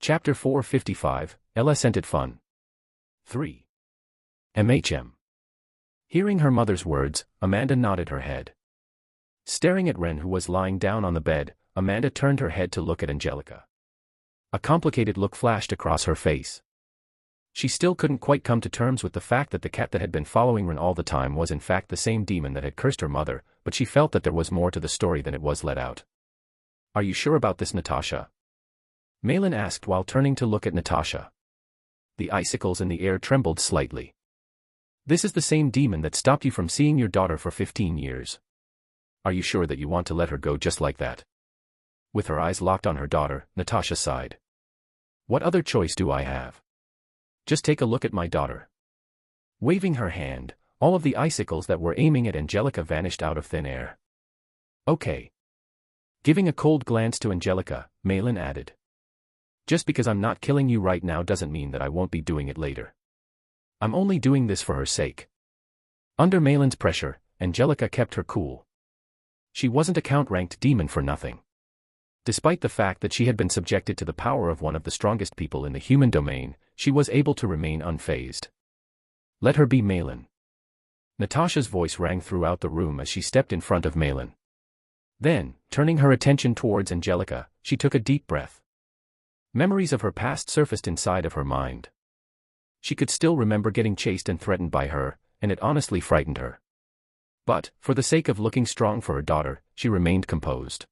Chapter 455, Ella Sent It Fun. 3. MHM. Hearing her mother's words, Amanda nodded her head. Staring at Ren, who was lying down on the bed, Amanda turned her head to look at Angelica. A complicated look flashed across her face. She still couldn't quite come to terms with the fact that the cat that had been following Ren all the time was in fact the same demon that had cursed her mother, but she felt that there was more to the story than it was let out. "Are you sure about this, Natasha?" Malin asked while turning to look at Natasha. The icicles in the air trembled slightly. "This is the same demon that stopped you from seeing your daughter for 15 years. Are you sure that you want to let her go just like that?" With her eyes locked on her daughter, Natasha sighed. "What other choice do I have? Just take a look at my daughter." Waving her hand, all of the icicles that were aiming at Angelica vanished out of thin air. "Okay." Giving a cold glance to Angelica, Malin added, "Just because I'm not killing you right now doesn't mean that I won't be doing it later. I'm only doing this for her sake." Under Malin's pressure, Angelica kept her cool. She wasn't a count-ranked demon for nothing. Despite the fact that she had been subjected to the power of one of the strongest people in the human domain, she was able to remain unfazed. "Let her be, Malin." Natasha's voice rang throughout the room as she stepped in front of Malin. Then, turning her attention towards Angelica, she took a deep breath. Memories of her past surfaced inside of her mind. She could still remember getting chased and threatened by her, and it honestly frightened her. But, for the sake of looking strong for her daughter, she remained composed.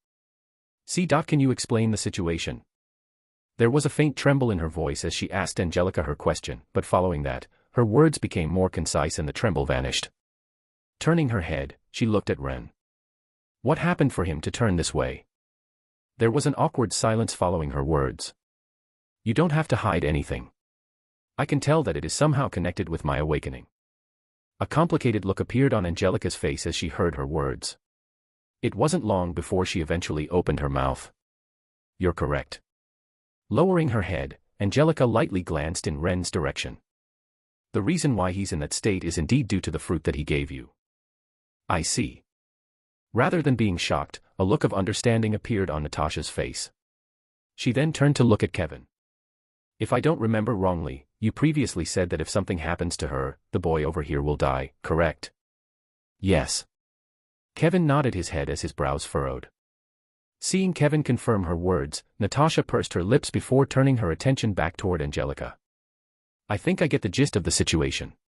Can you explain the situation?" There was a faint tremble in her voice as she asked Angelica her question, but following that, her words became more concise and the tremble vanished. Turning her head, she looked at Ren. What happened for him to turn this way? There was an awkward silence following her words. "You don't have to hide anything. I can tell that it is somehow connected with my awakening." A complicated look appeared on Angelica's face as she heard her words. It wasn't long before she eventually opened her mouth. "You're correct." Lowering her head, Angelica lightly glanced in Ren's direction. "The reason why he's in that state is indeed due to the fruit that he gave you." "I see." Rather than being shocked, a look of understanding appeared on Natasha's face. She then turned to look at Kevin. "If I don't remember wrongly, you previously said that if something happens to her, the boy over here will die, correct?" "Yes." Kevin nodded his head as his brows furrowed. Seeing Kevin confirm her words, Natasha pursed her lips before turning her attention back toward Angelica. "I think I get the gist of the situation.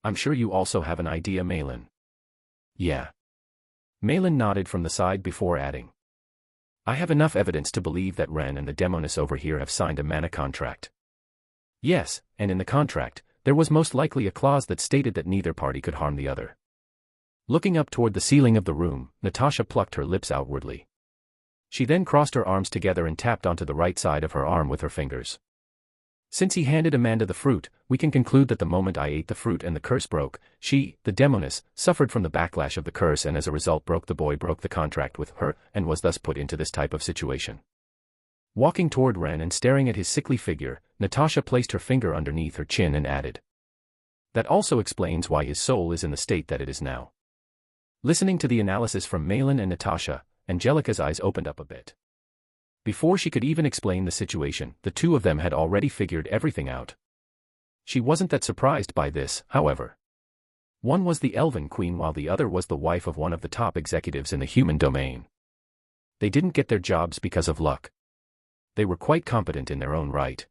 I'm sure you also have an idea, Malin." "Yeah." Malin nodded from the side before adding, "I have enough evidence to believe that Ren and the demoness over here have signed a mana contract." "Yes, and in the contract, there was most likely a clause that stated that neither party could harm the other." Looking up toward the ceiling of the room, Natasha plucked her lips outwardly. She then crossed her arms together and tapped onto the right side of her arm with her fingers. "Since he handed Amanda the fruit, we can conclude that the moment I ate the fruit and the curse broke, she, the demoness, suffered from the backlash of the curse and as a result broke the contract with her, and was thus put into this type of situation." Walking toward Ren and staring at his sickly figure, Natasha placed her finger underneath her chin and added, "That also explains why his soul is in the state that it is now." Listening to the analysis from Malin and Natasha, Angelica's eyes opened up a bit. Before she could even explain the situation, the two of them had already figured everything out. She wasn't that surprised by this, however. One was the Elven Queen while the other was the wife of one of the top executives in the human domain. They didn't get their jobs because of luck. They were quite competent in their own right.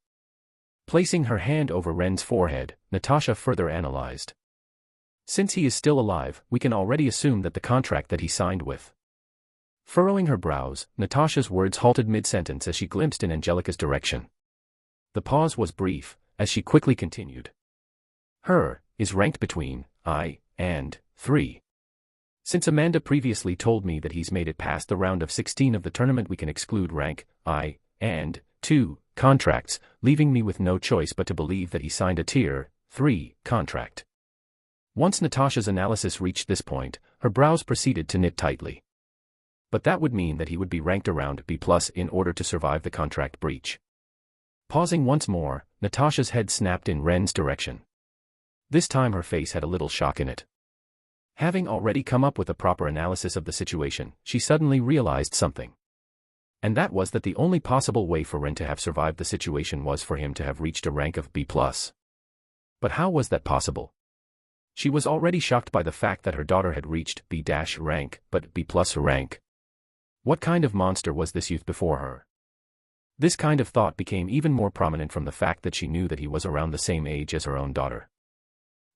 Placing her hand over Ren's forehead, Natasha further analyzed. "Since he is still alive, we can already assume that the contract that he signed with." Furrowing her brows, Natasha's words halted mid-sentence as she glimpsed in Angelica's direction. The pause was brief, as she quickly continued. "Her is ranked between I and 3. Since Amanda previously told me that he's made it past the round of 16 of the tournament, we can exclude rank I and 2 contracts, leaving me with no choice but to believe that he signed a tier 3 contract." Once Natasha's analysis reached this point, her brows proceeded to knit tightly. But that would mean that he would be ranked around B+ in order to survive the contract breach. Pausing once more, Natasha's head snapped in Ren's direction. This time her face had a little shock in it. Having already come up with a proper analysis of the situation, she suddenly realized something. And that was that the only possible way for Ren to have survived the situation was for him to have reached a rank of B+. But how was that possible? She was already shocked by the fact that her daughter had reached B- rank, but B+ rank. What kind of monster was this youth before her? This kind of thought became even more prominent from the fact that she knew that he was around the same age as her own daughter.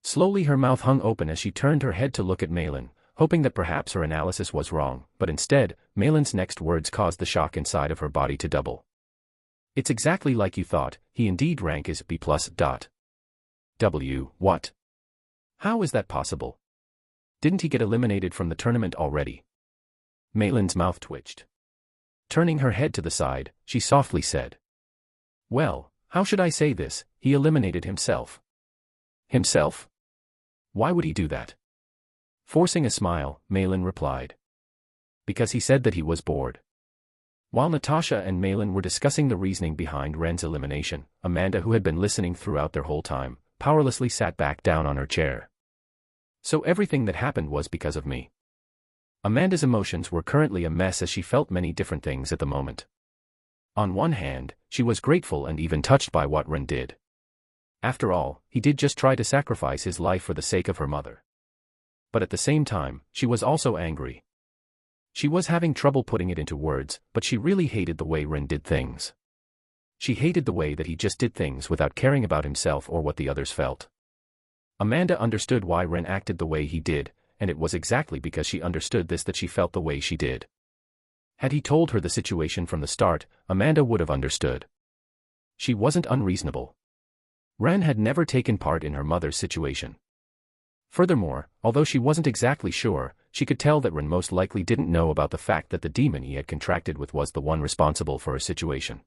Slowly her mouth hung open as she turned her head to look at Malin, hoping that perhaps her analysis was wrong, but instead, Malin's next words caused the shock inside of her body to double. It's exactly like you thought, he indeed rank is B+. What? How is that possible? Didn't he get eliminated from the tournament already? Malin's mouth twitched. Turning her head to the side, she softly said. Well, how should I say this, he eliminated himself. Himself? Why would he do that? Forcing a smile, Malin replied. Because he said that he was bored. While Natasha and Malin were discussing the reasoning behind Ren's elimination, Amanda, who had been listening throughout their whole time, powerlessly sat back down on her chair. So everything that happened was because of me. Amanda's emotions were currently a mess as she felt many different things at the moment. On one hand, she was grateful and even touched by what Ren did. After all, he did just try to sacrifice his life for the sake of her mother. But at the same time, she was also angry. She was having trouble putting it into words, but she really hated the way Ren did things. She hated the way that he just did things without caring about himself or what the others felt. Amanda understood why Ren acted the way he did, and it was exactly because she understood this that she felt the way she did. Had he told her the situation from the start, Amanda would have understood. She wasn't unreasonable. Ren had never taken part in her mother's situation. Furthermore, although she wasn't exactly sure, she could tell that Ren most likely didn't know about the fact that the demon he had contracted with was the one responsible for her situation.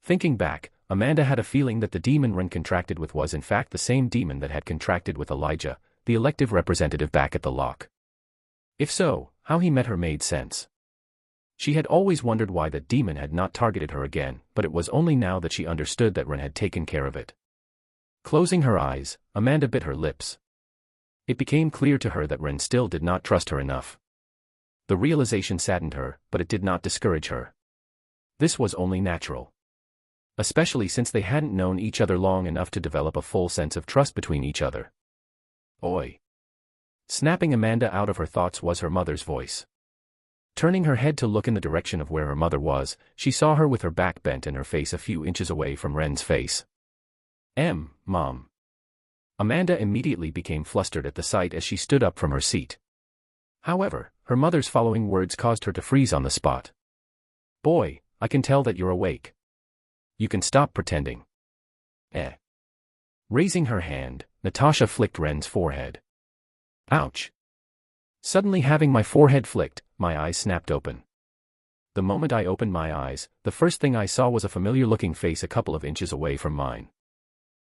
Thinking back, Amanda had a feeling that the demon Ren contracted with was in fact the same demon that had contracted with Elijah, the elective representative back at the lock. If so, how he met her made sense. She had always wondered why that demon had not targeted her again, but it was only now that she understood that Ren had taken care of it. Closing her eyes, Amanda bit her lips. It became clear to her that Ren still did not trust her enough. The realization saddened her, but it did not discourage her. This was only natural. Especially since they hadn't known each other long enough to develop a full sense of trust between each other. Oi! Snapping Amanda out of her thoughts was her mother's voice. Turning her head to look in the direction of where her mother was, she saw her with her back bent and her face a few inches away from Ren's face. Mom. Amanda immediately became flustered at the sight as she stood up from her seat. However, her mother's following words caused her to freeze on the spot. Boy, I can tell that you're awake. You can stop pretending. Raising her hand, Natasha flicked Ren's forehead. Ouch. Suddenly having my forehead flicked, my eyes snapped open. The moment I opened my eyes, the first thing I saw was a familiar-looking face a couple of inches away from mine.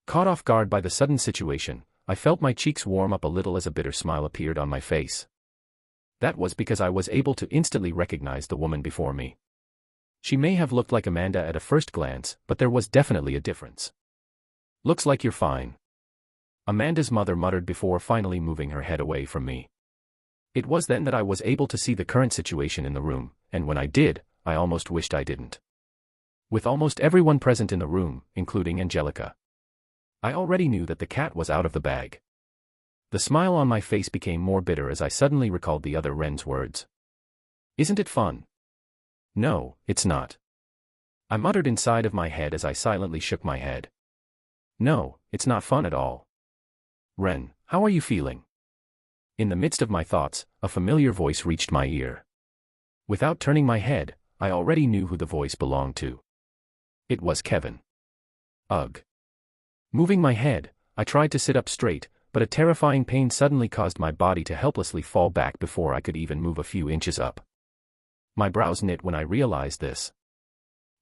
Caught off guard by the sudden situation, I felt my cheeks warm up a little as a bitter smile appeared on my face. That was because I was able to instantly recognize the woman before me. She may have looked like Amanda at a first glance, but there was definitely a difference. Looks like you're fine. Amanda's mother muttered before finally moving her head away from me. It was then that I was able to see the current situation in the room, and when I did, I almost wished I didn't. With almost everyone present in the room, including Angelica, I already knew that the cat was out of the bag. The smile on my face became more bitter as I suddenly recalled the other Ren's words. Isn't it fun? No, it's not. I muttered inside of my head as I silently shook my head. No, it's not fun at all. Ren, how are you feeling? In the midst of my thoughts, a familiar voice reached my ear. Without turning my head, I already knew who the voice belonged to. It was Kevin. Ugh. Moving my head, I tried to sit up straight, but a terrifying pain suddenly caused my body to helplessly fall back before I could even move a few inches up. My brows knit when I realized this.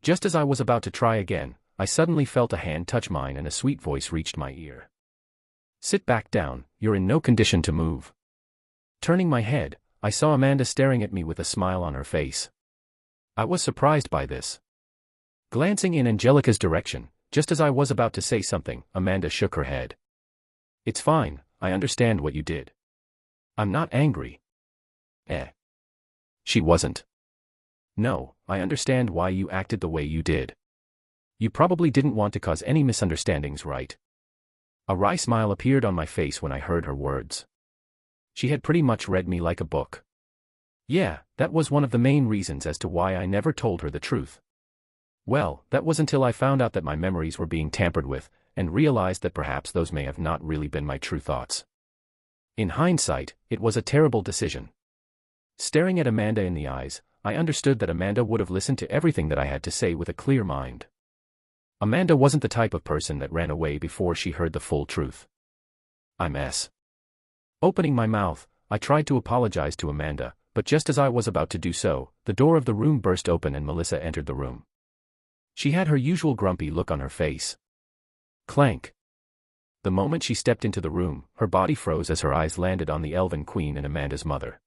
Just as I was about to try again, I suddenly felt a hand touch mine and a sweet voice reached my ear. Sit back down, you're in no condition to move. Turning my head, I saw Amanda staring at me with a smile on her face. I was surprised by this. Glancing in Angelica's direction, just as I was about to say something, Amanda shook her head. It's fine, I understand what you did. I'm not angry. She wasn't. No, I understand why you acted the way you did. You probably didn't want to cause any misunderstandings, right? A wry smile appeared on my face when I heard her words. She had pretty much read me like a book. Yeah, that was one of the main reasons as to why I never told her the truth. Well, that was until I found out that my memories were being tampered with, and realized that perhaps those may have not really been my true thoughts. In hindsight, it was a terrible decision. Staring at Amanda in the eyes, I understood that Amanda would have listened to everything that I had to say with a clear mind. Amanda wasn't the type of person that ran away before she heard the full truth. Opening my mouth, I tried to apologize to Amanda, but just as I was about to do so, the door of the room burst open and Melissa entered the room. She had her usual grumpy look on her face. Clank. The moment she stepped into the room, her body froze as her eyes landed on the Elven Queen and Amanda's mother.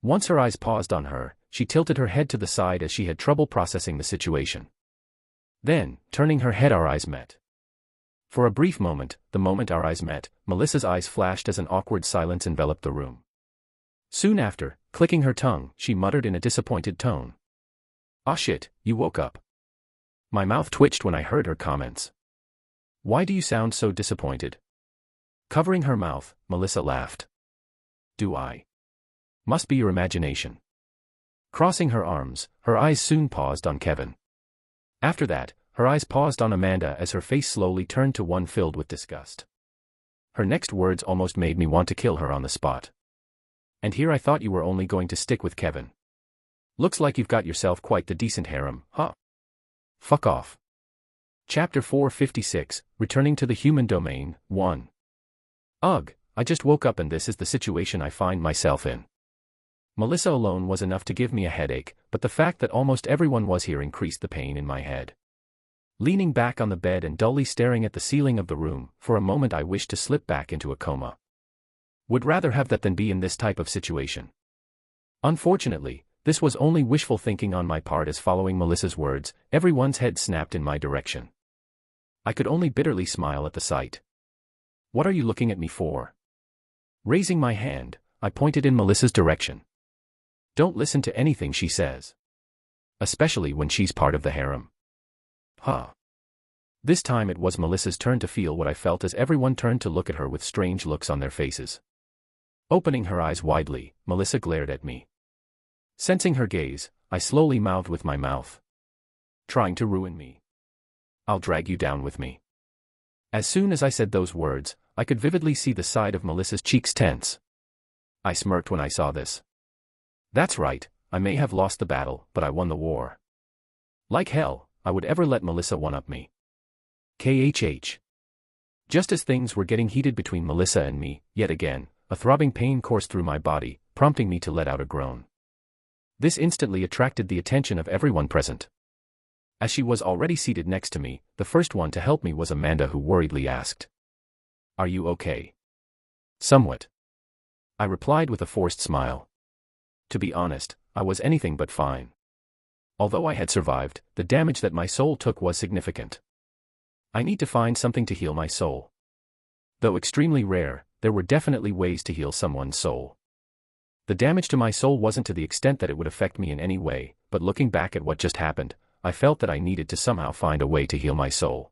Once her eyes paused on her, she tilted her head to the side as she had trouble processing the situation. Then, turning her head, our eyes met. For a brief moment, the moment our eyes met, Melissa's eyes flashed as an awkward silence enveloped the room. Soon after, clicking her tongue, she muttered in a disappointed tone. "Ah shit, you woke up." My mouth twitched when I heard her comments. "Why do you sound so disappointed?" Covering her mouth, Melissa laughed. "Do I? Must be your imagination." Crossing her arms, her eyes soon paused on Kevin. After that, her eyes paused on Amanda as her face slowly turned to one filled with disgust. Her next words almost made me want to kill her on the spot. "And here I thought you were only going to stick with Kevin. Looks like you've got yourself quite the decent harem, huh? Fuck off." Chapter 456, Returning to the Human Domain, 1. Ugh, I just woke up and this is the situation I find myself in. Melissa alone was enough to give me a headache, but the fact that almost everyone was here increased the pain in my head. Leaning back on the bed and dully staring at the ceiling of the room, for a moment I wished to slip back into a coma. Would rather have that than be in this type of situation. Unfortunately, this was only wishful thinking on my part, as following Melissa's words, everyone's head snapped in my direction. I could only bitterly smile at the sight. "What are you looking at me for?" Raising my hand, I pointed in Melissa's direction. "Don't listen to anything she says. Especially when she's part of the harem." Huh. This time it was Melissa's turn to feel what I felt as everyone turned to look at her with strange looks on their faces. Opening her eyes widely, Melissa glared at me. Sensing her gaze, I slowly mouthed with my mouth. "Trying to ruin me? I'll drag you down with me." As soon as I said those words, I could vividly see the side of Melissa's cheeks tense. I smirked when I saw this. That's right, I may have lost the battle, but I won the war. Like hell, I would ever let Melissa one-up me. KHH. Just as things were getting heated between Melissa and me, yet again, a throbbing pain coursed through my body, prompting me to let out a groan. This instantly attracted the attention of everyone present. As she was already seated next to me, the first one to help me was Amanda, who worriedly asked, "Are you okay?" "Somewhat," I replied with a forced smile. To be honest, I was anything but fine. Although I had survived, the damage that my soul took was significant. I need to find something to heal my soul. Though extremely rare, there were definitely ways to heal someone's soul. The damage to my soul wasn't to the extent that it would affect me in any way, but looking back at what just happened, I felt that I needed to somehow find a way to heal my soul.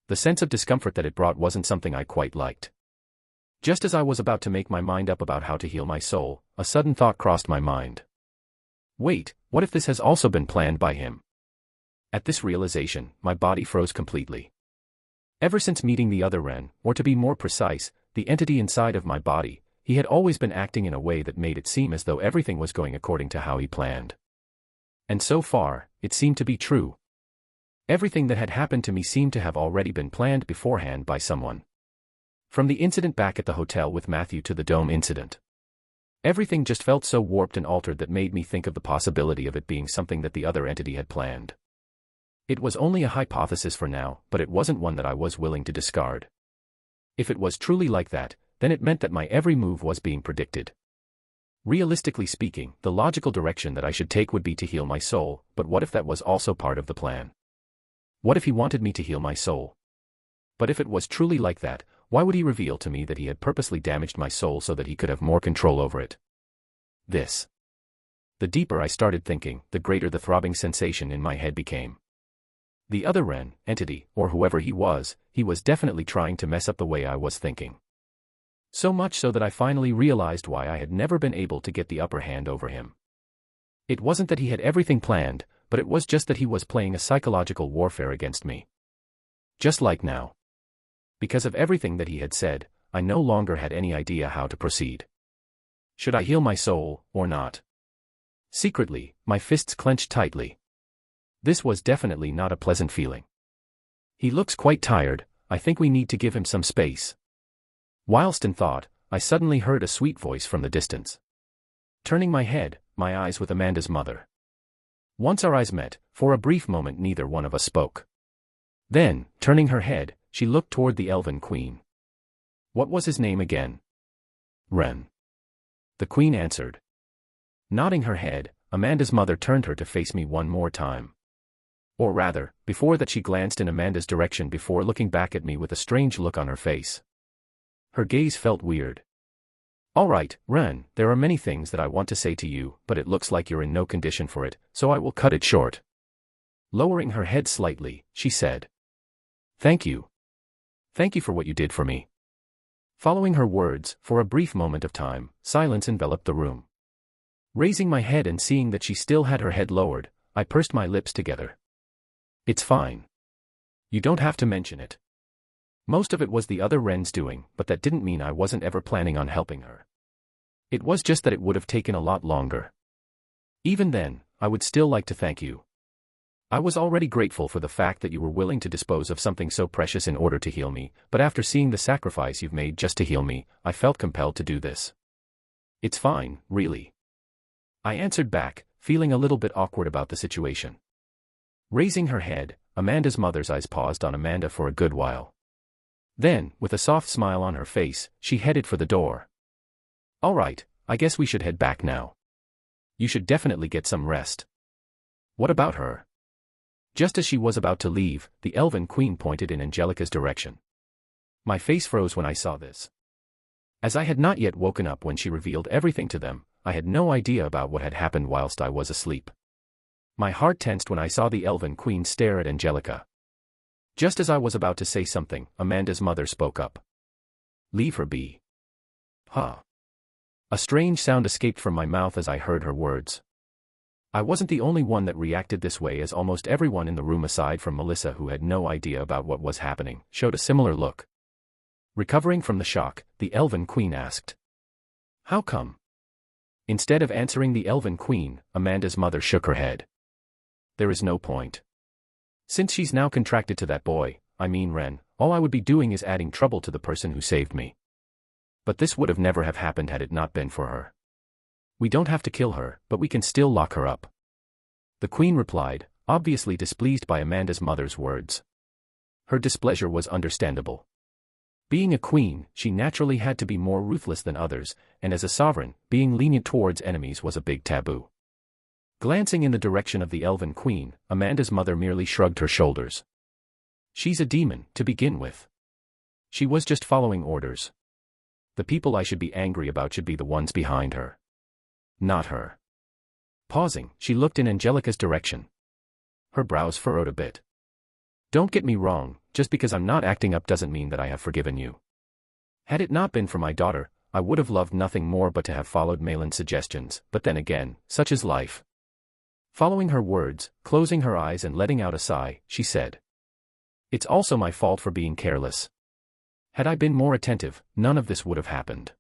The sense of discomfort that it brought wasn't something I quite liked. Just as I was about to make my mind up about how to heal my soul, a sudden thought crossed my mind. Wait, what if this has also been planned by him? At this realization, my body froze completely. Ever since meeting the other Ren, or to be more precise, the entity inside of my body, he had always been acting in a way that made it seem as though everything was going according to how he planned. And so far, it seemed to be true. Everything that had happened to me seemed to have already been planned beforehand by someone. From the incident back at the hotel with Matthew to the dome incident. Everything just felt so warped and altered that made me think of the possibility of it being something that the other entity had planned. It was only a hypothesis for now, but it wasn't one that I was willing to discard. If it was truly like that, then it meant that my every move was being predicted. Realistically speaking, the logical direction that I should take would be to heal my soul, but what if that was also part of the plan? What if he wanted me to heal my soul? But if it was truly like that, why would he reveal to me that he had purposely damaged my soul so that he could have more control over it? The The deeper I started thinking, the greater the throbbing sensation in my head became. The other Ren, entity, or whoever he was definitely trying to mess up the way I was thinking. So much so that I finally realized why I had never been able to get the upper hand over him. It wasn't that he had everything planned, but it was just that he was playing a psychological warfare against me. Just like now. Because of everything that he had said, I no longer had any idea how to proceed. Should I heal my soul, or not? Secretly, my fists clenched tightly. This was definitely not a pleasant feeling. He looks quite tired, I think we need to give him some space. Whilst in thought, I suddenly heard a sweet voice from the distance. Turning my head, my eyes with Amanda's mother. Once our eyes met, for a brief moment neither one of us spoke. Then, turning her head, she looked toward the Elven Queen. What was his name again? Ren. The Queen answered. Nodding her head, Amanda's mother turned her to face me one more time. Or rather, before that she glanced in Amanda's direction before looking back at me with a strange look on her face. Her gaze felt weird. All right, Ren, there are many things that I want to say to you, but it looks like you're in no condition for it, so I will cut it short. Lowering her head slightly, she said. Thank you. Thank you for what you did for me. Following her words, for a brief moment of time, silence enveloped the room. Raising my head and seeing that she still had her head lowered, I pursed my lips together. It's fine. You don't have to mention it. Most of it was the other Ren's doing, but that didn't mean I wasn't ever planning on helping her. It was just that it would have taken a lot longer. Even then, I would still like to thank you. I was already grateful for the fact that you were willing to dispose of something so precious in order to heal me, but after seeing the sacrifice you've made just to heal me, I felt compelled to do this. It's fine, really. I answered back, feeling a little bit awkward about the situation. Raising her head, Amanda's mother's eyes paused on Amanda for a good while. Then, with a soft smile on her face, she headed for the door. All right, I guess we should head back now. You should definitely get some rest. What about her? Just as she was about to leave, the Elven Queen pointed in Angelica's direction. My face froze when I saw this. As I had not yet woken up when she revealed everything to them, I had no idea about what had happened whilst I was asleep. My heart tensed when I saw the Elven Queen stare at Angelica. Just as I was about to say something, Amanda's mother spoke up. Leave her be. Huh. A strange sound escaped from my mouth as I heard her words. I wasn't the only one that reacted this way, as almost everyone in the room aside from Melissa, who had no idea about what was happening, showed a similar look. Recovering from the shock, the Elven Queen asked. How come? Instead of answering the Elven Queen, Amanda's mother shook her head. There is no point. Since she's now contracted to that boy, I mean Ren, all I would be doing is adding trouble to the person who saved me. But this would have never have happened had it not been for her. We don't have to kill her, but we can still lock her up. The Queen replied, obviously displeased by Amanda's mother's words. Her displeasure was understandable. Being a queen, she naturally had to be more ruthless than others, and as a sovereign, being lenient towards enemies was a big taboo. Glancing in the direction of the Elven Queen, Amanda's mother merely shrugged her shoulders. She's a demon, to begin with. She was just following orders. The people I should be angry about should be the ones behind her. Not her. Pausing, she looked in Angelica's direction. Her brows furrowed a bit. Don't get me wrong, just because I'm not acting up doesn't mean that I have forgiven you. Had it not been for my daughter, I would have loved nothing more but to have followed Malin's suggestions, but then again, such is life. Following her words, closing her eyes and letting out a sigh, she said. It's also my fault for being careless. Had I been more attentive, none of this would have happened.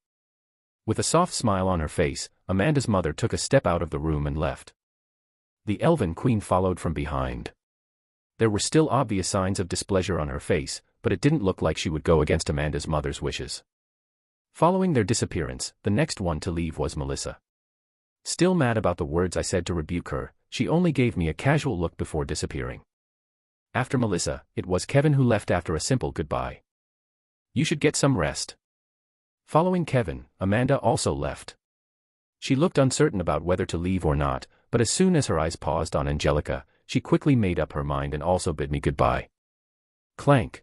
With a soft smile on her face, Amanda's mother took a step out of the room and left. The Elven Queen followed from behind. There were still obvious signs of displeasure on her face, but it didn't look like she would go against Amanda's mother's wishes. Following their disappearance, the next one to leave was Melissa. Still mad about the words I said to rebuke her, she only gave me a casual look before disappearing. After Melissa, it was Kevin who left after a simple goodbye. You should get some rest. Following Kevin, Amanda also left. She looked uncertain about whether to leave or not, but as soon as her eyes paused on Angelica, she quickly made up her mind and also bid me goodbye. Clank.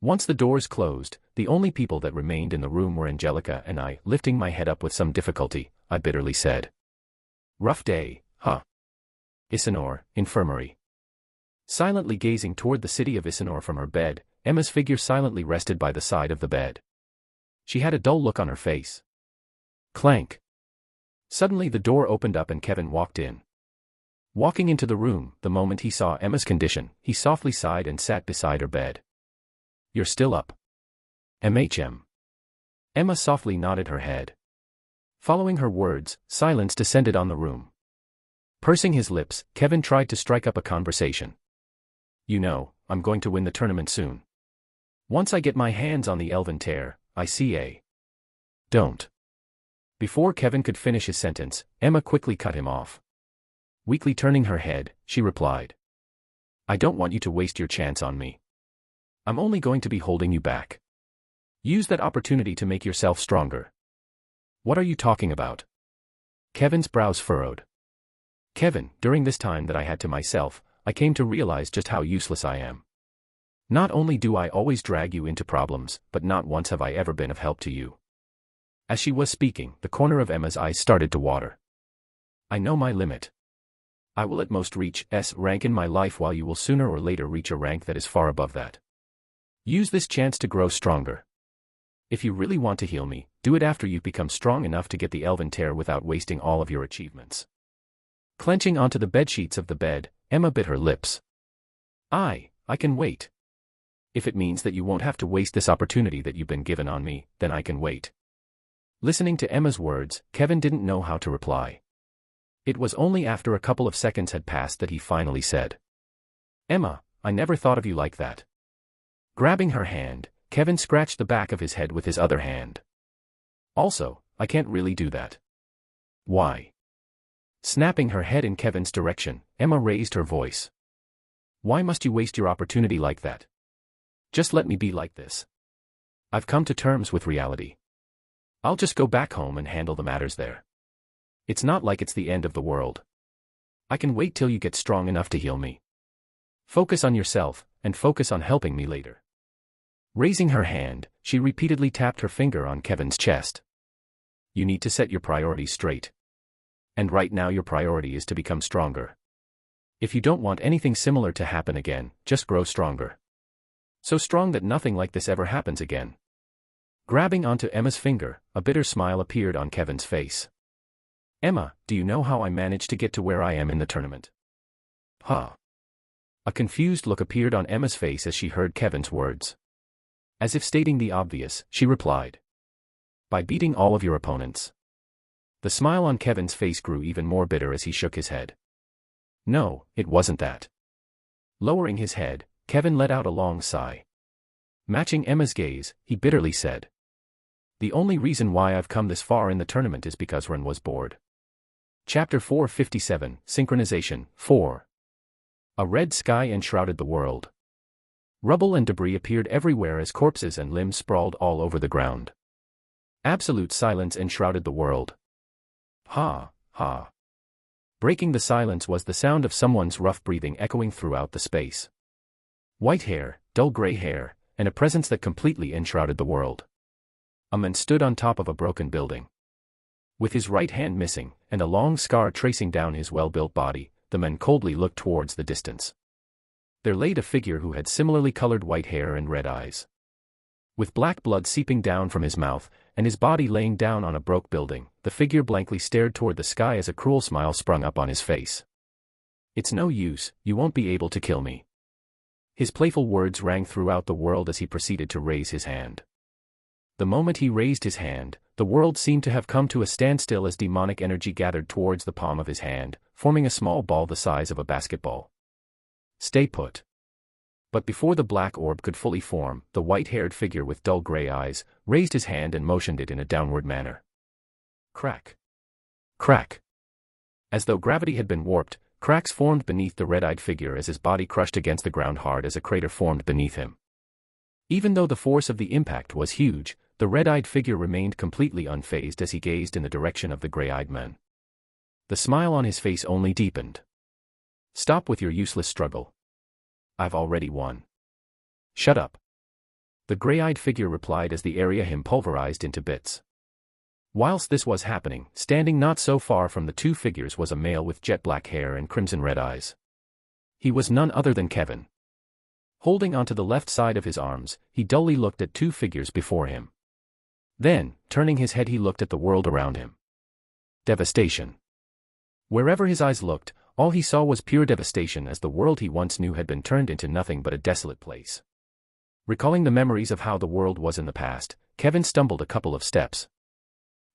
Once the doors closed, the only people that remained in the room were Angelica and I. Lifting my head up with some difficulty, I bitterly said. Rough day, huh? Isanor, infirmary. Silently gazing toward the city of Isanor from her bed, Emma's figure silently rested by the side of the bed. She had a dull look on her face. Clank. Suddenly the door opened up and Kevin walked in. Walking into the room, the moment he saw Emma's condition, he softly sighed and sat beside her bed. You're still up? Emma softly nodded her head. Following her words, silence descended on the room. Pursing his lips, Kevin tried to strike up a conversation. You know, I'm going to win the tournament soon. Once I get my hands on the elven tear, I see a... Don't. Before Kevin could finish his sentence, Emma quickly cut him off. Weakly turning her head, she replied. I don't want you to waste your chance on me. I'm only going to be holding you back. Use that opportunity to make yourself stronger. What are you talking about? Kevin's brows furrowed. Kevin, during this time that I had to myself, I came to realize just how useless I am. Not only do I always drag you into problems, but not once have I ever been of help to you. As she was speaking, the corner of Emma's eyes started to water. I know my limit. I will at most reach S rank in my life while you will sooner or later reach a rank that is far above that. Use this chance to grow stronger. If you really want to heal me, do it after you've become strong enough to get the elven tear without wasting all of your achievements. Clenching onto the bedsheets of the bed, Emma bit her lips. I can wait. If it means that you won't have to waste this opportunity that you've been given on me, then I can wait. Listening to Emma's words, Kevin didn't know how to reply. It was only after a couple of seconds had passed that he finally said. Emma, I never thought of you like that. Grabbing her hand, Kevin scratched the back of his head with his other hand. Also, I can't really do that. Why? Snapping her head in Kevin's direction, Emma raised her voice. Why must you waste your opportunity like that? Just let me be like this. I've come to terms with reality. I'll just go back home and handle the matters there. It's not like it's the end of the world. I can wait till you get strong enough to heal me. Focus on yourself, and focus on helping me later. Raising her hand, she repeatedly tapped her finger on Kevin's chest. You need to set your priorities straight. And right now your priority is to become stronger. If you don't want anything similar to happen again, just grow stronger. So strong that nothing like this ever happens again. Grabbing onto Emma's finger, a bitter smile appeared on Kevin's face. Emma, do you know how I managed to get to where I am in the tournament? Huh? A confused look appeared on Emma's face as she heard Kevin's words. As if stating the obvious, she replied. By beating all of your opponents. The smile on Kevin's face grew even more bitter as he shook his head. No, it wasn't that. Lowering his head, Kevin let out a long sigh. Matching Emma's gaze, he bitterly said. The only reason why I've come this far in the tournament is because Ren was bored. Chapter 457, Synchronization, 4. A red sky enshrouded the world. Rubble and debris appeared everywhere as corpses and limbs sprawled all over the ground. Absolute silence enshrouded the world. Ha, ha. Breaking the silence was the sound of someone's rough breathing echoing throughout the space. White hair, dull gray hair, and a presence that completely enshrouded the world. A man stood on top of a broken building. With his right hand missing, and a long scar tracing down his well-built body, the man coldly looked towards the distance. There laid a figure who had similarly colored white hair and red eyes. With black blood seeping down from his mouth, and his body laying down on a broke building, the figure blankly stared toward the sky as a cruel smile sprung up on his face. It's no use, you won't be able to kill me. His playful words rang throughout the world as he proceeded to raise his hand. The moment he raised his hand, the world seemed to have come to a standstill as demonic energy gathered towards the palm of his hand, forming a small ball the size of a basketball. Stay put. But before the black orb could fully form, the white-haired figure with dull gray eyes raised his hand and motioned it in a downward manner. Crack. Crack. As though gravity had been warped, cracks formed beneath the red-eyed figure as his body crushed against the ground hard as a crater formed beneath him. Even though the force of the impact was huge, the red-eyed figure remained completely unfazed as he gazed in the direction of the gray-eyed man. The smile on his face only deepened. Stop with your useless struggle. I've already won. Shut up. The gray-eyed figure replied as the area him pulverized into bits. Whilst this was happening, standing not so far from the two figures was a male with jet black hair and crimson-red eyes. He was none other than Kevin. Holding onto the left side of his arms, he dully looked at two figures before him. Then, turning his head, he looked at the world around him. Devastation. Wherever his eyes looked, all he saw was pure devastation, as the world he once knew had been turned into nothing but a desolate place. Recalling the memories of how the world was in the past, Kevin stumbled a couple of steps.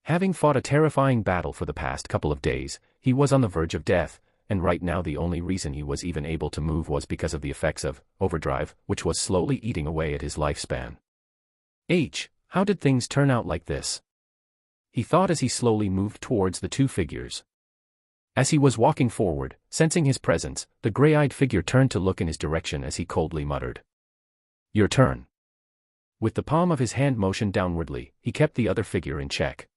Having fought a terrifying battle for the past couple of days, he was on the verge of death, and right now the only reason he was even able to move was because of the effects of overdrive, which was slowly eating away at his lifespan. How did things turn out like this? He thought as he slowly moved towards the two figures. As he was walking forward, sensing his presence, the gray-eyed figure turned to look in his direction as he coldly muttered, "Your turn." With the palm of his hand motioned downwardly, he kept the other figure in check.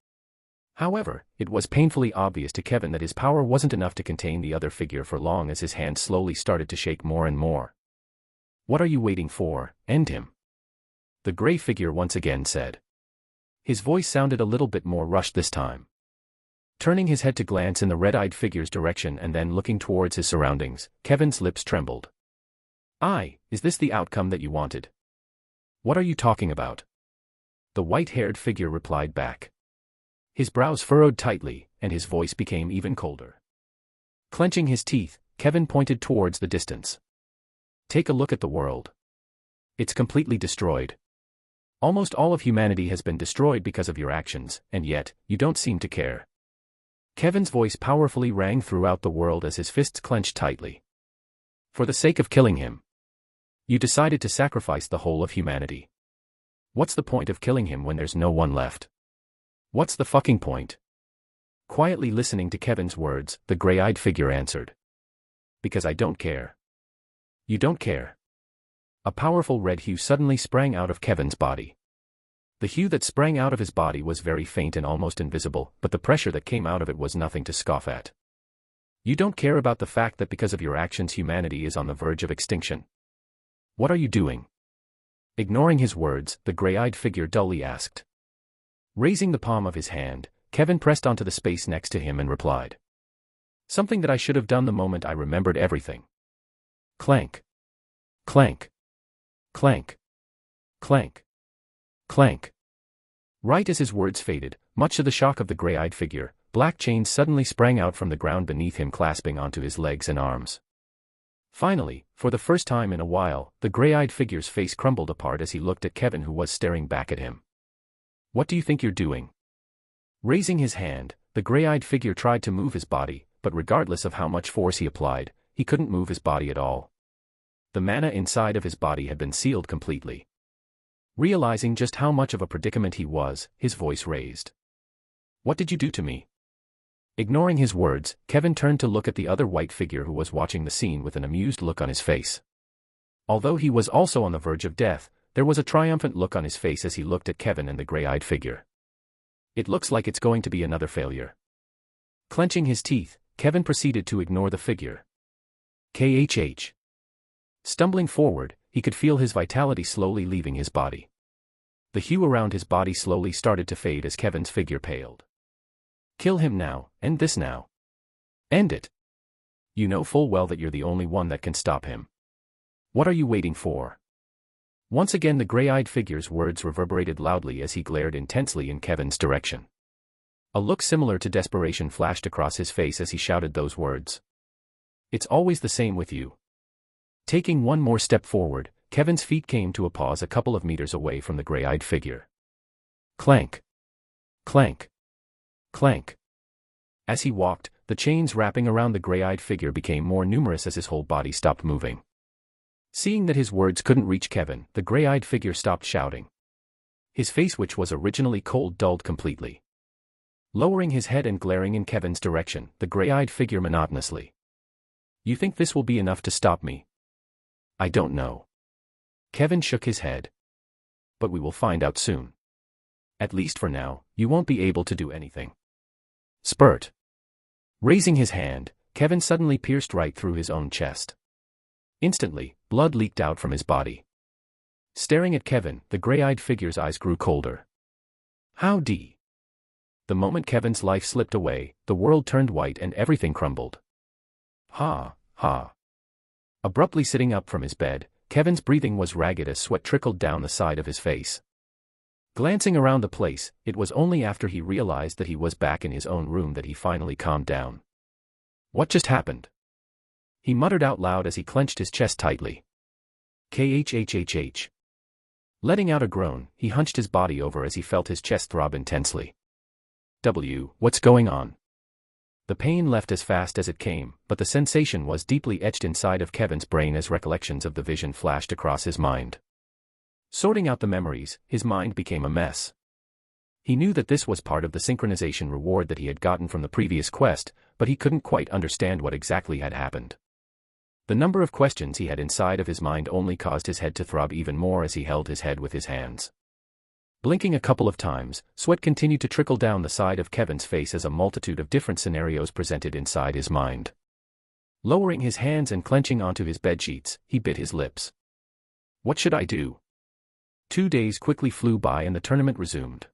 However, it was painfully obvious to Kevin that his power wasn't enough to contain the other figure for long, as his hand slowly started to shake more and more. "What are you waiting for? End him," the gray figure once again said. His voice sounded a little bit more rushed this time. Turning his head to glance in the red-eyed figure's direction and then looking towards his surroundings, Kevin's lips trembled. Is this the outcome that you wanted?" "What are you talking about?" the white-haired figure replied back. His brows furrowed tightly, and his voice became even colder. Clenching his teeth, Kevin pointed towards the distance. "Take a look at the world. It's completely destroyed. Almost all of humanity has been destroyed because of your actions, and yet, you don't seem to care." Kevin's voice powerfully rang throughout the world as his fists clenched tightly. "For the sake of killing him, you decided to sacrifice the whole of humanity. What's the point of killing him when there's no one left? What's the fucking point?" Quietly listening to Kevin's words, the gray-eyed figure answered. "Because I don't care." "You don't care?" A powerful red hue suddenly sprang out of Kevin's body. The hue that sprang out of his body was very faint and almost invisible, but the pressure that came out of it was nothing to scoff at. "You don't care about the fact that because of your actions humanity is on the verge of extinction? What are you doing?" Ignoring his words, the gray-eyed figure dully asked. Raising the palm of his hand, Kevin pressed onto the space next to him and replied, "Something that I should have done the moment I remembered everything." Clank. Clank. Clank. Clank. Clank. Right as his words faded, much to the shock of the gray-eyed figure, black chains suddenly sprang out from the ground beneath him, clasping onto his legs and arms. Finally, for the first time in a while, the gray-eyed figure's face crumbled apart as he looked at Kevin, who was staring back at him. "What do you think you're doing?" Raising his hand, the gray-eyed figure tried to move his body, but regardless of how much force he applied, he couldn't move his body at all. The mana inside of his body had been sealed completely. Realizing just how much of a predicament he was, his voice raised. "What did you do to me?" Ignoring his words, Kevin turned to look at the other white figure, who was watching the scene with an amused look on his face. Although he was also on the verge of death, there was a triumphant look on his face as he looked at Kevin and the gray-eyed figure. "It looks like it's going to be another failure." Clenching his teeth, Kevin proceeded to ignore the figure. KHH. Stumbling forward, he could feel his vitality slowly leaving his body. The hue around his body slowly started to fade as Kevin's figure paled. "Kill him now, end this now. End it. You know full well that you're the only one that can stop him. What are you waiting for?" Once again the gray-eyed figure's words reverberated loudly as he glared intensely in Kevin's direction. A look similar to desperation flashed across his face as he shouted those words. "It's always the same with you." Taking one more step forward, Kevin's feet came to a pause a couple of meters away from the gray-eyed figure. Clank. Clank. Clank. As he walked, the chains wrapping around the gray-eyed figure became more numerous as his whole body stopped moving. Seeing that his words couldn't reach Kevin, the gray-eyed figure stopped shouting. His face, which was originally cold, dulled completely. Lowering his head and glaring in Kevin's direction, the gray-eyed figure monotonously. "You think this will be enough to stop me?" "I don't know." Kevin shook his head. "But we will find out soon. At least for now, you won't be able to do anything." Spurt. Raising his hand, Kevin suddenly pierced right through his own chest. Instantly, blood leaked out from his body. Staring at Kevin, the gray-eyed figure's eyes grew colder. "How d?" The moment Kevin's life slipped away, the world turned white and everything crumbled. Ha, ha. Abruptly sitting up from his bed, Kevin's breathing was ragged as sweat trickled down the side of his face. Glancing around the place, it was only after he realized that he was back in his own room that he finally calmed down. What just happened? He muttered out loud as he clenched his chest tightly. Khhhhh. Letting out a groan, he hunched his body over as he felt his chest throb intensely. What's going on? The pain left as fast as it came, but the sensation was deeply etched inside of Kevin's brain as recollections of the vision flashed across his mind. Sorting out the memories, his mind became a mess. He knew that this was part of the synchronization reward that he had gotten from the previous quest, but he couldn't quite understand what exactly had happened. The number of questions he had inside of his mind only caused his head to throb even more as he held his head with his hands. Blinking a couple of times, sweat continued to trickle down the side of Kevin's face as a multitude of different scenarios presented inside his mind. Lowering his hands and clenching onto his bedsheets, he bit his lips. What should I do? 2 days quickly flew by and the tournament resumed.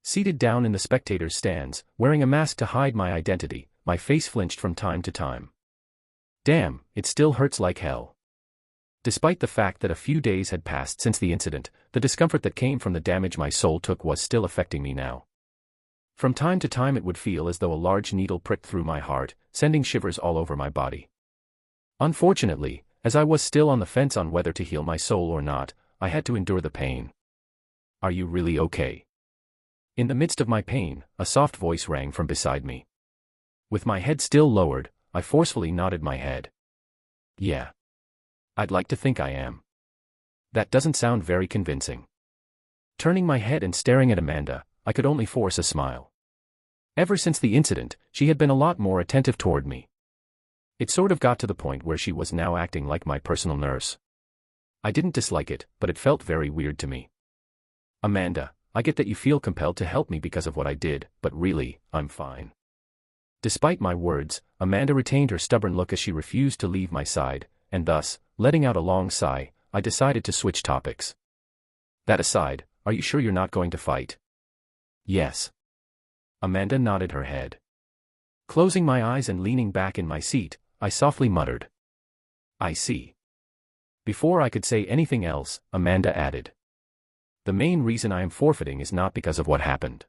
Seated down in the spectators' stands, wearing a mask to hide my identity, my face flinched from time to time. Damn, it still hurts like hell. Despite the fact that a few days had passed since the incident, the discomfort that came from the damage my soul took was still affecting me now. From time to time it would feel as though a large needle pricked through my heart, sending shivers all over my body. Unfortunately, as I was still on the fence on whether to heal my soul or not, I had to endure the pain. Are you really okay? In the midst of my pain, a soft voice rang from beside me. With my head still lowered, I forcefully nodded my head. Yeah. I'd like to think I am. That doesn't sound very convincing. Turning my head and staring at Amanda, I could only force a smile. Ever since the incident, she had been a lot more attentive toward me. It sort of got to the point where she was now acting like my personal nurse. I didn't dislike it, but it felt very weird to me. Amanda, I get that you feel compelled to help me because of what I did, but really, I'm fine. Despite my words, Amanda retained her stubborn look as she refused to leave my side, and thus, letting out a long sigh, I decided to switch topics. That aside, are you sure you're not going to fight? Yes. Amanda nodded her head. Closing my eyes and leaning back in my seat, I softly muttered. I see. Before I could say anything else, Amanda added. The main reason I am forfeiting is not because of what happened.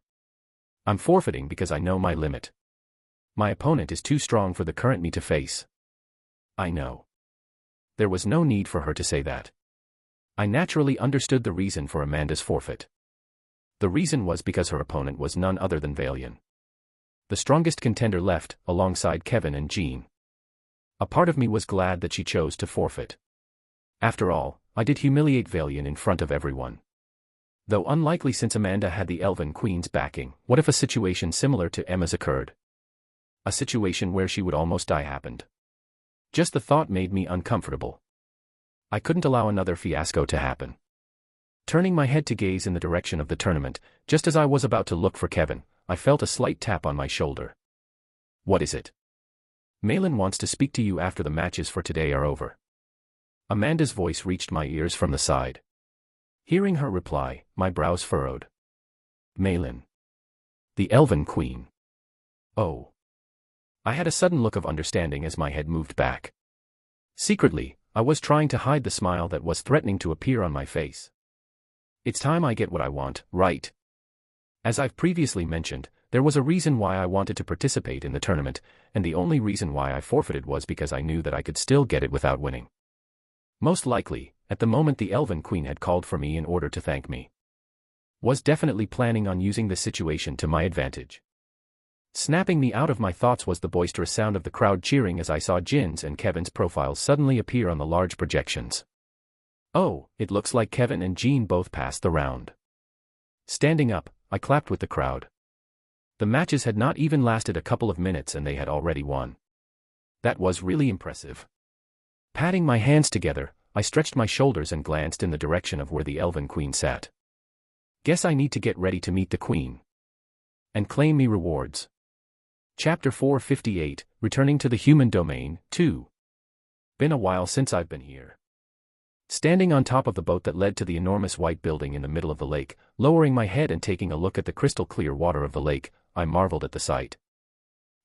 I'm forfeiting because I know my limit. My opponent is too strong for the current me to face. I know. There was no need for her to say that. I naturally understood the reason for Amanda's forfeit. The reason was because her opponent was none other than Valian. The strongest contender left, alongside Kevin and Jean. A part of me was glad that she chose to forfeit. After all, I did humiliate Valian in front of everyone. Though unlikely since Amanda had the Elven Queen's backing, what if a situation similar to Emma's occurred? A situation where she would almost die happened. Just the thought made me uncomfortable. I couldn't allow another fiasco to happen. Turning my head to gaze in the direction of the tournament, just as I was about to look for Kevin, I felt a slight tap on my shoulder. What is it? Malin wants to speak to you after the matches for today are over. Amanda's voice reached my ears from the side. Hearing her reply, my brows furrowed. Malin. The Elven Queen. Oh. I had a sudden look of understanding as my head moved back. Secretly, I was trying to hide the smile that was threatening to appear on my face. It's time I get what I want, right? As I've previously mentioned, there was a reason why I wanted to participate in the tournament, and the only reason why I forfeited was because I knew that I could still get it without winning. Most likely, at the moment the Elven Queen had called for me in order to thank me. Was definitely planning on using this situation to my advantage. Snapping me out of my thoughts was the boisterous sound of the crowd cheering as I saw Jin's and Kevin's profiles suddenly appear on the large projections. Oh, it looks like Kevin and Jean both passed the round. Standing up, I clapped with the crowd. The matches had not even lasted a couple of minutes and they had already won. That was really impressive. Patting my hands together, I stretched my shoulders and glanced in the direction of where the Elven Queen sat. Guess I need to get ready to meet the Queen. And claim me rewards. Chapter 458, Returning to the Human Domain, 2. Been a while since I've been here. Standing on top of the boat that led to the enormous white building in the middle of the lake, lowering my head and taking a look at the crystal clear water of the lake, I marveled at the sight.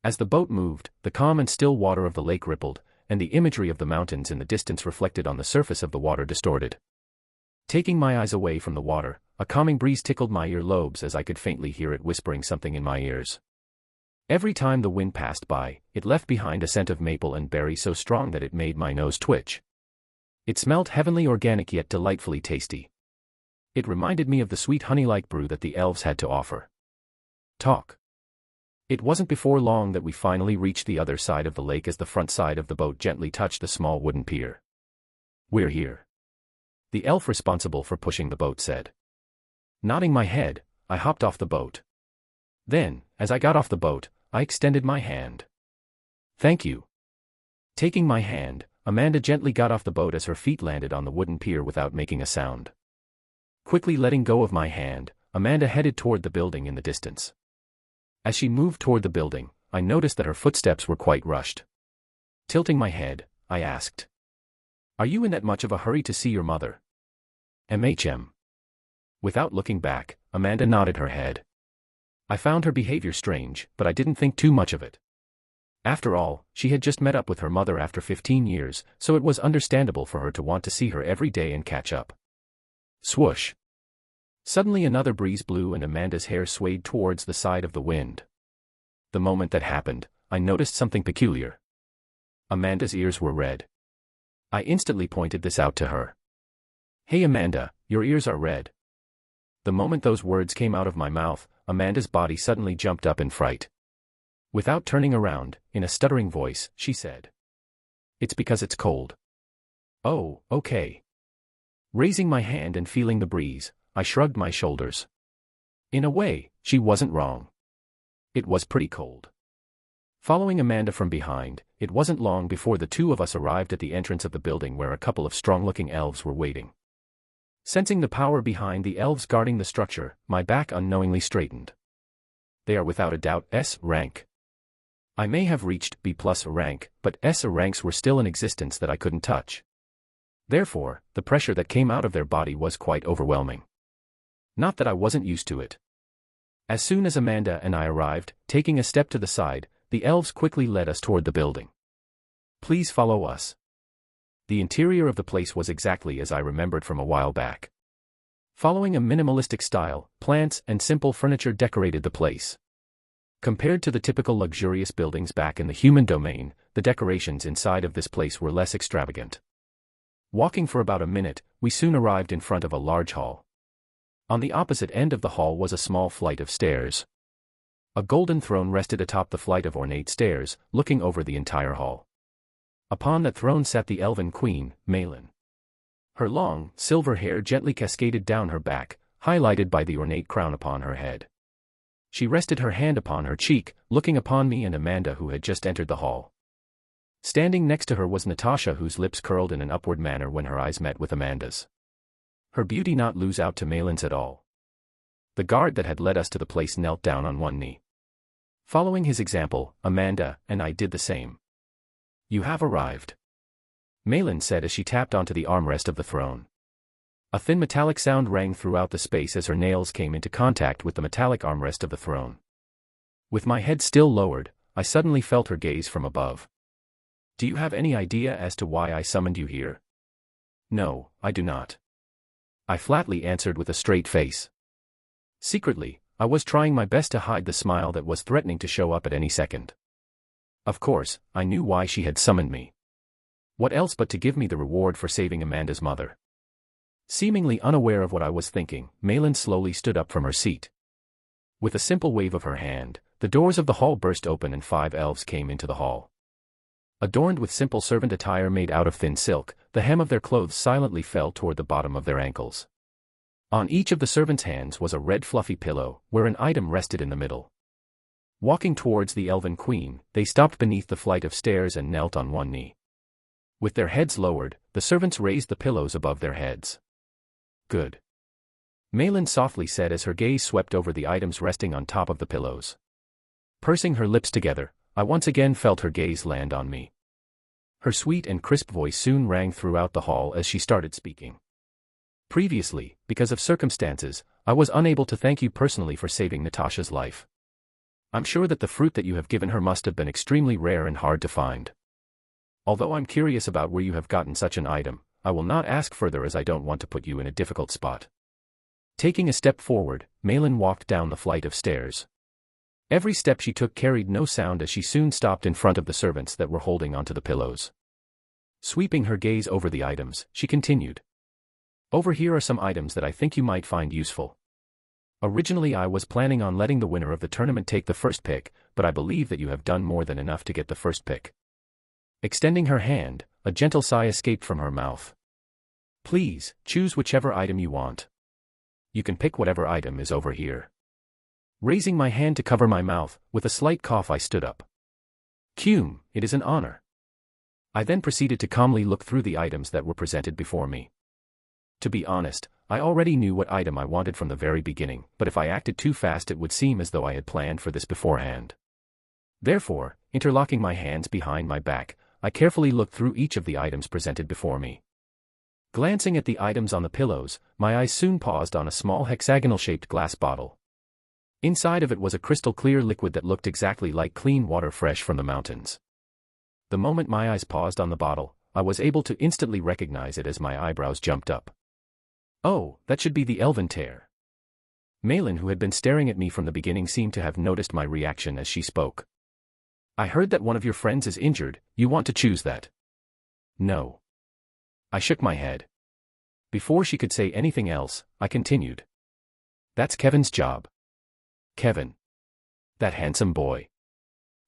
As the boat moved, the calm and still water of the lake rippled, and the imagery of the mountains in the distance reflected on the surface of the water distorted. Taking my eyes away from the water, a calming breeze tickled my ear lobes as I could faintly hear it whispering something in my ears. Every time the wind passed by, it left behind a scent of maple and berry so strong that it made my nose twitch. It smelled heavenly organic yet delightfully tasty. It reminded me of the sweet honey-like brew that the elves had to offer. Talk. It wasn't before long that we finally reached the other side of the lake as the front side of the boat gently touched the small wooden pier. "We're here," the elf responsible for pushing the boat said. Nodding my head, I hopped off the boat. Then, as I got off the boat, I extended my hand. "Thank you." Taking my hand, Amanda gently got off the boat as her feet landed on the wooden pier without making a sound. Quickly letting go of my hand, Amanda headed toward the building in the distance. As she moved toward the building, I noticed that her footsteps were quite rushed. Tilting my head, I asked, "Are you in that much of a hurry to see your mother?" "MHM." Without looking back, Amanda nodded her head. I found her behavior strange, but I didn't think too much of it. After all, she had just met up with her mother after 15 years, so it was understandable for her to want to see her every day and catch up. Swoosh. Suddenly another breeze blew and Amanda's hair swayed towards the side of the wind. The moment that happened, I noticed something peculiar. Amanda's ears were red. I instantly pointed this out to her. "Hey Amanda, your ears are red." The moment those words came out of my mouth, Amanda's body suddenly jumped up in fright. Without turning around, in a stuttering voice, she said, "It's because it's cold." "Oh, okay." Raising my hand and feeling the breeze, I shrugged my shoulders. In a way, she wasn't wrong. It was pretty cold. Following Amanda from behind, it wasn't long before the two of us arrived at the entrance of the building where a couple of strong-looking elves were waiting. Sensing the power behind the elves guarding the structure, my back unknowingly straightened. They are without a doubt S rank. I may have reached B+ rank, but S ranks were still in existence that I couldn't touch. Therefore, the pressure that came out of their body was quite overwhelming. Not that I wasn't used to it. As soon as Amanda and I arrived, taking a step to the side, the elves quickly led us toward the building. "Please follow us." The interior of the place was exactly as I remembered from a while back. Following a minimalistic style, plants and simple furniture decorated the place. Compared to the typical luxurious buildings back in the human domain, the decorations inside of this place were less extravagant. Walking for about a minute, we soon arrived in front of a large hall. On the opposite end of the hall was a small flight of stairs. A golden throne rested atop the flight of ornate stairs, looking over the entire hall. Upon that throne sat the elven queen, Malin. Her long, silver hair gently cascaded down her back, highlighted by the ornate crown upon her head. She rested her hand upon her cheek, looking upon me and Amanda who had just entered the hall. Standing next to her was Natasha, whose lips curled in an upward manner when her eyes met with Amanda's. Her beauty not lose out to Malin's at all. The guard that had led us to the place knelt down on one knee. Following his example, Amanda and I did the same. "You have arrived," Malin said as she tapped onto the armrest of the throne. A thin metallic sound rang throughout the space as her nails came into contact with the metallic armrest of the throne. With my head still lowered, I suddenly felt her gaze from above. "Do you have any idea as to why I summoned you here?" "No, I do not," I flatly answered with a straight face. Secretly, I was trying my best to hide the smile that was threatening to show up at any second. Of course, I knew why she had summoned me. What else but to give me the reward for saving Amanda's mother? Seemingly unaware of what I was thinking, Malin slowly stood up from her seat. With a simple wave of her hand, the doors of the hall burst open and 5 elves came into the hall. Adorned with simple servant attire made out of thin silk, the hem of their clothes silently fell toward the bottom of their ankles. On each of the servants' hands was a red fluffy pillow, where an item rested in the middle. Walking towards the elven queen, they stopped beneath the flight of stairs and knelt on one knee. With their heads lowered, the servants raised the pillows above their heads. "Good," Malin softly said as her gaze swept over the items resting on top of the pillows. Pursing her lips together, I once again felt her gaze land on me. Her sweet and crisp voice soon rang throughout the hall as she started speaking. "Previously, because of circumstances, I was unable to thank you personally for saving Natasha's life. I'm sure that the fruit that you have given her must have been extremely rare and hard to find. Although I'm curious about where you have gotten such an item, I will not ask further as I don't want to put you in a difficult spot. Taking a step forward, Malin walked down the flight of stairs. Every step she took carried no sound as she soon stopped in front of the servants that were holding onto the pillows. Sweeping her gaze over the items, she continued. Over here are some items that I think you might find useful. Originally I was planning on letting the winner of the tournament take the first pick, but I believe that you have done more than enough to get the first pick. Extending her hand, a gentle sigh escaped from her mouth. Please, choose whichever item you want. You can pick whatever item is over here. Raising my hand to cover my mouth, with a slight cough I stood up. Cum, it is an honor. I then proceeded to calmly look through the items that were presented before me. To be honest, I already knew what item I wanted from the very beginning, but if I acted too fast it would seem as though I had planned for this beforehand. Therefore, interlocking my hands behind my back, I carefully looked through each of the items presented before me. Glancing at the items on the pillows, my eyes soon paused on a small hexagonal-shaped glass bottle. Inside of it was a crystal-clear liquid that looked exactly like clean water fresh from the mountains. The moment my eyes paused on the bottle, I was able to instantly recognize it as my eyebrows jumped up. Oh, that should be the elven tear. Malin, who had been staring at me from the beginning, seemed to have noticed my reaction as she spoke. I heard that one of your friends is injured, you want to choose that? No. I shook my head. Before she could say anything else, I continued. That's Kevin's job. Kevin. That handsome boy.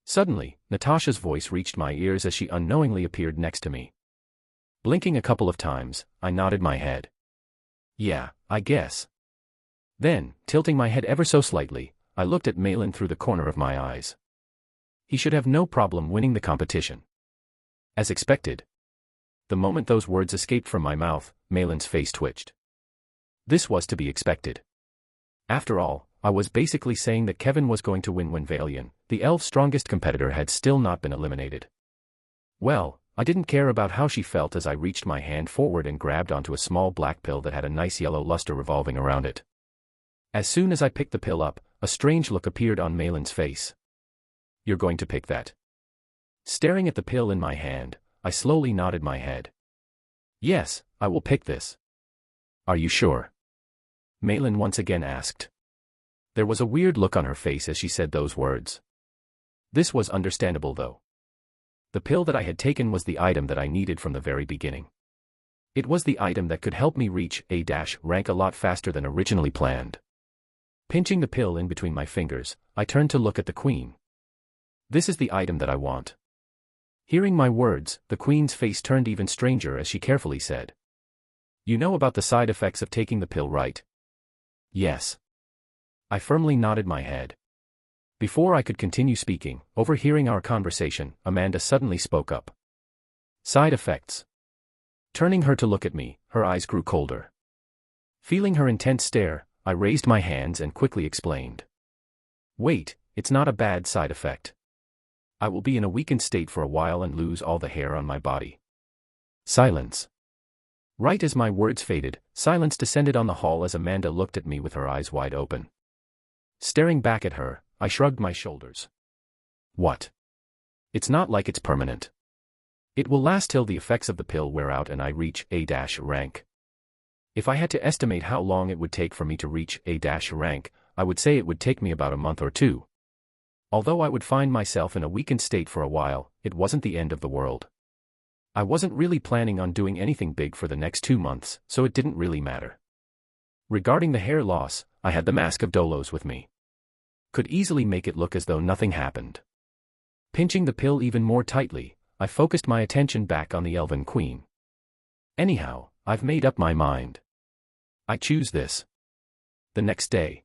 Suddenly, Natasha's voice reached my ears as she unknowingly appeared next to me. Blinking a couple of times, I nodded my head. Yeah, I guess. Then, tilting my head ever so slightly, I looked at Malin through the corner of my eyes. He should have no problem winning the competition. As expected. The moment those words escaped from my mouth, Malin's face twitched. This was to be expected. After all, I was basically saying that Kevin was going to win when Valian, the elf's strongest competitor, had still not been eliminated. Well, I didn't care about how she felt as I reached my hand forward and grabbed onto a small black pill that had a nice yellow luster revolving around it. As soon as I picked the pill up, a strange look appeared on Malin's face. You're going to pick that? Staring at the pill in my hand, I slowly nodded my head. Yes, I will pick this. Are you sure? Malin once again asked. There was a weird look on her face as she said those words. This was understandable though. The pill that I had taken was the item that I needed from the very beginning. It was the item that could help me reach A- rank a lot faster than originally planned. Pinching the pill in between my fingers, I turned to look at the queen. This is the item that I want. Hearing my words, the queen's face turned even stranger as she carefully said. You know about the side effects of taking the pill, right? Yes. I firmly nodded my head. Before I could continue speaking, overhearing our conversation, Amanda suddenly spoke up. Side effects. Turning her to look at me, her eyes grew colder. Feeling her intense stare, I raised my hands and quickly explained. Wait, it's not a bad side effect. I will be in a weakened state for a while and lose all the hair on my body. Silence. Right as my words faded, silence descended on the hall as Amanda looked at me with her eyes wide open. Staring back at her, I shrugged my shoulders. What? It's not like it's permanent. It will last till the effects of the pill wear out and I reach A- rank. If I had to estimate how long it would take for me to reach A- rank, I would say it would take me about a month or two. Although I would find myself in a weakened state for a while, it wasn't the end of the world. I wasn't really planning on doing anything big for the next 2 months, so it didn't really matter. Regarding the hair loss, I had the Mask of Dolos with me. Could easily make it look as though nothing happened. Pinching the pill even more tightly, I focused my attention back on the Elven Queen. Anyhow, I've made up my mind. I choose this. The next day.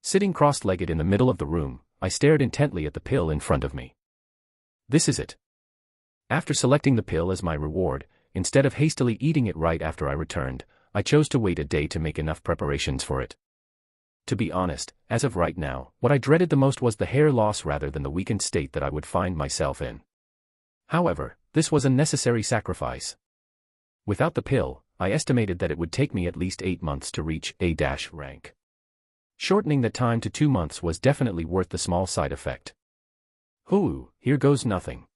Sitting cross-legged in the middle of the room, I stared intently at the pill in front of me. This is it. After selecting the pill as my reward, instead of hastily eating it right after I returned, I chose to wait a day to make enough preparations for it. To be honest, as of right now, what I dreaded the most was the hair loss rather than the weakened state that I would find myself in. However, this was a necessary sacrifice. Without the pill, I estimated that it would take me at least 8 months to reach A- rank. Shortening that time to 2 months was definitely worth the small side effect. Hoo, here goes nothing.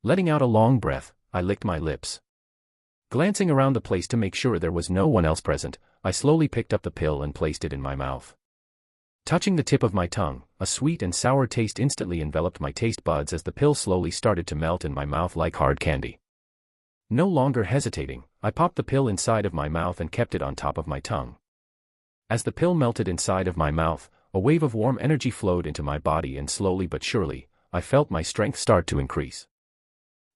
Letting out a long breath, I licked my lips. Glancing around the place to make sure there was no one else present, I slowly picked up the pill and placed it in my mouth. Touching the tip of my tongue, a sweet and sour taste instantly enveloped my taste buds as the pill slowly started to melt in my mouth like hard candy. No longer hesitating, I popped the pill inside of my mouth and kept it on top of my tongue. As the pill melted inside of my mouth, a wave of warm energy flowed into my body and slowly but surely, I felt my strength start to increase.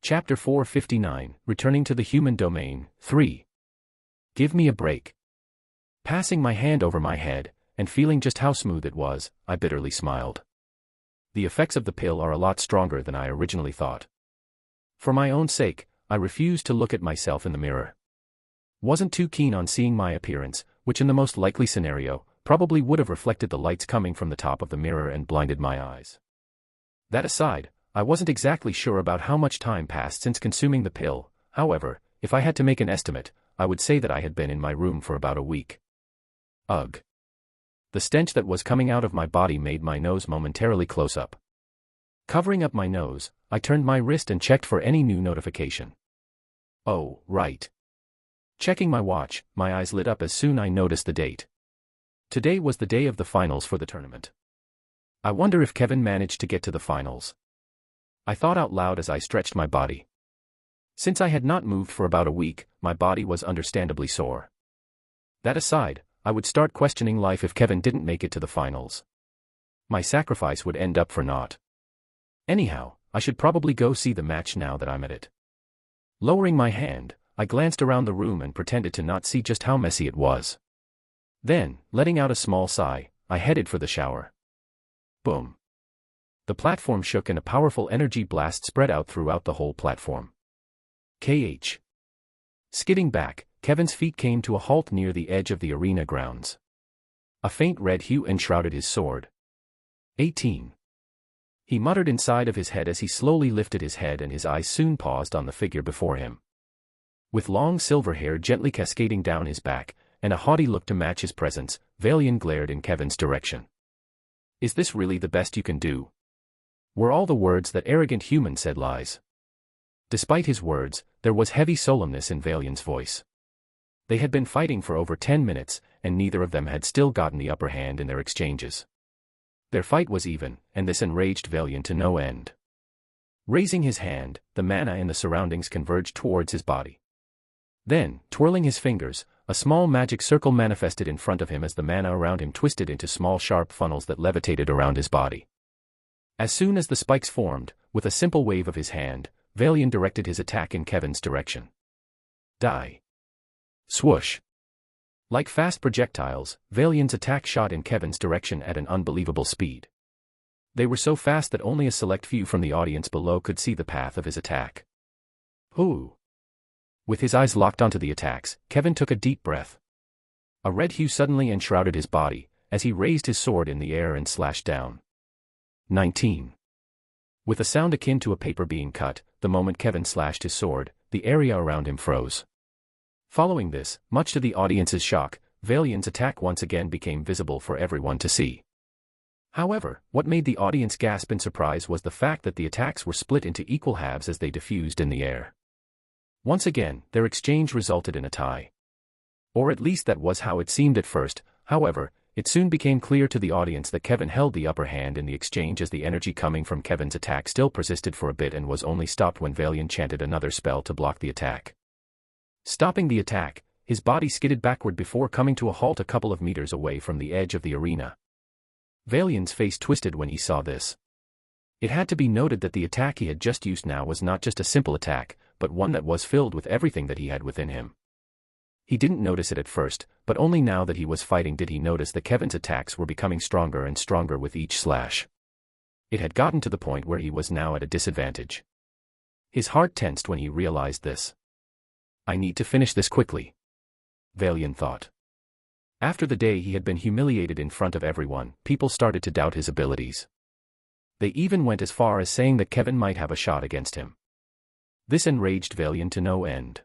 Chapter 459, Returning to the Human Domain, 3. Give me a break. Passing my hand over my head, and feeling just how smooth it was, I bitterly smiled. The effects of the pill are a lot stronger than I originally thought. For my own sake, I refused to look at myself in the mirror. Wasn't too keen on seeing my appearance, which in the most likely scenario, probably would have reflected the lights coming from the top of the mirror and blinded my eyes. That aside, I wasn't exactly sure about how much time passed since consuming the pill. However, if I had to make an estimate, I would say that I had been in my room for about a week. Ugh. The stench that was coming out of my body made my nose momentarily close up. Covering up my nose, I turned my wrist and checked for any new notification. Oh, right. Checking my watch, my eyes lit up as soon as I noticed the date. Today was the day of the finals for the tournament. I wonder if Kevin managed to get to the finals. I thought out loud as I stretched my body. Since I had not moved for about a week, my body was understandably sore. That aside, I would start questioning life if Kevin didn't make it to the finals. My sacrifice would end up for naught. Anyhow, I should probably go see the match now that I'm at it. Lowering my hand, I glanced around the room and pretended to not see just how messy it was. Then, letting out a small sigh, I headed for the shower. Boom. The platform shook and a powerful energy blast spread out throughout the whole platform. KH. Skidding back, Kevin's feet came to a halt near the edge of the arena grounds. A faint red hue enshrouded his sword. 18. He muttered inside of his head as he slowly lifted his head, and his eyes soon paused on the figure before him. With long silver hair gently cascading down his back, and a haughty look to match his presence, Valian glared in Kevin's direction. Is this really the best you can do? Were all the words that arrogant human said lies? Despite his words, there was heavy solemnness in Valian's voice. They had been fighting for over 10 minutes, and neither of them had still gotten the upper hand in their exchanges. Their fight was even, and this enraged Valian to no end. Raising his hand, the mana in the surroundings converged towards his body. Then, twirling his fingers, a small magic circle manifested in front of him as the mana around him twisted into small sharp funnels that levitated around his body. As soon as the spikes formed, with a simple wave of his hand, Valian directed his attack in Kevin's direction. Die. Swoosh. Like fast projectiles, Valian's attack shot in Kevin's direction at an unbelievable speed. They were so fast that only a select few from the audience below could see the path of his attack. Ooh. With his eyes locked onto the attacks, Kevin took a deep breath. A red hue suddenly enshrouded his body, as he raised his sword in the air and slashed down. 19. With a sound akin to a paper being cut, the moment Kevin slashed his sword, the area around him froze. Following this, much to the audience's shock, Valian's attack once again became visible for everyone to see. However, what made the audience gasp in surprise was the fact that the attacks were split into equal halves as they diffused in the air. Once again, their exchange resulted in a tie. Or at least that was how it seemed at first. However, it soon became clear to the audience that Kevin held the upper hand in the exchange, as the energy coming from Kevin's attack still persisted for a bit and was only stopped when Valian chanted another spell to block the attack. Stopping the attack, his body skidded backward before coming to a halt a couple of meters away from the edge of the arena. Valian's face twisted when he saw this. It had to be noted that the attack he had just used now was not just a simple attack, but one that was filled with everything that he had within him. He didn't notice it at first, but only now that he was fighting did he notice that Kevin's attacks were becoming stronger and stronger with each slash. It had gotten to the point where he was now at a disadvantage. His heart tensed when he realized this. I need to finish this quickly, Valian thought. After the day he had been humiliated in front of everyone, people started to doubt his abilities. They even went as far as saying that Kevin might have a shot against him. This enraged Valian to no end.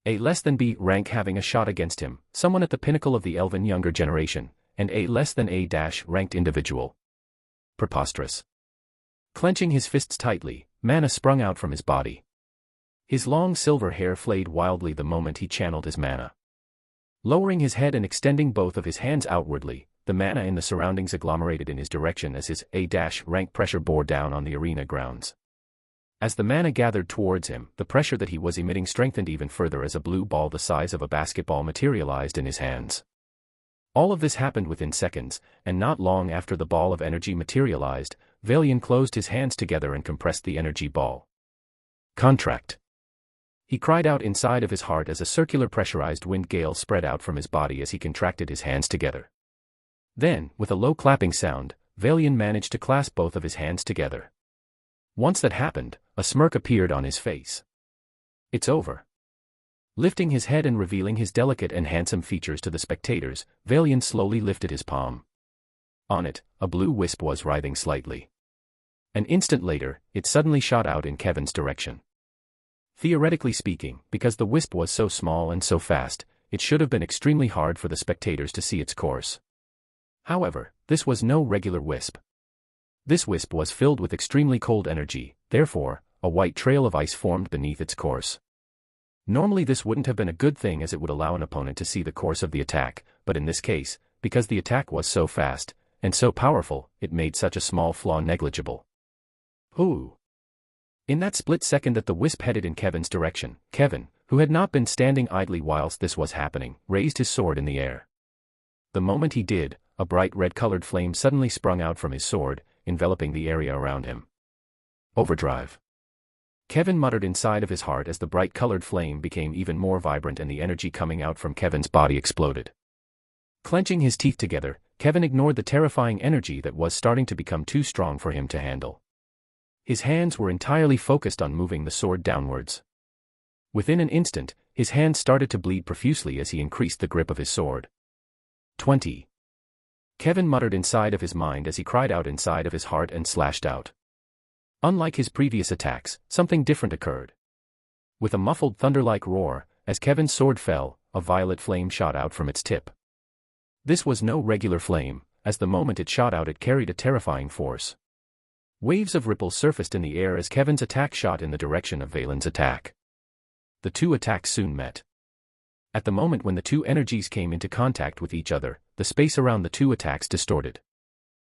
A less than B rank having a shot against him, someone at the pinnacle of the elven younger generation, and A less than A-ranked individual. Preposterous. Clenching his fists tightly, mana sprung out from his body. His long silver hair flayed wildly the moment he channeled his mana. Lowering his head and extending both of his hands outwardly, the mana in the surroundings agglomerated in his direction as his A-rank pressure bore down on the arena grounds. As the mana gathered towards him, the pressure that he was emitting strengthened even further as a blue ball the size of a basketball materialized in his hands. All of this happened within seconds, and not long after the ball of energy materialized, Valian closed his hands together and compressed the energy ball. Contract. He cried out inside of his heart as a circular pressurized wind gale spread out from his body as he contracted his hands together. Then, with a low clapping sound, Valian managed to clasp both of his hands together. Once that happened, a smirk appeared on his face. It's over. Lifting his head and revealing his delicate and handsome features to the spectators, Valian slowly lifted his palm. On it, a blue wisp was writhing slightly. An instant later, it suddenly shot out in Kevin's direction. Theoretically speaking, because the wisp was so small and so fast, it should have been extremely hard for the spectators to see its course. However, this was no regular wisp. This wisp was filled with extremely cold energy, therefore, a white trail of ice formed beneath its course. Normally this wouldn't have been a good thing as it would allow an opponent to see the course of the attack, but in this case, because the attack was so fast, and so powerful, it made such a small flaw negligible. Ooh! In that split second that the wisp headed in Kevin's direction, Kevin, who had not been standing idly whilst this was happening, raised his sword in the air. The moment he did, a bright red-colored flame suddenly sprung out from his sword, enveloping the area around him. Overdrive. Kevin muttered inside of his heart as the bright-colored flame became even more vibrant and the energy coming out from Kevin's body exploded. Clenching his teeth together, Kevin ignored the terrifying energy that was starting to become too strong for him to handle. His hands were entirely focused on moving the sword downwards. Within an instant, his hands started to bleed profusely as he increased the grip of his sword. 20. Kevin muttered inside of his mind as he cried out inside of his heart and slashed out. Unlike his previous attacks, something different occurred. With a muffled thunder-like roar, as Kevin's sword fell, a violet flame shot out from its tip. This was no regular flame, as the moment it shot out it carried a terrifying force. Waves of ripples surfaced in the air as Kevin's attack shot in the direction of Valian's attack. The two attacks soon met. At the moment when the two energies came into contact with each other, the space around the two attacks distorted.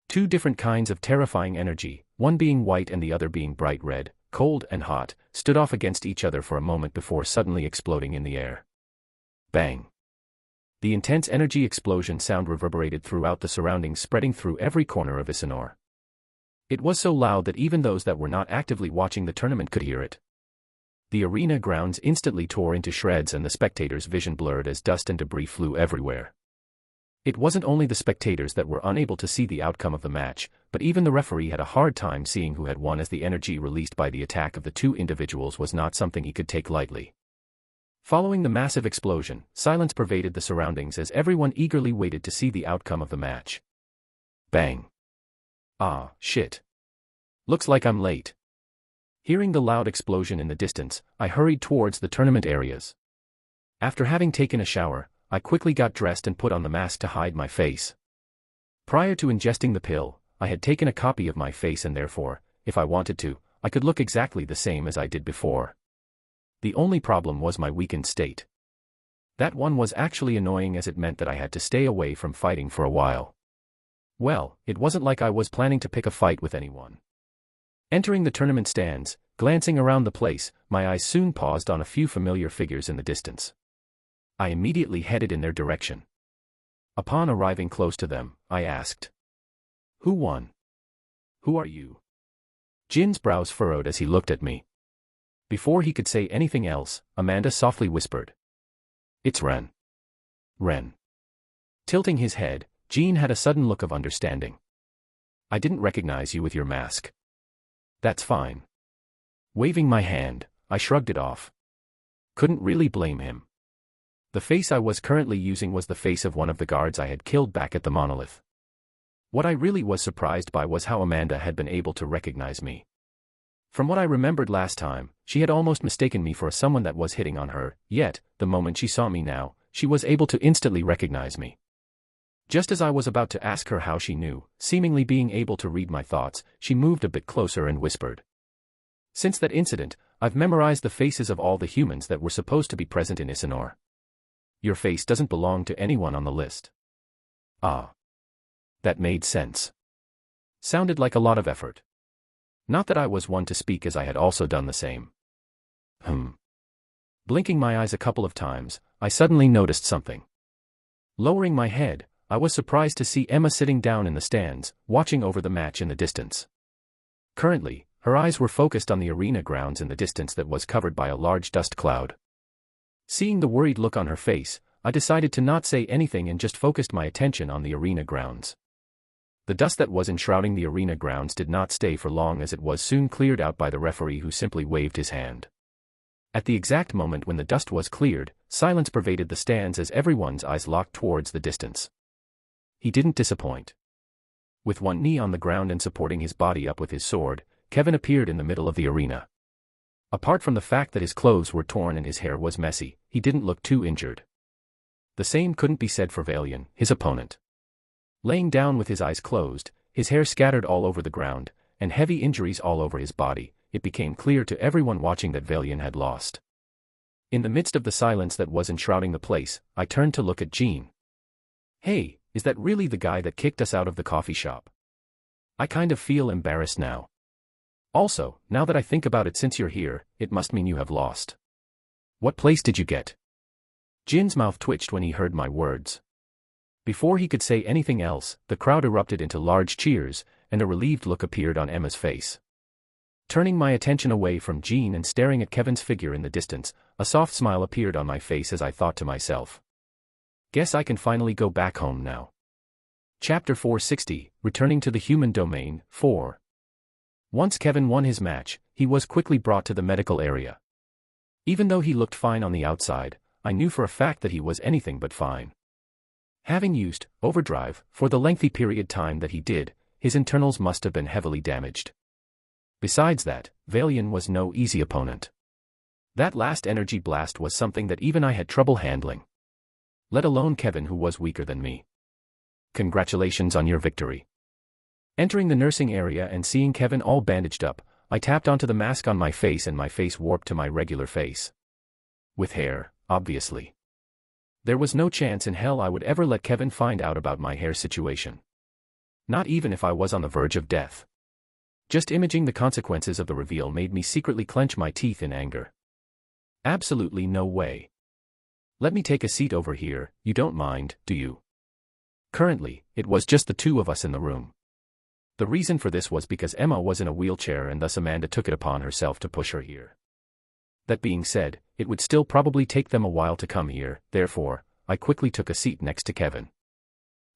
Two different kinds of terrifying energy, one being white and the other being bright red, cold and hot, stood off against each other for a moment before suddenly exploding in the air. Bang! The intense energy explosion sound reverberated throughout the surroundings, spreading through every corner of Isanor. It was so loud that even those that were not actively watching the tournament could hear it. The arena grounds instantly tore into shreds and the spectators' vision blurred as dust and debris flew everywhere. It wasn't only the spectators that were unable to see the outcome of the match, but even the referee had a hard time seeing who had won, as the energy released by the attack of the two individuals was not something he could take lightly. Following the massive explosion, silence pervaded the surroundings as everyone eagerly waited to see the outcome of the match. Bang! Ah, shit. Looks like I'm late. Hearing the loud explosion in the distance, I hurried towards the tournament areas. After having taken a shower, I quickly got dressed and put on the mask to hide my face. Prior to ingesting the pill, I had taken a copy of my face and therefore, if I wanted to, I could look exactly the same as I did before. The only problem was my weakened state. That one was actually annoying as it meant that I had to stay away from fighting for a while. Well, it wasn't like I was planning to pick a fight with anyone. Entering the tournament stands, glancing around the place, my eyes soon paused on a few familiar figures in the distance. I immediately headed in their direction. Upon arriving close to them, I asked, "Who won? Who are you?" Jin's brows furrowed as he looked at me. Before he could say anything else, Amanda softly whispered, "It's Ren." Ren. Tilting his head, Jin had a sudden look of understanding. "I didn't recognize you with your mask." "That's fine." Waving my hand, I shrugged it off. Couldn't really blame him. The face I was currently using was the face of one of the guards I had killed back at the monolith. What I really was surprised by was how Amanda had been able to recognize me. From what I remembered last time, she had almost mistaken me for someone that was hitting on her, yet, the moment she saw me now, she was able to instantly recognize me. Just as I was about to ask her how she knew, seemingly being able to read my thoughts, she moved a bit closer and whispered. Since that incident, I've memorized the faces of all the humans that were supposed to be present in Isanor. Your face doesn't belong to anyone on the list. Ah. That made sense. Sounded like a lot of effort. Not that I was one to speak, as I had also done the same. Blinking my eyes a couple of times, I suddenly noticed something. Lowering my head, I was surprised to see Emma sitting down in the stands, watching over the match in the distance. Currently, her eyes were focused on the arena grounds in the distance that was covered by a large dust cloud. Seeing the worried look on her face, I decided to not say anything and just focused my attention on the arena grounds. The dust that was enshrouding the arena grounds did not stay for long, as it was soon cleared out by the referee, who simply waved his hand. At the exact moment when the dust was cleared, silence pervaded the stands as everyone's eyes locked towards the distance. He didn't disappoint. With one knee on the ground and supporting his body up with his sword, Kevin appeared in the middle of the arena. Apart from the fact that his clothes were torn and his hair was messy, he didn't look too injured. The same couldn't be said for Valian, his opponent. Laying down with his eyes closed, his hair scattered all over the ground, and heavy injuries all over his body, it became clear to everyone watching that Valian had lost. In the midst of the silence that was enshrouding the place, I turned to look at Jean. Hey, is that really the guy that kicked us out of the coffee shop? I kind of feel embarrassed now. Also, now that I think about it, since you're here, it must mean you have lost. What place did you get? Jin's mouth twitched when he heard my words. Before he could say anything else, the crowd erupted into large cheers, and a relieved look appeared on Emma's face. Turning my attention away from Jean and staring at Kevin's figure in the distance, a soft smile appeared on my face as I thought to myself. Guess I can finally go back home now. Chapter 460, Returning to the Human Domain, 4. Once Kevin won his match, he was quickly brought to the medical area. Even though he looked fine on the outside, I knew for a fact that he was anything but fine. Having used overdrive for the lengthy period time that he did, his internals must have been heavily damaged. Besides that, Valian was no easy opponent. That last energy blast was something that even I had trouble handling. Let alone Kevin, who was weaker than me. Congratulations on your victory. Entering the nursing area and seeing Kevin all bandaged up, I tapped onto the mask on my face and my face warped to my regular face. With hair, obviously. There was no chance in hell I would ever let Kevin find out about my hair situation. Not even if I was on the verge of death. Just imaging the consequences of the reveal made me secretly clench my teeth in anger. Absolutely no way. Let me take a seat over here, you don't mind, do you? Currently, it was just the two of us in the room. The reason for this was because Emma was in a wheelchair and thus Amanda took it upon herself to push her here. That being said, it would still probably take them a while to come here, therefore, I quickly took a seat next to Kevin.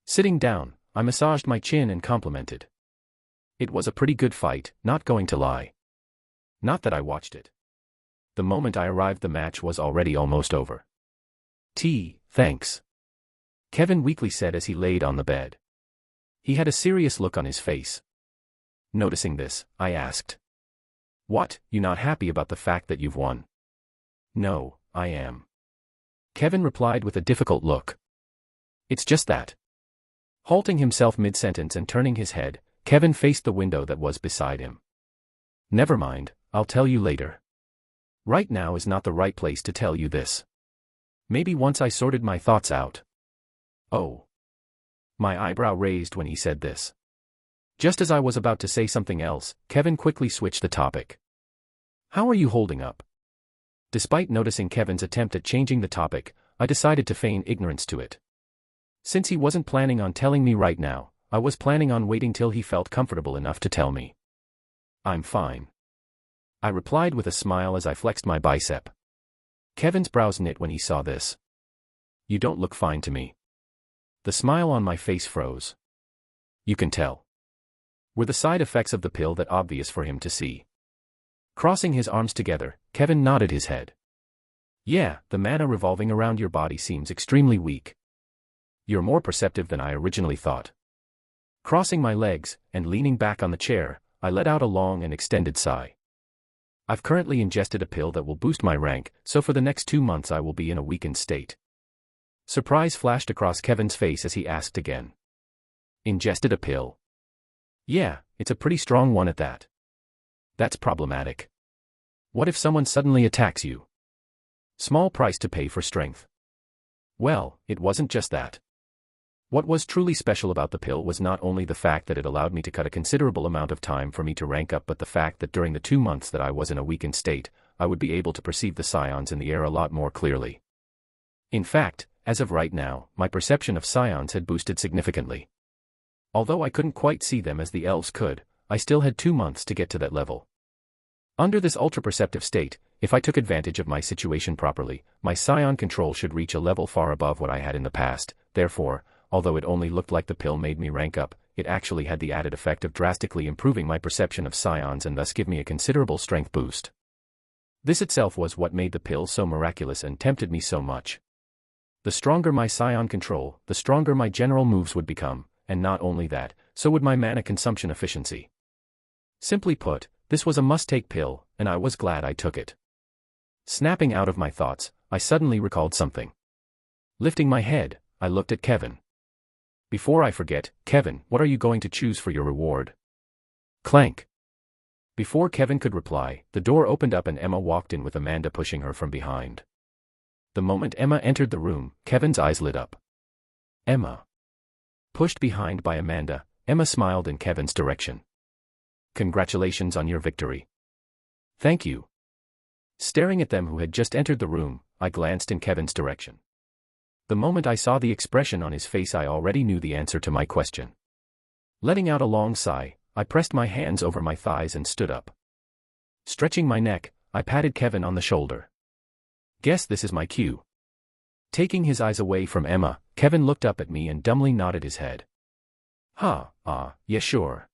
Sitting down, I massaged my chin and complimented. It was a pretty good fight, not going to lie. Not that I watched it. The moment I arrived, the match was already almost over. Thanks. Kevin weakly said as he laid on the bed. He had a serious look on his face. Noticing this, I asked. What, you not happy about the fact that you've won? No, I am. Kevin replied with a difficult look. It's just that. Halting himself mid-sentence and turning his head, Kevin faced the window that was beside him. Never mind, I'll tell you later. Right now is not the right place to tell you this. Maybe once I sorted my thoughts out. Oh. My eyebrow raised when he said this. Just as I was about to say something else, Kevin quickly switched the topic. How are you holding up? Despite noticing Kevin's attempt at changing the topic, I decided to feign ignorance to it. Since he wasn't planning on telling me right now, I was planning on waiting till he felt comfortable enough to tell me. I'm fine. I replied with a smile as I flexed my bicep. Kevin's brows knit when he saw this. You don't look fine to me. The smile on my face froze. You can tell. Were the side effects of the pill that obvious for him to see? Crossing his arms together, Kevin nodded his head. Yeah, the mana revolving around your body seems extremely weak. You're more perceptive than I originally thought. Crossing my legs, and leaning back on the chair, I let out a long and extended sigh. I've currently ingested a pill that will boost my rank, so for the next 2 months I will be in a weakened state. Surprise flashed across Kevin's face as he asked again. Ingested a pill? Yeah, it's a pretty strong one at that. That's problematic. What if someone suddenly attacks you? Small price to pay for strength. Well, it wasn't just that. What was truly special about the pill was not only the fact that it allowed me to cut a considerable amount of time for me to rank up, but the fact that during the 2 months that I was in a weakened state, I would be able to perceive the scions in the air a lot more clearly. In fact, as of right now, my perception of scions had boosted significantly. Although I couldn't quite see them as the elves could, I still had 2 months to get to that level. Under this ultra-perceptive state, if I took advantage of my situation properly, my scion control should reach a level far above what I had in the past. Therefore, although it only looked like the pill made me rank up, it actually had the added effect of drastically improving my perception of scions and thus give me a considerable strength boost. This itself was what made the pill so miraculous and tempted me so much. The stronger my scion control, the stronger my general moves would become, and not only that, so would my mana consumption efficiency. Simply put, this was a must-take pill, and I was glad I took it. Snapping out of my thoughts, I suddenly recalled something. Lifting my head, I looked at Kevin. Before I forget, Kevin, what are you going to choose for your reward? Clank. Before Kevin could reply, the door opened up and Emma walked in with Amanda pushing her from behind. The moment Emma entered the room, Kevin's eyes lit up. Emma. Pushed behind by Amanda, Emma smiled in Kevin's direction. Congratulations on your victory. Thank you. Staring at them who had just entered the room, I glanced in Kevin's direction. The moment I saw the expression on his face, I already knew the answer to my question. Letting out a long sigh, I pressed my hands over my thighs and stood up. Stretching my neck, I patted Kevin on the shoulder. Guess this is my cue. Taking his eyes away from Emma, Kevin looked up at me and dumbly nodded his head. Yeah sure.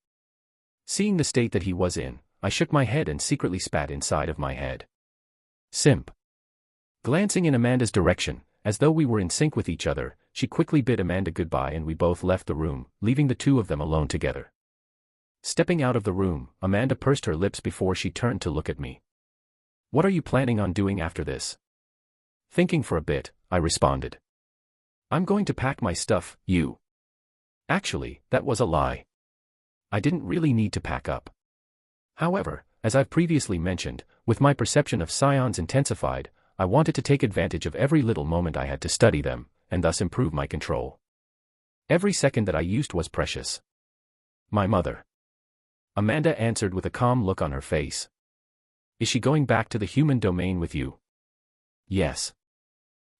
Seeing the state that he was in, I shook my head and secretly spat inside of my head. Simp. Glancing in Amanda's direction, as though we were in sync with each other, she quickly bid Amanda goodbye and we both left the room, leaving the two of them alone together. Stepping out of the room, Amanda pursed her lips before she turned to look at me. What are you planning on doing after this? Thinking for a bit, I responded. I'm going to pack my stuff, you. Actually, that was a lie. I didn't really need to pack up. However, as I've previously mentioned, with my perception of scions intensified, I wanted to take advantage of every little moment I had to study them, and thus improve my control. Every second that I used was precious. My mother. Amanda answered with a calm look on her face. Is she going back to the human domain with you? Yes.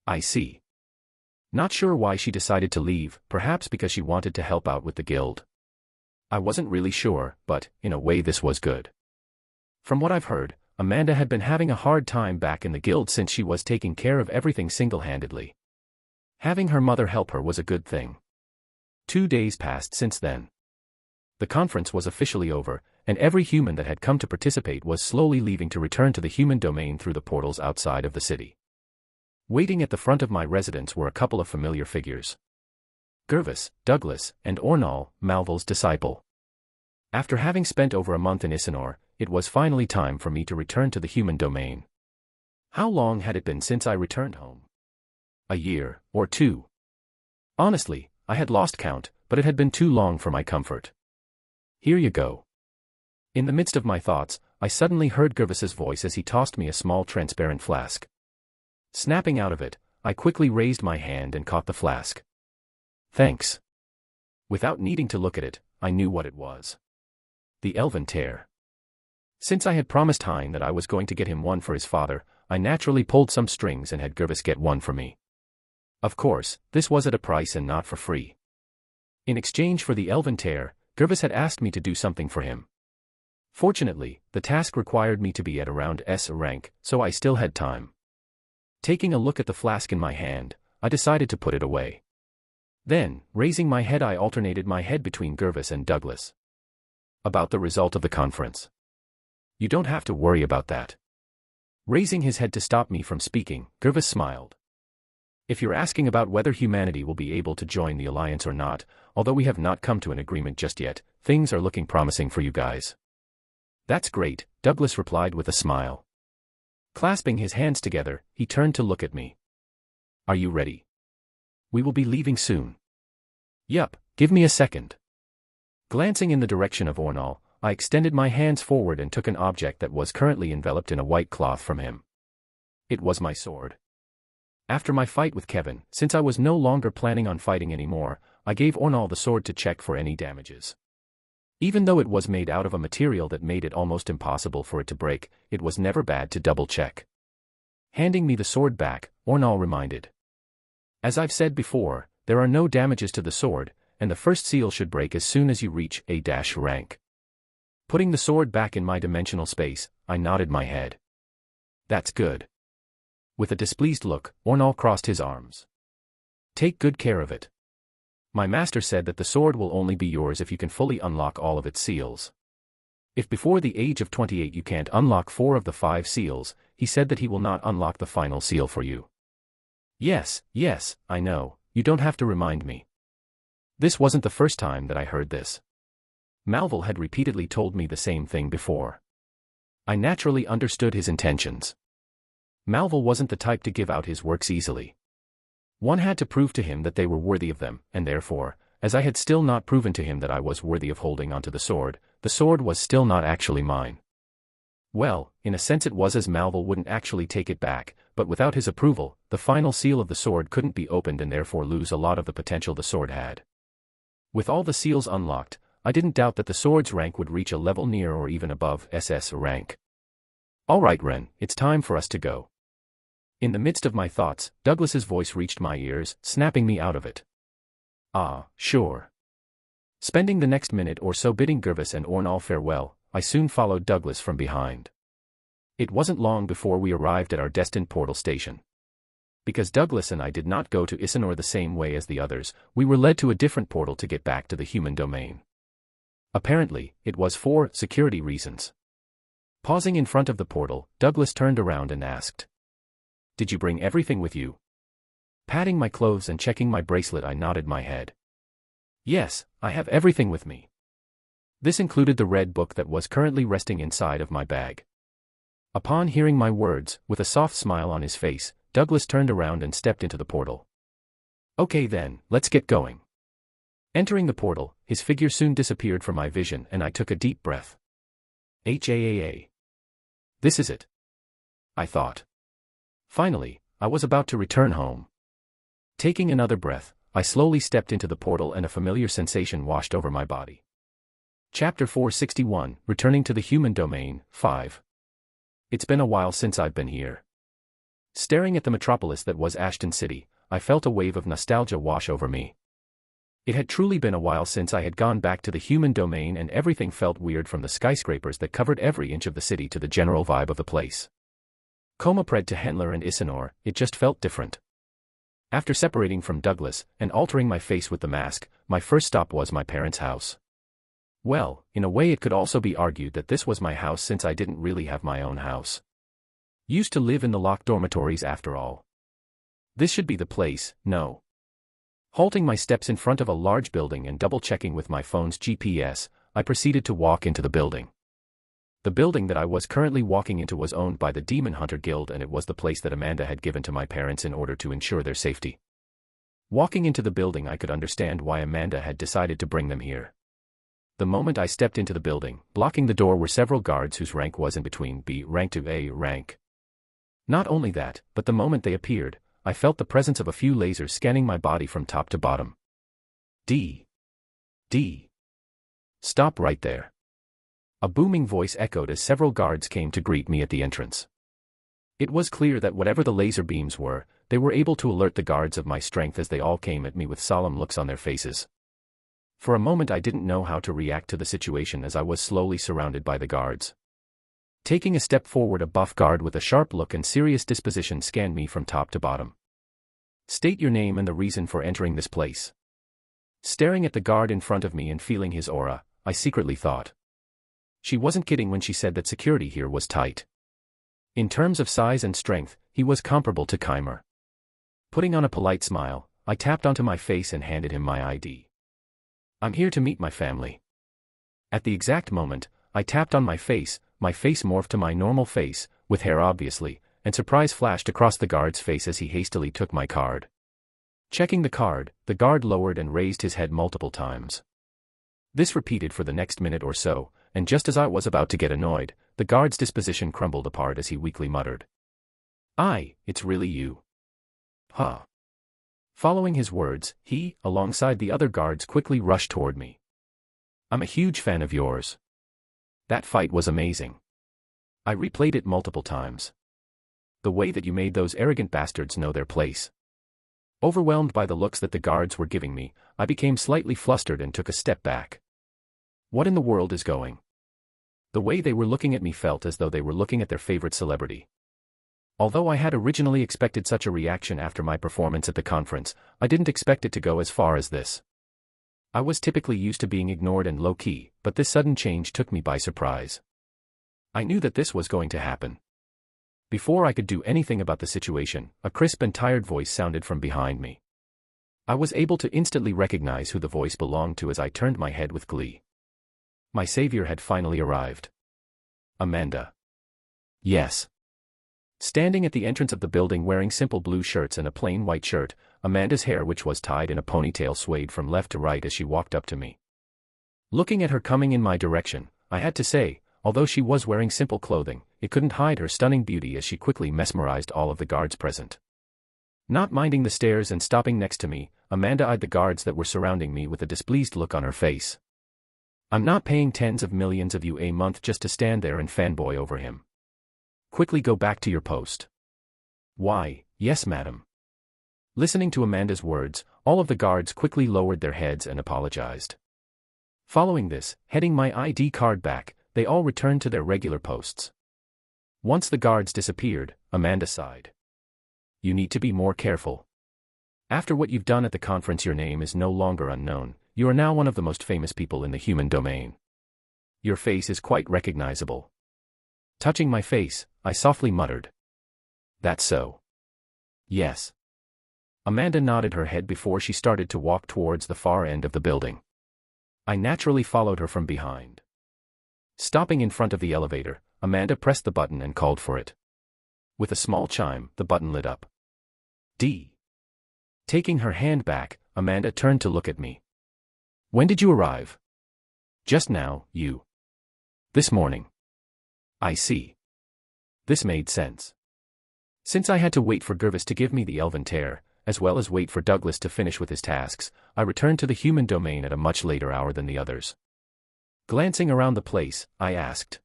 I see. Not sure why she decided to leave, perhaps because she wanted to help out with the guild. I wasn't really sure, but, in a way this was good. From what I've heard, Amanda had been having a hard time back in the guild since she was taking care of everything single-handedly. Having her mother help her was a good thing. 2 days passed since then. The conference was officially over, and every human that had come to participate was slowly leaving to return to the human domain through the portals outside of the city. Waiting at the front of my residence were a couple of familiar figures. Gervis, Douglas, and Ornal, Malvol's disciple. After having spent over a month in Isinor, it was finally time for me to return to the human domain. How long had it been since I returned home? A year, or 2. Honestly, I had lost count, but it had been too long for my comfort. Here you go. In the midst of my thoughts, I suddenly heard Gervis's voice as he tossed me a small transparent flask. Snapping out of it, I quickly raised my hand and caught the flask. Thanks. Without needing to look at it, I knew what it was. The elven tear. Since I had promised Hein that I was going to get him one for his father, I naturally pulled some strings and had Gervis get one for me. Of course, this was at a price and not for free. In exchange for the elven tear, Gervis had asked me to do something for him. Fortunately, the task required me to be at around S rank, so I still had time. Taking a look at the flask in my hand, I decided to put it away. Then, raising my head, I alternated my head between Gervis and Douglas. About the result of the conference. You don't have to worry about that. Raising his head to stop me from speaking, Gervis smiled. If you're asking about whether humanity will be able to join the Alliance or not, although we have not come to an agreement just yet, things are looking promising for you guys. That's great, Douglas replied with a smile. Clasping his hands together, he turned to look at me. Are you ready? We will be leaving soon. Yup, give me a second. Glancing in the direction of Aurthor, I extended my hands forward and took an object that was currently enveloped in a white cloth from him. It was my sword. After my fight with Kevin, since I was no longer planning on fighting anymore, I gave Aurthor the sword to check for any damages. Even though it was made out of a material that made it almost impossible for it to break, it was never bad to double-check. Handing me the sword back, Aurthor reminded. As I've said before, there are no damages to the sword, and the first seal should break as soon as you reach A-rank. Putting the sword back in my dimensional space, I nodded my head. That's good. With a displeased look, Aurthor crossed his arms. Take good care of it. My master said that the sword will only be yours if you can fully unlock all of its seals. If before the age of 28 you can't unlock 4 of the 5 seals, he said that he will not unlock the final seal for you. Yes, I know, you don't have to remind me. This wasn't the first time that I heard this. Malval had repeatedly told me the same thing before. I naturally understood his intentions. Malval wasn't the type to give out his works easily. One had to prove to him that they were worthy of them, and therefore, as I had still not proven to him that I was worthy of holding onto the sword was still not actually mine. Well, in a sense it was, as Malval wouldn't actually take it back, but without his approval, the final seal of the sword couldn't be opened and therefore lose a lot of the potential the sword had. With all the seals unlocked, I didn't doubt that the sword's rank would reach a level near or even above SS rank. Alright Ren, it's time for us to go. In the midst of my thoughts, Douglas's voice reached my ears, snapping me out of it. Ah, sure. Spending the next minute or so bidding Gervis and Aurthor farewell, I soon followed Douglas from behind. It wasn't long before we arrived at our destined portal station. Because Douglas and I did not go to Isinor the same way as the others, we were led to a different portal to get back to the human domain. Apparently, it was for security reasons. Pausing in front of the portal, Douglas turned around and asked, "Did you bring everything with you?" Patting my clothes and checking my bracelet, I nodded my head. Yes, I have everything with me. This included the red book that was currently resting inside of my bag. Upon hearing my words, with a soft smile on his face, Douglas turned around and stepped into the portal. Okay then, let's get going. Entering the portal, his figure soon disappeared from my vision and I took a deep breath. HAAA. This is it. I thought. Finally, I was about to return home. Taking another breath, I slowly stepped into the portal and a familiar sensation washed over my body. Chapter 461, Returning to the Human Domain, 5. It's been a while since I've been here. Staring at the metropolis that was Ashton City, I felt a wave of nostalgia wash over me. It had truly been a while since I had gone back to the human domain and everything felt weird, from the skyscrapers that covered every inch of the city to the general vibe of the place. Comapred to Hendler and Isinor, it just felt different. After separating from Douglas and altering my face with the mask, my first stop was my parents' house. Well, in a way it could also be argued that this was my house since I didn't really have my own house. Used to live in the locked dormitories after all. This should be the place, no. Halting my steps in front of a large building and double-checking with my phone's GPS, I proceeded to walk into the building. The building that I was currently walking into was owned by the Demon Hunter Guild, and it was the place that Amanda had given to my parents in order to ensure their safety. Walking into the building, I could understand why Amanda had decided to bring them here. The moment I stepped into the building, blocking the door were several guards whose rank was in between B rank to A rank. Not only that, but the moment they appeared, I felt the presence of a few lasers scanning my body from top to bottom. D. Stop right there. A booming voice echoed as several guards came to greet me at the entrance. It was clear that whatever the laser beams were, they were able to alert the guards of my strength as they all came at me with solemn looks on their faces. For a moment I didn't know how to react to the situation as I was slowly surrounded by the guards. Taking a step forward, a buff guard with a sharp look and serious disposition scanned me from top to bottom. State your name and the reason for entering this place. Staring at the guard in front of me and feeling his aura, I secretly thought. She wasn't kidding when she said that security here was tight. In terms of size and strength, he was comparable to Keimer. Putting on a polite smile, I tapped onto my face and handed him my ID. I'm here to meet my family. At the exact moment, I tapped on my face morphed to my normal face, with hair obviously, and surprise flashed across the guard's face as he hastily took my card. Checking the card, the guard lowered and raised his head multiple times. This repeated for the next minute or so, and just as I was about to get annoyed, the guard's disposition crumbled apart as he weakly muttered, It's really you. Huh. Following his words, he, alongside the other guards, quickly rushed toward me. I'm a huge fan of yours. That fight was amazing. I replayed it multiple times. The way that you made those arrogant bastards know their place. Overwhelmed by the looks that the guards were giving me, I became slightly flustered and took a step back. What in the world is going? The way they were looking at me felt as though they were looking at their favorite celebrity. Although I had originally expected such a reaction after my performance at the conference, I didn't expect it to go as far as this. I was typically used to being ignored and low-key, but this sudden change took me by surprise. I knew that this was going to happen. Before I could do anything about the situation, a crisp and tired voice sounded from behind me. I was able to instantly recognize who the voice belonged to as I turned my head with glee. My savior had finally arrived. Amanda. Yes. Standing at the entrance of the building wearing simple blue shirts and a plain white shirt, Amanda's hair, which was tied in a ponytail, swayed from left to right as she walked up to me. Looking at her coming in my direction, I had to say, although she was wearing simple clothing, it couldn't hide her stunning beauty as she quickly mesmerized all of the guards present. Not minding the stares and stopping next to me, Amanda eyed the guards that were surrounding me with a displeased look on her face. I'm not paying tens of millions of you a month just to stand there and fanboy over him. Quickly go back to your post. Why, yes, madam. Listening to Amanda's words, all of the guards quickly lowered their heads and apologized. Following this, heading my ID card back, they all returned to their regular posts. Once the guards disappeared, Amanda sighed. You need to be more careful. After what you've done at the conference, your name is no longer unknown. You are now one of the most famous people in the human domain. Your face is quite recognizable. Touching my face, I softly muttered. That's so. Yes. Amanda nodded her head before she started to walk towards the far end of the building. I naturally followed her from behind. Stopping in front of the elevator, Amanda pressed the button and called for it. With a small chime, the button lit up. D. Taking her hand back, Amanda turned to look at me. When did you arrive? Just now, you. This morning. I see. This made sense. Since I had to wait for Gervis to give me the elven tear, as well as wait for Douglas to finish with his tasks, I returned to the human domain at a much later hour than the others. Glancing around the place, I asked.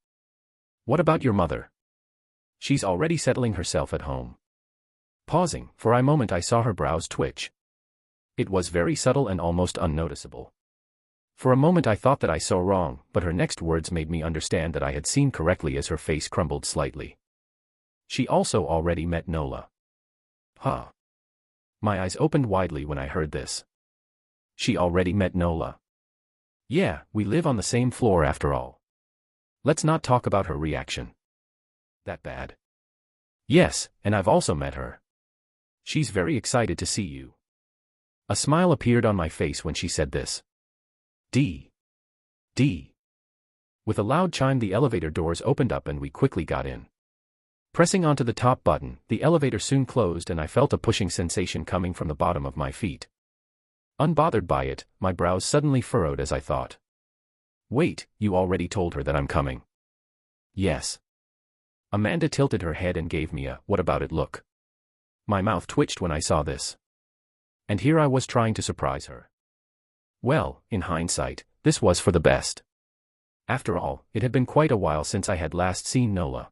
What about your mother? She's already settling herself at home. Pausing, for a moment I saw her brows twitch. It was very subtle and almost unnoticeable. For a moment I thought that I saw wrong, but her next words made me understand that I had seen correctly as her face crumbled slightly. She also already met Nola. Huh. My eyes opened widely when I heard this. She already met Nola. Yeah, we live on the same floor after all. Let's not talk about her reaction. That bad? Yes, and I've also met her. She's very excited to see you. A smile appeared on my face when she said this. D. With a loud chime, the elevator doors opened up and we quickly got in. Pressing onto the top button, the elevator soon closed and I felt a pushing sensation coming from the bottom of my feet. Unbothered by it, my brows suddenly furrowed as I thought. Wait, you already told her that I'm coming? Yes. Amanda tilted her head and gave me a "what about it" look. My mouth twitched when I saw this. And here I was trying to surprise her. Well, in hindsight, this was for the best. After all, it had been quite a while since I had last seen Nola.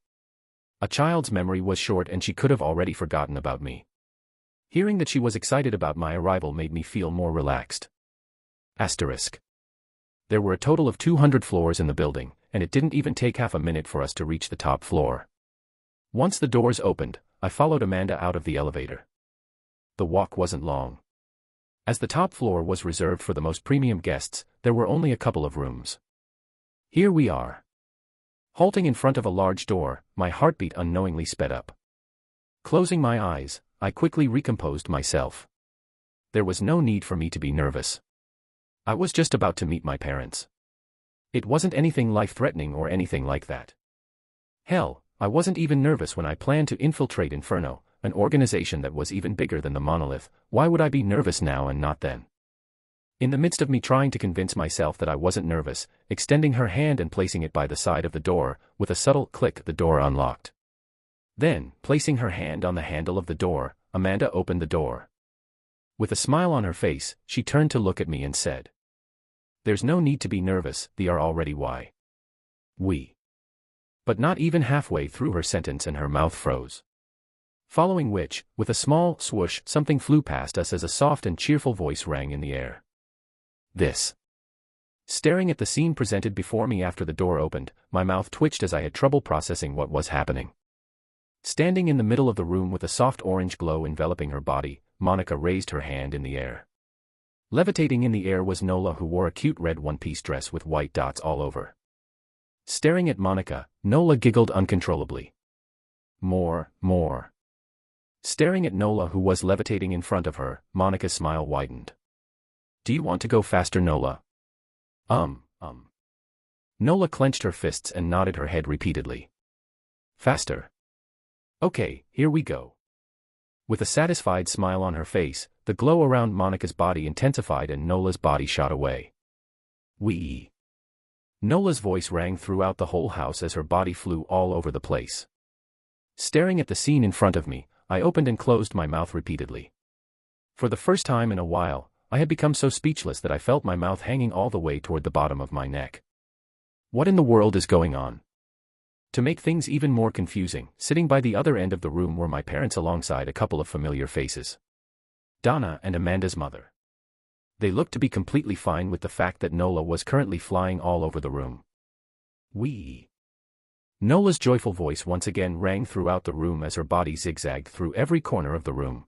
A child's memory was short and she could have already forgotten about me. Hearing that she was excited about my arrival made me feel more relaxed. Asterisk. There were a total of 200 floors in the building, and it didn't even take half a minute for us to reach the top floor. Once the doors opened, I followed Amanda out of the elevator. The walk wasn't long. As the top floor was reserved for the most premium guests, there were only a couple of rooms. Here we are. Halting in front of a large door, my heartbeat unknowingly sped up. Closing my eyes, I quickly recomposed myself. There was no need for me to be nervous. I was just about to meet my parents. It wasn't anything life-threatening or anything like that. Hell, I wasn't even nervous when I planned to infiltrate Inferno, an organization that was even bigger than the monolith. Why would I be nervous now and not then? In the midst of me trying to convince myself that I wasn't nervous, extending her hand and placing it by the side of the door, with a subtle click the door unlocked. Then, placing her hand on the handle of the door, Amanda opened the door. With a smile on her face, she turned to look at me and said, "There's no need to be nervous, they are already why. We." But not even halfway through her sentence and her mouth froze. Following which, with a small swoosh, something flew past us as a soft and cheerful voice rang in the air. This. Staring at the scene presented before me after the door opened, my mouth twitched as I had trouble processing what was happening. Standing in the middle of the room with a soft orange glow enveloping her body, Monica raised her hand in the air. Levitating in the air was Nola, who wore a cute red one-piece dress with white dots all over. Staring at Monica, Nola giggled uncontrollably. More. Staring at Nola, who was levitating in front of her, Monica's smile widened. "Do you want to go faster, Nola?" Nola clenched her fists and nodded her head repeatedly. "Faster. Okay, here we go." With a satisfied smile on her face, the glow around Monica's body intensified and Nola's body shot away. "Wee." Nola's voice rang throughout the whole house as her body flew all over the place. Staring at the scene in front of me, I opened and closed my mouth repeatedly. For the first time in a while, I had become so speechless that I felt my mouth hanging all the way toward the bottom of my neck. What in the world is going on? To make things even more confusing, sitting by the other end of the room were my parents alongside a couple of familiar faces. Donna and Amanda's mother. They looked to be completely fine with the fact that Nola was currently flying all over the room. "Wee." Nola's joyful voice once again rang throughout the room as her body zigzagged through every corner of the room.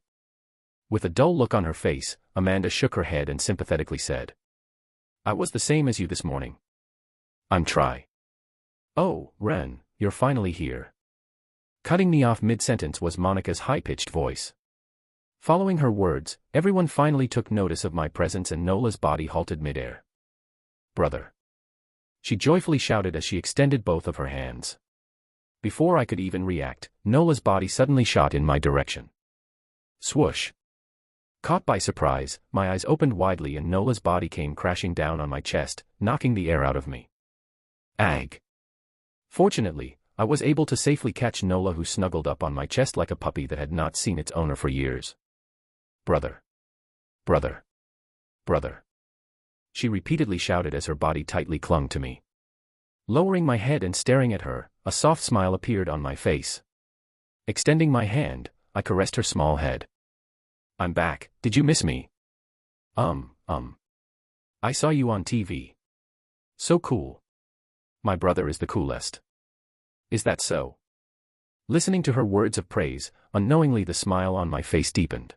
With a dull look on her face, Amanda shook her head and sympathetically said, "I was the same as you this morning. I'm try." "Oh, Ren, you're finally here." Cutting me off mid-sentence was Monica's high-pitched voice. Following her words, everyone finally took notice of my presence and Nola's body halted mid-air. "Brother." She joyfully shouted as she extended both of her hands. Before I could even react, Nola's body suddenly shot in my direction. Swoosh. Caught by surprise, my eyes opened widely and Nola's body came crashing down on my chest, knocking the air out of me. Ag. Fortunately, I was able to safely catch Nola, who snuggled up on my chest like a puppy that had not seen its owner for years. "Brother. Brother. Brother." She repeatedly shouted as her body tightly clung to me. Lowering my head and staring at her, a soft smile appeared on my face. Extending my hand, I caressed her small head. "I'm back, did you miss me?" I saw you on TV. So cool. My brother is the coolest." "Is that so?" Listening to her words of praise, unknowingly the smile on my face deepened.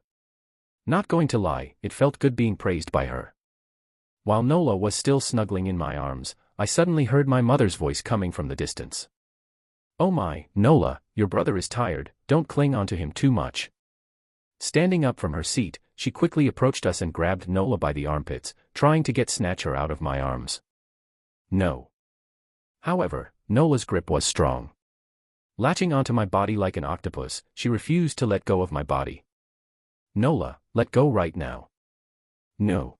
Not going to lie, it felt good being praised by her. While Nola was still snuggling in my arms, I suddenly heard my mother's voice coming from the distance. "Oh my, Nola, your brother is tired, don't cling onto him too much." Standing up from her seat, she quickly approached us and grabbed Nola by the armpits, trying to snatch her out of my arms. No. However, Nola's grip was strong. Latching onto my body like an octopus, she refused to let go of my body. "Nola, let go right now." "No."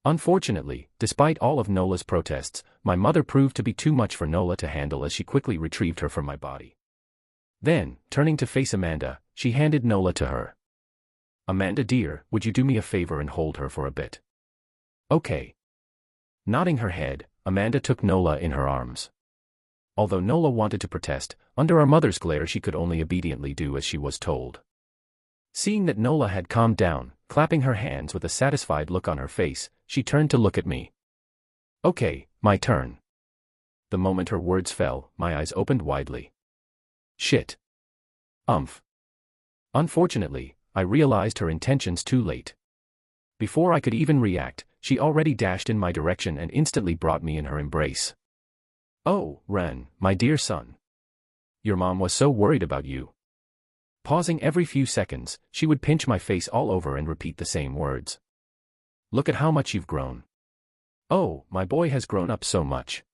Unfortunately, despite all of Nola's protests, my mother proved to be too much for Nola to handle as she quickly retrieved her from my body. Then, turning to face Amanda, she handed Nola to her. "Amanda dear, would you do me a favor and hold her for a bit?" "Okay." Nodding her head, Amanda took Nola in her arms. Although Nola wanted to protest, under our mother's glare she could only obediently do as she was told. Seeing that Nola had calmed down, clapping her hands with a satisfied look on her face, she turned to look at me. "Okay, my turn." The moment her words fell, my eyes opened widely. Shit. Unfortunately, I realized her intentions too late. Before I could even react, she already dashed in my direction and instantly brought me in her embrace. "Oh, Ren, my dear son. Your mom was so worried about you." Pausing every few seconds, she would pinch my face all over and repeat the same words. "Look at how much you've grown. Oh, my boy has grown up so much."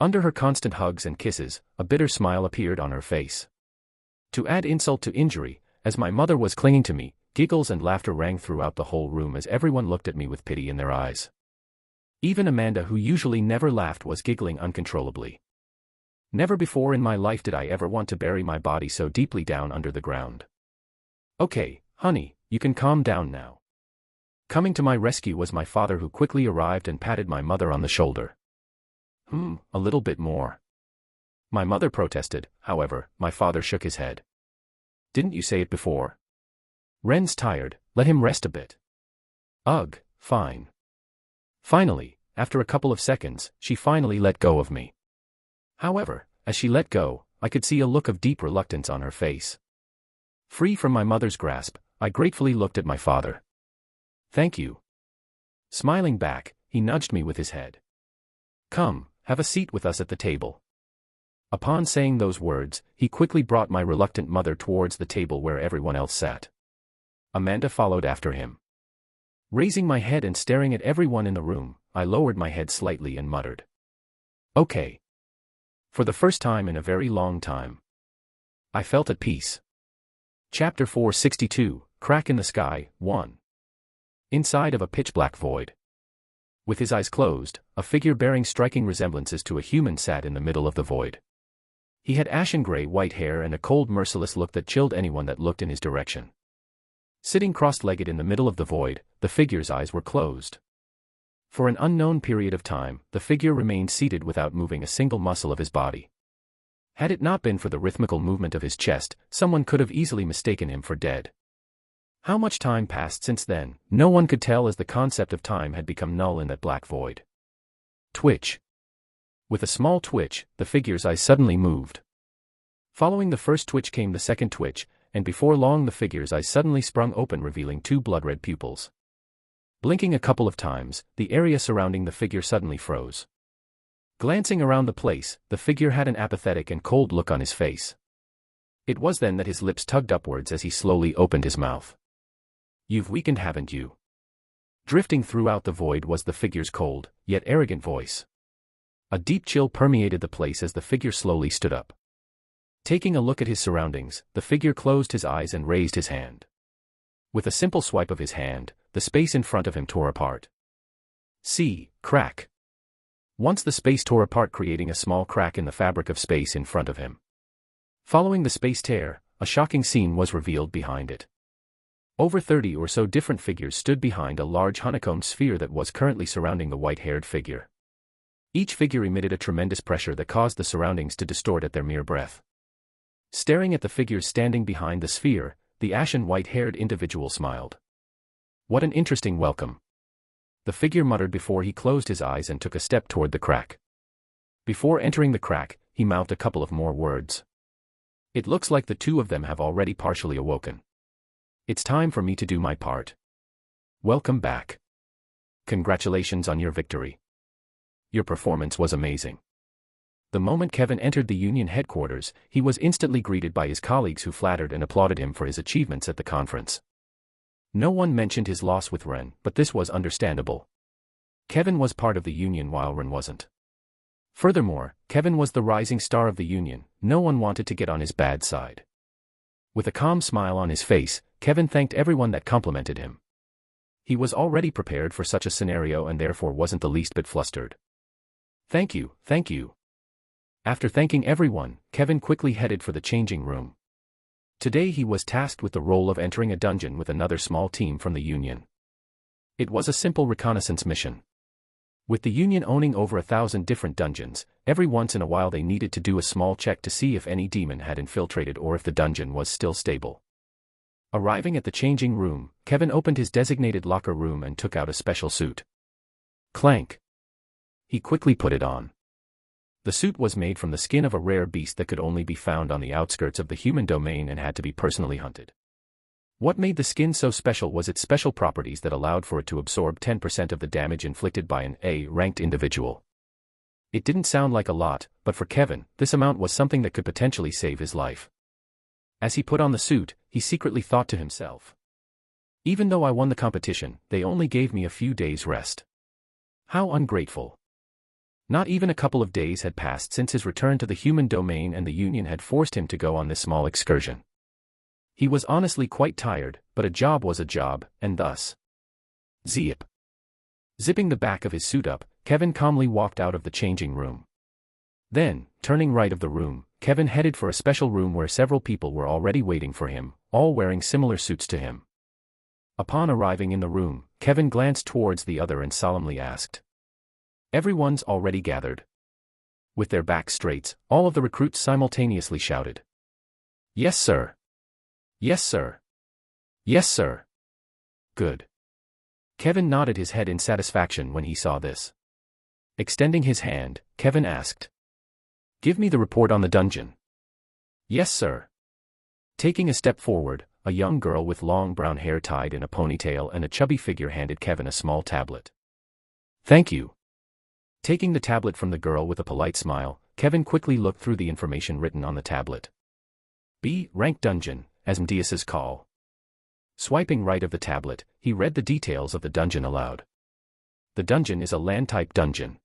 Under her constant hugs and kisses, a bitter smile appeared on her face. To add insult to injury, as my mother was clinging to me, giggles and laughter rang throughout the whole room as everyone looked at me with pity in their eyes. Even Amanda, who usually never laughed, was giggling uncontrollably. Never before in my life did I ever want to bury my body so deeply down under the ground. "Okay, honey, you can calm down now." Coming to my rescue was my father, who quickly arrived and patted my mother on the shoulder. A little bit more." My mother protested. However, my father shook his head. "Didn't you say it before? Ren's tired, let him rest a bit." "Ugh, fine." Finally, after a couple of seconds, she finally let go of me. However, as she let go, I could see a look of deep reluctance on her face. Free from my mother's grasp, I gratefully looked at my father. "Thank you." Smiling back, he nudged me with his head. "Come, have a seat with us at the table." Upon saying those words, he quickly brought my reluctant mother towards the table where everyone else sat. Amanda followed after him. Raising my head and staring at everyone in the room, I lowered my head slightly and muttered, "Okay." For the first time in a very long time, I felt at peace. Chapter 462, Crack in the Sky, 1. Inside of a pitch-black void. With his eyes closed, a figure bearing striking resemblances to a human sat in the middle of the void. He had ashen gray-white hair and a cold, merciless look that chilled anyone that looked in his direction. Sitting cross-legged in the middle of the void, the figure's eyes were closed. For an unknown period of time, the figure remained seated without moving a single muscle of his body. Had it not been for the rhythmical movement of his chest, someone could have easily mistaken him for dead. How much time passed since then, no one could tell, as the concept of time had become null in that black void. Twitch. With a small twitch, the figure's eyes suddenly moved. Following the first twitch came the second twitch, and before long the figure's eyes suddenly sprung open, revealing two blood-red pupils. Blinking a couple of times, the area surrounding the figure suddenly froze. Glancing around the place, the figure had an apathetic and cold look on his face. It was then that his lips tugged upwards as he slowly opened his mouth. "You've weakened, haven't you?" Drifting throughout the void was the figure's cold, yet arrogant voice. A deep chill permeated the place as the figure slowly stood up. Taking a look at his surroundings, the figure closed his eyes and raised his hand. With a simple swipe of his hand, the space in front of him tore apart. See, crack. Once the space tore apart, creating a small crack in the fabric of space in front of him. Following the space tear, a shocking scene was revealed behind it. Over 30 or so different figures stood behind a large honeycomb sphere that was currently surrounding the white-haired figure. Each figure emitted a tremendous pressure that caused the surroundings to distort at their mere breath. Staring at the figures standing behind the sphere, the ashen white-haired individual smiled. "What an interesting welcome," the figure muttered before he closed his eyes and took a step toward the crack. Before entering the crack, he mouthed a couple of more words. "It looks like the two of them have already partially awoken. It's time for me to do my part. Welcome back. Congratulations on your victory. Your performance was amazing." The moment Kevin entered the Union headquarters, he was instantly greeted by his colleagues, who flattered and applauded him for his achievements at the conference. No one mentioned his loss with Ren, but this was understandable. Kevin was part of the Union while Ren wasn't. Furthermore, Kevin was the rising star of the Union. No one wanted to get on his bad side. With a calm smile on his face, Kevin thanked everyone that complimented him. He was already prepared for such a scenario and therefore wasn't the least bit flustered. Thank you, thank you." After thanking everyone, Kevin quickly headed for the changing room. Today he was tasked with the role of entering a dungeon with another small team from the Union. It was a simple reconnaissance mission. With the Union owning over 1,000 different dungeons, every once in a while they needed to do a small check to see if any demon had infiltrated or if the dungeon was still stable. Arriving at the changing room, Kevin opened his designated locker room and took out a special suit. Clank. He quickly put it on. The suit was made from the skin of a rare beast that could only be found on the outskirts of the human domain and had to be personally hunted. What made the skin so special was its special properties that allowed for it to absorb 10% of the damage inflicted by an A-ranked individual. It didn't sound like a lot, but for Kevin, this amount was something that could potentially save his life. As he put on the suit, he secretly thought to himself, "Even though I won the competition, they only gave me a few days' rest. How ungrateful." Not even a couple of days had passed since his return to the human domain and the Union had forced him to go on this small excursion. He was honestly quite tired, but a job was a job, and thus. Zip. Zipping the back of his suit up, Kevin calmly walked out of the changing room. Then, turning right of the room, Kevin headed for a special room where several people were already waiting for him, all wearing similar suits to him. Upon arriving in the room, Kevin glanced towards the other and solemnly asked. Everyone's already gathered. With their backs straight, all of the recruits simultaneously shouted. Yes, sir. Yes, sir. Yes, sir. Good. Kevin nodded his head in satisfaction when he saw this. Extending his hand, Kevin asked. Give me the report on the dungeon. Yes, sir. Taking a step forward, a young girl with long brown hair tied in a ponytail and a chubby figure handed Kevin a small tablet. Thank you. Taking the tablet from the girl with a polite smile, Kevin quickly looked through the information written on the tablet. B. Rank Dungeon, as Mdias's call. Swiping right of the tablet, he read the details of the dungeon aloud. The dungeon is a land-type dungeon.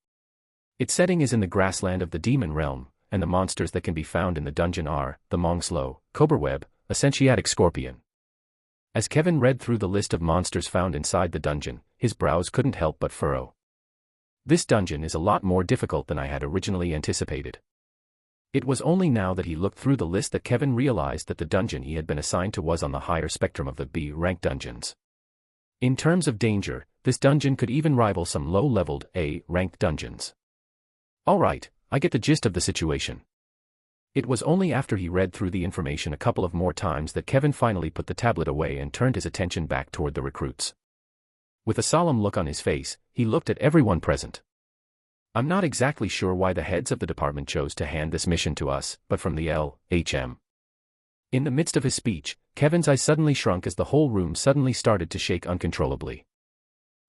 Its setting is in the grassland of the demon realm, and the monsters that can be found in the dungeon are the Mongslow, Cobraweb, a sentiatic scorpion. As Kevin read through the list of monsters found inside the dungeon, his brows couldn't help but furrow. This dungeon is a lot more difficult than I had originally anticipated. It was only now that he looked through the list that Kevin realized that the dungeon he had been assigned to was on the higher spectrum of the B-rank dungeons. In terms of danger, this dungeon could even rival some low-leveled A-ranked dungeons. Alright, I get the gist of the situation. It was only after he read through the information a couple of more times that Kevin finally put the tablet away and turned his attention back toward the recruits. With a solemn look on his face, he looked at everyone present. I'm not exactly sure why the heads of the department chose to hand this mission to us, but from the LHM. In the midst of his speech, Kevin's eyes suddenly shrunk as the whole room suddenly started to shake uncontrollably.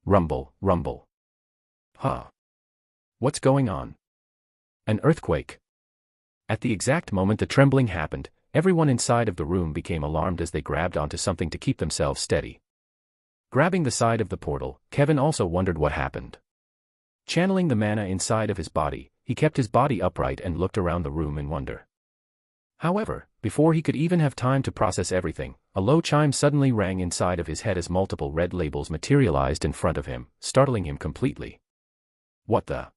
Rumble, rumble. Huh. What's going on? An earthquake. At the exact moment the trembling happened, everyone inside of the room became alarmed as they grabbed onto something to keep themselves steady. Grabbing the side of the portal, Kevin also wondered what happened. Channeling the mana inside of his body, he kept his body upright and looked around the room in wonder. However, before he could even have time to process everything, a low chime suddenly rang inside of his head as multiple red labels materialized in front of him, startling him completely. What the?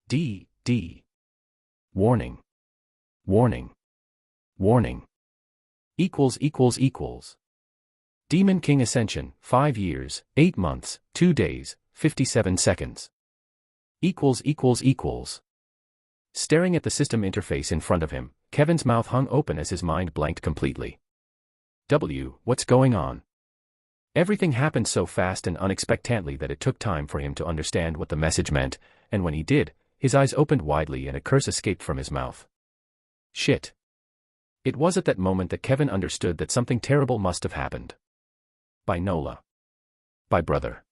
D. Warning. Warning. Warning. Equals. Demon King Ascension, 5 years, 8 months, 2 days, 57 seconds. Equals. Staring at the system interface in front of him, Kevin's mouth hung open as his mind blanked completely. What's going on? Everything happened so fast and unexpectedly that it took time for him to understand what the message meant, and when he did, his eyes opened widely and a curse escaped from his mouth. Shit. It was at that moment that Kevin understood that something terrible must have happened. By Nola. By brother.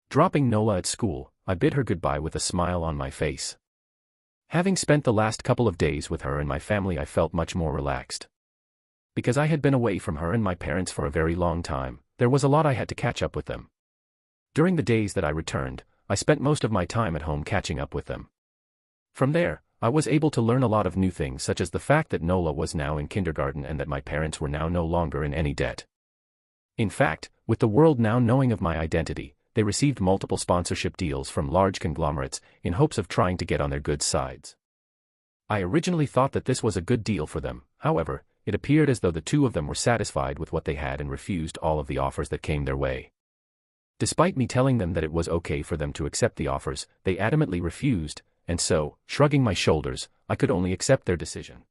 Dropping Nola at school, I bid her goodbye with a smile on my face. Having spent the last couple of days with her and my family, I felt much more relaxed. Because I had been away from her and my parents for a very long time, there was a lot I had to catch up with them. During the days that I returned, I spent most of my time at home catching up with them. From there, I was able to learn a lot of new things, such as the fact that Nola was now in kindergarten and that my parents were now no longer in any debt. In fact, with the world now knowing of my identity, they received multiple sponsorship deals from large conglomerates in hopes of trying to get on their good sides. I originally thought that this was a good deal for them, however, it appeared as though the two of them were satisfied with what they had and refused all of the offers that came their way. Despite me telling them that it was okay for them to accept the offers, they adamantly refused, and so, shrugging my shoulders, I could only accept their decision.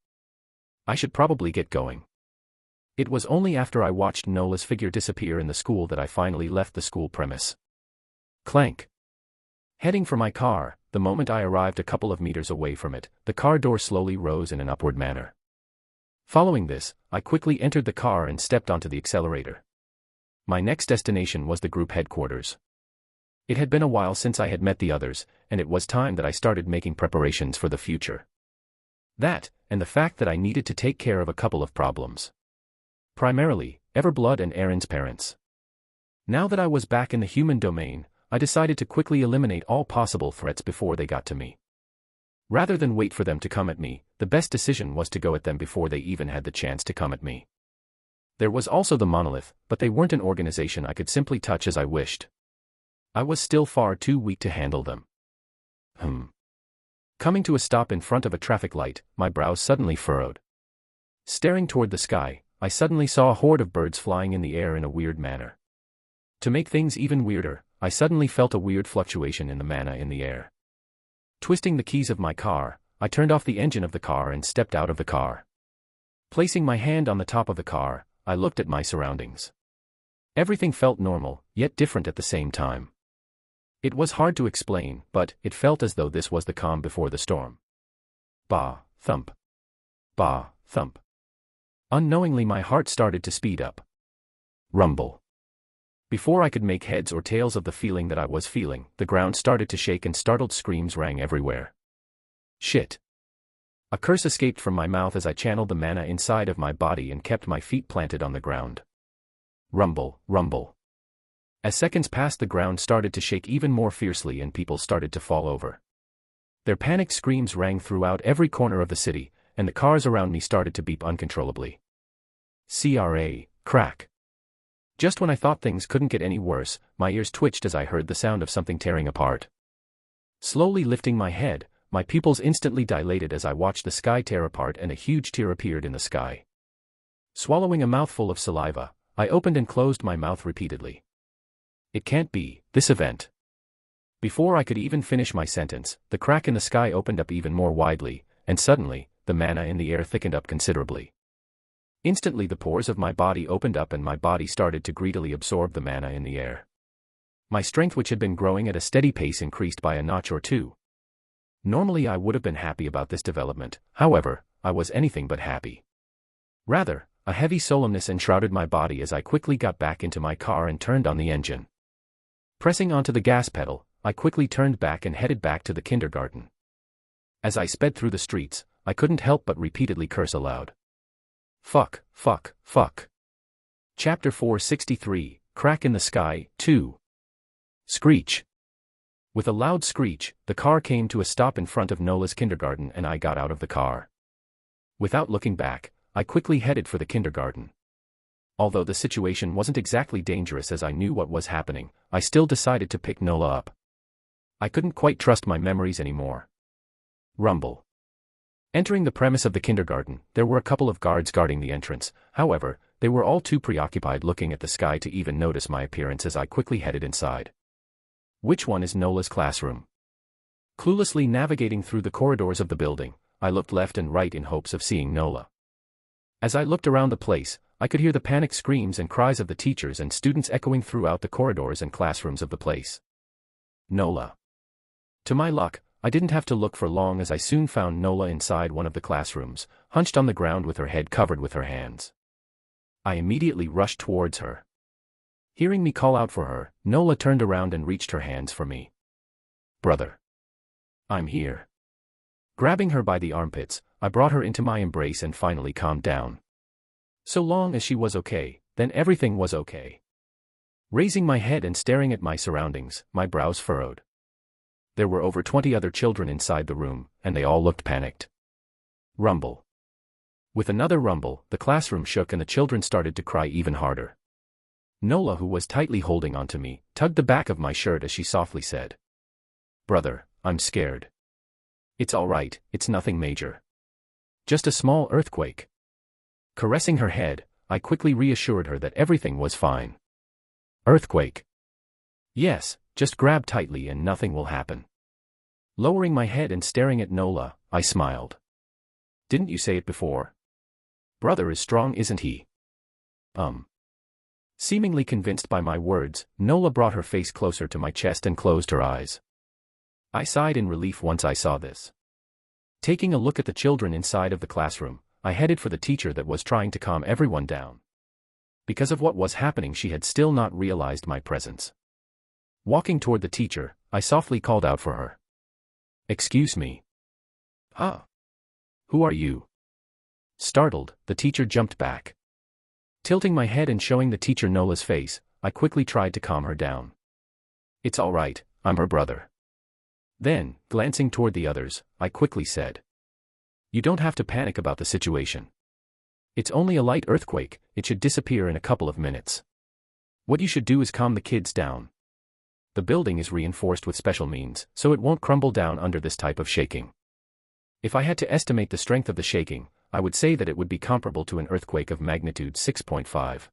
I should probably get going. It was only after I watched Nola's figure disappear in the school that I finally left the school premise. Clank. Heading for my car, the moment I arrived a couple of meters away from it, the car door slowly rose in an upward manner. Following this, I quickly entered the car and stepped onto the accelerator. My next destination was the group headquarters. It had been a while since I had met the others, and it was time that I started making preparations for the future. That, and the fact that I needed to take care of a couple of problems. Primarily, Everblood and Aaron's parents. Now that I was back in the human domain, I decided to quickly eliminate all possible threats before they got to me. Rather than wait for them to come at me, the best decision was to go at them before they even had the chance to come at me. There was also the monolith, but they weren't an organization I could simply touch as I wished. I was still far too weak to handle them. Coming to a stop in front of a traffic light, my brows suddenly furrowed. Staring toward the sky, I suddenly saw a horde of birds flying in the air in a weird manner. To make things even weirder, I suddenly felt a weird fluctuation in the mana in the air. Twisting the keys of my car, I turned off the engine of the car and stepped out of the car. Placing my hand on the top of the car, I looked at my surroundings. Everything felt normal, yet different at the same time. It was hard to explain, but it felt as though this was the calm before the storm. Bah, thump. Bah, thump. Unknowingly my heart started to speed up. Rumble. Before I could make heads or tails of the feeling that I was feeling, the ground started to shake and startled screams rang everywhere. Shit. A curse escaped from my mouth as I channeled the mana inside of my body and kept my feet planted on the ground. Rumble, rumble. As seconds passed, the ground started to shake even more fiercely and people started to fall over. Their panicked screams rang throughout every corner of the city, and the cars around me started to beep uncontrollably. Crack. Just when I thought things couldn't get any worse, my ears twitched as I heard the sound of something tearing apart. Slowly lifting my head, my pupils instantly dilated as I watched the sky tear apart and a huge tear appeared in the sky. Swallowing a mouthful of saliva, I opened and closed my mouth repeatedly. It can't be, this event. Before I could even finish my sentence, the crack in the sky opened up even more widely, and suddenly, the mana in the air thickened up considerably. Instantly the pores of my body opened up and my body started to greedily absorb the mana in the air. My strength, which had been growing at a steady pace, increased by a notch or two. Normally I would have been happy about this development, however, I was anything but happy. Rather, a heavy solemnness enshrouded my body as I quickly got back into my car and turned on the engine. Pressing onto the gas pedal, I quickly turned back and headed back to the kindergarten. As I sped through the streets, I couldn't help but repeatedly curse aloud. Fuck, fuck, fuck. Chapter 463, Crack in the Sky, 2. Screech. With a loud screech, the car came to a stop in front of Nola's kindergarten and I got out of the car. Without looking back, I quickly headed for the kindergarten. Although the situation wasn't exactly dangerous as I knew what was happening, I still decided to pick Nola up. I couldn't quite trust my memories anymore. Rumble. Entering the premise of the kindergarten, there were a couple of guards guarding the entrance, however, they were all too preoccupied looking at the sky to even notice my appearance as I quickly headed inside. Which one is Nola's classroom? Cluelessly navigating through the corridors of the building, I looked left and right in hopes of seeing Nola. As I looked around the place, I could hear the panicked screams and cries of the teachers and students echoing throughout the corridors and classrooms of the place. Nola. To my luck, I didn't have to look for long as I soon found Nola inside one of the classrooms, hunched on the ground with her head covered with her hands. I immediately rushed towards her. Hearing me call out for her, Nola turned around and reached her hands for me. Brother. I'm here. Grabbing her by the armpits, I brought her into my embrace and finally calmed down. So long as she was okay, then everything was okay. Raising my head and staring at my surroundings, my brows furrowed. There were over 20 other children inside the room, and they all looked panicked. Rumble. With another rumble, the classroom shook and the children started to cry even harder. Nola, who was tightly holding onto me, tugged the back of my shirt as she softly said, "Brother, I'm scared." "It's all right, it's nothing major. Just a small earthquake." Caressing her head, I quickly reassured her that everything was fine. "Earthquake?" "Yes, just grab tightly and nothing will happen." Lowering my head and staring at Nola, I smiled. "Didn't you say it before? Brother is strong, isn't he?" Seemingly convinced by my words, Nola brought her face closer to my chest and closed her eyes. I sighed in relief once I saw this. Taking a look at the children inside of the classroom, I headed for the teacher that was trying to calm everyone down. Because of what was happening, she had still not realized my presence. Walking toward the teacher, I softly called out for her. "Excuse me." "Huh? Who are you?" Startled, the teacher jumped back. Tilting my head and showing the teacher Nola's face, I quickly tried to calm her down. "It's all right, I'm her brother." Then, glancing toward the others, I quickly said, "You don't have to panic about the situation. It's only a light earthquake, it should disappear in a couple of minutes. What you should do is calm the kids down. The building is reinforced with special means, so it won't crumble down under this type of shaking. If I had to estimate the strength of the shaking, I would say that it would be comparable to an earthquake of magnitude 6.5.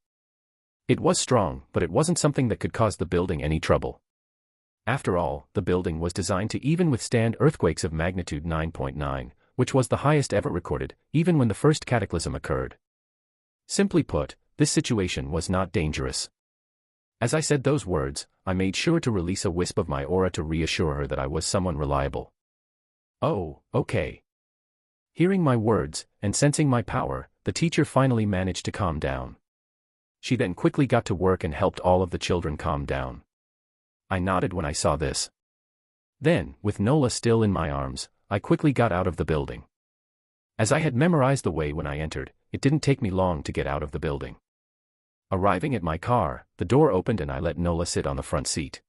It was strong, but it wasn't something that could cause the building any trouble. After all, the building was designed to even withstand earthquakes of magnitude 9.9, which was the highest ever recorded, even when the first cataclysm occurred. Simply put, this situation was not dangerous. As I said those words, I made sure to release a wisp of my aura to reassure her that I was someone reliable. Oh, okay. Hearing my words, and sensing my power, the teacher finally managed to calm down. She then quickly got to work and helped all of the children calm down. I nodded when I saw this. Then, with Nola still in my arms, I quickly got out of the building. As I had memorized the way when I entered, it didn't take me long to get out of the building. Arriving at my car, the door opened and I let Nola sit on the front seat.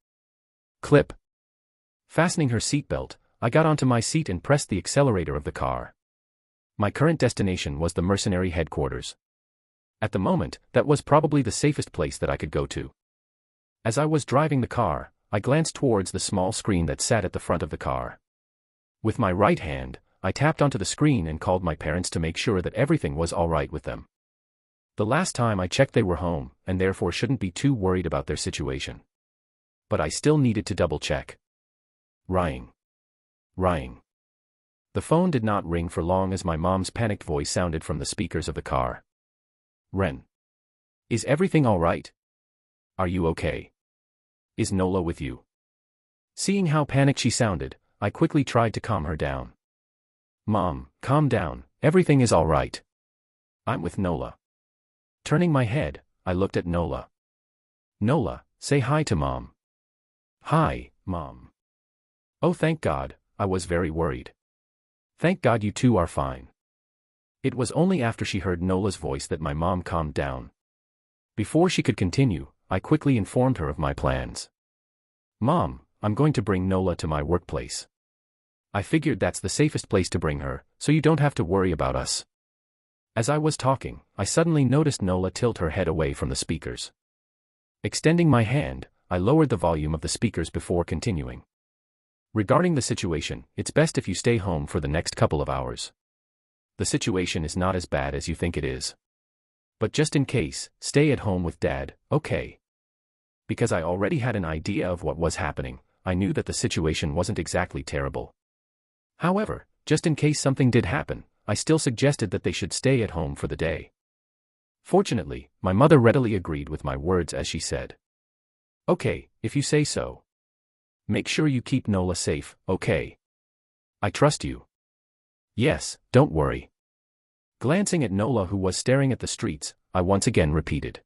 Clip. Fastening her seatbelt, I got onto my seat and pressed the accelerator of the car. My current destination was the mercenary headquarters. At the moment, that was probably the safest place that I could go to. As I was driving the car, I glanced towards the small screen that sat at the front of the car. With my right hand, I tapped onto the screen and called my parents to make sure that everything was all right with them. The last time I checked they were home, and therefore shouldn't be too worried about their situation. But I still needed to double-check. Ring. Ring. The phone did not ring for long as my mom's panicked voice sounded from the speakers of the car. Ren. Is everything all right? Are you okay? Is Nola with you? Seeing how panicked she sounded, I quickly tried to calm her down. Mom, calm down, everything is all right. I'm with Nola. Turning my head, I looked at Nola. Nola, say hi to Mom. Hi, Mom. Oh, thank God, I was very worried. Thank God you two are fine. It was only after she heard Nola's voice that my mom calmed down. Before she could continue, I quickly informed her of my plans. Mom, I'm going to bring Nola to my workplace. I figured that's the safest place to bring her, so you don't have to worry about us. As I was talking, I suddenly noticed Nola tilt her head away from the speakers. Extending my hand, I lowered the volume of the speakers before continuing. Regarding the situation, it's best if you stay home for the next couple of hours. The situation is not as bad as you think it is. But just in case, stay at home with Dad, okay? Because I already had an idea of what was happening, I knew that the situation wasn't exactly terrible. However, just in case something did happen, I still suggested that they should stay at home for the day. Fortunately, my mother readily agreed with my words as she said, Okay, if you say so. Make sure you keep Nola safe, okay? I trust you. Yes, don't worry. Glancing at Nola who was staring at the streets, I once again repeated.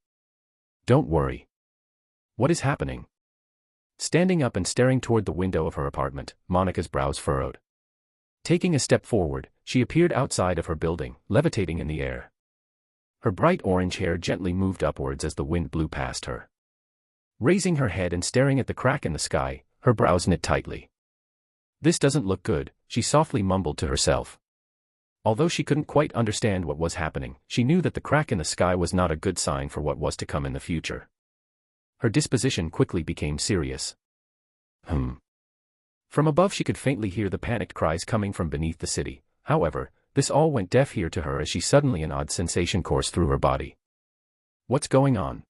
Don't worry. What is happening? Standing up and staring toward the window of her apartment, Monica's brows furrowed. Taking a step forward, she appeared outside of her building, levitating in the air. Her bright orange hair gently moved upwards as the wind blew past her. Raising her head and staring at the crack in the sky, her brows knit tightly. This doesn't look good, she softly mumbled to herself. Although she couldn't quite understand what was happening, she knew that the crack in the sky was not a good sign for what was to come in the future. Her disposition quickly became serious. From above she could faintly hear the panicked cries coming from beneath the city. However, this all went deaf ear to her as she suddenly an odd sensation coursed through her body. What's going on?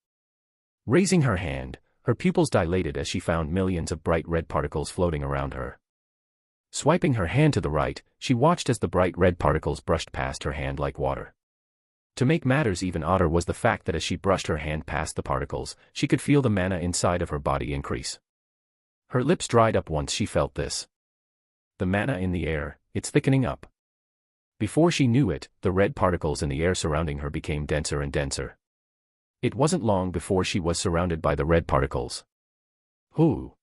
Raising her hand, her pupils dilated as she found millions of bright red particles floating around her. Swiping her hand to the right, she watched as the bright red particles brushed past her hand like water. To make matters even odder was the fact that as she brushed her hand past the particles, she could feel the mana inside of her body increase. Her lips dried up once she felt this. The mana in the air, it's thickening up. Before she knew it, the red particles in the air surrounding her became denser and denser. It wasn't long before she was surrounded by the red particles. Whoo!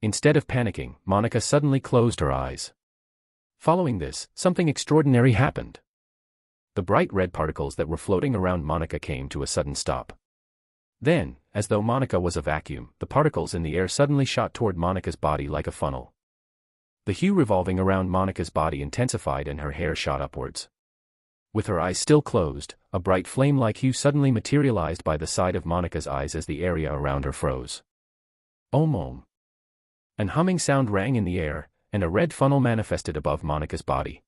Instead of panicking, Monica suddenly closed her eyes. Following this, something extraordinary happened. The bright red particles that were floating around Monica came to a sudden stop. Then, as though Monica was a vacuum, the particles in the air suddenly shot toward Monica's body like a funnel. The hue revolving around Monica's body intensified and her hair shot upwards. With her eyes still closed, a bright flame-like hue suddenly materialized by the side of Monica's eyes as the area around her froze. Om. An humming sound rang in the air, and a red funnel manifested above Monica's body.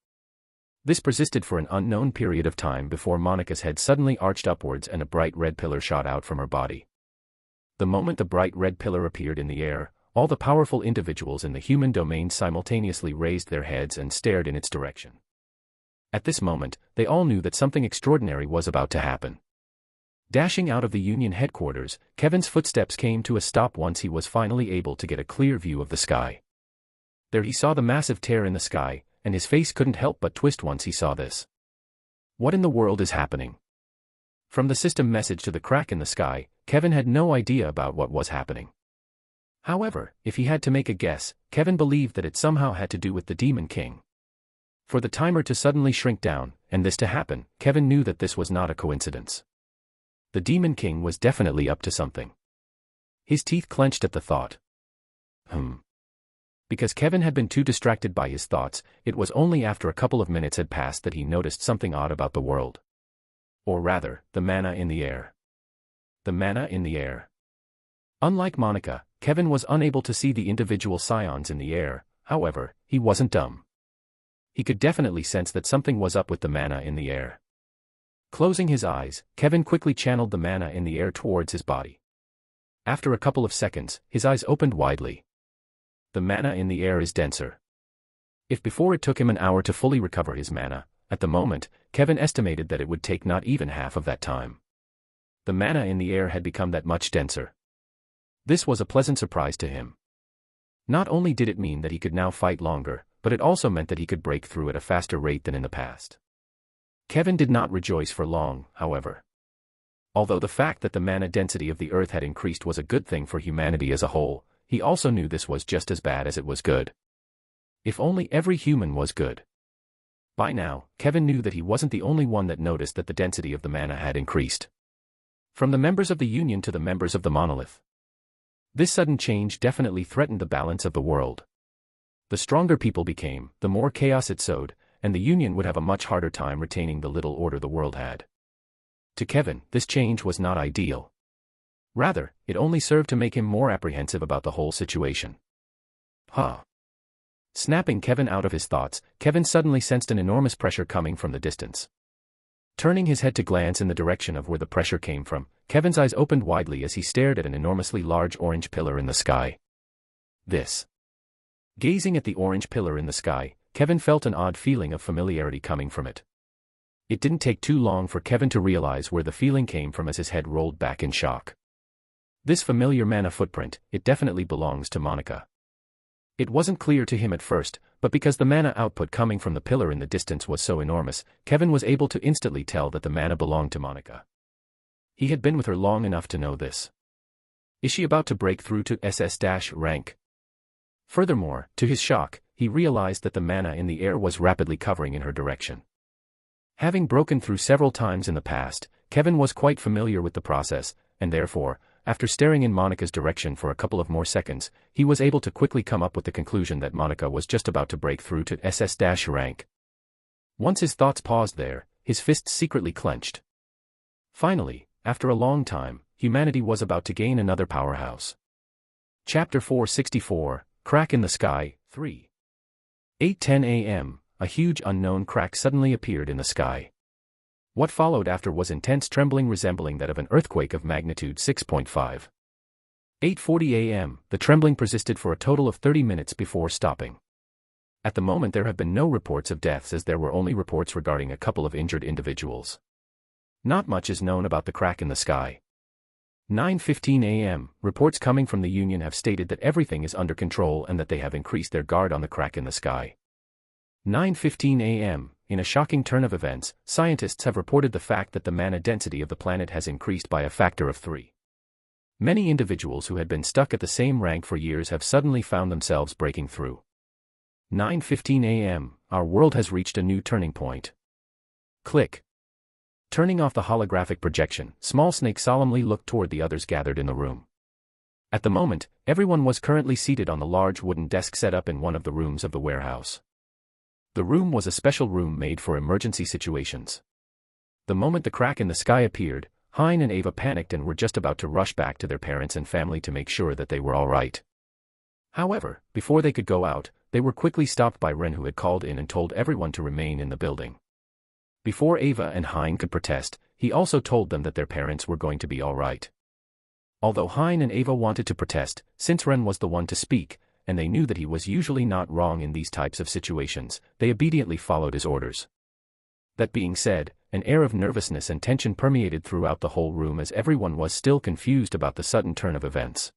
This persisted for an unknown period of time before Monica's head suddenly arched upwards and a bright red pillar shot out from her body. The moment the bright red pillar appeared in the air, all the powerful individuals in the human domain simultaneously raised their heads and stared in its direction. At this moment, they all knew that something extraordinary was about to happen. Dashing out of the Union headquarters, Kevin's footsteps came to a stop once he was finally able to get a clear view of the sky. There he saw the massive tear in the sky, and his face couldn't help but twist once he saw this. What in the world is happening? From the system message to the crack in the sky, Kevin had no idea about what was happening. However, if he had to make a guess, Kevin believed that it somehow had to do with the Demon King. For the timer to suddenly shrink down, and this to happen, Kevin knew that this was not a coincidence. The Demon King was definitely up to something. His teeth clenched at the thought. Because Kevin had been too distracted by his thoughts, it was only after a couple of minutes had passed that he noticed something odd about the world. Or rather, the mana in the air. The mana in the air. Unlike Monica, Kevin was unable to see the individual scions in the air. However, he wasn't dumb. He could definitely sense that something was up with the mana in the air. Closing his eyes, Kevin quickly channeled the mana in the air towards his body. After a couple of seconds, his eyes opened widely. The mana in the air is denser. If before it took him an hour to fully recover his mana, at the moment, Kevin estimated that it would take not even half of that time. The mana in the air had become that much denser. This was a pleasant surprise to him. Not only did it mean that he could now fight longer, but it also meant that he could break through at a faster rate than in the past. Kevin did not rejoice for long, however. Although the fact that the mana density of the Earth had increased was a good thing for humanity as a whole, he also knew this was just as bad as it was good. If only every human was good. By now, Kevin knew that he wasn't the only one that noticed that the density of the mana had increased. From the members of the Union to the members of the Monolith. This sudden change definitely threatened the balance of the world. The stronger people became, the more chaos it sowed, and the Union would have a much harder time retaining the little order the world had. To Kevin, this change was not ideal. Rather, it only served to make him more apprehensive about the whole situation. Snapping Kevin out of his thoughts, Kevin suddenly sensed an enormous pressure coming from the distance. Turning his head to glance in the direction of where the pressure came from, Kevin's eyes opened widely as he stared at an enormously large orange pillar in the sky. Gazing at the orange pillar in the sky, Kevin felt an odd feeling of familiarity coming from it. It didn't take too long for Kevin to realize where the feeling came from as his head rolled back in shock. This familiar mana footprint, it definitely belongs to Monica. It wasn't clear to him at first, but because the mana output coming from the pillar in the distance was so enormous, Kevin was able to instantly tell that the mana belonged to Monica. He had been with her long enough to know this. Is she about to break through to SS- rank? Furthermore, to his shock, he realized that the mana in the air was rapidly covering in her direction. Having broken through several times in the past, Kevin was quite familiar with the process, and therefore, after staring in Monica's direction for a couple of more seconds, he was able to quickly come up with the conclusion that Monica was just about to break through to SS- rank. Once his thoughts paused there, his fists secretly clenched. Finally, after a long time, humanity was about to gain another powerhouse. Chapter 464, Crack in the Sky, 3. 8:10 a.m., a huge unknown crack suddenly appeared in the sky. What followed after was intense trembling resembling that of an earthquake of magnitude 6.5. 8:40 a.m., the trembling persisted for a total of 30 minutes before stopping. At the moment there have been no reports of deaths as there were only reports regarding a couple of injured individuals. Not much is known about the crack in the sky. 9:15 a.m., reports coming from the Union have stated that everything is under control and that they have increased their guard on the crack in the sky. 9:15 a.m., in a shocking turn of events, scientists have reported the fact that the mana density of the planet has increased by a factor of 3. Many individuals who had been stuck at the same rank for years have suddenly found themselves breaking through. 9:15 a.m., our world has reached a new turning point. Click. Turning off the holographic projection, Small Snake solemnly looked toward the others gathered in the room. At the moment, everyone was currently seated on the large wooden desk set up in one of the rooms of the warehouse. The room was a special room made for emergency situations. The moment the crack in the sky appeared, Hein and Ava panicked and were just about to rush back to their parents and family to make sure that they were all right. However, before they could go out, they were quickly stopped by Ren, who had called in and told everyone to remain in the building. Before Ava and Hein could protest, he also told them that their parents were going to be all right. Although Hein and Ava wanted to protest, since Ren was the one to speak, and they knew that he was usually not wrong in these types of situations, they obediently followed his orders. That being said, an air of nervousness and tension permeated throughout the whole room as everyone was still confused about the sudden turn of events.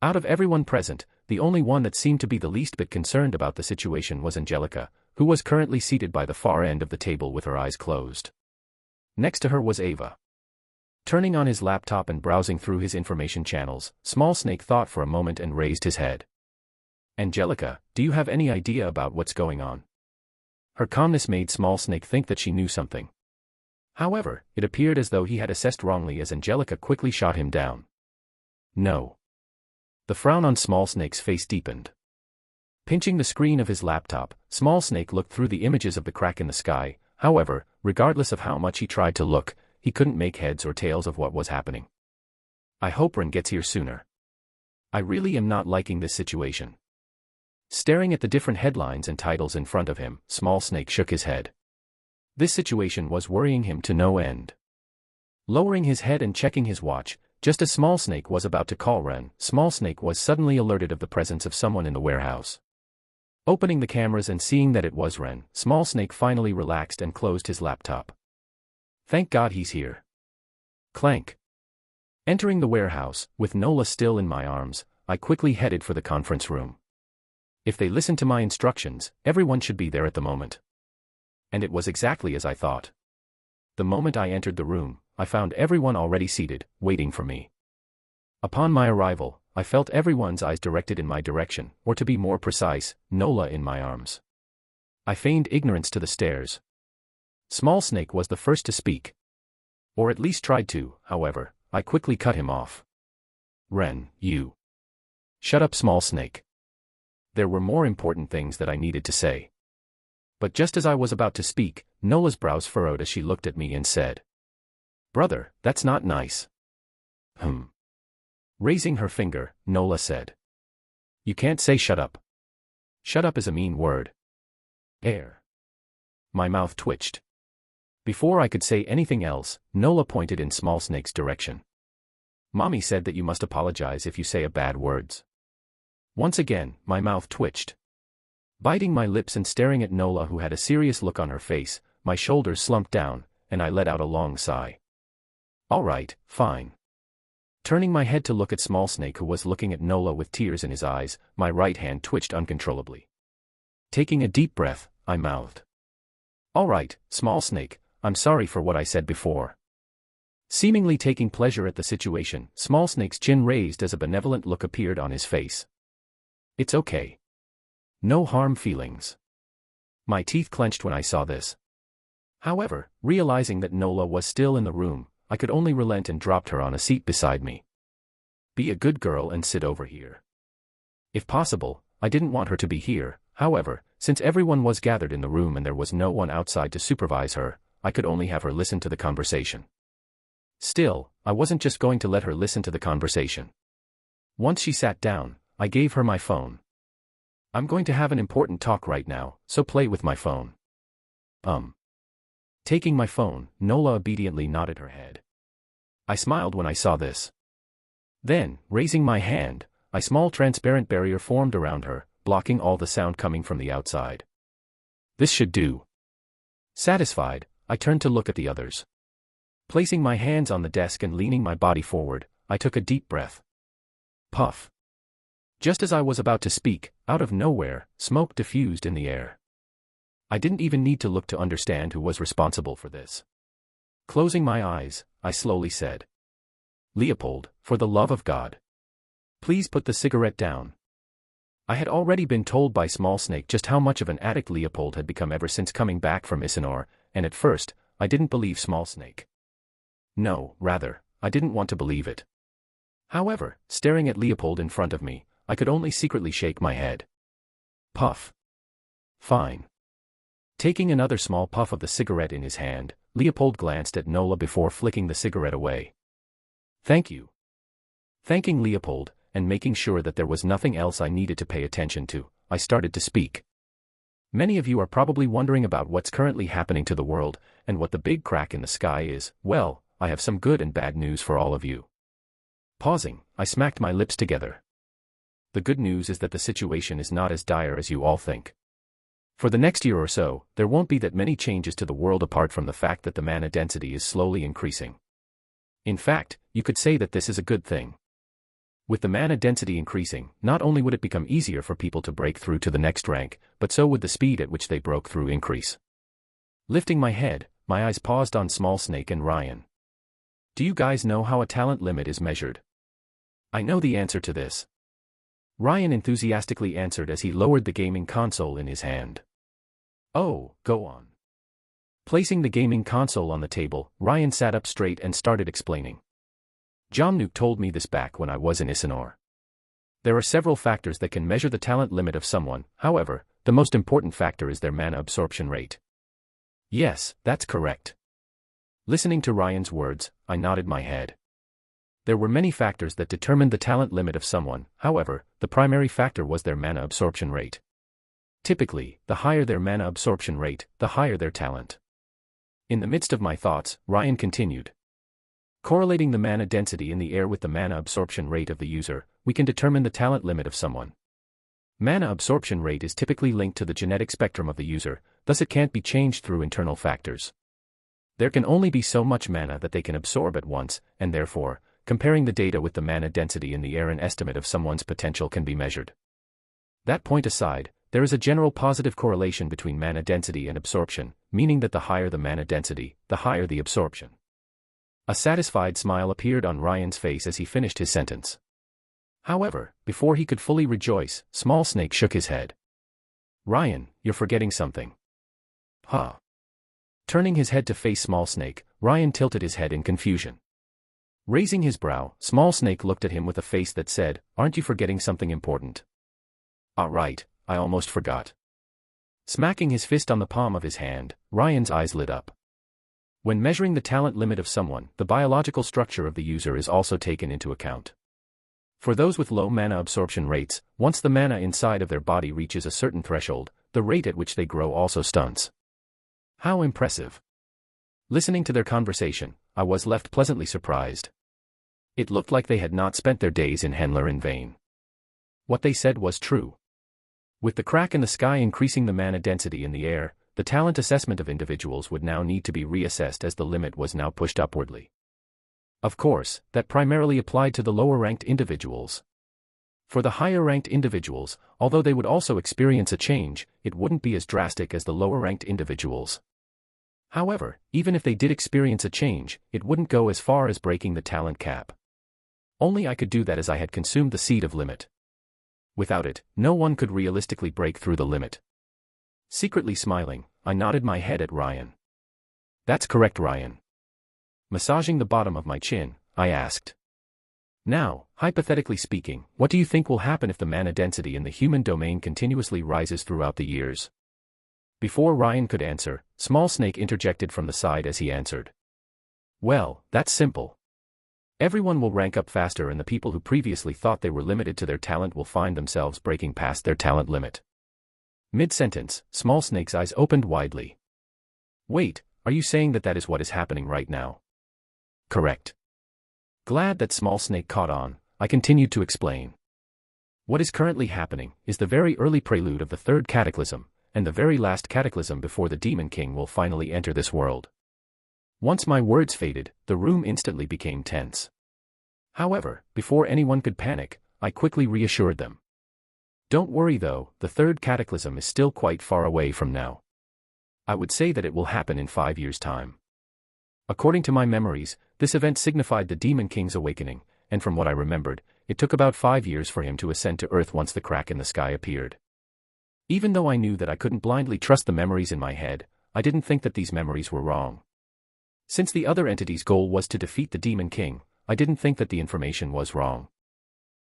Out of everyone present, the only one that seemed to be the least bit concerned about the situation was Angelica, who was currently seated by the far end of the table with her eyes closed. Next to her was Ava. Turning on his laptop and browsing through his information channels, Small Snake thought for a moment and raised his head. "Angelica, do you have any idea about what's going on?" Her calmness made Small Snake think that she knew something. However, it appeared as though he had assessed wrongly as Angelica quickly shot him down. "No." The frown on Small Snake's face deepened. Pinching the screen of his laptop, Small Snake looked through the images of the crack in the sky. However, regardless of how much he tried to look, he couldn't make heads or tails of what was happening. "I hope Ren gets here sooner. I really am not liking this situation." Staring at the different headlines and titles in front of him, Small Snake shook his head. This situation was worrying him to no end. Lowering his head and checking his watch, just as Small Snake was about to call Ren, Small Snake was suddenly alerted of the presence of someone in the warehouse. Opening the cameras and seeing that it was Ren, Small Snake finally relaxed and closed his laptop. "Thank God he's here." Clank. Entering the warehouse, with Nola still in my arms, I quickly headed for the conference room. If they listened to my instructions, everyone should be there at the moment. And it was exactly as I thought. The moment I entered the room, I found everyone already seated, waiting for me. Upon my arrival, I felt everyone's eyes directed in my direction, or to be more precise, Nola in my arms. I feigned ignorance to the stares. Small Snake was the first to speak. Or at least tried to, however, I quickly cut him off. "Ren, you." "Shut up, Small Snake." There were more important things that I needed to say. But just as I was about to speak, Nola's brows furrowed as she looked at me and said, "Brother, that's not nice." Raising her finger, Nola said, "You can't say shut up. Shut up is a mean word." Air. My mouth twitched. Before I could say anything else, Nola pointed in Small Snake's direction. "Mommy said that you must apologize if you say a bad words." Once again, my mouth twitched. Biting my lips and staring at Nola, who had a serious look on her face, my shoulders slumped down, and I let out a long sigh. "All right, fine." Turning my head to look at Small Snake, who was looking at Nola with tears in his eyes, my right hand twitched uncontrollably. Taking a deep breath, I mouthed, "All right, Small Snake, I'm sorry for what I said before." Seemingly taking pleasure at the situation, Small Snake's chin raised as a benevolent look appeared on his face. "It's okay. No harm feelings." My teeth clenched when I saw this. However, realizing that Nola was still in the room, I could only relent and dropped her on a seat beside me. "Be a good girl and sit over here." If possible, I didn't want her to be here. However, since everyone was gathered in the room and there was no one outside to supervise her, I could only have her listen to the conversation. Still, I wasn't just going to let her listen to the conversation. Once she sat down, I gave her my phone. "I'm going to have an important talk right now, so play with my phone." Taking my phone, Nola obediently nodded her head. I smiled when I saw this. Then, raising my hand, a small transparent barrier formed around her, blocking all the sound coming from the outside. This should do. Satisfied, I turned to look at the others. Placing my hands on the desk and leaning my body forward, I took a deep breath. Puff. Just as I was about to speak, out of nowhere, smoke diffused in the air. I didn't even need to look to understand who was responsible for this. Closing my eyes, I slowly said, "Leopold, for the love of God, please put the cigarette down." I had already been told by Small Snake just how much of an addict Leopold had become ever since coming back from Isanor, and at first, I didn't believe Small Snake. No, rather, I didn't want to believe it. However, staring at Leopold in front of me, I could only secretly shake my head. Puff. Fine. Taking another small puff of the cigarette in his hand, Leopold glanced at Nola before flicking the cigarette away. Thank you. Thanking Leopold, and making sure that there was nothing else I needed to pay attention to, I started to speak. Many of you are probably wondering about what's currently happening to the world, and what the big crack in the sky is. Well, I have some good and bad news for all of you. Pausing, I smacked my lips together. The good news is that the situation is not as dire as you all think. For the next year or so, there won't be that many changes to the world apart from the fact that the mana density is slowly increasing. In fact, you could say that this is a good thing. With the mana density increasing, not only would it become easier for people to break through to the next rank, but so would the speed at which they broke through increase. Lifting my head, my eyes paused on Small Snake and Ryan. Do you guys know how a talent limit is measured? I know the answer to this. Ryan enthusiastically answered as he lowered the gaming console in his hand. Oh, go on. Placing the gaming console on the table, Ryan sat up straight and started explaining. Jomnuk told me this back when I was in Isanor. There are several factors that can measure the talent limit of someone, however, the most important factor is their mana absorption rate. Yes, that's correct. Listening to Ryan's words, I nodded my head. There were many factors that determined the talent limit of someone, however, the primary factor was their mana absorption rate. Typically, the higher their mana absorption rate, the higher their talent. In the midst of my thoughts, Ryan continued. Correlating the mana density in the air with the mana absorption rate of the user, we can determine the talent limit of someone. Mana absorption rate is typically linked to the genetic spectrum of the user, thus it can't be changed through internal factors. There can only be so much mana that they can absorb at once, and therefore, comparing the data with the mana density in the air, an estimate of someone's potential can be measured. That point aside, there is a general positive correlation between mana density and absorption, meaning that the higher the mana density, the higher the absorption. A satisfied smile appeared on Ryan's face as he finished his sentence. However, before he could fully rejoice, Small Snake shook his head. Ryan, you're forgetting something. Huh? Turning his head to face Small Snake, Ryan tilted his head in confusion. Raising his brow, Small Snake looked at him with a face that said, aren't you forgetting something important? Right, I almost forgot. Smacking his fist on the palm of his hand, Ryan's eyes lit up. When measuring the talent limit of someone, the biological structure of the user is also taken into account. For those with low mana absorption rates, once the mana inside of their body reaches a certain threshold, the rate at which they grow also stunts. How impressive. Listening to their conversation, I was left pleasantly surprised. It looked like they had not spent their days in Henler in vain. What they said was true. With the crack in the sky increasing the mana density in the air, the talent assessment of individuals would now need to be reassessed as the limit was now pushed upwardly. Of course, that primarily applied to the lower-ranked individuals. For the higher-ranked individuals, although they would also experience a change, it wouldn't be as drastic as the lower-ranked individuals. However, even if they did experience a change, it wouldn't go as far as breaking the talent cap. Only I could do that as I had consumed the seed of limit. Without it, no one could realistically break through the limit. Secretly smiling, I nodded my head at Ryan. That's correct, Ryan. Massaging the bottom of my chin, I asked. Now, hypothetically speaking, what do you think will happen if the mana density in the human domain continuously rises throughout the years? Before Ryan could answer, Small Snake interjected from the side as he answered. Well, that's simple. Everyone will rank up faster, and the people who previously thought they were limited to their talent will find themselves breaking past their talent limit. Mid-sentence, Small Snake's eyes opened widely. Wait, are you saying that that is what is happening right now? Correct. Glad that Small Snake caught on, I continued to explain. What is currently happening is the very early prelude of the third cataclysm, and the very last cataclysm before the Demon King will finally enter this world. Once my words faded, the room instantly became tense. However, before anyone could panic, I quickly reassured them. Don't worry though, the third cataclysm is still quite far away from now. I would say that it will happen in 5 years' time. According to my memories, this event signified the Demon King's awakening, and from what I remembered, it took about 5 years for him to ascend to Earth once the crack in the sky appeared. Even though I knew that I couldn't blindly trust the memories in my head, I didn't think that these memories were wrong. Since the other entity's goal was to defeat the Demon King, I didn't think that the information was wrong.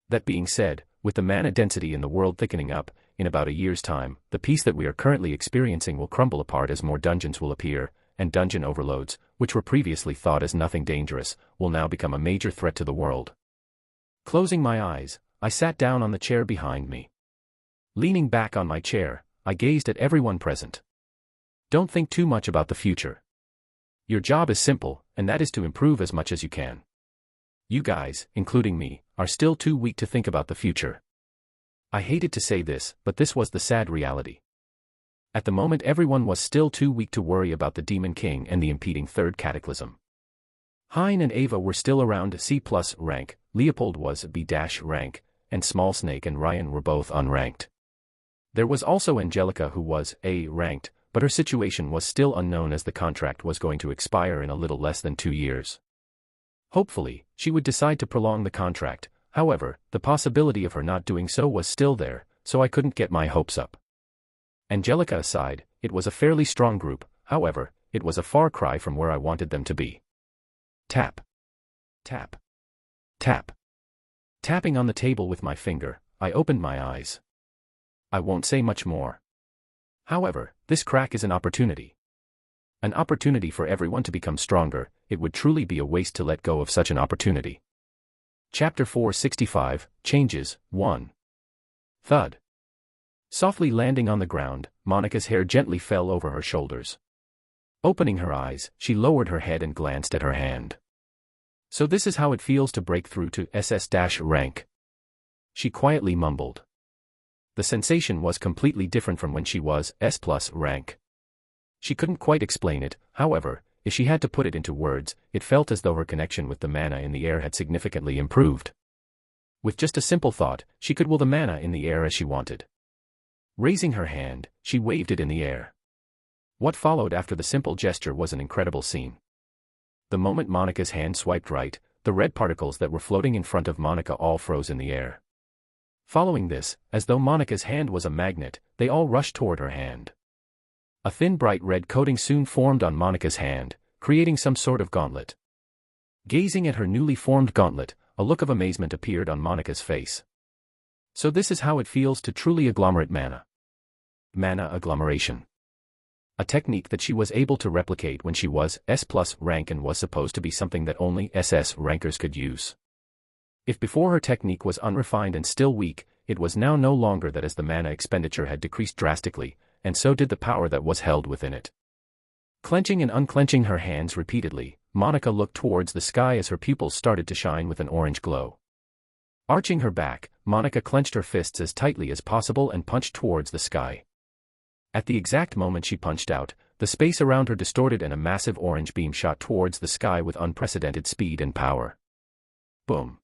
That being said, with the mana density in the world thickening up, in about a year's time, the peace that we are currently experiencing will crumble apart as more dungeons will appear, and dungeon overloads, which were previously thought as nothing dangerous, will now become a major threat to the world. Closing my eyes, I sat down on the chair behind me. Leaning back on my chair, I gazed at everyone present. Don't think too much about the future. Your job is simple, and that is to improve as much as you can. You guys, including me, are still too weak to think about the future. I hated to say this, but this was the sad reality. At the moment everyone was still too weak to worry about the Demon King and the impeding third cataclysm. Hein and Ava were still around C+ rank, Leopold was B- rank, and Small Snake and Ryan were both unranked. There was also Angelica who was A ranked, but her situation was still unknown as the contract was going to expire in a little less than 2 years. Hopefully, she would decide to prolong the contract. However, the possibility of her not doing so was still there, so I couldn't get my hopes up. Angelica aside, it was a fairly strong group, however, it was a far cry from where I wanted them to be. Tap. Tap. Tap. Tapping on the table with my finger, I opened my eyes. I won't say much more. However, this crack is an opportunity. An opportunity for everyone to become stronger. It would truly be a waste to let go of such an opportunity. Chapter 465, Changes, 1. Thud. Softly landing on the ground, Monica's hair gently fell over her shoulders. Opening her eyes, she lowered her head and glanced at her hand. So this is how it feels to break through to SS- rank. She quietly mumbled. The sensation was completely different from when she was S+ rank. She couldn't quite explain it, however, if she had to put it into words, it felt as though her connection with the mana in the air had significantly improved. With just a simple thought, she could will the mana in the air as she wanted. Raising her hand, she waved it in the air. What followed after the simple gesture was an incredible scene. The moment Monica's hand swiped right, the red particles that were floating in front of Monica all froze in the air. Following this, as though Monica's hand was a magnet, they all rushed toward her hand. A thin bright red coating soon formed on Monica's hand, creating some sort of gauntlet. Gazing at her newly formed gauntlet, a look of amazement appeared on Monica's face. So this is how it feels to truly agglomerate mana. Mana agglomeration. A technique that she was able to replicate when she was S+ rank and was supposed to be something that only SS rankers could use. If before her technique was unrefined and still weak, it was now no longer that, as the mana expenditure had decreased drastically, and so did the power that was held within it. Clenching and unclenching her hands repeatedly, Monica looked towards the sky as her pupils started to shine with an orange glow. Arching her back, Monica clenched her fists as tightly as possible and punched towards the sky. At the exact moment she punched out, the space around her distorted and a massive orange beam shot towards the sky with unprecedented speed and power. Boom.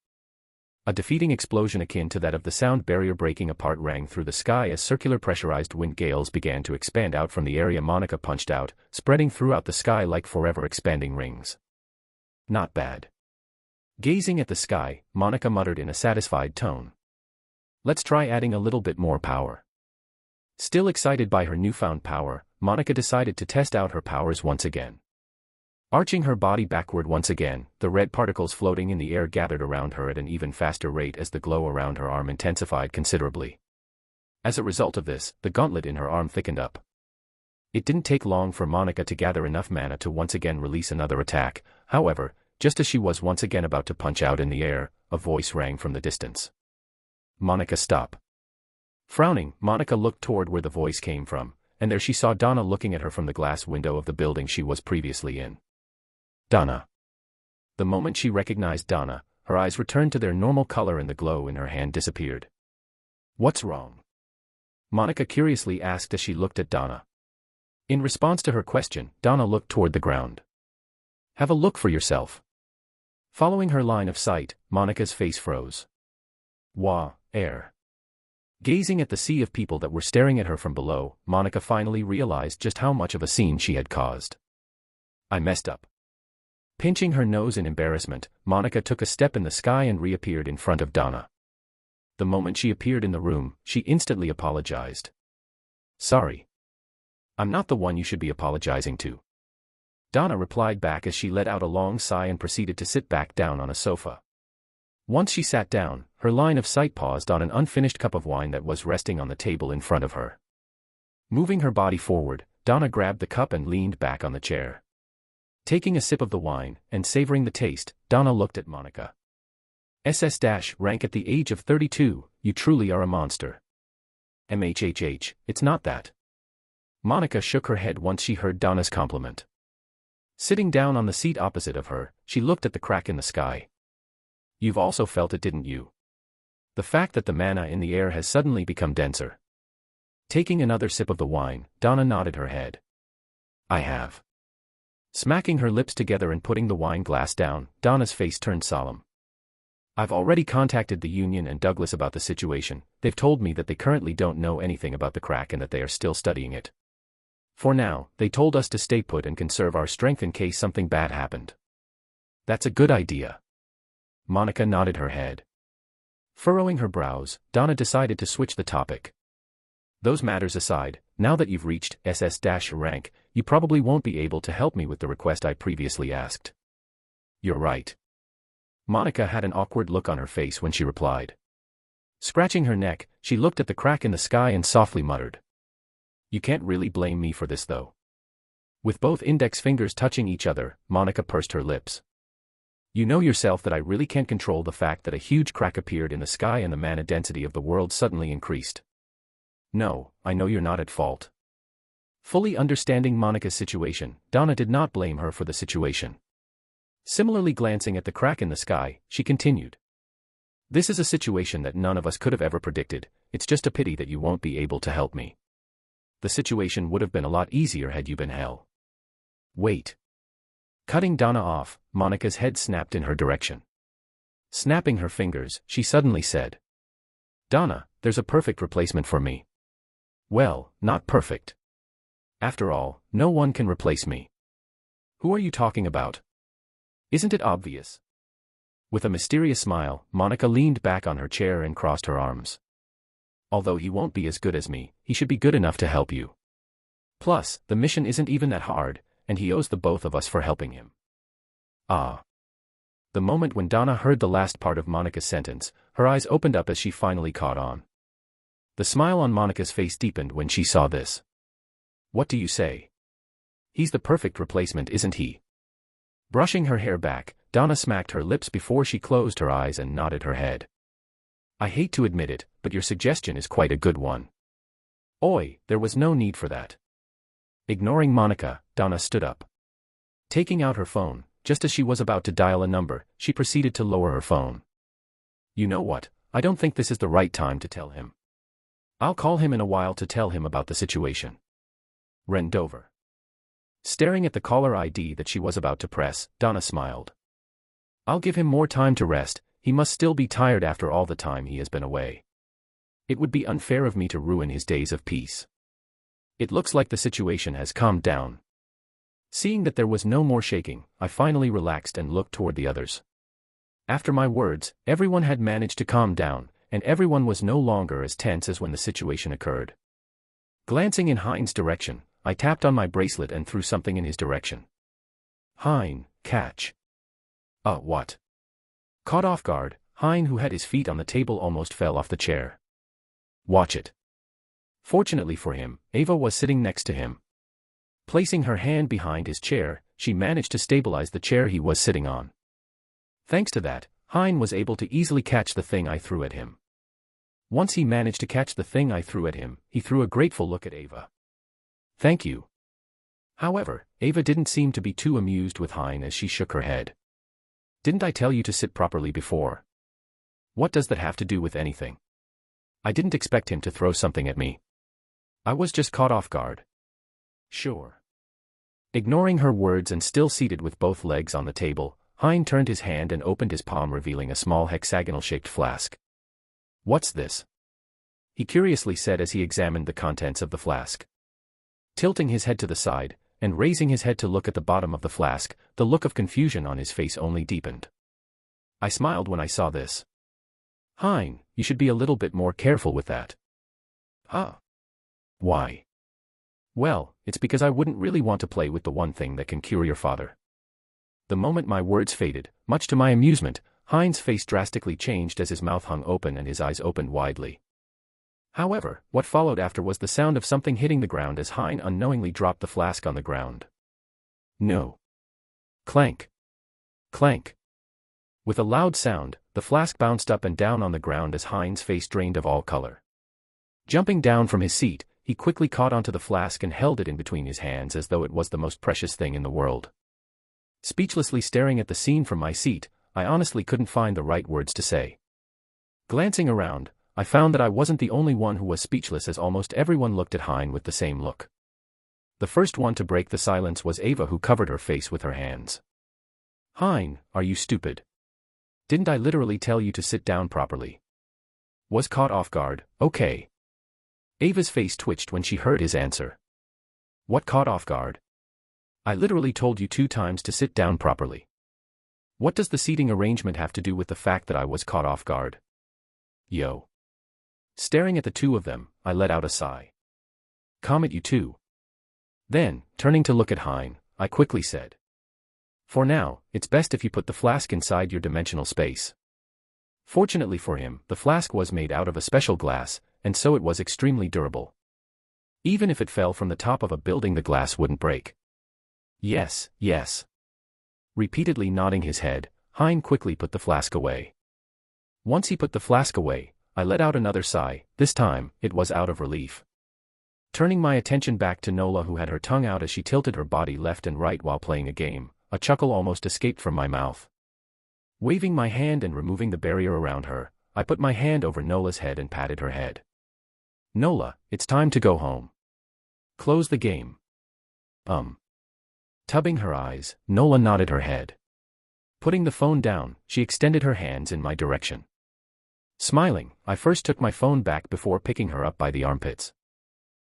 A defeating explosion akin to that of the sound barrier breaking apart rang through the sky as circular pressurized wind gales began to expand out from the area Monica punched out, spreading throughout the sky like forever expanding rings. Not bad. Gazing at the sky, Monica muttered in a satisfied tone. Let's try adding a little bit more power. Still excited by her newfound power, Monica decided to test out her powers once again. Arching her body backward once again, the red particles floating in the air gathered around her at an even faster rate as the glow around her arm intensified considerably. As a result of this, the gauntlet in her arm thickened up. It didn't take long for Monica to gather enough mana to once again release another attack. However, just as she was once again about to punch out in the air, a voice rang from the distance. Monica, stop. Frowning, Monica looked toward where the voice came from, and there she saw Donna looking at her from the glass window of the building she was previously in. Donna. The moment she recognized Donna, her eyes returned to their normal color and the glow in her hand disappeared. What's wrong? Monica curiously asked as she looked at Donna. In response to her question, Donna looked toward the ground. Have a look for yourself. Following her line of sight, Monica's face froze. Wah, air. Gazing at the sea of people that were staring at her from below, Monica finally realized just how much of a scene she had caused. I messed up. Pinching her nose in embarrassment, Monica took a step in the sky and reappeared in front of Donna. The moment she appeared in the room, she instantly apologized. Sorry. I'm not the one you should be apologizing to. Donna replied back as she let out a long sigh and proceeded to sit back down on a sofa. Once she sat down, her line of sight paused on an unfinished cup of wine that was resting on the table in front of her. Moving her body forward, Donna grabbed the cup and leaned back on the chair. Taking a sip of the wine, and savoring the taste, Donna looked at Monica. SS-rank at the age of 32, you truly are a monster. MHHH, it's not that. Monica shook her head once she heard Donna's compliment. Sitting down on the seat opposite of her, she looked at the crack in the sky. You've also felt it, didn't you? The fact that the manna in the air has suddenly become denser. Taking another sip of the wine, Donna nodded her head. I have. Smacking her lips together and putting the wine glass down, Donna's face turned solemn. I've already contacted the union and Douglas about the situation. They've told me that they currently don't know anything about the crack and that they are still studying it. For now, they told us to stay put and conserve our strength in case something bad happened. That's a good idea. Monica nodded her head. Furrowing her brows, Donna decided to switch the topic. Those matters aside, now that you've reached SS-rank, you probably won't be able to help me with the request I previously asked. You're right. Monica had an awkward look on her face when she replied. Scratching her neck, she looked at the crack in the sky and softly muttered. You can't really blame me for this though. With both index fingers touching each other, Monica pursed her lips. You know yourself that I really can't control the fact that a huge crack appeared in the sky and the mana density of the world suddenly increased. No, I know you're not at fault. Fully understanding Monica's situation, Donna did not blame her for the situation. Similarly glancing at the crack in the sky, she continued. This is a situation that none of us could have ever predicted. It's just a pity that you won't be able to help me. The situation would have been a lot easier had you been hell. Wait. Cutting Donna off, Monica's head snapped in her direction. Snapping her fingers, she suddenly said. Donna, there's a perfect replacement for me. Well, not perfect. After all, no one can replace me. Who are you talking about? Isn't it obvious? With a mysterious smile, Monica leaned back on her chair and crossed her arms. Although he won't be as good as me, he should be good enough to help you. Plus, the mission isn't even that hard, and he owes the both of us for helping him. Ah. The moment when Donna heard the last part of Monica's sentence, her eyes opened up as she finally caught on. The smile on Monica's face deepened when she saw this. What do you say? He's the perfect replacement, isn't he? Brushing her hair back, Donna smacked her lips before she closed her eyes and nodded her head. I hate to admit it, but your suggestion is quite a good one. Oi, there was no need for that. Ignoring Monica, Donna stood up. Taking out her phone, just as she was about to dial a number, she proceeded to lower her phone. You know what, I don't think this is the right time to tell him. I'll call him in a while to tell him about the situation. Rendover. Staring at the caller ID that she was about to press, Donna smiled. I'll give him more time to rest, he must still be tired after all the time he has been away. It would be unfair of me to ruin his days of peace. It looks like the situation has calmed down. Seeing that there was no more shaking, I finally relaxed and looked toward the others. After my words, everyone had managed to calm down, and everyone was no longer as tense as when the situation occurred. Glancing in Hein's direction, I tapped on my bracelet and threw something in his direction. Hein, catch. What? Caught off guard, Hein, who had his feet on the table, almost fell off the chair. Watch it. Fortunately for him, Ava was sitting next to him. Placing her hand behind his chair, she managed to stabilize the chair he was sitting on. Thanks to that, Hein was able to easily catch the thing I threw at him. Once he managed to catch the thing I threw at him, he threw a grateful look at Ava. Thank you. However, Ava didn't seem to be too amused with Hein as she shook her head. Didn't I tell you to sit properly before? What does that have to do with anything? I didn't expect him to throw something at me. I was just caught off guard. Sure. Ignoring her words and still seated with both legs on the table, Hein turned his hand and opened his palm, revealing a small hexagonal-shaped flask. What's this? He curiously said as he examined the contents of the flask. Tilting his head to the side, and raising his head to look at the bottom of the flask, the look of confusion on his face only deepened. I smiled when I saw this. Hein, you should be a little bit more careful with that. Huh? Why? Well, it's because I wouldn't really want to play with the one thing that can cure your father. The moment my words faded, much to my amusement, Hein's face drastically changed as his mouth hung open and his eyes opened widely. However, what followed after was the sound of something hitting the ground as Hein unknowingly dropped the flask on the ground. No. Clank. Clank. With a loud sound, the flask bounced up and down on the ground as Hein's face drained of all color. Jumping down from his seat, he quickly caught onto the flask and held it in between his hands as though it was the most precious thing in the world. Speechlessly staring at the scene from my seat, I honestly couldn't find the right words to say. Glancing around, I found that I wasn't the only one who was speechless as almost everyone looked at Hein with the same look. The first one to break the silence was Ava, who covered her face with her hands. Hein, are you stupid? Didn't I literally tell you to sit down properly? Was caught off guard, okay. Ava's face twitched when she heard his answer. What caught off guard? I literally told you 2 times to sit down properly. What does the seating arrangement have to do with the fact that I was caught off guard? Yo. Staring at the two of them, I let out a sigh. Comet, you too. Then, turning to look at Hein, I quickly said. For now, it's best if you put the flask inside your dimensional space. Fortunately for him, the flask was made out of a special glass, and so it was extremely durable. Even if it fell from the top of a building, the glass wouldn't break. Yes, yes. Repeatedly nodding his head, Hein quickly put the flask away. Once he put the flask away, I let out another sigh. This time, it was out of relief. Turning my attention back to Nola, who had her tongue out as she tilted her body left and right while playing a game, a chuckle almost escaped from my mouth. Waving my hand and removing the barrier around her, I put my hand over Nola's head and patted her head. Nola, it's time to go home. Close the game. Tubbing her eyes, Nola nodded her head. Putting the phone down, she extended her hands in my direction. Smiling, I first took my phone back before picking her up by the armpits.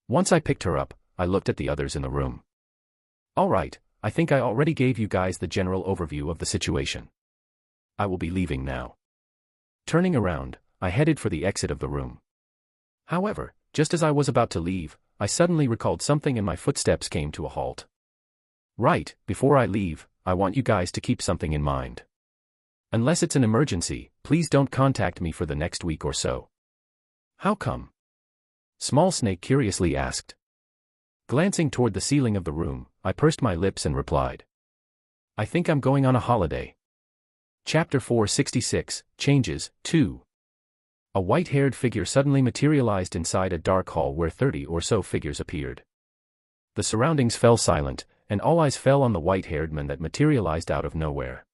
Once I picked her up, I looked at the others in the room. Alright, I think I already gave you guys the general overview of the situation. I will be leaving now. Turning around, I headed for the exit of the room. However, just as I was about to leave, I suddenly recalled something and my footsteps came to a halt. Right, before I leave, I want you guys to keep something in mind. Unless it's an emergency, please don't contact me for the next week or so. How come? Small Snake curiously asked. Glancing toward the ceiling of the room, I pursed my lips and replied. I think I'm going on a holiday. Chapter 466, Changes, 2. A white-haired figure suddenly materialized inside a dark hall where 30 or so figures appeared. The surroundings fell silent, and all eyes fell on the white-haired man that materialized out of nowhere.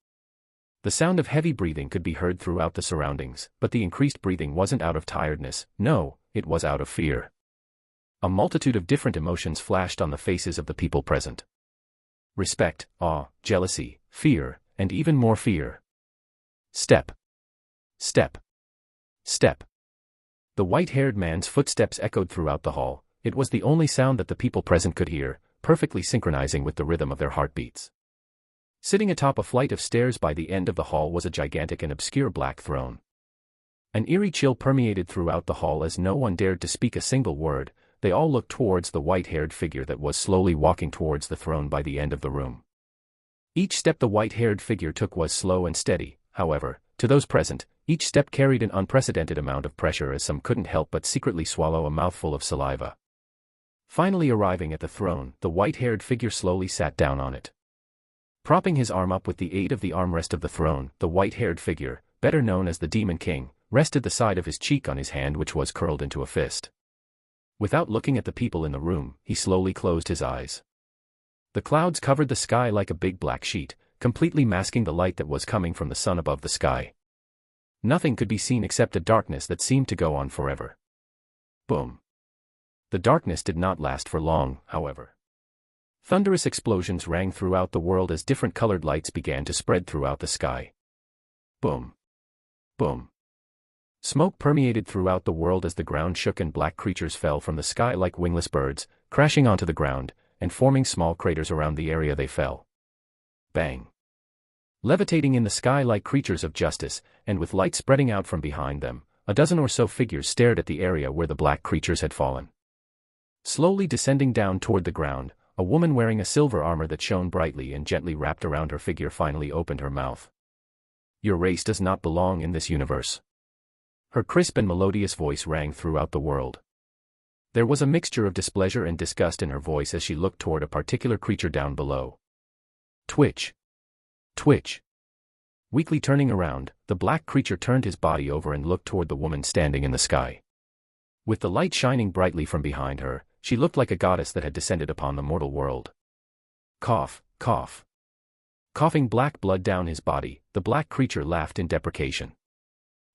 The sound of heavy breathing could be heard throughout the surroundings, but the increased breathing wasn't out of tiredness, no, it was out of fear. A multitude of different emotions flashed on the faces of the people present. Respect, awe, jealousy, fear, and even more fear. Step. Step. Step. The white-haired man's footsteps echoed throughout the hall. It was the only sound that the people present could hear, perfectly synchronizing with the rhythm of their heartbeats. Sitting atop a flight of stairs by the end of the hall was a gigantic and obscure black throne. An eerie chill permeated throughout the hall as no one dared to speak a single word. They all looked towards the white-haired figure that was slowly walking towards the throne by the end of the room. Each step the white-haired figure took was slow and steady, however, to those present, each step carried an unprecedented amount of pressure as some couldn't help but secretly swallow a mouthful of saliva. Finally arriving at the throne, the white-haired figure slowly sat down on it. Propping his arm up with the aid of the armrest of the throne, the white-haired figure, better known as the Demon King, rested the side of his cheek on his hand, which was curled into a fist. Without looking at the people in the room, he slowly closed his eyes. The clouds covered the sky like a big black sheet, completely masking the light that was coming from the sun above the sky. Nothing could be seen except a darkness that seemed to go on forever. Boom. The darkness did not last for long, however. Thunderous explosions rang throughout the world as different colored lights began to spread throughout the sky. Boom. Boom. Smoke permeated throughout the world as the ground shook and black creatures fell from the sky like wingless birds, crashing onto the ground, and forming small craters around the area they fell. Bang. Levitating in the sky like creatures of justice, and with light spreading out from behind them, a dozen or so figures stared at the area where the black creatures had fallen. Slowly descending down toward the ground, a woman wearing a silver armor that shone brightly and gently wrapped around her figure finally opened her mouth. Your race does not belong in this universe. Her crisp and melodious voice rang throughout the world. There was a mixture of displeasure and disgust in her voice as she looked toward a particular creature down below. Twitch. Twitch. Weakly turning around, the black creature turned his body over and looked toward the woman standing in the sky. With the light shining brightly from behind her, she looked like a goddess that had descended upon the mortal world. Cough, cough. Coughing black blood down his body, the black creature laughed in deprecation.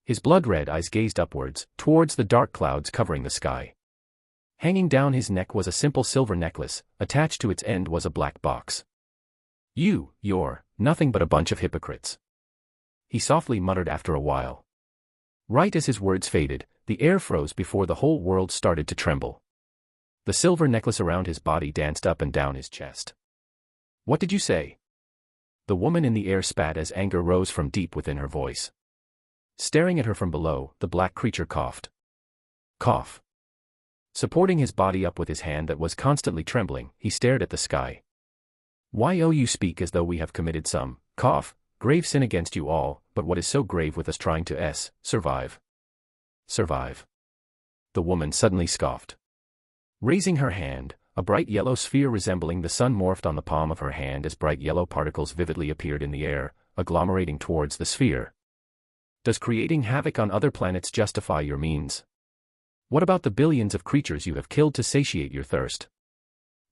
His blood-red eyes gazed upwards, towards the dark clouds covering the sky. Hanging down his neck was a simple silver necklace, attached to its end was a black box. You're nothing but a bunch of hypocrites," he softly muttered after a while. Right as his words faded, the air froze before the whole world started to tremble. The silver necklace around his body danced up and down his chest. "What did you say?" The woman in the air spat as anger rose from deep within her voice. Staring at her from below, the black creature coughed. Cough. Supporting his body up with his hand that was constantly trembling, he stared at the sky. "Why you speak as though we have committed some, grave sin against you all, but what is so grave with us trying to survive?" "Survive?" The woman suddenly scoffed. Raising her hand, a bright yellow sphere resembling the sun morphed on the palm of her hand as bright yellow particles vividly appeared in the air, agglomerating towards the sphere. "Does creating havoc on other planets justify your means? What about the billions of creatures you have killed to satiate your thirst?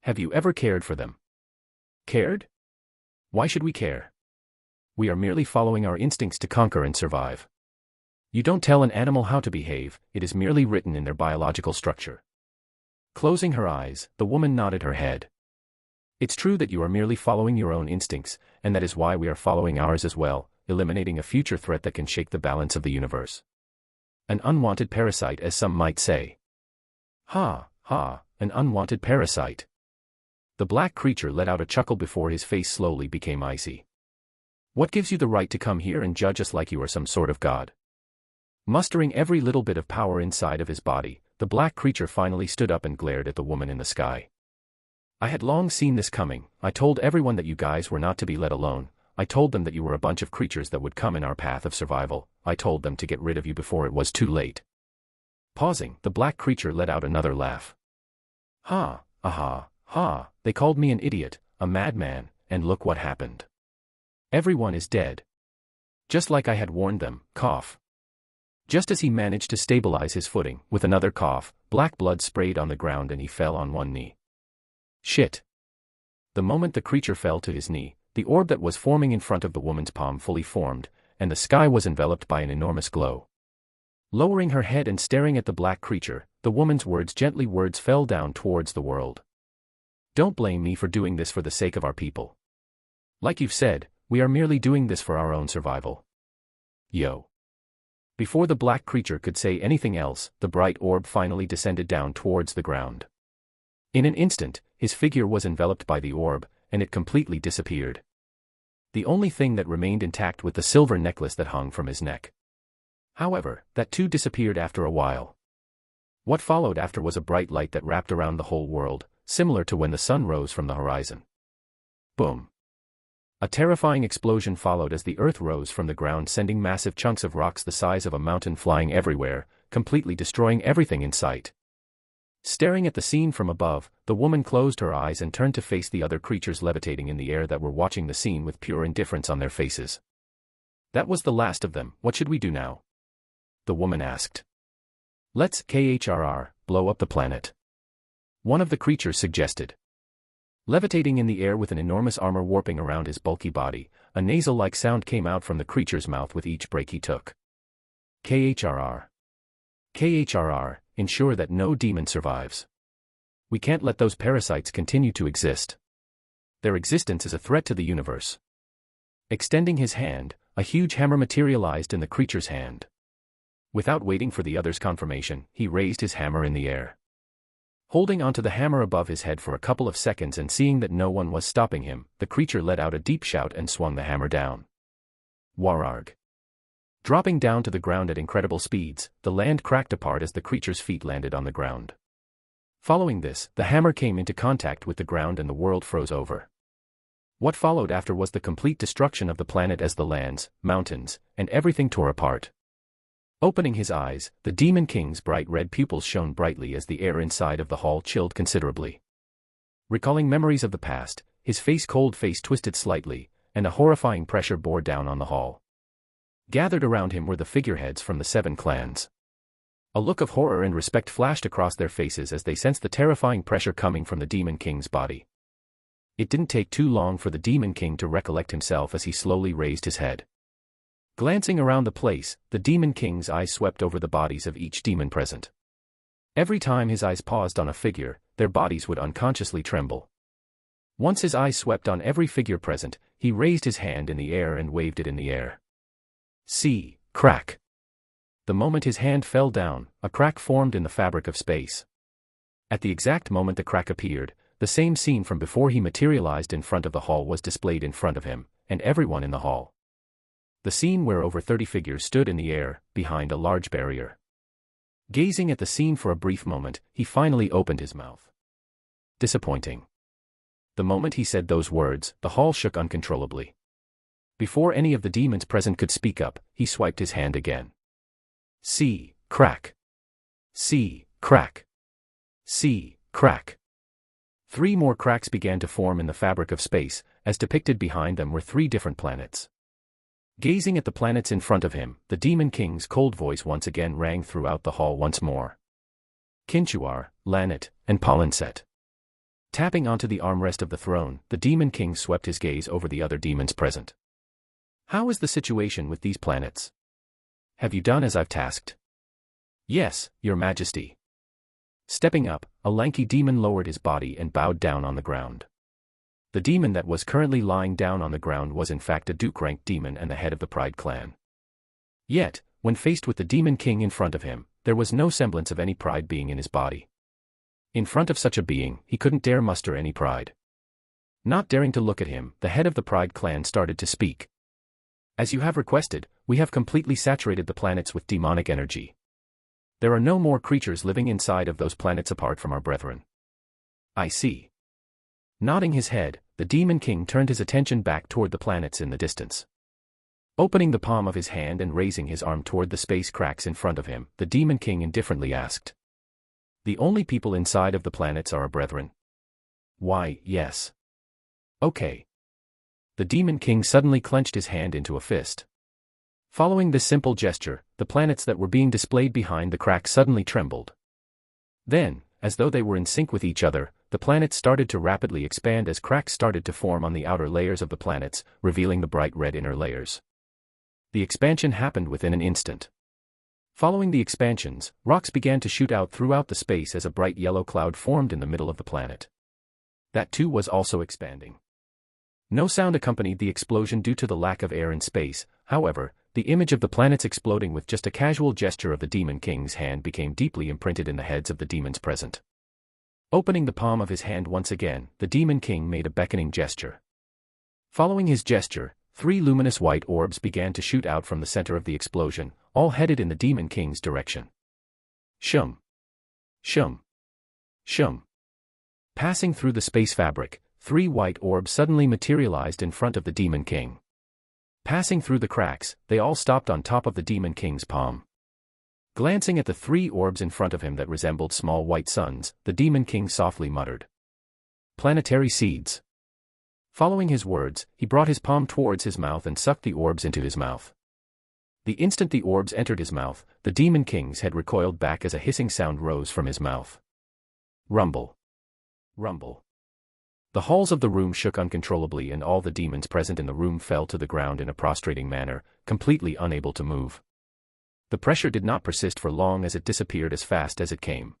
Have you ever cared for them?" "Cared? Why should we care? We are merely following our instincts to conquer and survive. You don't tell an animal how to behave, it is merely written in their biological structure." Closing her eyes, the woman nodded her head. "It's true that you are merely following your own instincts, and that is why we are following ours as well, eliminating a future threat that can shake the balance of the universe. An unwanted parasite, as some might say." Ha, an unwanted parasite." The black creature let out a chuckle before his face slowly became icy. "What gives you the right to come here and judge us like you are some sort of god?" Mustering every little bit of power inside of his body, the black creature finally stood up and glared at the woman in the sky. "I had long seen this coming. I told everyone that you guys were not to be let alone. I told them that you were a bunch of creatures that would come in our path of survival. I told them to get rid of you before it was too late." Pausing, the black creature let out another laugh. "Ha, they called me an idiot, a madman, and look what happened. Everyone is dead. Just like I had warned them." Cough. Just as he managed to stabilize his footing, with another cough, black blood sprayed on the ground and he fell on one knee. Shit. The moment the creature fell to his knee, the orb that was forming in front of the woman's palm fully formed, and the sky was enveloped by an enormous glow. Lowering her head and staring at the black creature, the woman's words fell down towards the world. "Don't blame me for doing this for the sake of our people. Like you've said, we are merely doing this for our own survival. Yo." Before the black creature could say anything else, the bright orb finally descended down towards the ground. In an instant, his figure was enveloped by the orb, and it completely disappeared. The only thing that remained intact was the silver necklace that hung from his neck. However, that too disappeared after a while. What followed after was a bright light that wrapped around the whole world, similar to when the sun rose from the horizon. Boom. A terrifying explosion followed as the earth rose from the ground, sending massive chunks of rocks the size of a mountain flying everywhere, completely destroying everything in sight. Staring at the scene from above, the woman closed her eyes and turned to face the other creatures levitating in the air that were watching the scene with pure indifference on their faces. "That was the last of them. What should we do now?" the woman asked. "Let's blow up the planet," one of the creatures suggested. Levitating in the air with an enormous armor warping around his bulky body, a nasal-like sound came out from the creature's mouth with each break he took. KHRR. Ensure that no demon survives. We can't let those parasites continue to exist. Their existence is a threat to the universe. Extending his hand, a huge hammer materialized in the creature's hand. Without waiting for the other's confirmation, he raised his hammer in the air. Holding onto the hammer above his head for a couple of seconds and seeing that no one was stopping him, the creature let out a deep shout and swung the hammer down. Wararg. Dropping down to the ground at incredible speeds, the land cracked apart as the creature's feet landed on the ground. Following this, the hammer came into contact with the ground and the world froze over. What followed after was the complete destruction of the planet as the lands, mountains, and everything tore apart. Opening his eyes, the Demon King's bright red pupils shone brightly as the air inside of the hall chilled considerably. Recalling memories of the past, his cold face twisted slightly, and a horrifying pressure bore down on the hall. Gathered around him were the figureheads from the 7 clans. A look of horror and respect flashed across their faces as they sensed the terrifying pressure coming from the Demon King's body. It didn't take too long for the Demon King to recollect himself as he slowly raised his head. Glancing around the place, the Demon King's eyes swept over the bodies of each demon present. Every time his eyes paused on a figure, their bodies would unconsciously tremble. Once his eyes swept on every figure present, he raised his hand in the air and waved it in the air. See, crack. The moment his hand fell down, a crack formed in the fabric of space. At the exact moment the crack appeared, the same scene from before he materialized in front of the hall was displayed in front of him, and everyone in the hall. The scene where over 30 figures stood in the air, behind a large barrier. Gazing at the scene for a brief moment, he finally opened his mouth. Disappointing. The moment he said those words, the hall shook uncontrollably. Before any of the demons present could speak up, he swiped his hand again. See, crack. See, crack. See, crack. 3 more cracks began to form in the fabric of space, as depicted behind them were 3 different planets. Gazing at the planets in front of him, the Demon King's cold voice once again rang throughout the hall once more. Kinchuar, Lanet, and Palinset. Tapping onto the armrest of the throne, the Demon King swept his gaze over the other demons present. How is the situation with these planets? Have you done as I've tasked? Yes, Your Majesty. Stepping up, a lanky demon lowered his body and bowed down on the ground. The demon that was currently lying down on the ground was in fact a Duke-ranked demon and the head of the Pride clan. Yet, when faced with the Demon King in front of him, there was no semblance of any pride being in his body. In front of such a being, he couldn't dare muster any pride. Not daring to look at him, the head of the Pride clan started to speak. As you have requested, we have completely saturated the planets with demonic energy. There are no more creatures living inside of those planets apart from our brethren. I see. Nodding his head, the Demon King turned his attention back toward the planets in the distance. Opening the palm of his hand and raising his arm toward the space cracks in front of him, the Demon King indifferently asked. The only people inside of the planets are our brethren? Why, yes. Okay. The Demon King suddenly clenched his hand into a fist. Following this simple gesture, the planets that were being displayed behind the crack suddenly trembled. Then, as though they were in sync with each other, the planets started to rapidly expand as cracks started to form on the outer layers of the planets, revealing the bright red inner layers. The expansion happened within an instant. Following the expansions, rocks began to shoot out throughout the space as a bright yellow cloud formed in the middle of the planet. That too was also expanding. No sound accompanied the explosion due to the lack of air in space, however, the image of the planets exploding with just a casual gesture of the Demon King's hand became deeply imprinted in the heads of the demons present. Opening the palm of his hand once again, the Demon King made a beckoning gesture. Following his gesture, 3 luminous white orbs began to shoot out from the center of the explosion, all headed in the Demon King's direction. Shum. Shum. Shum. Passing through the space fabric, 3 white orbs suddenly materialized in front of the Demon King. Passing through the cracks, they all stopped on top of the Demon King's palm. Glancing at the 3 orbs in front of him that resembled small white suns, the Demon King softly muttered. Planetary seeds. Following his words, he brought his palm towards his mouth and sucked the orbs into his mouth. The instant the orbs entered his mouth, the Demon King's head recoiled back as a hissing sound rose from his mouth. Rumble. Rumble. The halls of the room shook uncontrollably and all the demons present in the room fell to the ground in a prostrating manner, completely unable to move. The pressure did not persist for long as it disappeared as fast as it came.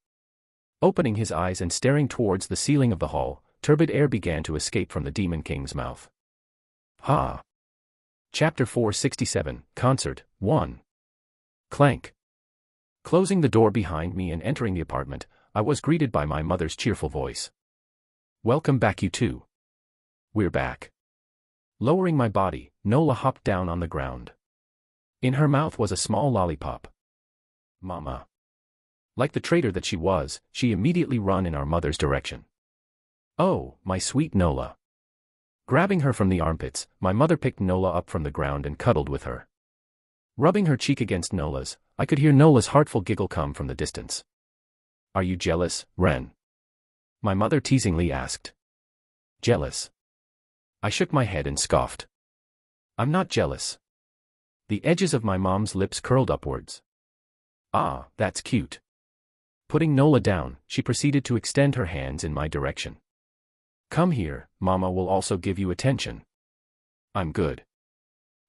Opening his eyes and staring towards the ceiling of the hall, turbid air began to escape from the Demon King's mouth. Ha! Chapter 467, Concert, 1. Clank. Closing the door behind me and entering the apartment, I was greeted by my mother's cheerful voice. Welcome back, you two. We're back. Lowering my body, Nola hopped down on the ground. In her mouth was a small lollipop. Mama. Like the traitor that she was, she immediately ran in our mother's direction. Oh, my sweet Nola. Grabbing her from the armpits, my mother picked Nola up from the ground and cuddled with her. Rubbing her cheek against Nola's, I could hear Nola's heartful giggle come from the distance. Are you jealous, Ren? My mother teasingly asked. Jealous? I shook my head and scoffed. I'm not jealous. The edges of my mom's lips curled upwards. Ah, that's cute. Putting Nola down, she proceeded to extend her hands in my direction. Come here, Mama will also give you attention. I'm good.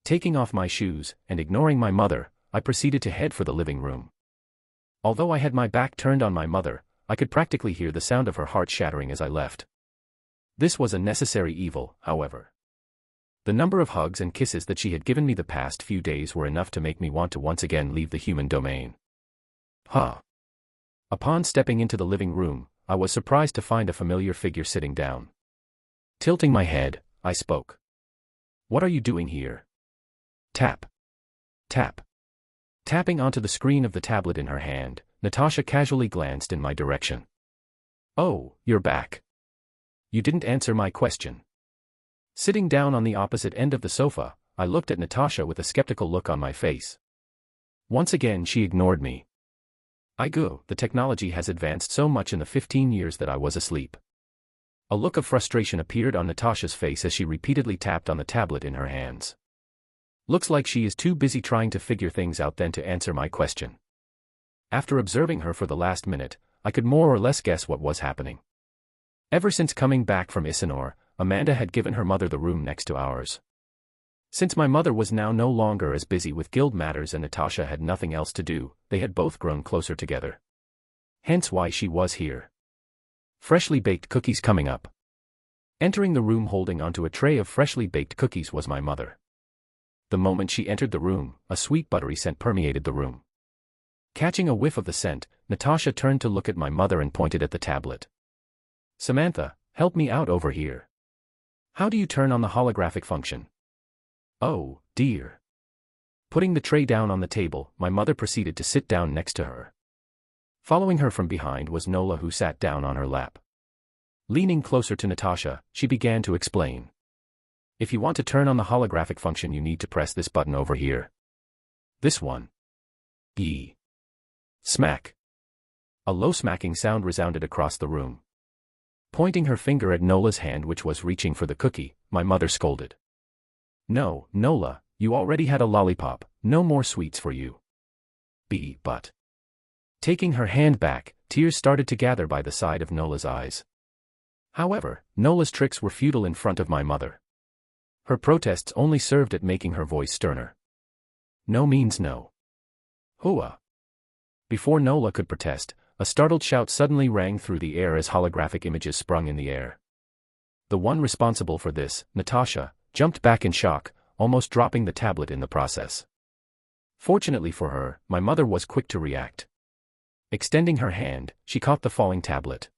Taking off my shoes, and ignoring my mother, I proceeded to head for the living room. Although I had my back turned on my mother, I could practically hear the sound of her heart shattering as I left. This was a necessary evil, however. The number of hugs and kisses that she had given me the past few days were enough to make me want to once again leave the human domain. Upon stepping into the living room, I was surprised to find a familiar figure sitting down. Tilting my head, I spoke. What are you doing here? Tap. Tap. Tapping onto the screen of the tablet in her hand, Natasha casually glanced in my direction. Oh, you're back. You didn't answer my question. Sitting down on the opposite end of the sofa, I looked at Natasha with a skeptical look on my face. Once again she ignored me. The technology has advanced so much in the 15 years that I was asleep. A look of frustration appeared on Natasha's face as she repeatedly tapped on the tablet in her hands. Looks like she is too busy trying to figure things out than to answer my question. After observing her for the last minute, I could more or less guess what was happening. Ever since coming back from Isanor, Amanda had given her mother the room next to ours. Since my mother was now no longer as busy with guild matters and Natasha had nothing else to do, they had both grown closer together. Hence why she was here. Freshly baked cookies coming up. Entering the room holding onto a tray of freshly baked cookies was my mother. The moment she entered the room, a sweet buttery scent permeated the room. Catching a whiff of the scent, Natasha turned to look at my mother and pointed at the tablet. Samantha, help me out over here. How do you turn on the holographic function? Oh, dear. Putting the tray down on the table, my mother proceeded to sit down next to her. Following her from behind was Nola, who sat down on her lap. Leaning closer to Natasha, she began to explain. If you want to turn on the holographic function, you need to press this button over here. This one. E. Smack. A low smacking sound resounded across the room. Pointing her finger at Nola's hand, which was reaching for the cookie, my mother scolded. No, Nola, you already had a lollipop, no more sweets for you. But. Taking her hand back, tears started to gather by the side of Nola's eyes. However, Nola's tricks were futile in front of my mother. Her protests only served at making her voice sterner. No means no. Hooah. Before Nola could protest, a startled shout suddenly rang through the air as holographic images sprung in the air. The one responsible for this, Natasha, jumped back in shock, almost dropping the tablet in the process. Fortunately for her, my mother was quick to react. Extending her hand, she caught the falling tablet.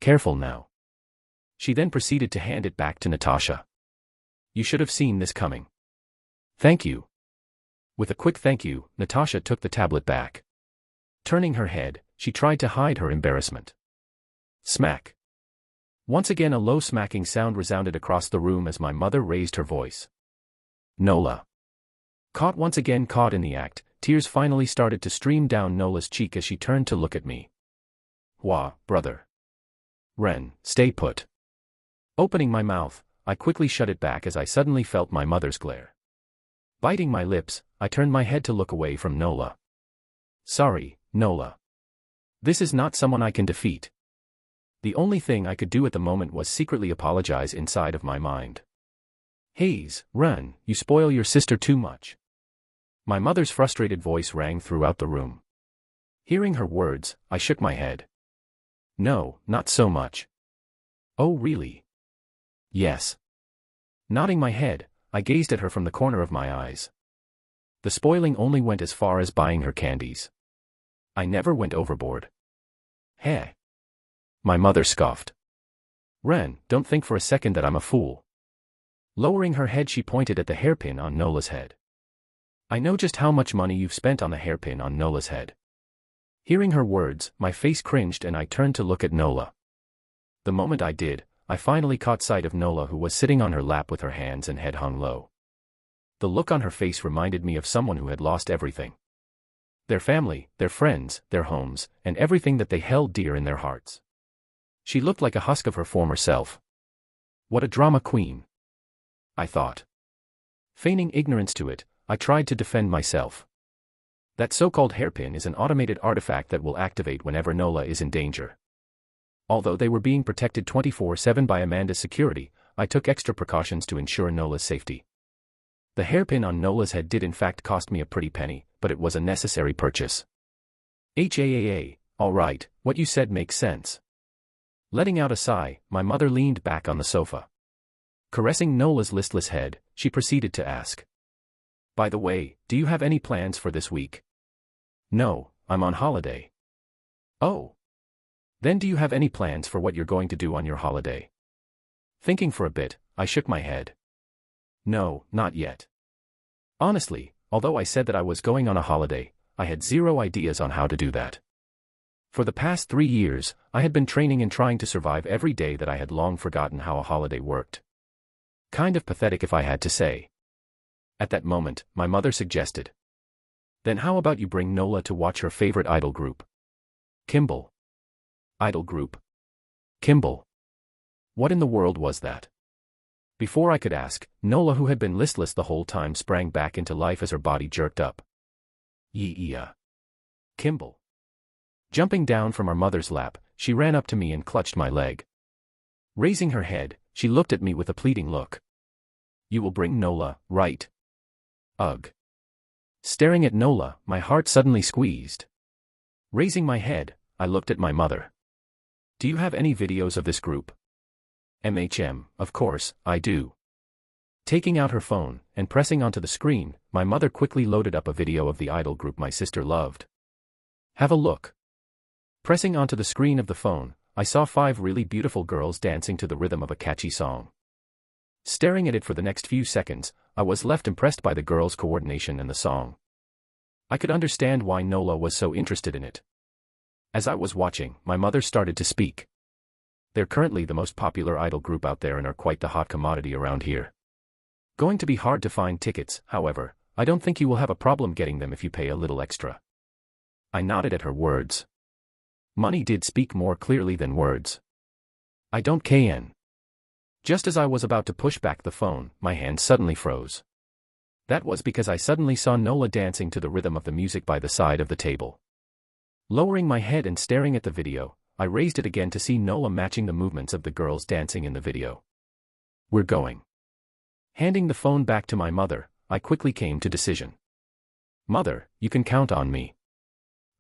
Careful now. She then proceeded to hand it back to Natasha. You should have seen this coming. Thank you. With a quick thank you, Natasha took the tablet back. Turning her head, she tried to hide her embarrassment. Smack. Once again a low smacking sound resounded across the room as my mother raised her voice. Nola. Once again caught in the act, tears finally started to stream down Nola's cheek as she turned to look at me. Wah, brother. Ren, stay put. Opening my mouth, I quickly shut it back as I suddenly felt my mother's glare. Biting my lips, I turned my head to look away from Nola. Sorry, Nola. This is not someone I can defeat. The only thing I could do at the moment was secretly apologize inside of my mind. Hayes, Ren, you spoil your sister too much. My mother's frustrated voice rang throughout the room. Hearing her words, I shook my head. No, not so much. Oh really? Yes. Nodding my head, I gazed at her from the corner of my eyes. The spoiling only went as far as buying her candies. I never went overboard. Heh. My mother scoffed. Ren, don't think for a second that I'm a fool. Lowering her head, she pointed at the hairpin on Nola's head. I know just how much money you've spent on the hairpin on Nola's head. Hearing her words, my face cringed and I turned to look at Nola. The moment I did, I finally caught sight of Nola, who was sitting on her lap with her hands and head hung low. The look on her face reminded me of someone who had lost everything. Their family, their friends, their homes, and everything that they held dear in their hearts. She looked like a husk of her former self. What a drama queen, I thought. Feigning ignorance to it, I tried to defend myself. That so-called hairpin is an automated artifact that will activate whenever Nola is in danger. Although they were being protected 24/7 by Amanda's security, I took extra precautions to ensure Nola's safety. The hairpin on Nola's head did in fact cost me a pretty penny, but it was a necessary purchase. All right, what you said makes sense. Letting out a sigh, my mother leaned back on the sofa. Caressing Nola's listless head, she proceeded to ask. By the way, do you have any plans for this week? No, I'm on holiday. Oh. Then do you have any plans for what you're going to do on your holiday? Thinking for a bit, I shook my head. No, not yet. Honestly, although I said that I was going on a holiday, I had zero ideas on how to do that. For the past 3 years, I had been training and trying to survive every day that I had long forgotten how a holiday worked. Kind of pathetic if I had to say. At that moment, my mother suggested. Then how about you bring Nola to watch her favorite idol group? Kimball. Idol group. Kimball. What in the world was that? Before I could ask, Nola, who had been listless the whole time, sprang back into life as her body jerked up. Yeah. Kimball. Jumping down from our mother's lap, she ran up to me and clutched my leg. Raising her head, she looked at me with a pleading look. You will bring Nola, right? Ugh. Staring at Nola, my heart suddenly squeezed. Raising my head, I looked at my mother. Do you have any videos of this group? Of course, I do. Taking out her phone and pressing onto the screen, my mother quickly loaded up a video of the idol group my sister loved. Have a look. Pressing onto the screen of the phone, I saw 5 really beautiful girls dancing to the rhythm of a catchy song. Staring at it for the next few seconds, I was left impressed by the girls' coordination and the song. I could understand why Nola was so interested in it. As I was watching, my mother started to speak. They're currently the most popular idol group out there and are quite the hot commodity around here. Going to be hard to find tickets, however, I don't think you will have a problem getting them if you pay a little extra. I nodded at her words. Money did speak more clearly than words. I don't can. Just as I was about to push back the phone, my hand suddenly froze. That was because I suddenly saw Nola dancing to the rhythm of the music by the side of the table. Lowering my head and staring at the video, I raised it again to see Nola matching the movements of the girls dancing in the video. We're going. Handing the phone back to my mother, I quickly came to decision. Mother, you can count on me.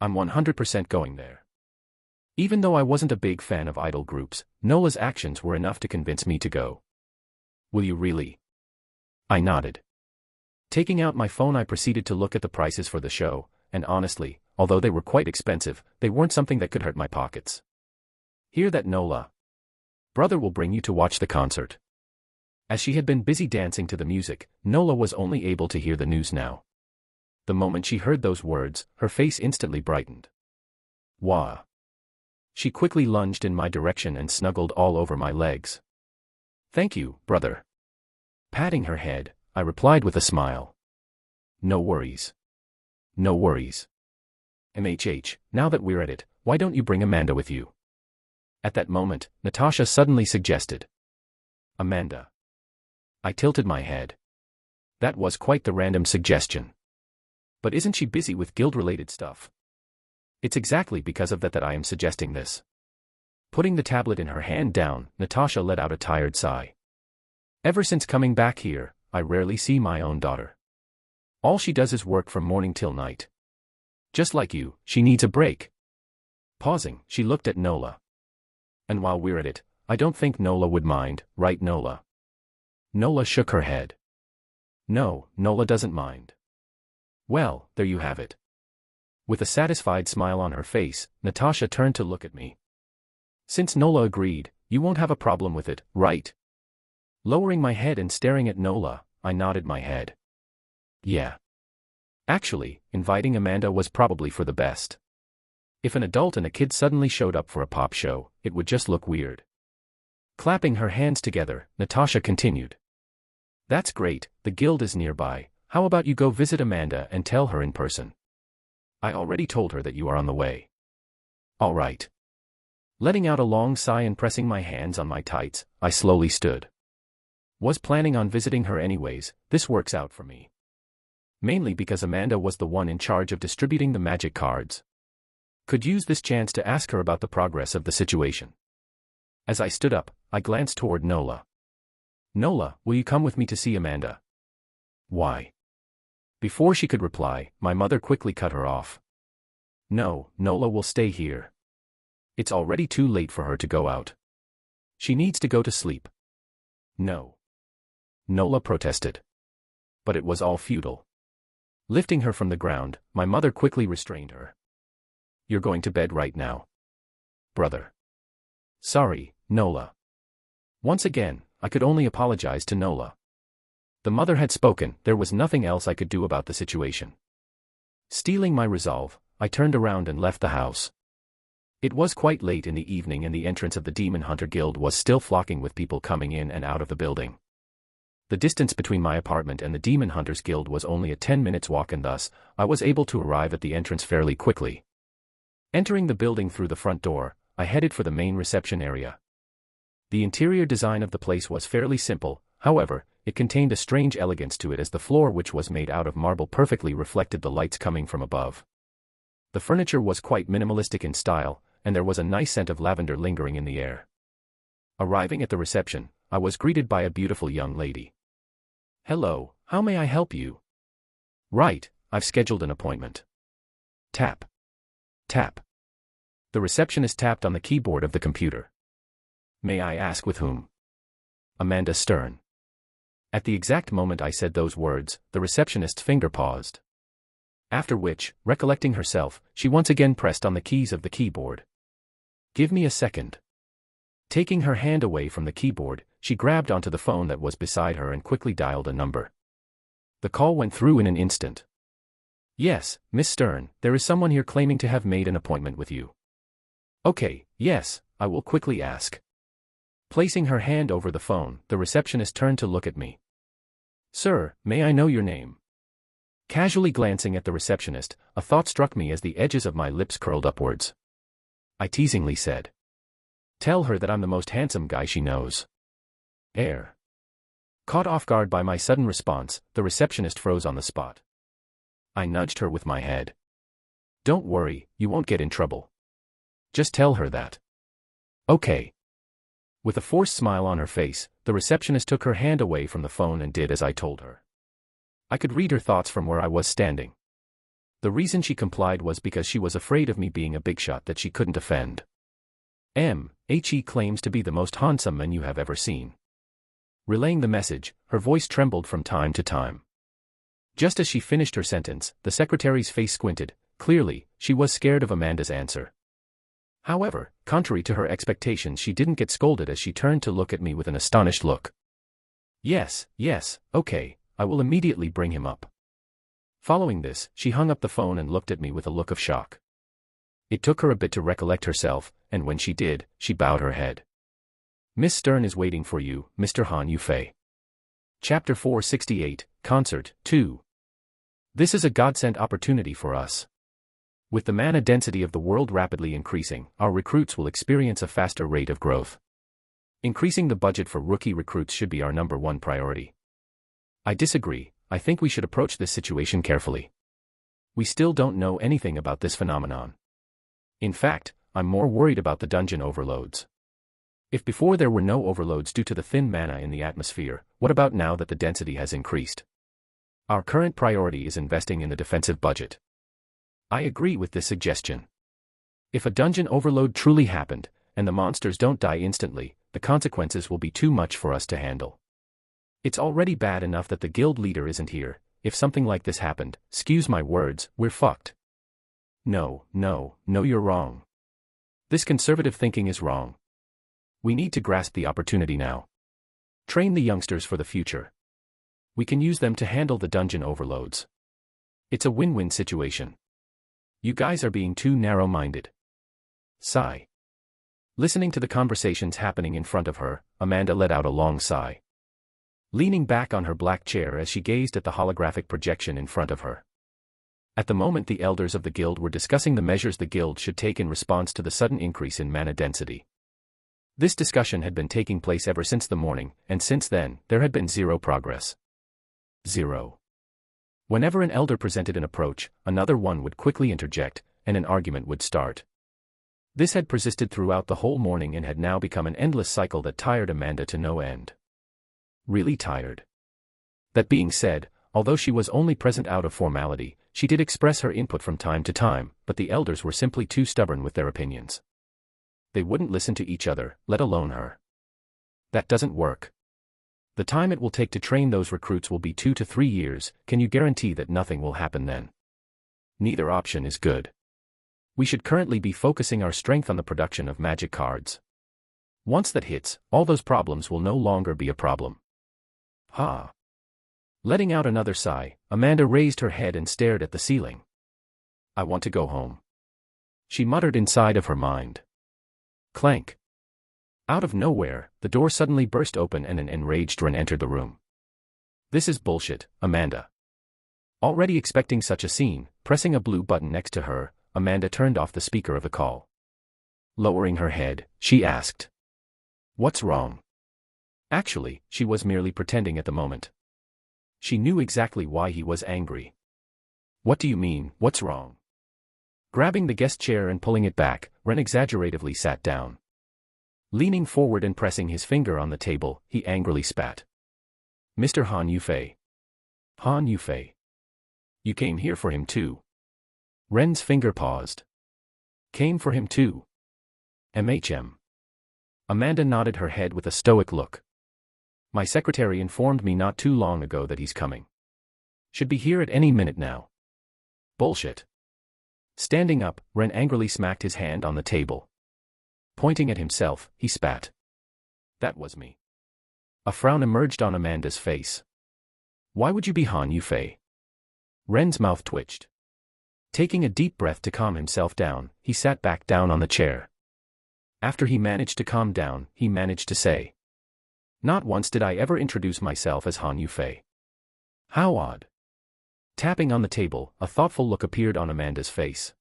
I'm 100% going there. Even though I wasn't a big fan of idol groups, Nola's actions were enough to convince me to go. Will you really? I nodded. Taking out my phone, I proceeded to look at the prices for the show, and honestly, although they were quite expensive, they weren't something that could hurt my pockets. Hear that, Nola? Brother will bring you to watch the concert. As she had been busy dancing to the music, Nola was only able to hear the news now. The moment she heard those words, her face instantly brightened. Wah. She quickly lunged in my direction and snuggled all over my legs. Thank you, brother. Patting her head, I replied with a smile. No worries. No worries. Now that we're at it, why don't you bring Amanda with you? At that moment, Natasha suddenly suggested. Amanda. I tilted my head. That was quite the random suggestion. But isn't she busy with guild-related stuff? It's exactly because of that I am suggesting this. Putting the tablet in her hand down, Natasha let out a tired sigh. Ever since coming back here, I rarely see my own daughter. All she does is work from morning till night. Just like you, she needs a break. Pausing, she looked at Nola. And while we're at it, I don't think Nola would mind, right, Nola? Nola shook her head. No, Nola doesn't mind. Well, there you have it. With a satisfied smile on her face, Natasha turned to look at me. Since Nola agreed, you won't have a problem with it, right? Lowering my head and staring at Nola, I nodded my head. Yeah. Actually, inviting Amanda was probably for the best. If an adult and a kid suddenly showed up for a pop show, it would just look weird. Clapping her hands together, Natasha continued. That's great, the guild is nearby, how about you go visit Amanda and tell her in person? I already told her that you are on the way. All right. Letting out a long sigh and pressing my hands on my tights, I slowly stood. Was planning on visiting her anyways. This works out for me. Mainly because Amanda was the one in charge of distributing the magic cards. Could use this chance to ask her about the progress of the situation. As I stood up, I glanced toward Nola. Nola, will you come with me to see Amanda? Why? Before she could reply, my mother quickly cut her off. No, Nola will stay here. It's already too late for her to go out. She needs to go to sleep. No. Nola protested. But it was all futile. Lifting her from the ground, my mother quickly restrained her. You're going to bed right now. Brother. Sorry, Nola. Once again, I could only apologize to Nola. The mother had spoken, there was nothing else I could do about the situation. Steeling my resolve, I turned around and left the house. It was quite late in the evening and the entrance of the Demon Hunter Guild was still flocking with people coming in and out of the building. The distance between my apartment and the Demon Hunters Guild was only a 10-minute walk and thus, I was able to arrive at the entrance fairly quickly. Entering the building through the front door, I headed for the main reception area. The interior design of the place was fairly simple, however, it contained a strange elegance to it as the floor, which was made out of marble, perfectly reflected the lights coming from above. The furniture was quite minimalistic in style, and there was a nice scent of lavender lingering in the air. Arriving at the reception, I was greeted by a beautiful young lady. Hello, how may I help you? Right, I've scheduled an appointment. Tap. Tap. The receptionist tapped on the keyboard of the computer. May I ask with whom? Amanda Stern. At the exact moment I said those words, the receptionist's finger paused. After which, recollecting herself, she once again pressed on the keys of the keyboard. Give me a second. Taking her hand away from the keyboard, she grabbed onto the phone that was beside her and quickly dialed a number. The call went through in an instant. Yes, Miss Stern, there is someone here claiming to have made an appointment with you. Okay, yes, I will quickly ask. Placing her hand over the phone, the receptionist turned to look at me. Sir, may I know your name? Casually glancing at the receptionist, a thought struck me as the edges of my lips curled upwards. I teasingly said. Tell her that I'm the most handsome guy she knows. Air. Caught off guard by my sudden response, the receptionist froze on the spot. I nudged her with my head. Don't worry, you won't get in trouble. Just tell her that. Okay. With a forced smile on her face, the receptionist took her hand away from the phone and did as I told her. I could read her thoughts from where I was standing. The reason she complied was because she was afraid of me being a big shot that she couldn't offend. He claims to be the most handsome man you have ever seen. Relaying the message, her voice trembled from time to time. Just as she finished her sentence, the secretary's face squinted. Clearly, she was scared of Amanda's answer. However, contrary to her expectations, she didn't get scolded as she turned to look at me with an astonished look. Yes, okay, I will immediately bring him up. Following this, she hung up the phone and looked at me with a look of shock. It took her a bit to recollect herself, and when she did, she bowed her head. Miss Stern is waiting for you, Mr. Han Yufei. Chapter 468, Concert, 2. This is a godsend opportunity for us. With the mana density of the world rapidly increasing, our recruits will experience a faster rate of growth. Increasing the budget for rookie recruits should be our #1 priority. I disagree. I think we should approach this situation carefully. We still don't know anything about this phenomenon. In fact, I'm more worried about the dungeon overloads. If before there were no overloads due to the thin mana in the atmosphere, what about now that the density has increased? Our current priority is investing in the defensive budget. I agree with this suggestion. If a dungeon overload truly happened, and the monsters don't die instantly, the consequences will be too much for us to handle. It's already bad enough that the guild leader isn't here. If something like this happened, excuse my words, we're fucked. No, you're wrong. This conservative thinking is wrong. We need to grasp the opportunity now. Train the youngsters for the future. We can use them to handle the dungeon overloads. It's a win-win situation. You guys are being too narrow-minded. Sigh. Listening to the conversations happening in front of her, Amanda let out a long sigh. Leaning back on her black chair as she gazed at the holographic projection in front of her. At the moment the elders of the guild were discussing the measures the guild should take in response to the sudden increase in mana density. This discussion had been taking place ever since the morning, and since then, there had been zero progress. Zero. Whenever an elder presented an approach, another one would quickly interject, and an argument would start. This had persisted throughout the whole morning and had now become an endless cycle that tired Amanda to no end. Really tired. That being said, although she was only present out of formality, she did express her input from time to time, but the elders were simply too stubborn with their opinions. They wouldn't listen to each other, let alone her. That doesn't work. The time it will take to train those recruits will be 2 to 3 years, can you guarantee that nothing will happen then? Neither option is good. We should currently be focusing our strength on the production of magic cards. Once that hits, all those problems will no longer be a problem. Ha! Letting out another sigh, Amanda raised her head and stared at the ceiling. I want to go home. She muttered inside of her mind. Clank. Out of nowhere, the door suddenly burst open and an enraged Ren entered the room. This is bullshit, Amanda. Already expecting such a scene, pressing a blue button next to her, Amanda turned off the speaker of the call. Lowering her head, she asked. What's wrong? Actually, she was merely pretending at the moment. She knew exactly why he was angry. What do you mean, what's wrong? Grabbing the guest chair and pulling it back, Ren exaggeratively sat down. Leaning forward and pressing his finger on the table, he angrily spat. Mr. Han Yufei. Han Yufei. You came here for him too. Ren's finger paused. Came for him too. MHM. Amanda nodded her head with a stoic look. My secretary informed me not too long ago that he's coming. Should be here at any minute now. Bullshit. Standing up, Ren angrily smacked his hand on the table. Pointing at himself, he spat. That was me. A frown emerged on Amanda's face. Why would you be Han Yufei? Ren's mouth twitched. Taking a deep breath to calm himself down, he sat back down on the chair. After he managed to calm down, he managed to say. Not once did I ever introduce myself as Han Yufei. How odd. Tapping on the table, a thoughtful look appeared on Amanda's face.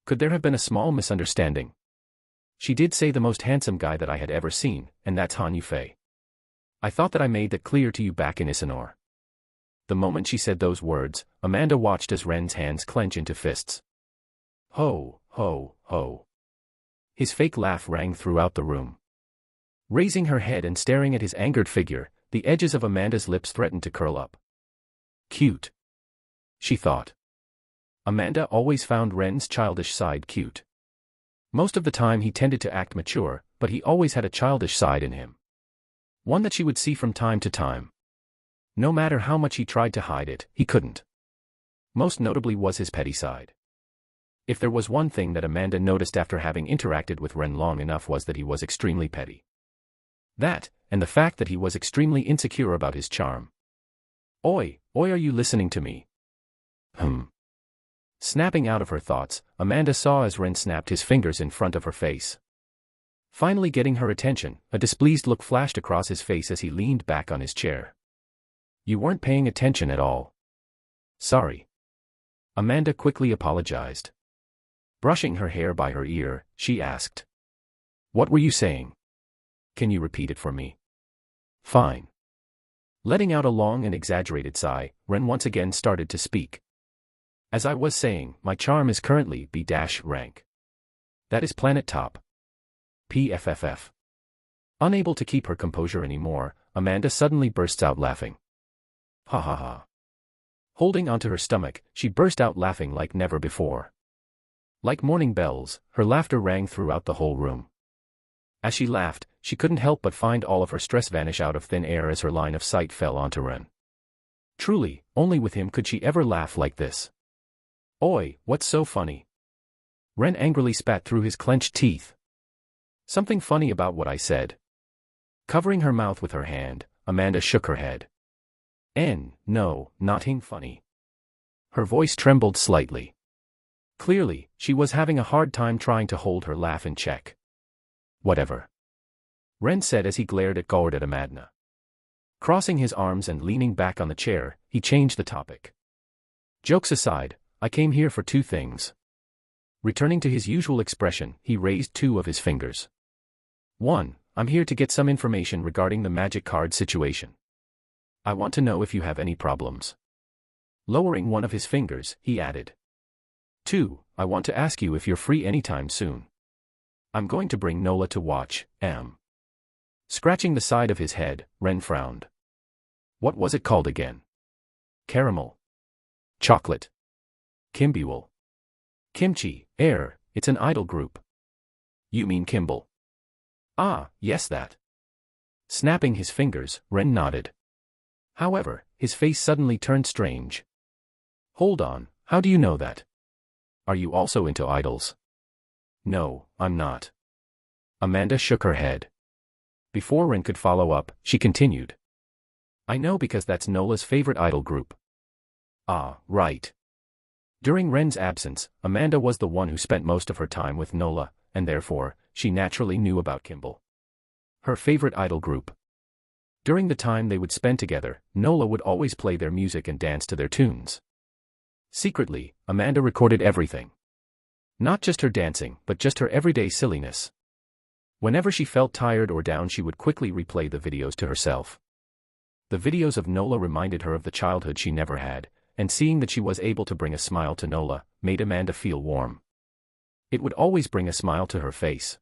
Could there have been a small misunderstanding? She did say the most handsome guy that I had ever seen, and that's Han Yufei. I thought that I made that clear to you back in Isanor. The moment she said those words, Amanda watched as Ren's hands clench into fists. Ho, ho, ho. His fake laugh rang throughout the room. Raising her head and staring at his angered figure, the edges of Amanda's lips threatened to curl up. Cute. She thought. Amanda always found Ren's childish side cute. Most of the time he tended to act mature, but he always had a childish side in him. One that she would see from time to time. No matter how much he tried to hide it, he couldn't. Most notably was his petty side. If there was one thing that Amanda noticed after having interacted with Ren long enough was that he was extremely petty. That, and the fact that he was extremely insecure about his charm. Oi, are you listening to me? Snapping out of her thoughts, Amanda saw as Ren snapped his fingers in front of her face. Finally getting her attention, a displeased look flashed across his face as he leaned back on his chair. You weren't paying attention at all. Sorry. Amanda quickly apologized. Brushing her hair by her ear, she asked. What were you saying? Can you repeat it for me? Fine. Letting out a long and exaggerated sigh, Ren once again started to speak. As I was saying, my charm is currently B- rank. That is planet top. PFFF. Unable to keep her composure anymore, Amanda suddenly bursts out laughing. Ha ha ha. Holding onto her stomach, she burst out laughing like never before. Like morning bells, her laughter rang throughout the whole room. As she laughed, she couldn't help but find all of her stress vanish out of thin air as her line of sight fell onto Ren. Truly, only with him could she ever laugh like this. Oi, what's so funny? Ren angrily spat through his clenched teeth. Something funny about what I said. Covering her mouth with her hand, Amanda shook her head. No, nothing funny. Her voice trembled slightly. Clearly, she was having a hard time trying to hold her laugh in check. Whatever. Ren said as he glared at Amanda. Crossing his arms and leaning back on the chair, he changed the topic. Jokes aside, I came here for 2 things. Returning to his usual expression, he raised 2 of his fingers. 1. I'm here to get some information regarding the magic card situation. I want to know if you have any problems. Lowering one of his fingers, he added. 2. I want to ask you if you're free anytime soon. I'm going to bring Nola to watch, Scratching the side of his head, Ren frowned. What was it called again? Caramel. Chocolate. Kimbiwal. Kimchi, it's an idol group. You mean Kimball? Ah, yes that. Snapping his fingers, Ren nodded. However, his face suddenly turned strange. Hold on, how do you know that? Are you also into idols? No, I'm not. Amanda shook her head. Before Ren could follow up, she continued. I know because that's Nola's favorite idol group. Ah, right. During Ren's absence, Amanda was the one who spent most of her time with Nola, and therefore, she naturally knew about Kimball. Her favorite idol group. During the time they would spend together, Nola would always play their music and dance to their tunes. Secretly, Amanda recorded everything. Not just her dancing, but just her everyday silliness. Whenever she felt tired or down, she would quickly replay the videos to herself. The videos of Nola reminded her of the childhood she never had, and seeing that she was able to bring a smile to Nola made Amanda feel warm. It would always bring a smile to her face.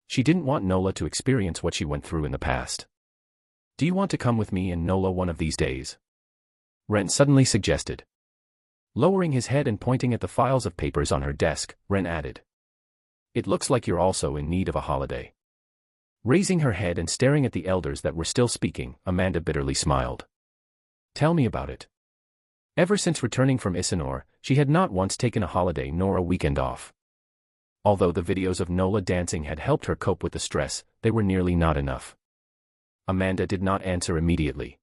She didn't want Nola to experience what she went through in the past. Do you want to come with me and Nola one of these days? Ren suddenly suggested. Lowering his head and pointing at the files of papers on her desk, Ren added. It looks like you're also in need of a holiday. Raising her head and staring at the elders that were still speaking, Amanda bitterly smiled. Tell me about it. Ever since returning from Isanor, she had not once taken a holiday nor a weekend off. Although the videos of Nola dancing had helped her cope with the stress, they were nearly not enough. Amanda did not answer immediately.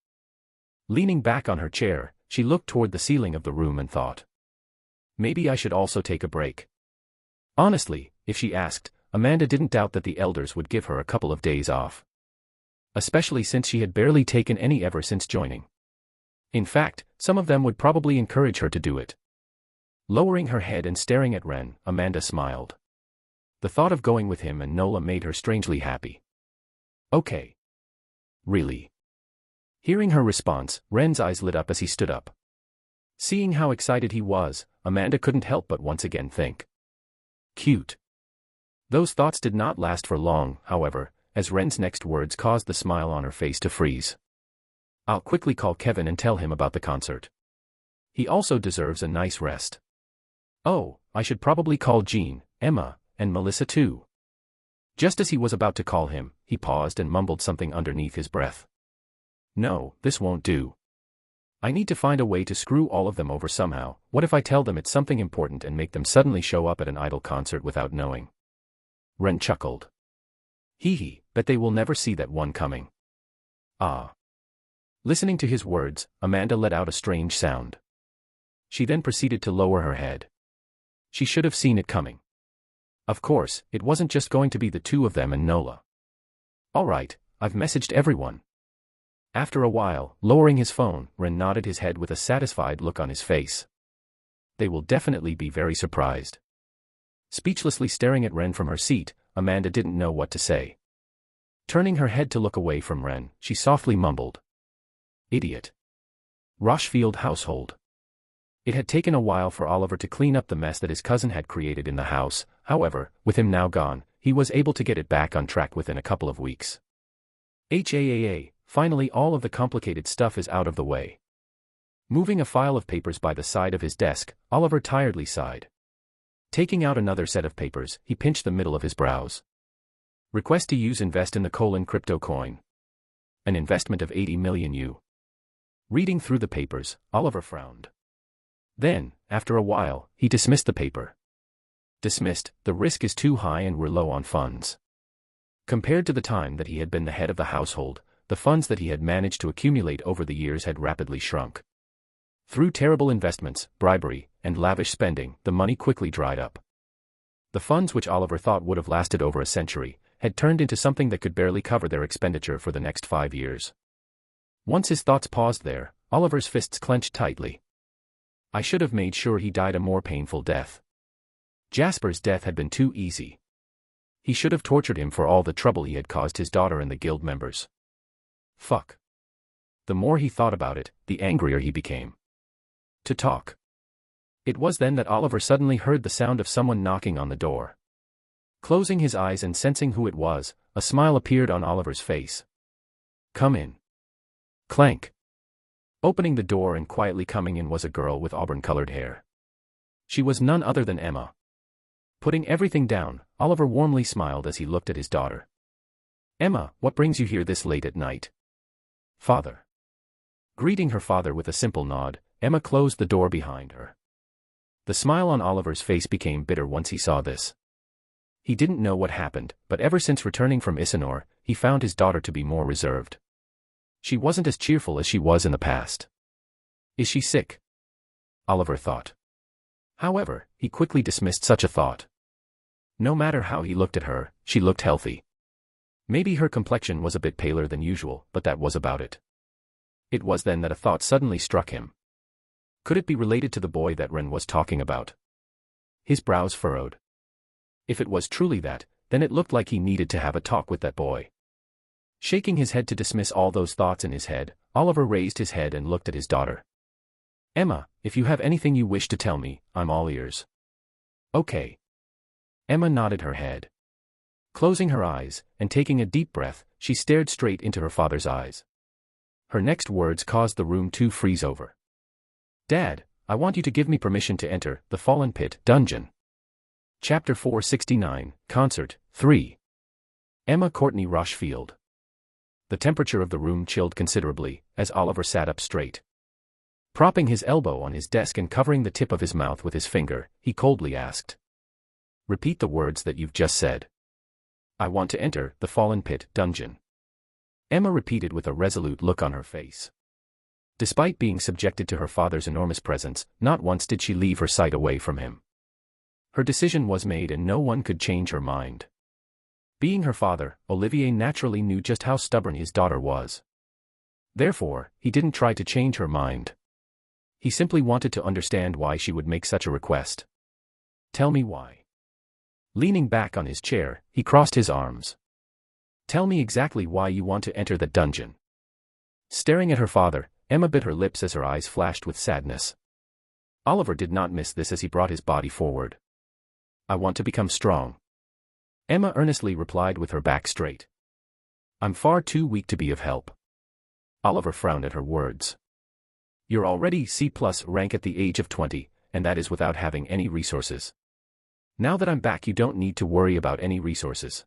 Leaning back on her chair, she looked toward the ceiling of the room and thought. Maybe I should also take a break. Honestly, if she asked, Amanda didn't doubt that the elders would give her a couple of days off. Especially since she had barely taken any ever since joining. In fact, some of them would probably encourage her to do it. Lowering her head and staring at Ren, Amanda smiled. The thought of going with him and Nola made her strangely happy. Okay. Really? Hearing her response, Ren's eyes lit up as he stood up. Seeing how excited he was, Amanda couldn't help but once again think. Cute. Those thoughts did not last for long, however, as Ren's next words caused the smile on her face to freeze. I'll quickly call Kevin and tell him about the concert. He also deserves a nice rest. Oh, I should probably call Jean, Emma, and Melissa too. Just as he was about to call him, he paused and mumbled something underneath his breath. No, this won't do. I need to find a way to screw all of them over somehow. What if I tell them it's something important and make them suddenly show up at an idol concert without knowing? Ren chuckled. Hee, bet they will never see that one coming. Ah. Listening to his words, Amanda let out a strange sound. She then proceeded to lower her head. She should have seen it coming. Of course, it wasn't just going to be the 2 of them and Nola. All right, I've messaged everyone. After a while, lowering his phone, Ren nodded his head with a satisfied look on his face. They will definitely be very surprised. Speechlessly staring at Ren from her seat, Amanda didn't know what to say. Turning her head to look away from Ren, she softly mumbled. Idiot. Rochefield household. It had taken a while for Oliver to clean up the mess that his cousin had created in the house, however, with him now gone, he was able to get it back on track within a couple of weeks. Finally all of the complicated stuff is out of the way. Moving a file of papers by the side of his desk, Oliver tiredly sighed. Taking out another set of papers, he pinched the middle of his brows. Request to use invest in the crypto coin. An investment of 80 million U. Reading through the papers, Oliver frowned. Then, after a while, he dismissed the paper. Dismissed, the risk is too high and we're low on funds. Compared to the time that he had been the head of the household, the funds that he had managed to accumulate over the years had rapidly shrunk. Through terrible investments, bribery, and lavish spending, the money quickly dried up. The funds which Oliver thought would have lasted over a century, had turned into something that could barely cover their expenditure for the next 5 years. Once his thoughts paused there, Oliver's fists clenched tightly. I should have made sure he died a more painful death. Jasper's death had been too easy. He should have tortured him for all the trouble he had caused his daughter and the guild members. Fuck. The more he thought about it, the angrier he became. To talk. It was then that Oliver suddenly heard the sound of someone knocking on the door. Closing his eyes and sensing who it was, a smile appeared on Oliver's face. Come in. Clank. Opening the door and quietly coming in was a girl with auburn-colored hair. She was none other than Emma. Putting everything down, Oliver warmly smiled as he looked at his daughter. Emma, what brings you here this late at night? Father. Greeting her father with a simple nod, Emma closed the door behind her. The smile on Oliver's face became bitter once he saw this. He didn't know what happened, but ever since returning from Isanor, he found his daughter to be more reserved. She wasn't as cheerful as she was in the past. Is she sick? Oliver thought. However, he quickly dismissed such a thought. No matter how he looked at her, she looked healthy. Maybe her complexion was a bit paler than usual, but that was about it. It was then that a thought suddenly struck him. Could it be related to the boy that Ren was talking about? His brows furrowed. If it was truly that, then it looked like he needed to have a talk with that boy. Shaking his head to dismiss all those thoughts in his head, Oliver raised his head and looked at his daughter. Emma, if you have anything you wish to tell me, I'm all ears. Okay. Emma nodded her head. Closing her eyes, and taking a deep breath, she stared straight into her father's eyes. Her next words caused the room to freeze over. Dad, I want you to give me permission to enter the Fallen Pit dungeon. Chapter 469, Concert, 3. Emma Courtney Rochefield. The temperature of the room chilled considerably, as Oliver sat up straight. Propping his elbow on his desk and covering the tip of his mouth with his finger, he coldly asked. Repeat the words that you've just said. I want to enter the Fallen Pit dungeon. Emma repeated with a resolute look on her face. Despite being subjected to her father's enormous presence, not once did she leave her sight away from him. Her decision was made and no one could change her mind. Being her father, Olivier naturally knew just how stubborn his daughter was. Therefore, he didn't try to change her mind. He simply wanted to understand why she would make such a request. Tell me why. Leaning back on his chair, he crossed his arms. Tell me exactly why you want to enter the dungeon. Staring at her father, Emma bit her lips as her eyes flashed with sadness. Oliver did not miss this as he brought his body forward. I want to become strong. Emma earnestly replied with her back straight. I'm far too weak to be of help. Oliver frowned at her words. You're already C+ rank at the age of 20, and that is without having any resources. Now that I'm back, you don't need to worry about any resources.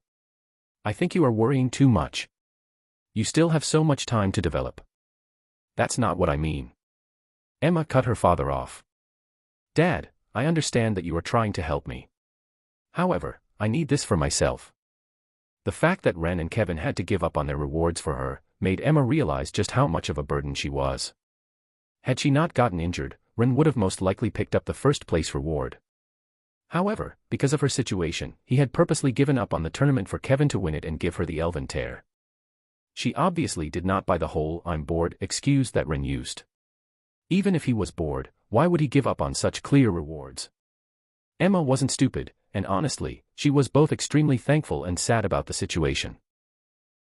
I think you are worrying too much. You still have so much time to develop. That's not what I mean. Emma cut her father off. Dad, I understand that you are trying to help me. However, I need this for myself. The fact that Ren and Kevin had to give up on their rewards for her, made Emma realize just how much of a burden she was. Had she not gotten injured, Ren would have most likely picked up the first place reward. However, because of her situation, he had purposely given up on the tournament for Kevin to win it and give her the Elven Tear. She obviously did not buy the whole "I'm bored" excuse that Ren used. Even if he was bored, why would he give up on such clear rewards? Emma wasn't stupid, and honestly, she was both extremely thankful and sad about the situation.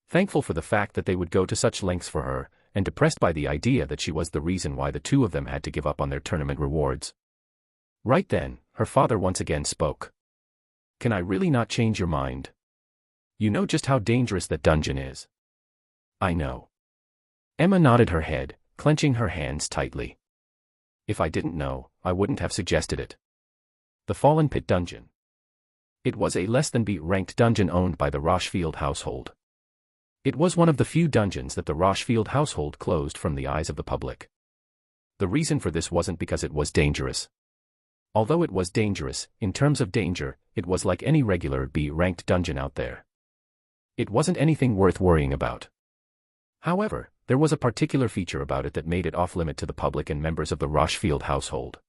Thankful for the fact that they would go to such lengths for her, and depressed by the idea that she was the reason why the two of them had to give up on their tournament rewards. Right then, her father once again spoke. Can I really not change your mind? You know just how dangerous that dungeon is. I know. Emma nodded her head, clenching her hands tightly. If I didn't know, I wouldn't have suggested it. The Fallen Pit dungeon. It was a less than B-ranked dungeon owned by the Rochefield household. It was one of the few dungeons that the Rochefield household closed from the eyes of the public. The reason for this wasn't because it was dangerous. Although it was dangerous, in terms of danger, it was like any regular B-ranked dungeon out there. It wasn't anything worth worrying about. However, there was a particular feature about it that made it off-limit to the public and members of the Rochefield household.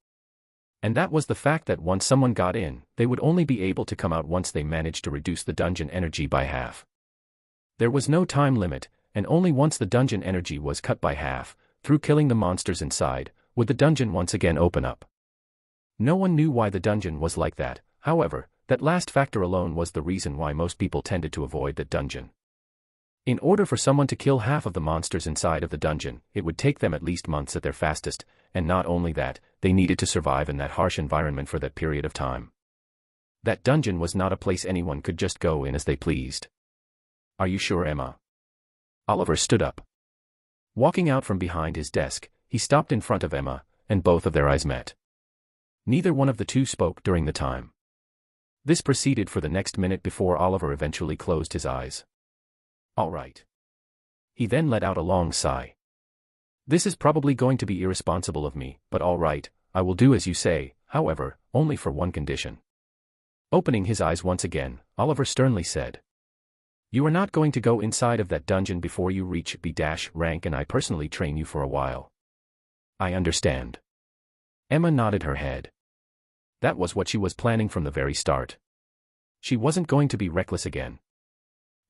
And that was the fact that once someone got in, they would only be able to come out once they managed to reduce the dungeon energy by half. There was no time limit, and only once the dungeon energy was cut by half, through killing the monsters inside, would the dungeon once again open up? No one knew why the dungeon was like that, however, that last factor alone was the reason why most people tended to avoid that dungeon. In order for someone to kill half of the monsters inside of the dungeon, it would take them at least months at their fastest, and not only that, they needed to survive in that harsh environment for that period of time. That dungeon was not a place anyone could just go in as they pleased. Are you sure, Emma? Oliver stood up. Walking out from behind his desk, he stopped in front of Emma, and both of their eyes met. Neither one of the two spoke during the time. This proceeded for the next minute before Oliver eventually closed his eyes. All right. He then let out a long sigh. This is probably going to be irresponsible of me, but all right, I will do as you say, however, only for one condition. Opening his eyes once again, Oliver sternly said, "You are not going to go inside of that dungeon before you reach B- rank, and I personally train you for a while." "I understand." Emma nodded her head. That was what she was planning from the very start. She wasn't going to be reckless again.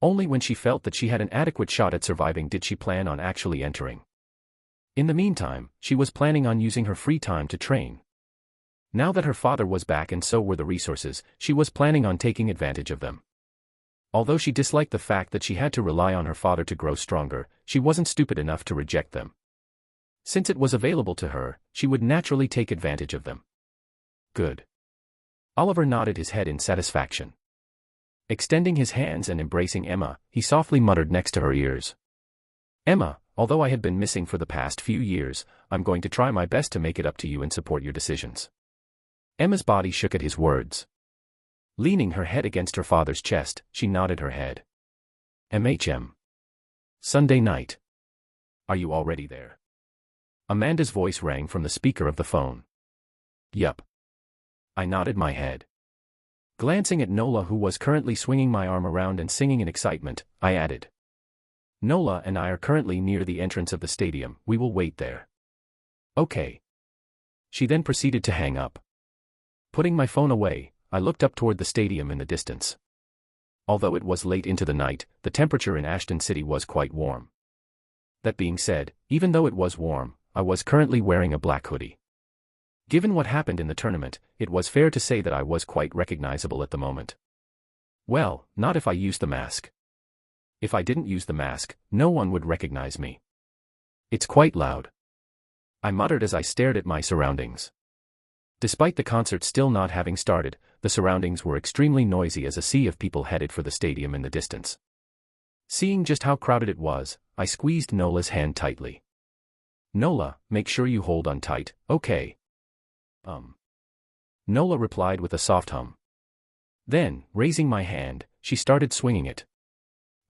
Only when she felt that she had an adequate shot at surviving did she plan on actually entering. In the meantime, she was planning on using her free time to train. Now that her father was back and so were the resources, she was planning on taking advantage of them. Although she disliked the fact that she had to rely on her father to grow stronger, she wasn't stupid enough to reject them. Since it was available to her, she would naturally take advantage of them. Good. Oliver nodded his head in satisfaction. Extending his hands and embracing Emma, he softly muttered next to her ears, "Emma, although I had been missing for the past few years, I'm going to try my best to make it up to you and support your decisions." Emma's body shook at his words. Leaning her head against her father's chest, she nodded her head. Sunday night. Are you already there?" Amanda's voice rang from the speaker of the phone. "Yup." I nodded my head. Glancing at Nola, who was currently swinging my arm around and singing in excitement, I added, "Nola and I are currently near the entrance of the stadium, we will wait there." "Okay." She then proceeded to hang up. Putting my phone away, I looked up toward the stadium in the distance. Although it was late into the night, the temperature in Ashton City was quite warm. That being said, even though it was warm, I was currently wearing a black hoodie. Given what happened in the tournament, it was fair to say that I was quite recognizable at the moment. Well, not if I used the mask. If I didn't use the mask, no one would recognize me. "It's quite loud," I muttered as I stared at my surroundings. Despite the concert still not having started, the surroundings were extremely noisy as a sea of people headed for the stadium in the distance. Seeing just how crowded it was, I squeezed Nola's hand tightly. "Nola, make sure you hold on tight, okay?" Nola replied with a soft hum. Then, raising my hand, she started swinging it.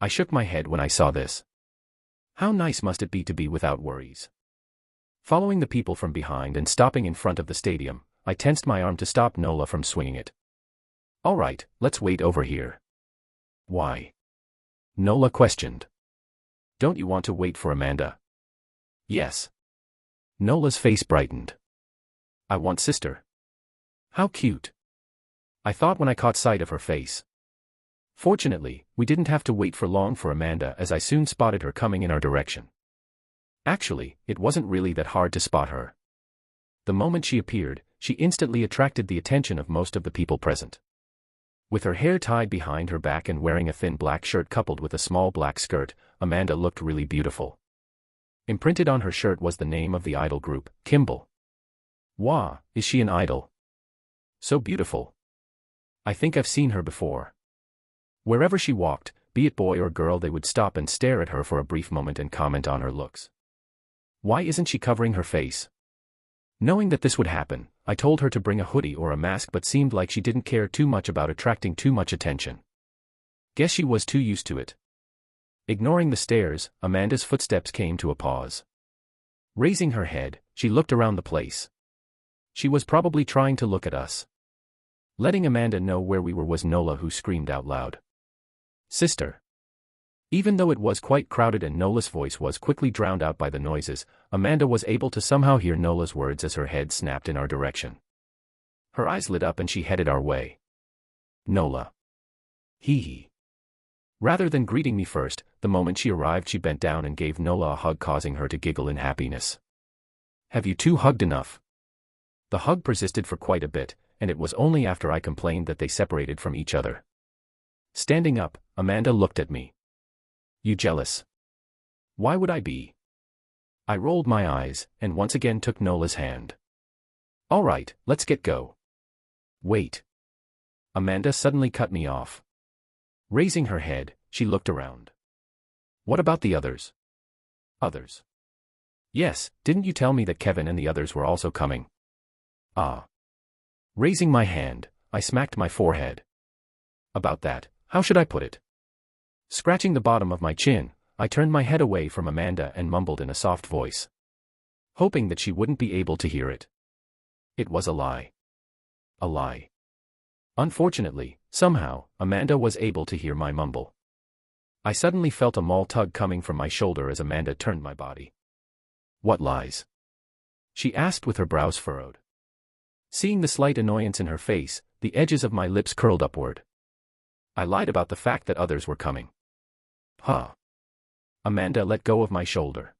I shook my head when I saw this. How nice must it be to be without worries? Following the people from behind and stopping in front of the stadium, I tensed my arm to stop Nola from swinging it. "All right, let's wait over here." "Why?" Nola questioned. "Don't you want to wait for Amanda?" "Yes." Nola's face brightened. "I want sister." "How cute." I thought when I caught sight of her face. Fortunately, we didn't have to wait for long for Amanda, as I soon spotted her coming in our direction. Actually, it wasn't really that hard to spot her. The moment she appeared, she instantly attracted the attention of most of the people present. With her hair tied behind her back and wearing a thin black shirt coupled with a small black skirt, Amanda looked really beautiful. Imprinted on her shirt was the name of the idol group, Kimball. Wow, is she an idol? So beautiful. I think I've seen her before. Wherever she walked, be it boy or girl, they would stop and stare at her for a brief moment and comment on her looks. Why isn't she covering her face? Knowing that this would happen, I told her to bring a hoodie or a mask, but seemed like she didn't care too much about attracting too much attention. Guess she was too used to it. Ignoring the stares, Amanda's footsteps came to a pause. Raising her head, she looked around the place. She was probably trying to look at us. Letting Amanda know where we were was Nola, who screamed out loud, "Sister!" Even though it was quite crowded and Nola's voice was quickly drowned out by the noises, Amanda was able to somehow hear Nola's words as her head snapped in our direction. Her eyes lit up and she headed our way. "Nola." Hee hee. Rather than greeting me first, the moment she arrived she bent down and gave Nola a hug, causing her to giggle in happiness. Have you two hugged enough? The hug persisted for quite a bit, and it was only after I complained that they separated from each other. Standing up, Amanda looked at me. You jealous? Why would I be? I rolled my eyes, and once again took Nola's hand. All right, let's get go. Wait. Amanda suddenly cut me off. Raising her head, she looked around. What about the others? Others? Yes, didn't you tell me that Kevin and the others were also coming? Ah. Raising my hand, I smacked my forehead. About that, how should I put it? Scratching the bottom of my chin, I turned my head away from Amanda and mumbled in a soft voice, hoping that she wouldn't be able to hear it. It was a lie. A lie. Unfortunately, somehow, Amanda was able to hear my mumble. I suddenly felt a maul tug coming from my shoulder as Amanda turned my body. What lies? She asked with her brows furrowed. Seeing the slight annoyance in her face, the edges of my lips curled upward. I lied about the fact that others were coming. Huh. Amanda let go of my shoulder.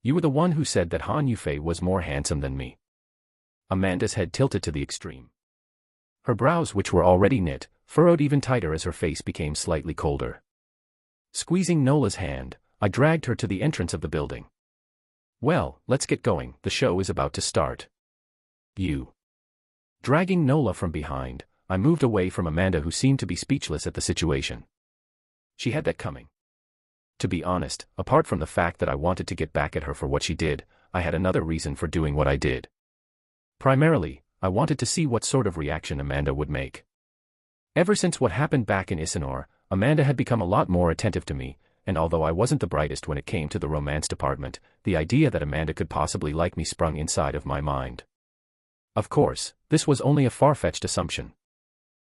You were the one who said that Han Yufei was more handsome than me. Amanda's head tilted to the extreme. Her brows, which were already knit, furrowed even tighter as her face became slightly colder. Squeezing Nola's hand, I dragged her to the entrance of the building. Well, let's get going, the show is about to start. You. Dragging Nola from behind, I moved away from Amanda, who seemed to be speechless at the situation. She had that coming. To be honest, apart from the fact that I wanted to get back at her for what she did, I had another reason for doing what I did. Primarily, I wanted to see what sort of reaction Amanda would make. Ever since what happened back in Isanor, Amanda had become a lot more attentive to me, and although I wasn't the brightest when it came to the romance department, the idea that Amanda could possibly like me sprung inside of my mind. Of course, this was only a far-fetched assumption.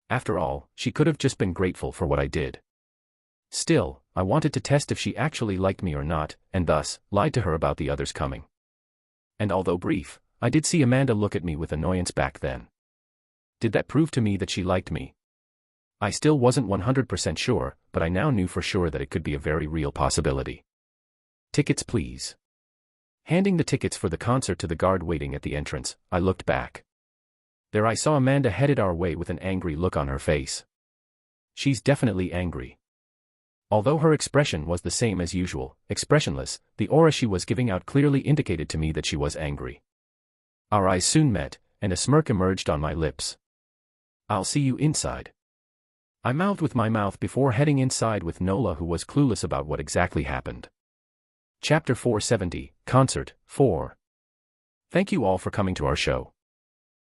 After all, she could have just been grateful for what I did. Still, I wanted to test if she actually liked me or not, and thus, lied to her about the others coming. And although brief, I did see Amanda look at me with annoyance back then. Did that prove to me that she liked me? I still wasn't 100% sure, but I now knew for sure that it could be a very real possibility. Tickets, please. Handing the tickets for the concert to the guard waiting at the entrance, I looked back. There I saw Amanda headed our way with an angry look on her face. She's definitely angry. Although her expression was the same as usual, expressionless, the aura she was giving out clearly indicated to me that she was angry. Our eyes soon met, and a smirk emerged on my lips. I'll see you inside. I mouthed with my mouth before heading inside with Nola, who was clueless about what exactly happened. Chapter 470, Concert, 4. Thank you all for coming to our show.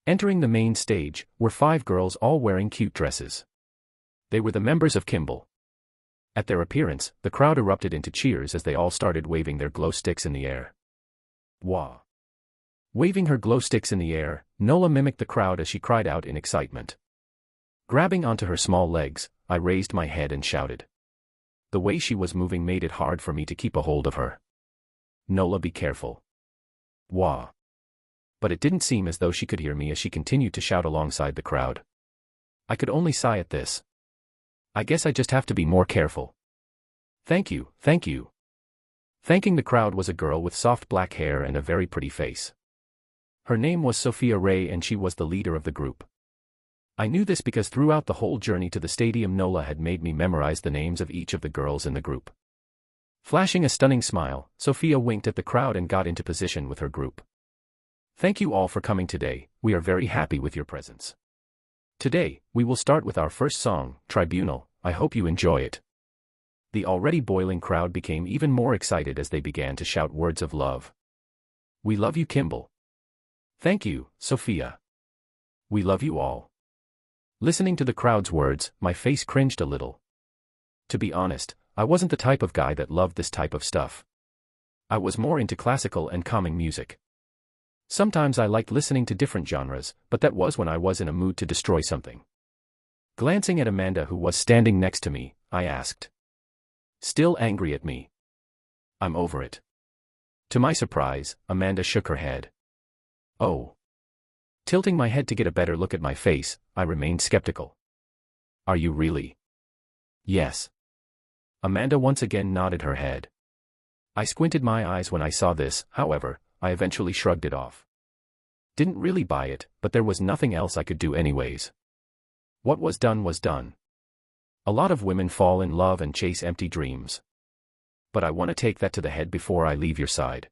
Entering the main stage were 5 girls all wearing cute dresses. They were the members of Kimball. At their appearance, the crowd erupted into cheers as they all started waving their glow sticks in the air. Wah! Waving her glow sticks in the air, Nola mimicked the crowd as she cried out in excitement. Grabbing onto her small legs, I raised my head and shouted. The way she was moving made it hard for me to keep a hold of her. Nola, be careful. Wah! But it didn't seem as though she could hear me as she continued to shout alongside the crowd. I could only sigh at this. I guess I just have to be more careful. Thank you, thank you. Thanking the crowd was a girl with soft black hair and a very pretty face. Her name was Sophia Ray and she was the leader of the group. I knew this because throughout the whole journey to the stadium Nola had made me memorize the names of each of the girls in the group. Flashing a stunning smile, Sophia winked at the crowd and got into position with her group. Thank you all for coming today, we are very happy with your presence. Today, we will start with our first song, Tribunal. I hope you enjoy it. The already boiling crowd became even more excited as they began to shout words of love. We love you, Kimball. Thank you, Sophia. We love you all. Listening to the crowd's words, my face cringed a little. To be honest, I wasn't the type of guy that loved this type of stuff. I was more into classical and calming music. Sometimes I liked listening to different genres, but that was when I was in a mood to destroy something. Glancing at Amanda, who was standing next to me, I asked. Still angry at me? I'm over it. To my surprise, Amanda shook her head. Oh. Tilting my head to get a better look at my face, I remained skeptical. Are you really? Yes. Amanda once again nodded her head. I squinted my eyes when I saw this, however, I eventually shrugged it off. Didn't really buy it, but there was nothing else I could do anyways. What was done was done. A lot of women fall in love and chase empty dreams. But I want to take that to the head before I leave your side.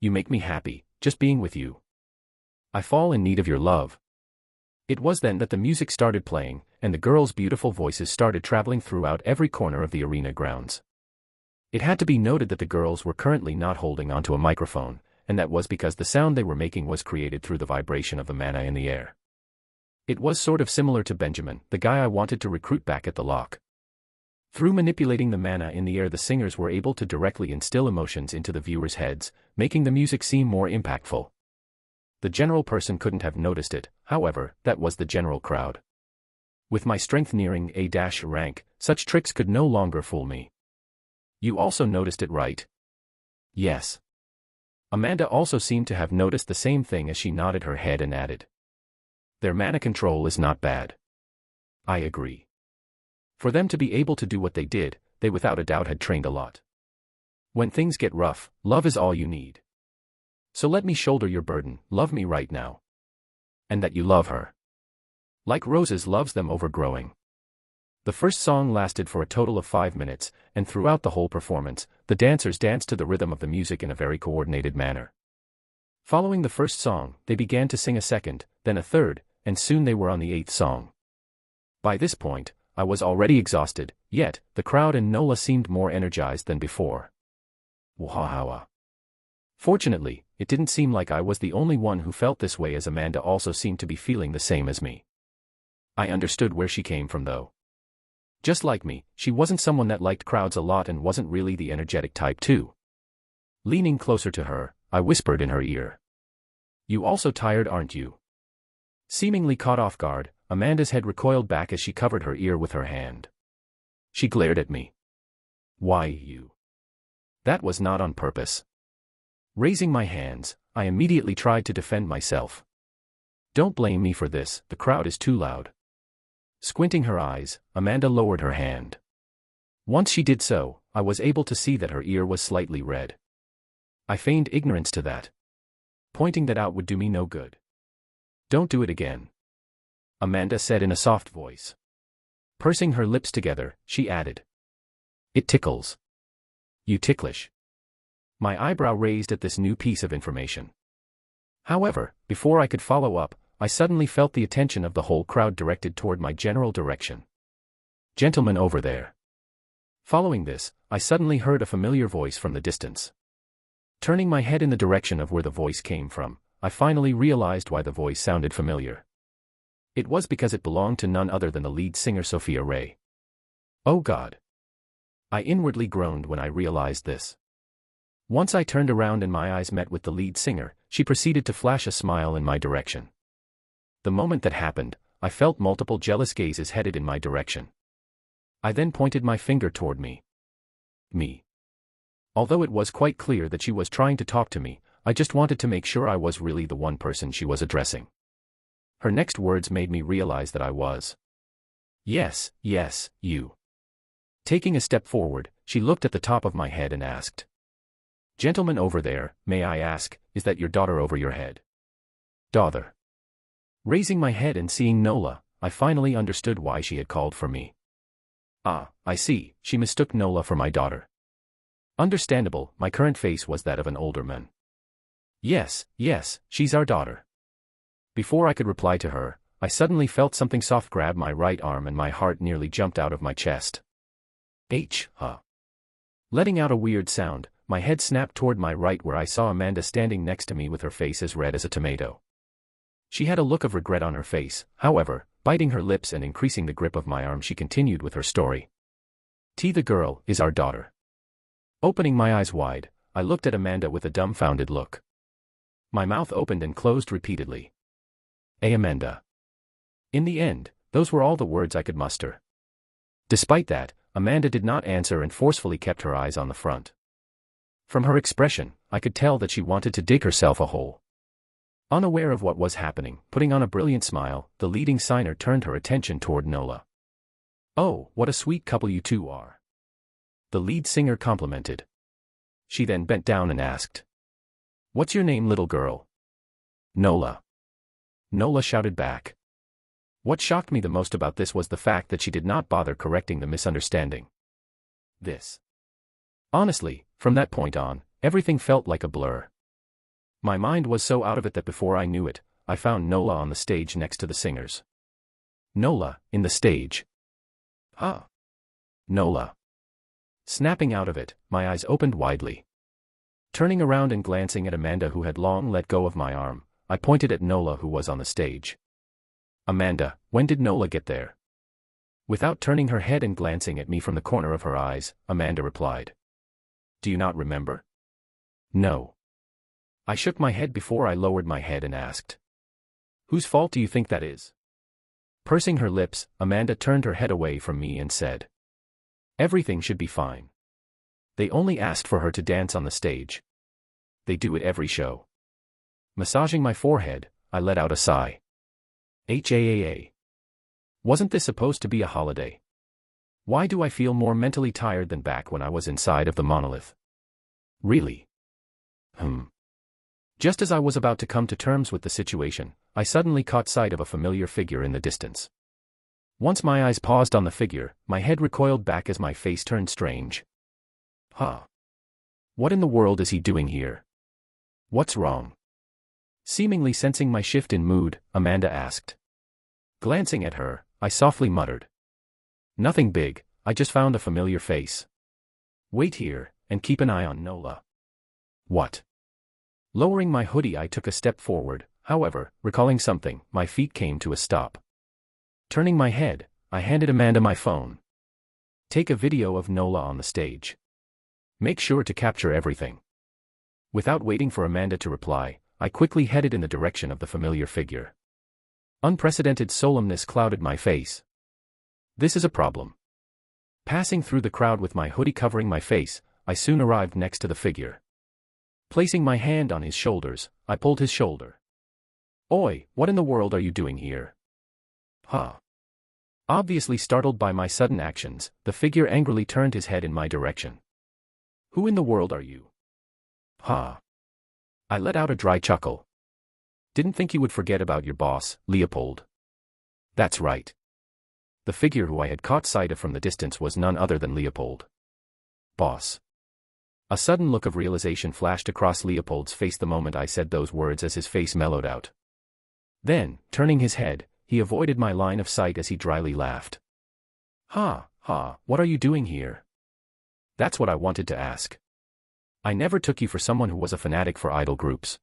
You make me happy, just being with you. I fall in need of your love. It was then that the music started playing, and the girls' beautiful voices started traveling throughout every corner of the arena grounds. It had to be noted that the girls were currently not holding onto a microphone, and that was because the sound they were making was created through the vibration of the mana in the air. It was sort of similar to Benjamin, the guy I wanted to recruit back at the lock. Through manipulating the mana in the air, the singers were able to directly instill emotions into the viewers' heads, making the music seem more impactful. The general person couldn't have noticed it, however, that was the general crowd. With my strength nearing A-rank, such tricks could no longer fool me. You also noticed it, right? Yes. Amanda also seemed to have noticed the same thing as she nodded her head and added, their mana control is not bad. I agree. For them to be able to do what they did, they without a doubt had trained a lot. When things get rough, love is all you need. So let me shoulder your burden, love me right now. And that you love her. Like roses loves them overgrowing. The first song lasted for a total of 5 minutes, and throughout the whole performance, the dancers danced to the rhythm of the music in a very coordinated manner. Following the first song, they began to sing a second, then a third, and soon they were on the 8th song. By this point, I was already exhausted, yet, the crowd and Nola seemed more energized than before. Wahahawa. Fortunately, it didn't seem like I was the only one who felt this way, as Amanda also seemed to be feeling the same as me. I understood where she came from though. Just like me, she wasn't someone that liked crowds a lot and wasn't really the energetic type too. Leaning closer to her, I whispered in her ear. You also tired, aren't you? Seemingly caught off guard, Amanda's head recoiled back as she covered her ear with her hand. She glared at me. Why you? That was not on purpose. Raising my hands, I immediately tried to defend myself. Don't blame me for this, the crowd is too loud. Squinting her eyes, Amanda lowered her hand. Once she did so, I was able to see that her ear was slightly red. I feigned ignorance to that. Pointing that out would do me no good. Don't do it again, Amanda said in a soft voice. Pursing her lips together, she added. It tickles. You ticklish. My eyebrow raised at this new piece of information. However, before I could follow up, I suddenly felt the attention of the whole crowd directed toward my general direction. Gentlemen over there. Following this, I suddenly heard a familiar voice from the distance. Turning my head in the direction of where the voice came from, I finally realized why the voice sounded familiar. It was because it belonged to none other than the lead singer Sophia Ray. Oh God. I inwardly groaned when I realized this. Once I turned around and my eyes met with the lead singer, she proceeded to flash a smile in my direction. The moment that happened, I felt multiple jealous gazes headed in my direction. I then pointed my finger toward me. Me. Although it was quite clear that she was trying to talk to me, I just wanted to make sure I was really the one person she was addressing. Her next words made me realize that I was. Yes, you. Taking a step forward, she looked at the top of my head and asked. Gentleman over there, may I ask, is that your daughter over your head? Daughter. Raising my head and seeing Nola, I finally understood why she had called for me. Ah, I see, she mistook Nola for my daughter. Understandable, my current face was that of an older man. Yes, she's our daughter. Before I could reply to her, I suddenly felt something soft grab my right arm and my heart nearly jumped out of my chest. Letting out a weird sound, my head snapped toward my right where I saw Amanda standing next to me with her face as red as a tomato. She had a look of regret on her face, however, biting her lips and increasing the grip of my arm, she continued with her story. The girl is our daughter. Opening my eyes wide, I looked at Amanda with a dumbfounded look. My mouth opened and closed repeatedly. Amanda. In the end, those were all the words I could muster. Despite that, Amanda did not answer and forcefully kept her eyes on the front. From her expression, I could tell that she wanted to dig herself a hole. Unaware of what was happening, putting on a brilliant smile, the leading signer turned her attention toward Nola. Oh, what a sweet couple you two are. The lead singer complimented. She then bent down and asked. What's your name, little girl? Nola. Nola shouted back. What shocked me the most about this was the fact that she did not bother correcting the misunderstanding. Honestly, from that point on, everything felt like a blur. My mind was so out of it that before I knew it, I found Nola on the stage next to the singers. Nola, in the stage. Ah. Nola. Snapping out of it, my eyes opened widely. Turning around and glancing at Amanda, who had long let go of my arm, I pointed at Nola, who was on the stage. Amanda, when did Nola get there? Without turning her head and glancing at me from the corner of her eyes, Amanda replied. Do you not remember? No. I shook my head before I lowered my head and asked. Whose fault do you think that is? Pursing her lips, Amanda turned her head away from me and said. Everything should be fine. They only asked for her to dance on the stage. They do it every show. Massaging my forehead, I let out a sigh. HAAA. Wasn't this supposed to be a holiday? Why do I feel more mentally tired than back when I was inside of the monolith? Really? Just as I was about to come to terms with the situation, I suddenly caught sight of a familiar figure in the distance. Once my eyes paused on the figure, my head recoiled back as my face turned strange. What in the world is he doing here? What's wrong? Seemingly sensing my shift in mood, Amanda asked. Glancing at her, I softly muttered. Nothing big, I just found a familiar face. Wait here, and keep an eye on Nola. What? Lowering my hoodie, I took a step forward, however, recalling something, my feet came to a stop. Turning my head, I handed Amanda my phone. Take a video of Nola on the stage. Make sure to capture everything. Without waiting for Amanda to reply, I quickly headed in the direction of the familiar figure. Unprecedented solemnness clouded my face. This is a problem. Passing through the crowd with my hoodie covering my face, I soon arrived next to the figure. Placing my hand on his shoulders, I pulled his shoulder. Oi, what in the world are you doing here? Obviously startled by my sudden actions, the figure angrily turned his head in my direction. Who in the world are you? I let out a dry chuckle. Didn't think you would forget about your boss, Leopold. That's right. The figure who I had caught sight of from the distance was none other than Leopold. Boss. A sudden look of realization flashed across Leopold's face the moment I said those words as his face mellowed out. Then, turning his head, he avoided my line of sight as he dryly laughed. What are you doing here? That's what I wanted to ask. I never took you for someone who was a fanatic for idol groups.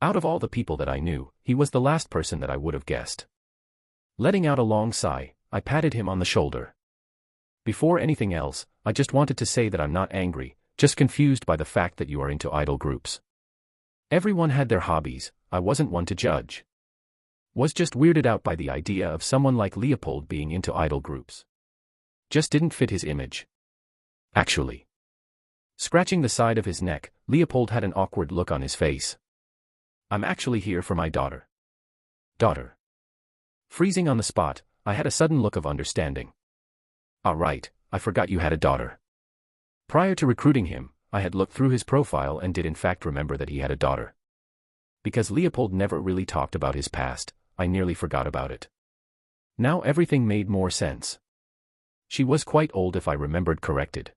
Out of all the people that I knew, he was the last person that I would have guessed. Letting out a long sigh, I patted him on the shoulder. Before anything else, I just wanted to say that I'm not angry, just confused by the fact that you are into idol groups. Everyone had their hobbies, I wasn't one to judge. Was just weirded out by the idea of someone like Leopold being into idol groups. Just didn't fit his image. Actually. Scratching the side of his neck, Leopold had an awkward look on his face. I'm actually here for my daughter. Daughter. Freezing on the spot, I had a sudden look of understanding. Right, I forgot you had a daughter. Prior to recruiting him, I had looked through his profile and did in fact remember that he had a daughter. Because Leopold never really talked about his past, I nearly forgot about it. Now everything made more sense. She was quite old if I remembered corrected.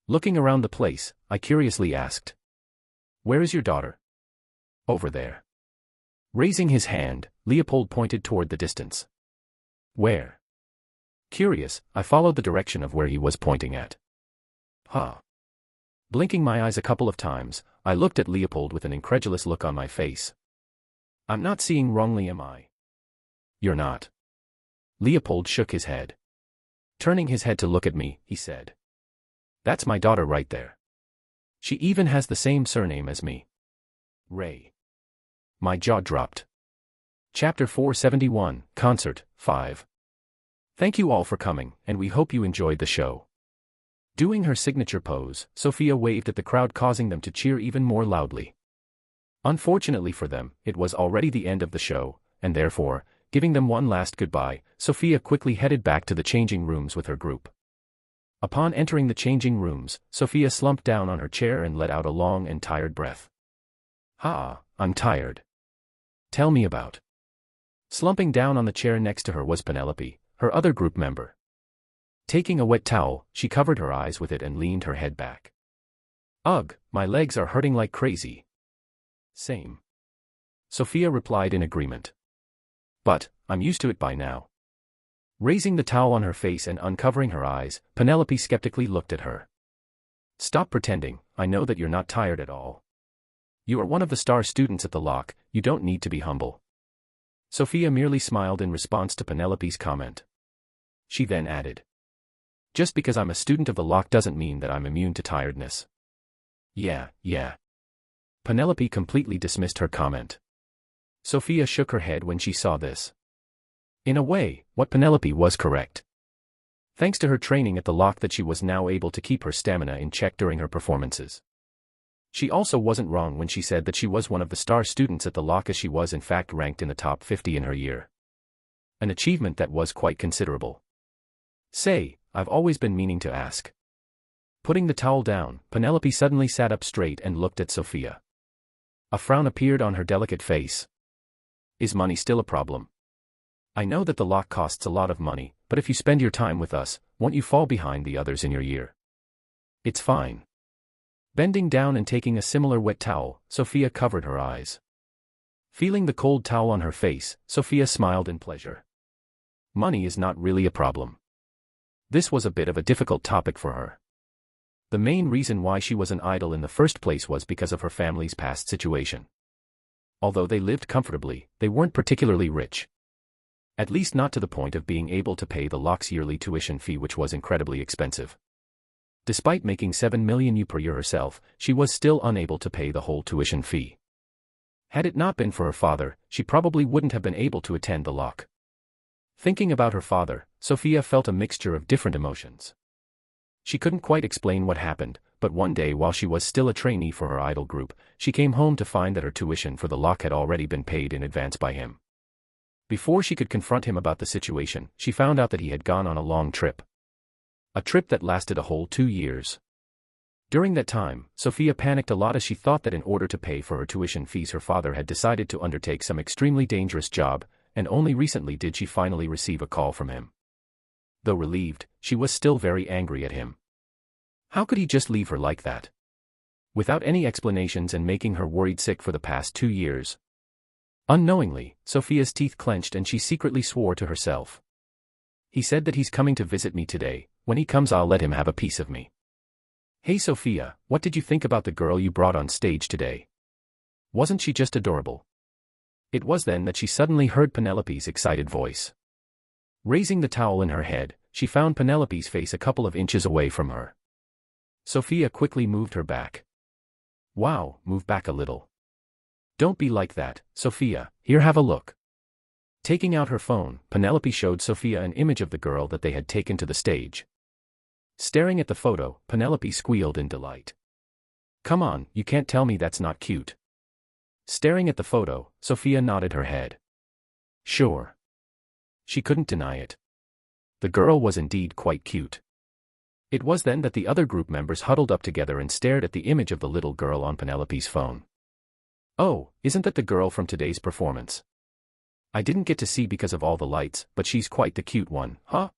Looking around the place, I curiously asked. Where is your daughter? Over there. Raising his hand, Leopold pointed toward the distance. Where? Curious, I followed the direction of where he was pointing at. Blinking my eyes a couple of times, I looked at Leopold with an incredulous look on my face. I'm not seeing wrongly, am I? You're not. Leopold shook his head. Turning his head to look at me, he said. That's my daughter right there. She even has the same surname as me. Ray. My jaw dropped. Chapter 471, Concert, 5. Thank you all for coming, and we hope you enjoyed the show. Doing her signature pose, Sophia waved at the crowd, causing them to cheer even more loudly. Unfortunately for them, it was already the end of the show, and therefore, giving them one last goodbye, Sophia quickly headed back to the changing rooms with her group. Upon entering the changing rooms, Sophia slumped down on her chair and let out a long and tired breath. Ha, I'm tired. Tell me about. Slumping down on the chair next to her was Penelope, her other group member. Taking a wet towel, she covered her eyes with it and leaned her head back. Ugh, my legs are hurting like crazy. Same. Sophia replied in agreement. But, I'm used to it by now. Raising the towel on her face and uncovering her eyes, Penelope skeptically looked at her. Stop pretending, I know that you're not tired at all. You are one of the star students at the Lock, you don't need to be humble. Sophia merely smiled in response to Penelope's comment. She then added. Just because I'm a student of the Lock doesn't mean that I'm immune to tiredness. Yeah. Penelope completely dismissed her comment. Sophia shook her head when she saw this. In a way, what Penelope was correct. Thanks to her training at the Lock that she was now able to keep her stamina in check during her performances. She also wasn't wrong when she said that she was one of the star students at the Lock, as she was in fact ranked in the top 50 in her year. An achievement that was quite considerable. Say, I've always been meaning to ask. Putting the towel down, Penelope suddenly sat up straight and looked at Sophia. A frown appeared on her delicate face. Is money still a problem? I know that the Lock costs a lot of money, but if you spend your time with us, won't you fall behind the others in your year? It's fine. Bending down and taking a similar wet towel, Sophia covered her eyes. Feeling the cold towel on her face, Sophia smiled in pleasure. Money is not really a problem. This was a bit of a difficult topic for her. The main reason why she was an idol in the first place was because of her family's past situation. Although they lived comfortably, they weren't particularly rich. At least not to the point of being able to pay the Lock's yearly tuition fee, which was incredibly expensive. Despite making 7 million per year herself, she was still unable to pay the whole tuition fee. Had it not been for her father, she probably wouldn't have been able to attend the Lock. Thinking about her father, Sophia felt a mixture of different emotions. She couldn't quite explain what happened, but one day while she was still a trainee for her idol group, she came home to find that her tuition for the Lock had already been paid in advance by him. Before she could confront him about the situation, she found out that he had gone on a long trip. A trip that lasted a whole 2 years. During that time, Sophia panicked a lot as she thought that in order to pay for her tuition fees her father had decided to undertake some extremely dangerous job, and only recently did she finally receive a call from him. Though relieved, she was still very angry at him. How could he just leave her like that? Without any explanations and making her worried sick for the past 2 years. Unknowingly, Sophia's teeth clenched and she secretly swore to herself. He said that he's coming to visit me today. When he comes I'll let him have a piece of me. Hey Sophia, what did you think about the girl you brought on stage today? Wasn't she just adorable? It was then that she suddenly heard Penelope's excited voice. Raising the towel in her head, she found Penelope's face a couple of inches away from her. Sophia quickly moved her back. Wow, move back a little. Don't be like that, Sophia, here have a look. Taking out her phone, Penelope showed Sophia an image of the girl that they had taken to the stage. Staring at the photo, Penelope squealed in delight. Come on, you can't tell me that's not cute. Staring at the photo, Sophia nodded her head. Sure. She couldn't deny it. The girl was indeed quite cute. It was then that the other group members huddled up together and stared at the image of the little girl on Penelope's phone. Oh, isn't that the girl from today's performance? I didn't get to see because of all the lights, but she's quite the cute one, huh?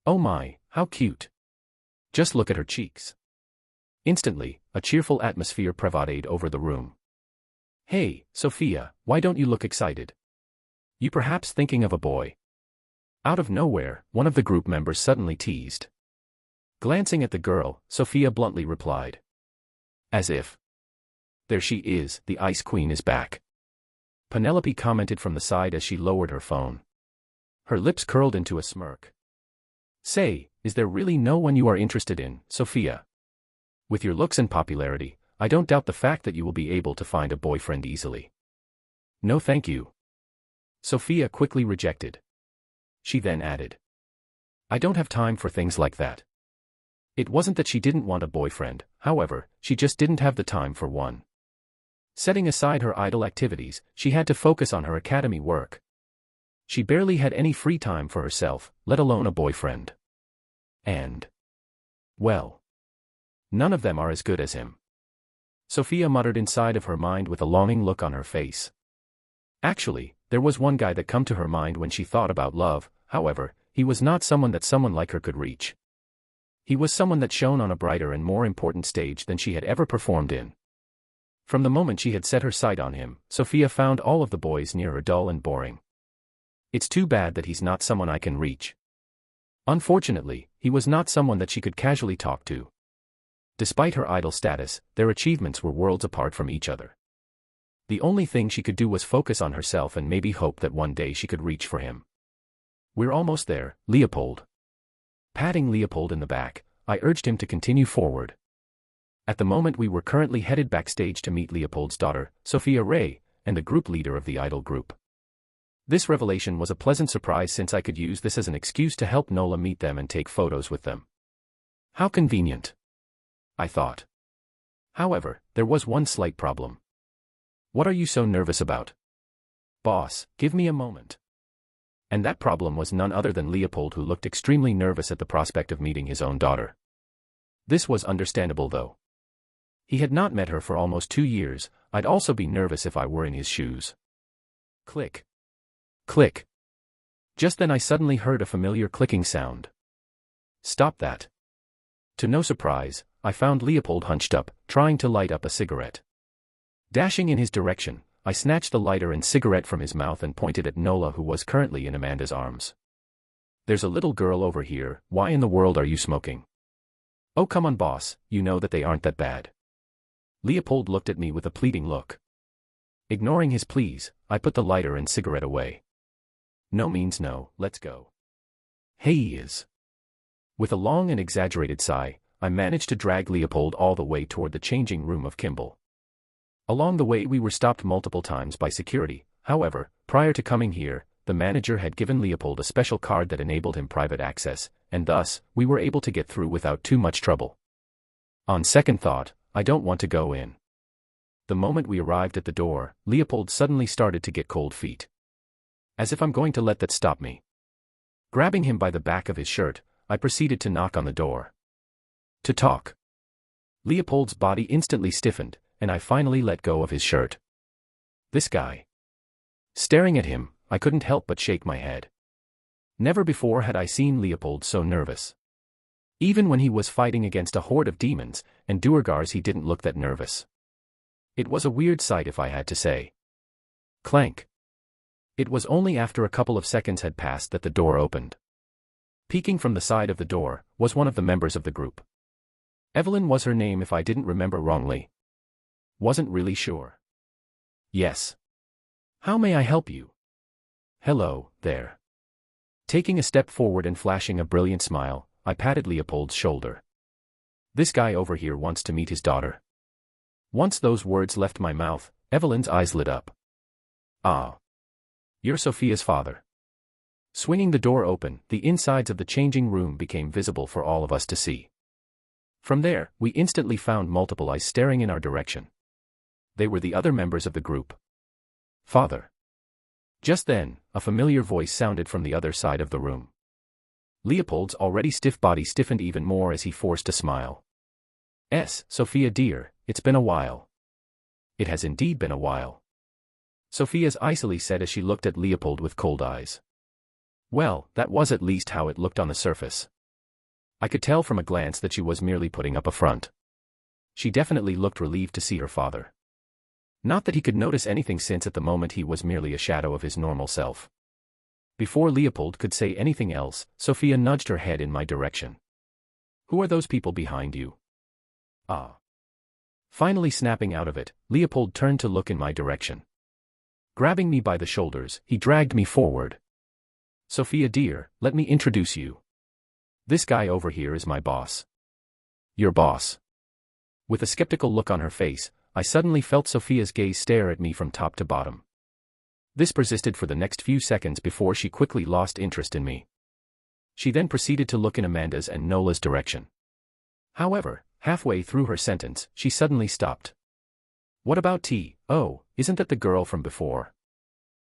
Oh my, how cute. Just look at her cheeks. Instantly, a cheerful atmosphere pervaded over the room. Hey, Sophia, why don't you look excited? You perhaps thinking of a boy? Out of nowhere, one of the group members suddenly teased. Glancing at the girl, Sophia bluntly replied. As if. There she is, the Ice Queen is back. Penelope commented from the side as she lowered her phone. Her lips curled into a smirk. Say, is there really no one you are interested in, Sophia? With your looks and popularity, I don't doubt the fact that you will be able to find a boyfriend easily. No thank you. Sophia quickly rejected. She then added. I don't have time for things like that. It wasn't that she didn't want a boyfriend, however, she just didn't have the time for one. Setting aside her idol activities, she had to focus on her academy work. She barely had any free time for herself, let alone a boyfriend. And, well, none of them are as good as him. Sophia muttered inside of her mind with a longing look on her face. Actually, there was one guy that come to her mind when she thought about love. However, he was not someone that someone like her could reach. He was someone that shone on a brighter and more important stage than she had ever performed in. From the moment she had set her sight on him, Sophia found all of the boys near her dull and boring. It's too bad that he's not someone I can reach. Unfortunately, he was not someone that she could casually talk to. Despite her idol status, their achievements were worlds apart from each other. The only thing she could do was focus on herself and maybe hope that one day she could reach for him. We're almost there, Leopold. Patting Leopold in the back, I urged him to continue forward. At the moment we were currently headed backstage to meet Leopold's daughter, Sophia Ray, and the group leader of the idol group. This revelation was a pleasant surprise since I could use this as an excuse to help Nola meet them and take photos with them. How convenient, I thought. However, there was one slight problem. What are you so nervous about? Boss, give me a moment. And that problem was none other than Leopold, who looked extremely nervous at the prospect of meeting his own daughter. This was understandable though. He had not met her for almost 2 years. I'd also be nervous if I were in his shoes. Click. Click. Just then I suddenly heard a familiar clicking sound. Stop that. To no surprise, I found Leopold hunched up, trying to light up a cigarette. Dashing in his direction, I snatched the lighter and cigarette from his mouth and pointed at Nola, who was currently in Amanda's arms. There's a little girl over here, why in the world are you smoking? Oh come on boss, you know that they aren't that bad. Leopold looked at me with a pleading look. Ignoring his pleas, I put the lighter and cigarette away. No means no, let's go. Hey he is. With a long and exaggerated sigh, I managed to drag Leopold all the way toward the changing room of Kimball. Along the way we were stopped multiple times by security. However, prior to coming here, the manager had given Leopold a special card that enabled him private access, and thus, we were able to get through without too much trouble. On second thought, I don't want to go in. The moment we arrived at the door, Leopold suddenly started to get cold feet. As if I'm going to let that stop me. Grabbing him by the back of his shirt, I proceeded to knock on the door. To talk. Leopold's body instantly stiffened, and I finally let go of his shirt. This guy. Staring at him, I couldn't help but shake my head. Never before had I seen Leopold so nervous. Even when he was fighting against a horde of demons and duergars, he didn't look that nervous. It was a weird sight, if I had to say. Clank. It was only after a couple of seconds had passed that the door opened. Peeking from the side of the door was one of the members of the group. Evelyn was her name if I didn't remember wrongly. Wasn't really sure. Yes. How may I help you? Hello, there. Taking a step forward and flashing a brilliant smile, I patted Leopold's shoulder. This guy over here wants to meet his daughter. Once those words left my mouth, Evelyn's eyes lit up. Ah. You're Sophia's father. Swinging the door open, the insides of the changing room became visible for all of us to see. From there, we instantly found multiple eyes staring in our direction. They were the other members of the group. Father. Just then, a familiar voice sounded from the other side of the room. Leopold's already stiff body stiffened even more as he forced a smile. Sophia dear, it's been a while. It has indeed been a while. Sophia's icily said as she looked at Leopold with cold eyes. Well, that was at least how it looked on the surface. I could tell from a glance that she was merely putting up a front. She definitely looked relieved to see her father. Not that he could notice anything, since at the moment he was merely a shadow of his normal self. Before Leopold could say anything else, Sophia nudged her head in my direction. Who are those people behind you? Ah. Finally snapping out of it, Leopold turned to look in my direction. Grabbing me by the shoulders, he dragged me forward. Sophia dear, let me introduce you. This guy over here is my boss. Your boss? With a skeptical look on her face, I suddenly felt Sophia's gaze stare at me from top to bottom. This persisted for the next few seconds before she quickly lost interest in me. She then proceeded to look in Amanda's and Nola's direction. However, halfway through her sentence, she suddenly stopped. What about T? Oh, isn't that the girl from before?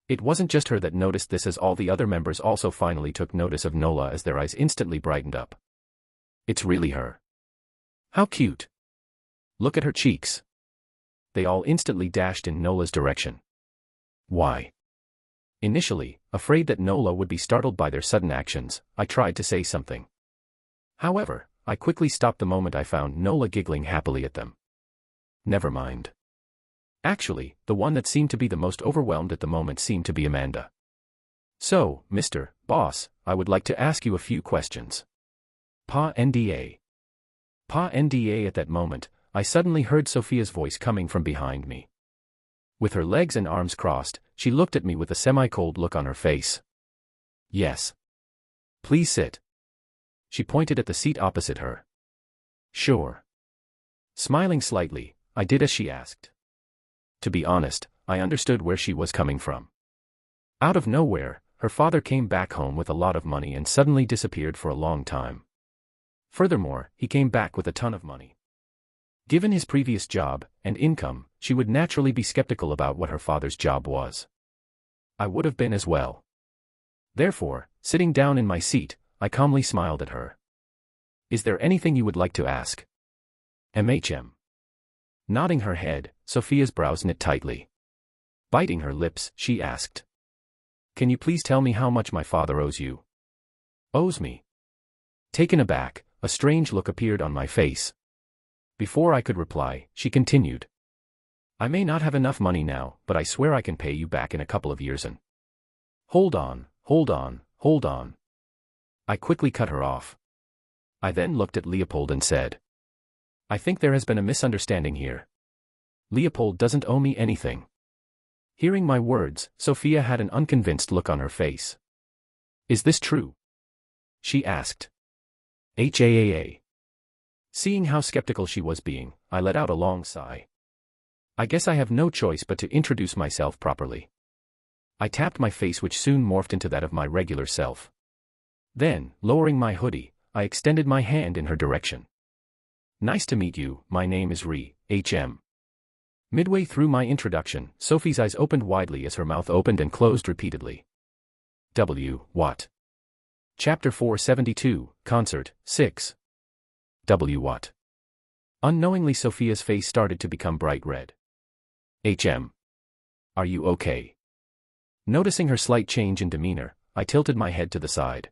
It wasn't just her that noticed this, as all the other members also finally took notice of Nola as their eyes instantly brightened up. It's really her. How cute. Look at her cheeks. they all instantly dashed in Nola's direction. Why? Initially, afraid that Nola would be startled by their sudden actions, I tried to say something. However, I quickly stopped the moment I found Nola giggling happily at them. Never mind. Actually, the one that seemed to be the most overwhelmed at the moment seemed to be Amanda. So, Mr. Boss, I would like to ask you a few questions. Pa NDA. Pa NDA. At that moment, I suddenly heard Sophia's voice coming from behind me. With her legs and arms crossed, she looked at me with a semi-cold look on her face. Yes. Please sit. She pointed at the seat opposite her. Sure. Smiling slightly, I did as she asked. To be honest, I understood where she was coming from. Out of nowhere, her father came back home with a lot of money and suddenly disappeared for a long time. Furthermore, he came back with a ton of money. Given his previous job and income, she would naturally be skeptical about what her father's job was. I would have been as well. Therefore, sitting down in my seat, I calmly smiled at her. Is there anything you would like to ask? Nodding her head, Sophia's brows knit tightly. Biting her lips, she asked. Can you please tell me how much my father owes you? Owes me? Taken aback, a strange look appeared on my face. Before I could reply, she continued. I may not have enough money now, but I swear I can pay you back in a couple of years and... Hold on. I quickly cut her off. I then looked at Leopold and said. I think there has been a misunderstanding here. Leopold doesn't owe me anything. Hearing my words, Sophia had an unconvinced look on her face. Is this true? She asked. Seeing how skeptical she was being, I let out a long sigh. I guess I have no choice but to introduce myself properly. I tapped my face, which soon morphed into that of my regular self. Then, lowering my hoodie, I extended my hand in her direction. Nice to meet you, my name is Ri, HM. Midway through my introduction, Sophie's eyes opened widely as her mouth opened and closed repeatedly. What? Chapter 472, Concert, 6. What? Unknowingly Sophia's face started to become bright red. HM. Are you okay? Noticing her slight change in demeanor, I tilted my head to the side.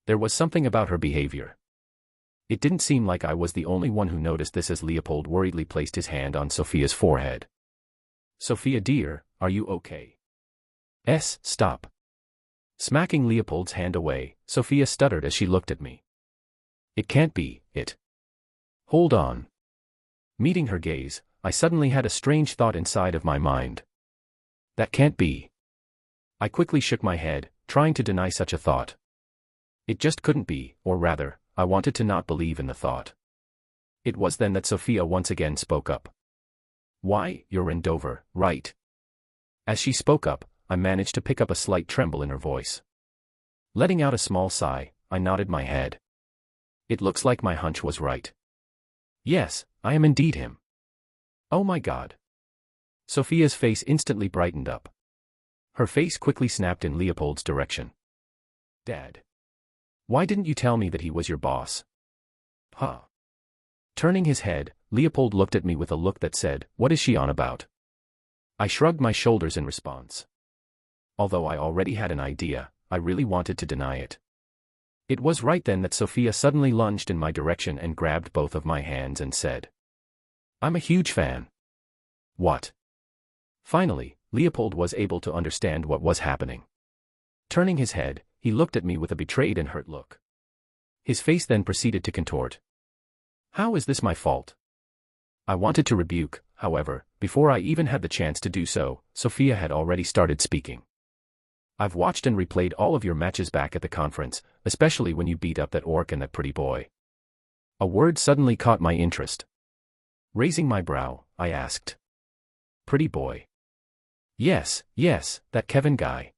There was something about her behavior. It didn't seem like I was the only one who noticed this as Leopold worriedly placed his hand on Sophia's forehead. Sophia dear, are you okay? Stop. Smacking Leopold's hand away, Sophia stuttered as she looked at me. It can't be, it. Hold on. Meeting her gaze, I suddenly had a strange thought inside of my mind. That can't be. I quickly shook my head, trying to deny such a thought. It just couldn't be, or rather, I wanted to not believe in the thought. It was then that Sophia once again spoke up. Why, you're in Dover, right? As she spoke up, I managed to pick up a slight tremble in her voice. Letting out a small sigh, I nodded my head. It looks like my hunch was right. Yes, I am indeed him. Oh my God. Sophia's face instantly brightened up. Her face quickly snapped in Leopold's direction. Dad. Why didn't you tell me that he was your boss? Huh. Turning his head, Leopold looked at me with a look that said, what is she on about? I shrugged my shoulders in response. Although I already had an idea, I really wanted to deny it. It was right then that Sophia suddenly lunged in my direction and grabbed both of my hands and said, I'm a huge fan. What? Finally, Leopold was able to understand what was happening. Turning his head, he looked at me with a betrayed and hurt look. His face then proceeded to contort. How is this my fault? I wanted to rebuke, however, before I even had the chance to do so, Sophia had already started speaking. I've watched and replayed all of your matches back at the conference, especially when you beat up that orc and that pretty boy. A word suddenly caught my interest. Raising my brow, I asked. Pretty boy. Yes, that Kevin guy.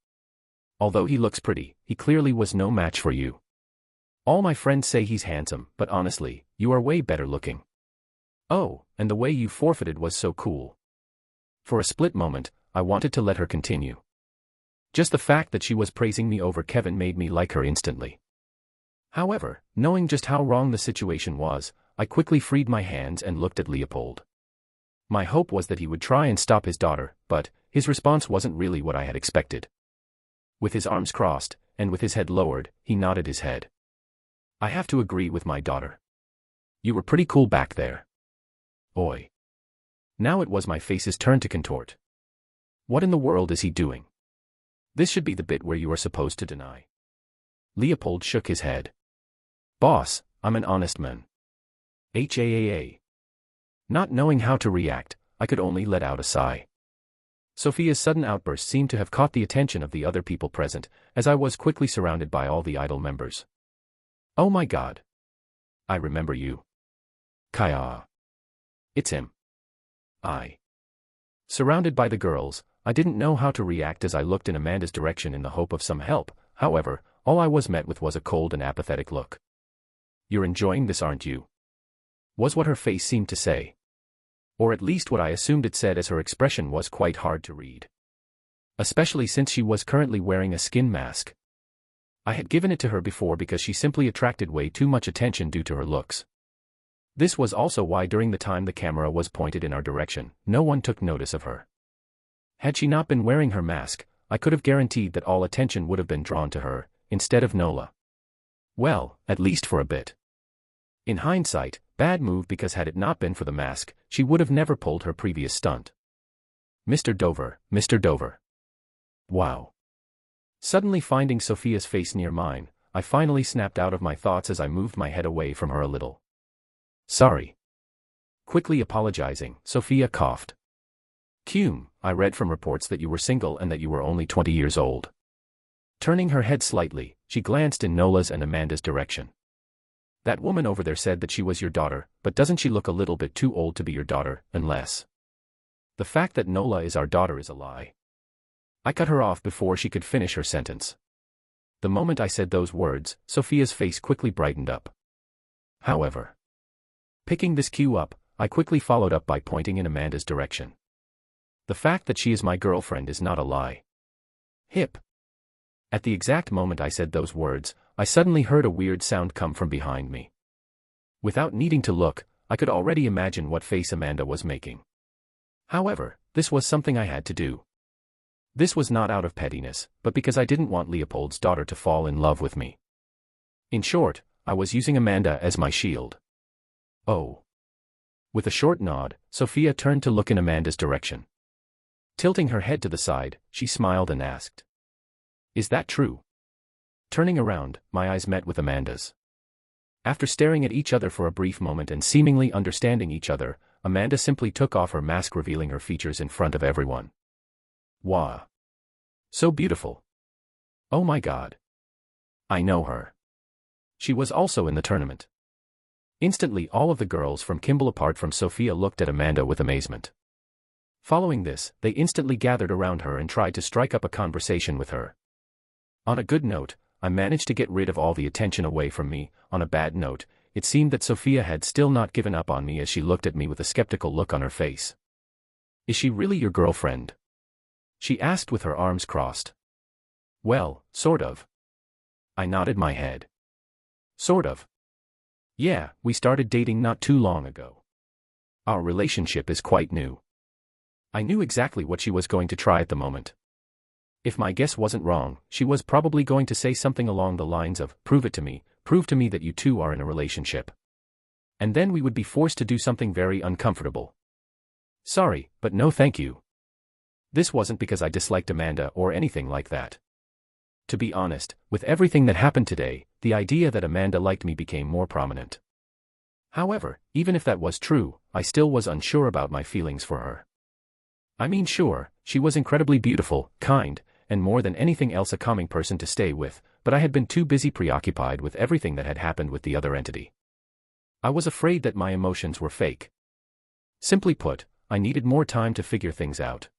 Although he looks pretty, he clearly was no match for you. All my friends say he's handsome, but honestly, you are way better looking. Oh, and the way you forfeited was so cool. For a split moment, I wanted to let her continue. Just the fact that she was praising me over Kevin made me like her instantly. However, knowing just how wrong the situation was, I quickly freed my hands and looked at Leopold. My hope was that he would try and stop his daughter, but his response wasn't really what I had expected. With his arms crossed, and with his head lowered, he nodded his head. I have to agree with my daughter. You were pretty cool back there. Oi. Now it was my face's turn to contort. What in the world is he doing? This should be the bit where you are supposed to deny. Leopold shook his head. Boss, I'm an honest man. HAAA. Not knowing how to react, I could only let out a sigh. Sophia's sudden outburst seemed to have caught the attention of the other people present, as I was quickly surrounded by all the idol members. Oh my god. I remember you. Kaya. It's him. Surrounded by the girls, I didn't know how to react as I looked in Amanda's direction in the hope of some help. However, all I was met with was a cold and apathetic look. You're enjoying this, aren't you? Was what her face seemed to say. Or at least what I assumed it said, as her expression was quite hard to read. Especially since she was currently wearing a skin mask. I had given it to her before because she simply attracted way too much attention due to her looks. This was also why during the time the camera was pointed in our direction, no one took notice of her. Had she not been wearing her mask, I could have guaranteed that all attention would have been drawn to her, instead of Nola. Well, at least for a bit. In hindsight, bad move, because had it not been for the mask, she would have never pulled her previous stunt. Mr. Dover, Mr. Dover. Wow. Suddenly finding Sophia's face near mine, I finally snapped out of my thoughts as I moved my head away from her a little. Sorry. Quickly apologizing, Sophia coughed. Cume, I read from reports that you were single and that you were only 20 years old. Turning her head slightly, she glanced in Nola's and Amanda's direction. That woman over there said that she was your daughter, but doesn't she look a little bit too old to be your daughter, unless... The fact that Nola is our daughter is a lie. I cut her off before she could finish her sentence. The moment I said those words, Sophia's face quickly brightened up. However, picking this cue up, I quickly followed up by pointing in Amanda's direction. The fact that she is my girlfriend is not a lie. Hip. At the exact moment I said those words, I suddenly heard a weird sound come from behind me. Without needing to look, I could already imagine what face Amanda was making. However, this was something I had to do. This was not out of pettiness, but because I didn't want Leopold's daughter to fall in love with me. In short, I was using Amanda as my shield. Oh. With a short nod, Sophia turned to look in Amanda's direction. Tilting her head to the side, she smiled and asked, "Is that true?" Turning around, my eyes met with Amanda's. After staring at each other for a brief moment and seemingly understanding each other, Amanda simply took off her mask, revealing her features in front of everyone. Wow. So beautiful. Oh my god. I know her. She was also in the tournament. Instantly all of the girls from Kimball apart from Sophia looked at Amanda with amazement. Following this, they instantly gathered around her and tried to strike up a conversation with her. On a good note, I managed to get rid of all the attention away from me. On a bad note, it seemed that Sophia had still not given up on me as she looked at me with a skeptical look on her face. "Is she really your girlfriend?" she asked with her arms crossed. "Well, sort of." I nodded my head. "Sort of. Yeah, we started dating not too long ago. Our relationship is quite new." I knew exactly what she was going to try at the moment. If my guess wasn't wrong, she was probably going to say something along the lines of, prove to me that you two are in a relationship. And then we would be forced to do something very uncomfortable. Sorry, but no thank you. This wasn't because I disliked Amanda or anything like that. To be honest, with everything that happened today, the idea that Amanda liked me became more prominent. However, even if that was true, I still was unsure about my feelings for her. I mean, sure, she was incredibly beautiful, kind, and more than anything else a calming person to stay with, but I had been too busy preoccupied with everything that had happened with the other entity. I was afraid that my emotions were fake. Simply put, I needed more time to figure things out.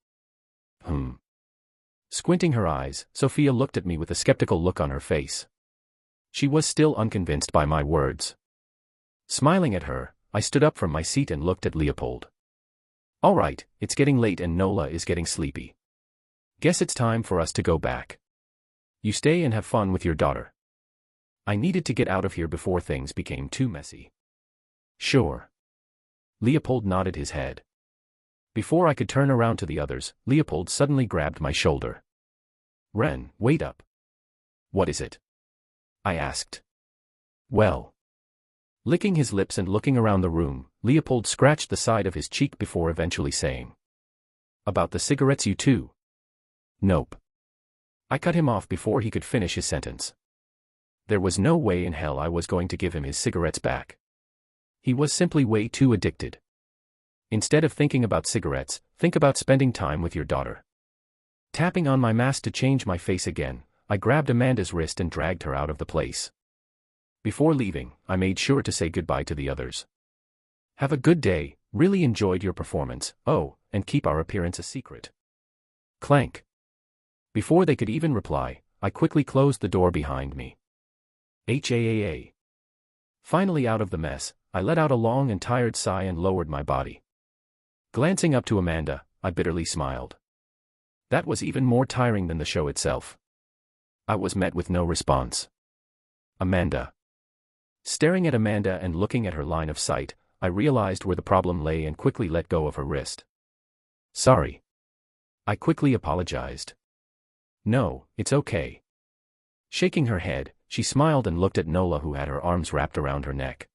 Squinting her eyes, Sophia looked at me with a skeptical look on her face. She was still unconvinced by my words. Smiling at her, I stood up from my seat and looked at Leopold. "All right, it's getting late and Nola is getting sleepy. Guess it's time for us to go back. You stay and have fun with your daughter. I needed to get out of here before things became too messy." "Sure." Leopold nodded his head. Before I could turn around to the others, Leopold suddenly grabbed my shoulder. "Ren, wait up." "What is it?" I asked. "Well." Licking his lips and looking around the room, Leopold scratched the side of his cheek before eventually saying, "About the cigarettes you too?" "Nope." I cut him off before he could finish his sentence. There was no way in hell I was going to give him his cigarettes back. He was simply way too addicted. Instead of thinking about cigarettes, think about spending time with your daughter. Tapping on my mask to change my face again, I grabbed Amanda's wrist and dragged her out of the place. Before leaving, I made sure to say goodbye to the others. "Have a good day, really enjoyed your performance, oh, and keep our appearance a secret." Clank. Before they could even reply, I quickly closed the door behind me. HAAA. Finally out of the mess, I let out a long and tired sigh and lowered my body. Glancing up to Amanda, I bitterly smiled. That was even more tiring than the show itself. I was met with no response. Amanda. Staring at Amanda and looking at her line of sight, I realized where the problem lay and quickly let go of her wrist. "Sorry." I quickly apologized. "No, it's okay." Shaking her head, she smiled and looked at Nola, who had her arms wrapped around her neck.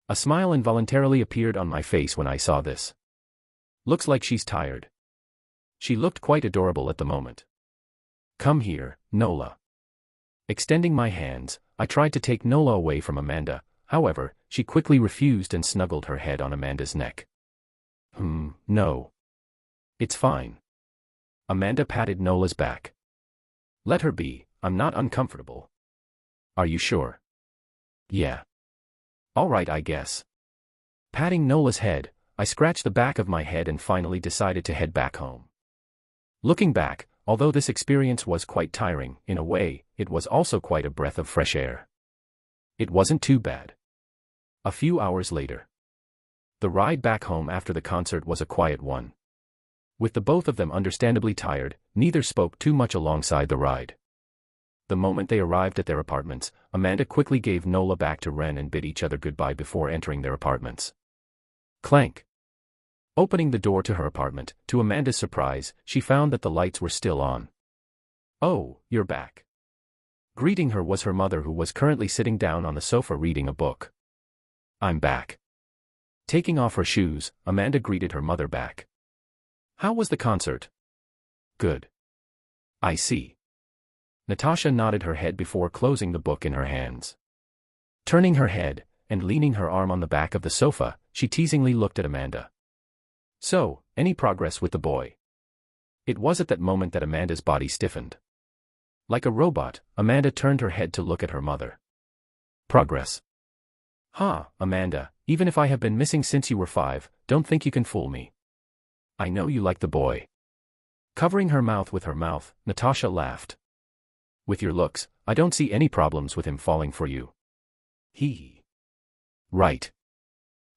A smile involuntarily appeared on my face when I saw this. "Looks like she's tired." She looked quite adorable at the moment. "Come here, Nola." Extending my hands, I tried to take Nola away from Amanda, however, she quickly refused and snuggled her head on Amanda's neck. No. It's fine." Amanda patted Nola's back. "Let her be, I'm not uncomfortable." "Are you sure?" "Yeah." "All right, I guess." Patting Nola's head, I scratched the back of my head and finally decided to head back home. Looking back, although this experience was quite tiring, in a way, it was also quite a breath of fresh air. It wasn't too bad. A few hours later. The ride back home after the concert was a quiet one. With the both of them understandably tired, neither spoke too much alongside the ride. The moment they arrived at their apartments, Amanda quickly gave Nola back to Ren and bid each other goodbye before entering their apartments. Clank. Opening the door to her apartment, to Amanda's surprise, she found that the lights were still on. "Oh, you're back." Greeting her was her mother, who was currently sitting down on the sofa reading a book. "I'm back." Taking off her shoes, Amanda greeted her mother back. "How was the concert?" "Good." "I see." Natasha nodded her head before closing the book in her hands. Turning her head, and leaning her arm on the back of the sofa, she teasingly looked at Amanda. "So, any progress with the boy?" It was at that moment that Amanda's body stiffened. Like a robot, Amanda turned her head to look at her mother. "Progress?" Amanda, even if I have been missing since you were 5, don't think you can fool me. I know you like the boy." Covering her mouth with her mouth, Natasha laughed. "With your looks, I don't see any problems with him falling for you." He. "Right."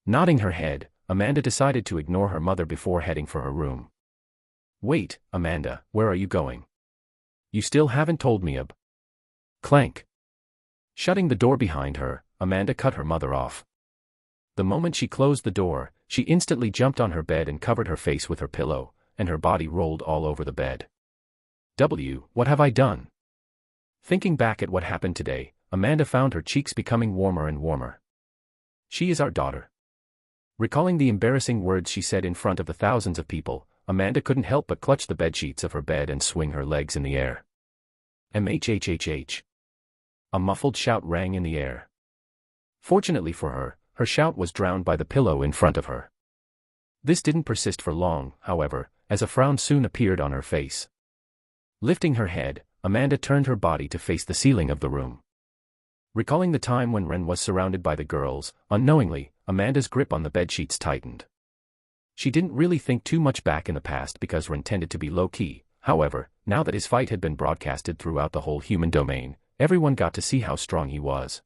Nodding her head, Amanda decided to ignore her mother before heading for her room. "Wait, Amanda, where are you going? You still haven't told me Clank. Shutting the door behind her, Amanda cut her mother off. The moment she closed the door, she instantly jumped on her bed and covered her face with her pillow, and her body rolled all over the bed. What have I done? Thinking back at what happened today, Amanda found her cheeks becoming warmer and warmer. She is our daughter. Recalling the embarrassing words she said in front of the thousands of people, Amanda couldn't help but clutch the bedsheets of her bed and swing her legs in the air. MHHHH. A muffled shout rang in the air. Fortunately for her, her shout was drowned by the pillow in front of her. This didn't persist for long, however, as a frown soon appeared on her face. Lifting her head, Amanda turned her body to face the ceiling of the room. Recalling the time when Ren was surrounded by the girls, unknowingly, Amanda's grip on the bedsheets tightened. She didn't really think too much back in the past because Ren tended to be low-key. However, now that his fight had been broadcasted throughout the whole human domain, everyone got to see how strong he was.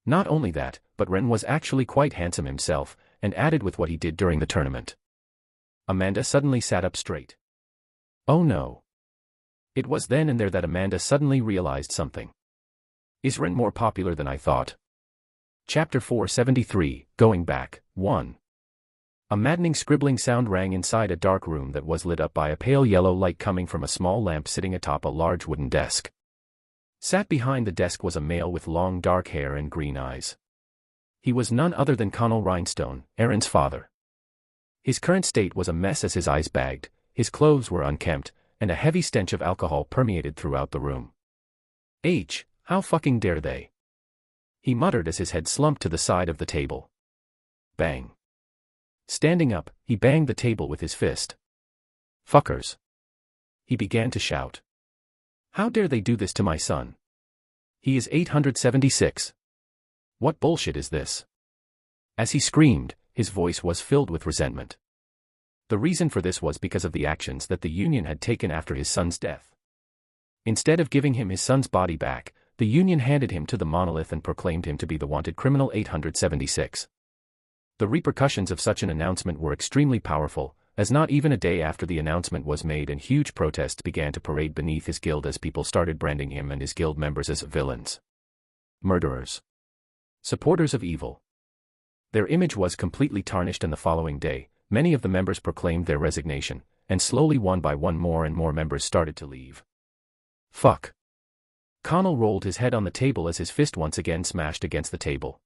Not only that, but Ren was actually quite handsome himself, and added with what he did during the tournament. Amanda suddenly sat up straight. Oh no. It was then and there that Amanda suddenly realized something. Is Ren more popular than I thought? Chapter 473, Going Back, 1. A maddening scribbling sound rang inside a dark room that was lit up by a pale yellow light coming from a small lamp sitting atop a large wooden desk. Sat behind the desk was a male with long dark hair and green eyes. He was none other than Connell Rhinestone, Aaron's father. His current state was a mess as his eyes bagged, his clothes were unkempt, and a heavy stench of alcohol permeated throughout the room. How fucking dare they? He muttered as his head slumped to the side of the table. Bang. Standing up, he banged the table with his fist. Fuckers. He began to shout. How dare they do this to my son? He is 876. What bullshit is this? As he screamed, his voice was filled with resentment. The reason for this was because of the actions that the Union had taken after his son's death. Instead of giving him his son's body back, the Union handed him to the monolith and proclaimed him to be the wanted criminal 876. The repercussions of such an announcement were extremely powerful, as not even a day after the announcement was made and huge protests began to parade beneath his guild as people started branding him and his guild members as villains, murderers, supporters of evil. Their image was completely tarnished, and the following day, many of the members proclaimed their resignation, and slowly one by one more and more members started to leave. Fuck. Connell rolled his head on the table as his fist once again smashed against the table.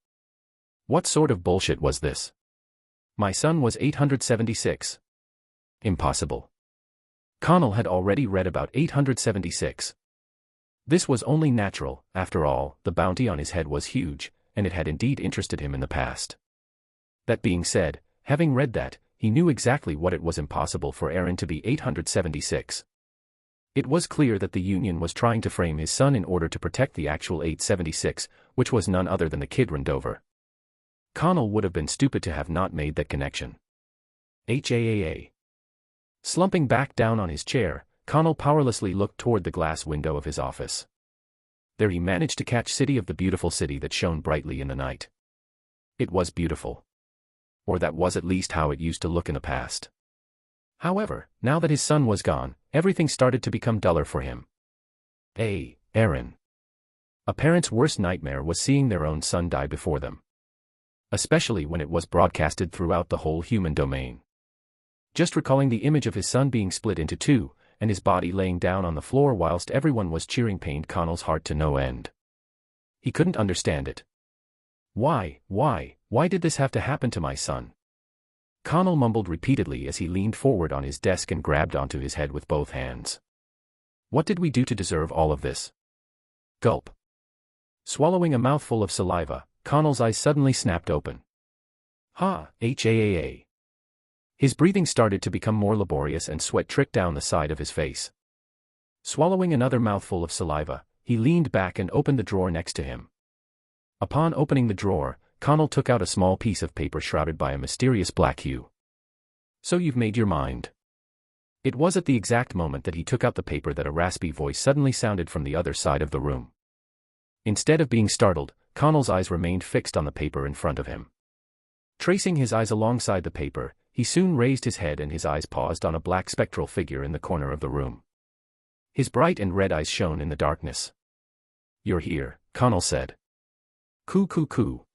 What sort of bullshit was this? My son was 876. Impossible. Connell had already read about 876. This was only natural, after all, the bounty on his head was huge, and it had indeed interested him in the past. That being said, having read that, he knew exactly what it was impossible for Aaron to be 876. It was clear that the Union was trying to frame his son in order to protect the actual 876, which was none other than the kid Rendover. Connell would have been stupid to have not made that connection. Slumping back down on his chair, Connell powerlessly looked toward the glass window of his office. There he managed to catch City of the beautiful city that shone brightly in the night. It was beautiful. Or that was at least how it used to look in the past. However, now that his son was gone, everything started to become duller for him. Aaron. A parent's worst nightmare was seeing their own son die before them. Especially when it was broadcasted throughout the whole human domain. Just recalling the image of his son being split into two, and his body laying down on the floor whilst everyone was cheering pained Connell's heart to no end. He couldn't understand it. Why did this have to happen to my son? Connell mumbled repeatedly as he leaned forward on his desk and grabbed onto his head with both hands. What did we do to deserve all of this? Gulp. Swallowing a mouthful of saliva, Connell's eyes suddenly snapped open. His breathing started to become more laborious and sweat tricked down the side of his face. Swallowing another mouthful of saliva, he leaned back and opened the drawer next to him. Upon opening the drawer, Connell took out a small piece of paper shrouded by a mysterious black hue. So you've made your mind. It was at the exact moment that he took out the paper that a raspy voice suddenly sounded from the other side of the room. Instead of being startled, Connell's eyes remained fixed on the paper in front of him. Tracing his eyes alongside the paper, he soon raised his head and his eyes paused on a black spectral figure in the corner of the room. His bright and red eyes shone in the darkness. You're here, Connell said. Coo coo coo.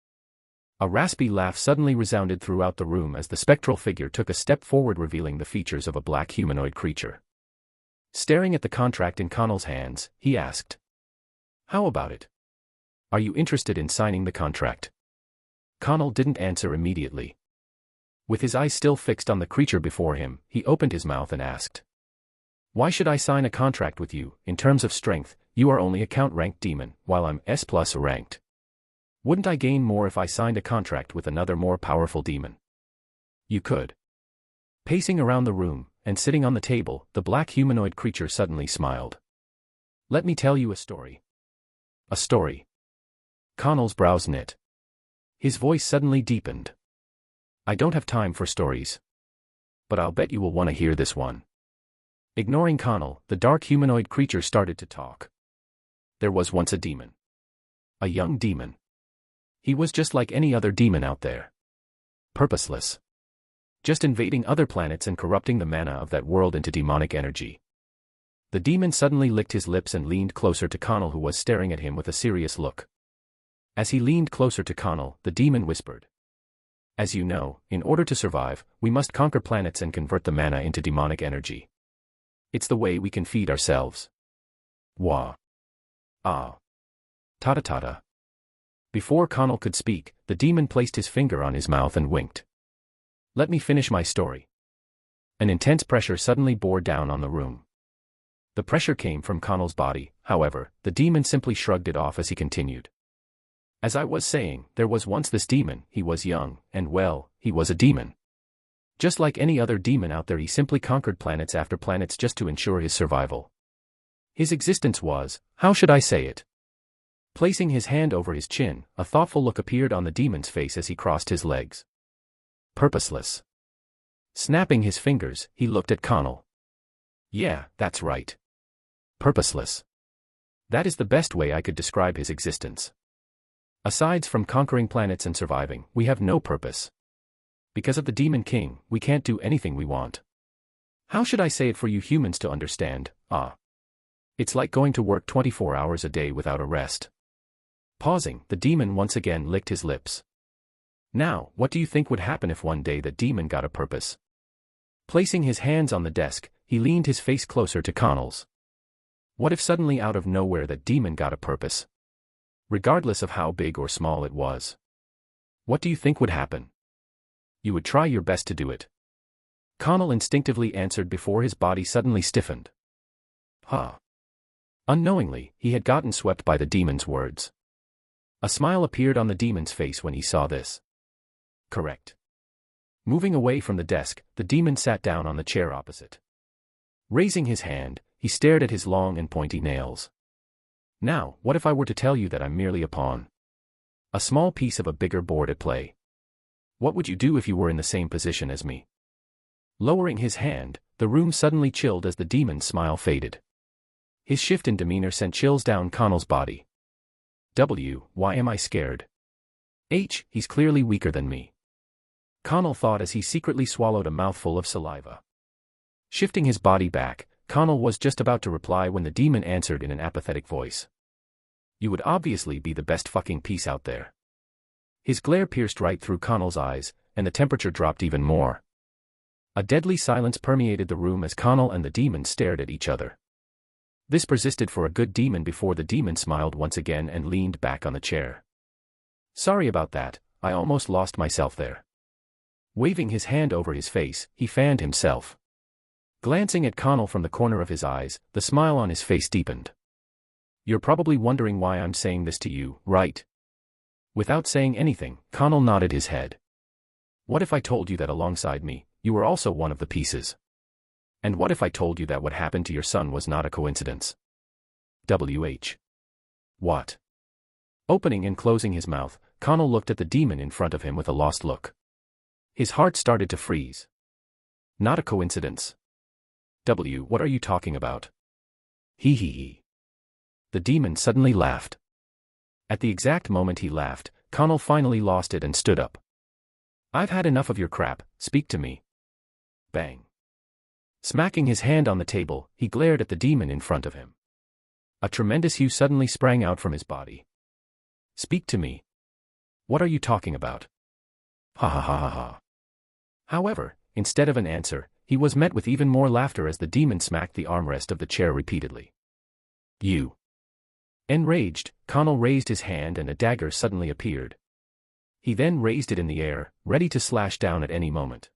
A raspy laugh suddenly resounded throughout the room as the spectral figure took a step forward, revealing the features of a black humanoid creature. Staring at the contract in Connell's hands, he asked, "How about it? Are you interested in signing the contract?" Connell didn't answer immediately. With his eyes still fixed on the creature before him, he opened his mouth and asked, "Why should I sign a contract with you? In terms of strength, you are only a count-ranked demon, while I'm S+ ranked. Wouldn't I gain more if I signed a contract with another more powerful demon?" "You could." Pacing around the room, and sitting on the table, the black humanoid creature suddenly smiled. "Let me tell you a story." "A story?" Connell's brows knit. His voice suddenly deepened. "I don't have time for stories. But I'll bet you will want to hear this one." Ignoring Connell, the dark humanoid creature started to talk. There was once a demon. A young demon. He was just like any other demon out there. Purposeless. Just invading other planets and corrupting the mana of that world into demonic energy. The demon suddenly licked his lips and leaned closer to Connell, who was staring at him with a serious look. As he leaned closer to Connell, the demon whispered, As you know, in order to survive, we must conquer planets and convert the mana into demonic energy. It's the way we can feed ourselves. Wah. Ah. Tata tata. Before Connell could speak, the demon placed his finger on his mouth and winked. Let me finish my story. An intense pressure suddenly bore down on the room. The pressure came from Connell's body, however, the demon simply shrugged it off as he continued. As I was saying, there was once this demon, he was young, and well, he was a demon. Just like any other demon out there, he simply conquered planets after planets just to ensure his survival. His existence was, how should I say it? Placing his hand over his chin, a thoughtful look appeared on the demon's face as he crossed his legs. Purposeless. Snapping his fingers, he looked at Connell. Yeah, that's right. Purposeless. That is the best way I could describe his existence. Aside from conquering planets and surviving, we have no purpose. Because of the Demon King, we can't do anything we want. How should I say it for you humans to understand? It's like going to work 24 hours a day without a rest. Pausing, the demon once again licked his lips. Now, what do you think would happen if one day the demon got a purpose? Placing his hands on the desk, he leaned his face closer to Connell's. What if suddenly out of nowhere that demon got a purpose? Regardless of how big or small it was. What do you think would happen? You would try your best to do it. Connell instinctively answered before his body suddenly stiffened. Unknowingly, he had gotten swept by the demon's words. A smile appeared on the demon's face when he saw this. Correct. Moving away from the desk, the demon sat down on the chair opposite. Raising his hand, he stared at his long and pointy nails. Now, what if I were to tell you that I'm merely a pawn? A small piece of a bigger board at play. What would you do if you were in the same position as me? Lowering his hand, the room suddenly chilled as the demon's smile faded. His shift in demeanor sent chills down Connell's body. Why am I scared? He's clearly weaker than me. Connell thought as he secretly swallowed a mouthful of saliva. Shifting his body back, Connell was just about to reply when the demon answered in an apathetic voice. You would obviously be the best fucking piece out there. His glare pierced right through Connell's eyes, and the temperature dropped even more. A deadly silence permeated the room as Connell and the demon stared at each other. This persisted for a good demon before the demon smiled once again and leaned back on the chair. Sorry about that, I almost lost myself there. Waving his hand over his face, he fanned himself. Glancing at Connell from the corner of his eyes, the smile on his face deepened. You're probably wondering why I'm saying this to you, right? Without saying anything, Connell nodded his head. What if I told you that alongside me, you were also one of the pieces? And what if I told you that what happened to your son was not a coincidence? What? Opening and closing his mouth, Connell looked at the demon in front of him with a lost look. His heart started to freeze. Not a coincidence. What are you talking about? He. The demon suddenly laughed. At the exact moment he laughed, Connell finally lost it and stood up. I've had enough of your crap, speak to me. Bang. Smacking his hand on the table, he glared at the demon in front of him. A tremendous hue suddenly sprang out from his body. Speak to me. What are you talking about? Ha. However, instead of an answer, he was met with even more laughter as the demon smacked the armrest of the chair repeatedly. You. Enraged, Connell raised his hand and a dagger suddenly appeared. He then raised it in the air, ready to slash down at any moment.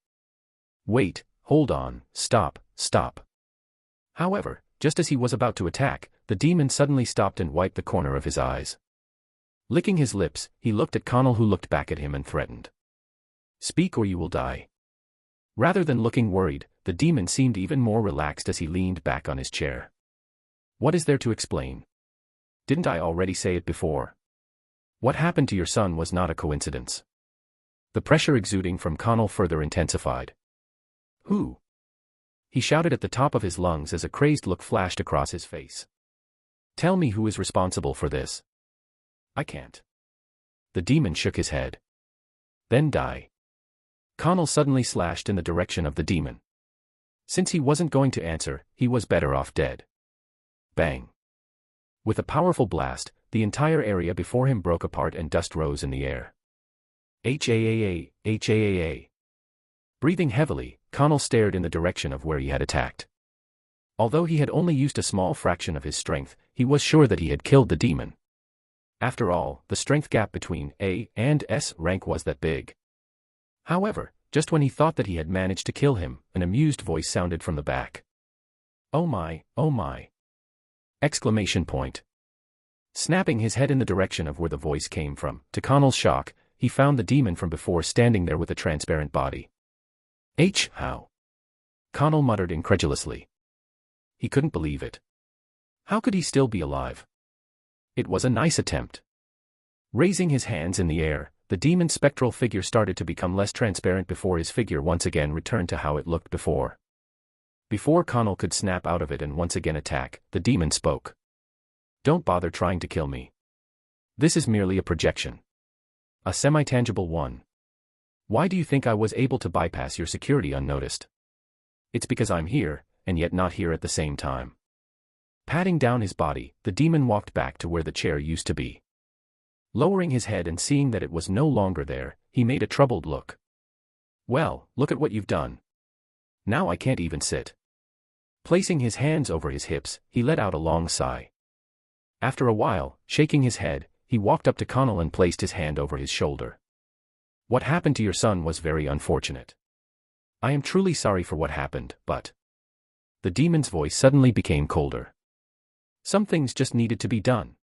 Wait, hold on, stop. However, just as he was about to attack, the demon suddenly stopped and wiped the corner of his eyes. Licking his lips, he looked at Connell, who looked back at him and threatened. Speak or you will die. Rather than looking worried, the demon seemed even more relaxed as he leaned back on his chair. What is there to explain? Didn't I already say it before? What happened to your son was not a coincidence. The pressure exuding from Connell further intensified. Who? He shouted at the top of his lungs as a crazed look flashed across his face. Tell me who is responsible for this. I can't. The demon shook his head. Then die. Connell suddenly slashed in the direction of the demon. Since he wasn't going to answer, he was better off dead. Bang. With a powerful blast, the entire area before him broke apart and dust rose in the air. H-A-A-A. Breathing heavily, Connell stared in the direction of where he had attacked. Although he had only used a small fraction of his strength, he was sure that he had killed the demon. After all, the strength gap between A and S rank was that big. However, just when he thought that he had managed to kill him, an amused voice sounded from the back. "Oh my, oh my!" Exclamation point. Snapping his head in the direction of where the voice came from, to Connell's shock, he found the demon from before standing there with a transparent body. How? Connell muttered incredulously. He couldn't believe it. How could he still be alive? It was a nice attempt. Raising his hands in the air, the demon's spectral figure started to become less transparent before his figure once again returned to how it looked before. Before Connell could snap out of it and once again attack, the demon spoke. "Don't bother trying to kill me. This is merely a projection. A semi-tangible one. Why do you think I was able to bypass your security unnoticed? It's because I'm here, and yet not here at the same time." Patting down his body, the demon walked back to where the chair used to be. Lowering his head and seeing that it was no longer there, he made a troubled look. "Well, look at what you've done. Now I can't even sit." Placing his hands over his hips, he let out a long sigh. After a while, shaking his head, he walked up to Connell and placed his hand over his shoulder. "What happened to your son was very unfortunate. I am truly sorry for what happened, but..." The demon's voice suddenly became colder. "Some things just needed to be done.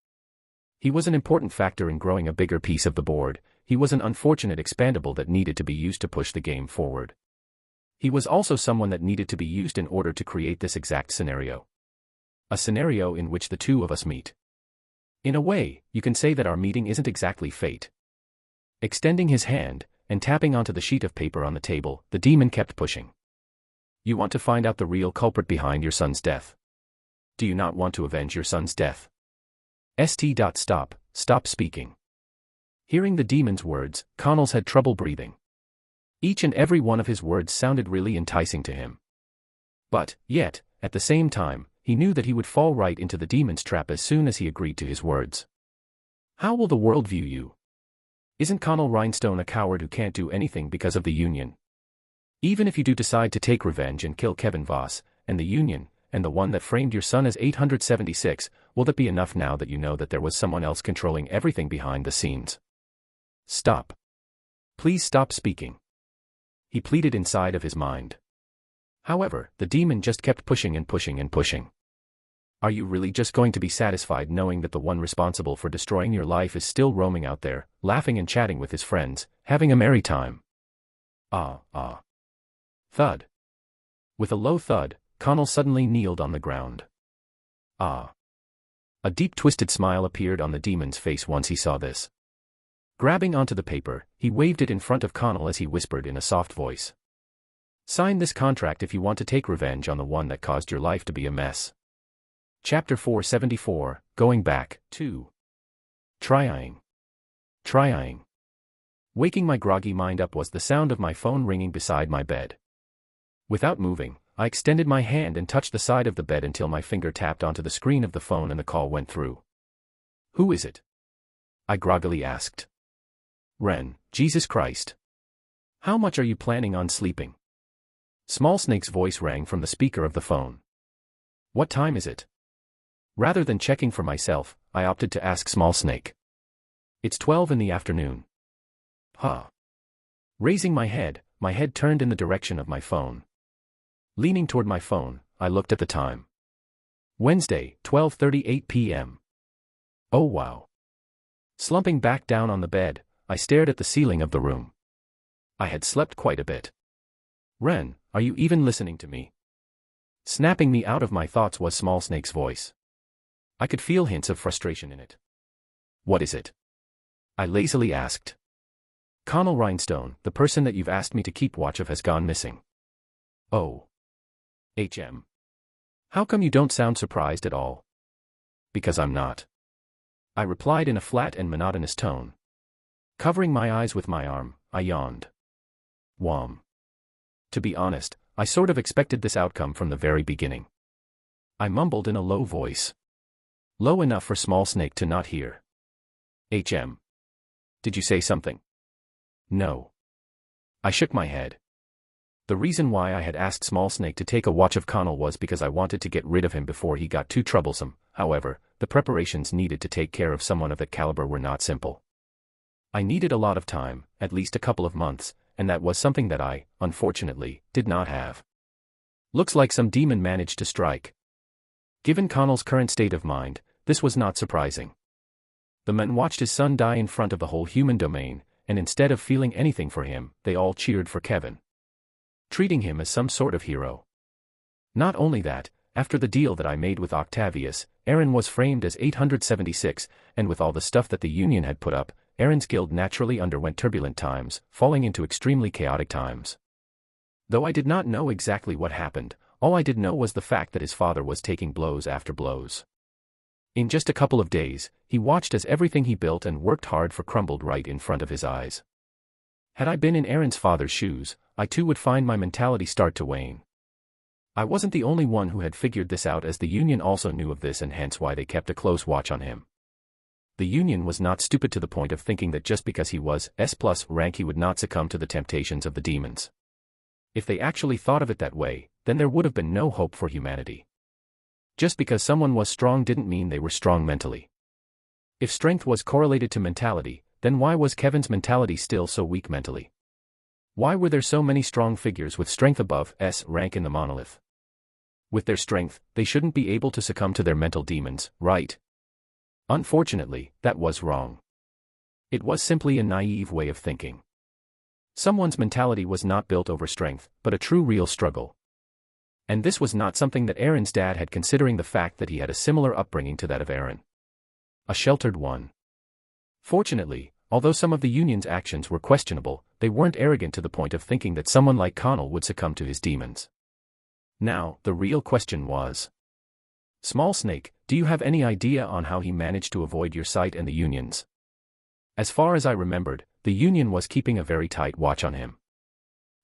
He was an important factor in growing a bigger piece of the board. He was an unfortunate expandable that needed to be used to push the game forward. He was also someone that needed to be used in order to create this exact scenario. A scenario in which the two of us meet. In a way, you can say that our meeting isn't exactly fate." Extending his hand, and tapping onto the sheet of paper on the table, the demon kept pushing. "You want to find out the real culprit behind your son's death? Do you not want to avenge your son's death? Stop speaking." Hearing the demon's words, Connell's had trouble breathing. Each and every one of his words sounded really enticing to him. But, yet, at the same time, he knew that he would fall right into the demon's trap as soon as he agreed to his words. How will the world view you? Isn't Connell Rhinestone a coward who can't do anything because of the Union? Even if you do decide to take revenge and kill Kevin Voss, and the Union, and the one that framed your son as 876, will that be enough now that you know that there was someone else controlling everything behind the scenes? Stop. Please stop speaking. He pleaded inside of his mind. However, the demon just kept pushing and pushing and pushing. Are you really just going to be satisfied knowing that the one responsible for destroying your life is still roaming out there, laughing and chatting with his friends, having a merry time? Thud. With a low thud, Connell suddenly kneeled on the ground. A deep twisted smile appeared on the demon's face once he saw this. Grabbing onto the paper, he waved it in front of Connell as he whispered in a soft voice. "Sign this contract if you want to take revenge on the one that caused your life to be a mess." Chapter 474, Going Back, 2. Trying. Waking my groggy mind up was the sound of my phone ringing beside my bed. Without moving, I extended my hand and touched the side of the bed until my finger tapped onto the screen of the phone and the call went through. "Who is it?" I groggily asked. "Ren, Jesus Christ. How much are you planning on sleeping?" Small Snake's voice rang from the speaker of the phone. "What time is it?" Rather than checking for myself, I opted to ask Small Snake. "It's 12 in the afternoon." Huh. Raising my head turned in the direction of my phone. Leaning toward my phone, I looked at the time. Wednesday, 12:38 p.m. Oh wow. Slumping back down on the bed, I stared at the ceiling of the room. I had slept quite a bit. "Ren, are you even listening to me?" Snapping me out of my thoughts was Small Snake's voice. I could feel hints of frustration in it. "What is it?" I lazily asked. "Connell Rhinestone, the person that you've asked me to keep watch of, has gone missing." "Oh. How come you don't sound surprised at all?" "Because I'm not," I replied in a flat and monotonous tone. Covering my eyes with my arm, I yawned. Whom. To be honest, I sort of expected this outcome from the very beginning. I mumbled in a low voice. Low enough for Small Snake to not hear. Did you say something?" No. I shook my head. The reason why I had asked Small Snake to take a watch of Connell was because I wanted to get rid of him before he got too troublesome. However, the preparations needed to take care of someone of that caliber were not simple. I needed a lot of time, at least a couple of months, and that was something that I, unfortunately, did not have. Looks like some demon managed to strike. Given Connell's current state of mind, this was not surprising. The men watched his son die in front of the whole human domain, and instead of feeling anything for him, they all cheered for Kevin, treating him as some sort of hero. Not only that, after the deal that I made with Octavius, Aaron was framed as 876, and with all the stuff that the Union had put up, Aaron's guild naturally underwent turbulent times, falling into extremely chaotic times. Though I did not know exactly what happened, all I did know was the fact that his father was taking blows after blows. In just a couple of days, he watched as everything he built and worked hard for crumbled right in front of his eyes. Had I been in Aaron's father's shoes, I too would find my mentality start to wane. I wasn't the only one who had figured this out, as the Union also knew of this, and hence why they kept a close watch on him. The Union was not stupid to the point of thinking that just because he was S+ rank he would not succumb to the temptations of the demons. If they actually thought of it that way, then there would have been no hope for humanity. Just because someone was strong didn't mean they were strong mentally. If strength was correlated to mentality, then why was Kevin's mentality still so weak mentally? Why were there so many strong figures with strength above S rank in the monolith? With their strength, they shouldn't be able to succumb to their mental demons, right? Unfortunately, that was wrong. It was simply a naive way of thinking. Someone's mentality was not built over strength, but a true real struggle. And this was not something that Aaron's dad had, considering the fact that he had a similar upbringing to that of Aaron. A sheltered one. Fortunately, although some of the Union's actions were questionable, they weren't arrogant to the point of thinking that someone like Connell would succumb to his demons. Now, the real question was, Small Snake, do you have any idea on how he managed to avoid your sight and the Union's? As far as I remembered, the Union was keeping a very tight watch on him.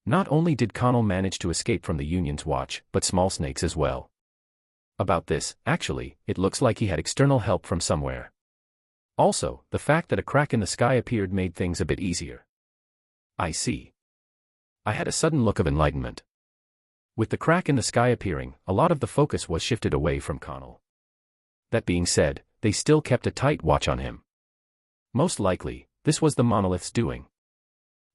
Not only did Connell manage to escape from the Union's watch, but Small Snake's as well. About this, actually, it looks like he had external help from somewhere. Also, the fact that a crack in the sky appeared made things a bit easier. I see. I had a sudden look of enlightenment. With the crack in the sky appearing, a lot of the focus was shifted away from Connell. That being said, they still kept a tight watch on him. Most likely, this was the monolith's doing.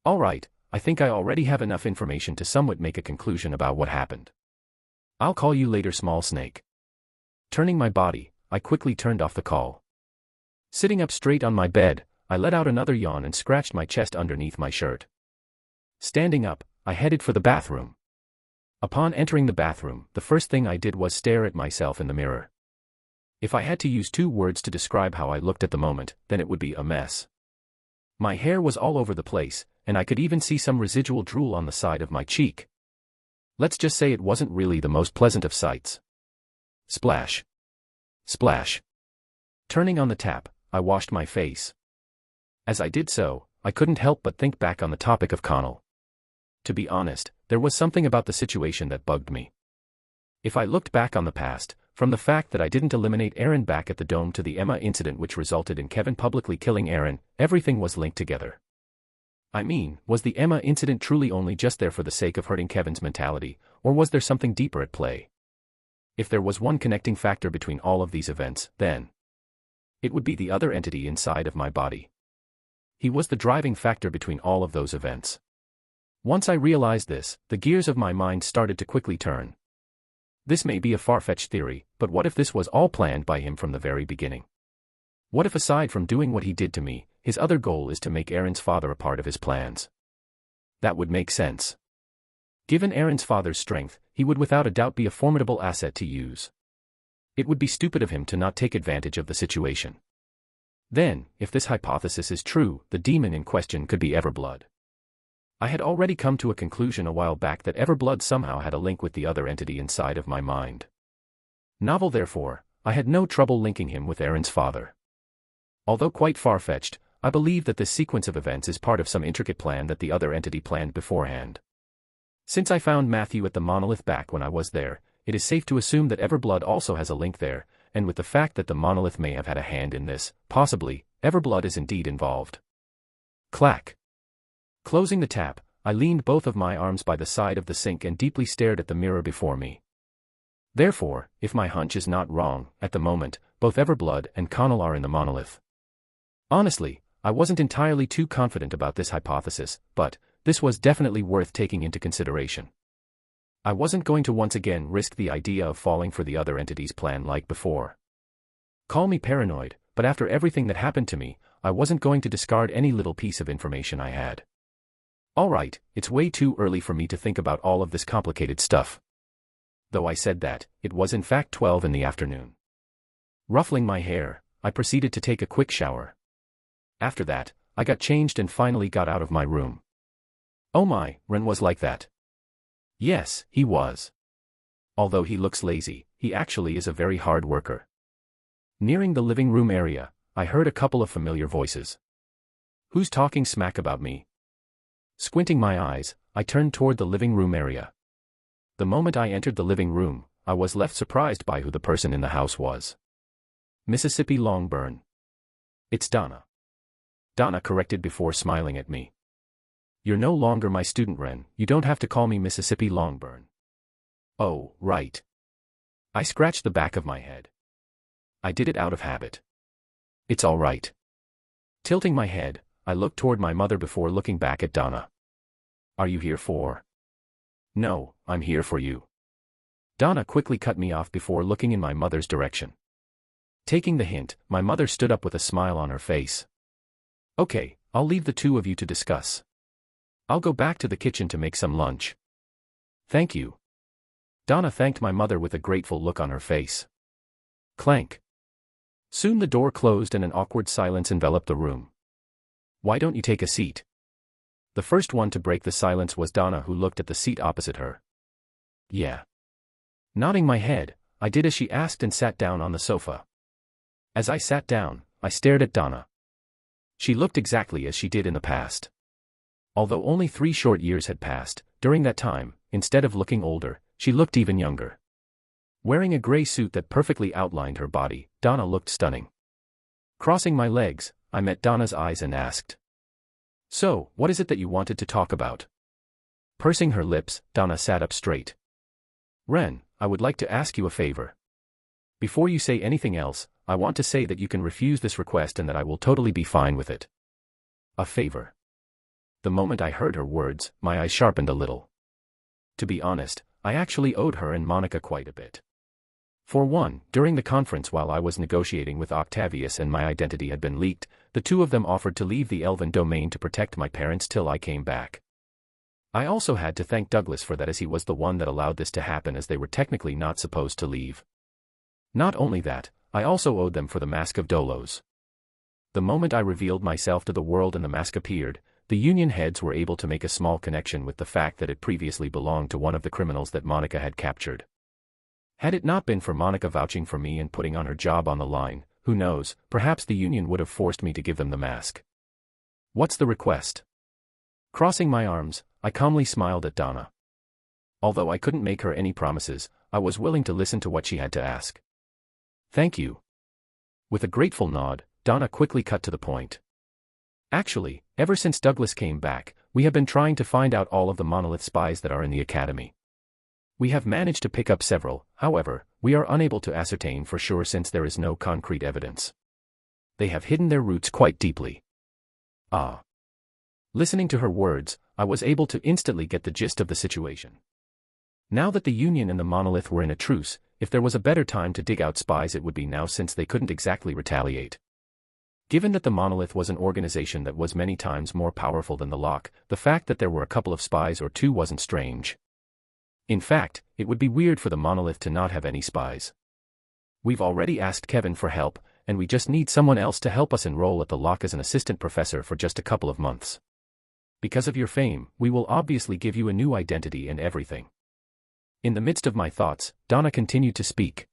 Alright, I think I already have enough information to somewhat make a conclusion about what happened. I'll call you later, Small Snake. Turning my body, I quickly turned off the call. Sitting up straight on my bed, I let out another yawn and scratched my chest underneath my shirt. Standing up, I headed for the bathroom. Upon entering the bathroom, the first thing I did was stare at myself in the mirror. If I had to use 2 words to describe how I looked at the moment, then it would be a mess. My hair was all over the place, and I could even see some residual drool on the side of my cheek. Let's just say it wasn't really the most pleasant of sights. Splash. Splash. Turning on the tap, I washed my face. As I did so, I couldn't help but think back on the topic of Connell. To be honest, there was something about the situation that bugged me. If I looked back on the past, from the fact that I didn't eliminate Aaron back at the dome to the Emma incident which resulted in Kevin publicly killing Aaron, everything was linked together. I mean, was the Emma incident truly only just there for the sake of hurting Kevin's mentality, or was there something deeper at play? If there was one connecting factor between all of these events, then it would be the other entity inside of my body. He was the driving factor between all of those events. Once I realized this, the gears of my mind started to quickly turn. This may be a far-fetched theory, but what if this was all planned by him from the very beginning? What if aside from doing what he did to me, his other goal is to make Aaron's father a part of his plans? That would make sense. Given Aaron's father's strength, he would without a doubt be a formidable asset to use. It would be stupid of him to not take advantage of the situation. Then, if this hypothesis is true, the demon in question could be Everblood. I had already come to a conclusion a while back that Everblood somehow had a link with the other entity inside of my mind. Novel therefore, I had no trouble linking him with Aaron's father. Although quite far-fetched, I believe that this sequence of events is part of some intricate plan that the other entity planned beforehand. Since I found Matthew at the monolith back when I was there, it is safe to assume that Everblood also has a link there, and with the fact that the monolith may have had a hand in this, possibly, Everblood is indeed involved. Clack. Closing the tap, I leaned both of my arms by the side of the sink and deeply stared at the mirror before me. Therefore, if my hunch is not wrong, at the moment, both Everblood and Connell are in the monolith. Honestly, I wasn't entirely too confident about this hypothesis, but this was definitely worth taking into consideration. I wasn't going to once again risk the idea of falling for the other entity's plan like before. Call me paranoid, but after everything that happened to me, I wasn't going to discard any little piece of information I had. Alright, it's way too early for me to think about all of this complicated stuff. Though I said that, it was in fact 12 in the afternoon. Ruffling my hair, I proceeded to take a quick shower. After that, I got changed and finally got out of my room. Oh my, Ren was like that. Yes, he was. Although he looks lazy, he actually is a very hard worker. Nearing the living room area, I heard a couple of familiar voices. Who's talking smack about me? Squinting my eyes, I turned toward the living room area. The moment I entered the living room, I was left surprised by who the person in the house was. Mississippi Longburn. It's Donna. Donna corrected before smiling at me. You're no longer my student, Ren, you don't have to call me Mississippi Longburn. Oh, right. I scratched the back of my head. I did it out of habit. It's all right. Tilting my head, I looked toward my mother before looking back at Donna. Are you here for? No, I'm here for you. Donna quickly cut me off before looking in my mother's direction. Taking the hint, my mother stood up with a smile on her face. Okay, I'll leave the two of you to discuss. I'll go back to the kitchen to make some lunch. Thank you. Donna thanked my mother with a grateful look on her face. Clank. Soon the door closed and an awkward silence enveloped the room. Why don't you take a seat? The first one to break the silence was Donna, who looked at the seat opposite her. Yeah. Nodding my head, I did as she asked and sat down on the sofa. As I sat down, I stared at Donna. She looked exactly as she did in the past. Although only 3 short years had passed, during that time, instead of looking older, she looked even younger. Wearing a gray suit that perfectly outlined her body, Donna looked stunning. Crossing my legs, I met Donna's eyes and asked. So, what is it that you wanted to talk about? Pursing her lips, Donna sat up straight. Ren, I would like to ask you a favor. Before you say anything else, I want to say that you can refuse this request and that I will totally be fine with it. A favor. The moment I heard her words, my eyes sharpened a little. To be honest, I actually owed her and Monica quite a bit. For one, during the conference while I was negotiating with Octavius and my identity had been leaked, the two of them offered to leave the Elven domain to protect my parents till I came back. I also had to thank Douglas for that, as he was the one that allowed this to happen, as they were technically not supposed to leave. Not only that, I also owed them for the Mask of Dolos. The moment I revealed myself to the world and the mask appeared, the Union heads were able to make a small connection with the fact that it previously belonged to one of the criminals that Monica had captured. Had it not been for Monica vouching for me and putting on her job on the line, who knows, perhaps the Union would have forced me to give them the mask. What's the request? Crossing my arms, I calmly smiled at Donna. Although I couldn't make her any promises, I was willing to listen to what she had to ask. Thank you. With a grateful nod, Donna quickly cut to the point. Actually, ever since Douglas came back, we have been trying to find out all of the monolith spies that are in the academy. We have managed to pick up several, however, we are unable to ascertain for sure since there is no concrete evidence. They have hidden their roots quite deeply. Ah. Listening to her words, I was able to instantly get the gist of the situation. Now that the Union and the monolith were in a truce, if there was a better time to dig out spies it would be now, since they couldn't exactly retaliate. Given that the monolith was an organization that was many times more powerful than the Lock, the fact that there were a couple of spies or two wasn't strange. In fact, it would be weird for the monolith to not have any spies. We've already asked Kevin for help, and we just need someone else to help us enroll at the Lock as an assistant professor for just a couple of months. Because of your fame, we will obviously give you a new identity and everything. In the midst of my thoughts, Donna continued to speak.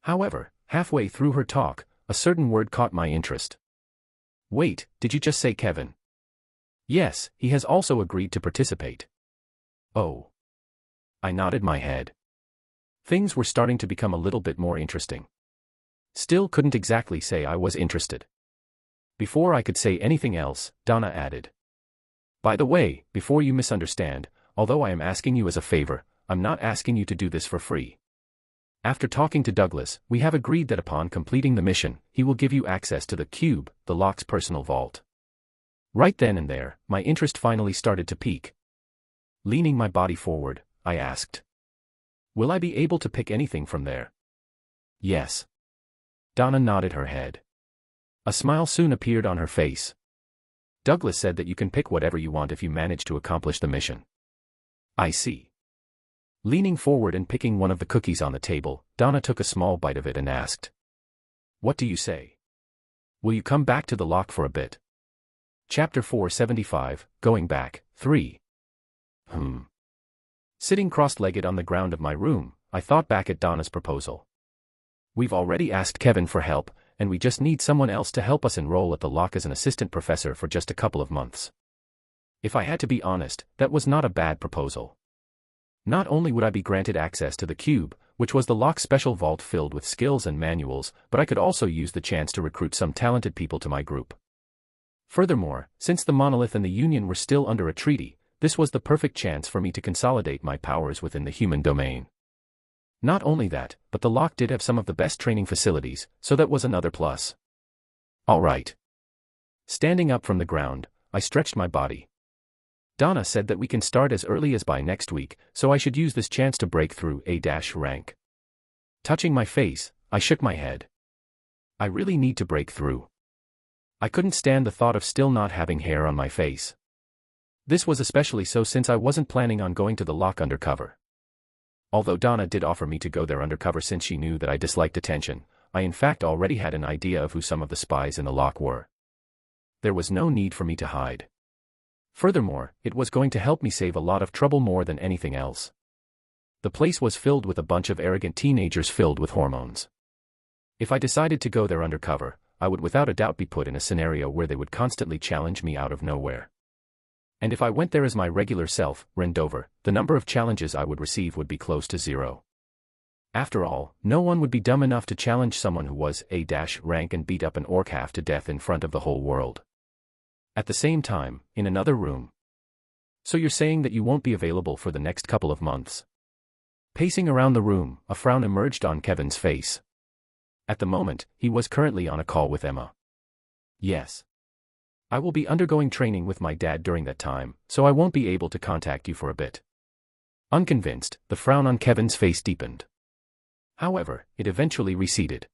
However, halfway through her talk, a certain word caught my interest. Wait, did you just say Kevin? Yes, he has also agreed to participate. Oh. I nodded my head. Things were starting to become a little bit more interesting. Still couldn't exactly say I was interested. Before I could say anything else, Donna added. By the way, before you misunderstand, although I am asking you as a favor, I'm not asking you to do this for free. After talking to Douglas, we have agreed that upon completing the mission, he will give you access to the cube, the lock's personal vault. Right then and there, my interest finally started to peak. Leaning my body forward, I asked, "Will I be able to pick anything from there?" "Yes." Donna nodded her head. A smile soon appeared on her face. "Douglas said that you can pick whatever you want if you manage to accomplish the mission." "I see." Leaning forward and picking one of the cookies on the table, Donna took a small bite of it and asked, "What do you say? Will you come back to the lock for a bit?" Chapter 475, Going Back, 3. Sitting cross-legged on the ground of my room, I thought back at Donna's proposal. We've already asked Kevin for help, and we just need someone else to help us enroll at the lock as an assistant professor for just a couple of months. If I had to be honest, that was not a bad proposal. Not only would I be granted access to the cube, which was the lock's special vault filled with skills and manuals, but I could also use the chance to recruit some talented people to my group. Furthermore, since the Monolith and the Union were still under a treaty, this was the perfect chance for me to consolidate my powers within the human domain. Not only that, but the lock did have some of the best training facilities, so that was another plus. All right. Standing up from the ground, I stretched my body. Donna said that we can start as early as by next week, so I should use this chance to break through A-rank. Touching my face, I shook my head. I really need to break through. I couldn't stand the thought of still not having hair on my face. This was especially so since I wasn't planning on going to the lock undercover. Although Donna did offer me to go there undercover since she knew that I disliked attention, I in fact already had an idea of who some of the spies in the lock were. There was no need for me to hide. Furthermore, it was going to help me save a lot of trouble more than anything else. The place was filled with a bunch of arrogant teenagers filled with hormones. If I decided to go there undercover, I would without a doubt be put in a scenario where they would constantly challenge me out of nowhere. And if I went there as my regular self, Rendover, the number of challenges I would receive would be close to zero. After all, no one would be dumb enough to challenge someone who was A-rank and beat up an orc half to death in front of the whole world. At the same time, in another room. "So you're saying that you won't be available for the next couple of months?" Pacing around the room, a frown emerged on Kevin's face. At the moment, he was currently on a call with Emma. "Yes. I will be undergoing training with my dad during that time, so I won't be able to contact you for a bit." Unconvinced, the frown on Kevin's face deepened. However, it eventually receded.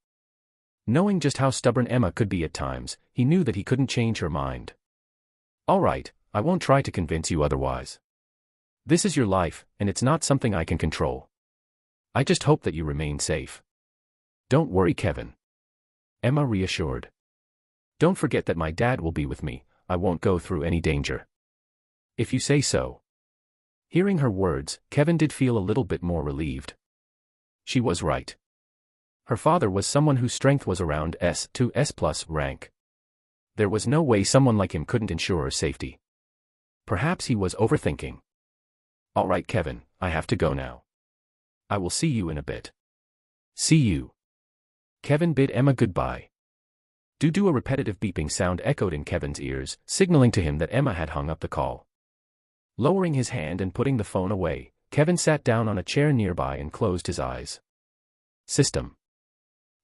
Knowing just how stubborn Emma could be at times, he knew that he couldn't change her mind. "All right, I won't try to convince you otherwise. This is your life, and it's not something I can control. I just hope that you remain safe." "Don't worry, Kevin," Emma reassured. "Don't forget that my dad will be with me. I won't go through any danger." "If you say so." Hearing her words, Kevin did feel a little bit more relieved. She was right. Her father was someone whose strength was around S to S+ rank. There was no way someone like him couldn't ensure her safety. Perhaps he was overthinking. "All right, Kevin, I have to go now. I will see you in a bit." "See you." Kevin bid Emma goodbye. Do a repetitive beeping sound echoed in Kevin's ears, signaling to him that Emma had hung up the call. Lowering his hand and putting the phone away, Kevin sat down on a chair nearby and closed his eyes. "System,"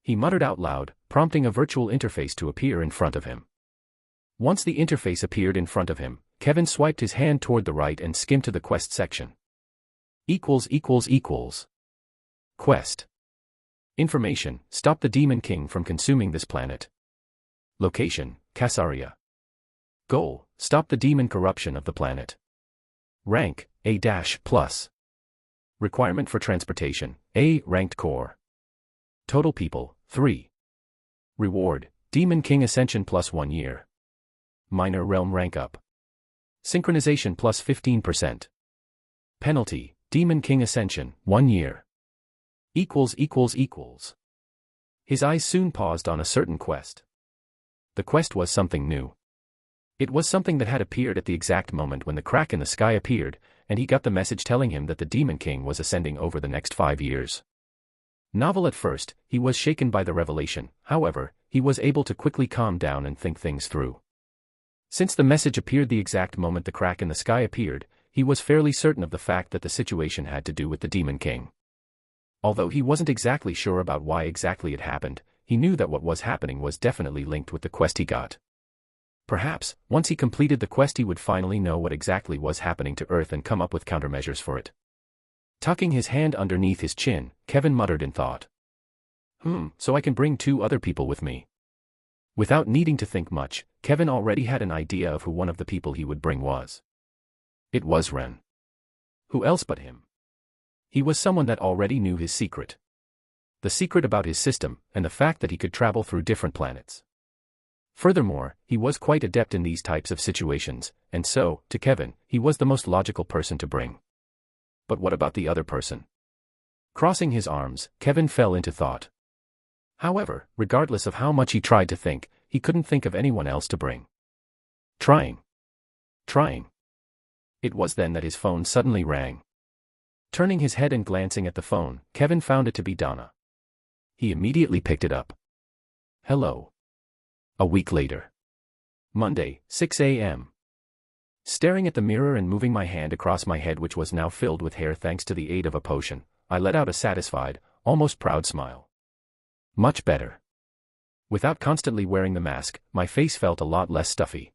he muttered out loud, prompting a virtual interface to appear in front of him. Once the interface appeared in front of him, Kevin swiped his hand toward the right and skimmed to the quest section. == Quest. Information: stop the Demon King from consuming this planet. Location: Casaria. Goal: stop the demon corruption of the planet. Rank: A-+. Requirement for transportation: A-ranked core. Total people: 3. Reward: Demon King Ascension plus 1 year. Minor Realm rank up. Synchronization plus 15%. Penalty: Demon King Ascension, 1 year. His eyes soon paused on a certain quest. The quest was something new. It was something that had appeared at the exact moment when the crack in the sky appeared, and he got the message telling him that the Demon King was ascending over the next 5 years. Novel at first, he was shaken by the revelation. However, he was able to quickly calm down and think things through. Since the message appeared the exact moment the crack in the sky appeared, he was fairly certain of the fact that the situation had to do with the Demon King. Although he wasn't exactly sure about why exactly it happened, he knew that what was happening was definitely linked with the quest he got. Perhaps, once he completed the quest he would finally know what exactly was happening to Earth and come up with countermeasures for it. Tucking his hand underneath his chin, Kevin muttered in thought. So I can bring 2 other people with me. Without needing to think much, Kevin already had an idea of who one of the people he would bring was. It was Ren. Who else but him? He was someone that already knew his secret. The secret about his system, and the fact that he could travel through different planets. Furthermore, he was quite adept in these types of situations, and so, to Kevin, he was the most logical person to bring. But what about the other person? Crossing his arms, Kevin fell into thought. However, regardless of how much he tried to think, he couldn't think of anyone else to bring. Trying. It was then that his phone suddenly rang. Turning his head and glancing at the phone, Kevin found it to be Donna. He immediately picked it up. Hello. A week later. Monday, 6 a.m. Staring at the mirror and moving my hand across my head, which was now filled with hair thanks to the aid of a potion, I let out a satisfied, almost proud smile. Much better. Without constantly wearing the mask, my face felt a lot less stuffy.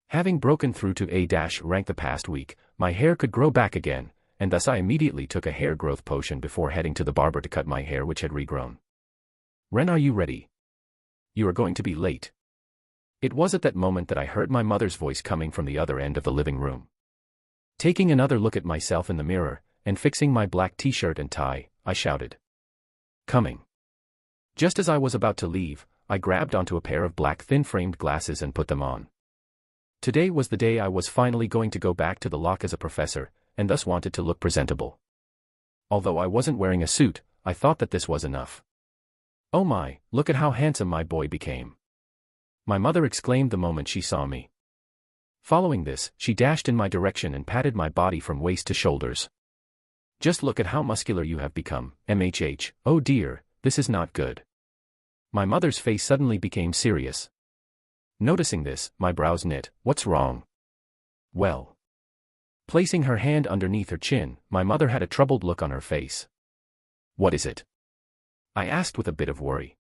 Having broken through to A-rank the past week, my hair could grow back again, and thus I immediately took a hair growth potion before heading to the barber to cut my hair, which had regrown. Ren, are you ready? You are going to be late. It was at that moment that I heard my mother's voice coming from the other end of the living room. Taking another look at myself in the mirror, and fixing my black t-shirt and tie, I shouted. Coming. Just as I was about to leave, I grabbed onto a pair of black thin-framed glasses and put them on. Today was the day I was finally going to go back to the lock as a professor, and thus wanted to look presentable. Although I wasn't wearing a suit, I thought that this was enough. Oh my, look at how handsome my boy became. My mother exclaimed the moment she saw me. Following this, she dashed in my direction and patted my body from waist to shoulders. Just look at how muscular you have become, MHH, oh dear, this is not good. My mother's face suddenly became serious. Noticing this, my brows knit. What's wrong? Well. Placing her hand underneath her chin, my mother had a troubled look on her face. What is it? I asked with a bit of worry.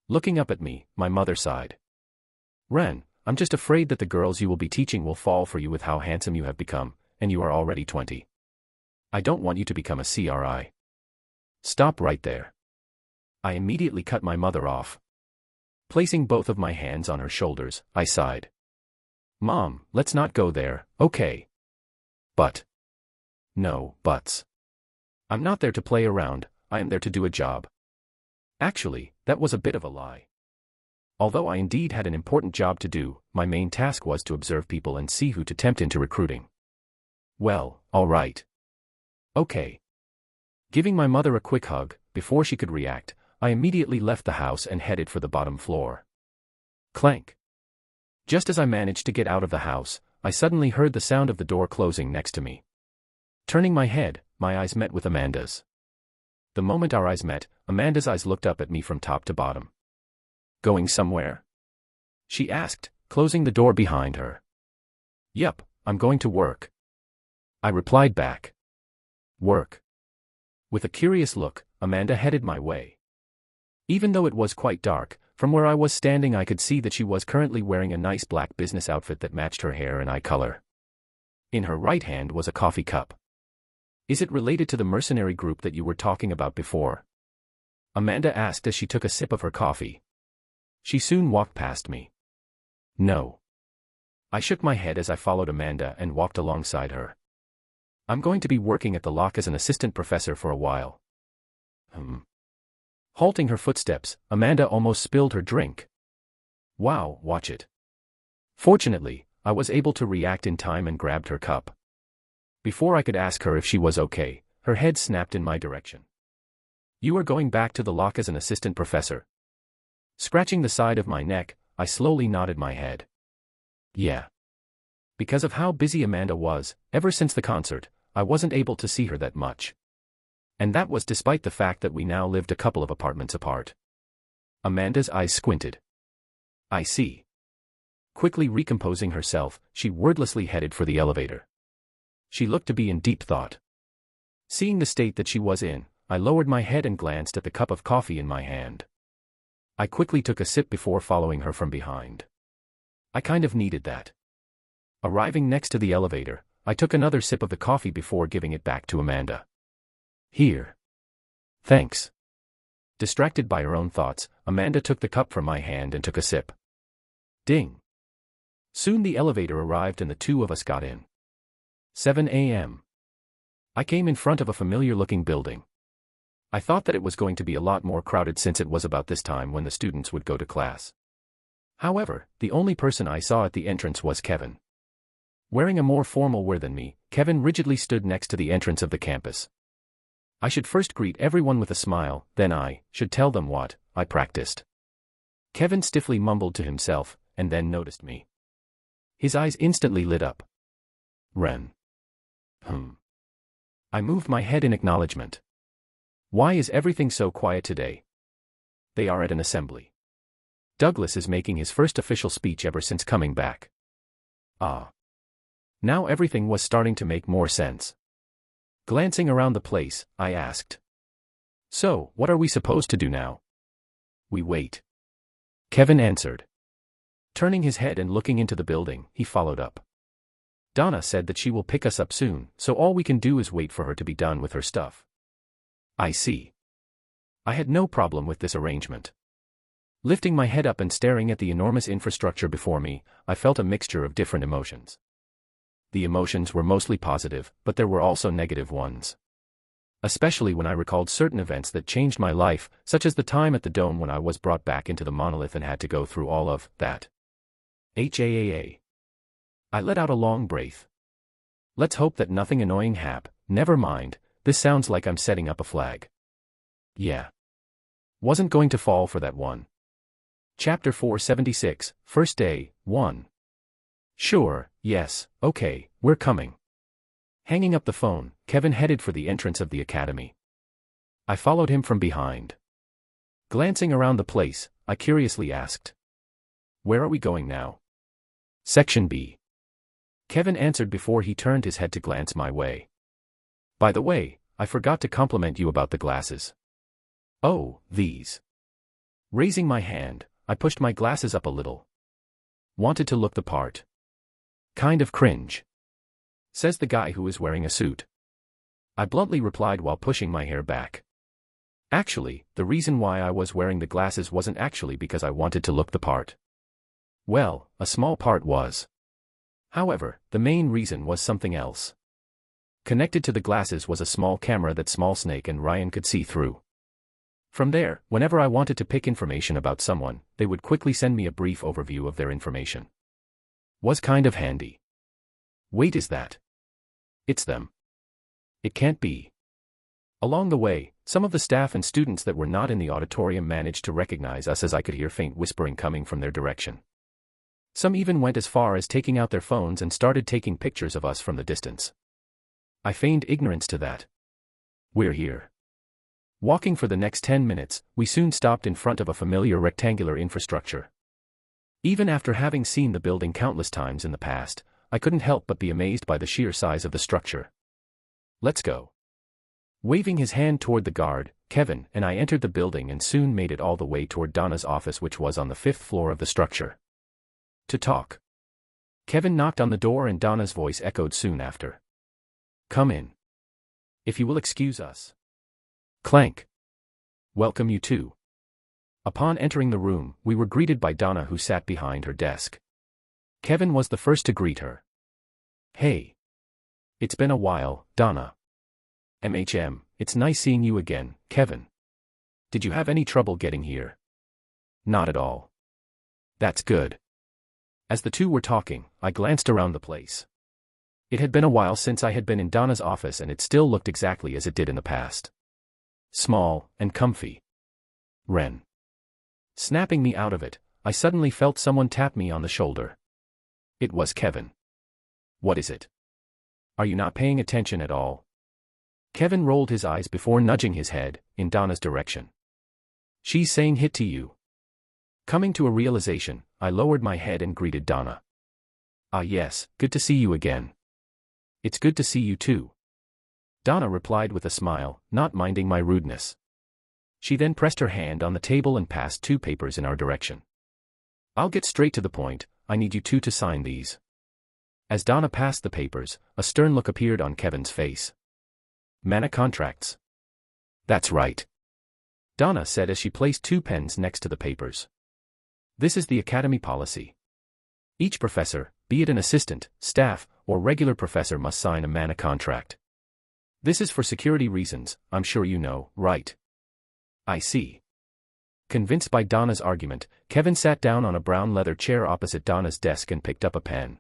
Looking up at me, my mother sighed. Ren, I'm just afraid that the girls you will be teaching will fall for you with how handsome you have become, and you are already 20. I don't want you to become a CRI. Stop right there. I immediately cut my mother off. Placing both of my hands on her shoulders, I sighed. Mom, let's not go there, okay? But. No buts. I'm not there to play around, I am there to do a job. Actually, that was a bit of a lie. Although I indeed had an important job to do, my main task was to observe people and see who to tempt into recruiting. Well, all right. Okay. Giving my mother a quick hug, before she could react, I immediately left the house and headed for the bottom floor. Clank. Just as I managed to get out of the house, I suddenly heard the sound of the door closing next to me. Turning my head, my eyes met with Amanda's. The moment our eyes met, Amanda's eyes looked up at me from top to bottom. Going somewhere? She asked, closing the door behind her. Yup, I'm going to work. I replied back. Work. With a curious look, Amanda headed my way. Even though it was quite dark, from where I was standing I could see that she was currently wearing a nice black business outfit that matched her hair and eye color. In her right hand was a coffee cup. Is it related to the mercenary group that you were talking about before? Amanda asked as she took a sip of her coffee. She soon walked past me. No. I shook my head as I followed Amanda and walked alongside her. I'm going to be working at the lock as an assistant professor for a while. Halting her footsteps, Amanda almost spilled her drink. Wow, watch it. Fortunately, I was able to react in time and grabbed her cup. Before I could ask her if she was okay, her head snapped in my direction. You are going back to the lock as an assistant professor? Scratching the side of my neck, I slowly nodded my head. Yeah. Because of how busy Amanda was, ever since the concert, I wasn't able to see her that much. And that was despite the fact that we now lived a couple of apartments apart. Amanda's eyes squinted. I see. Quickly recomposing herself, she wordlessly headed for the elevator. She looked to be in deep thought. Seeing the state that she was in, I lowered my head and glanced at the cup of coffee in my hand. I quickly took a sip before following her from behind. I kind of needed that. Arriving next to the elevator, I took another sip of the coffee before giving it back to Amanda. Here. Thanks. Distracted by her own thoughts, Amanda took the cup from my hand and took a sip. Ding. Soon the elevator arrived and the two of us got in. 7 a.m. I came in front of a familiar-looking building. I thought that it was going to be a lot more crowded since it was about this time when the students would go to class. However, the only person I saw at the entrance was Kevin. Wearing a more formal wear than me, Kevin rigidly stood next to the entrance of the campus. I should first greet everyone with a smile, then I should tell them what I practiced. Kevin stiffly mumbled to himself, and then noticed me. His eyes instantly lit up. Ren. I moved my head in acknowledgement. Why is everything so quiet today? They are at an assembly. Douglas is making his first official speech ever since coming back. Ah. Now everything was starting to make more sense. Glancing around the place, I asked. So, what are we supposed to do now? We wait. Kevin answered. Turning his head and looking into the building, he followed up. Donna said that she will pick us up soon, so all we can do is wait for her to be done with her stuff. I see. I had no problem with this arrangement. Lifting my head up and staring at the enormous infrastructure before me, I felt a mixture of different emotions. The emotions were mostly positive, but there were also negative ones. Especially when I recalled certain events that changed my life, such as the time at the dome when I was brought back into the monolith and had to go through all of that. HAAA. I let out a long breath. Let's hope that nothing annoying never mind, this sounds like I'm setting up a flag. Yeah. Wasn't going to fall for that one. Chapter 476, First Day, 1. Sure, yes, okay, we're coming. Hanging up the phone, Kevin headed for the entrance of the academy. I followed him from behind. Glancing around the place, I curiously asked. Where are we going now? Section B. Kevin answered before he turned his head to glance my way. By the way, I forgot to compliment you about the glasses. Oh, these. Raising my hand, I pushed my glasses up a little. Wanted to look the part. Kind of cringe. Says the guy who is wearing a suit. I bluntly replied while pushing my hair back. Actually, the reason why I was wearing the glasses wasn't actually because I wanted to look the part. Well, a small part was. However, the main reason was something else. Connected to the glasses was a small camera that Small Snake and Ryan could see through. From there, whenever I wanted to pick information about someone, they would quickly send me a brief overview of their information. Was kind of handy. Wait, is that? It's them. It can't be. Along the way, some of the staff and students that were not in the auditorium managed to recognize us as I could hear faint whispering coming from their direction. Some even went as far as taking out their phones and started taking pictures of us from the distance. I feigned ignorance to that. We're here. Walking for the next 10 minutes, we soon stopped in front of a familiar rectangular infrastructure. Even after having seen the building countless times in the past, I couldn't help but be amazed by the sheer size of the structure. Let's go. Waving his hand toward the guard, Kevin and I entered the building and soon made it all the way toward Donna's office, which was on the 5th floor of the structure. To talk. Kevin knocked on the door and Donna's voice echoed soon after. Come in. If you will excuse us. Clank. Welcome you too. Upon entering the room, we were greeted by Donna, who sat behind her desk. Kevin was the first to greet her. Hey. It's been a while, Donna. It's nice seeing you again, Kevin. Did you have any trouble getting here? Not at all. That's good. As the two were talking, I glanced around the place. It had been a while since I had been in Donna's office and it still looked exactly as it did in the past. Small and comfy. Ren. Snapping me out of it, I suddenly felt someone tap me on the shoulder. It was Kevin. What is it? Are you not paying attention at all? Kevin rolled his eyes before nudging his head in Donna's direction. She's saying hit to you. Coming to a realization, I lowered my head and greeted Donna. "Ah yes, good to see you again." "It's good to see you too," Donna replied with a smile, not minding my rudeness. She then pressed her hand on the table and passed 2 papers in our direction. "I'll get straight to the point, I need you two to sign these." As Donna passed the papers, a stern look appeared on Kevin's face. "Mana contracts?" "That's right," Donna said as she placed 2 pens next to the papers. "This is the Academy policy. Each professor, be it an assistant, staff, or regular professor, must sign a mana contract. This is for security reasons, I'm sure you know, right?" "I see." Convinced by Donna's argument, Kevin sat down on a brown leather chair opposite Donna's desk and picked up a pen.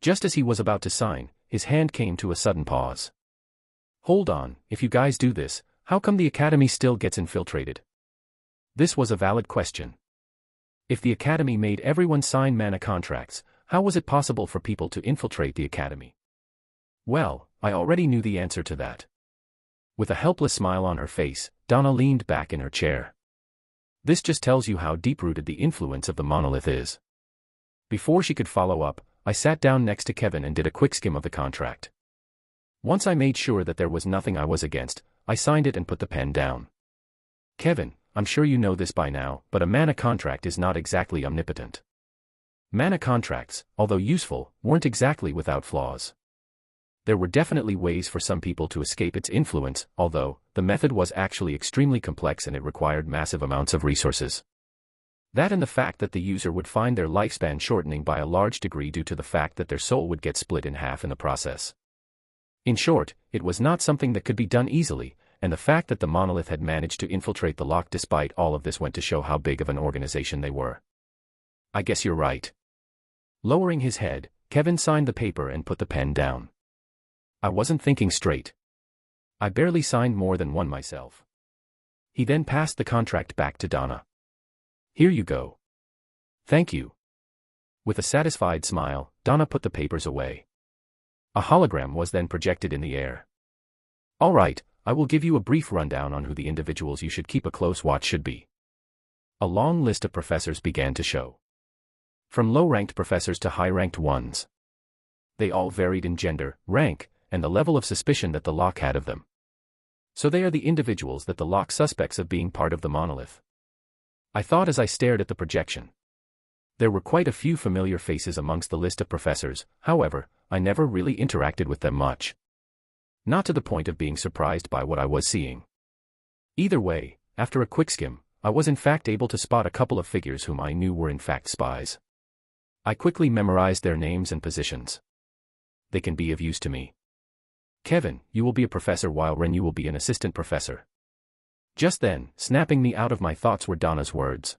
Just as he was about to sign, his hand came to a sudden pause. "Hold on, if you guys do this, how come the Academy still gets infiltrated?" This was a valid question. If the Academy made everyone sign mana contracts, how was it possible for people to infiltrate the Academy? Well, I already knew the answer to that. With a helpless smile on her face, Donna leaned back in her chair. This just tells you how deep-rooted the influence of the monolith is. Before she could follow up, I sat down next to Kevin and did a quick skim of the contract. Once I made sure that there was nothing I was against, I signed it and put the pen down. "Kevin, I'm sure you know this by now, but a mana contract is not exactly omnipotent. Mana contracts, although useful, weren't exactly without flaws. There were definitely ways for some people to escape its influence, although the method was actually extremely complex and it required massive amounts of resources. That and the fact that the user would find their lifespan shortening by a large degree due to the fact that their soul would get split in half in the process. In short, it was not something that could be done easily, and the fact that the monolith had managed to infiltrate the lock despite all of this went to show how big of an organization they were. "I guess you're right." Lowering his head, Kevin signed the paper and put the pen down. I wasn't thinking straight. I barely signed more than one myself. He then passed the contract back to Donna. "Here you go." "Thank you." With a satisfied smile, Donna put the papers away. A hologram was then projected in the air. "All right, I will give you a brief rundown on who the individuals you should keep a close watch should be." A long list of professors began to show. From low-ranked professors to high-ranked ones. They all varied in gender, rank, and the level of suspicion that the lock had of them. So they are the individuals that the lock suspects of being part of the monolith. I thought as I stared at the projection. There were quite a few familiar faces amongst the list of professors, however, I never really interacted with them much. Not to the point of being surprised by what I was seeing. Either way, after a quick skim, I was in fact able to spot a couple of figures whom I knew were in fact spies. I quickly memorized their names and positions. They can be of use to me. "Kevin, you will be a professor while Ren you will be an assistant professor." Just then, snapping me out of my thoughts were Donna's words.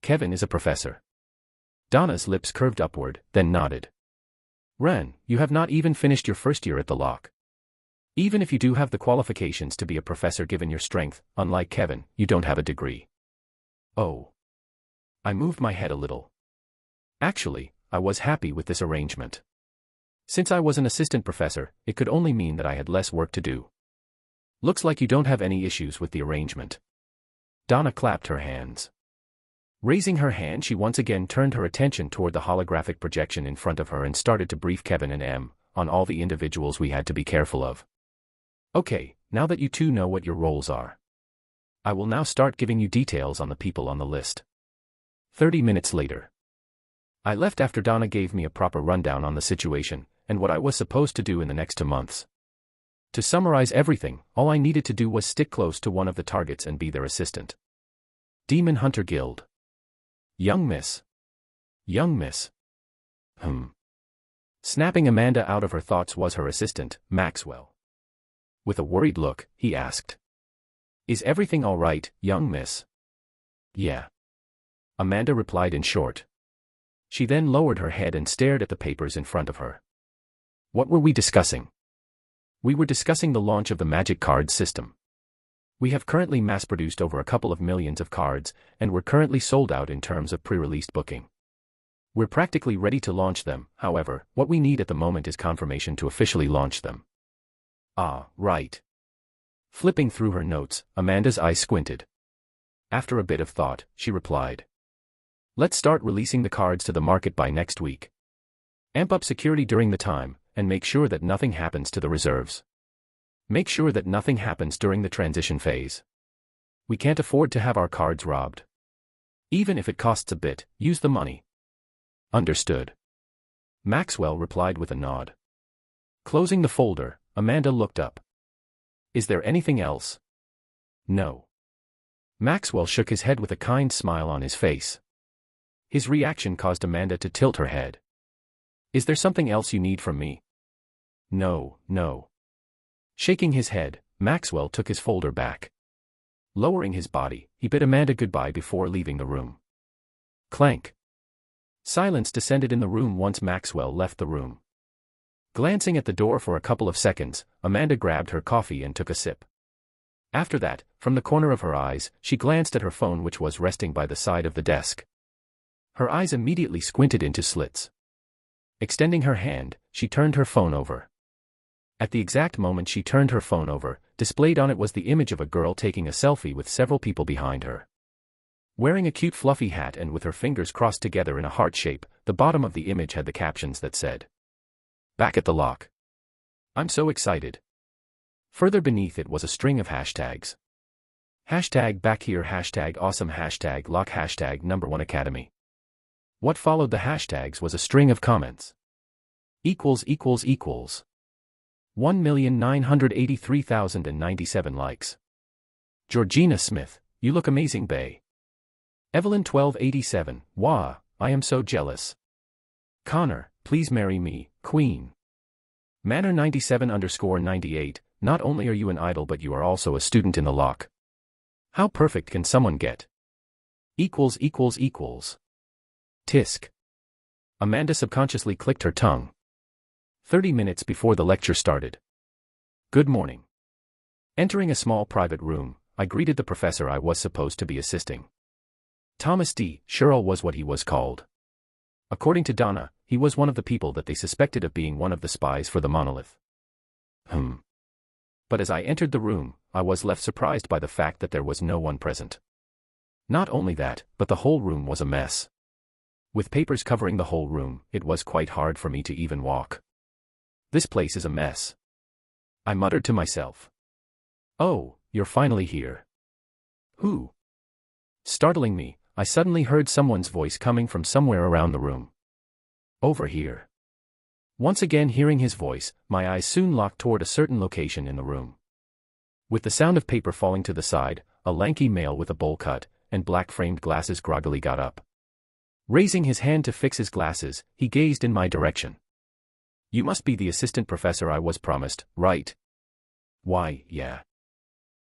Kevin is a professor." Donna's lips curved upward, then nodded. "Ren, you have not even finished your first year at the lock. Even if you do have the qualifications to be a professor given your strength, unlike Kevin, you don't have a degree." "Oh." I moved my head a little. Actually, I was happy with this arrangement. Since I was an assistant professor, it could only mean that I had less work to do. "Looks like you don't have any issues with the arrangement." Donna clapped her hands. Raising her hand, she once again turned her attention toward the holographic projection in front of her and started to brief Kevin and M on all the individuals we had to be careful of. "Okay, now that you two know what your roles are, I will now start giving you details on the people on the list." 30 minutes later. I left after Donna gave me a proper rundown on the situation and what I was supposed to do in the next 2 months. To summarize everything, all I needed to do was stick close to one of the targets and be their assistant. Demon Hunter Guild. Young Miss. Young Miss. Snapping Amanda out of her thoughts was her assistant, Maxwell. With a worried look, he asked, "Is everything all right, young miss?" "Yeah." Amanda replied in short. She then lowered her head and stared at the papers in front of her. "What were we discussing?" "We were discussing the launch of the Magic Card system. We have currently mass-produced over a couple of millions of cards, and we're currently sold out in terms of pre-released booking. We're practically ready to launch them, however, what we need at the moment is confirmation to officially launch them." "Ah, right." Flipping through her notes, Amanda's eyes squinted. After a bit of thought, she replied, Let's start releasing the cards to the market by next week. Amp up security during the time, and make sure that nothing happens to the reserves. Make sure that nothing happens during the transition phase. We can't afford to have our cards robbed. Even if it costs a bit, use the money. Understood. Maxwell replied with a nod. Closing the folder, Amanda looked up. Is there anything else? No. Maxwell shook his head with a kind smile on his face. His reaction caused Amanda to tilt her head. Is there something else you need from me? No, no. Shaking his head, Maxwell took his folder back. Lowering his body, he bid Amanda goodbye before leaving the room. Clank. Silence descended in the room once Maxwell left the room. Glancing at the door for a couple of seconds, Amanda grabbed her coffee and took a sip. After that, from the corner of her eyes, she glanced at her phone which was resting by the side of the desk. Her eyes immediately squinted into slits. Extending her hand, she turned her phone over. At the exact moment she turned her phone over, displayed on it was the image of a girl taking a selfie with several people behind her. Wearing a cute fluffy hat and with her fingers crossed together in a heart shape, the bottom of the image had the captions that said, "Back at the lock. I'm so excited." Further beneath it was a string of hashtags. Hashtag back here, hashtag awesome, hashtag lock, hashtag #1 academy. What followed the hashtags was a string of comments. == 1,983,097 likes. Georgina Smith, you look amazing, bae. Evelyn 1287, wah, I am so jealous. Connor, please marry me, queen. Manor 97_98, not only are you an idol but you are also a student in the lock. How perfect can someone get? == Tisk. Amanda subconsciously clicked her tongue. 30 minutes before the lecture started. Good morning. Entering a small private room, I greeted the professor I was supposed to be assisting. Thomas D. Sherrill was what he was called. According to Donna, he was one of the people that they suspected of being one of the spies for the monolith. But as I entered the room, I was left surprised by the fact that there was no one present. Not only that, but the whole room was a mess. With papers covering the whole room, it was quite hard for me to even walk. This place is a mess. I muttered to myself. Oh, you're finally here. Who? Startling me, I suddenly heard someone's voice coming from somewhere around the room. Over here. Once again hearing his voice, my eyes soon locked toward a certain location in the room. With the sound of paper falling to the side, a lanky male with a bowl cut and black-framed glasses groggily got up. Raising his hand to fix his glasses, he gazed in my direction. You must be the assistant professor I was promised, right? Why, yeah.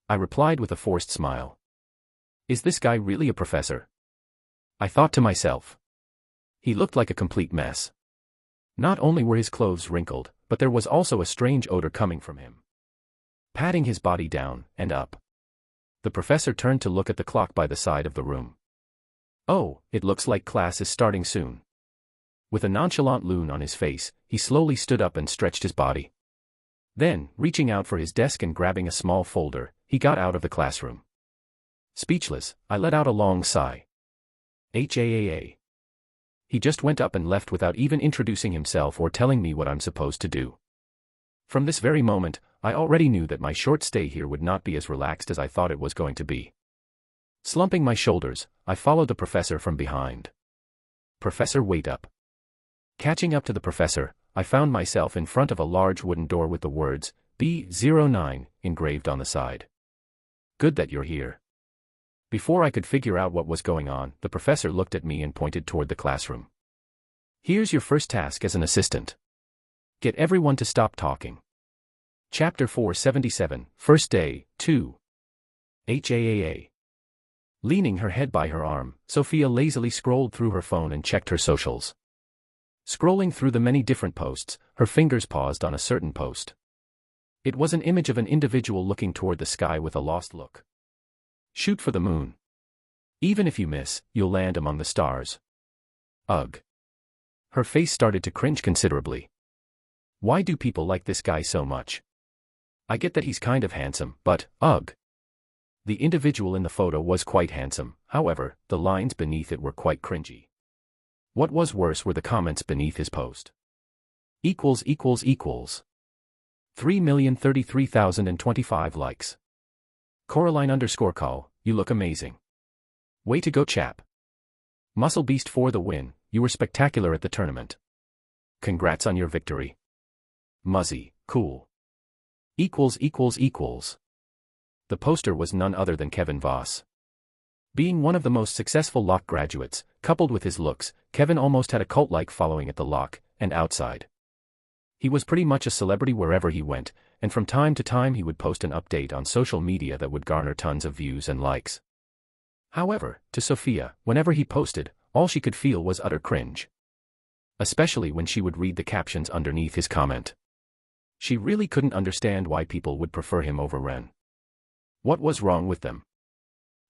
I replied with a forced smile. Is this guy really a professor? I thought to myself. He looked like a complete mess. Not only were his clothes wrinkled, but there was also a strange odor coming from him. Patting his body down and up. The professor turned to look at the clock by the side of the room. Oh, it looks like class is starting soon. With a nonchalant loon on his face, he slowly stood up and stretched his body. Then, reaching out for his desk and grabbing a small folder, he got out of the classroom. Speechless, I let out a long sigh. He just went up and left without even introducing himself or telling me what I'm supposed to do. From this very moment, I already knew that my short stay here would not be as relaxed as I thought it was going to be. Slumping my shoulders, I followed the professor from behind. Professor, wait up. Catching up to the professor, I found myself in front of a large wooden door with the words, B09, engraved on the side. Good that you're here. Before I could figure out what was going on, the professor looked at me and pointed toward the classroom. Here's your first task as an assistant. Get everyone to stop talking. Chapter 477, First Day, 2. Leaning her head by her arm, Sophia lazily scrolled through her phone and checked her socials. Scrolling through the many different posts, her fingers paused on a certain post. It was an image of an individual looking toward the sky with a lost look. Shoot for the moon. Even if you miss, you'll land among the stars. Ugh. Her face started to cringe considerably. Why do people like this guy so much? I get that he's kind of handsome, but, ugh. The individual in the photo was quite handsome, however, the lines beneath it were quite cringy. What was worse were the comments beneath his post. == 3,033,025 likes. Coraline_call, you look amazing. Way to go, chap. Muscle Beast for the win, you were spectacular at the tournament. Congrats on your victory. Muzzy, cool. == The poster was none other than Kevin Voss. Being one of the most successful Locke graduates, coupled with his looks, Kevin almost had a cult-like following at the Locke and outside. He was pretty much a celebrity wherever he went, and from time to time he would post an update on social media that would garner tons of views and likes. However, to Sophia, whenever he posted, all she could feel was utter cringe. Especially when she would read the captions underneath his comment. She really couldn't understand why people would prefer him over Ren. What was wrong with them?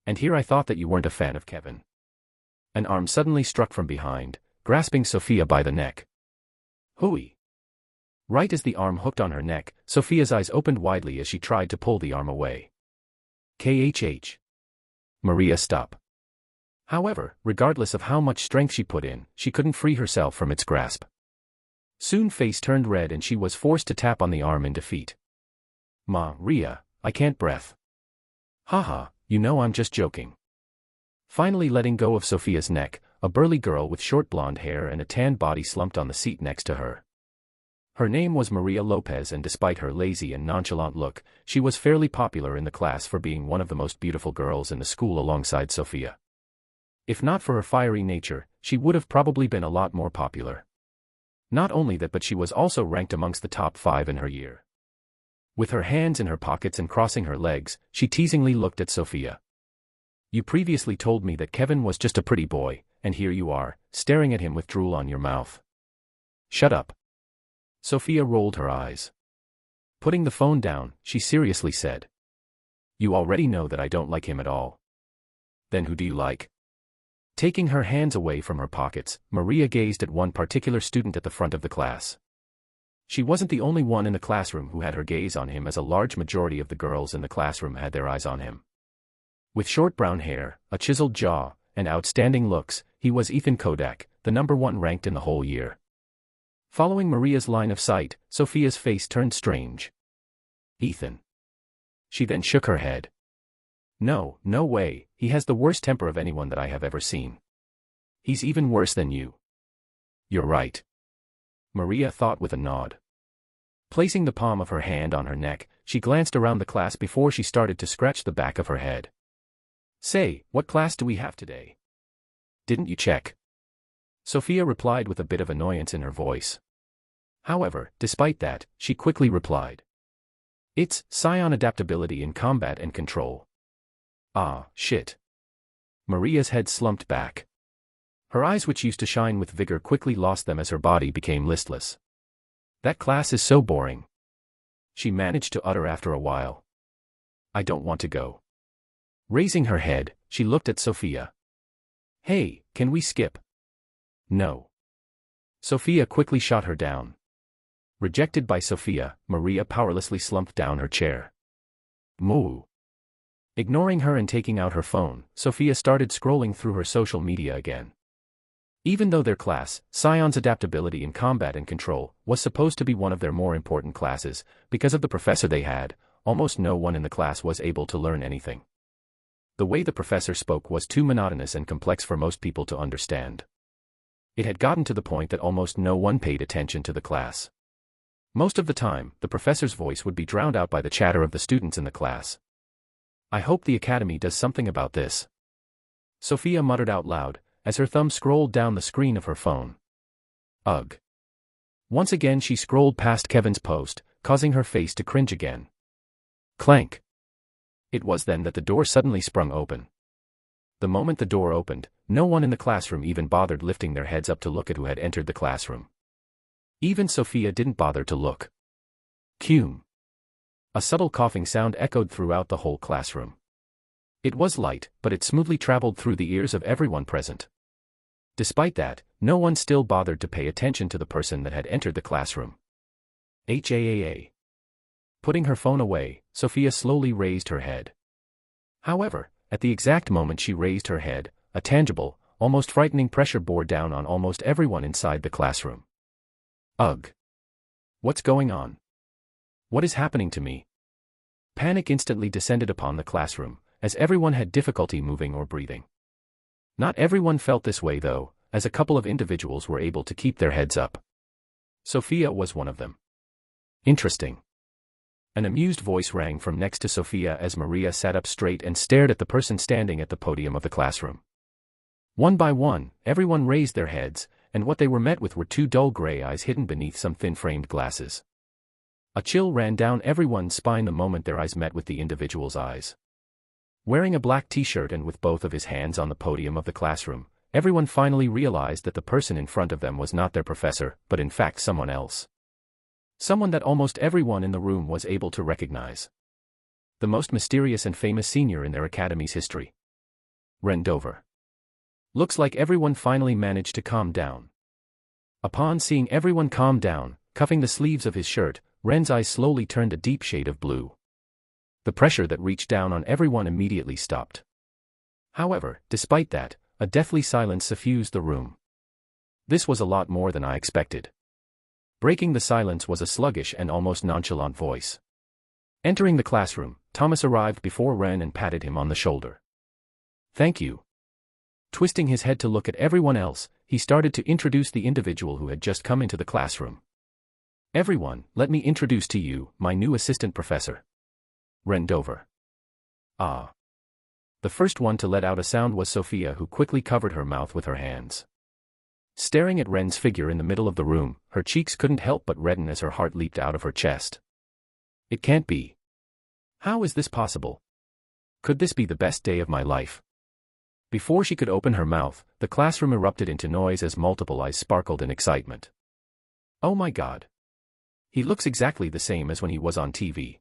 And here I thought that you weren't a fan of Kevin. An arm suddenly struck from behind, grasping Sophia by the neck. Hooey. Right as the arm hooked on her neck, Sophia's eyes opened widely as she tried to pull the arm away. KHH. Maria, stop. However, regardless of how much strength she put in, she couldn't free herself from its grasp. Soon face turned red and she was forced to tap on the arm in defeat. Maria, I can't breath. Haha, you know I'm just joking. Finally letting go of Sophia's neck, a burly girl with short blonde hair and a tan body slumped on the seat next to her. Her name was Maria Lopez, and despite her lazy and nonchalant look, she was fairly popular in the class for being one of the most beautiful girls in the school alongside Sophia. If not for her fiery nature, she would have probably been a lot more popular. Not only that, but she was also ranked amongst the top 5 in her year. With her hands in her pockets and crossing her legs, she teasingly looked at Sophia. You previously told me that Kevin was just a pretty boy, and here you are, staring at him with drool on your mouth. Shut up. Sophia rolled her eyes. Putting the phone down, she seriously said. You already know that I don't like him at all. Then who do you like? Taking her hands away from her pockets, Maria gazed at one particular student at the front of the class. She wasn't the only one in the classroom who had her gaze on him, as a large majority of the girls in the classroom had their eyes on him. With short brown hair, a chiseled jaw, and outstanding looks, he was Ethan Kodak, the #1 ranked in the whole year. Following Maria's line of sight, Sophia's face turned strange. Ethan. She then shook her head. No way, he has the worst temper of anyone that I have ever seen. He's even worse than you. You're right. Maria thought with a nod. Placing the palm of her hand on her neck, she glanced around the class before she started to scratch the back of her head. Say, what class do we have today? Didn't you check? Sophia replied with a bit of annoyance in her voice. However, despite that, she quickly replied. It's Scion Adaptability in Combat and Control. Ah, shit. Maria's head slumped back. Her eyes, which used to shine with vigor, quickly lost them as her body became listless. That class is so boring. She managed to utter after a while. I don't want to go. Raising her head, she looked at Sophia. Hey, can we skip? No. Sophia quickly shot her down. Rejected by Sophia, Maria powerlessly slumped down her chair. Moo. Ignoring her and taking out her phone, Sophia started scrolling through her social media again. Even though their class, Scion's Adaptability in Combat and Control, was supposed to be one of their more important classes, because of the professor they had, almost no one in the class was able to learn anything. The way the professor spoke was too monotonous and complex for most people to understand. It had gotten to the point that almost no one paid attention to the class. Most of the time, the professor's voice would be drowned out by the chatter of the students in the class. I hope the academy does something about this. Sophia muttered out loud, as her thumb scrolled down the screen of her phone. Ugh. Once again she scrolled past Kevin's post, causing her face to cringe again. Clank. It was then that the door suddenly sprung open. The moment the door opened, no one in the classroom even bothered lifting their heads up to look at who had entered the classroom. Even Sophia didn't bother to look. Cume. A subtle coughing sound echoed throughout the whole classroom. It was light, but it smoothly traveled through the ears of everyone present. Despite that, no one still bothered to pay attention to the person that had entered the classroom. HAAA. Putting her phone away, Sophia slowly raised her head. However, at the exact moment she raised her head, a tangible, almost frightening pressure bore down on almost everyone inside the classroom. Ugh. What's going on? What is happening to me? Panic instantly descended upon the classroom, as everyone had difficulty moving or breathing. Not everyone felt this way though, as a couple of individuals were able to keep their heads up. Sophia was one of them. Interesting. An amused voice rang from next to Sophia as Maria sat up straight and stared at the person standing at the podium of the classroom. One by one, everyone raised their heads, and what they were met with were two dull gray eyes hidden beneath some thin-framed glasses. A chill ran down everyone's spine the moment their eyes met with the individual's eyes. Wearing a black t-shirt and with both of his hands on the podium of the classroom, everyone finally realized that the person in front of them was not their professor, but in fact someone else. Someone that almost everyone in the room was able to recognize. The most mysterious and famous senior in their academy's history. Rendover. Looks like everyone finally managed to calm down. Upon seeing everyone calm down, cuffing the sleeves of his shirt, Ren's eyes slowly turned a deep shade of blue. The pressure that reached down on everyone immediately stopped. However, despite that, a deathly silence suffused the room. This was a lot more than I expected. Breaking the silence was a sluggish and almost nonchalant voice. Entering the classroom, Thomas arrived before Ren and patted him on the shoulder. "Thank you." Twisting his head to look at everyone else, he started to introduce the individual who had just come into the classroom. "Everyone, let me introduce to you, my new assistant professor. Rendover." Ah. The first one to let out a sound was Sophia, who quickly covered her mouth with her hands. Staring at Ren's figure in the middle of the room, her cheeks couldn't help but redden as her heart leaped out of her chest. It can't be. How is this possible? Could this be the best day of my life? Before she could open her mouth, the classroom erupted into noise as multiple eyes sparkled in excitement. Oh my God. He looks exactly the same as when he was on TV.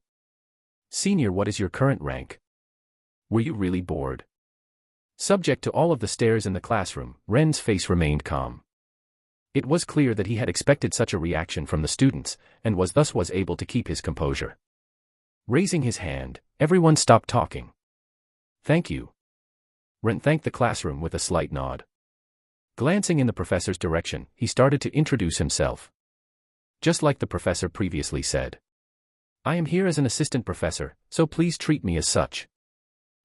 Senior, what is your current rank? Were you really bored? Subject to all of the stares in the classroom, Ren's face remained calm. It was clear that he had expected such a reaction from the students, and thus was able to keep his composure. Raising his hand, everyone stopped talking. Thank you. Ren thanked the classroom with a slight nod. Glancing in the professor's direction, he started to introduce himself. Just like the professor previously said. I am here as an assistant professor, so please treat me as such.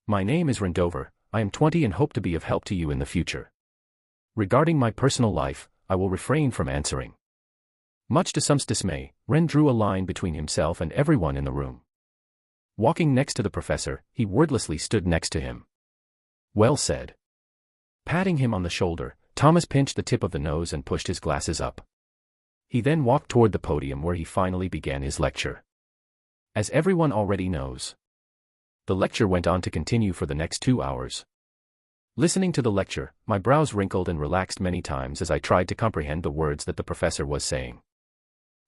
My name is Rendover, I am 20 and hope to be of help to you in the future. Regarding my personal life, I will refrain from answering. Much to some's dismay, Ren drew a line between himself and everyone in the room. Walking next to the professor, he wordlessly stood next to him. Well said. Patting him on the shoulder, Thomas pinched the tip of the nose and pushed his glasses up. He then walked toward the podium where he finally began his lecture. As everyone already knows, the lecture went on to continue for the next 2 hours. Listening to the lecture, my brows wrinkled and relaxed many times as I tried to comprehend the words that the professor was saying.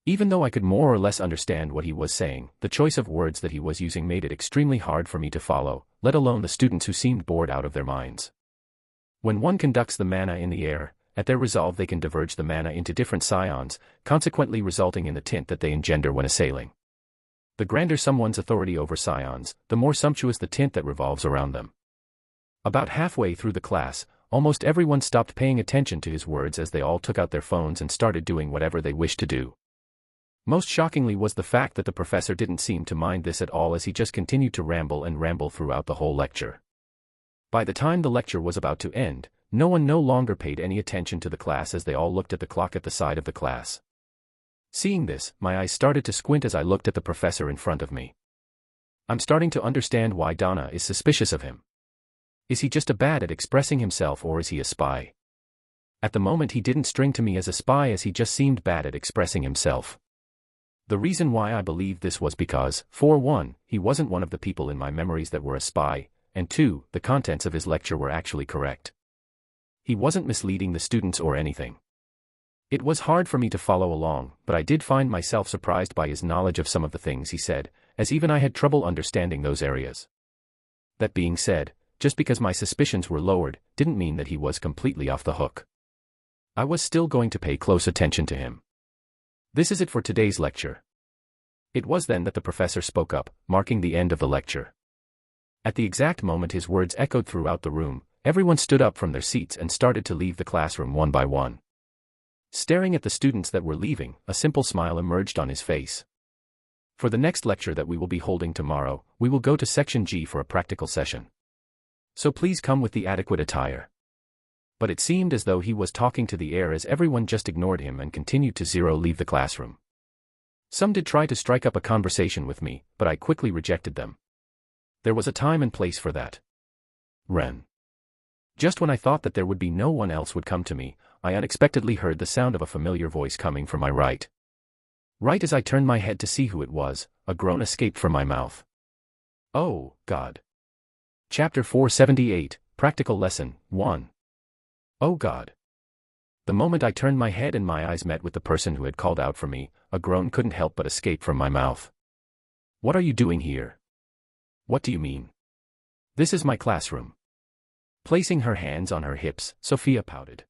Even though I could more or less understand what he was saying, the choice of words that he was using made it extremely hard for me to follow, let alone the students who seemed bored out of their minds. When one conducts the mana in the air, at their resolve they can diverge the mana into different scions, consequently resulting in the tint that they engender when assailing. The grander someone's authority over scions, the more sumptuous the tint that revolves around them. About halfway through the class, almost everyone stopped paying attention to his words as they all took out their phones and started doing whatever they wished to do. Most shockingly was the fact that the professor didn't seem to mind this at all as he just continued to ramble and ramble throughout the whole lecture. By the time the lecture was about to end, no one no longer paid any attention to the class as they all looked at the clock at the side of the class. Seeing this, my eyes started to squint as I looked at the professor in front of me. I'm starting to understand why Donna is suspicious of him. Is he just bad at expressing himself or is he a spy? At the moment he didn't string to me as a spy as he just seemed bad at expressing himself. The reason why I believed this was because, for one, he wasn't one of the people in my memories that were a spy, and two, the contents of his lecture were actually correct. He wasn't misleading the students or anything. It was hard for me to follow along, but I did find myself surprised by his knowledge of some of the things he said, as even I had trouble understanding those areas. That being said, just because my suspicions were lowered, didn't mean that he was completely off the hook. I was still going to pay close attention to him. This is it for today's lecture. It was then that the professor spoke up, marking the end of the lecture. At the exact moment his words echoed throughout the room, everyone stood up from their seats and started to leave the classroom one by one. Staring at the students that were leaving, a simple smile emerged on his face. For the next lecture that we will be holding tomorrow, we will go to Section G for a practical session. So please come with the adequate attire. But it seemed as though he was talking to the air as everyone just ignored him and continued to leave the classroom. Some did try to strike up a conversation with me, but I quickly rejected them. There was a time and place for that. Ren. Just when I thought that there would be no one else would come to me, I unexpectedly heard the sound of a familiar voice coming from my right. Right as I turned my head to see who it was, a groan escaped from my mouth. Oh, God. Chapter 478, Practical Lesson 1. Oh God. The moment I turned my head and my eyes met with the person who had called out for me, a groan couldn't help but escape from my mouth. What are you doing here? What do you mean? This is my classroom. Placing her hands on her hips, Sophia pouted.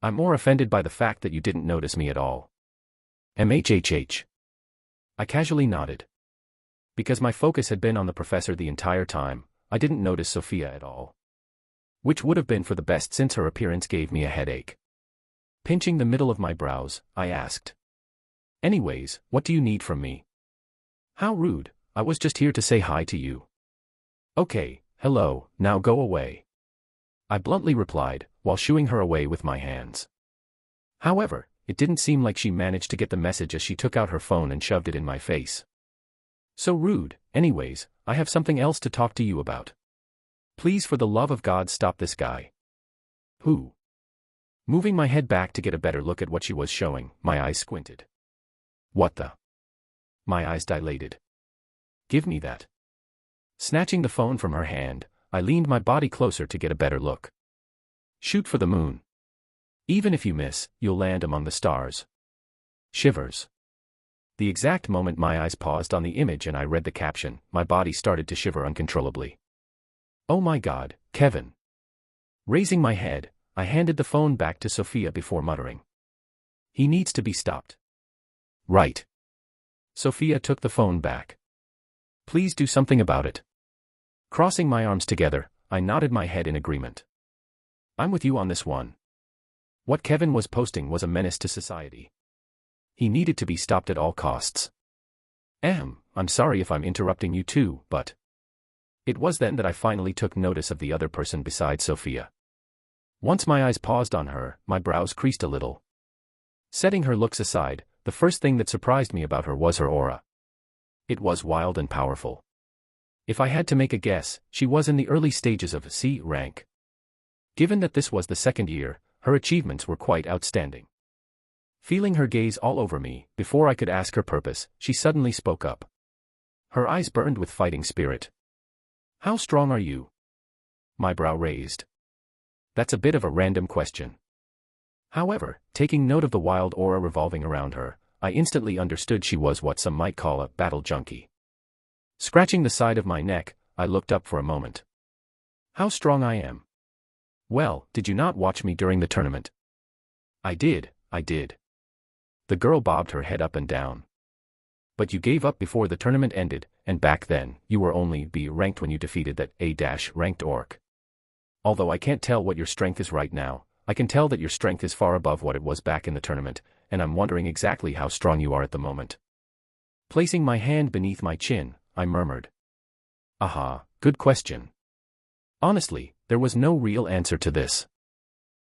I'm more offended by the fact that you didn't notice me at all. MHHH. I casually nodded. Because my focus had been on the professor the entire time, I didn't notice Sophia at all. Which would have been for the best since her appearance gave me a headache. Pinching the middle of my brows, I asked. Anyways, what do you need from me? How rude, I was just here to say hi to you. Okay, hello, now go away. I bluntly replied, while shooing her away with my hands. However, it didn't seem like she managed to get the message as she took out her phone and shoved it in my face. So rude, anyways, I have something else to talk to you about. Please for the love of God stop this guy. Who? Moving my head back to get a better look at what she was showing, my eyes squinted. What the? My eyes dilated. Give me that. Snatching the phone from her hand, I leaned my body closer to get a better look. Shoot for the moon. Even if you miss, you'll land among the stars. Shivers. The exact moment my eyes paused on the image and I read the caption, my body started to shiver uncontrollably. Oh my God, Kevin. Raising my head, I handed the phone back to Sophia before muttering. He needs to be stopped. Right. Sophia took the phone back. Please do something about it. Crossing my arms together, I nodded my head in agreement. I'm with you on this one. What Kevin was posting was a menace to society. He needed to be stopped at all costs. I'm sorry if I'm interrupting you too, but... It was then that I finally took notice of the other person beside Sophia. Once my eyes paused on her, my brows creased a little. Setting her looks aside, the first thing that surprised me about her was her aura. It was wild and powerful. If I had to make a guess, she was in the early stages of C rank. Given that this was the second year, her achievements were quite outstanding. Feeling her gaze all over me, before I could ask her purpose, she suddenly spoke up. Her eyes burned with fighting spirit. How strong are you? My brow raised. That's a bit of a random question. However, taking note of the wild aura revolving around her, I instantly understood she was what some might call a battle junkie. Scratching the side of my neck, I looked up for a moment. How strong I am. Well, did you not watch me during the tournament? I did. The girl bobbed her head up and down. But you gave up before the tournament ended, and back then, you were only B ranked when you defeated that A-ranked orc. Although I can't tell what your strength is right now, I can tell that your strength is far above what it was back in the tournament, and I'm wondering exactly how strong you are at the moment. Placing my hand beneath my chin, I murmured. Aha, good question. Honestly, there was no real answer to this.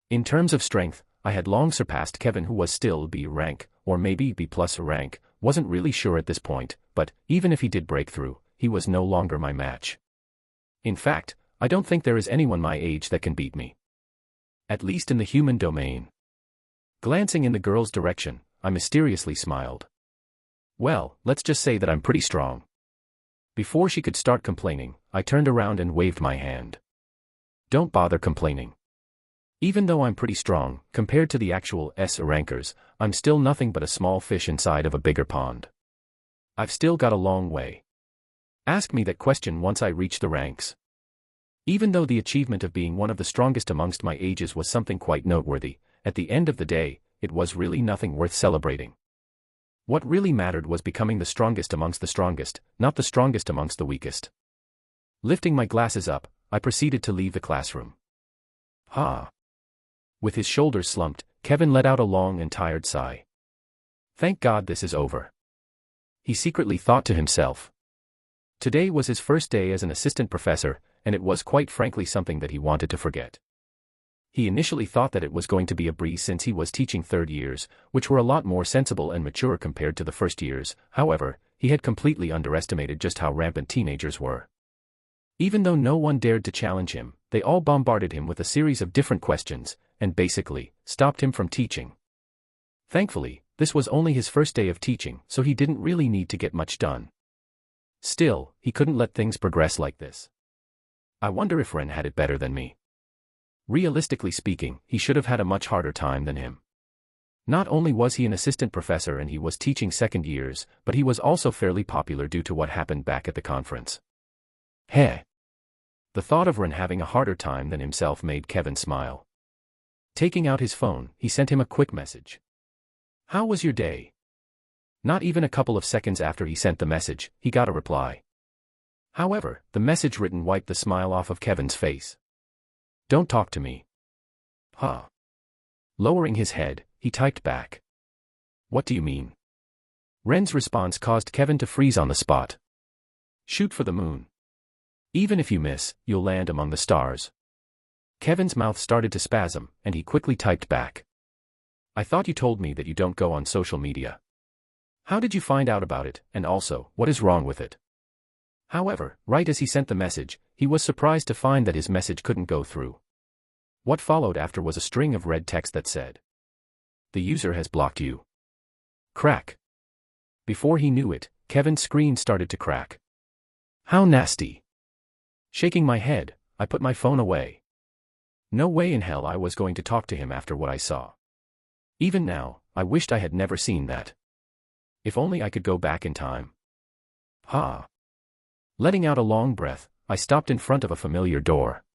In terms of strength, I had long surpassed Kevin, who was still B rank, or maybe B+ rank, wasn't really sure at this point, but even if he did break through, he was no longer my match. In fact, I don't think there is anyone my age that can beat me. At least in the human domain. Glancing in the girl's direction, I mysteriously smiled. Well, let's just say that I'm pretty strong. Before she could start complaining, I turned around and waved my hand. Don't bother complaining. Even though I'm pretty strong, compared to the actual S rankers, I'm still nothing but a small fish inside of a bigger pond. I've still got a long way. Ask me that question once I reach the ranks. Even though the achievement of being one of the strongest amongst my ages was something quite noteworthy, at the end of the day, it was really nothing worth celebrating. What really mattered was becoming the strongest amongst the strongest, not the strongest amongst the weakest. Lifting my glasses up, I proceeded to leave the classroom. Ha! With his shoulders slumped, Kevin let out a long and tired sigh. Thank God this is over. He secretly thought to himself. Today was his first day as an assistant professor, and it was quite frankly something that he wanted to forget. He initially thought that it was going to be a breeze since he was teaching third years, which were a lot more sensible and mature compared to the first years. However, he had completely underestimated just how rampant teenagers were. Even though no one dared to challenge him, they all bombarded him with a series of different questions, and basically, stopped him from teaching. Thankfully, this was only his first day of teaching, so he didn't really need to get much done. Still, he couldn't let things progress like this. I wonder if Ren had it better than me. Realistically speaking, he should have had a much harder time than him. Not only was he an assistant professor and he was teaching second years, but he was also fairly popular due to what happened back at the conference. Heh. The thought of Ren having a harder time than himself made Kevin smile. Taking out his phone, he sent him a quick message. How was your day? Not even a couple of seconds after he sent the message, he got a reply. However, the message written wiped the smile off of Kevin's face. Don't talk to me. Huh. Lowering his head, he typed back. What do you mean? Ren's response caused Kevin to freeze on the spot. Shoot for the moon. Even if you miss, you'll land among the stars. Kevin's mouth started to spasm, and he quickly typed back. I thought you told me that you don't go on social media. How did you find out about it, and also, what is wrong with it? However, right as he sent the message, he was surprised to find that his message couldn't go through. What followed after was a string of red text that said, the user has blocked you. Crack. Before he knew it, Kevin's screen started to crack. How nasty. Shaking my head, I put my phone away. No way in hell I was going to talk to him after what I saw. Even now, I wished I had never seen that. If only I could go back in time. Ha. Letting out a long breath, I stopped in front of a familiar door.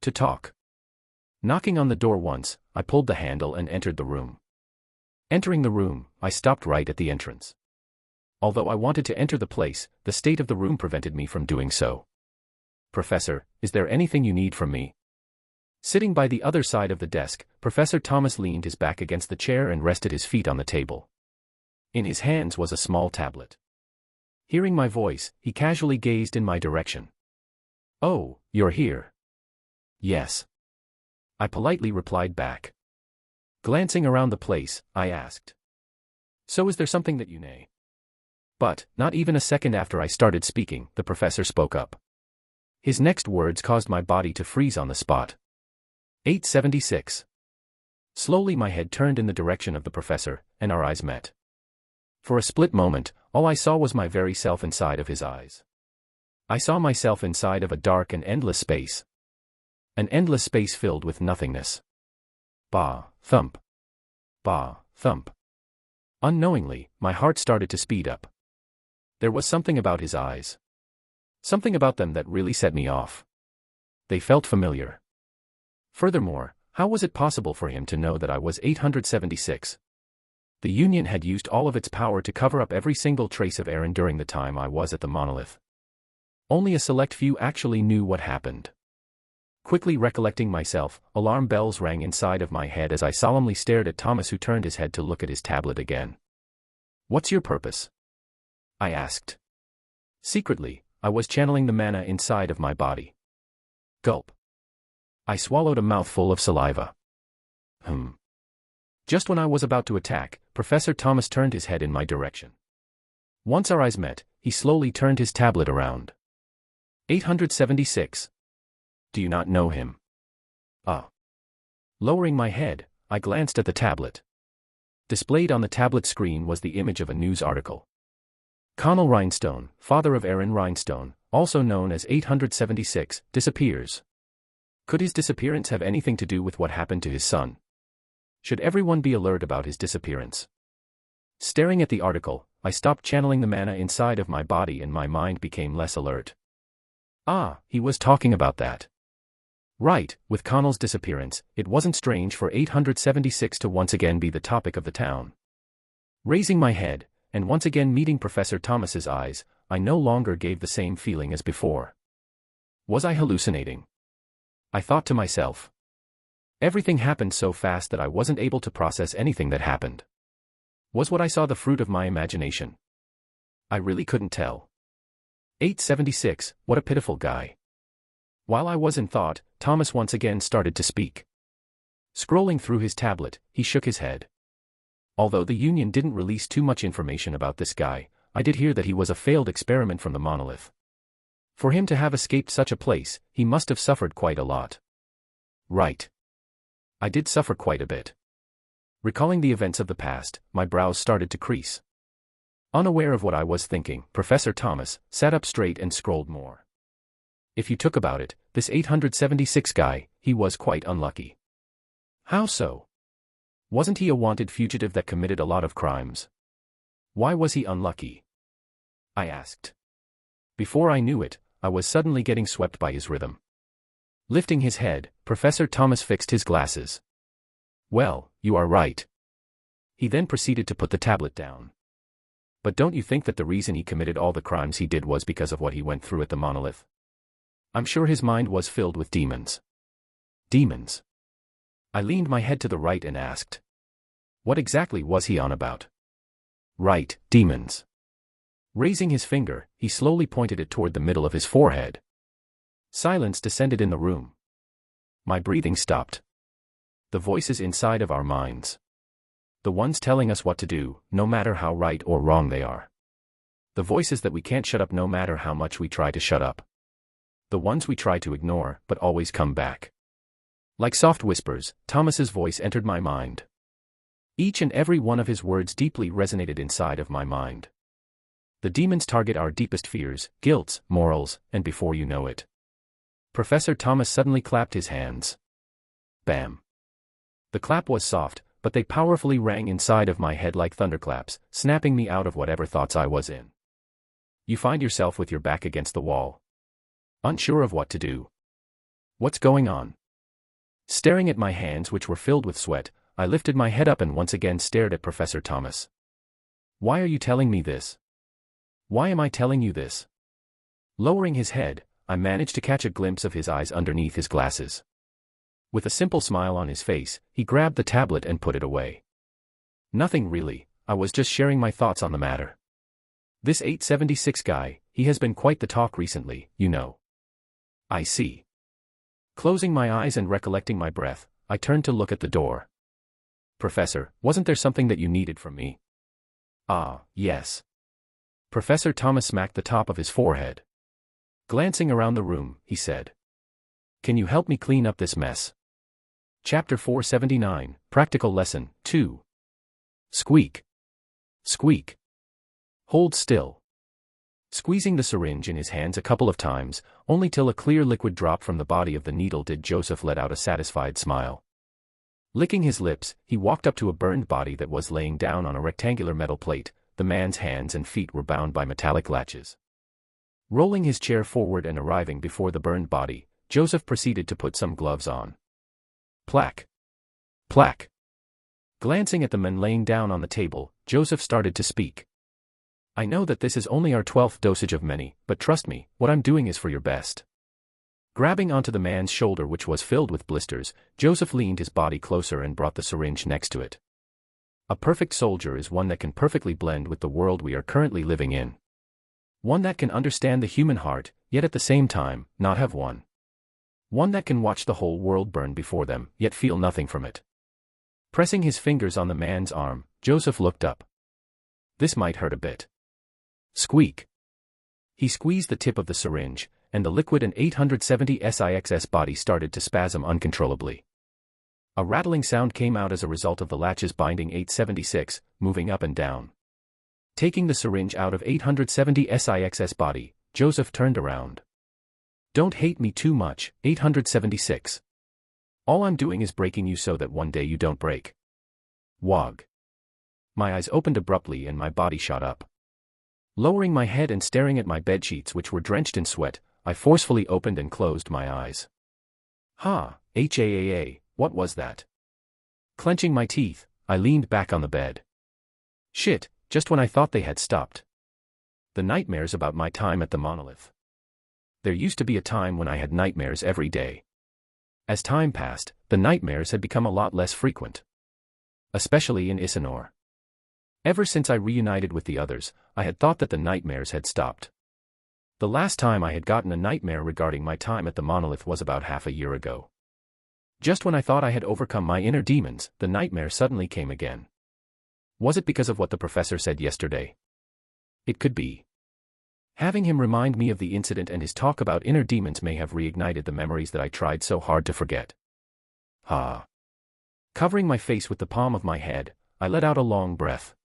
To talk. Knocking on the door once, I pulled the handle and entered the room. Entering the room, I stopped right at the entrance. Although I wanted to enter the place, the state of the room prevented me from doing so. Professor, is there anything you need from me? Sitting by the other side of the desk, Professor Thomas leaned his back against the chair and rested his feet on the table. In his hands was a small tablet. Hearing my voice, he casually gazed in my direction. Oh, you're here. Yes. I politely replied back. Glancing around the place, I asked. So is there something that you know? But, not even a second after I started speaking, the professor spoke up. His next words caused my body to freeze on the spot. 876. Slowly my head turned in the direction of the professor, and our eyes met. For a split moment, all I saw was my very self inside of his eyes. I saw myself inside of a dark and endless space. An endless space filled with nothingness. Bah, thump. Bah, thump. Unknowingly, my heart started to speed up. There was something about his eyes. Something about them that really set me off. They felt familiar. Furthermore, how was it possible for him to know that I was 876? The Union had used all of its power to cover up every single trace of Aaron during the time I was at the monolith. Only a select few actually knew what happened. Quickly recollecting myself, alarm bells rang inside of my head as I solemnly stared at Thomas, who turned his head to look at his tablet again. What's your purpose? I asked. Secretly, I was channeling the mana inside of my body. Gulp. I swallowed a mouthful of saliva. Just when I was about to attack, Professor Thomas turned his head in my direction. Once our eyes met, he slowly turned his tablet around. 876. Do you not know him? Lowering my head, I glanced at the tablet. Displayed on the tablet screen was the image of a news article. Connell Rhinestone, father of Aaron Rhinestone, also known as 876, disappears. Could his disappearance have anything to do with what happened to his son? Should everyone be alert about his disappearance? Staring at the article, I stopped channeling the mana inside of my body and my mind became less alert. He was talking about that. Right, with Connell's disappearance, it wasn't strange for 876 to once again be the topic of the town. Raising my head, and once again meeting Professor Thomas's eyes, I no longer gave the same feeling as before. Was I hallucinating? I thought to myself. Everything happened so fast that I wasn't able to process anything that happened. Was what I saw the fruit of my imagination? I really couldn't tell. 876, what a pitiful guy. While I was in thought, Thomas once again started to speak. Scrolling through his tablet, he shook his head. Although the Union didn't release too much information about this guy, I did hear that he was a failed experiment from the monolith. For him to have escaped such a place, he must have suffered quite a lot. Right. I did suffer quite a bit. Recalling the events of the past, my brows started to crease. Unaware of what I was thinking, Professor Thomas sat up straight and scrolled more. If you took about it, this 876 guy, he was quite unlucky. How so? Wasn't he a wanted fugitive that committed a lot of crimes? Why was he unlucky? I asked. Before I knew it, I was suddenly getting swept by his rhythm. Lifting his head, Professor Thomas fixed his glasses. Well, you are right. He then proceeded to put the tablet down. But don't you think that the reason he committed all the crimes he did was because of what he went through at the monolith? I'm sure his mind was filled with demons. Demons? I leaned my head to the right and asked. What exactly was he on about? Right, demons. Raising his finger, he slowly pointed it toward the middle of his forehead. Silence descended in the room. My breathing stopped. The voices inside of our minds. The ones telling us what to do, no matter how right or wrong they are. The voices that we can't shut up no matter how much we try to shut up. The ones we try to ignore, but always come back. Like soft whispers, Thomas's voice entered my mind. Each and every one of his words deeply resonated inside of my mind. The demons target our deepest fears, guilts, morals, and before you know it. Professor Thomas suddenly clapped his hands. Bam. The clap was soft, but they powerfully rang inside of my head like thunderclaps, snapping me out of whatever thoughts I was in. You find yourself with your back against the wall. Unsure of what to do. What's going on? Staring at my hands which were filled with sweat, I lifted my head up and once again stared at Professor Thomas. Why are you telling me this? Why am I telling you this? Lowering his head, I managed to catch a glimpse of his eyes underneath his glasses. With a simple smile on his face, he grabbed the tablet and put it away. Nothing really, I was just sharing my thoughts on the matter. This 876 guy, he has been quite the talk recently, you know. I see. Closing my eyes and recollecting my breath, I turned to look at the door. Professor, wasn't there something that you needed from me? Ah, yes. Professor Thomas smacked the top of his forehead. Glancing around the room, he said. Can you help me clean up this mess? Chapter 479, Practical Lesson 2. Squeak. Squeak. Hold still. Squeezing the syringe in his hands a couple of times, only till a clear liquid dropped from the body of the needle did Joseph let out a satisfied smile. Licking his lips, he walked up to a burned body that was laying down on a rectangular metal plate. The man's hands and feet were bound by metallic latches. Rolling his chair forward and arriving before the burned body, Joseph proceeded to put some gloves on. Plack. Plack. Glancing at the men laying down on the table, Joseph started to speak. I know that this is only our 12th dosage of many, but trust me, what I'm doing is for your best. Grabbing onto the man's shoulder which was filled with blisters, Joseph leaned his body closer and brought the syringe next to it. A perfect soldier is one that can perfectly blend with the world we are currently living in. One that can understand the human heart, yet at the same time, not have one. One that can watch the whole world burn before them, yet feel nothing from it. Pressing his fingers on the man's arm, Joseph looked up. This might hurt a bit. Squeak. He squeezed the tip of the syringe, and the liquid and 870 SIXS body started to spasm uncontrollably. A rattling sound came out as a result of the latches binding 876, moving up and down. Taking the syringe out of 870 SIXS body, Joseph turned around. Don't hate me too much, 876. All I'm doing is breaking you so that one day you don't break. Wog. My eyes opened abruptly and my body shot up. Lowering my head and staring at my bedsheets which were drenched in sweat, I forcefully opened and closed my eyes. Ha, HAAA, what was that? Clenching my teeth, I leaned back on the bed. Shit, just when I thought they had stopped. The nightmares about my time at the monolith. There used to be a time when I had nightmares every day. As time passed, the nightmares had become a lot less frequent. Especially in Isanor. Ever since I reunited with the others, I had thought that the nightmares had stopped. The last time I had gotten a nightmare regarding my time at the monolith was about half a year ago. Just when I thought I had overcome my inner demons, the nightmare suddenly came again. Was it because of what the professor said yesterday? It could be. Having him remind me of the incident and his talk about inner demons may have reignited the memories that I tried so hard to forget. Covering my face with the palm of my head, I let out a long breath.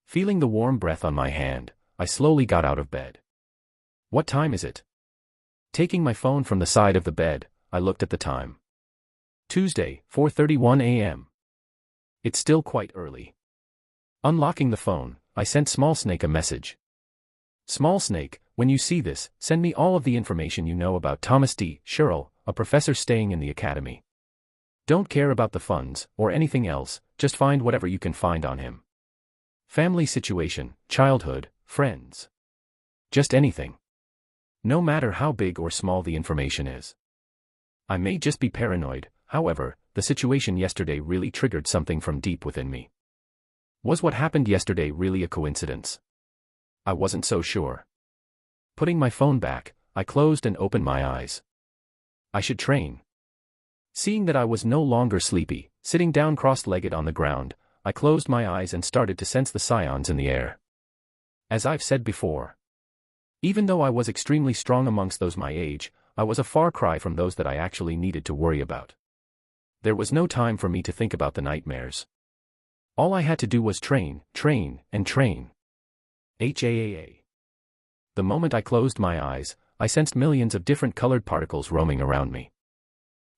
Feeling the warm breath on my hand, I slowly got out of bed. What time is it? Taking my phone from the side of the bed, I looked at the time. Tuesday, 4:31 a.m. It's still quite early. Unlocking the phone, I sent Small Snake a message. Small Snake, when you see this, send me all of the information you know about Thomas D. Sherrill, a professor staying in the academy. Don't care about the funds, or anything else, just find whatever you can find on him. Family situation, childhood, friends. Just anything. No matter how big or small the information is. I may just be paranoid, however, the situation yesterday really triggered something from deep within me. Was what happened yesterday really a coincidence? I wasn't so sure. Putting my phone back, I closed and opened my eyes. I should train. Seeing that I was no longer sleepy, sitting down cross-legged on the ground, I closed my eyes and started to sense the psions in the air. As I've said before, even though I was extremely strong amongst those my age, I was a far cry from those that I actually needed to worry about. There was no time for me to think about the nightmares. All I had to do was train, and train. The moment I closed my eyes, I sensed millions of different colored particles roaming around me.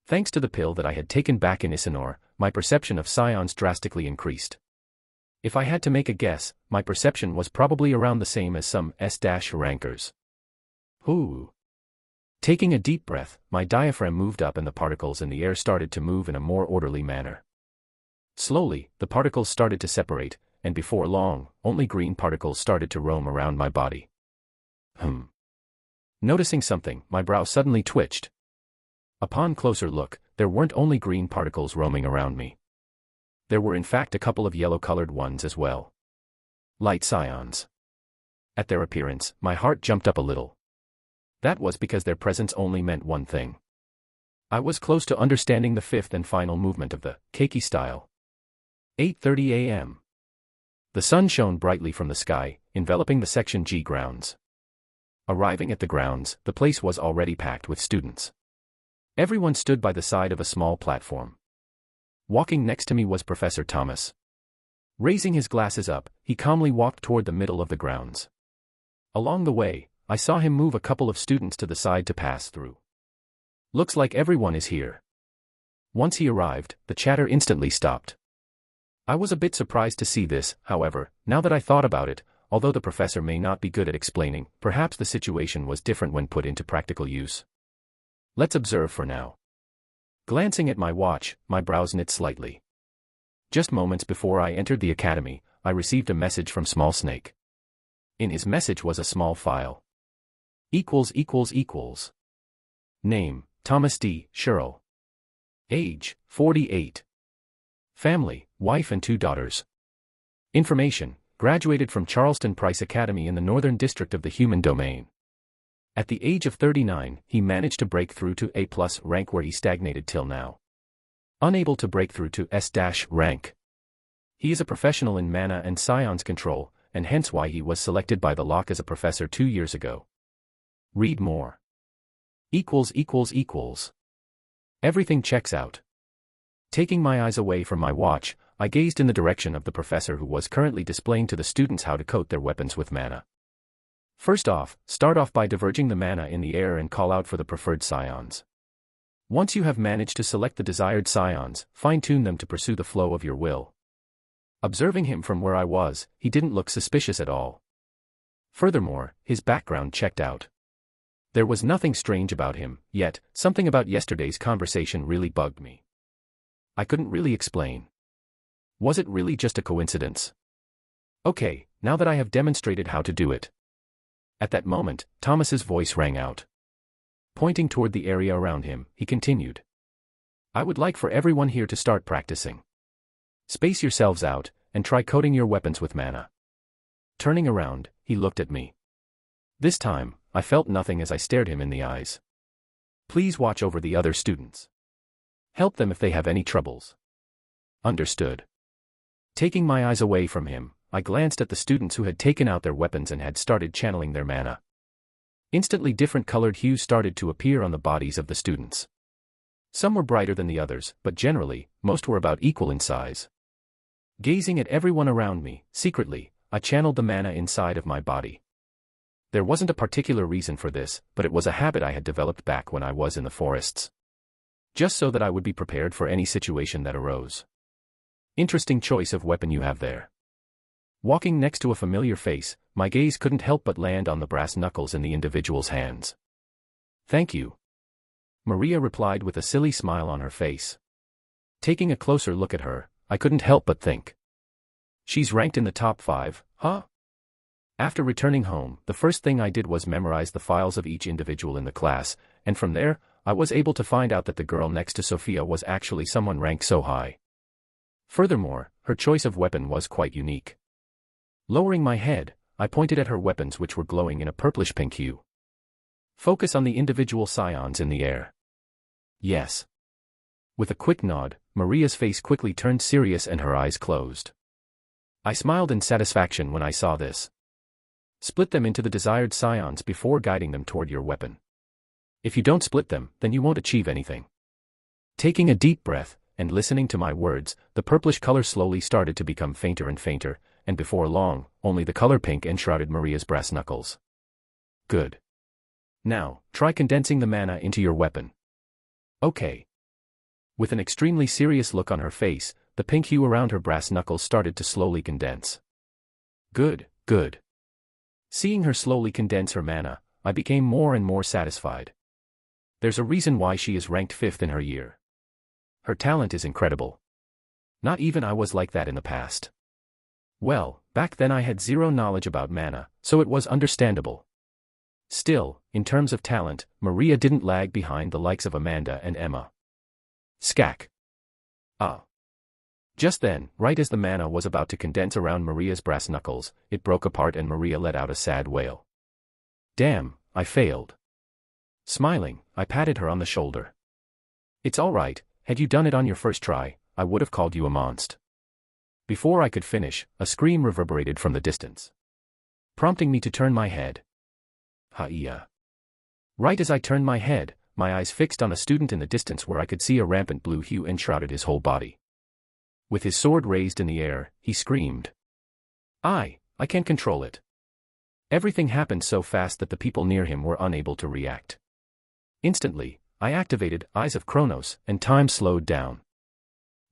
Thanks to the pill that I had taken back in Isanor, my perception of psions drastically increased. If I had to make a guess, my perception was probably around the same as some S-rankers. Taking a deep breath, my diaphragm moved up and the particles in the air started to move in a more orderly manner. Slowly, the particles started to separate, and before long, only green particles started to roam around my body. Noticing something, my brow suddenly twitched. Upon closer look, there weren't only green particles roaming around me. There were in fact a couple of yellow-colored ones as well. Light psions. At their appearance, my heart jumped up a little. That was because their presence only meant one thing. I was close to understanding the fifth and final movement of the keiki style. 8:30 a.m. The sun shone brightly from the sky, enveloping the Section G grounds. Arriving at the grounds, the place was already packed with students. Everyone stood by the side of a small platform. Walking next to me was Professor Thomas. Raising his glasses up, he calmly walked toward the middle of the grounds. Along the way, I saw him move a couple of students to the side to pass through. Looks like everyone is here. Once he arrived, the chatter instantly stopped. I was a bit surprised to see this, however, now that I thought about it, although the professor may not be good at explaining, perhaps the situation was different when put into practical use. Let's observe for now. Glancing at my watch, my brows knit slightly. Just moments before I entered the academy, I received a message from Small Snake. In his message was a small file. == Name, Thomas D. Sherrill. Age, 48. Family, wife and 2 daughters. Information, graduated from Charleston Price Academy in the Northern District of the Human Domain. At the age of 39, he managed to break through to A+ rank where he stagnated till now. Unable to break through to S- rank. He is a professional in mana and psions control, and hence why he was selected by the lock as a professor 2 years ago. Read more. Everything checks out. Taking my eyes away from my watch, I gazed in the direction of the professor who was currently displaying to the students how to coat their weapons with mana. First off, start off by diverging the mana in the air and call out for the preferred psions. Once you have managed to select the desired psions, fine-tune them to pursue the flow of your will. Observing him from where I was, he didn't look suspicious at all. Furthermore, his background checked out. There was nothing strange about him, yet, something about yesterday's conversation really bugged me. I couldn't really explain. Was it really just a coincidence? Okay, now that I have demonstrated how to do it. At that moment, Thomas's voice rang out. Pointing toward the area around him, he continued. I would like for everyone here to start practicing. Space yourselves out, and try coating your weapons with mana. Turning around, he looked at me. This time, I felt nothing as I stared him in the eyes. Please watch over the other students. Help them if they have any troubles. Understood. Taking my eyes away from him, I glanced at the students who had taken out their weapons and had started channeling their mana. Instantly different colored hues started to appear on the bodies of the students. Some were brighter than the others, but generally, most were about equal in size. Gazing at everyone around me, secretly, I channeled the mana inside of my body. There wasn't a particular reason for this, but it was a habit I had developed back when I was in the forests. Just so that I would be prepared for any situation that arose. Interesting choice of weapon you have there. Walking next to a familiar face, my gaze couldn't help but land on the brass knuckles in the individual's hands. Thank you. Maria replied with a silly smile on her face. Taking a closer look at her, I couldn't help but think. She's ranked in the top 5, huh? After returning home, the first thing I did was memorize the files of each individual in the class, and from there, I was able to find out that the girl next to Sophia was actually someone ranked so high. Furthermore, her choice of weapon was quite unique. Lowering my head, I pointed at her weapons which were glowing in a purplish-pink hue. Focus on the individual scions in the air. Yes. With a quick nod, Maria's face quickly turned serious and her eyes closed. I smiled in satisfaction when I saw this. Split them into the desired scions before guiding them toward your weapon. If you don't split them, then you won't achieve anything. Taking a deep breath, and listening to my words, the purplish color slowly started to become fainter and fainter, and before long, only the color pink enshrouded Maria's brass knuckles. Good. Now, try condensing the mana into your weapon. Okay. With an extremely serious look on her face, the pink hue around her brass knuckles started to slowly condense. Good, good. Seeing her slowly condense her mana, I became more and more satisfied. There's a reason why she is ranked 5th in her year. Her talent is incredible. Not even I was like that in the past. Well, back then I had zero knowledge about mana, so it was understandable. Still, in terms of talent, Maria didn't lag behind the likes of Amanda and Emma. Skak. Just then, right as the mana was about to condense around Maria's brass knuckles, it broke apart and Maria let out a sad wail. Damn, I failed. Smiling, I patted her on the shoulder. It's all right, had you done it on your first try, I would have called you a monster. Before I could finish, a scream reverberated from the distance, prompting me to turn my head. Ha-iya. Right as I turned my head, my eyes fixed on a student in the distance where I could see a rampant blue hue enshrouded his whole body. With his sword raised in the air, he screamed. I can't control it. Everything happened so fast that the people near him were unable to react. Instantly, I activated Eyes of Chronos, and time slowed down.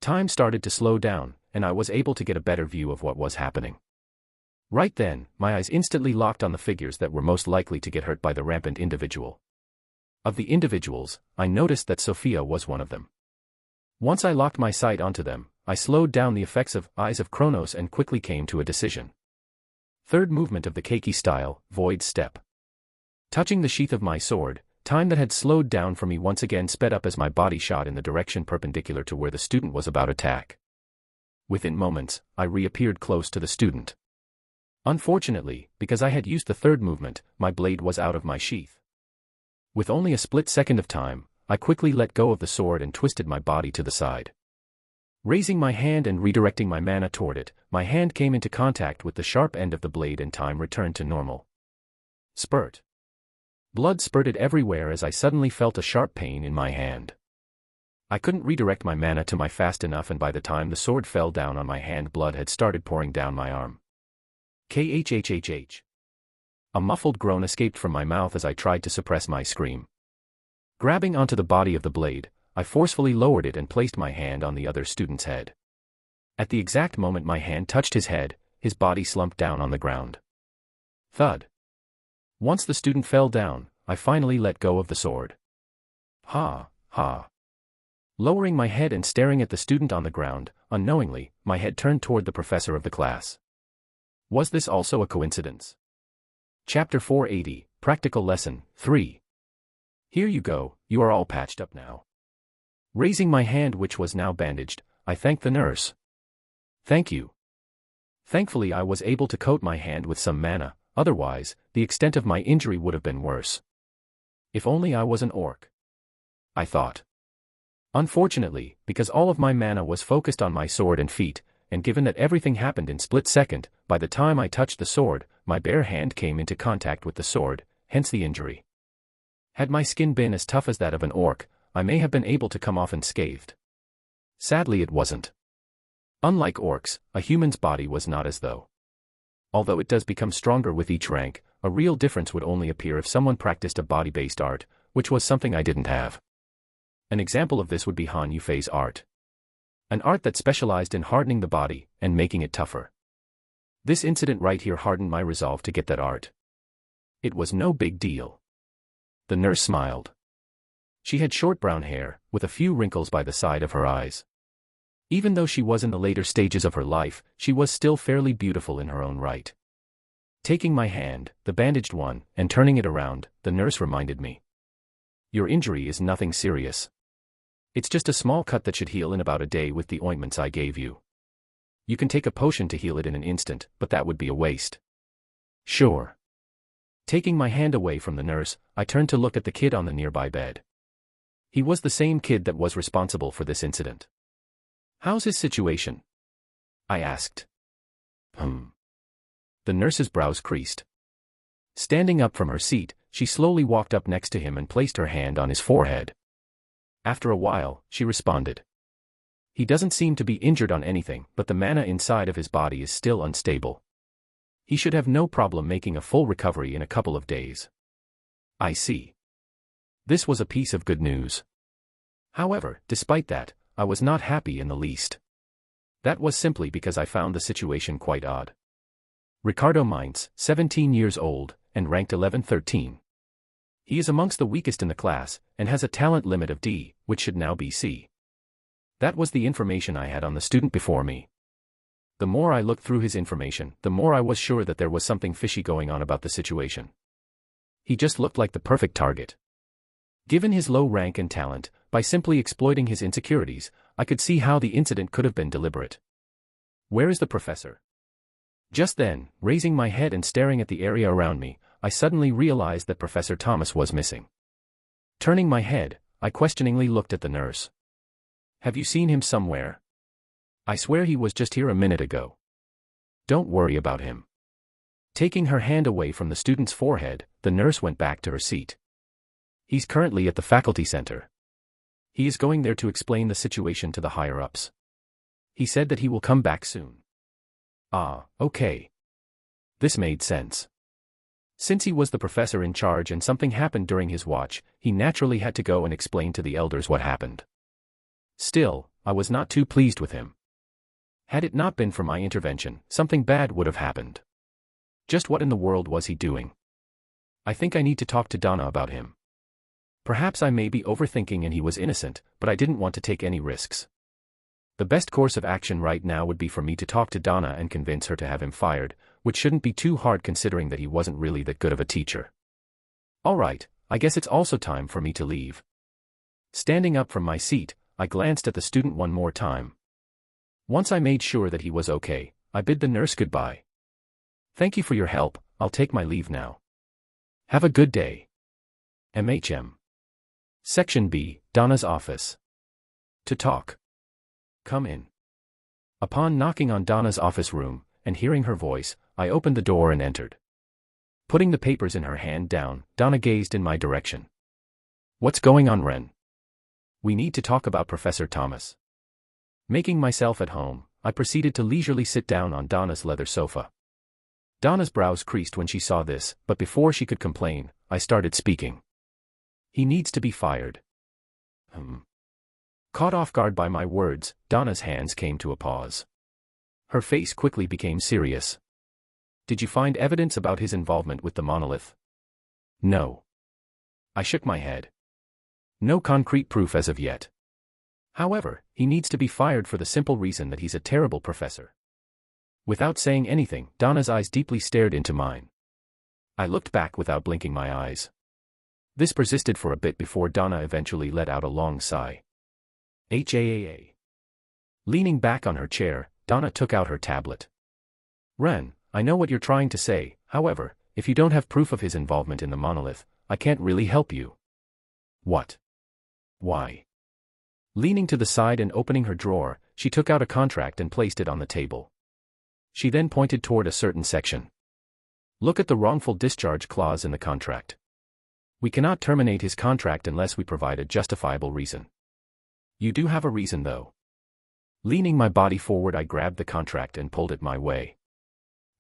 Time started to slow down, and I was able to get a better view of what was happening. Right then, my eyes instantly locked on the figures that were most likely to get hurt by the rampant individual. Of the individuals, I noticed that Sophia was one of them. Once I locked my sight onto them, I slowed down the effects of Eyes of Chronos and quickly came to a decision. Third movement of the Keiki style, Void Step. Touching the sheath of my sword, time that had slowed down for me once again sped up as my body shot in the direction perpendicular to where the student was about to attack. Within moments, I reappeared close to the student. Unfortunately, because I had used the third movement, my blade was out of my sheath. With only a split second of time, I quickly let go of the sword and twisted my body to the side. Raising my hand and redirecting my mana toward it, my hand came into contact with the sharp end of the blade and time returned to normal. Spurt. Blood spurted everywhere as I suddenly felt a sharp pain in my hand. I couldn't redirect my mana to my fast enough, and by the time the sword fell down on my hand, blood had started pouring down my arm. Khhhh. A muffled groan escaped from my mouth as I tried to suppress my scream. Grabbing onto the body of the blade, I forcefully lowered it and placed my hand on the other student's head. At the exact moment my hand touched his head, his body slumped down on the ground. Thud. Once the student fell down, I finally let go of the sword. Ha. Lowering my head and staring at the student on the ground, unknowingly, my head turned toward the professor of the class. Was this also a coincidence? Chapter 480, Practical Lesson 3. Here you go, you are all patched up now. Raising my hand, which was now bandaged, I thanked the nurse. Thank you. Thankfully I was able to coat my hand with some mana, otherwise, the extent of my injury would have been worse. If only I was an orc, I thought. Unfortunately, because all of my mana was focused on my sword and feet, and given that everything happened in split second, by the time I touched the sword, my bare hand came into contact with the sword, hence the injury. Had my skin been as tough as that of an orc, I may have been able to come off unscathed. Sadly it wasn't. Unlike orcs, a human's body was not as though. Although it does become stronger with each rank, a real difference would only appear if someone practiced a body-based art, which was something I didn't have. An example of this would be Han Yufei's art. An art that specialized in hardening the body and making it tougher. This incident right here hardened my resolve to get that art. It was no big deal. The nurse smiled. She had short brown hair, with a few wrinkles by the side of her eyes. Even though she was in the later stages of her life, she was still fairly beautiful in her own right. Taking my hand, the bandaged one, and turning it around, the nurse reminded me. Your injury is nothing serious. It's just a small cut that should heal in about a day with the ointments I gave you. You can take a potion to heal it in an instant, but that would be a waste. Sure. Taking my hand away from the nurse, I turned to look at the kid on the nearby bed. He was the same kid that was responsible for this incident. How's his situation? I asked. The nurse's brows creased. Standing up from her seat, she slowly walked up next to him and placed her hand on his forehead. After a while, she responded. He doesn't seem to be injured on anything, but the mana inside of his body is still unstable. He should have no problem making a full recovery in a couple of days. I see. This was a piece of good news. However, despite that, I was not happy in the least. That was simply because I found the situation quite odd. Ricardo Mines, 17 years old, and ranked 11-13. He is amongst the weakest in the class, and has a talent limit of D, which should now be C. That was the information I had on the student before me. The more I looked through his information, the more I was sure that there was something fishy going on about the situation. He just looked like the perfect target. Given his low rank and talent, by simply exploiting his insecurities, I could see how the incident could have been deliberate. Where is the professor? Just then, raising my head and staring at the area around me, I suddenly realized that Professor Thomas was missing. Turning my head, I questioningly looked at the nurse. Have you seen him somewhere? I swear he was just here a minute ago. Don't worry about him. Taking her hand away from the student's forehead, the nurse went back to her seat. He's currently at the faculty center. He is going there to explain the situation to the higher-ups. He said that he will come back soon. Ah, okay. This made sense. Since he was the professor in charge and something happened during his watch, he naturally had to go and explain to the elders what happened. Still, I was not too pleased with him. Had it not been for my intervention, something bad would have happened. Just what in the world was he doing? I think I need to talk to Donna about him. Perhaps I may be overthinking and he was innocent, but I didn't want to take any risks. The best course of action right now would be for me to talk to Donna and convince her to have him fired, which shouldn't be too hard considering that he wasn't really that good of a teacher. Alright, I guess it's also time for me to leave. Standing up from my seat, I glanced at the student one more time. Once I made sure that he was okay, I bid the nurse goodbye. Thank you for your help, I'll take my leave now. Have a good day. MHM. Section B, Donna's office. To talk. Come in. Upon knocking on Donna's office room, and hearing her voice, I opened the door and entered. Putting the papers in her hand down, Donna gazed in my direction. What's going on, Ren? We need to talk about Professor Thomas. Making myself at home, I proceeded to leisurely sit down on Donna's leather sofa. Donna's brows creased when she saw this, but before she could complain, I started speaking. He needs to be fired. Caught off guard by my words, Donna's hands came to a pause. Her face quickly became serious. Did you find evidence about his involvement with the monolith? No. I shook my head. No concrete proof as of yet. However, he needs to be fired for the simple reason that he's a terrible professor. Without saying anything, Donna's eyes deeply stared into mine. I looked back without blinking my eyes. This persisted for a bit before Donna eventually let out a long sigh. HAAA. Leaning back on her chair, Donna took out her tablet. Ren, I know what you're trying to say, however, if you don't have proof of his involvement in the monolith, I can't really help you. What? Why? Leaning to the side and opening her drawer, she took out a contract and placed it on the table. She then pointed toward a certain section. Look at the wrongful discharge clause in the contract. We cannot terminate his contract unless we provide a justifiable reason. You do have a reason though. Leaning my body forward, I grabbed the contract and pulled it my way.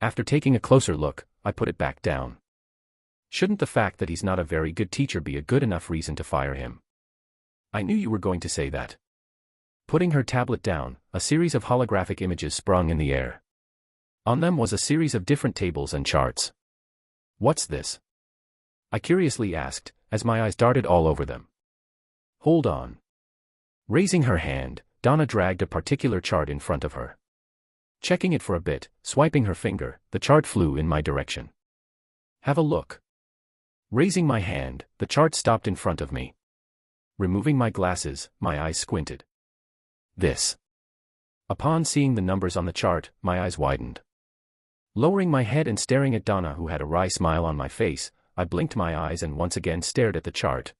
After taking a closer look, I put it back down. Shouldn't the fact that he's not a very good teacher be a good enough reason to fire him? I knew you were going to say that. Putting her tablet down, a series of holographic images sprung in the air. On them was a series of different tables and charts. What's this? I curiously asked, as my eyes darted all over them. Hold on. Raising her hand, Donna dragged a particular chart in front of her. Checking it for a bit, swiping her finger, the chart flew in my direction. Have a look. Raising my hand, the chart stopped in front of me. Removing my glasses, my eyes squinted. This. Upon seeing the numbers on the chart, my eyes widened. Lowering my head and staring at Donna, who had a wry smile on my face, I blinked my eyes and once again stared at the chart.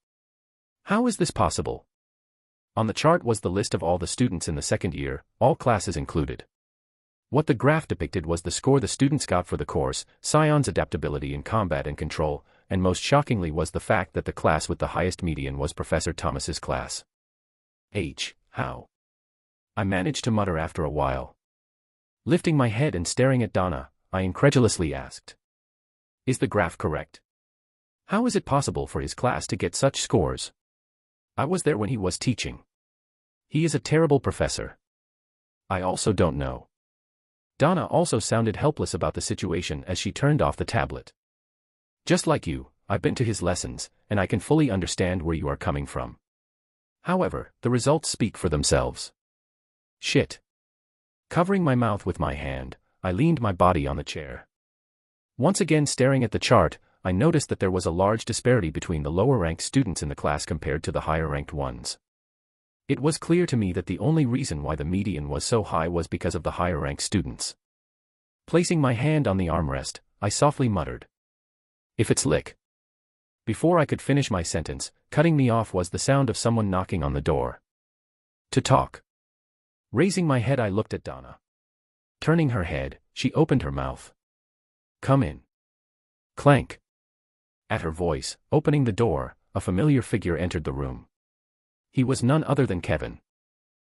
How is this possible? On the chart was the list of all the students in the second year, all classes included. What the graph depicted was the score the students got for the course, Scion's adaptability in combat and control, and most shockingly was the fact that the class with the highest median was Professor Thomas's class. How? I managed to mutter after a while. Lifting my head and staring at Donna, I incredulously asked. Is the graph correct? How is it possible for his class to get such scores? I was there when he was teaching. He is a terrible professor. I also don't know. Donna also sounded helpless about the situation as she turned off the tablet. Just like you, I've been to his lessons, and I can fully understand where you are coming from. However, the results speak for themselves. Shit. Covering my mouth with my hand, I leaned my body on the chair. Once again staring at the chart, I noticed that there was a large disparity between the lower-ranked students in the class compared to the higher-ranked ones. It was clear to me that the only reason why the median was so high was because of the higher-ranked students. Placing my hand on the armrest, I softly muttered. If it's lick. Before I could finish my sentence, cutting me off was the sound of someone knocking on the door. To talk. Raising my head, I looked at Donna. Turning her head, she opened her mouth. Come in. Clank. At her voice, opening the door, a familiar figure entered the room. He was none other than Kevin.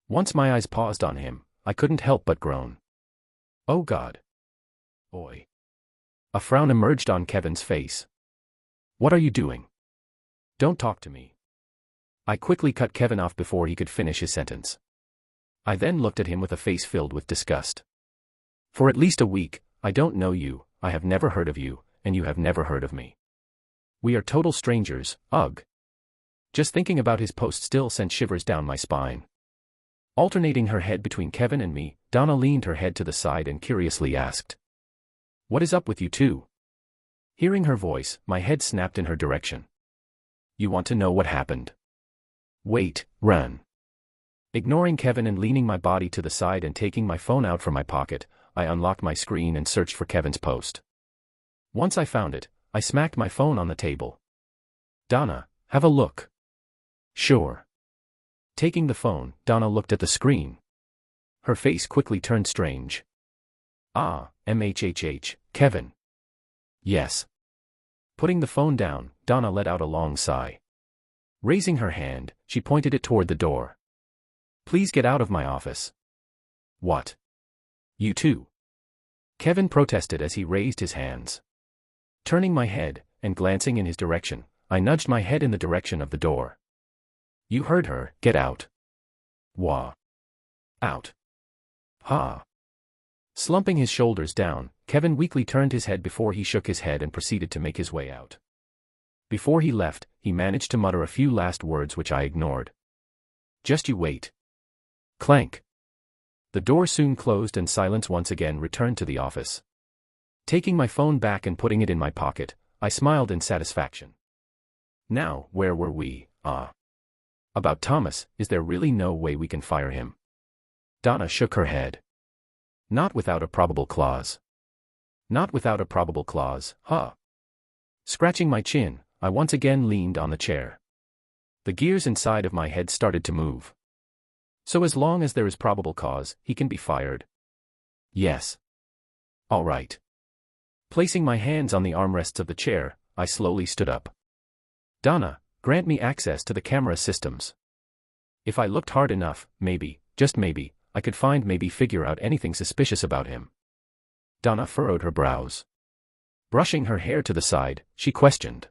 Once my eyes paused on him, I couldn't help but groan. Oh God. Oi. A frown emerged on Kevin's face. What are you doing? Don't talk to me. I quickly cut Kevin off before he could finish his sentence. I then looked at him with a face filled with disgust. For at least a week, I don't know you, I have never heard of you, and you have never heard of me. We are total strangers, ugh. Just thinking about his post still sent shivers down my spine. Alternating her head between Kevin and me, Donna leaned her head to the side and curiously asked. What is up with you two? Hearing her voice, my head snapped in her direction. You want to know what happened? Wait, run. Ignoring Kevin and leaning my body to the side and taking my phone out from my pocket, I unlocked my screen and searched for Kevin's post. Once I found it, I smacked my phone on the table. Donna, have a look. Sure. Taking the phone, Donna looked at the screen. Her face quickly turned strange. Ah, Kevin. Yes. Putting the phone down, Donna let out a long sigh. Raising her hand, she pointed it toward the door. Please get out of my office. What? You too? Kevin protested as he raised his hands. Turning my head, and glancing in his direction, I nudged my head in the direction of the door. You heard her, get out. Wah. Out. Ha. Slumping his shoulders down, Kevin weakly turned his head before he shook his head and proceeded to make his way out. Before he left, he managed to mutter a few last words which I ignored. Just you wait. Clank. The door soon closed and silence once again returned to the office. Taking my phone back and putting it in my pocket, I smiled in satisfaction. Now, where were we? About Thomas, is there really no way we can fire him? Donna shook her head. Not without a probable clause. Not without a probable clause, huh? Scratching my chin, I once again leaned on the chair. The gears inside of my head started to move. So as long as there is probable cause, he can be fired. Yes. All right. Placing my hands on the armrests of the chair, I slowly stood up. Donna, grant me access to the camera systems. If I looked hard enough, maybe, just maybe, I could figure out anything suspicious about him. Donna furrowed her brows. Brushing her hair to the side, she questioned.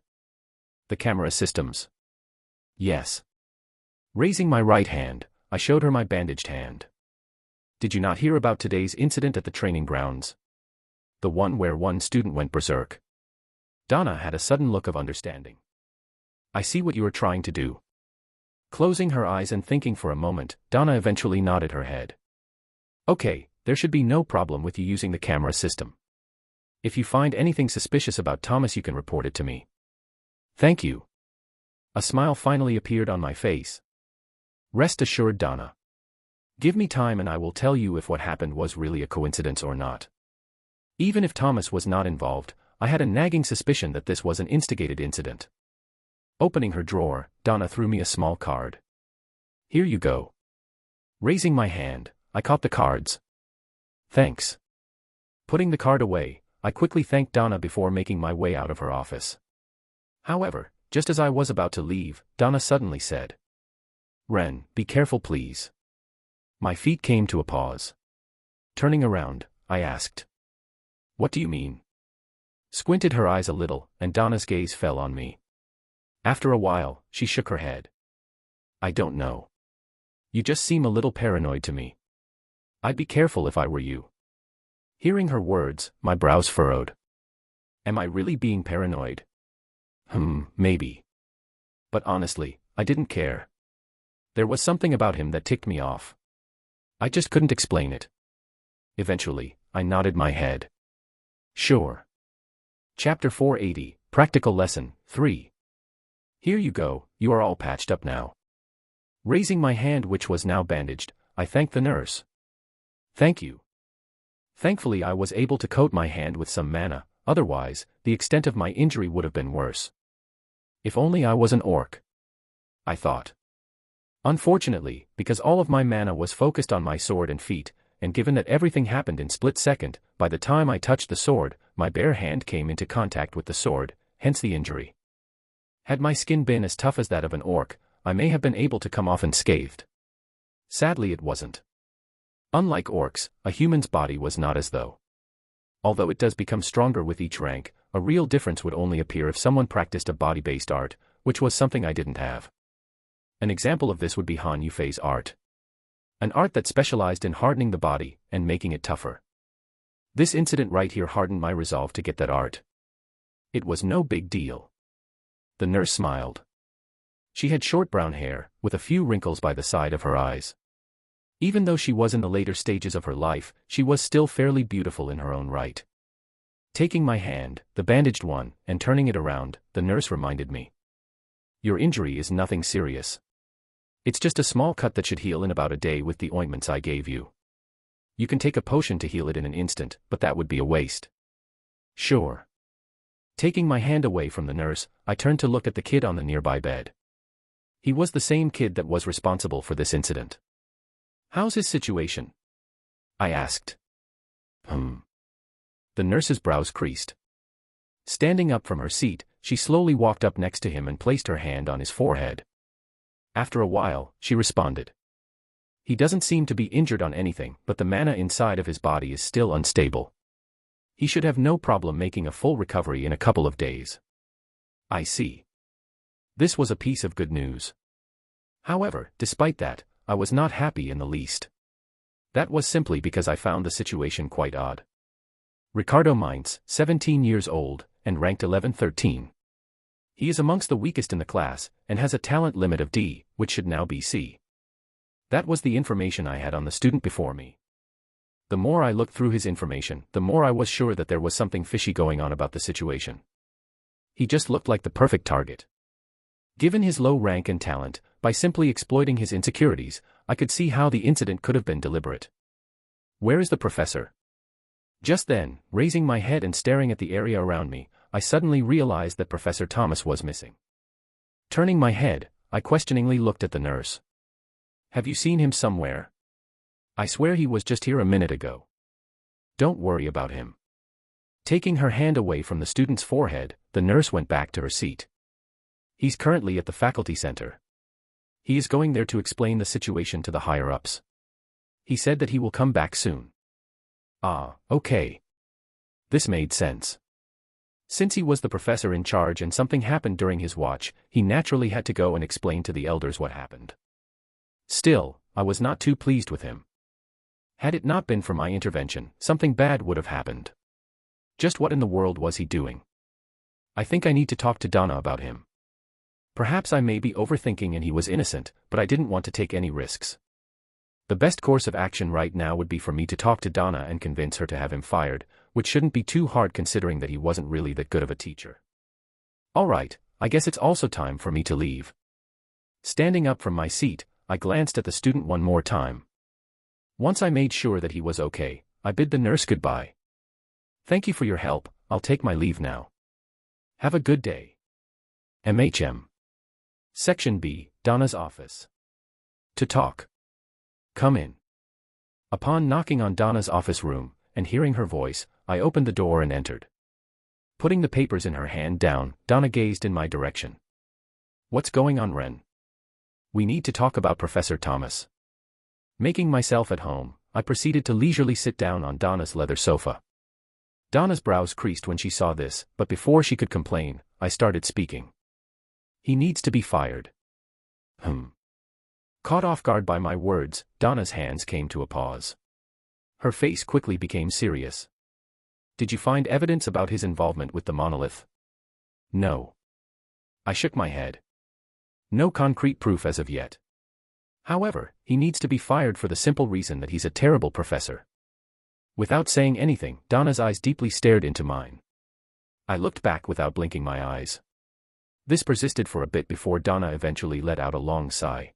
The camera systems. Yes. Raising my right hand, I showed her my bandaged hand. Did you not hear about today's incident at the training grounds? The one where one student went berserk. Donna had a sudden look of understanding. I see what you are trying to do. Closing her eyes and thinking for a moment, Donna eventually nodded her head. Okay, there should be no problem with you using the camera system. If you find anything suspicious about Thomas, you can report it to me. Thank you. A smile finally appeared on my face. Rest assured, Donna. Give me time and I will tell you if what happened was really a coincidence or not. Even if Thomas was not involved, I had a nagging suspicion that this was an instigated incident. Opening her drawer, Donna threw me a small card. Here you go. Raising my hand, I caught the cards. Thanks. Putting the card away, I quickly thanked Donna before making my way out of her office. However, just as I was about to leave, Donna suddenly said, Ren, be careful please. My feet came to a pause. Turning around, I asked, What do you mean? Squinted her eyes a little, and Donna's gaze fell on me. After a while, she shook her head. I don't know. You just seem a little paranoid to me. I'd be careful if I were you. Hearing her words, my brows furrowed. Am I really being paranoid? Maybe. But honestly, I didn't care. There was something about him that ticked me off. I just couldn't explain it. Eventually, I nodded my head. Sure. Chapter 480, Practical Lesson 3. Here you go, you are all patched up now. Raising my hand, which was now bandaged, I thanked the nurse. Thank you. Thankfully I was able to coat my hand with some mana, otherwise, the extent of my injury would have been worse. If only I was an orc. I thought. Unfortunately, because all of my mana was focused on my sword and feet, and given that everything happened in split second, by the time I touched the sword, my bare hand came into contact with the sword, hence the injury. Had my skin been as tough as that of an orc, I may have been able to come off unscathed. Sadly it wasn't. Unlike orcs, a human's body was not as though. Although it does become stronger with each rank, a real difference would only appear if someone practiced a body-based art, which was something I didn't have. An example of this would be Han Yufei's art. An art that specialized in hardening the body and making it tougher. This incident right here hardened my resolve to get that art. It was no big deal. The nurse smiled. She had short brown hair, with a few wrinkles by the side of her eyes. Even though she was in the later stages of her life, she was still fairly beautiful in her own right. Taking my hand, the bandaged one, and turning it around, the nurse reminded me. Your injury is nothing serious. It's just a small cut that should heal in about a day with the ointments I gave you. You can take a potion to heal it in an instant, but that would be a waste. Sure. Taking my hand away from the nurse, I turned to look at the kid on the nearby bed. He was the same kid that was responsible for this incident. How's his situation? I asked. The nurse's brows creased. Standing up from her seat, she slowly walked up next to him and placed her hand on his forehead. After a while, she responded. He doesn't seem to be injured on anything, but the mana inside of his body is still unstable. He should have no problem making a full recovery in a couple of days. I see. This was a piece of good news. However, despite that, I was not happy in the least. That was simply because I found the situation quite odd. Ricardo Mintz, 17 years old, and ranked 11-13. He is amongst the weakest in the class, and has a talent limit of D, which should now be C. That was the information I had on the student before me. The more I looked through his information, the more I was sure that there was something fishy going on about the situation. He just looked like the perfect target. Given his low rank and talent, by simply exploiting his insecurities, I could see how the incident could have been deliberate. Where is the professor? Just then, raising my head and staring at the area around me, I suddenly realized that Professor Thomas was missing. Turning my head, I questioningly looked at the nurse. Have you seen him somewhere? I swear he was just here a minute ago. Don't worry about him. Taking her hand away from the student's forehead, the nurse went back to her seat. He's currently at the faculty center. He is going there to explain the situation to the higher-ups. He said that he will come back soon. Ah, okay. This made sense. Since he was the professor in charge and something happened during his watch, he naturally had to go and explain to the elders what happened. Still, I was not too pleased with him. Had it not been for my intervention, something bad would have happened. Just what in the world was he doing? I think I need to talk to Donna about him. Perhaps I may be overthinking and he was innocent, but I didn't want to take any risks. The best course of action right now would be for me to talk to Donna and convince her to have him fired, which shouldn't be too hard considering that he wasn't really that good of a teacher. Alright, I guess it's also time for me to leave. Standing up from my seat, I glanced at the student one more time. Once I made sure that he was okay, I bid the nurse goodbye. Thank you for your help, I'll take my leave now. Have a good day. MHM. Section B, Donna's office. To talk. Come in. Upon knocking on Donna's office room, and hearing her voice, I opened the door and entered. Putting the papers in her hand down, Donna gazed in my direction. What's going on, Ren? We need to talk about Professor Thomas. Making myself at home, I proceeded to leisurely sit down on Donna's leather sofa. Donna's brows creased when she saw this, but before she could complain, I started speaking. He needs to be fired. Caught off guard by my words, Donna's hands came to a pause. Her face quickly became serious. Did you find evidence about his involvement with the monolith? No. I shook my head. No concrete proof as of yet. However, he needs to be fired for the simple reason that he's a terrible professor. Without saying anything, Donna's eyes deeply stared into mine. I looked back without blinking my eyes. This persisted for a bit before Donna eventually let out a long sigh.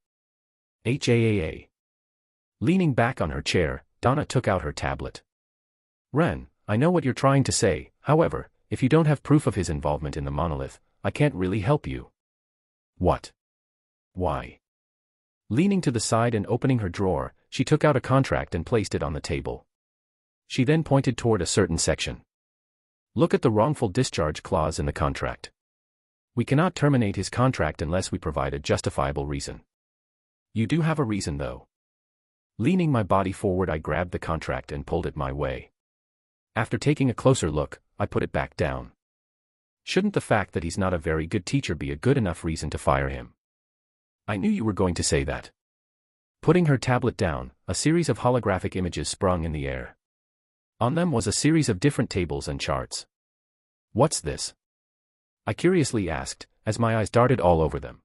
HAAA. Leaning back on her chair, Donna took out her tablet. Ren, I know what you're trying to say, however, if you don't have proof of his involvement in the monolith, I can't really help you. What? Why? Leaning to the side and opening her drawer, she took out a contract and placed it on the table. She then pointed toward a certain section. Look at the wrongful discharge clause in the contract. We cannot terminate his contract unless we provide a justifiable reason. You do have a reason though. Leaning my body forward, I grabbed the contract and pulled it my way. After taking a closer look, I put it back down. Shouldn't the fact that he's not a very good teacher be a good enough reason to fire him? I knew you were going to say that. Putting her tablet down, a series of holographic images sprung in the air. On them was a series of different tables and charts. What's this? I curiously asked, as my eyes darted all over them.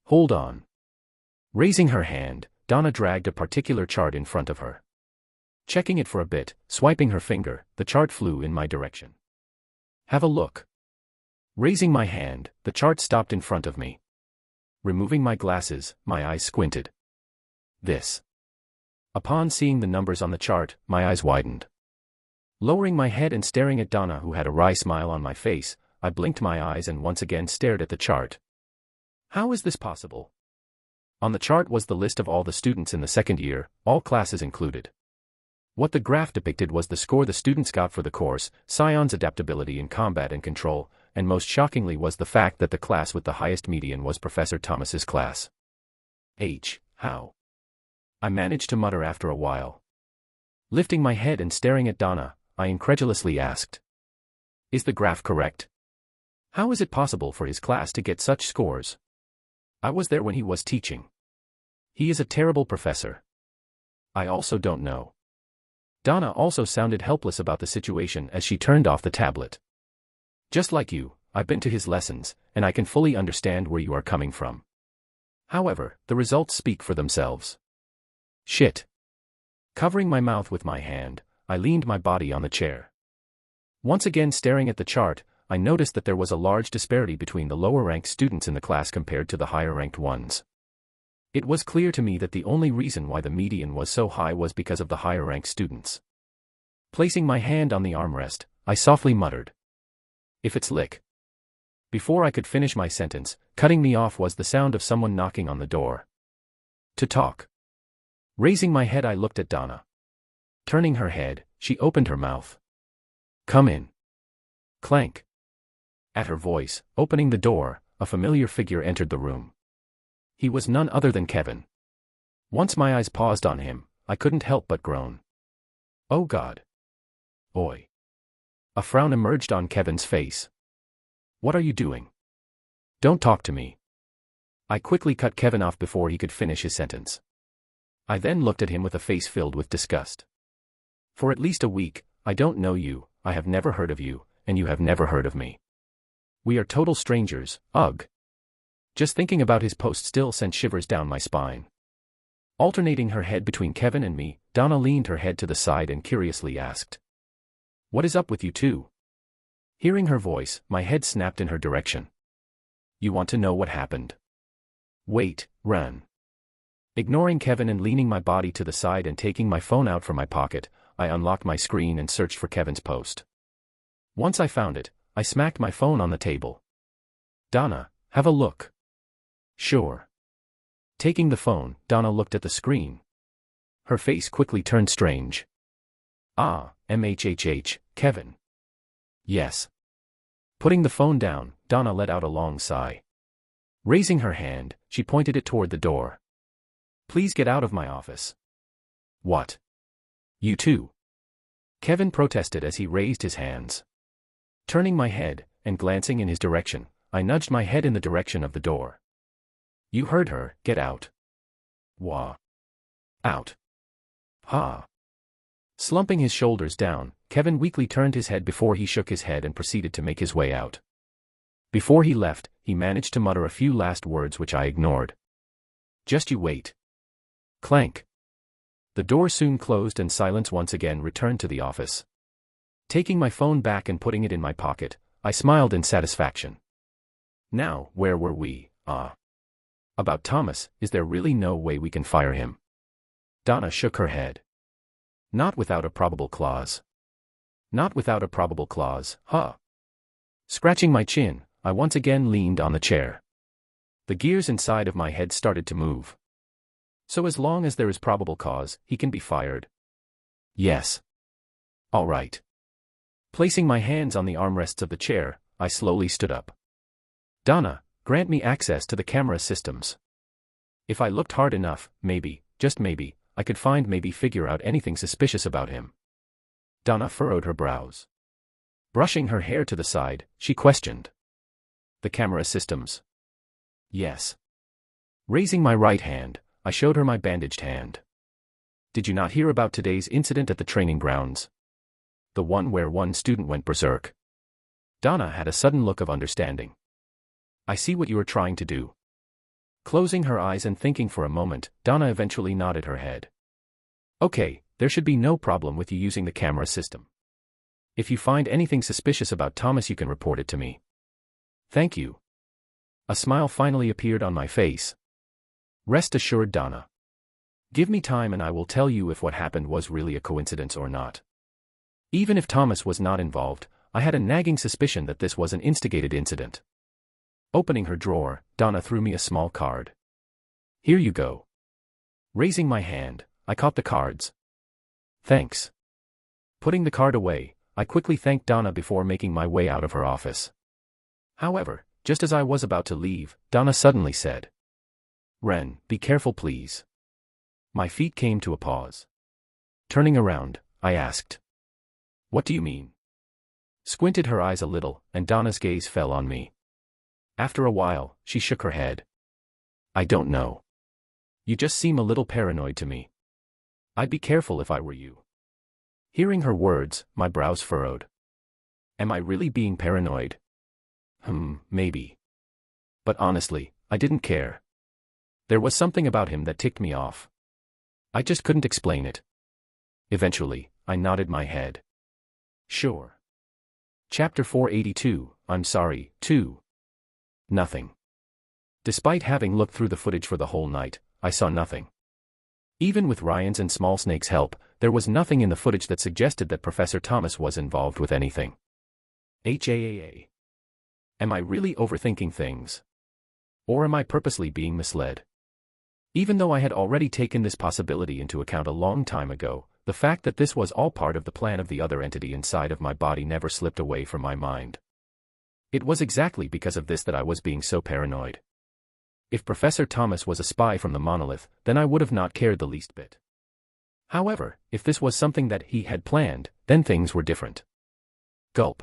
Hold on. Raising her hand, Donna dragged a particular chart in front of her. Checking it for a bit, swiping her finger, the chart flew in my direction. Have a look. Raising my hand, the chart stopped in front of me. Removing my glasses, my eyes squinted. This. Upon seeing the numbers on the chart, my eyes widened. Lowering my head and staring at Donna, who had a wry smile on my face, I blinked my eyes and once again stared at the chart. How is this possible? On the chart was the list of all the students in the second year, all classes included. What the graph depicted was the score the students got for the course, Scion's adaptability in combat and control, and most shockingly was the fact that the class with the highest median was Professor Thomas's class. How? I managed to mutter after a while. Lifting my head and staring at Donna, I incredulously asked. Is the graph correct? How is it possible for his class to get such scores? I was there when he was teaching. He is a terrible professor. I also don't know. Donna also sounded helpless about the situation as she turned off the tablet. Just like you, I've been to his lessons, and I can fully understand where you are coming from. However, the results speak for themselves. Shit. Covering my mouth with my hand, I leaned my body on the chair. Once again staring at the chart, I noticed that there was a large disparity between the lower-ranked students in the class compared to the higher-ranked ones. It was clear to me that the only reason why the median was so high was because of the higher-ranked students. Placing my hand on the armrest, I softly muttered, "If it's lick." Before I could finish my sentence, cutting me off was the sound of someone knocking on the door. To talk. Raising my head, I looked at Donna. Turning her head, she opened her mouth. "Come in." Clank. At her voice, opening the door, a familiar figure entered the room. He was none other than Kevin. Once my eyes paused on him, I couldn't help but groan. Oh God. Oi. A frown emerged on Kevin's face. What are you doing? Don't talk to me. I quickly cut Kevin off before he could finish his sentence. I then looked at him with a face filled with disgust. For at least a week, I don't know you, I have never heard of you, and you have never heard of me. We are total strangers, ugh. Just thinking about his post still sent shivers down my spine. Alternating her head between Kevin and me, Donna leaned her head to the side and curiously asked, "What is up with you two?" Hearing her voice, my head snapped in her direction. You want to know what happened? Wait, run. Ignoring Kevin and leaning my body to the side and taking my phone out from my pocket, I unlocked my screen and searched for Kevin's post. Once I found it, I smacked my phone on the table. Donna, have a look. Sure. Taking the phone, Donna looked at the screen. Her face quickly turned strange. Ah, Kevin. Yes. Putting the phone down, Donna let out a long sigh. Raising her hand, she pointed it toward the door. Please get out of my office. What? You too? Kevin protested as he raised his hands. Turning my head, and glancing in his direction, I nudged my head in the direction of the door. You heard her, get out. Wah. Out. Ha. Slumping his shoulders down, Kevin weakly turned his head before he shook his head and proceeded to make his way out. Before he left, he managed to mutter a few last words which I ignored. Just you wait. Clank. The door soon closed and silence once again returned to the office. Taking my phone back and putting it in my pocket, I smiled in satisfaction. Now, where were we? About Thomas, is there really no way we can fire him? Donna shook her head. Not without a probable clause. Not without a probable clause, huh? Scratching my chin, I once again leaned on the chair. The gears inside of my head started to move. So as long as there is probable cause, he can be fired. Yes. All right. Placing my hands on the armrests of the chair, I slowly stood up. Donna, grant me access to the camera systems. If I looked hard enough, maybe, just maybe, I could figure out anything suspicious about him. Donna furrowed her brows. Brushing her hair to the side, she questioned. The camera systems. Yes. Raising my right hand, I showed her my bandaged hand. Did you not hear about today's incident at the training grounds? The one where one student went berserk. Donna had a sudden look of understanding. I see what you are trying to do. Closing her eyes and thinking for a moment, Donna eventually nodded her head. Okay, there should be no problem with you using the camera system. If you find anything suspicious about Thomas, you can report it to me. Thank you. A smile finally appeared on my face. Rest assured, Donna. Give me time and I will tell you if what happened was really a coincidence or not. Even if Thomas was not involved, I had a nagging suspicion that this was an instigated incident. Opening her drawer, Donna threw me a small card. Here you go. Raising my hand, I caught the cards. Thanks. Putting the card away, I quickly thanked Donna before making my way out of her office. However, just as I was about to leave, Donna suddenly said, Ren, be careful please. My feet came to a pause. Turning around, I asked, What do you mean? Squinted her eyes a little, and Donna's gaze fell on me. After a while, she shook her head. I don't know. You just seem a little paranoid to me. I'd be careful if I were you. Hearing her words, my brows furrowed. Am I really being paranoid? Maybe. But honestly, I didn't care. There was something about him that ticked me off. I just couldn't explain it. Eventually, I nodded my head. Sure. Chapter 482, I'm sorry, too. Nothing. Despite having looked through the footage for the whole night, I saw nothing. Even with Ryan's and Small Snake's help, there was nothing in the footage that suggested that Professor Thomas was involved with anything. HAAA. Am I really overthinking things? Or am I purposely being misled? Even though I had already taken this possibility into account a long time ago, the fact that this was all part of the plan of the other entity inside of my body never slipped away from my mind. It was exactly because of this that I was being so paranoid. If Professor Thomas was a spy from the monolith, then I would have not cared the least bit. However, if this was something that he had planned, then things were different. Gulp.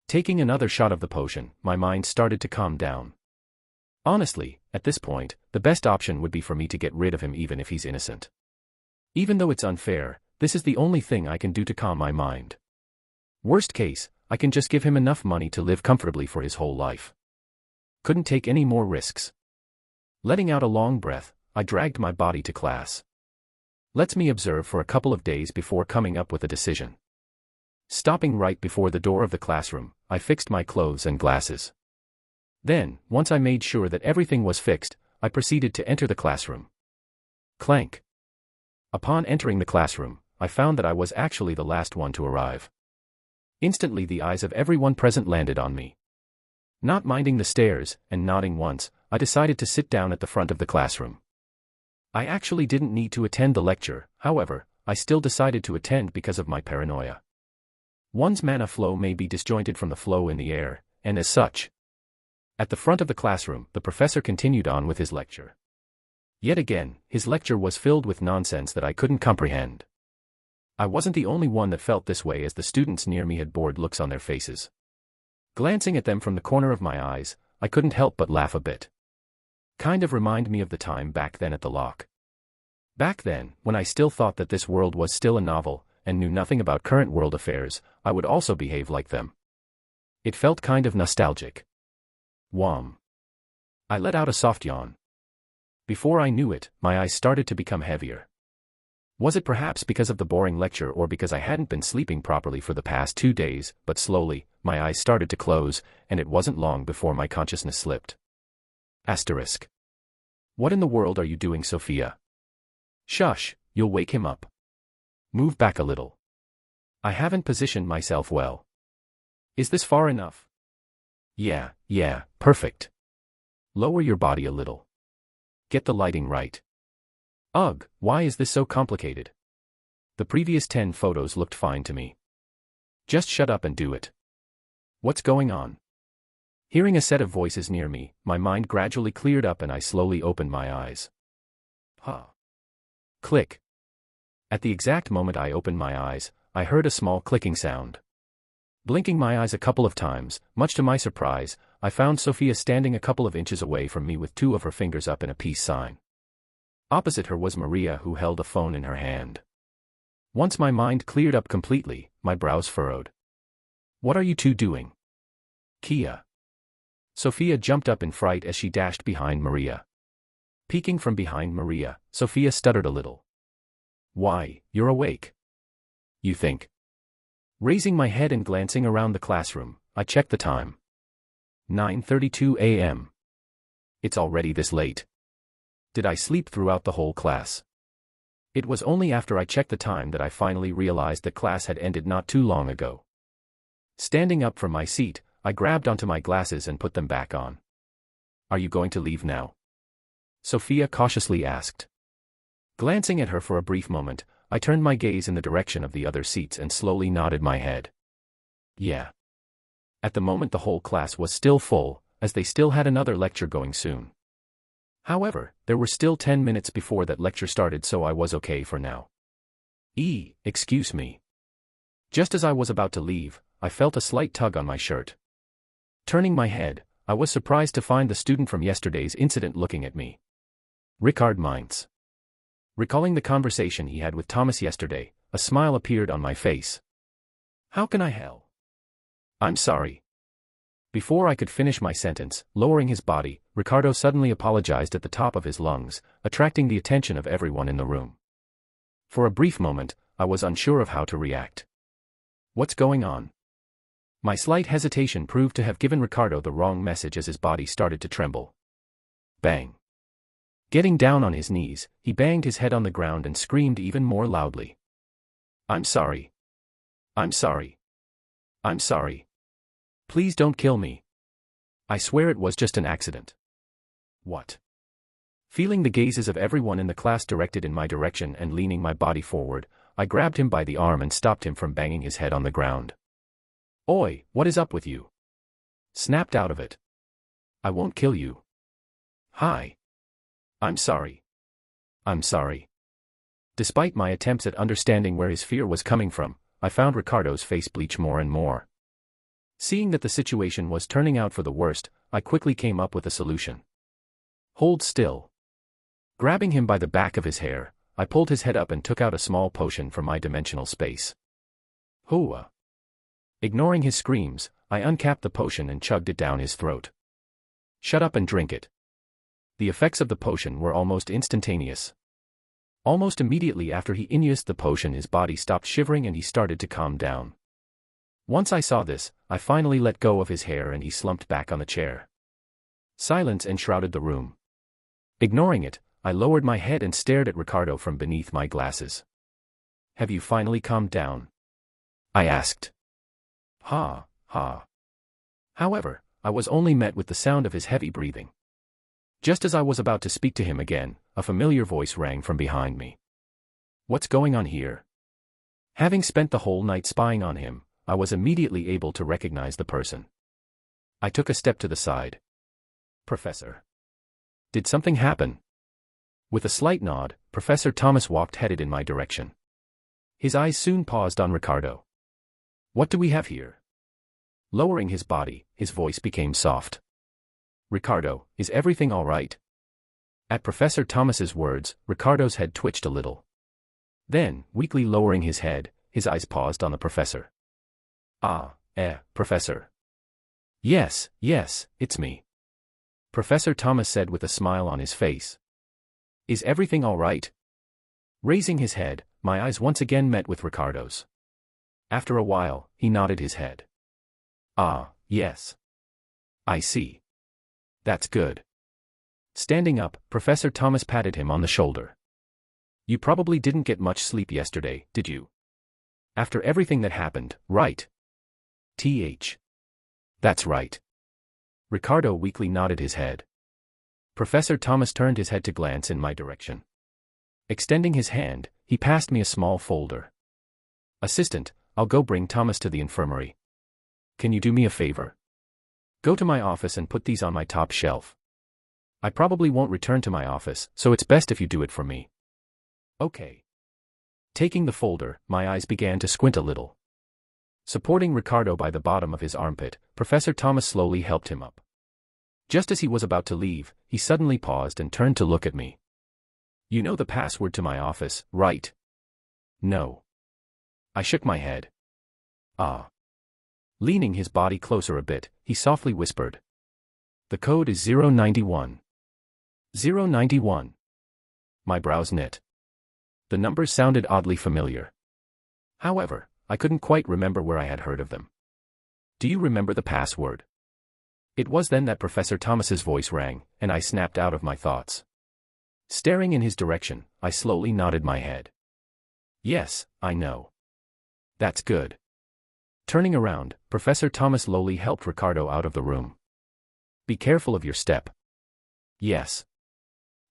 Taking another shot of the potion, my mind started to calm down. Honestly, at this point, the best option would be for me to get rid of him even if he's innocent. Even though it's unfair, this is the only thing I can do to calm my mind. Worst case, I can just give him enough money to live comfortably for his whole life. Couldn't take any more risks. Letting out a long breath, I dragged my body to class. Lets me observe for a couple of days before coming up with a decision. Stopping right before the door of the classroom, I fixed my clothes and glasses. Then, once I made sure that everything was fixed, I proceeded to enter the classroom. Clank. Upon entering the classroom, I found that I was actually the last one to arrive. Instantly the eyes of everyone present landed on me. Not minding the stares, and nodding once, I decided to sit down at the front of the classroom. I actually didn't need to attend the lecture, however, I still decided to attend because of my paranoia. One's mana flow may be disjointed from the flow in the air, and as such. At the front of the classroom, the professor continued on with his lecture. Yet again, his lecture was filled with nonsense that I couldn't comprehend. I wasn't the only one that felt this way, as the students near me had bored looks on their faces. Glancing at them from the corner of my eyes, I couldn't help but laugh a bit. Kind of remind me of the time back then at the lock. Back then, when I still thought that this world was still a novel, and knew nothing about current world affairs, I would also behave like them. It felt kind of nostalgic. Whom. I let out a soft yawn. Before I knew it, my eyes started to become heavier. Was it perhaps because of the boring lecture or because I hadn't been sleeping properly for the past 2 days, but slowly, my eyes started to close, and it wasn't long before my consciousness slipped. Asterisk. What in the world are you doing, Sophia? Shush, you'll wake him up. Move back a little. I haven't positioned myself well. Is this far enough? Yeah, perfect. Lower your body a little. Get the lighting right. Ugh, why is this so complicated? The previous 10 photos looked fine to me. Just shut up and do it. What's going on? Hearing a set of voices near me, my mind gradually cleared up and I slowly opened my eyes. Click. At the exact moment I opened my eyes, I heard a small clicking sound. Blinking my eyes a couple of times, much to my surprise, I found Sophia standing a couple of inches away from me with 2 of her fingers up in a peace sign. Opposite her was Maria, who held a phone in her hand. Once my mind cleared up completely, my brows furrowed. What are you two doing? Kia. Sophia jumped up in fright as she dashed behind Maria. Peeking from behind Maria, Sophia stuttered a little. Why, you're awake. You think? Raising my head and glancing around the classroom, I checked the time. 9:32 a.m. It's already this late. Did I sleep throughout the whole class? It was only after I checked the time that I finally realized that class had ended not too long ago. Standing up from my seat, I grabbed onto my glasses and put them back on. Are you going to leave now? Sophia cautiously asked. Glancing at her for a brief moment, I turned my gaze in the direction of the other seats and slowly nodded my head. Yeah. At the moment the whole class was still full, as they still had another lecture going soon. However, there were still 10 minutes before that lecture started, so I was okay for now. Excuse me. Just as I was about to leave, I felt a slight tug on my shirt. Turning my head, I was surprised to find the student from yesterday's incident looking at me. Ricard Mintz. Recalling the conversation he had with Thomas yesterday, a smile appeared on my face. How can I help? I'm sorry. Before I could finish my sentence, lowering his body, Ricardo suddenly apologized at the top of his lungs, attracting the attention of everyone in the room. For a brief moment, I was unsure of how to react. What's going on? My slight hesitation proved to have given Ricardo the wrong message as his body started to tremble. Bang. Getting down on his knees, he banged his head on the ground and screamed even more loudly. I'm sorry. I'm sorry. I'm sorry. Please don't kill me. I swear it was just an accident. What? Feeling the gazes of everyone in the class directed in my direction and leaning my body forward, I grabbed him by the arm and stopped him from banging his head on the ground. Oi, what is up with you? Snapped out of it. I won't kill you. Hi. I'm sorry. I'm sorry. Despite my attempts at understanding where his fear was coming from, I found Ricardo's face bleach more and more. Seeing that the situation was turning out for the worst, I quickly came up with a solution. Hold still. Grabbing him by the back of his hair, I pulled his head up and took out a small potion from my dimensional space. Hooah. Ignoring his screams, I uncapped the potion and chugged it down his throat. Shut up and drink it. The effects of the potion were almost instantaneous. Almost immediately after he inused the potion, his body stopped shivering and he started to calm down. Once I saw this, I finally let go of his hair and he slumped back on the chair. Silence enshrouded the room. Ignoring it, I lowered my head and stared at Ricardo from beneath my glasses. Have you finally calmed down? I asked. Ha, ha. However, I was only met with the sound of his heavy breathing. Just as I was about to speak to him again, a familiar voice rang from behind me. What's going on here? Having spent the whole night spying on him, I was immediately able to recognize the person. I took a step to the side. Professor. Did something happen? With a slight nod, Professor Thomas walked headed in my direction. His eyes soon paused on Ricardo. What do we have here? Lowering his body, his voice became soft. Ricardo, is everything all right? At Professor Thomas's words, Ricardo's head twitched a little. Then, weakly lowering his head, his eyes paused on the professor. Professor. Yes, it's me. Professor Thomas said with a smile on his face. Is everything all right? Raising his head, my eyes once again met with Ricardo's. After a while, he nodded his head. Yes. I see. That's good. Standing up, Professor Thomas patted him on the shoulder. You probably didn't get much sleep yesterday, did you? After everything that happened, right? That's right. Ricardo weakly nodded his head. Professor Thomas turned his head to glance in my direction. Extending his hand, he passed me a small folder. Assistant, I'll go bring Thomas to the infirmary. Can you do me a favor? Go to my office and put these on my top shelf. I probably won't return to my office, so it's best if you do it for me. Okay. Taking the folder, my eyes began to squint a little. Supporting Ricardo by the bottom of his armpit, Professor Thomas slowly helped him up. Just as he was about to leave, he suddenly paused and turned to look at me. You know the password to my office, right? No. I shook my head. Leaning his body closer a bit, he softly whispered. The code is 091. 091. My brows knit. The numbers sounded oddly familiar. However, I couldn't quite remember where I had heard of them. Do you remember the password? It was then that Professor Thomas's voice rang, and I snapped out of my thoughts. Staring in his direction, I slowly nodded my head. Yes, I know. That's good. Turning around, Professor Thomas slowly helped Ricardo out of the room. Be careful of your step. Yes.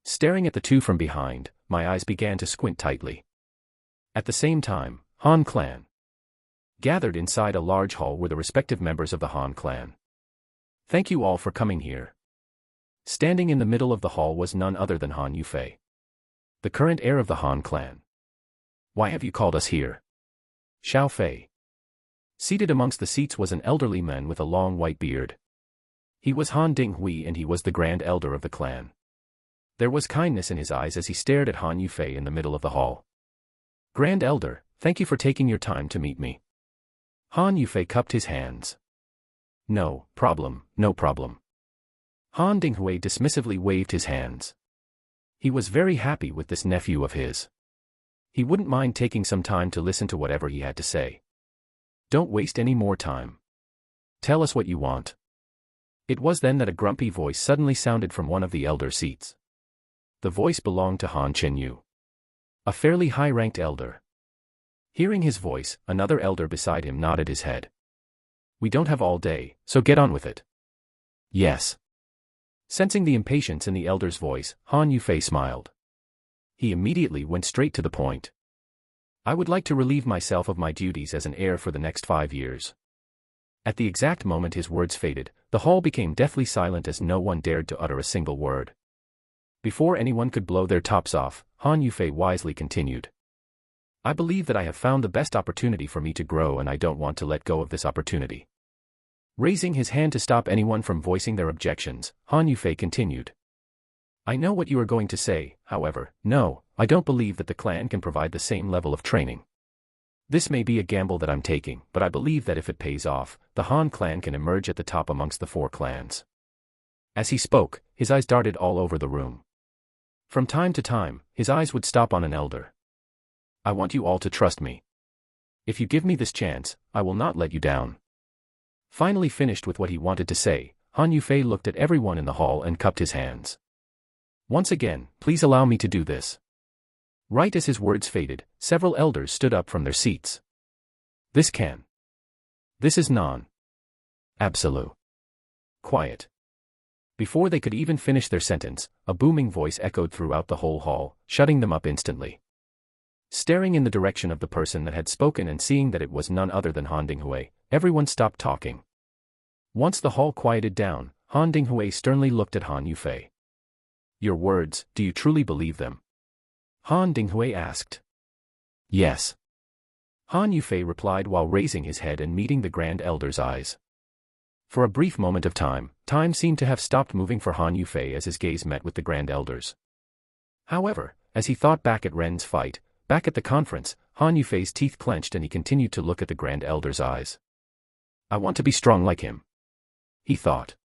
Staring at the two from behind, my eyes began to squint tightly. At the same time, Han clan. Gathered inside a large hall were the respective members of the Han clan. Thank you all for coming here. Standing in the middle of the hall was none other than Han Yufei, the current heir of the Han clan. Why have you called us here? Xiao Fei. Seated amongst the seats was an elderly man with a long white beard. He was Han Dinghui and he was the grand elder of the clan. There was kindness in his eyes as he stared at Han Yufei in the middle of the hall. Grand elder, thank you for taking your time to meet me. Han Yufei cupped his hands. No problem, no problem. Han Dinghui dismissively waved his hands. He was very happy with this nephew of his. He wouldn't mind taking some time to listen to whatever he had to say. Don't waste any more time. Tell us what you want. It was then that a grumpy voice suddenly sounded from one of the elder seats. The voice belonged to Han Chenyu, a fairly high-ranked elder. Hearing his voice, another elder beside him nodded his head. We don't have all day, so get on with it. Yes. Sensing the impatience in the elder's voice, Han Yufei smiled. He immediately went straight to the point. I would like to relieve myself of my duties as an heir for the next 5 years. At the exact moment his words faded, the hall became deathly silent as no one dared to utter a single word. Before anyone could blow their tops off, Han Yufei wisely continued. I believe that I have found the best opportunity for me to grow and I don't want to let go of this opportunity. Raising his hand to stop anyone from voicing their objections, Han Yufei continued. I know what you are going to say, however, no, I don't believe that the clan can provide the same level of training. This may be a gamble that I'm taking, but I believe that if it pays off, the Han clan can emerge at the top amongst the 4 clans. As he spoke, his eyes darted all over the room. From time to time, his eyes would stop on an elder. I want you all to trust me. If you give me this chance, I will not let you down. Finally finished with what he wanted to say, Han Yufei looked at everyone in the hall and cupped his hands. Once again, please allow me to do this. Right as his words faded, several elders stood up from their seats. This is non-absolute. Quiet. Before they could even finish their sentence, a booming voice echoed throughout the whole hall, shutting them up instantly. Staring in the direction of the person that had spoken and seeing that it was none other than Han Dinghui, everyone stopped talking. Once the hall quieted down, Han Dinghui sternly looked at Han Yufei. Your words, do you truly believe them? Han Dinghui asked. Yes. Han Yufei replied while raising his head and meeting the Grand Elder's eyes. For a brief moment of time seemed to have stopped moving for Han Yufei as his gaze met with the Grand Elders. However, as he thought back at Ren's fight, back at the conference, Han Yufei's teeth clenched and he continued to look at the Grand Elder's eyes. I want to be strong like him, he thought.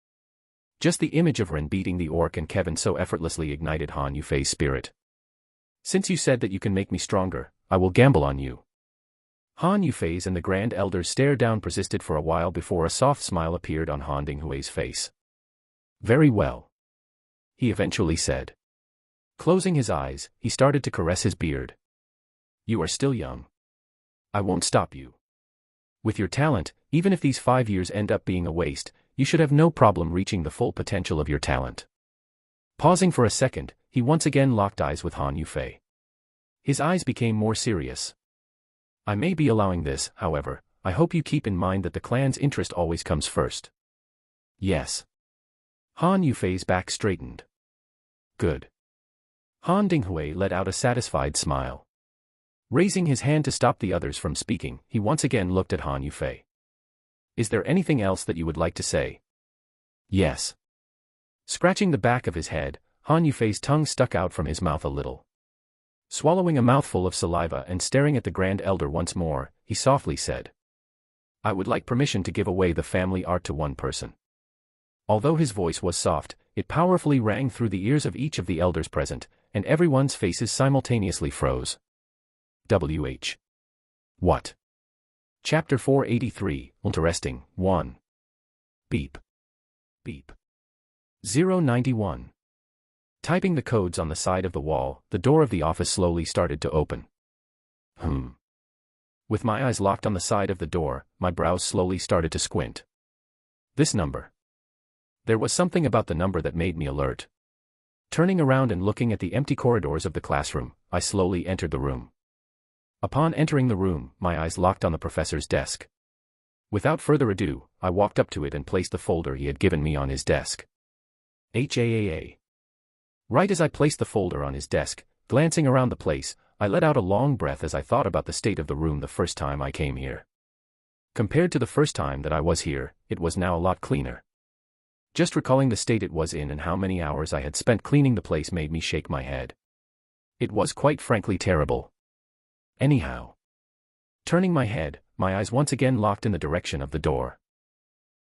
Just the image of Ren beating the orc and Kevin so effortlessly ignited Han Yufei's spirit. Since you said that you can make me stronger, I will gamble on you. Han Yufei's and the Grand Elder's stare down persisted for a while before a soft smile appeared on Han Dinghui's face. Very well, he eventually said. Closing his eyes, he started to caress his beard. You are still young. I won't stop you. With your talent, even if these 5 years end up being a waste, you should have no problem reaching the full potential of your talent. Pausing for a second, he once again locked eyes with Han Yufei. His eyes became more serious. I may be allowing this, however, I hope you keep in mind that the clan's interest always comes first. Yes. Han Yufei's back straightened. Good. Han Dinghui let out a satisfied smile. Raising his hand to stop the others from speaking, he once again looked at Han Yufei. Is there anything else that you would like to say? Yes. Scratching the back of his head, Han Yufei's tongue stuck out from his mouth a little. Swallowing a mouthful of saliva and staring at the Grand Elder once more, he softly said, I would like permission to give away the family art to one person. Although his voice was soft, it powerfully rang through the ears of each of the elders present, and everyone's faces simultaneously froze. WH. What? Chapter 483, Interesting, 1. Beep. Beep. 091. Typing the codes on the side of the wall, the door of the office slowly started to open. With my eyes locked on the side of the door, my brows slowly started to squint. This number. There was something about the number that made me alert. Turning around and looking at the empty corridors of the classroom, I slowly entered the room. Upon entering the room, my eyes locked on the professor's desk. Without further ado, I walked up to it and placed the folder he had given me on his desk. HAAA. Right as I placed the folder on his desk, glancing around the place, I let out a long breath as I thought about the state of the room the first time I came here. Compared to the first time that I was here, it was now a lot cleaner. Just recalling the state it was in and how many hours I had spent cleaning the place made me shake my head. It was quite frankly terrible. Anyhow. Turning my head, my eyes once again locked in the direction of the door.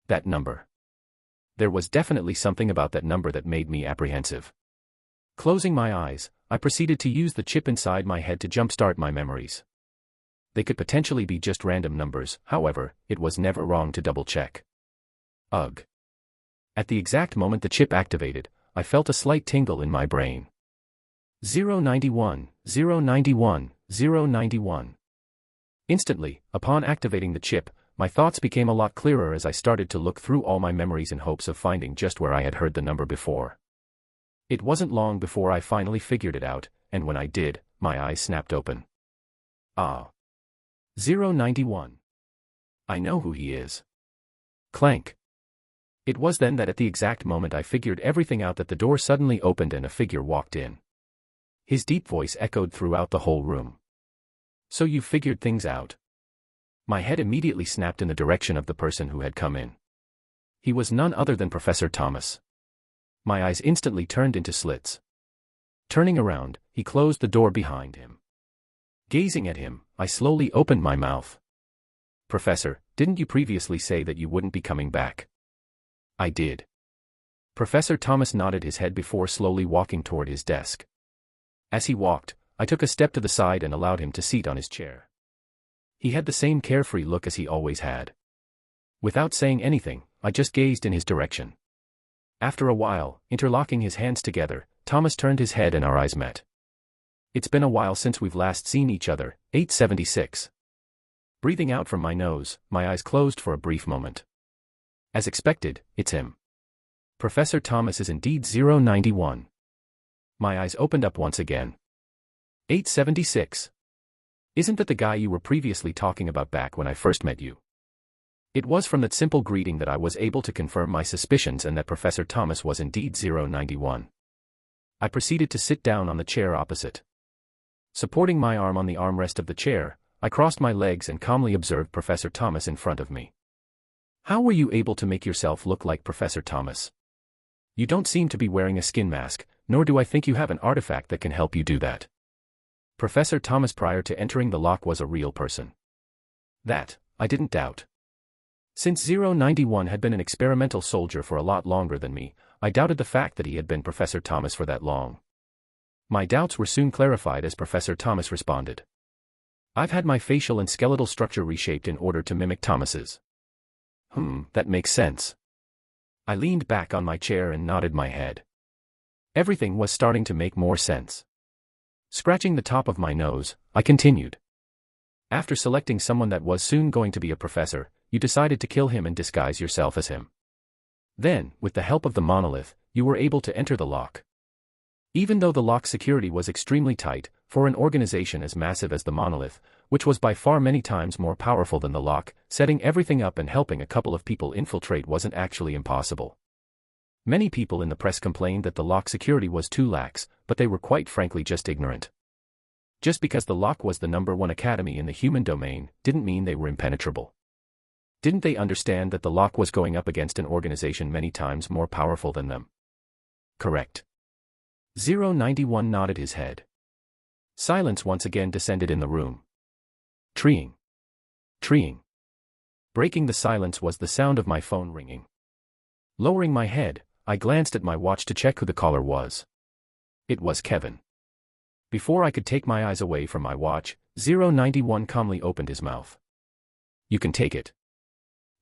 That number. There was definitely something about that number that made me apprehensive. Closing my eyes, I proceeded to use the chip inside my head to jumpstart my memories. They could potentially be just random numbers, however, it was never wrong to double-check. Ugh. At the exact moment the chip activated, I felt a slight tingle in my brain. 091, 091, 091. Instantly, upon activating the chip, my thoughts became a lot clearer as I started to look through all my memories in hopes of finding just where I had heard the number before. It wasn't long before I finally figured it out, and when I did, my eyes snapped open. Ah. 091. I know who he is. Clank. It was then that at the exact moment I figured everything out that the door suddenly opened and a figure walked in. His deep voice echoed throughout the whole room. So you figured things out? My head immediately snapped in the direction of the person who had come in. He was none other than Professor Thomas. My eyes instantly turned into slits. Turning around, he closed the door behind him. Gazing at him, I slowly opened my mouth. Professor, didn't you previously say that you wouldn't be coming back? I did. Professor Thomas nodded his head before slowly walking toward his desk. As he walked, I took a step to the side and allowed him to sit on his chair. He had the same carefree look as he always had. Without saying anything, I just gazed in his direction. After a while, interlocking his hands together, Thomas turned his head and our eyes met. It's been a while since we've last seen each other, 876. Breathing out from my nose, my eyes closed for a brief moment. As expected, it's him. Professor Thomas is indeed 091. My eyes opened up once again. 876. Isn't that the guy you were previously talking about back when I first met you? It was from that simple greeting that I was able to confirm my suspicions and that Professor Thomas was indeed 091. I proceeded to sit down on the chair opposite. Supporting my arm on the armrest of the chair, I crossed my legs and calmly observed Professor Thomas in front of me. How were you able to make yourself look like Professor Thomas? You don't seem to be wearing a skin mask, nor do I think you have an artifact that can help you do that. Professor Thomas prior to entering the lock was a real person. That, I didn't doubt. Since 091 had been an experimental soldier for a lot longer than me, I doubted the fact that he had been Professor Thomas for that long. My doubts were soon clarified as Professor Thomas responded. I've had my facial and skeletal structure reshaped in order to mimic Thomas's. That makes sense. I leaned back on my chair and nodded my head. Everything was starting to make more sense. Scratching the top of my nose, I continued. After selecting someone that was soon going to be a professor, you decided to kill him and disguise yourself as him. Then, with the help of the monolith, you were able to enter the lock. Even though the lock's security was extremely tight, for an organization as massive as the monolith, which was by far many times more powerful than the lock, setting everything up and helping a couple of people infiltrate wasn't actually impossible. Many people in the press complained that the lock security was too lax, but they were quite frankly just ignorant. Just because the lock was the #1 academy in the human domain, didn't mean they were impenetrable. Didn't they understand that the lock was going up against an organization many times more powerful than them? Correct. 091 nodded his head. Silence once again descended in the room. Treeing. Treeing. Breaking the silence was the sound of my phone ringing. Lowering my head, I glanced at my watch to check who the caller was. It was Kevin. Before I could take my eyes away from my watch, 091 calmly opened his mouth. You can take it.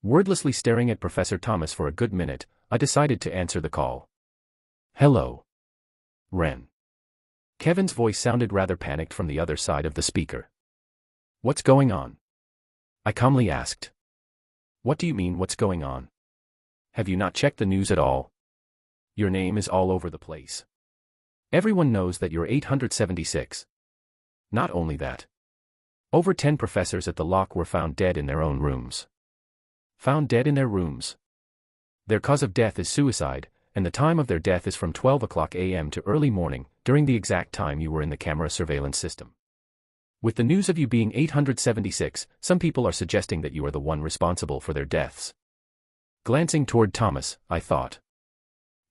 Wordlessly staring at Professor Thomas for a good minute, I decided to answer the call. Hello. Ren. Kevin's voice sounded rather panicked from the other side of the speaker. What's going on? I calmly asked. What do you mean what's going on? Have you not checked the news at all? Your name is all over the place. Everyone knows that you're 876. Not only that. Over 10 professors at the lock were found dead in their own rooms. Found dead in their rooms. Their cause of death is suicide, and the time of their death is from 12 o'clock a.m. to early morning, during the exact time you were in the camera surveillance system. With the news of you being 876, some people are suggesting that you are the one responsible for their deaths. Glancing toward Thomas, I thought.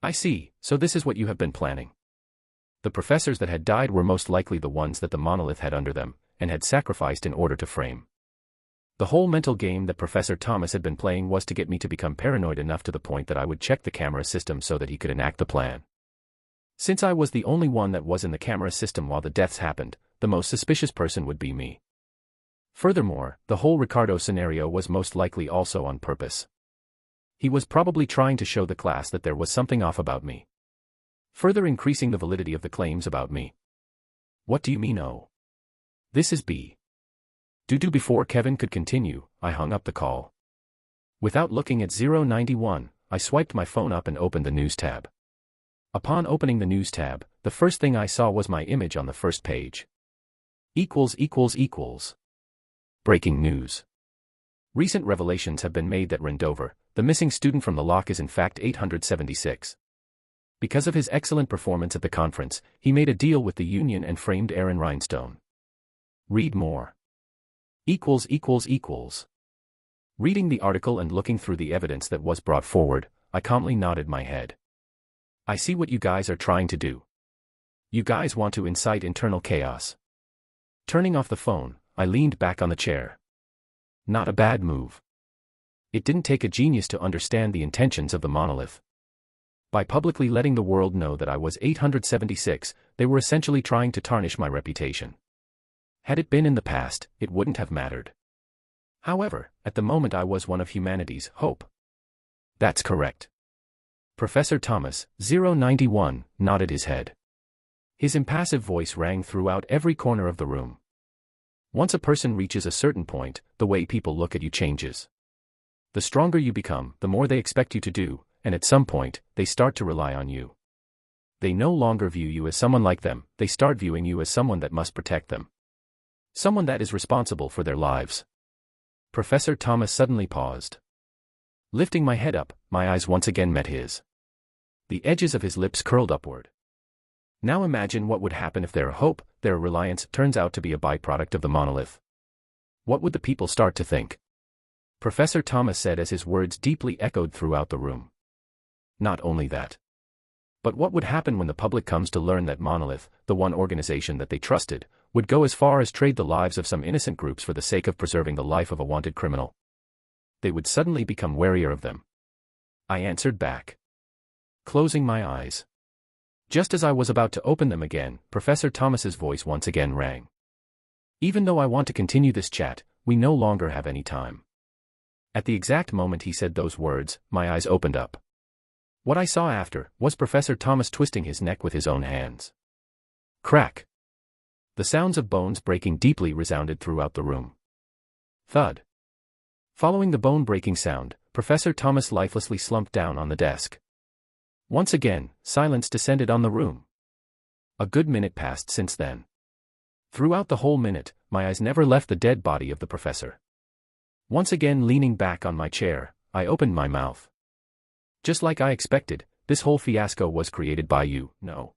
I see, so this is what you have been planning. The professors that had died were most likely the ones that the monolith had under them, and had sacrificed in order to frame. The whole mental game that Professor Thomas had been playing was to get me to become paranoid enough to the point that I would check the camera system so that he could enact the plan. Since I was the only one that was in the camera system while the deaths happened, the most suspicious person would be me. Furthermore, the whole Ricardo scenario was most likely also on purpose. He was probably trying to show the class that there was something off about me, further increasing the validity of the claims about me. What do you mean, oh? This is B. Before Kevin could continue, I hung up the call. Without looking at 091, I swiped my phone up and opened the news tab. Upon opening the news tab, the first thing I saw was my image on the first page. Breaking news. Recent revelations have been made that Rendover, the missing student from the lock, is in fact 876. Because of his excellent performance at the conference, he made a deal with the union and framed Aaron Rhinestone. Read more. Reading the article and looking through the evidence that was brought forward, I calmly nodded my head. I see what you guys are trying to do. You guys want to incite internal chaos. Turning off the phone, I leaned back on the chair. Not a bad move. It didn't take a genius to understand the intentions of the monolith. By publicly letting the world know that I was 876, they were essentially trying to tarnish my reputation. Had it been in the past, it wouldn't have mattered. However, at the moment I was one of humanity's hope. That's correct. Professor Thomas, 091, nodded his head. His impassive voice rang throughout every corner of the room. Once a person reaches a certain point, the way people look at you changes. The stronger you become, the more they expect you to do, and at some point, they start to rely on you. They no longer view you as someone like them, they start viewing you as someone that must protect them. Someone that is responsible for their lives. Professor Thomas suddenly paused. Lifting my head up, my eyes once again met his. The edges of his lips curled upward. Now imagine what would happen if their hope, their reliance, turns out to be a byproduct of the monolith. What would the people start to think? Professor Thomas said as his words deeply echoed throughout the room. Not only that. But what would happen when the public comes to learn that Monolith, the one organization that they trusted, would go as far as trade the lives of some innocent groups for the sake of preserving the life of a wanted criminal? They would suddenly become warier of them. I answered back, closing my eyes. Just as I was about to open them again, Professor Thomas's voice once again rang. Even though I want to continue this chat, we no longer have any time. At the exact moment he said those words, my eyes opened up. What I saw after was Professor Thomas twisting his neck with his own hands. Crack. The sounds of bones breaking deeply resounded throughout the room. Thud. Following the bone-breaking sound, Professor Thomas lifelessly slumped down on the desk. Once again, silence descended on the room. A good minute passed since then. Throughout the whole minute, my eyes never left the dead body of the professor. Once again leaning back on my chair, I opened my mouth. Just like I expected, this whole fiasco was created by you, no.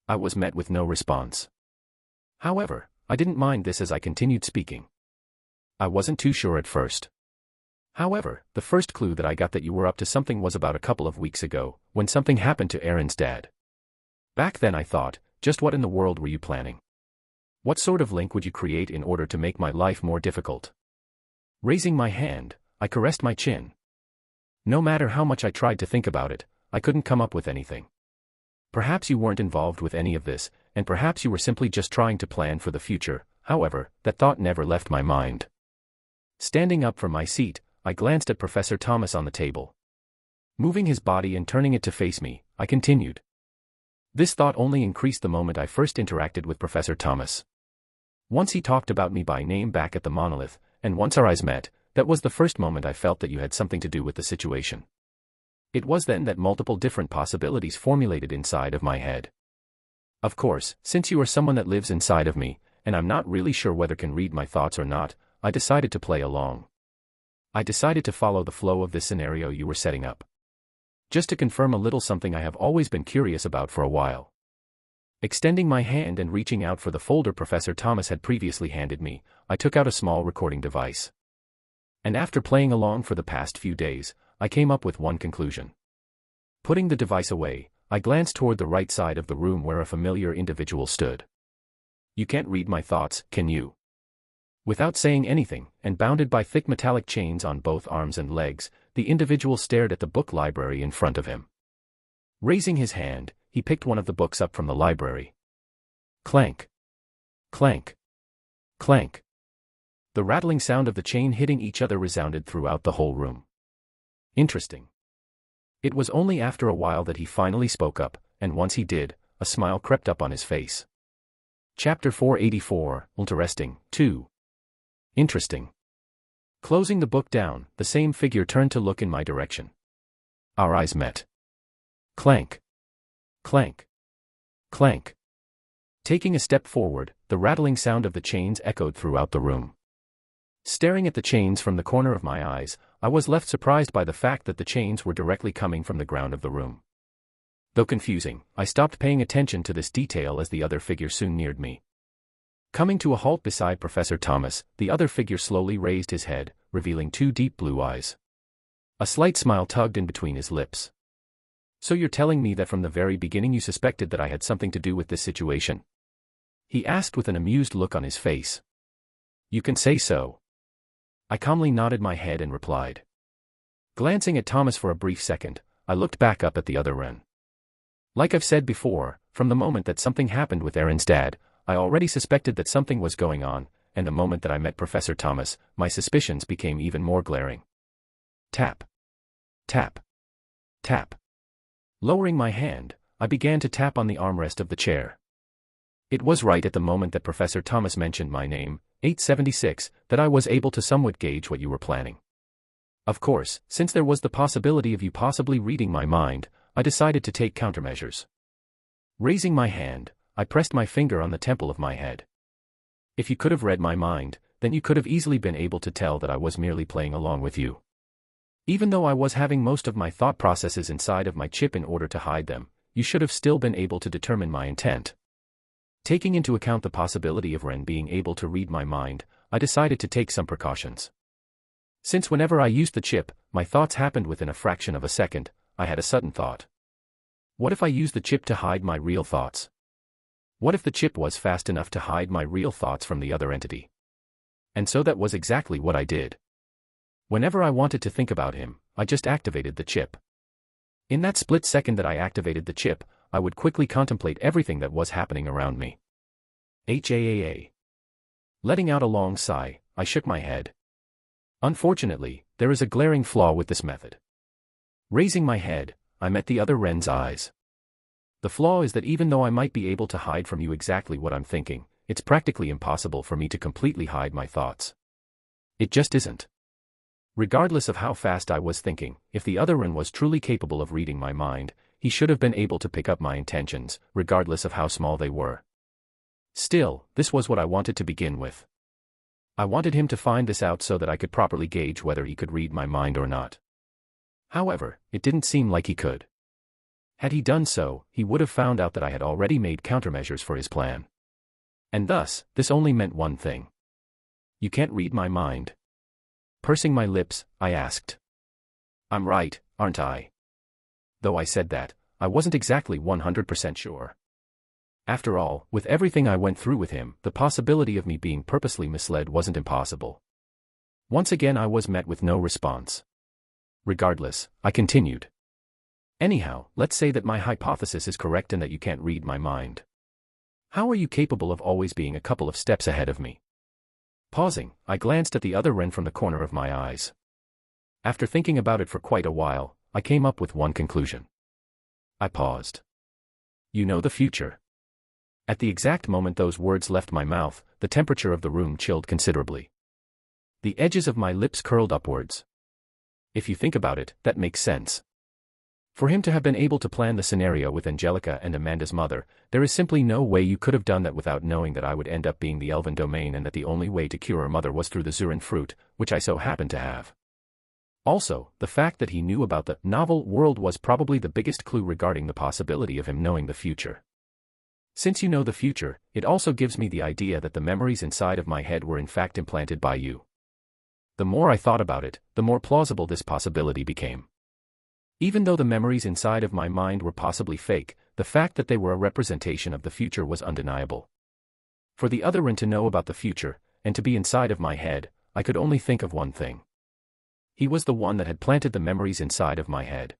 I was met with no response. However, I didn't mind this as I continued speaking. I wasn't too sure at first. However, the first clue that I got that you were up to something was about a couple of weeks ago, when something happened to Aaron's dad. Back then I thought, just what in the world were you planning? What sort of link would you create in order to make my life more difficult? Raising my hand, I caressed my chin. No matter how much I tried to think about it, I couldn't come up with anything. Perhaps you weren't involved with any of this, and perhaps you were simply just trying to plan for the future. However, that thought never left my mind. Standing up from my seat, I glanced at Professor Thomas on the table. Moving his body and turning it to face me, I continued. This thought only increased the moment I first interacted with Professor Thomas. Once he talked about me by name back at the monolith, and once our eyes met, that was the first moment I felt that you had something to do with the situation. It was then that multiple different possibilities formulated inside of my head. Of course, since you are someone that lives inside of me, and I'm not really sure whether can read my thoughts or not, I decided to play along. I decided to follow the flow of this scenario you were setting up. Just to confirm a little something I have always been curious about for a while. Extending my hand and reaching out for the folder Professor Thomas had previously handed me, I took out a small recording device. And after playing along for the past few days, I came up with one conclusion. Putting the device away, I glanced toward the right side of the room where a familiar individual stood. You can't read my thoughts, can you? Without saying anything, and bounded by thick metallic chains on both arms and legs, the individual stared at the book library in front of him. Raising his hand, he picked one of the books up from the library. Clank. Clank. Clank. The rattling sound of the chain hitting each other resounded throughout the whole room. Interesting. It was only after a while that he finally spoke up, and once he did, a smile crept up on his face. Chapter 484, Interesting, 2. Interesting. Closing the book down, the same figure turned to look in my direction. Our eyes met. Clank. Clank. Clank. Taking a step forward, the rattling sound of the chains echoed throughout the room. Staring at the chains from the corner of my eyes, I was left surprised by the fact that the chains were directly coming from the ground of the room. Though confusing, I stopped paying attention to this detail as the other figure soon neared me. Coming to a halt beside Professor Thomas, the other figure slowly raised his head, revealing 2 deep blue eyes. A slight smile tugged in between his lips. So you're telling me that from the very beginning you suspected that I had something to do with this situation? He asked with an amused look on his face. You can say so. I calmly nodded my head and replied. Glancing at Thomas for a brief second, I looked back up at the other Ren. Like I've said before, from the moment that something happened with Erin's dad, I already suspected that something was going on, and the moment that I met Professor Thomas, my suspicions became even more glaring. Tap. Tap. Tap. Lowering my hand, I began to tap on the armrest of the chair. It was right at the moment that Professor Thomas mentioned my name, 876, that I was able to somewhat gauge what you were planning. Of course, since there was the possibility of you possibly reading my mind, I decided to take countermeasures. Raising my hand, I pressed my finger on the temple of my head. If you could have read my mind, then you could have easily been able to tell that I was merely playing along with you. Even though I was having most of my thought processes inside of my chip in order to hide them, you should have still been able to determine my intent. Taking into account the possibility of Ren being able to read my mind, I decided to take some precautions. Since whenever I used the chip, my thoughts happened within a fraction of a second, I had a sudden thought. What if I used the chip to hide my real thoughts? What if the chip was fast enough to hide my real thoughts from the other entity? And so that was exactly what I did. Whenever I wanted to think about him, I just activated the chip. In that split second that I activated the chip, I would quickly contemplate everything that was happening around me. HAAA. Letting out a long sigh, I shook my head. Unfortunately, there is a glaring flaw with this method. Raising my head, I met the other Ren's eyes. The flaw is that even though I might be able to hide from you exactly what I'm thinking, it's practically impossible for me to completely hide my thoughts. It just isn't. Regardless of how fast I was thinking, if the other Ren was truly capable of reading my mind, he should have been able to pick up my intentions, regardless of how small they were. Still, this was what I wanted to begin with. I wanted him to find this out so that I could properly gauge whether he could read my mind or not. However, it didn't seem like he could. Had he done so, he would have found out that I had already made countermeasures for his plan. And thus, this only meant one thing. You can't read my mind. Pursing my lips, I asked. I'm right, aren't I? Though I said that, I wasn't exactly 100% sure. After all, with everything I went through with him, the possibility of me being purposely misled wasn't impossible. Once again I was met with no response. Regardless, I continued. Anyhow, let's say that my hypothesis is correct and that you can't read my mind. How are you capable of always being a couple of steps ahead of me? Pausing, I glanced at the other Ren from the corner of my eyes. After thinking about it for quite a while, I came up with one conclusion. I paused. You know the future. At the exact moment those words left my mouth, the temperature of the room chilled considerably. The edges of my lips curled upwards. If you think about it, that makes sense. For him to have been able to plan the scenario with Angelica and Amanda's mother, there is simply no way you could have done that without knowing that I would end up being the elven domain and that the only way to cure her mother was through the Zurin fruit, which I so happened to have. Also, the fact that he knew about the novel world was probably the biggest clue regarding the possibility of him knowing the future. Since you know the future, it also gives me the idea that the memories inside of my head were in fact implanted by you. The more I thought about it, the more plausible this possibility became. Even though the memories inside of my mind were possibly fake, the fact that they were a representation of the future was undeniable. For the other Ren to know about the future, and to be inside of my head, I could only think of one thing. He was the one that had planted the memories inside of my head.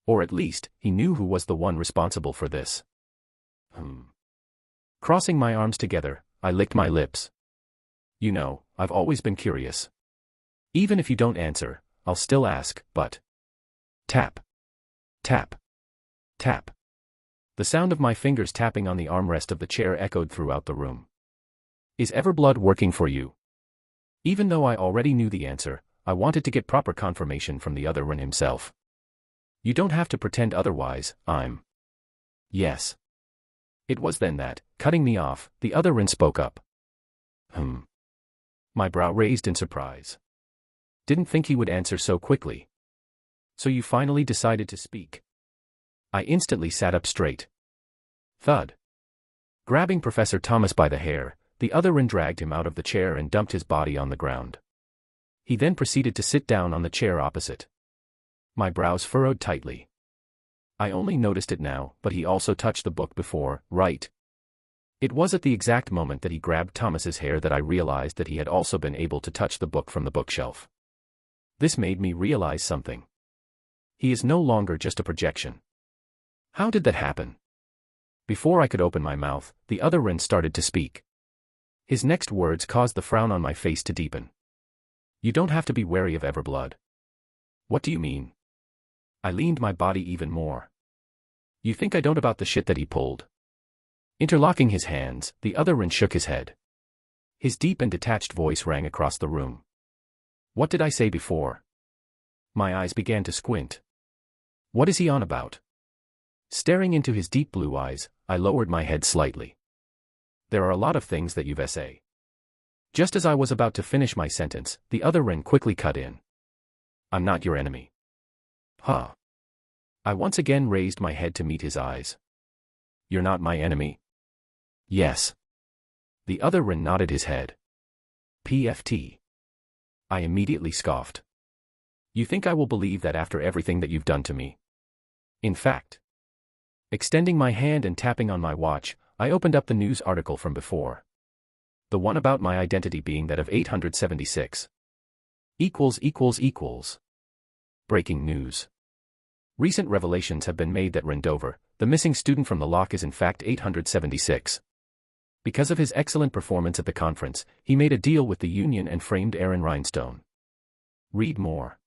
Or at least, he knew who was the one responsible for this. Crossing my arms together, I licked my lips. You know, I've always been curious. Even if you don't answer, I'll still ask, but Tap. Tap. Tap. The sound of my fingers tapping on the armrest of the chair echoed throughout the room. Is Everblood working for you? Even though I already knew the answer, I wanted to get proper confirmation from the other Ren himself. You don't have to pretend otherwise, I'm. Yes. It was then that, cutting me off, the other Ren spoke up. My brow raised in surprise. Didn't think he would answer so quickly. So you finally decided to speak. I instantly sat up straight. Thud. Grabbing Professor Thomas by the hair, the other Ren dragged him out of the chair and dumped his body on the ground. He then proceeded to sit down on the chair opposite. My brows furrowed tightly. I only noticed it now, but he also touched the book before, right? It was at the exact moment that he grabbed Thomas's hair that I realized that he had also been able to touch the book from the bookshelf. This made me realize something. He is no longer just a projection. How did that happen? Before I could open my mouth, the other Ren started to speak. His next words caused the frown on my face to deepen. You don't have to be wary of Everblood. What do you mean? I leaned my body even more. You think I don't about the shit that he pulled? Interlocking his hands, the other Ren shook his head. His deep and detached voice rang across the room. What did I say before? My eyes began to squint. What is he on about? Staring into his deep blue eyes, I lowered my head slightly. There are a lot of things that you've said. Just as I was about to finish my sentence, the other Ren quickly cut in. I'm not your enemy. Huh. I once again raised my head to meet his eyes. You're not my enemy? Yes. The other Ren nodded his head. PFT. I immediately scoffed. You think I will believe that after everything that you've done to me? In fact. Extending my hand and tapping on my watch, I opened up the news article from before. The one about my identity being that of 876. Breaking news. Recent revelations have been made that Rendover, the missing student from the lock, is in fact 876. Because of his excellent performance at the conference, he made a deal with the Union and framed Aaron Rhinestone. Read more.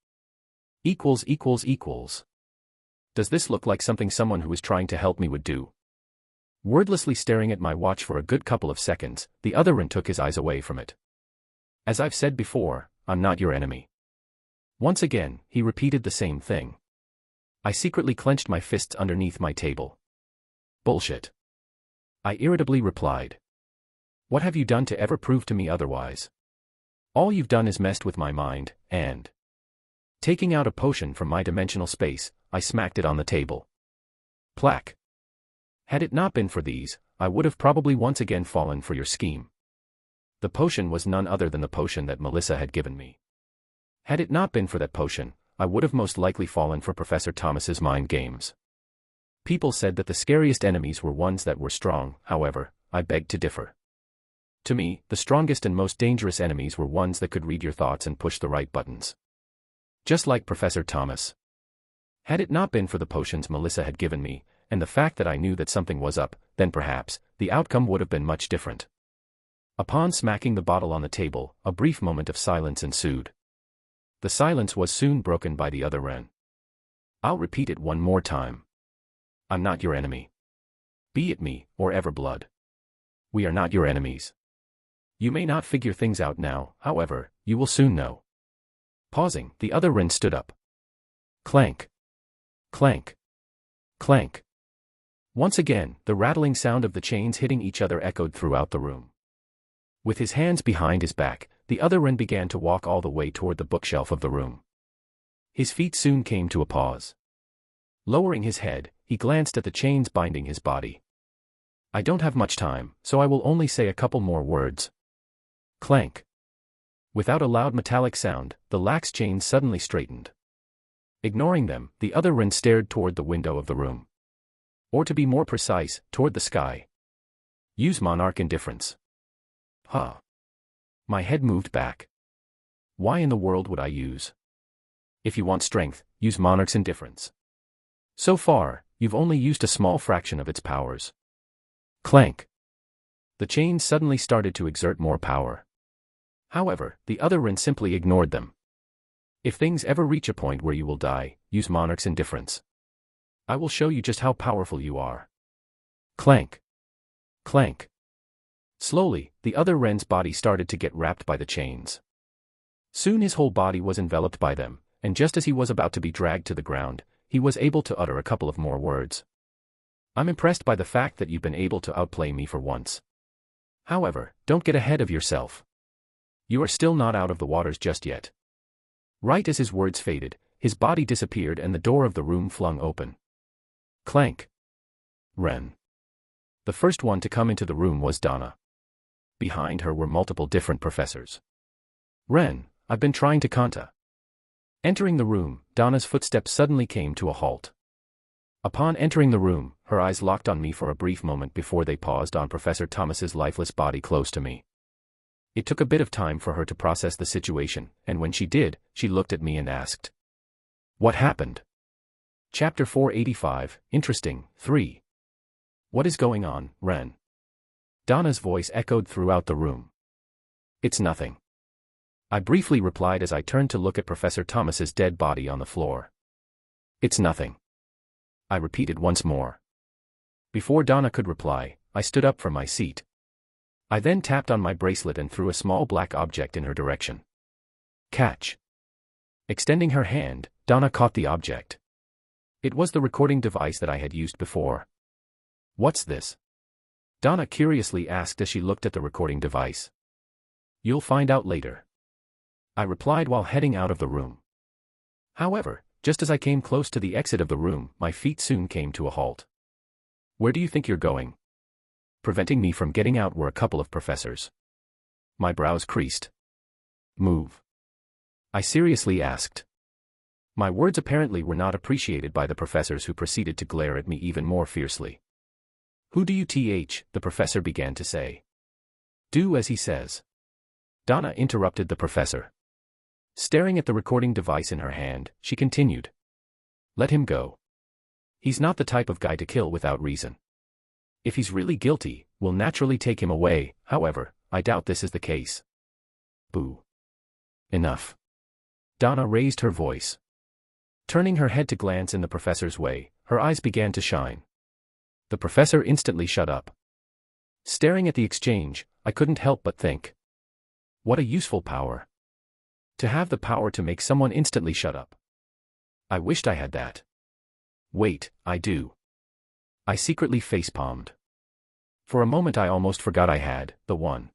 Does this look like something someone who is trying to help me would do? Wordlessly staring at my watch for a good couple of seconds, the other Ren took his eyes away from it. As I've said before, I'm not your enemy. Once again, he repeated the same thing. I secretly clenched my fists underneath my table. Bullshit. I irritably replied. What have you done to ever prove to me otherwise? All you've done is messed with my mind, and... Taking out a potion from my dimensional space, I smacked it on the table. Plaque. Had it not been for these, I would have probably once again fallen for your scheme. The potion was none other than the potion that Melissa had given me. Had it not been for that potion, I would have most likely fallen for Professor Thomas's mind games. People said that the scariest enemies were ones that were strong, however, I beg to differ. To me, the strongest and most dangerous enemies were ones that could read your thoughts and push the right buttons. Just like Professor Thomas. Had it not been for the potions Melissa had given me, and the fact that I knew that something was up, then perhaps, the outcome would have been much different. Upon smacking the bottle on the table, a brief moment of silence ensued. The silence was soon broken by the other Ren. I'll repeat it one more time. I'm not your enemy. Be it me, or Everblood. We are not your enemies. You may not figure things out now, however, you will soon know. Pausing, the other Ren stood up. Clank. Clank. Clank. Once again, the rattling sound of the chains hitting each other echoed throughout the room. With his hands behind his back, the other Ren began to walk all the way toward the bookshelf of the room. His feet soon came to a pause. Lowering his head, he glanced at the chains binding his body. I don't have much time, so I will only say a couple more words. Clank. Without a loud metallic sound, the lax chains suddenly straightened. Ignoring them, the other Ren stared toward the window of the room. Or to be more precise, toward the sky. Use Monarch Indifference. Huh. My head moved back. Why in the world would I use? If you want strength, use Monarch's Indifference. So far, you've only used a small fraction of its powers. Clank. The chains suddenly started to exert more power. However, the other Ren simply ignored them. If things ever reach a point where you will die, use monarch's indifference. I will show you just how powerful you are. Clank. Clank. Slowly, the other Wren's body started to get wrapped by the chains. Soon his whole body was enveloped by them, and just as he was about to be dragged to the ground, he was able to utter a couple of more words. I'm impressed by the fact that you've been able to outplay me for once. However, don't get ahead of yourself. You are still not out of the waters just yet. Right as his words faded, his body disappeared and the door of the room flung open. Clank. Wren. The first one to come into the room was Donna. Behind her were multiple different professors. Wren, I've been trying to contact. Entering the room, Donna's footsteps suddenly came to a halt. Upon entering the room, her eyes locked on me for a brief moment before they paused on Professor Thomas's lifeless body close to me. It took a bit of time for her to process the situation, and when she did, she looked at me and asked, "What happened?" Chapter 485, Interesting, 3. What is going on, Wren? Donna's voice echoed throughout the room. It's nothing. I briefly replied as I turned to look at Professor Thomas's dead body on the floor. It's nothing. I repeated once more. Before Donna could reply, I stood up from my seat. I then tapped on my bracelet and threw a small black object in her direction. Catch. Extending her hand, Donna caught the object. It was the recording device that I had used before. What's this? Donna curiously asked as she looked at the recording device. You'll find out later. I replied while heading out of the room. However, just as I came close to the exit of the room, my feet soon came to a halt. Where do you think you're going? Preventing me from getting out were a couple of professors. My brows creased. Move. I seriously asked. My words apparently were not appreciated by the professors who proceeded to glare at me even more fiercely. Who do you th? The professor began to say. Do as he says. Donna interrupted the professor. Staring at the recording device in her hand, she continued. Let him go. He's not the type of guy to kill without reason. If he's really guilty, we'll naturally take him away, however, I doubt this is the case. Boo. Enough. Donna raised her voice. Turning her head to glance in the professor's way, her eyes began to shine. The professor instantly shut up. Staring at the exchange, I couldn't help but think. What a useful power. To have the power to make someone instantly shut up. I wished I had that. Wait, I do. I secretly facepalmed. For a moment I almost forgot I had the one.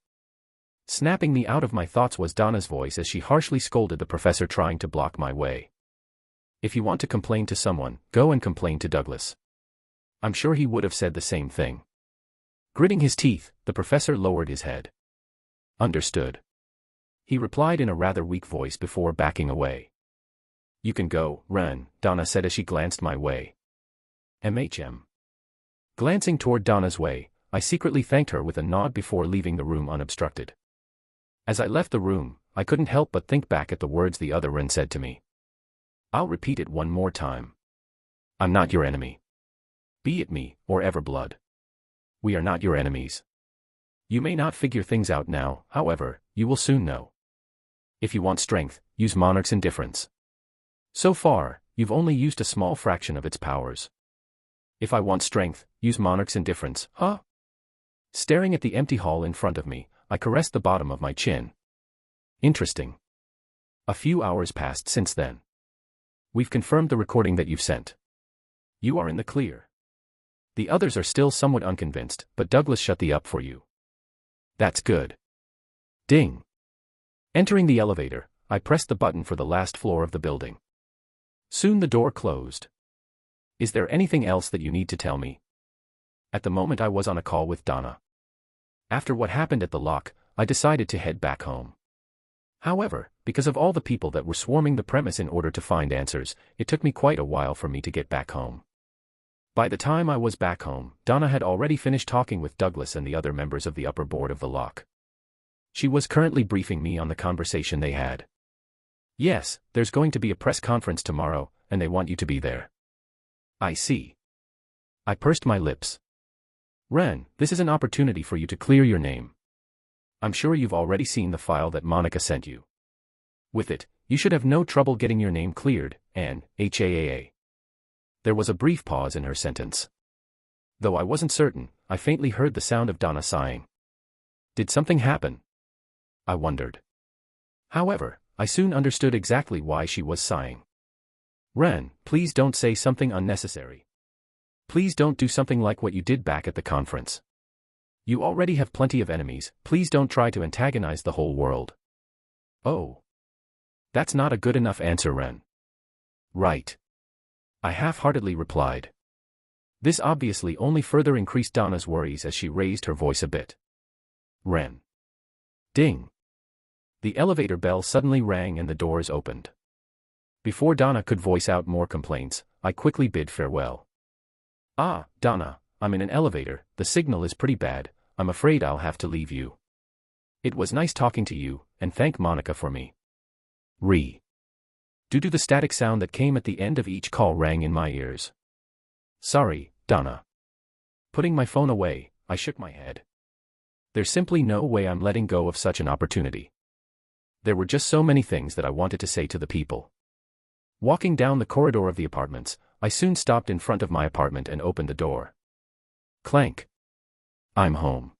Snapping me out of my thoughts was Donna's voice as she harshly scolded the professor trying to block my way. If you want to complain to someone, go and complain to Douglas. I'm sure he would have said the same thing. Gritting his teeth, the professor lowered his head. Understood. He replied in a rather weak voice before backing away. You can go, Wren, Donna said as she glanced my way. MHM. Glancing toward Donna's way, I secretly thanked her with a nod before leaving the room unobstructed. As I left the room, I couldn't help but think back at the words the other Wren said to me. I'll repeat it one more time. I'm not your enemy. Be it me, or Everblood. We are not your enemies. You may not figure things out now, however, you will soon know. If you want strength, use Monarch's indifference. So far, you've only used a small fraction of its powers. If I want strength, use Monarch's indifference, huh? Staring at the empty hall in front of me, I caressed the bottom of my chin. Interesting. A few hours passed since then. We've confirmed the recording that you've sent. You are in the clear. The others are still somewhat unconvinced, but Douglas shut the up for you. That's good. Ding. Entering the elevator, I pressed the button for the last floor of the building. Soon the door closed. Is there anything else that you need to tell me? At the moment I was on a call with Donna. After what happened at the lock, I decided to head back home. However, because of all the people that were swarming the premise in order to find answers, it took me quite a while for me to get back home. By the time I was back home, Donna had already finished talking with Douglas and the other members of the upper board of the lock. She was currently briefing me on the conversation they had. Yes, there's going to be a press conference tomorrow, and they want you to be there. I see. I pursed my lips. Wren, this is an opportunity for you to clear your name. I'm sure you've already seen the file that Monica sent you. With it, you should have no trouble getting your name cleared, and HAAA. There was a brief pause in her sentence. Though I wasn't certain, I faintly heard the sound of Donna sighing. Did something happen? I wondered. However, I soon understood exactly why she was sighing. Ren, please don't say something unnecessary. Please don't do something like what you did back at the conference. You already have plenty of enemies, please don't try to antagonize the whole world. Oh. That's not a good enough answer, Ren. Right. I half-heartedly replied. This obviously only further increased Donna's worries as she raised her voice a bit. Ren. Ding. The elevator bell suddenly rang and the doors opened. Before Donna could voice out more complaints, I quickly bid farewell. Ah, Donna, I'm in an elevator, the signal is pretty bad, I'm afraid I'll have to leave you. It was nice talking to you, and thank Monica for me. Due to the static sound that came at the end of each call rang in my ears. Sorry, Donna. Putting my phone away, I shook my head. There's simply no way I'm letting go of such an opportunity. There were just so many things that I wanted to say to the people. Walking down the corridor of the apartments, I soon stopped in front of my apartment and opened the door. Clank. I'm home.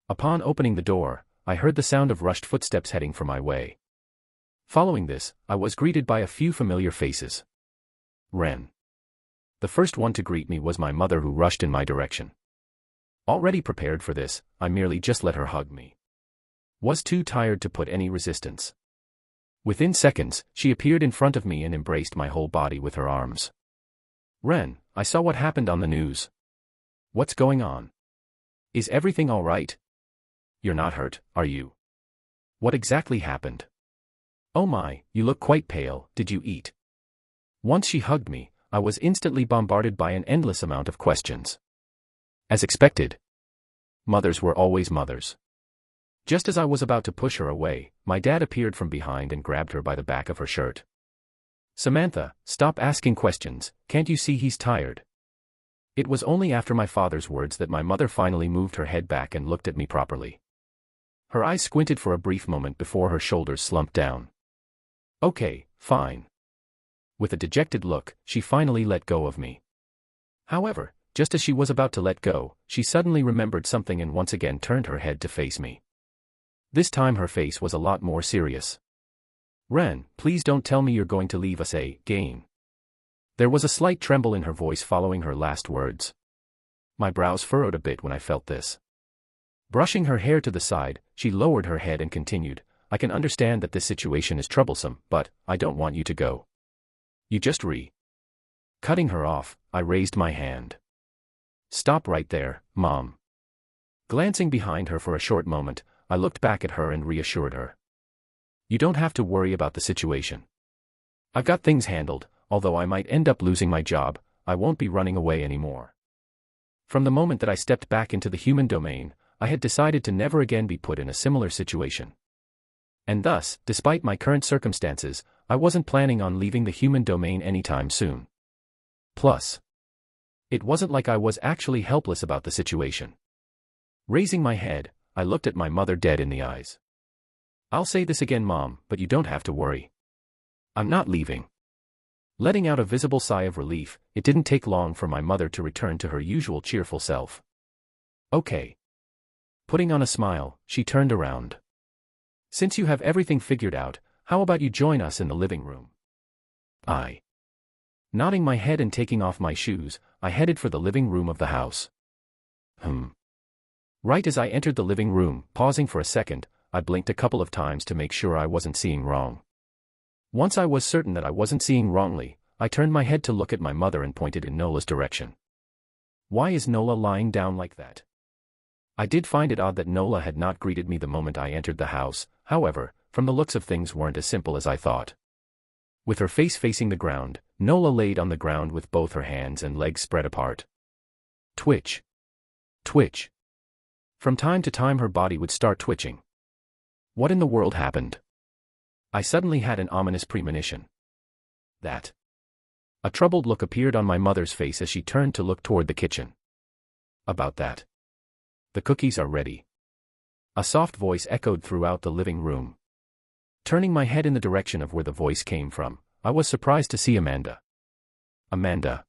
Upon opening the door, I heard the sound of rushed footsteps heading for my way. Following this, I was greeted by a few familiar faces. Ren. The first one to greet me was my mother, who rushed in my direction. Already prepared for this, I merely just let her hug me. Was too tired to put any resistance. Within seconds, she appeared in front of me and embraced my whole body with her arms. Ren, I saw what happened on the news. What's going on? Is everything all right? You're not hurt, are you? What exactly happened? Oh my, you look quite pale, did you eat? Once she hugged me, I was instantly bombarded by an endless amount of questions. As expected. Mothers were always mothers. Just as I was about to push her away, my dad appeared from behind and grabbed her by the back of her shirt. Samantha, stop asking questions, can't you see he's tired? It was only after my father's words that my mother finally moved her head back and looked at me properly. Her eyes squinted for a brief moment before her shoulders slumped down. Okay, fine. With a dejected look, she finally let go of me. However, just as she was about to let go, she suddenly remembered something and once again turned her head to face me. This time her face was a lot more serious. Ren, please don't tell me you're going to leave us again. There was a slight tremble in her voice following her last words. My brows furrowed a bit when I felt this. Brushing her hair to the side, she lowered her head and continued, I can understand that this situation is troublesome, but I don't want you to go. You just Cutting her off, I raised my hand. Stop right there, Mom. Glancing behind her for a short moment, I looked back at her and reassured her. You don't have to worry about the situation. I've got things handled, although I might end up losing my job, I won't be running away anymore. From the moment that I stepped back into the human domain, I had decided to never again be put in a similar situation. And thus, despite my current circumstances, I wasn't planning on leaving the human domain anytime soon. Plus, it wasn't like I was actually helpless about the situation. Raising my head, I looked at my mother dead in the eyes. I'll say this again, Mom, but you don't have to worry. I'm not leaving. Letting out a visible sigh of relief, it didn't take long for my mother to return to her usual cheerful self. Okay. Putting on a smile, she turned around. Since you have everything figured out, how about you join us in the living room? Nodding my head and taking off my shoes, I headed for the living room of the house. Right as I entered the living room, pausing for a second, I blinked a couple of times to make sure I wasn't seeing wrong. Once I was certain that I wasn't seeing wrongly, I turned my head to look at my mother and pointed in Nola's direction. Why is Nola lying down like that? I did find it odd that Nola had not greeted me the moment I entered the house, however, from the looks of things weren't as simple as I thought. With her face facing the ground, Nola laid on the ground with both her hands and legs spread apart. Twitch. Twitch. From time to time her body would start twitching. What in the world happened? I suddenly had an ominous premonition. That. A troubled look appeared on my mother's face as she turned to look toward the kitchen. About that. The cookies are ready. A soft voice echoed throughout the living room. Turning my head in the direction of where the voice came from, I was surprised to see Amanda. Amanda.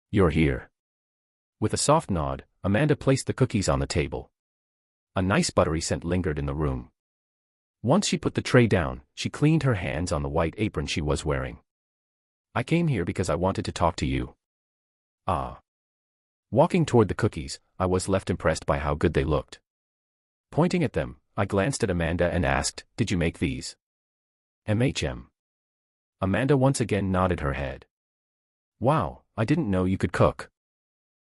You're here. With a soft nod, Amanda placed the cookies on the table. A nice buttery scent lingered in the room. Once she put the tray down, she cleaned her hands on the white apron she was wearing. I came here because I wanted to talk to you. Ah. Walking toward the cookies, I was left impressed by how good they looked. Pointing at them, I glanced at Amanda and asked, "Did you make these?" "MHM." Amanda once again nodded her head. "Wow, I didn't know you could cook."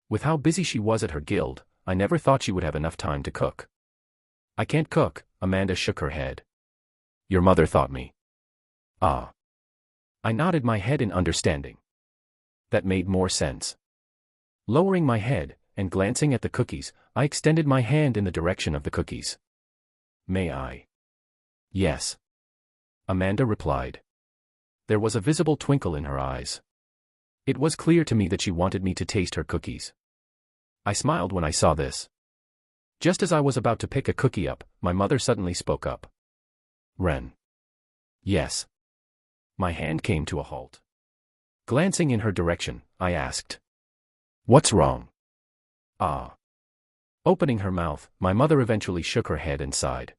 With how busy she was at her guild, I never thought she would have enough time to cook. "I can't cook," Amanda shook her head. "Your mother taught me." "Ah." I nodded my head in understanding. That made more sense. Lowering my head, and glancing at the cookies, I extended my hand in the direction of the cookies. "May I?" "Yes." Amanda replied. There was a visible twinkle in her eyes. It was clear to me that she wanted me to taste her cookies. I smiled when I saw this. Just as I was about to pick a cookie up, my mother suddenly spoke up. "Ren." "Yes." My hand came to a halt. Glancing in her direction, I asked, "What's wrong?" "Ah." Opening her mouth, my mother eventually shook her head and sighed.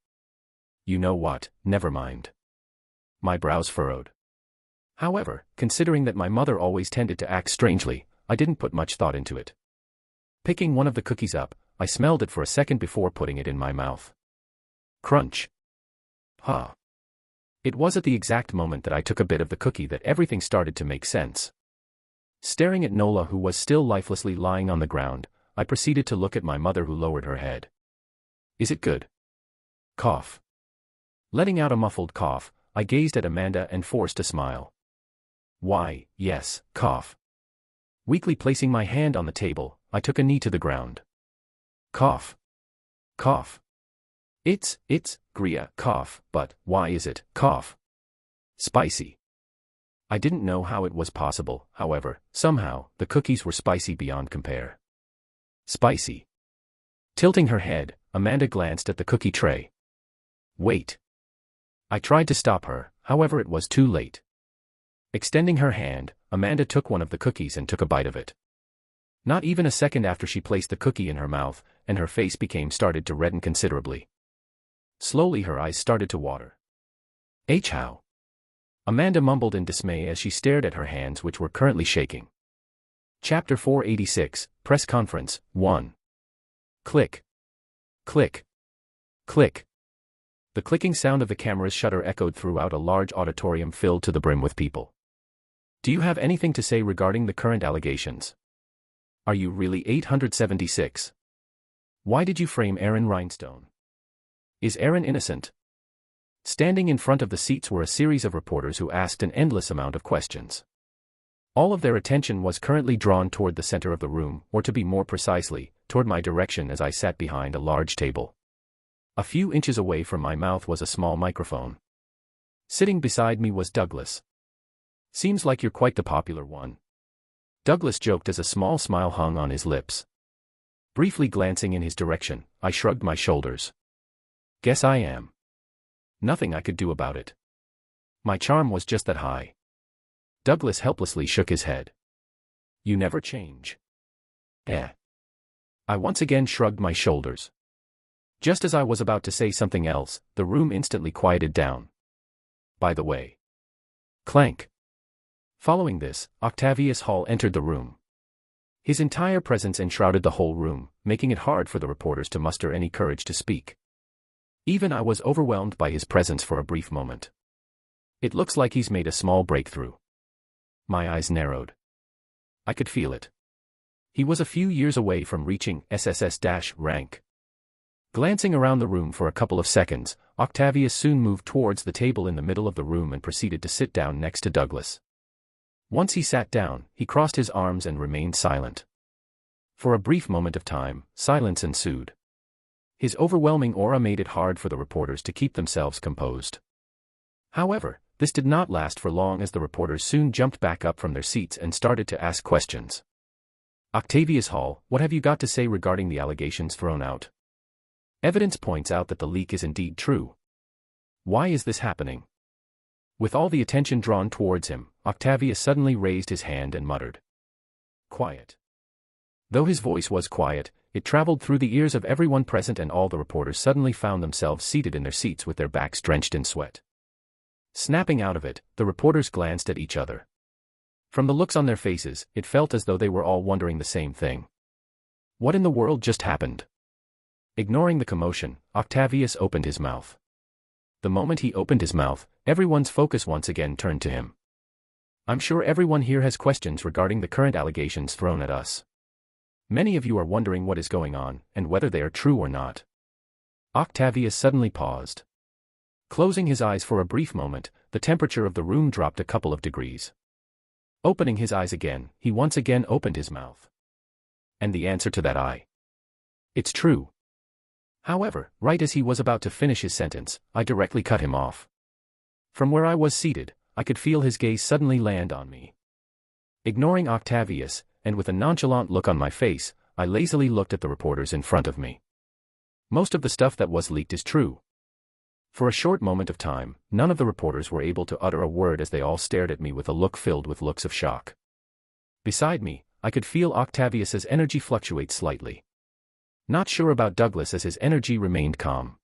"You know what, never mind." My brows furrowed. However, considering that my mother always tended to act strangely, I didn't put much thought into it. Picking one of the cookies up, I smelled it for a second before putting it in my mouth. Crunch. Huh. It was at the exact moment that I took a bit of the cookie that everything started to make sense. Staring at Nola, who was still lifelessly lying on the ground, I proceeded to look at my mother, who lowered her head. "Is it good?" Cough. Letting out a muffled cough, I gazed at Amanda and forced a smile. "Why, yes, cough." Weakly placing my hand on the table, I took a knee to the ground. Cough. Cough. It's, Gria, cough, but why is it, cough? Spicy. I didn't know how it was possible, however, somehow, the cookies were spicy beyond compare. Spicy. Tilting her head, Amanda glanced at the cookie tray. "Wait." I tried to stop her, however it was too late. Extending her hand, Amanda took one of the cookies and took a bite of it. Not even a second after she placed the cookie in her mouth, and her face started to redden considerably. Slowly her eyes started to water. How? Amanda mumbled in dismay as she stared at her hands, which were currently shaking. Chapter 486, Press Conference, 1. Click. Click. Click. The clicking sound of the camera's shutter echoed throughout a large auditorium filled to the brim with people. "Do you have anything to say regarding the current allegations? Are you really 876? Why did you frame Aaron Rhinestone? Is Aaron innocent?" Standing in front of the seats were a series of reporters who asked an endless amount of questions. All of their attention was currently drawn toward the center of the room, or to be more precisely, toward my direction as I sat behind a large table. A few inches away from my mouth was a small microphone. Sitting beside me was Douglas. "Seems like you're quite the popular one." Douglas joked as a small smile hung on his lips. Briefly glancing in his direction, I shrugged my shoulders. "Guess I am. Nothing I could do about it. My charm was just that high." Douglas helplessly shook his head. "You never change." I once again shrugged my shoulders. Just as I was about to say something else, the room instantly quieted down. "By the way." Clank. Following this, Octavius Hall entered the room. His entire presence enshrouded the whole room, making it hard for the reporters to muster any courage to speak. Even I was overwhelmed by his presence for a brief moment. "It looks like he's made a small breakthrough." My eyes narrowed. I could feel it. He was a few years away from reaching SSS- rank. Glancing around the room for a couple of seconds, Octavius soon moved towards the table in the middle of the room and proceeded to sit down next to Douglas. Once he sat down, he crossed his arms and remained silent. For a brief moment of time, silence ensued. His overwhelming aura made it hard for the reporters to keep themselves composed. However, this did not last for long, as the reporters soon jumped back up from their seats and started to ask questions. "Octavius Hall, what have you got to say regarding the allegations thrown out? Evidence points out that the leak is indeed true. Why is this happening? With all the attention drawn towards him, Octavius suddenly raised his hand and muttered. Quiet. Though his voice was quiet, it traveled through the ears of everyone present, and all the reporters suddenly found themselves seated in their seats with their backs drenched in sweat. Snapping out of it, the reporters glanced at each other. From the looks on their faces, it felt as though they were all wondering the same thing. What in the world just happened? Ignoring the commotion, Octavius opened his mouth. The moment he opened his mouth, everyone's focus once again turned to him. I'm sure everyone here has questions regarding the current allegations thrown at us. Many of you are wondering what is going on, and whether they are true or not. Octavius suddenly paused. Closing his eyes for a brief moment, the temperature of the room dropped a couple of degrees. Opening his eyes again, he once again opened his mouth. And the answer to that it's true. However, right as he was about to finish his sentence, I directly cut him off. From where I was seated, I could feel his gaze suddenly land on me. Ignoring Octavius, and with a nonchalant look on my face, I lazily looked at the reporters in front of me. Most of the stuff that was leaked is true. For a short moment of time, none of the reporters were able to utter a word as they all stared at me with a look filled with looks of shock. Beside me, I could feel Octavius's energy fluctuate slightly. Not sure about Douglas, as his energy remained calm.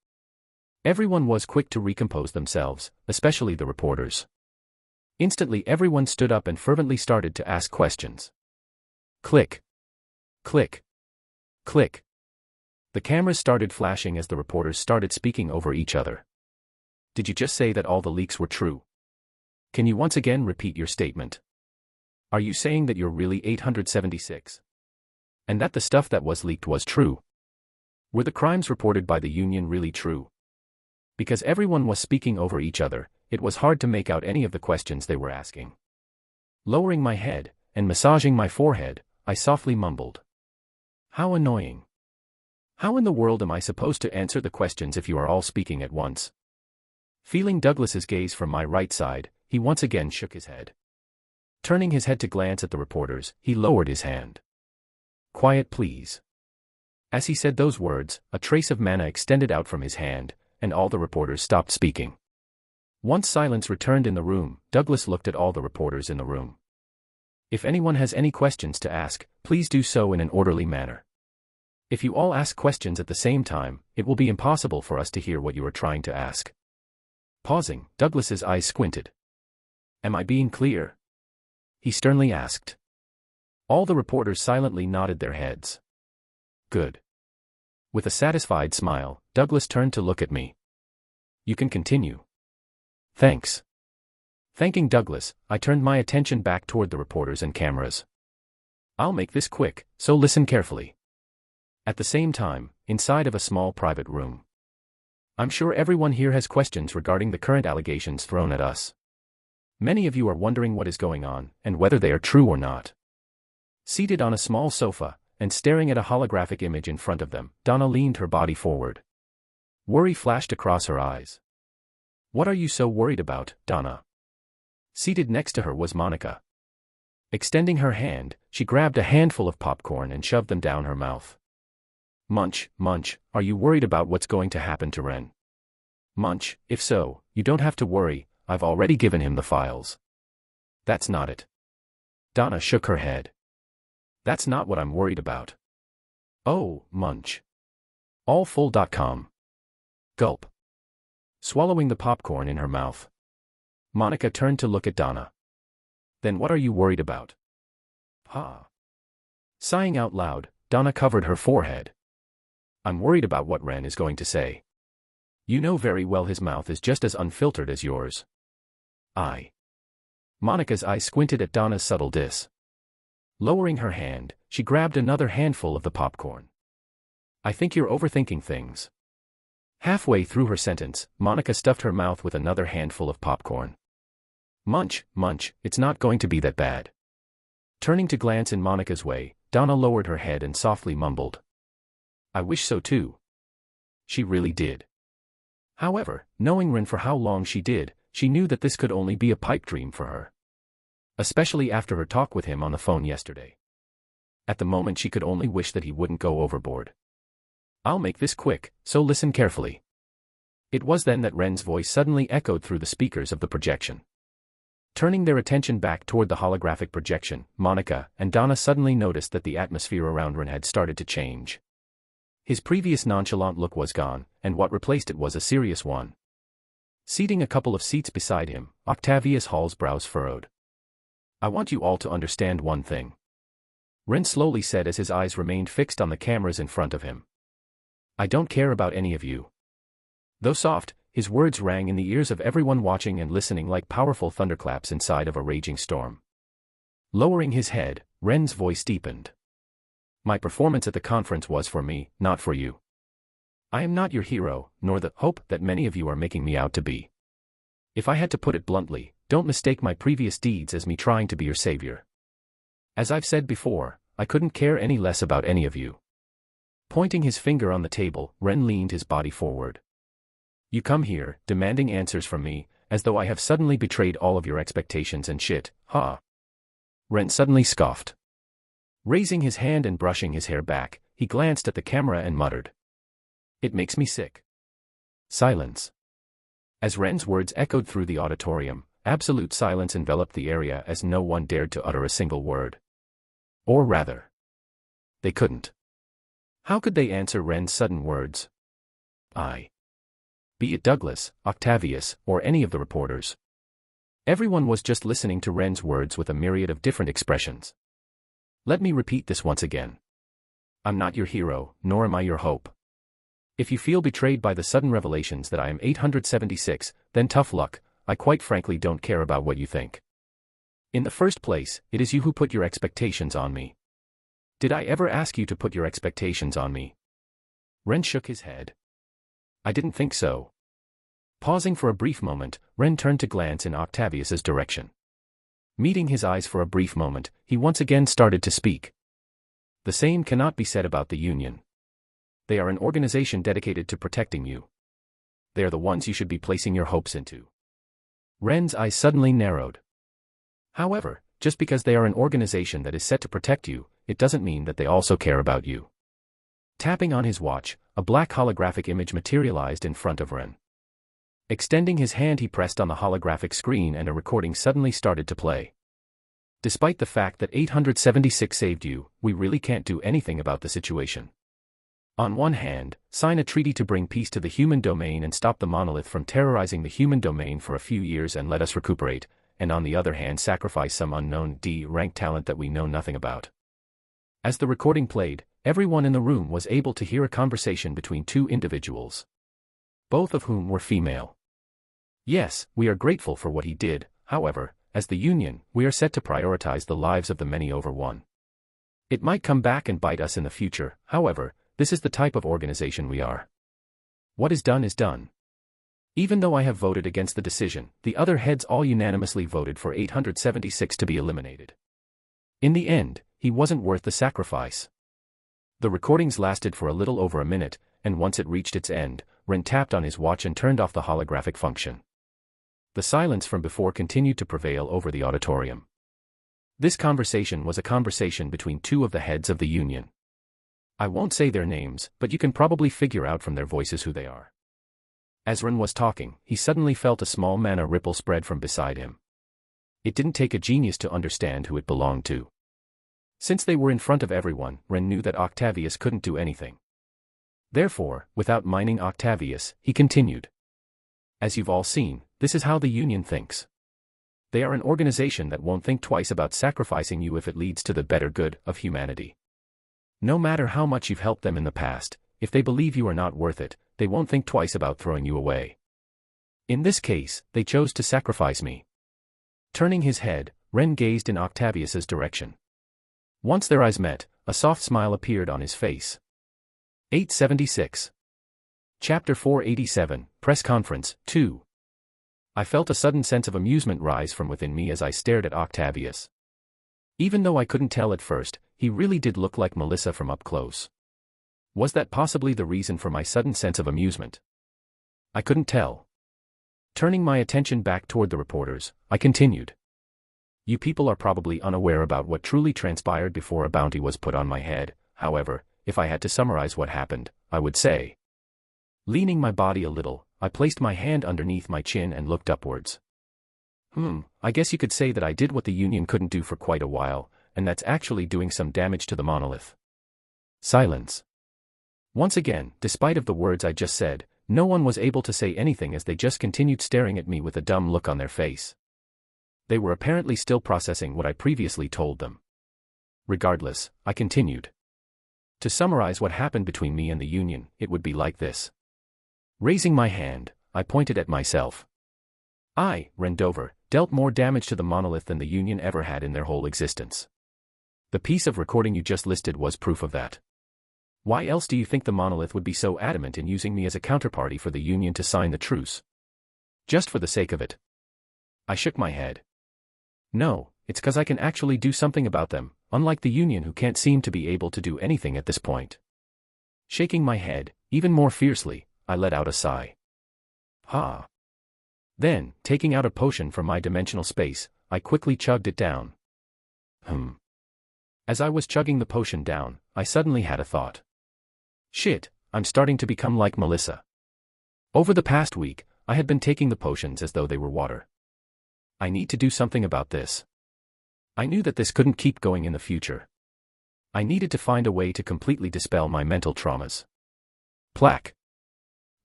Everyone was quick to recompose themselves, especially the reporters. Instantly everyone stood up and fervently started to ask questions. Click. Click. Click. The cameras started flashing as the reporters started speaking over each other. Did you just say that all the leaks were true? Can you once again repeat your statement? Are you saying that you're really 876? And that the stuff that was leaked was true? Were the crimes reported by the Union really true? Because everyone was speaking over each other, it was hard to make out any of the questions they were asking. Lowering my head, and massaging my forehead, I softly mumbled. How annoying. How in the world am I supposed to answer the questions if you are all speaking at once? Feeling Douglas's gaze from my right side, he once again shook his head. Turning his head to glance at the reporters, he lowered his hand. Quiet, please. As he said those words, a trace of mana extended out from his hand, and all the reporters stopped speaking. Once silence returned in the room, Douglas looked at all the reporters in the room. If anyone has any questions to ask, please do so in an orderly manner. If you all ask questions at the same time, it will be impossible for us to hear what you are trying to ask. Pausing, Douglas's eyes squinted. Am I being clear? He sternly asked. All the reporters silently nodded their heads. Good. With a satisfied smile, Douglas turned to look at me. You can continue. Thanks. Thanking Douglas, I turned my attention back toward the reporters and cameras. I'll make this quick, so listen carefully. At the same time, inside of a small private room. I'm sure everyone here has questions regarding the current allegations thrown at us. Many of you are wondering what is going on, and whether they are true or not. Seated on a small sofa, and staring at a holographic image in front of them, Donna leaned her body forward. Worry flashed across her eyes. What are you so worried about, Donna? Seated next to her was Monica. Extending her hand, she grabbed a handful of popcorn and shoved them down her mouth. Munch, munch, are you worried about what's going to happen to Ren? Munch, if so, you don't have to worry, I've already given him the files. That's not it. Donna shook her head. That's not what I'm worried about. Oh, munch. Allfull.com. Gulp. Swallowing the popcorn in her mouth, Monica turned to look at Donna. Then what are you worried about? Ha. Sighing out loud, Donna covered her forehead. I'm worried about what Ren is going to say. You know very well his mouth is just as unfiltered as yours. Monica's eyes squinted at Donna's subtle diss. Lowering her hand, she grabbed another handful of the popcorn. I think you're overthinking things. Halfway through her sentence, Monica stuffed her mouth with another handful of popcorn. Munch, munch, it's not going to be that bad. Turning to glance in Monica's way, Donna lowered her head and softly mumbled. I wish so too. She really did. However, knowing Ren for how long she did, she knew that this could only be a pipe dream for her. Especially after her talk with him on the phone yesterday. At the moment she could only wish that he wouldn't go overboard. I'll make this quick, so listen carefully. It was then that Ren's voice suddenly echoed through the speakers of the projection. Turning their attention back toward the holographic projection, Monica and Donna suddenly noticed that the atmosphere around Ren had started to change. His previous nonchalant look was gone, and what replaced it was a serious one. Seating a couple of seats beside him, Octavius Hall's brows furrowed. "I want you all to understand one thing," Ren slowly said as his eyes remained fixed on the cameras in front of him. "I don't care about any of you." Though soft, his words rang in the ears of everyone watching and listening like powerful thunderclaps inside of a raging storm. Lowering his head, Ren's voice deepened. "My performance at the conference was for me, not for you. I am not your hero, nor the hope that many of you are making me out to be. If I had to put it bluntly, don't mistake my previous deeds as me trying to be your savior. As I've said before, I couldn't care any less about any of you." Pointing his finger on the table, Ren leaned his body forward. "You come here, demanding answers from me, as though I have suddenly betrayed all of your expectations and shit, huh?" Ren suddenly scoffed. Raising his hand and brushing his hair back, he glanced at the camera and muttered, "It makes me sick." Silence. As Ren's words echoed through the auditorium, absolute silence enveloped the area as no one dared to utter a single word. Or rather, they couldn't. How could they answer Ren's sudden words? Be it Douglas, Octavius, or any of the reporters. Everyone was just listening to Ren's words with a myriad of different expressions. Let me repeat this once again. I'm not your hero, nor am I your hope. If you feel betrayed by the sudden revelations that I am 876, then tough luck. I quite frankly don't care about what you think. In the first place, it is you who put your expectations on me. Did I ever ask you to put your expectations on me?" Ren shook his head. "I didn't think so." Pausing for a brief moment, Ren turned to glance in Octavius's direction. Meeting his eyes for a brief moment, he once again started to speak. "The same cannot be said about the Union. They are an organization dedicated to protecting you. They are the ones you should be placing your hopes into." Ren's eyes suddenly narrowed. "However, just because they are an organization that is set to protect you, it doesn't mean that they also care about you." Tapping on his watch, a black holographic image materialized in front of Ren. Extending his hand, he pressed on the holographic screen and a recording suddenly started to play. "Despite the fact that 876 saved you, we really can't do anything about the situation. On one hand, sign a treaty to bring peace to the human domain and stop the monolith from terrorizing the human domain for a few years and let us recuperate, and on the other hand sacrifice some unknown D-rank talent that we know nothing about." As the recording played, everyone in the room was able to hear a conversation between two individuals, both of whom were female. "Yes, we are grateful for what he did, however, as the Union, we are set to prioritize the lives of the many over one. It might come back and bite us in the future, however, this is the type of organization we are. What is done is done. Even though I have voted against the decision, the other heads all unanimously voted for 876 to be eliminated. In the end, he wasn't worth the sacrifice." The recordings lasted for a little over a minute, and once it reached its end, Ren tapped on his watch and turned off the holographic function. The silence from before continued to prevail over the auditorium. This conversation was a conversation between two of the heads of the Union. I won't say their names, but you can probably figure out from their voices who they are. As Ren was talking, he suddenly felt a small mana ripple spread from beside him. It didn't take a genius to understand who it belonged to. Since they were in front of everyone, Ren knew that Octavius couldn't do anything. Therefore, without minding Octavius, he continued. "As you've all seen, this is how the Union thinks. They are an organization that won't think twice about sacrificing you if it leads to the better good of humanity. No matter how much you've helped them in the past, if they believe you are not worth it, they won't think twice about throwing you away. In this case, they chose to sacrifice me." Turning his head, Ren gazed in Octavius's direction. Once their eyes met, a soft smile appeared on his face. 876. Chapter 487, Press Conference, 2. I felt a sudden sense of amusement rise from within me as I stared at Octavius. Even though I couldn't tell at first, he really did look like Melissa from up close. Was that possibly the reason for my sudden sense of amusement? I couldn't tell. Turning my attention back toward the reporters, I continued. You people are probably unaware about what truly transpired before a bounty was put on my head. However, if I had to summarize what happened, I would say Leaning my body a little, I placed my hand underneath my chin and looked upwards. I guess you could say that I did what the Union couldn't do for quite a while, and that's actually doing some damage to the monolith. Silence. Once again, despite of the words I just said, no one was able to say anything as they just continued staring at me with a dumb look on their face. They were apparently still processing what I previously told them. Regardless, I continued. To summarize what happened between me and the Union, it would be like this. Raising my hand, I pointed at myself. I, Rendover, dealt more damage to the monolith than the Union ever had in their whole existence. The piece of recording you just listed was proof of that. Why else do you think the monolith would be so adamant in using me as a counterparty for the Union to sign the truce? Just for the sake of it? I shook my head. No, it's 'cause I can actually do something about them, unlike the Union who can't seem to be able to do anything at this point. Shaking my head, even more fiercely, I let out a sigh. Ha. Then, taking out a potion from my dimensional space, I quickly chugged it down. As I was chugging the potion down, I suddenly had a thought. Shit, I'm starting to become like Melissa. Over the past week, I had been taking the potions as though they were water. I need to do something about this. I knew that this couldn't keep going in the future. I needed to find a way to completely dispel my mental traumas. Plaque.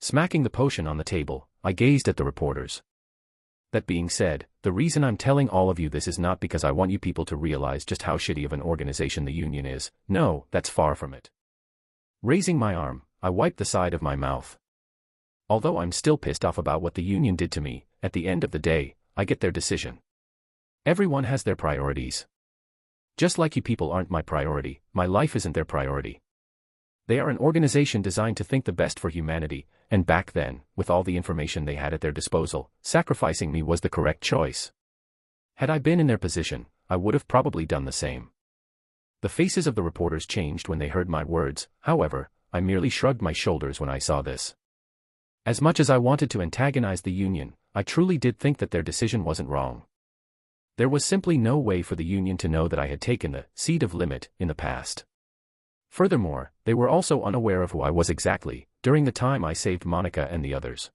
Smacking the potion on the table, I gazed at the reporters. That being said, the reason I'm telling all of you this is not because I want you people to realize just how shitty of an organization the Union is. No, that's far from it. Raising my arm, I wiped the side of my mouth. Although I'm still pissed off about what the Union did to me, at the end of the day, I get their decision. Everyone has their priorities. Just like you people aren't my priority, my life isn't their priority. They are an organization designed to think the best for humanity, and back then, with all the information they had at their disposal, sacrificing me was the correct choice. Had I been in their position, I would have probably done the same. The faces of the reporters changed when they heard my words. However, I merely shrugged my shoulders when I saw this. As much as I wanted to antagonize the Union, I truly did think that their decision wasn't wrong. There was simply no way for the Union to know that I had taken the seat of limit in the past. Furthermore, they were also unaware of who I was exactly, during the time I saved Monica and the others.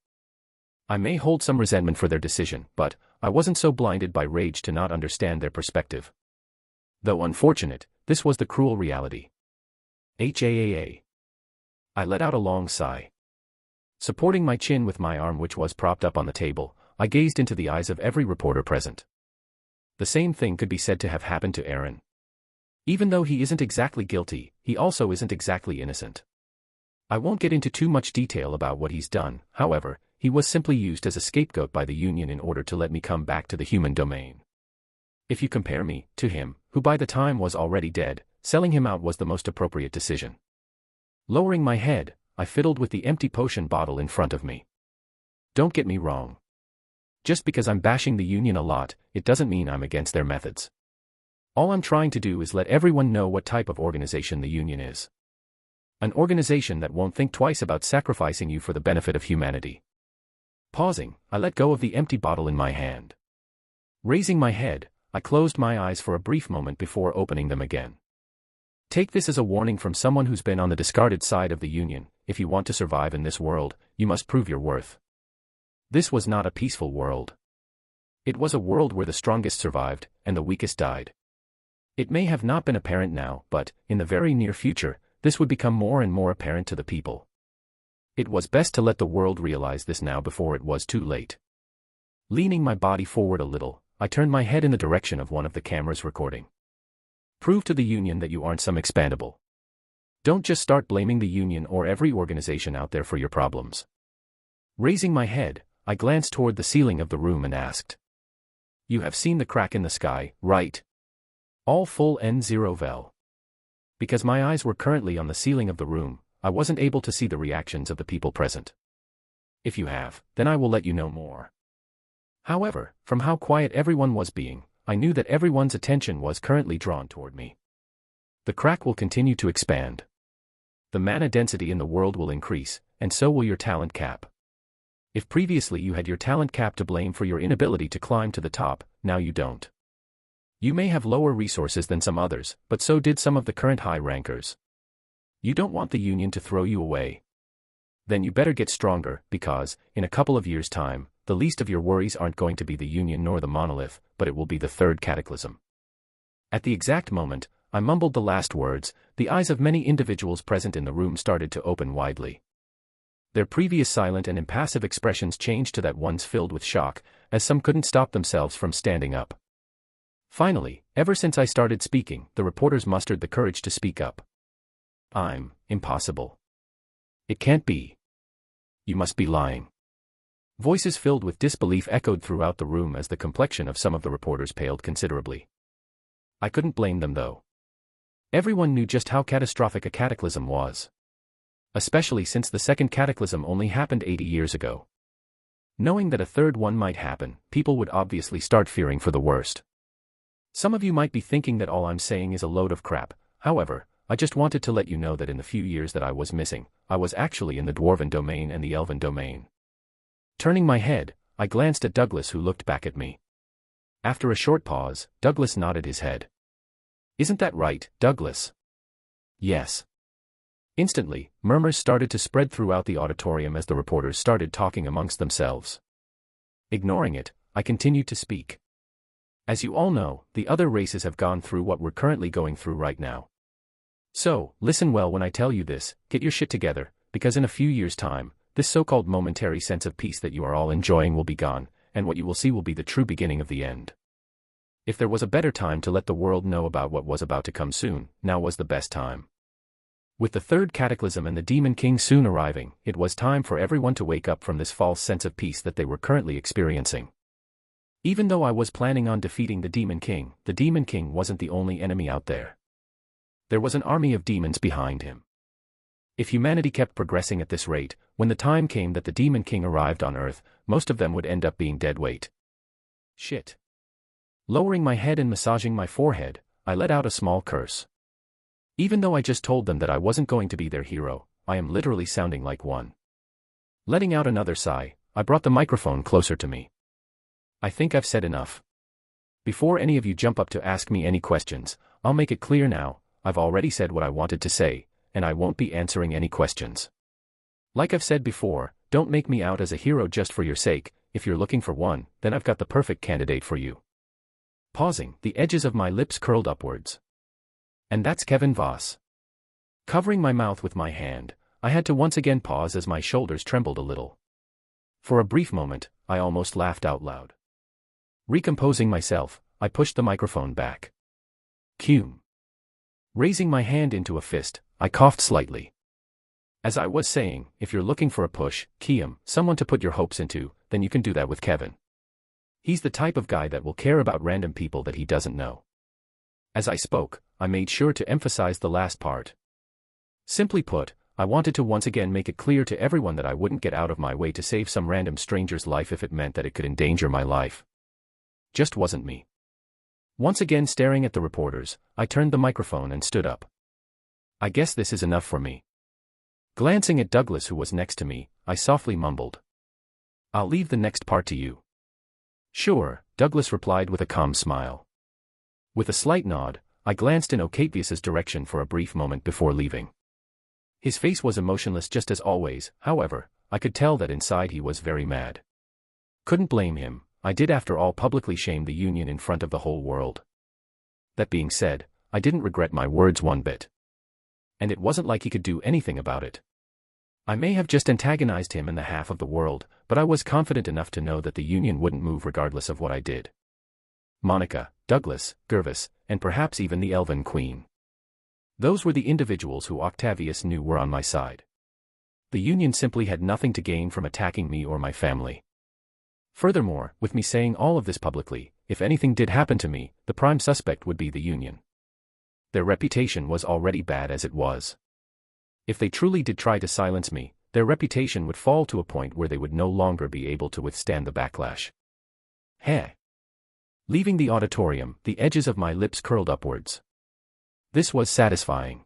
I may hold some resentment for their decision, but I wasn't so blinded by rage to not understand their perspective. Though unfortunate, this was the cruel reality. I let out a long sigh. Supporting my chin with my arm which was propped up on the table, I gazed into the eyes of every reporter present. The same thing could be said to have happened to Aaron. Even though he isn't exactly guilty, he also isn't exactly innocent. I won't get into too much detail about what he's done. However, he was simply used as a scapegoat by the Union in order to let me come back to the human domain. If you compare me to him, who by the time was already dead, selling him out was the most appropriate decision. Lowering my head, I fiddled with the empty potion bottle in front of me. Don't get me wrong. Just because I'm bashing the Union a lot, it doesn't mean I'm against their methods. All I'm trying to do is let everyone know what type of organization the Union is. An organization that won't think twice about sacrificing you for the benefit of humanity. Pausing, I let go of the empty bottle in my hand. Raising my head, I closed my eyes for a brief moment before opening them again. Take this as a warning from someone who's been on the discarded side of the Union. If you want to survive in this world, you must prove your worth. This was not a peaceful world. It was a world where the strongest survived, and the weakest died. It may have not been apparent now, but, in the very near future, this would become more and more apparent to the people. It was best to let the world realize this now before it was too late. Leaning my body forward a little, I turned my head in the direction of one of the cameras recording. Prove to the Union that you aren't some expendable. Don't just start blaming the Union or every organization out there for your problems. Raising my head, I glanced toward the ceiling of the room and asked. You have seen the crack in the sky, right? All full N0 vel. Because my eyes were currently on the ceiling of the room, I wasn't able to see the reactions of the people present. If you have, then I will let you know more. However, from how quiet everyone was being, I knew that everyone's attention was currently drawn toward me. The crack will continue to expand. The mana density in the world will increase, and so will your talent cap. If previously you had your talent cap to blame for your inability to climb to the top, now you don't. You may have lower resources than some others, but so did some of the current high rankers. You don't want the Union to throw you away. Then you better get stronger, because, in a couple of years' time, the least of your worries aren't going to be the Union nor the monolith, but it will be the third cataclysm. At the exact moment I mumbled the last words, the eyes of many individuals present in the room started to open widely. Their previous silent and impassive expressions changed to that ones filled with shock, as some couldn't stop themselves from standing up. Finally, ever since I started speaking, the reporters mustered the courage to speak up. Impossible. It can't be. You must be lying. Voices filled with disbelief echoed throughout the room as the complexion of some of the reporters paled considerably. I couldn't blame them though. Everyone knew just how catastrophic a cataclysm was. Especially since the second cataclysm only happened 80 years ago. Knowing that a third one might happen, people would obviously start fearing for the worst. Some of you might be thinking that all I'm saying is a load of crap. However, I just wanted to let you know that in the few years that I was missing, I was actually in the Dwarven domain and the Elven domain. Turning my head, I glanced at Douglas, who looked back at me. After a short pause, Douglas nodded his head. Isn't that right, Douglas? Yes. Instantly, murmurs started to spread throughout the auditorium as the reporters started talking amongst themselves. Ignoring it, I continued to speak. As you all know, the other races have gone through what we're currently going through right now. So, listen well when I tell you this, get your shit together, because in a few years' time, this so-called momentary sense of peace that you are all enjoying will be gone, and what you will see will be the true beginning of the end. If there was a better time to let the world know about what was about to come soon, now was the best time. With the third cataclysm and the Demon King soon arriving, it was time for everyone to wake up from this false sense of peace that they were currently experiencing. Even though I was planning on defeating the Demon King wasn't the only enemy out there. There was an army of demons behind him. If humanity kept progressing at this rate, when the time came that the Demon King arrived on Earth, most of them would end up being dead weight. Shit. Lowering my head and massaging my forehead, I let out a small curse. Even though I just told them that I wasn't going to be their hero, I am literally sounding like one. Letting out another sigh, I brought the microphone closer to me. I think I've said enough. Before any of you jump up to ask me any questions, I'll make it clear now, I've already said what I wanted to say, and I won't be answering any questions. Like I've said before, don't make me out as a hero just for your sake. If you're looking for one, then I've got the perfect candidate for you. Pausing, the edges of my lips curled upwards. And that's Kevin Voss. Covering my mouth with my hand, I had to once again pause as my shoulders trembled a little. For a brief moment, I almost laughed out loud. Recomposing myself, I pushed the microphone back. Cume. Raising my hand into a fist, I coughed slightly. As I was saying, if you're looking for a push, someone to put your hopes into, then you can do that with Kevin. He's the type of guy that will care about random people that he doesn't know. As I spoke, I made sure to emphasize the last part. Simply put, I wanted to once again make it clear to everyone that I wouldn't get out of my way to save some random stranger's life if it meant that it could endanger my life. Just wasn't me. Once again staring at the reporters, I turned the microphone and stood up. I guess this is enough for me. Glancing at Douglas, who was next to me, I softly mumbled. I'll leave the next part to you. Sure, Douglas replied with a calm smile. With a slight nod, I glanced in Octavius's direction for a brief moment before leaving. His face was emotionless just as always, however, I could tell that inside he was very mad. Couldn't blame him, I did after all publicly shame the Union in front of the whole world. That being said, I didn't regret my words one bit. And it wasn't like he could do anything about it. I may have just antagonized him and the half of the world, but I was confident enough to know that the Union wouldn't move regardless of what I did. Monica, Douglas, Gervas, and perhaps even the Elven Queen. Those were the individuals who Octavius knew were on my side. The Union simply had nothing to gain from attacking me or my family. Furthermore, with me saying all of this publicly, if anything did happen to me, the prime suspect would be the Union. Their reputation was already bad as it was. If they truly did try to silence me, their reputation would fall to a point where they would no longer be able to withstand the backlash. Heh. Leaving the auditorium, the edges of my lips curled upwards. This was satisfying.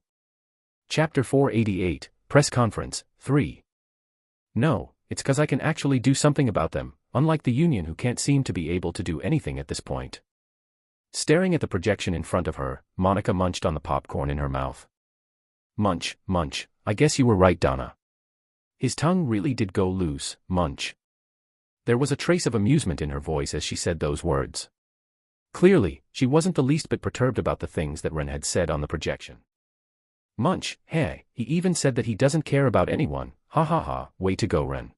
Chapter 488, Press Conference, 3. No, it's 'cause I can actually do something about them, unlike the Union who can't seem to be able to do anything at this point. Staring at the projection in front of her, Monica munched on the popcorn in her mouth. Munch, I guess you were right, Donna. His tongue really did go loose, munch. There was a trace of amusement in her voice as she said those words. Clearly, she wasn't the least bit perturbed about the things that Ren had said on the projection. Munch, hey, he even said that he doesn't care about anyone, ha ha ha, way to go Ren.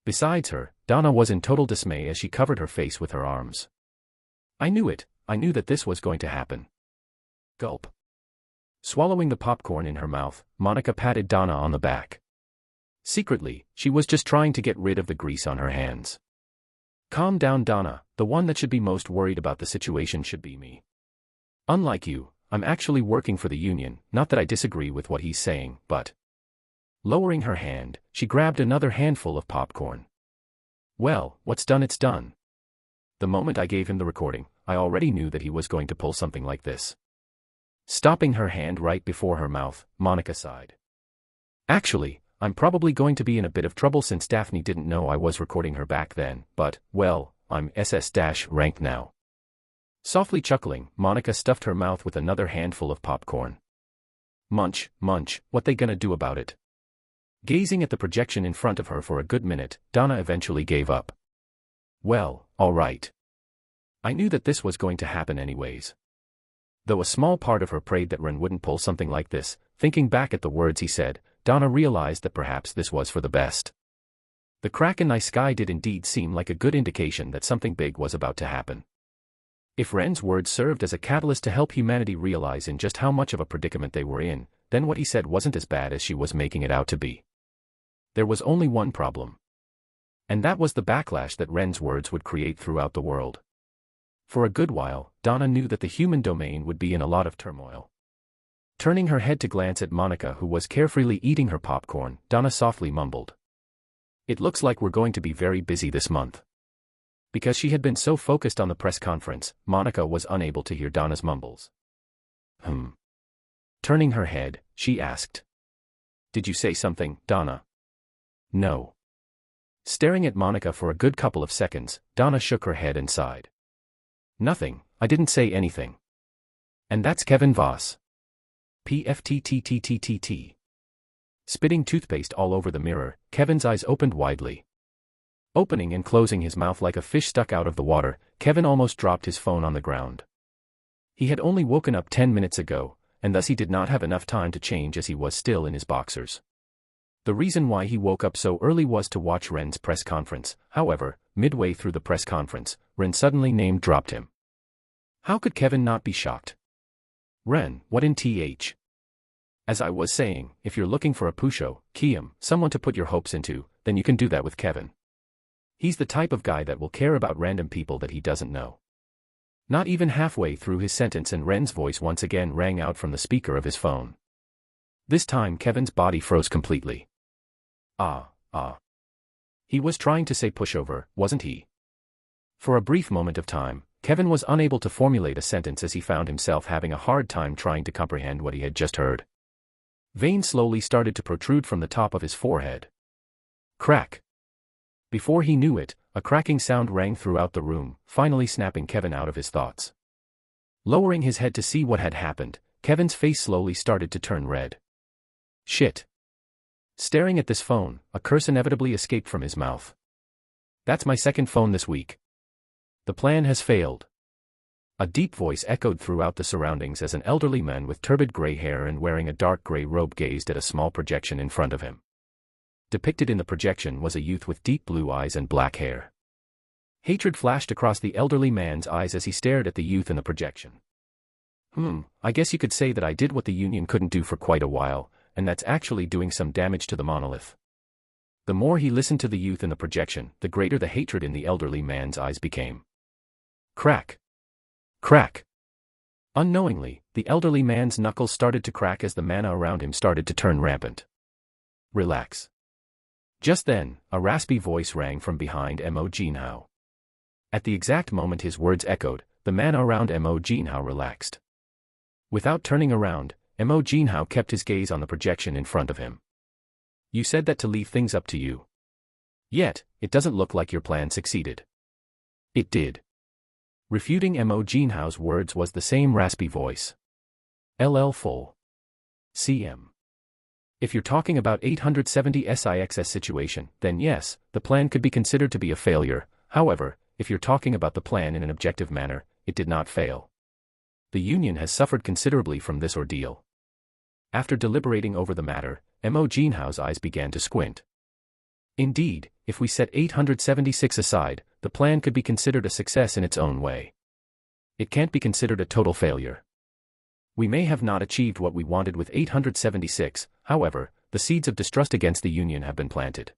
Besides her, Donna was in total dismay as she covered her face with her arms. I knew it, I knew that this was going to happen. Gulp. Swallowing the popcorn in her mouth, Monica patted Donna on the back. Secretly, she was just trying to get rid of the grease on her hands. Calm down Donna, the one that should be most worried about the situation should be me. Unlike you, I'm actually working for the union, not that I disagree with what he's saying, but... Lowering her hand, she grabbed another handful of popcorn. Well, what's done it's done. The moment I gave him the recording, I already knew that he was going to pull something like this. Stopping her hand right before her mouth, Monica sighed. Actually, I'm probably going to be in a bit of trouble since Daphne didn't know I was recording her back then, but, well, I'm SS-rank now. Softly chuckling, Monica stuffed her mouth with another handful of popcorn. Munch, munch, what they gonna do about it? Gazing at the projection in front of her for a good minute, Donna eventually gave up. Well, all right. I knew that this was going to happen anyways. Though a small part of her prayed that Ren wouldn't pull something like this, thinking back at the words he said, Donna realized that perhaps this was for the best. The crack in the sky did indeed seem like a good indication that something big was about to happen. If Ren's words served as a catalyst to help humanity realize in just how much of a predicament they were in, then what he said wasn't as bad as she was making it out to be. There was only one problem. And that was the backlash that Ren's words would create throughout the world. For a good while, Donna knew that the human domain would be in a lot of turmoil. Turning her head to glance at Monica who was carefreely eating her popcorn, Donna softly mumbled. It looks like we're going to be very busy this month. Because she had been so focused on the press conference, Monica was unable to hear Donna's mumbles. Turning her head, she asked. Did you say something, Donna? No. Staring at Monica for a good couple of seconds, Donna shook her head and sighed. Nothing, I didn't say anything. And that's Kevin Voss. PFTTTTTT. Spitting toothpaste all over the mirror, Kevin's eyes opened widely. Opening and closing his mouth like a fish stuck out of the water, Kevin almost dropped his phone on the ground. He had only woken up 10 minutes ago, and thus he did not have enough time to change as he was still in his boxers. The reason why he woke up so early was to watch Ren's press conference. However, midway through the press conference, Ren suddenly name-dropped him. How could Kevin not be shocked? Ren, what in th? As I was saying, if you're looking for a Pusho, Kiam, someone to put your hopes into, then you can do that with Kevin. He's the type of guy that will care about random people that he doesn't know. Not even halfway through his sentence and Ren's voice once again rang out from the speaker of his phone. This time Kevin's body froze completely. He was trying to say pushover, wasn't he? For a brief moment of time, Kevin was unable to formulate a sentence as he found himself having a hard time trying to comprehend what he had just heard. Veins slowly started to protrude from the top of his forehead. Crack. Before he knew it, a cracking sound rang throughout the room, finally snapping Kevin out of his thoughts. Lowering his head to see what had happened, Kevin's face slowly started to turn red. Shit. Staring at this phone, a curse inevitably escaped from his mouth. That's my second phone this week. The plan has failed. A deep voice echoed throughout the surroundings as an elderly man with turbid gray hair and wearing a dark gray robe gazed at a small projection in front of him. Depicted in the projection was a youth with deep blue eyes and black hair. Hatred flashed across the elderly man's eyes as he stared at the youth in the projection. I guess you could say that I did what the Union couldn't do for quite a while, and that's actually doing some damage to the monolith. The more he listened to the youth in the projection, the greater the hatred in the elderly man's eyes became. Crack. Crack. Unknowingly, the elderly man's knuckles started to crack as the mana around him started to turn rampant. Relax. Just then, a raspy voice rang from behind Mo Jinhao. At the exact moment his words echoed, the mana around Mo Jinhao relaxed. Without turning around, Mo Jinhao kept his gaze on the projection in front of him. You said that to leave things up to you. Yet, it doesn't look like your plan succeeded. It did. Refuting Mo Jinhao's words was the same raspy voice. LL full. CM. If you're talking about 870 SIXS situation, then yes, the plan could be considered to be a failure. However, if you're talking about the plan in an objective manner, it did not fail. The Union has suffered considerably from this ordeal. After deliberating over the matter, Mo Jinhao's eyes began to squint. Indeed, if we set 876 aside, the plan could be considered a success in its own way. It can't be considered a total failure. We may have not achieved what we wanted with 876, however, the seeds of distrust against the Union have been planted.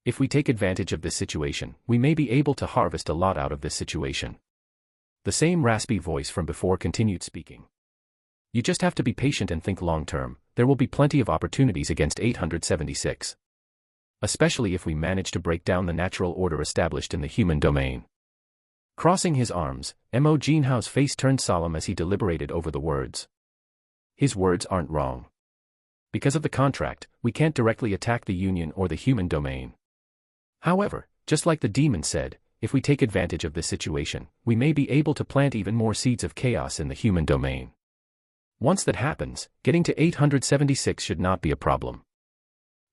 If we take advantage of this situation, we may be able to harvest a lot out of this situation. The same raspy voice from before continued speaking. You just have to be patient and think long term. There will be plenty of opportunities against 876. Especially if we manage to break down the natural order established in the human domain. Crossing his arms, Mo Jinhao's face turned solemn as he deliberated over the words. His words aren't wrong. Because of the contract, we can't directly attack the Union or the human domain. However, just like the demon said, if we take advantage of this situation, we may be able to plant even more seeds of chaos in the human domain. Once that happens, getting to 876 should not be a problem.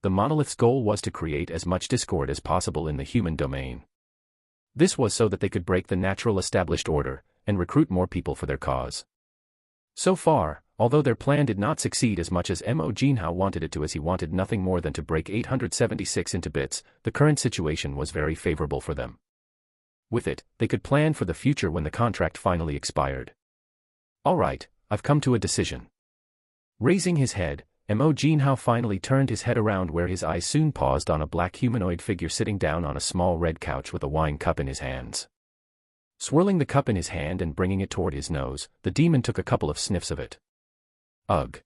The monolith's goal was to create as much discord as possible in the human domain. This was so that they could break the natural established order, and recruit more people for their cause. So far, although their plan did not succeed as much as Mo Jinhao wanted it to, as he wanted nothing more than to break 876 into bits, the current situation was very favorable for them. With it, they could plan for the future when the contract finally expired. Alright, I've come to a decision. Raising his head, Mo Jinhao finally turned his head around, where his eyes soon paused on a black humanoid figure sitting down on a small red couch with a wine cup in his hands. Swirling the cup in his hand and bringing it toward his nose, the demon took a couple of sniffs of it. Ugh.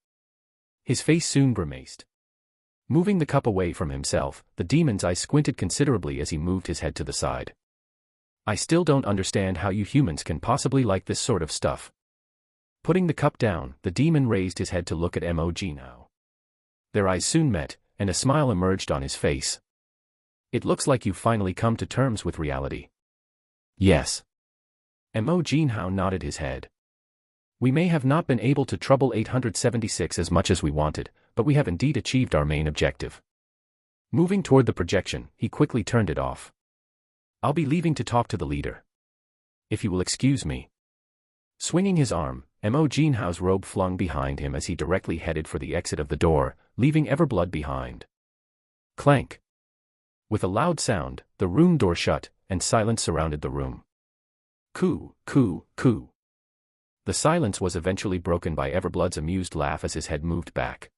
His face soon grimaced. Moving the cup away from himself, the demon's eyes squinted considerably as he moved his head to the side. I still don't understand how you humans can possibly like this sort of stuff. Putting the cup down, the demon raised his head to look at Mo Jinhao. Their eyes soon met, and a smile emerged on his face. It looks like you've finally come to terms with reality. Yes. Mo Jinhao nodded his head. We may have not been able to trouble 876 as much as we wanted, but we have indeed achieved our main objective. Moving toward the projection, he quickly turned it off. I'll be leaving to talk to the leader. If you will excuse me. Swinging his arm, Mo Jinhao's robe flung behind him as he directly headed for the exit of the door, leaving Everblood behind. Clank. With a loud sound, the room door shut, and silence surrounded the room. Coo, coo, coo. The silence was eventually broken by Everblood's amused laugh as his head moved back.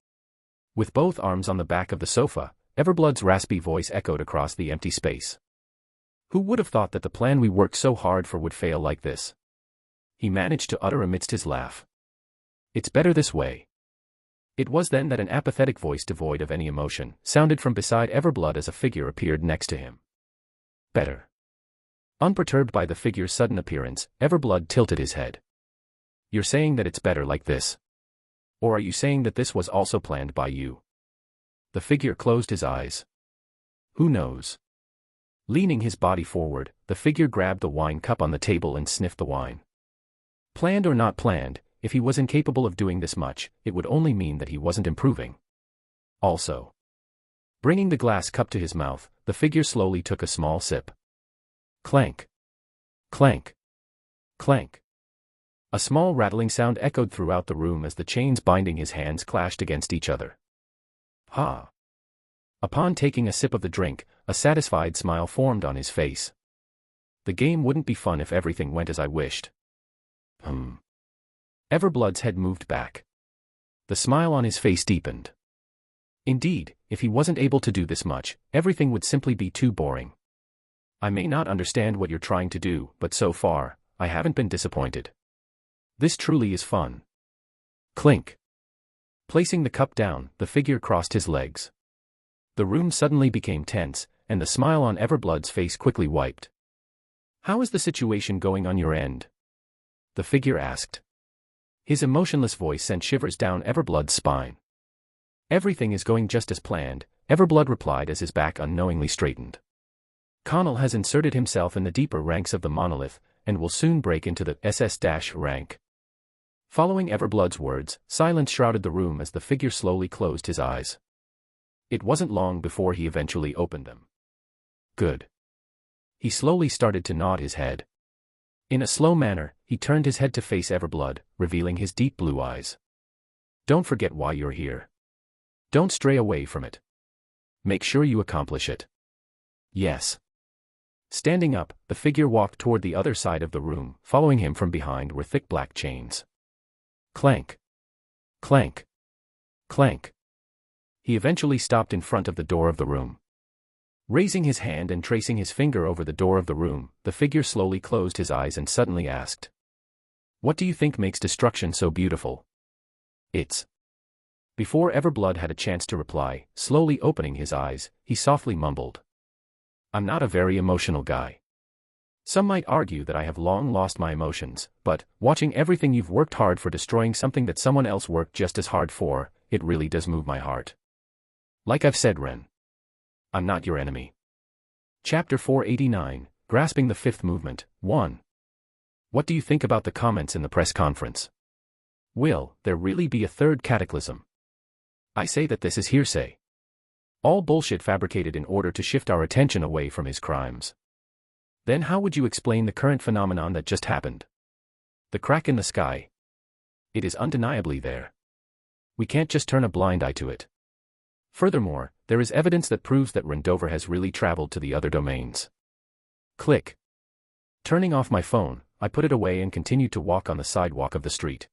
With both arms on the back of the sofa, Everblood's raspy voice echoed across the empty space. Who would have thought that the plan we worked so hard for would fail like this? He managed to utter amidst his laugh. It's better this way. It was then that an apathetic voice devoid of any emotion sounded from beside Everblood as a figure appeared next to him. Better. Unperturbed by the figure's sudden appearance, Everblood tilted his head. You're saying that it's better like this? Or are you saying that this was also planned by you? The figure closed his eyes. Who knows? Leaning his body forward, the figure grabbed the wine cup on the table and sniffed the wine. Planned or not planned, if he was incapable of doing this much, it would only mean that he wasn't improving. Also. Bringing the glass cup to his mouth, the figure slowly took a small sip. Clank. Clank. Clank. A small rattling sound echoed throughout the room as the chains binding his hands clashed against each other. Ha! Upon taking a sip of the drink, a satisfied smile formed on his face. The game wouldn't be fun if everything went as I wished. Everblood's head moved back. The smile on his face deepened. Indeed, if he wasn't able to do this much, everything would simply be too boring. I may not understand what you're trying to do, but so far, I haven't been disappointed. This truly is fun. Clink. Placing the cup down, the figure crossed his legs. The room suddenly became tense, and the smile on Everblood's face quickly wiped. How is the situation going on your end? The figure asked. His emotionless voice sent shivers down Everblood's spine. Everything is going just as planned, Everblood replied as his back unknowingly straightened. Connell has inserted himself in the deeper ranks of the monolith, and will soon break into the SS- rank. Following Everblood's words, silence shrouded the room as the figure slowly closed his eyes. It wasn't long before he eventually opened them. Good. He slowly started to nod his head. In a slow manner, he turned his head to face Everblood, revealing his deep blue eyes. Don't forget why you're here. Don't stray away from it. Make sure you accomplish it. Yes. Standing up, the figure walked toward the other side of the room. Following him from behind were thick black chains. Clank. Clank. Clank. He eventually stopped in front of the door of the room. Raising his hand and tracing his finger over the door of the room, the figure slowly closed his eyes and suddenly asked, "What do you think makes destruction so beautiful?" It's. Before Everblood had a chance to reply, slowly opening his eyes, he softly mumbled, "I'm not a very emotional guy. Some might argue that I have long lost my emotions, but, watching everything you've worked hard for destroying something that someone else worked just as hard for, it really does move my heart. Like I've said, Ren. I'm not your enemy." Chapter 489, Grasping the Fifth Movement, 1. What do you think about the comments in the press conference? Will there really be a third cataclysm? I say that this is hearsay. All bullshit fabricated in order to shift our attention away from his crimes. Then how would you explain the current phenomenon that just happened? The crack in the sky. It is undeniably there. We can't just turn a blind eye to it. Furthermore, there is evidence that proves that Rendover has really traveled to the other domains. Click. Turning off my phone, I put it away and continued to walk on the sidewalk of the street.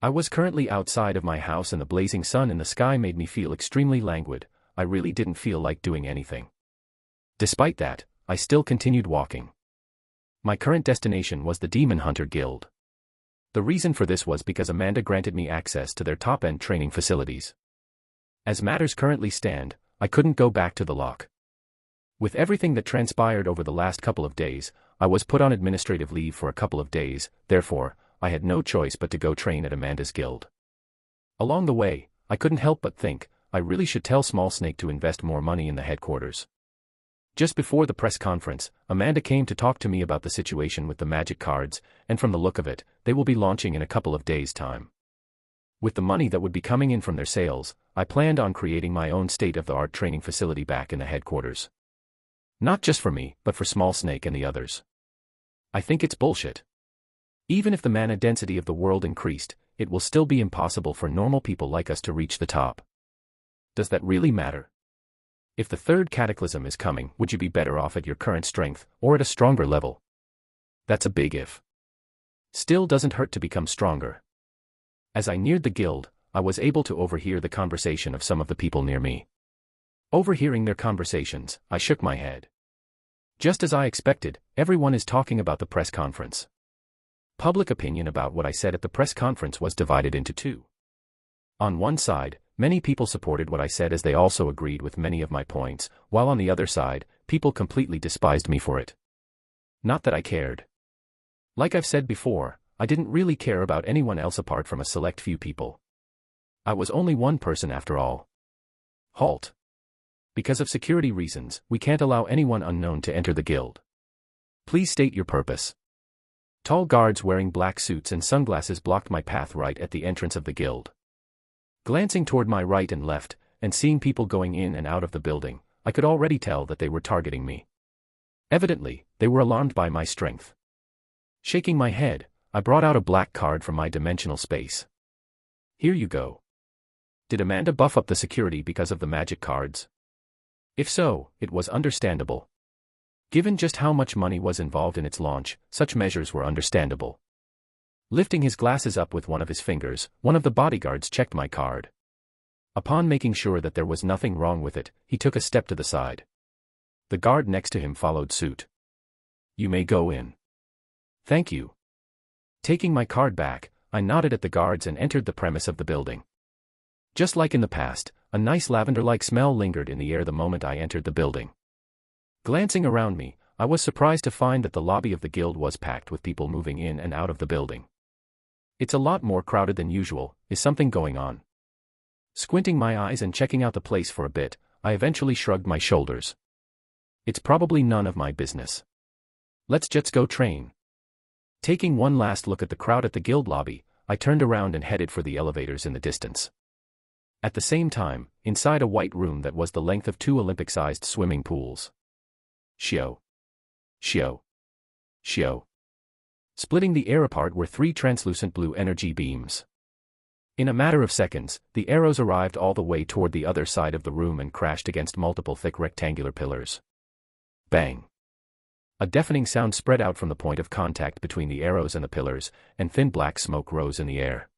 I was currently outside of my house and the blazing sun in the sky made me feel extremely languid. I really didn't feel like doing anything. Despite that, I still continued walking. My current destination was the Demon Hunter Guild. The reason for this was because Amanda granted me access to their top-end training facilities. As matters currently stand, I couldn't go back to the lock. With everything that transpired over the last couple of days, I was put on administrative leave for a couple of days, therefore, I had no choice but to go train at Amanda's guild. Along the way, I couldn't help but think, I really should tell Small Snake to invest more money in the headquarters. Just before the press conference, Amanda came to talk to me about the situation with the magic cards, and from the look of it, they will be launching in a couple of days' time. With the money that would be coming in from their sales, I planned on creating my own state-of-the-art training facility back in the headquarters. Not just for me, but for Small Snake and the others. I think it's bullshit. Even if the mana density of the world increased, it will still be impossible for normal people like us to reach the top. Does that really matter? If the third cataclysm is coming, would you be better off at your current strength, or at a stronger level? That's a big if. Still doesn't hurt to become stronger. As I neared the guild, I was able to overhear the conversation of some of the people near me. Overhearing their conversations, I shook my head. Just as I expected, everyone is talking about the press conference. Public opinion about what I said at the press conference was divided into two. On one side, many people supported what I said as they also agreed with many of my points, while on the other side, people completely despised me for it. Not that I cared. Like I've said before, I didn't really care about anyone else apart from a select few people. I was only one person after all. Halt. Because of security reasons, we can't allow anyone unknown to enter the guild. Please state your purpose. Tall guards wearing black suits and sunglasses blocked my path right at the entrance of the guild. Glancing toward my right and left, and seeing people going in and out of the building, I could already tell that they were targeting me. Evidently, they were alarmed by my strength. Shaking my head, I brought out a black card from my dimensional space. Here you go. Did Amanda buff up the security because of the magic cards? If so, it was understandable. Given just how much money was involved in its launch, such measures were understandable. Lifting his glasses up with one of his fingers, one of the bodyguards checked my card. Upon making sure that there was nothing wrong with it, he took a step to the side. The guard next to him followed suit. You may go in. Thank you. Taking my card back, I nodded at the guards and entered the premise of the building. Just like in the past, a nice lavender-like smell lingered in the air the moment I entered the building. Glancing around me, I was surprised to find that the lobby of the guild was packed with people moving in and out of the building. It's a lot more crowded than usual. Is something going on? Squinting my eyes and checking out the place for a bit, I eventually shrugged my shoulders. It's probably none of my business. Let's just go train. Taking one last look at the crowd at the guild lobby, I turned around and headed for the elevators in the distance. At the same time, inside a white room that was the length of 2 Olympic-sized swimming pools. Shio. Shio. Shio. Splitting the air apart were 3 translucent blue energy beams. In a matter of seconds, the arrows arrived all the way toward the other side of the room and crashed against multiple thick rectangular pillars. Bang! A deafening sound spread out from the point of contact between the arrows and the pillars, and thin black smoke rose in the air.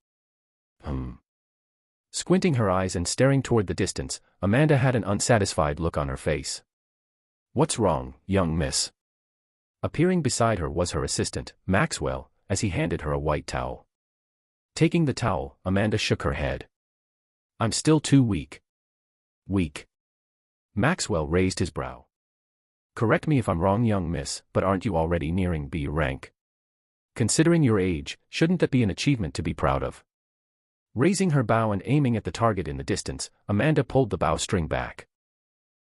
Squinting her eyes and staring toward the distance, Amanda had an unsatisfied look on her face. "What's wrong, young miss?" Appearing beside her was her assistant, Maxwell, as he handed her a white towel. Taking the towel, Amanda shook her head. "I'm still too weak." "Weak?" Maxwell raised his brow. "Correct me if I'm wrong, young miss, but aren't you already nearing B rank? Considering your age, shouldn't that be an achievement to be proud of?" Raising her bow and aiming at the target in the distance, Amanda pulled the bowstring back.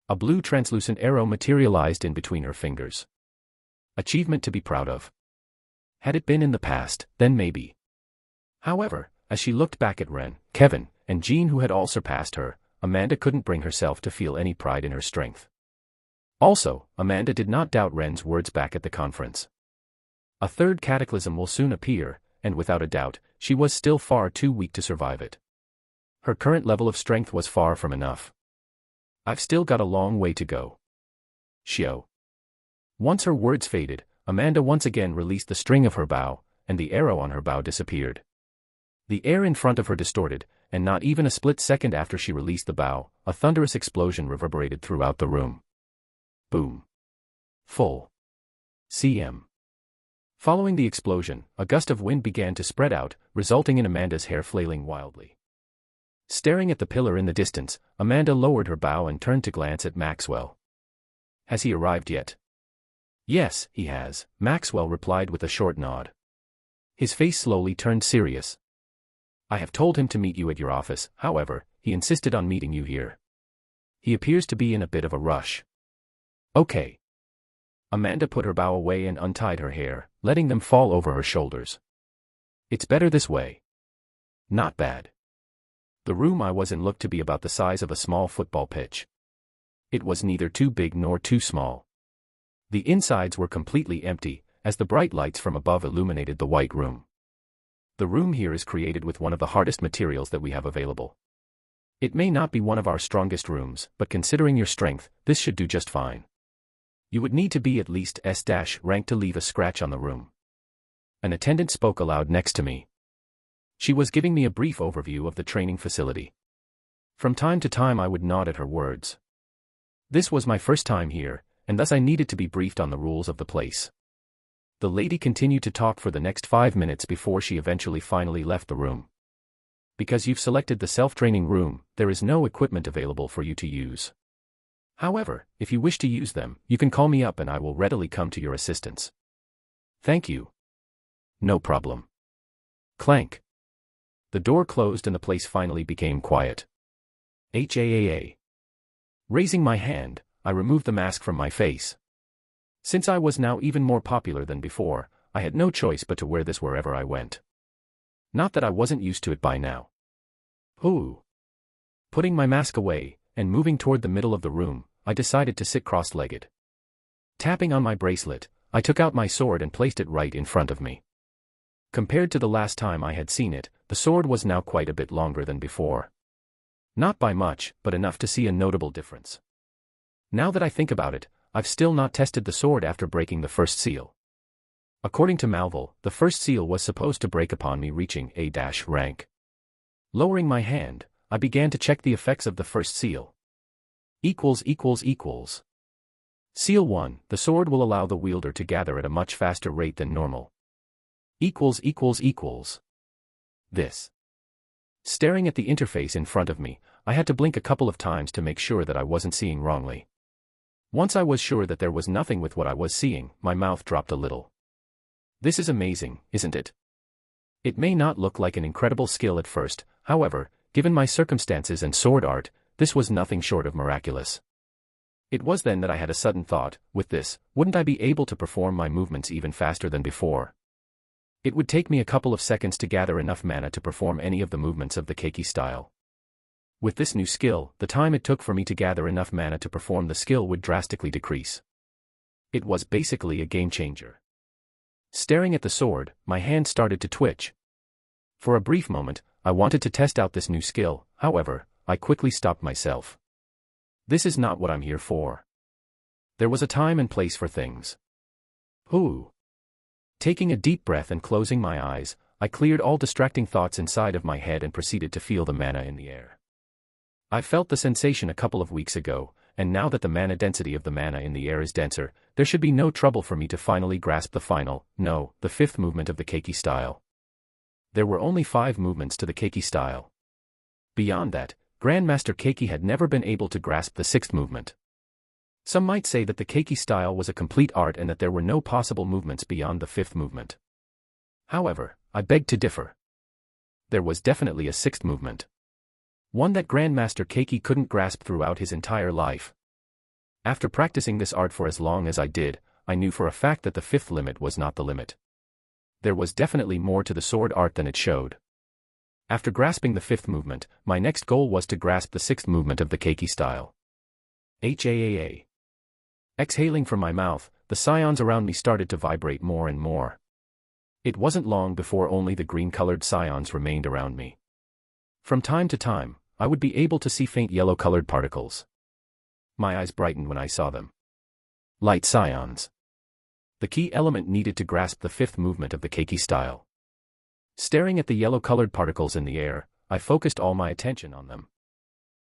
A blue translucent arrow materialized in between her fingers. Achievement to be proud of. Had it been in the past, then maybe. However, as she looked back at Ren, Kevin, and Jean, who had all surpassed her, Amanda couldn't bring herself to feel any pride in her strength. Also, Amanda did not doubt Ren's words back at the conference. A third cataclysm will soon appear, and without a doubt, she was still far too weak to survive it. Her current level of strength was far from enough. "I've still got a long way to go." Shio. Once her words faded, Amanda once again released the string of her bow, and the arrow on her bow disappeared. The air in front of her distorted, and not even a split second after she released the bow, a thunderous explosion reverberated throughout the room. Boom. Full. cm. Following the explosion, a gust of wind began to spread out, resulting in Amanda's hair flailing wildly. Staring at the pillar in the distance, Amanda lowered her bow and turned to glance at Maxwell. "Has he arrived yet?" "Yes, he has," Maxwell replied with a short nod. His face slowly turned serious. "I have told him to meet you at your office, however, he insisted on meeting you here. He appears to be in a bit of a rush." "Okay." Amanda put her bow away and untied her hair, letting them fall over her shoulders. "It's better this way." "Not bad." The room I was in looked to be about the size of a small football pitch. It was neither too big nor too small. The insides were completely empty, as the bright lights from above illuminated the white room. "The room here is created with one of the hardest materials that we have available. It may not be one of our strongest rooms, but considering your strength, this should do just fine. You would need to be at least S- rank to leave a scratch on the room." An attendant spoke aloud next to me. She was giving me a brief overview of the training facility. From time to time I would nod at her words. This was my first time here, and thus I needed to be briefed on the rules of the place. The lady continued to talk for the next 5 minutes before she eventually finally left the room. "Because you've selected the self-training room, there is no equipment available for you to use. However, if you wish to use them, you can call me up and I will readily come to your assistance." "Thank you." "No problem." Clank. The door closed and the place finally became quiet. HAAA. Raising my hand, I removed the mask from my face. Since I was now even more popular than before, I had no choice but to wear this wherever I went. Not that I wasn't used to it by now. Ooh. Putting my mask away, and moving toward the middle of the room, I decided to sit cross-legged. Tapping on my bracelet, I took out my sword and placed it right in front of me. Compared to the last time I had seen it, the sword was now quite a bit longer than before. Not by much, but enough to see a notable difference. Now that I think about it, I've still not tested the sword after breaking the first seal. According to Malvel, the first seal was supposed to break upon me reaching A- rank. Lowering my hand, I began to check the effects of the first seal. Seal 1, the sword will allow the wielder to gather at a much faster rate than normal. This. Staring at the interface in front of me, I had to blink a couple of times to make sure that I wasn't seeing wrongly. Once I was sure that there was nothing with what I was seeing, my mouth dropped a little. This is amazing, isn't it? It may not look like an incredible skill at first, however, given my circumstances and sword art, this was nothing short of miraculous. It was then that I had a sudden thought, with this, wouldn't I be able to perform my movements even faster than before? It would take me a couple of seconds to gather enough mana to perform any of the movements of the keiki style. With this new skill, the time it took for me to gather enough mana to perform the skill would drastically decrease. It was basically a game changer. Staring at the sword, my hand started to twitch. For a brief moment, I wanted to test out this new skill, however, I quickly stopped myself. This is not what I'm here for. There was a time and place for things. Ooh. Taking a deep breath and closing my eyes, I cleared all distracting thoughts inside of my head and proceeded to feel the mana in the air. I felt the sensation a couple of weeks ago, and now that the mana density of the mana in the air is denser, there should be no trouble for me to finally grasp the fifth movement of the keiki style. There were only 5 movements to the keiki style. Beyond that, Grandmaster Keiki had never been able to grasp the 6th movement. Some might say that the keiki style was a complete art and that there were no possible movements beyond the 5th movement. However, I beg to differ. There was definitely a 6th movement. One that Grandmaster Keiki couldn't grasp throughout his entire life. After practicing this art for as long as I did, I knew for a fact that the 5th limit was not the limit. There was definitely more to the sword art than it showed. After grasping the 5th movement, my next goal was to grasp the 6th movement of the keiki style. HAAA. Exhaling from my mouth, the scions around me started to vibrate more and more. It wasn't long before only the green-colored scions remained around me. From time to time, I would be able to see faint yellow-colored particles. My eyes brightened when I saw them. Light scions. The key element needed to grasp the 5th movement of the keiki style. Staring at the yellow-colored particles in the air, I focused all my attention on them.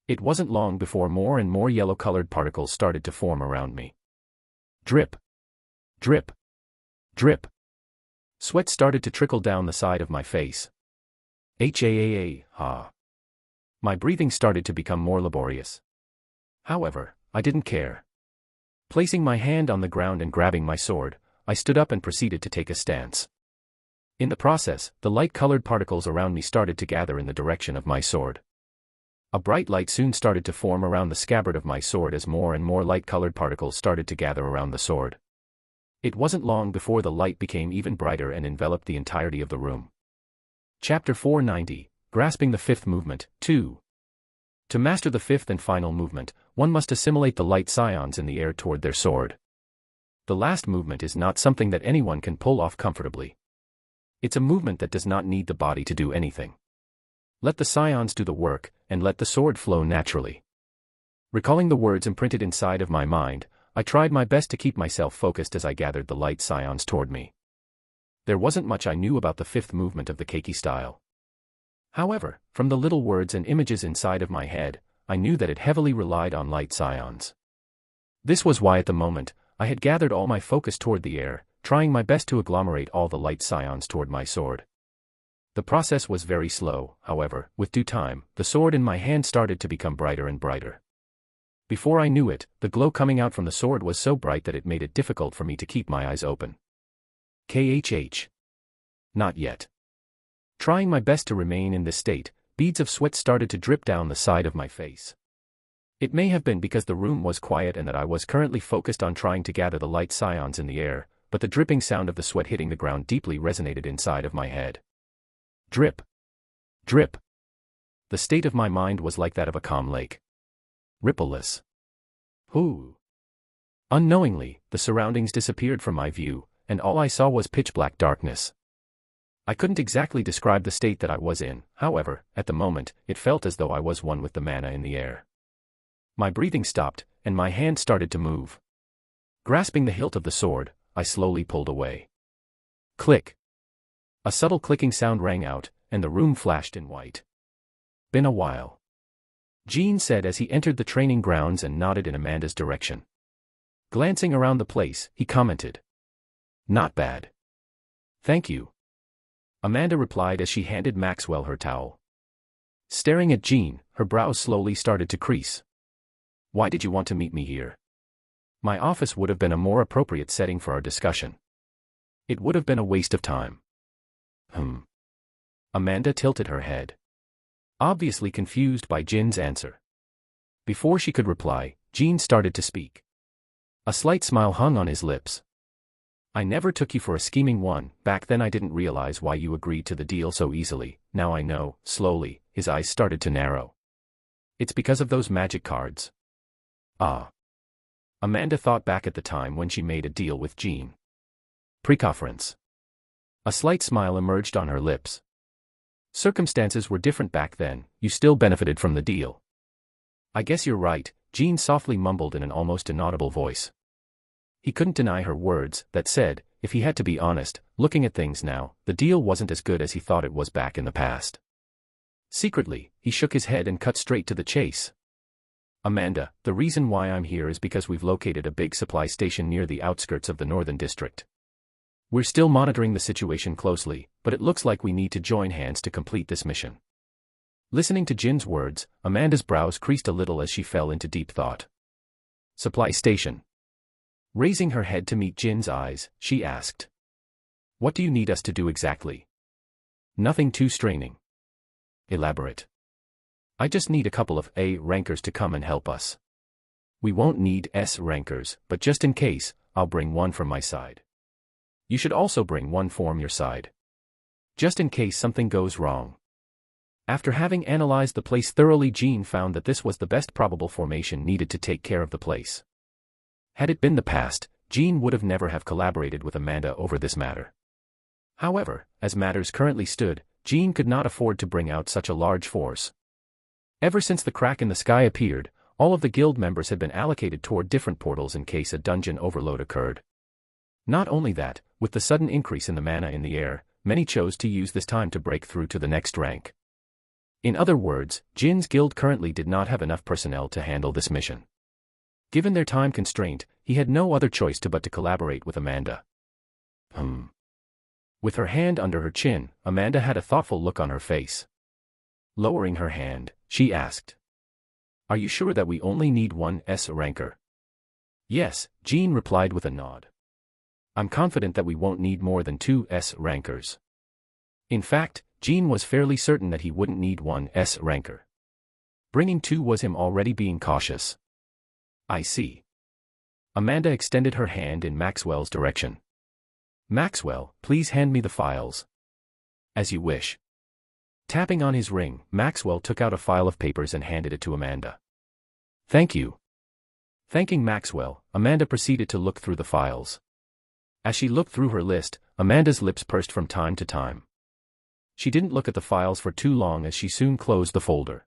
It wasn't long before more and more yellow-colored particles started to form around me. Drip. Drip. Drip. Sweat started to trickle down the side of my face. HAAA, ha. My breathing started to become more laborious. However, I didn't care. Placing my hand on the ground and grabbing my sword, I stood up and proceeded to take a stance. In the process, the light-colored particles around me started to gather in the direction of my sword. A bright light soon started to form around the scabbard of my sword as more and more light-colored particles started to gather around the sword. It wasn't long before the light became even brighter and enveloped the entirety of the room. Chapter 490, Grasping the 5th Movement, 2. To master the 5th and final movement, one must assimilate the light scions in the air toward their sword. The last movement is not something that anyone can pull off comfortably. It's a movement that does not need the body to do anything. Let the scions do the work, and let the sword flow naturally. Recalling the words imprinted inside of my mind, I tried my best to keep myself focused as I gathered the light scions toward me. There wasn't much I knew about the 5th movement of the keiki style. However, from the little words and images inside of my head, I knew that it heavily relied on light scions. This was why at the moment, I had gathered all my focus toward the air, trying my best to agglomerate all the light scions toward my sword. The process was very slow, however, with due time, the sword in my hand started to become brighter and brighter. Before I knew it, the glow coming out from the sword was so bright that it made it difficult for me to keep my eyes open. KHH. Not yet. Trying my best to remain in this state, beads of sweat started to drip down the side of my face. It may have been because the room was quiet and that I was currently focused on trying to gather the light scions in the air, but the dripping sound of the sweat hitting the ground deeply resonated inside of my head. Drip. Drip. The state of my mind was like that of a calm lake. Rippleless. Ooh. Unknowingly, the surroundings disappeared from my view, and all I saw was pitch-black darkness. I couldn't exactly describe the state that I was in, however, at the moment, it felt as though I was one with the mana in the air. My breathing stopped, and my hand started to move. Grasping the hilt of the sword, I slowly pulled away. Click. A subtle clicking sound rang out, and the room flashed in white. Been a while. Gene said as he entered the training grounds and nodded in Amanda's direction. Glancing around the place, he commented. Not bad. Thank you. Amanda replied as she handed Maxwell her towel. Staring at Gene, her brows slowly started to crease. Why did you want to meet me here? My office would have been a more appropriate setting for our discussion. It would have been a waste of time. Amanda tilted her head. Obviously confused by Jin's answer. Before she could reply, Gene started to speak. A slight smile hung on his lips. I never took you for a scheming one. Back then I didn't realize why you agreed to the deal so easily. Now I know. Slowly, his eyes started to narrow. It's because of those magic cards. Ah. Amanda thought back at the time when she made a deal with Jean. Preconference. A slight smile emerged on her lips. Circumstances were different back then. You still benefited from the deal. I guess you're right, Jean softly mumbled in an almost inaudible voice. He couldn't deny her words. That said, if he had to be honest, looking at things now, the deal wasn't as good as he thought it was back in the past. Secretly, he shook his head and cut straight to the chase. Amanda, the reason why I'm here is because we've located a big supply station near the outskirts of the Northern District. We're still monitoring the situation closely, but it looks like we need to join hands to complete this mission. Listening to Jin's words, Amanda's brows creased a little as she fell into deep thought. Supply station. Raising her head to meet Jin's eyes, she asked. What do you need us to do exactly? Nothing too straining. Elaborate. I just need a couple of A rankers to come and help us. We won't need S rankers, but just in case, I'll bring one from my side. You should also bring one from your side. Just in case something goes wrong. After having analyzed the place thoroughly, Jean found that this was the best probable formation needed to take care of the place. Had it been the past, Jean would have never have collaborated with Amanda over this matter. However, as matters currently stood, Jean could not afford to bring out such a large force. Ever since the crack in the sky appeared, all of the guild members had been allocated toward different portals in case a dungeon overload occurred. Not only that, with the sudden increase in the mana in the air, many chose to use this time to break through to the next rank. In other words, Jin's guild currently did not have enough personnel to handle this mission. Given their time constraint, he had no other choice but to collaborate with Amanda. With her hand under her chin, Amanda had a thoughtful look on her face. Lowering her hand, she asked. Are you sure that we only need one S ranker? Yes, Jean replied with a nod. I'm confident that we won't need more than 2 S rankers. In fact, Jean was fairly certain that he wouldn't need one S ranker. Bringing 2 was him already being cautious. I see. Amanda extended her hand in Maxwell's direction. Maxwell, please hand me the files. As you wish. Tapping on his ring, Maxwell took out a file of papers and handed it to Amanda. Thank you. Thanking Maxwell, Amanda proceeded to look through the files. As she looked through her list, Amanda's lips pursed from time to time. She didn't look at the files for too long as she soon closed the folder.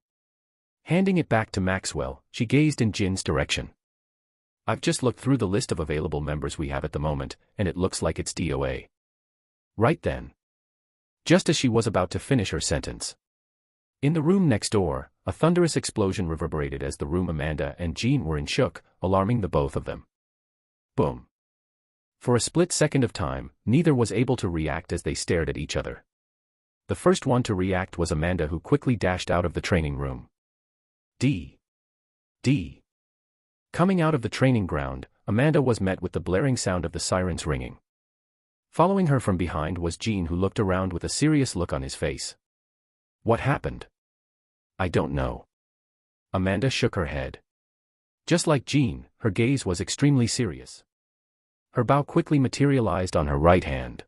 Handing it back to Maxwell, she gazed in Jin's direction. I've just looked through the list of available members we have at the moment, and it looks like it's DOA. Right then. Just as she was about to finish her sentence. In the room next door, a thunderous explosion reverberated as the room Amanda and Jean were in shook, alarming the both of them. Boom. For a split second of time, neither was able to react as they stared at each other. The first one to react was Amanda, who quickly dashed out of the training room. D. Coming out of the training ground, Amanda was met with the blaring sound of the sirens ringing. Following her from behind was Jean, who looked around with a serious look on his face. What happened? I don't know. Amanda shook her head. Just like Jean, her gaze was extremely serious. Her bow quickly materialized on her right hand.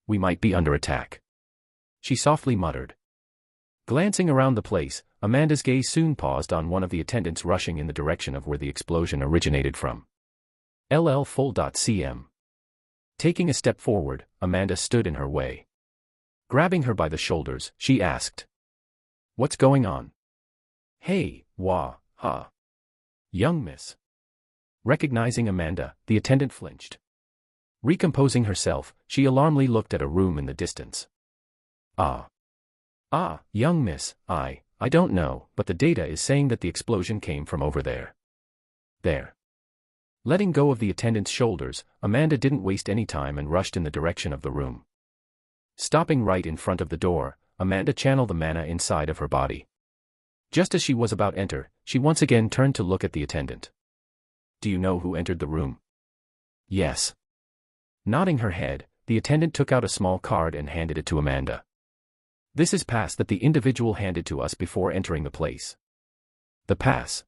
We might be under attack. She softly muttered. Glancing around the place, Amanda's gaze soon paused on one of the attendants rushing in the direction of where the explosion originated from. Full.cm. Taking a step forward, Amanda stood in her way. Grabbing her by the shoulders, she asked. What's going on? Hey, young miss. Recognizing Amanda, the attendant flinched. Recomposing herself, she alarmedly looked at a room in the distance. Young miss, I don't know, but the data is saying that the explosion came from over there. There. Letting go of the attendant's shoulders, Amanda didn't waste any time and rushed in the direction of the room. Stopping right in front of the door, Amanda channeled the mana inside of her body. Just as she was about to enter, she once again turned to look at the attendant. Do you know who entered the room? Yes. Nodding her head, the attendant took out a small card and handed it to Amanda. This is pass that the individual handed to us before entering the place. The pass.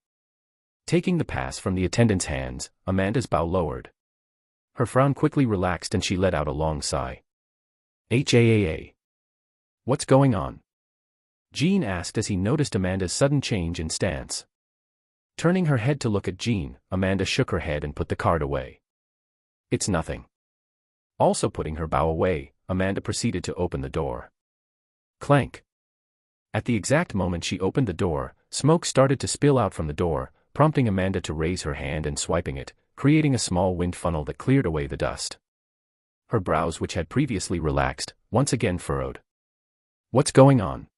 Taking the pass from the attendant's hands, Amanda's bow lowered. Her frown quickly relaxed and she let out a long sigh. "HAAA. What's going on?" Jean asked as he noticed Amanda's sudden change in stance. Turning her head to look at Jean, Amanda shook her head and put the card away. "It's nothing." Also putting her bow away, Amanda proceeded to open the door. Clank. At the exact moment she opened the door, smoke started to spill out from the door, prompting Amanda to raise her hand and swiping it, creating a small wind funnel that cleared away the dust. Her brows, which had previously relaxed, once again furrowed. "What's going on?"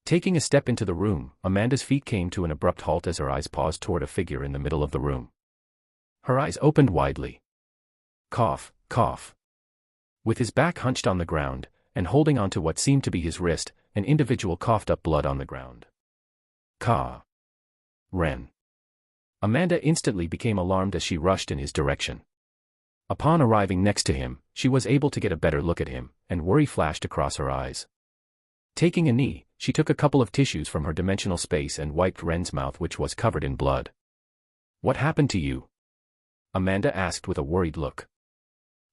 Taking a step into the room, Amanda's feet came to an abrupt halt as her eyes paused toward a figure in the middle of the room. Her eyes opened widely. Cough, cough. With his back hunched on the ground, and holding onto what seemed to be his wrist, an individual coughed up blood on the ground. Ka. Ren. Amanda instantly became alarmed as she rushed in his direction. Upon arriving next to him, she was able to get a better look at him, and worry flashed across her eyes. Taking a knee, she took a couple of tissues from her dimensional space and wiped Ren's mouth, which was covered in blood. "What happened to you?" Amanda asked with a worried look.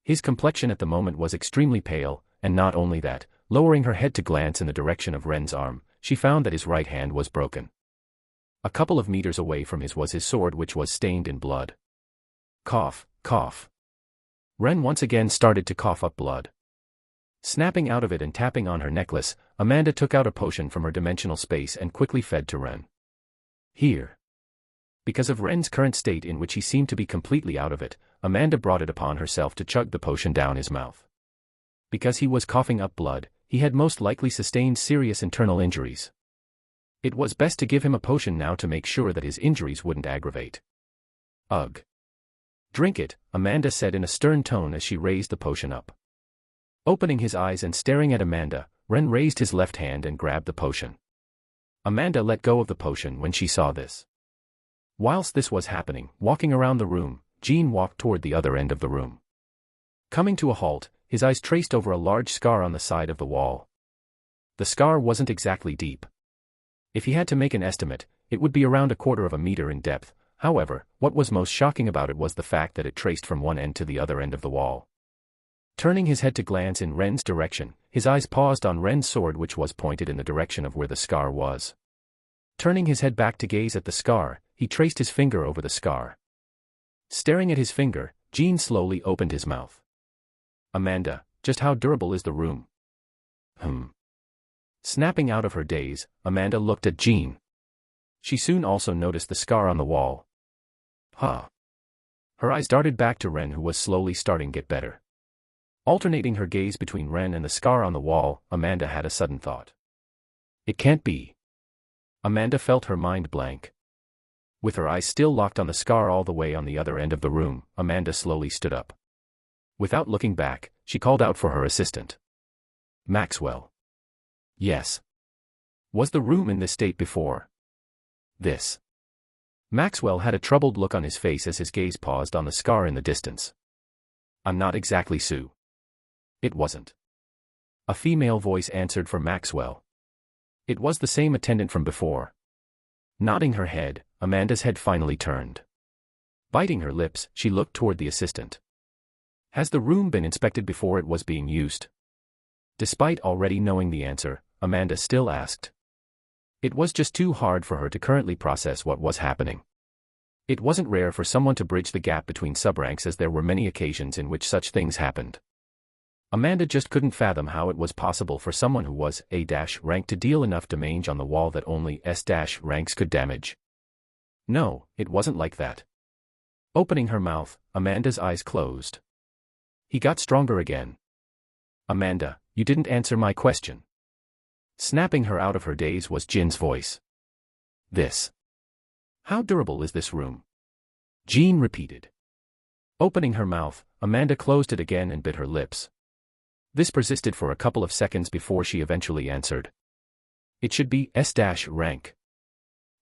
His complexion at the moment was extremely pale, and not only that, lowering her head to glance in the direction of Ren's arm, she found that his right hand was broken. A couple of meters away from his was his sword, which was stained in blood. Cough, cough. Ren once again started to cough up blood. Snapping out of it and tapping on her necklace, Amanda took out a potion from her dimensional space and quickly fed to Ren. "Here." Because of Ren's current state in which he seemed to be completely out of it, Amanda brought it upon herself to chug the potion down his mouth. Because he was coughing up blood, he had most likely sustained serious internal injuries. It was best to give him a potion now to make sure that his injuries wouldn't aggravate. "Ugh. Drink it," Amanda said in a stern tone as she raised the potion up. Opening his eyes and staring at Amanda, Ren raised his left hand and grabbed the potion. Amanda let go of the potion when she saw this. Whilst this was happening, walking around the room, Jean walked toward the other end of the room. Coming to a halt, his eyes traced over a large scar on the side of the wall. The scar wasn't exactly deep. If he had to make an estimate, it would be around 1/4 of a meter in depth. However, what was most shocking about it was the fact that it traced from one end to the other end of the wall. Turning his head to glance in Ren's direction, his eyes paused on Ren's sword, which was pointed in the direction of where the scar was. Turning his head back to gaze at the scar, he traced his finger over the scar. Staring at his finger, Jean slowly opened his mouth. "Amanda, just how durable is the room?" Snapping out of her daze, Amanda looked at Jean. She soon also noticed the scar on the wall. Huh. Her eyes darted back to Ren, who was slowly starting to get better. Alternating her gaze between Ren and the scar on the wall, Amanda had a sudden thought. "It can't be." Amanda felt her mind blank. With her eyes still locked on the scar all the way on the other end of the room, Amanda slowly stood up. Without looking back, she called out for her assistant. "Maxwell." "Yes." "Was the room in this state before this?" Maxwell had a troubled look on his face as his gaze paused on the scar in the distance. "I'm not exactly Sue." "It wasn't." A female voice answered for Maxwell. It was the same attendant from before. Nodding her head, Amanda's head finally turned. Biting her lips, she looked toward the assistant. "Has the room been inspected before it was being used?" Despite already knowing the answer, Amanda still asked. It was just too hard for her to currently process what was happening. It wasn't rare for someone to bridge the gap between subranks, as there were many occasions in which such things happened. Amanda just couldn't fathom how it was possible for someone who was A-rank to deal enough damage on the wall that only S-ranks could damage. No, it wasn't like that. Opening her mouth, Amanda's eyes closed. He got stronger again. "Amanda, you didn't answer my question." Snapping her out of her daze was Jin's voice. "This. How durable is this room?" Jean repeated. Opening her mouth, Amanda closed it again and bit her lips. This persisted for a couple of seconds before she eventually answered. "It should be S-rank."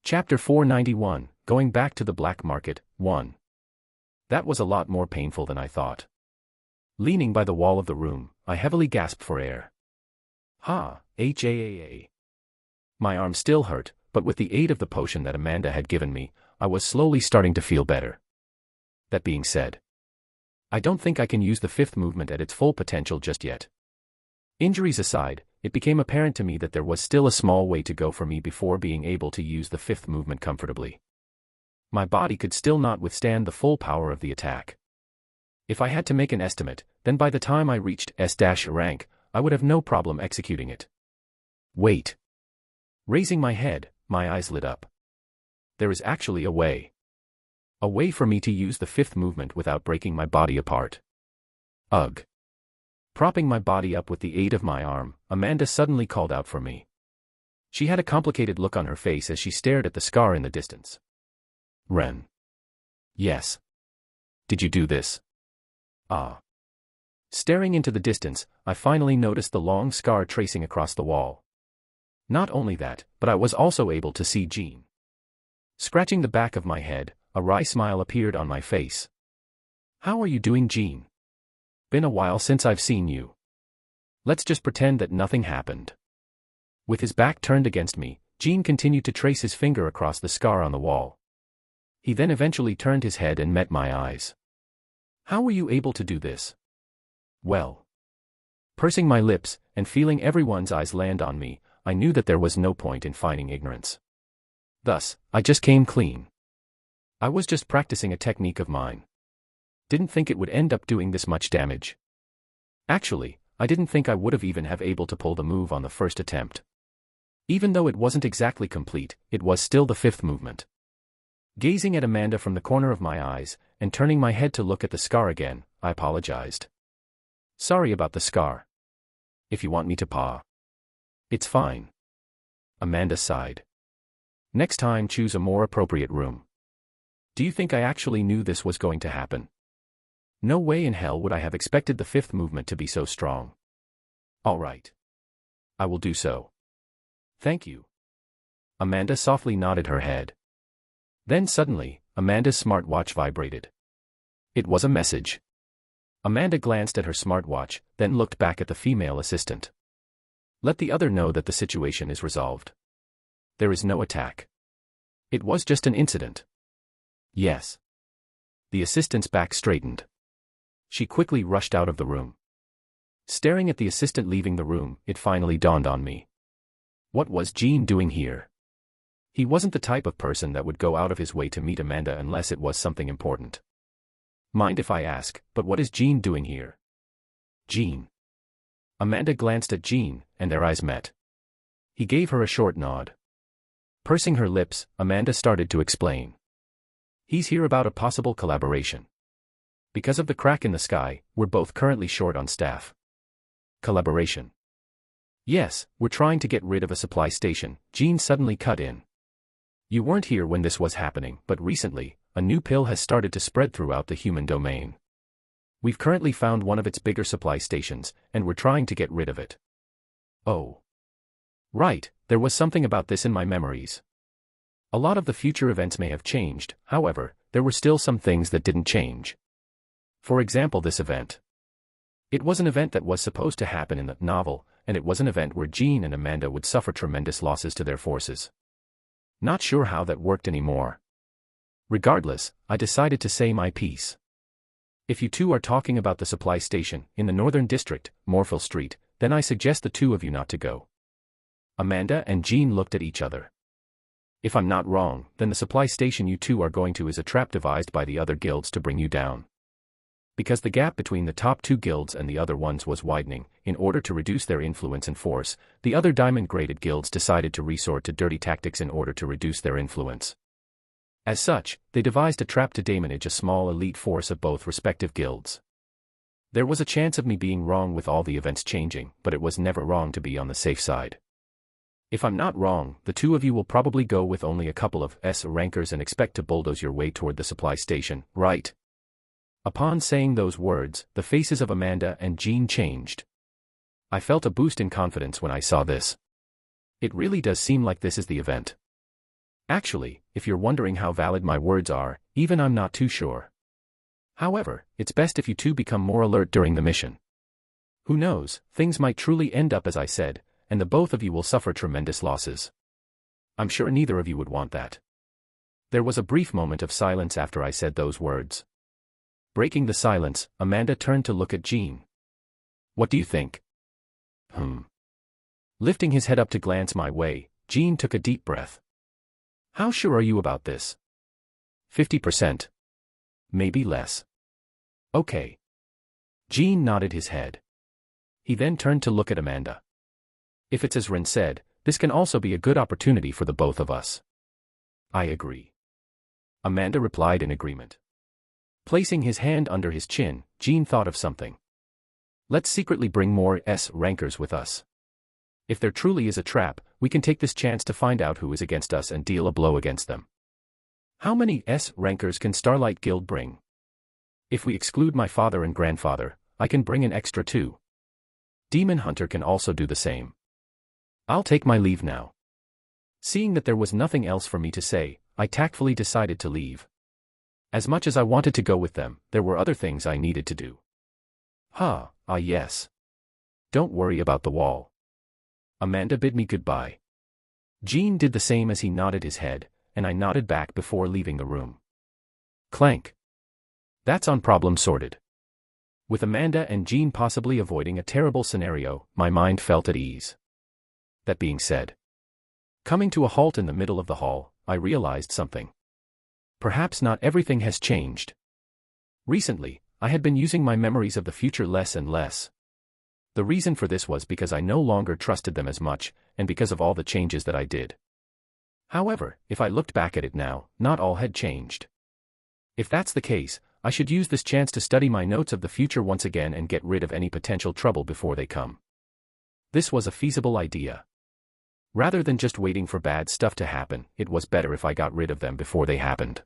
Chapter 491, Going Back to the Black Market, 1. That was a lot more painful than I thought. Leaning by the wall of the room, I heavily gasped for air. HAAA. My arm still hurt, but with the aid of the potion that Amanda had given me, I was slowly starting to feel better. That being said, I don't think I can use the fifth movement at its full potential just yet. Injuries aside, it became apparent to me that there was still a small way to go for me before being able to use the fifth movement comfortably. My body could still not withstand the full power of the attack. If I had to make an estimate, then by the time I reached S- rank, I would have no problem executing it. Wait. Raising my head, my eyes lit up. There is actually a way. A way for me to use the fifth movement without breaking my body apart. Ugh. Propping my body up with the aid of my arm, Amanda suddenly called out for me. She had a complicated look on her face as she stared at the scar in the distance. Ren. Yes. Did you do this? Ah. Staring into the distance, I finally noticed the long scar tracing across the wall. Not only that, but I was also able to see Jean. Scratching the back of my head, a wry smile appeared on my face. How are you doing, Jean? Been a while since I've seen you. Let's just pretend that nothing happened. With his back turned against me, Jean continued to trace his finger across the scar on the wall. He then eventually turned his head and met my eyes. How were you able to do this? Well. Pursing my lips, and feeling everyone's eyes land on me, I knew that there was no point in feigning ignorance. Thus, I just came clean. I was just practicing a technique of mine. Didn't think it would end up doing this much damage. Actually, I didn't think I would have even have able to pull the move on the first attempt. Even though it wasn't exactly complete, it was still the fifth movement. Gazing at Amanda from the corner of my eyes, and turning my head to look at the scar again, I apologized. Sorry about the scar. If you want me to paw. It's fine. Amanda sighed. Next time choose a more appropriate room. Do you think I actually knew this was going to happen? No way in hell would I have expected the fifth movement to be so strong. All right. I will do so. Thank you. Amanda softly nodded her head. Then suddenly, Amanda's smartwatch vibrated. It was a message. Amanda glanced at her smartwatch, then looked back at the female assistant. Let the other know that the situation is resolved. There is no attack. It was just an incident. Yes. The assistant's back straightened. She quickly rushed out of the room. Staring at the assistant leaving the room, it finally dawned on me. What was Jean doing here? He wasn't the type of person that would go out of his way to meet Amanda unless it was something important. Mind if I ask, but what is Jean doing here? Jean. Amanda glanced at Jean, and their eyes met. He gave her a short nod. Pursing her lips, Amanda started to explain. He's here about a possible collaboration. Because of the crack in the sky, we're both currently short on staff. Collaboration. Yes, we're trying to get rid of a supply station, Jean suddenly cut in. You weren't here when this was happening, but recently, a new pill has started to spread throughout the human domain. We've currently found one of its bigger supply stations, and we're trying to get rid of it. Oh. Right, there was something about this in my memories. A lot of the future events may have changed, however, there were still some things that didn't change. For example, this event. It was an event that was supposed to happen in the novel, and it was an event where Jean and Amanda would suffer tremendous losses to their forces. Not sure how that worked anymore. Regardless, I decided to say my piece. If you two are talking about the supply station in the Northern District, Morphil Street, then I suggest the two of you not to go. Amanda and Jean looked at each other. If I'm not wrong, then the supply station you two are going to is a trap devised by the other guilds to bring you down. Because the gap between the top two guilds and the other ones was widening, in order to reduce their influence and force, the other diamond-graded guilds decided to resort to dirty tactics in order to reduce their influence. As such, they devised a trap to daemonage a small elite force of both respective guilds. There was a chance of me being wrong with all the events changing, but it was never wrong to be on the safe side. If I'm not wrong, the two of you will probably go with only a couple of S-rankers and expect to bulldoze your way toward the supply station, right? Upon saying those words, the faces of Amanda and Jean changed. I felt a boost in confidence when I saw this. It really does seem like this is the event. Actually, if you're wondering how valid my words are, even I'm not too sure. However, it's best if you two become more alert during the mission. Who knows, things might truly end up as I said, and the both of you will suffer tremendous losses. I'm sure neither of you would want that. There was a brief moment of silence after I said those words. Breaking the silence, Amanda turned to look at Jean. What do you think? Lifting his head up to glance my way, Jean took a deep breath. How sure are you about this? 50%. Maybe less. Okay. Jean nodded his head. He then turned to look at Amanda. If it's as Ren said, this can also be a good opportunity for the both of us. I agree. Amanda replied in agreement. Placing his hand under his chin, Jean thought of something. Let's secretly bring more S-rankers with us. If there truly is a trap, we can take this chance to find out who is against us and deal a blow against them. How many S-rankers can Starlight Guild bring? If we exclude my father and grandfather, I can bring an extra 2. Demon Hunter can also do the same. I'll take my leave now. Seeing that there was nothing else for me to say, I tactfully decided to leave. As much as I wanted to go with them, there were other things I needed to do. Yes. Don't worry about the wall. Amanda bid me goodbye. Jean did the same as he nodded his head, and I nodded back before leaving the room. Clank. That's on problem sorted. With Amanda and Jean possibly avoiding a terrible scenario, my mind felt at ease. That being said, coming to a halt in the middle of the hall, I realized something. Perhaps not everything has changed. Recently, I had been using my memories of the future less and less. The reason for this was because I no longer trusted them as much, and because of all the changes that I did. However, if I looked back at it now, not all had changed. If that's the case, I should use this chance to study my notes of the future once again and get rid of any potential trouble before they come. This was a feasible idea. Rather than just waiting for bad stuff to happen, it was better if I got rid of them before they happened.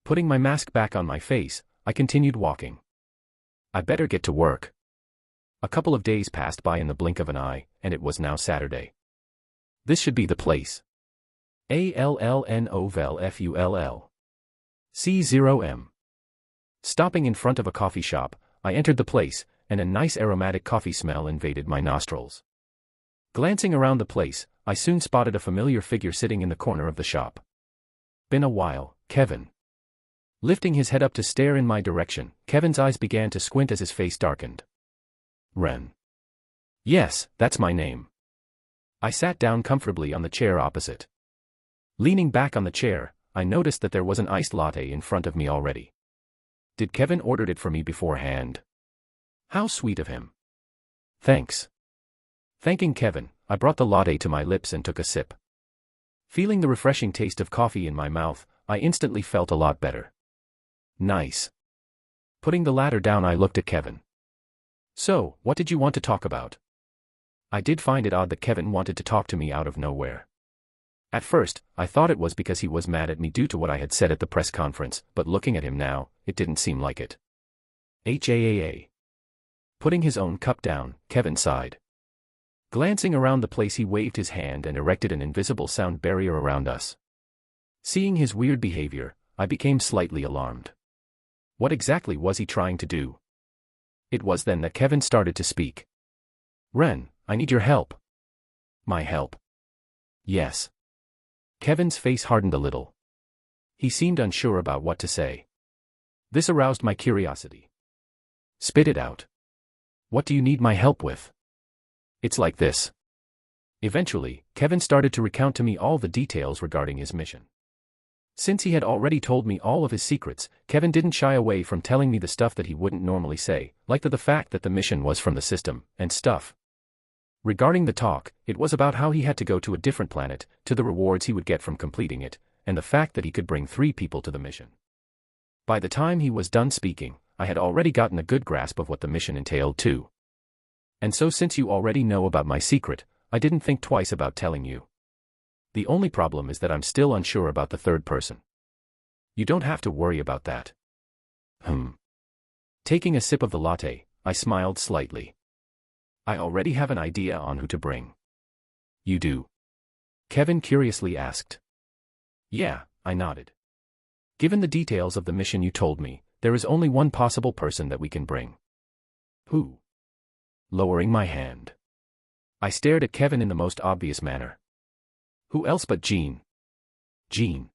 Putting my mask back on my face, I continued walking. I better get to work. A couple of days passed by in the blink of an eye, and it was now Saturday. This should be the place. ALLNOVELFULL. C0M. Stopping in front of a coffee shop, I entered the place, and a nice aromatic coffee smell invaded my nostrils. Glancing around the place, I soon spotted a familiar figure sitting in the corner of the shop. Been a while, Kevin. Lifting his head up to stare in my direction, Kevin's eyes began to squint as his face darkened. Ren. Yes, that's my name. I sat down comfortably on the chair opposite. Leaning back on the chair, I noticed that there was an iced latte in front of me already. Did Kevin order it for me beforehand? How sweet of him. Thanks. Thanking Kevin, I brought the latte to my lips and took a sip. Feeling the refreshing taste of coffee in my mouth, I instantly felt a lot better. Nice. Putting the latter down, I looked at Kevin. So, what did you want to talk about? I did find it odd that Kevin wanted to talk to me out of nowhere. At first, I thought it was because he was mad at me due to what I had said at the press conference, but looking at him now, it didn't seem like it. HAAA. Putting his own cup down, Kevin sighed. Glancing around the place, he waved his hand and erected an invisible sound barrier around us. Seeing his weird behavior, I became slightly alarmed. What exactly was he trying to do? It was then that Kevin started to speak. Ren, I need your help. My help? Yes. Kevin's face hardened a little. He seemed unsure about what to say. This aroused my curiosity. Spit it out. What do you need my help with? It's like this. Eventually, Kevin started to recount to me all the details regarding his mission. Since he had already told me all of his secrets, Kevin didn't shy away from telling me the stuff that he wouldn't normally say, like the fact that the mission was from the system, and stuff. Regarding the talk, it was about how he had to go to a different planet, to the rewards he would get from completing it, and the fact that he could bring 3 people to the mission. By the time he was done speaking, I had already gotten a good grasp of what the mission entailed too. And so since you already know about my secret, I didn't think twice about telling you. The only problem is that I'm still unsure about the third person. You don't have to worry about that. Taking a sip of the latte, I smiled slightly. I already have an idea on who to bring. You do? Kevin curiously asked. Yeah, I nodded. Given the details of the mission you told me, there is only one possible person that we can bring. Who? Lowering my hand, I stared at Kevin in the most obvious manner. Who else but Jean? Jean.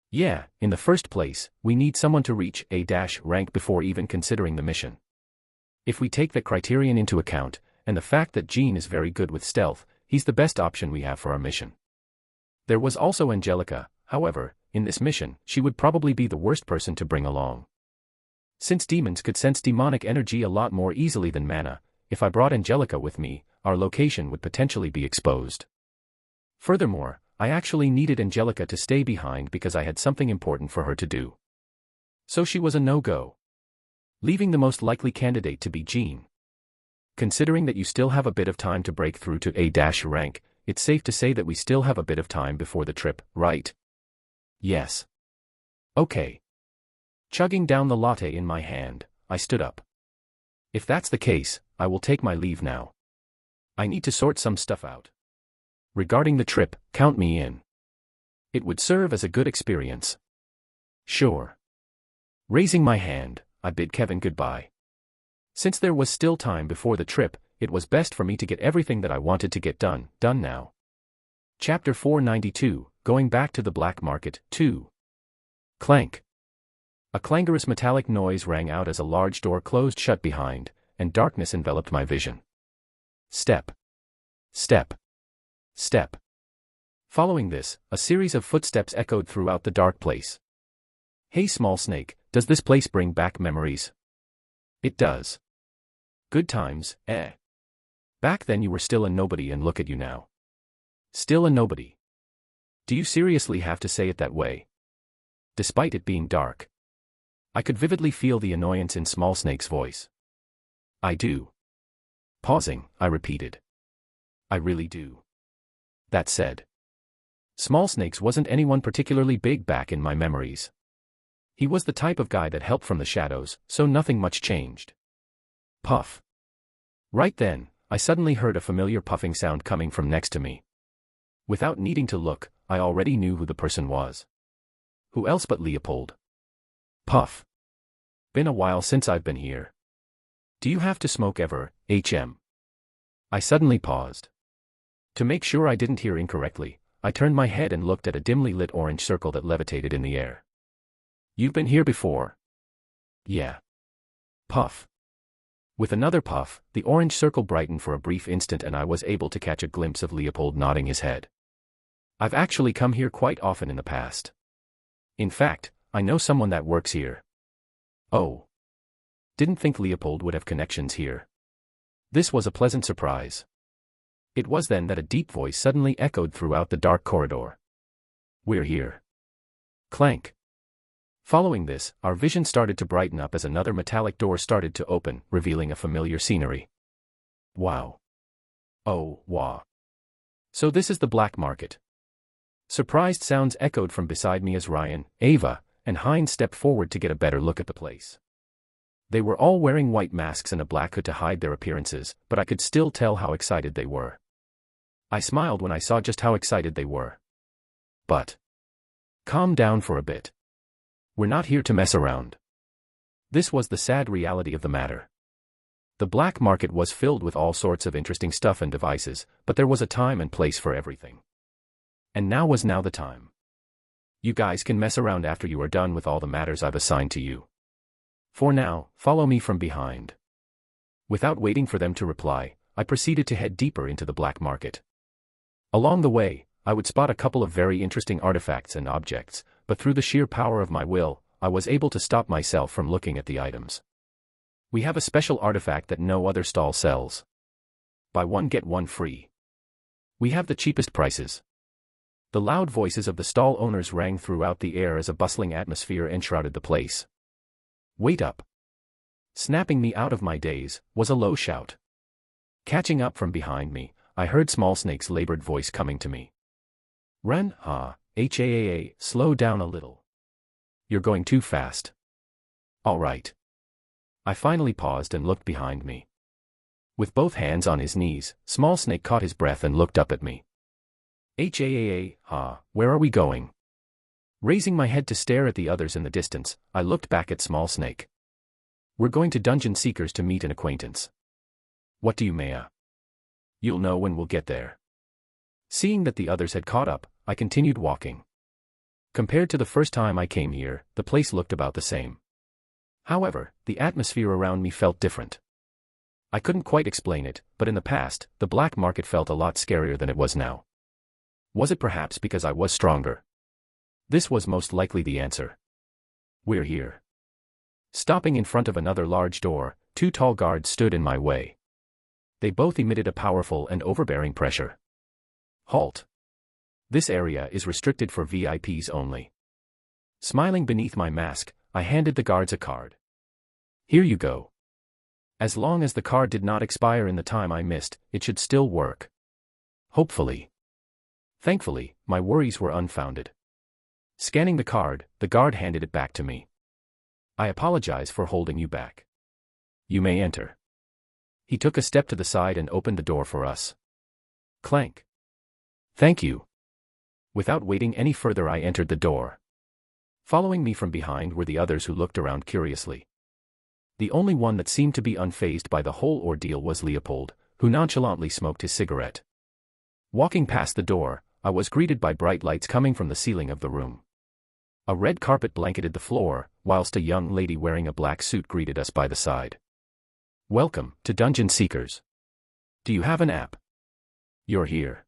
Yeah, in the first place, we need someone to reach A-rank before even considering the mission. If we take that criterion into account, and the fact that Jean is very good with stealth, he's the best option we have for our mission. There was also Angelica, however, in this mission, she would probably be the worst person to bring along. Since demons could sense demonic energy a lot more easily than mana, if I brought Angelica with me, our location would potentially be exposed. Furthermore, I actually needed Angelica to stay behind because I had something important for her to do. So she was a no-go, leaving the most likely candidate to be Jean. Considering that you still have a bit of time to break through to A-rank, it's safe to say that we still have a bit of time before the trip, right? Yes. Okay. Chugging down the latte in my hand, I stood up. If that's the case, I will take my leave now. I need to sort some stuff out. Regarding the trip, count me in. It would serve as a good experience. Sure. Raising my hand, I bid Kevin goodbye. Since there was still time before the trip, it was best for me to get everything that I wanted to get done now. Chapter 492, Going Back to the Black Market, 2. Clank. A clangorous metallic noise rang out as a large door closed shut behind, and darkness enveloped my vision. Step. Step. Step. Following this, a series of footsteps echoed throughout the dark place. Hey small snake, does this place bring back memories? It does. Good times, eh? Back then you were still a nobody and look at you now. Still a nobody. Do you seriously have to say it that way? Despite it being dark. I could vividly feel the annoyance in Small Snake's voice. I do. Pausing, I repeated. I really do. That said, Small Snakes wasn't anyone particularly big back in my memories. He was the type of guy that helped from the shadows, so nothing much changed. Puff. Right then, I suddenly heard a familiar puffing sound coming from next to me. Without needing to look, I already knew who the person was. Who else but Leopold? Puff. Been a while since I've been here. Do you have to smoke ever, HM? I suddenly paused. To make sure I didn't hear incorrectly, I turned my head and looked at a dimly lit orange circle that levitated in the air. You've been here before? Yeah. Puff. With another puff, the orange circle brightened for a brief instant and I was able to catch a glimpse of Leopold nodding his head. I've actually come here quite often in the past. In fact, I know someone that works here. Oh. Didn't think Leopold would have connections here. This was a pleasant surprise. It was then that a deep voice suddenly echoed throughout the dark corridor. We're here. Clank. Following this, our vision started to brighten up as another metallic door started to open, revealing a familiar scenery. Wow. Oh, wow. So this is the black market. Surprised sounds echoed from beside me as Ryan, Ava, and Hines stepped forward to get a better look at the place. They were all wearing white masks and a black hood to hide their appearances, but I could still tell how excited they were. I smiled when I saw just how excited they were. But calm down for a bit. We're not here to mess around. This was the sad reality of the matter. The black market was filled with all sorts of interesting stuff and devices, but there was a time and place for everything. And now was the time. You guys can mess around after you are done with all the matters I've assigned to you. For now, follow me from behind. Without waiting for them to reply, I proceeded to head deeper into the black market. Along the way, I would spot a couple of very interesting artifacts and objects, but through the sheer power of my will, I was able to stop myself from looking at the items. We have a special artifact that no other stall sells. Buy one get one free. We have the cheapest prices. The loud voices of the stall owners rang throughout the air as a bustling atmosphere enshrouded the place. Wait up. Snapping me out of my daze, was a low shout. Catching up from behind me, I heard Small Snake's labored voice coming to me. Ren, HAAA, slow down a little. You're going too fast. All right. I finally paused and looked behind me. With both hands on his knees, Small Snake caught his breath and looked up at me. HAAA, where are we going? Raising my head to stare at the others in the distance, I looked back at Small Snake. We're going to Dungeon Seekers to meet an acquaintance. What do you Maya? You'll know when we'll get there. Seeing that the others had caught up, I continued walking. Compared to the first time I came here, the place looked about the same. However, the atmosphere around me felt different. I couldn't quite explain it, but in the past, the black market felt a lot scarier than it was now. Was it perhaps because I was stronger? This was most likely the answer. We're here. Stopping in front of another large door, two tall guards stood in my way. They both emitted a powerful and overbearing pressure. Halt. This area is restricted for VIPs only. Smiling beneath my mask, I handed the guards a card. Here you go. As long as the card did not expire in the time I missed, it should still work. Hopefully. Thankfully, my worries were unfounded. Scanning the card, the guard handed it back to me. I apologize for holding you back. You may enter. He took a step to the side and opened the door for us. Clank. Thank you. Without waiting any further, I entered the door. Following me from behind were the others who looked around curiously. The only one that seemed to be unfazed by the whole ordeal was Leopold, who nonchalantly smoked his cigarette. Walking past the door, I was greeted by bright lights coming from the ceiling of the room. A red carpet blanketed the floor, whilst a young lady wearing a black suit greeted us by the side. Welcome to Dungeon Seekers. Do you have an app? You're here.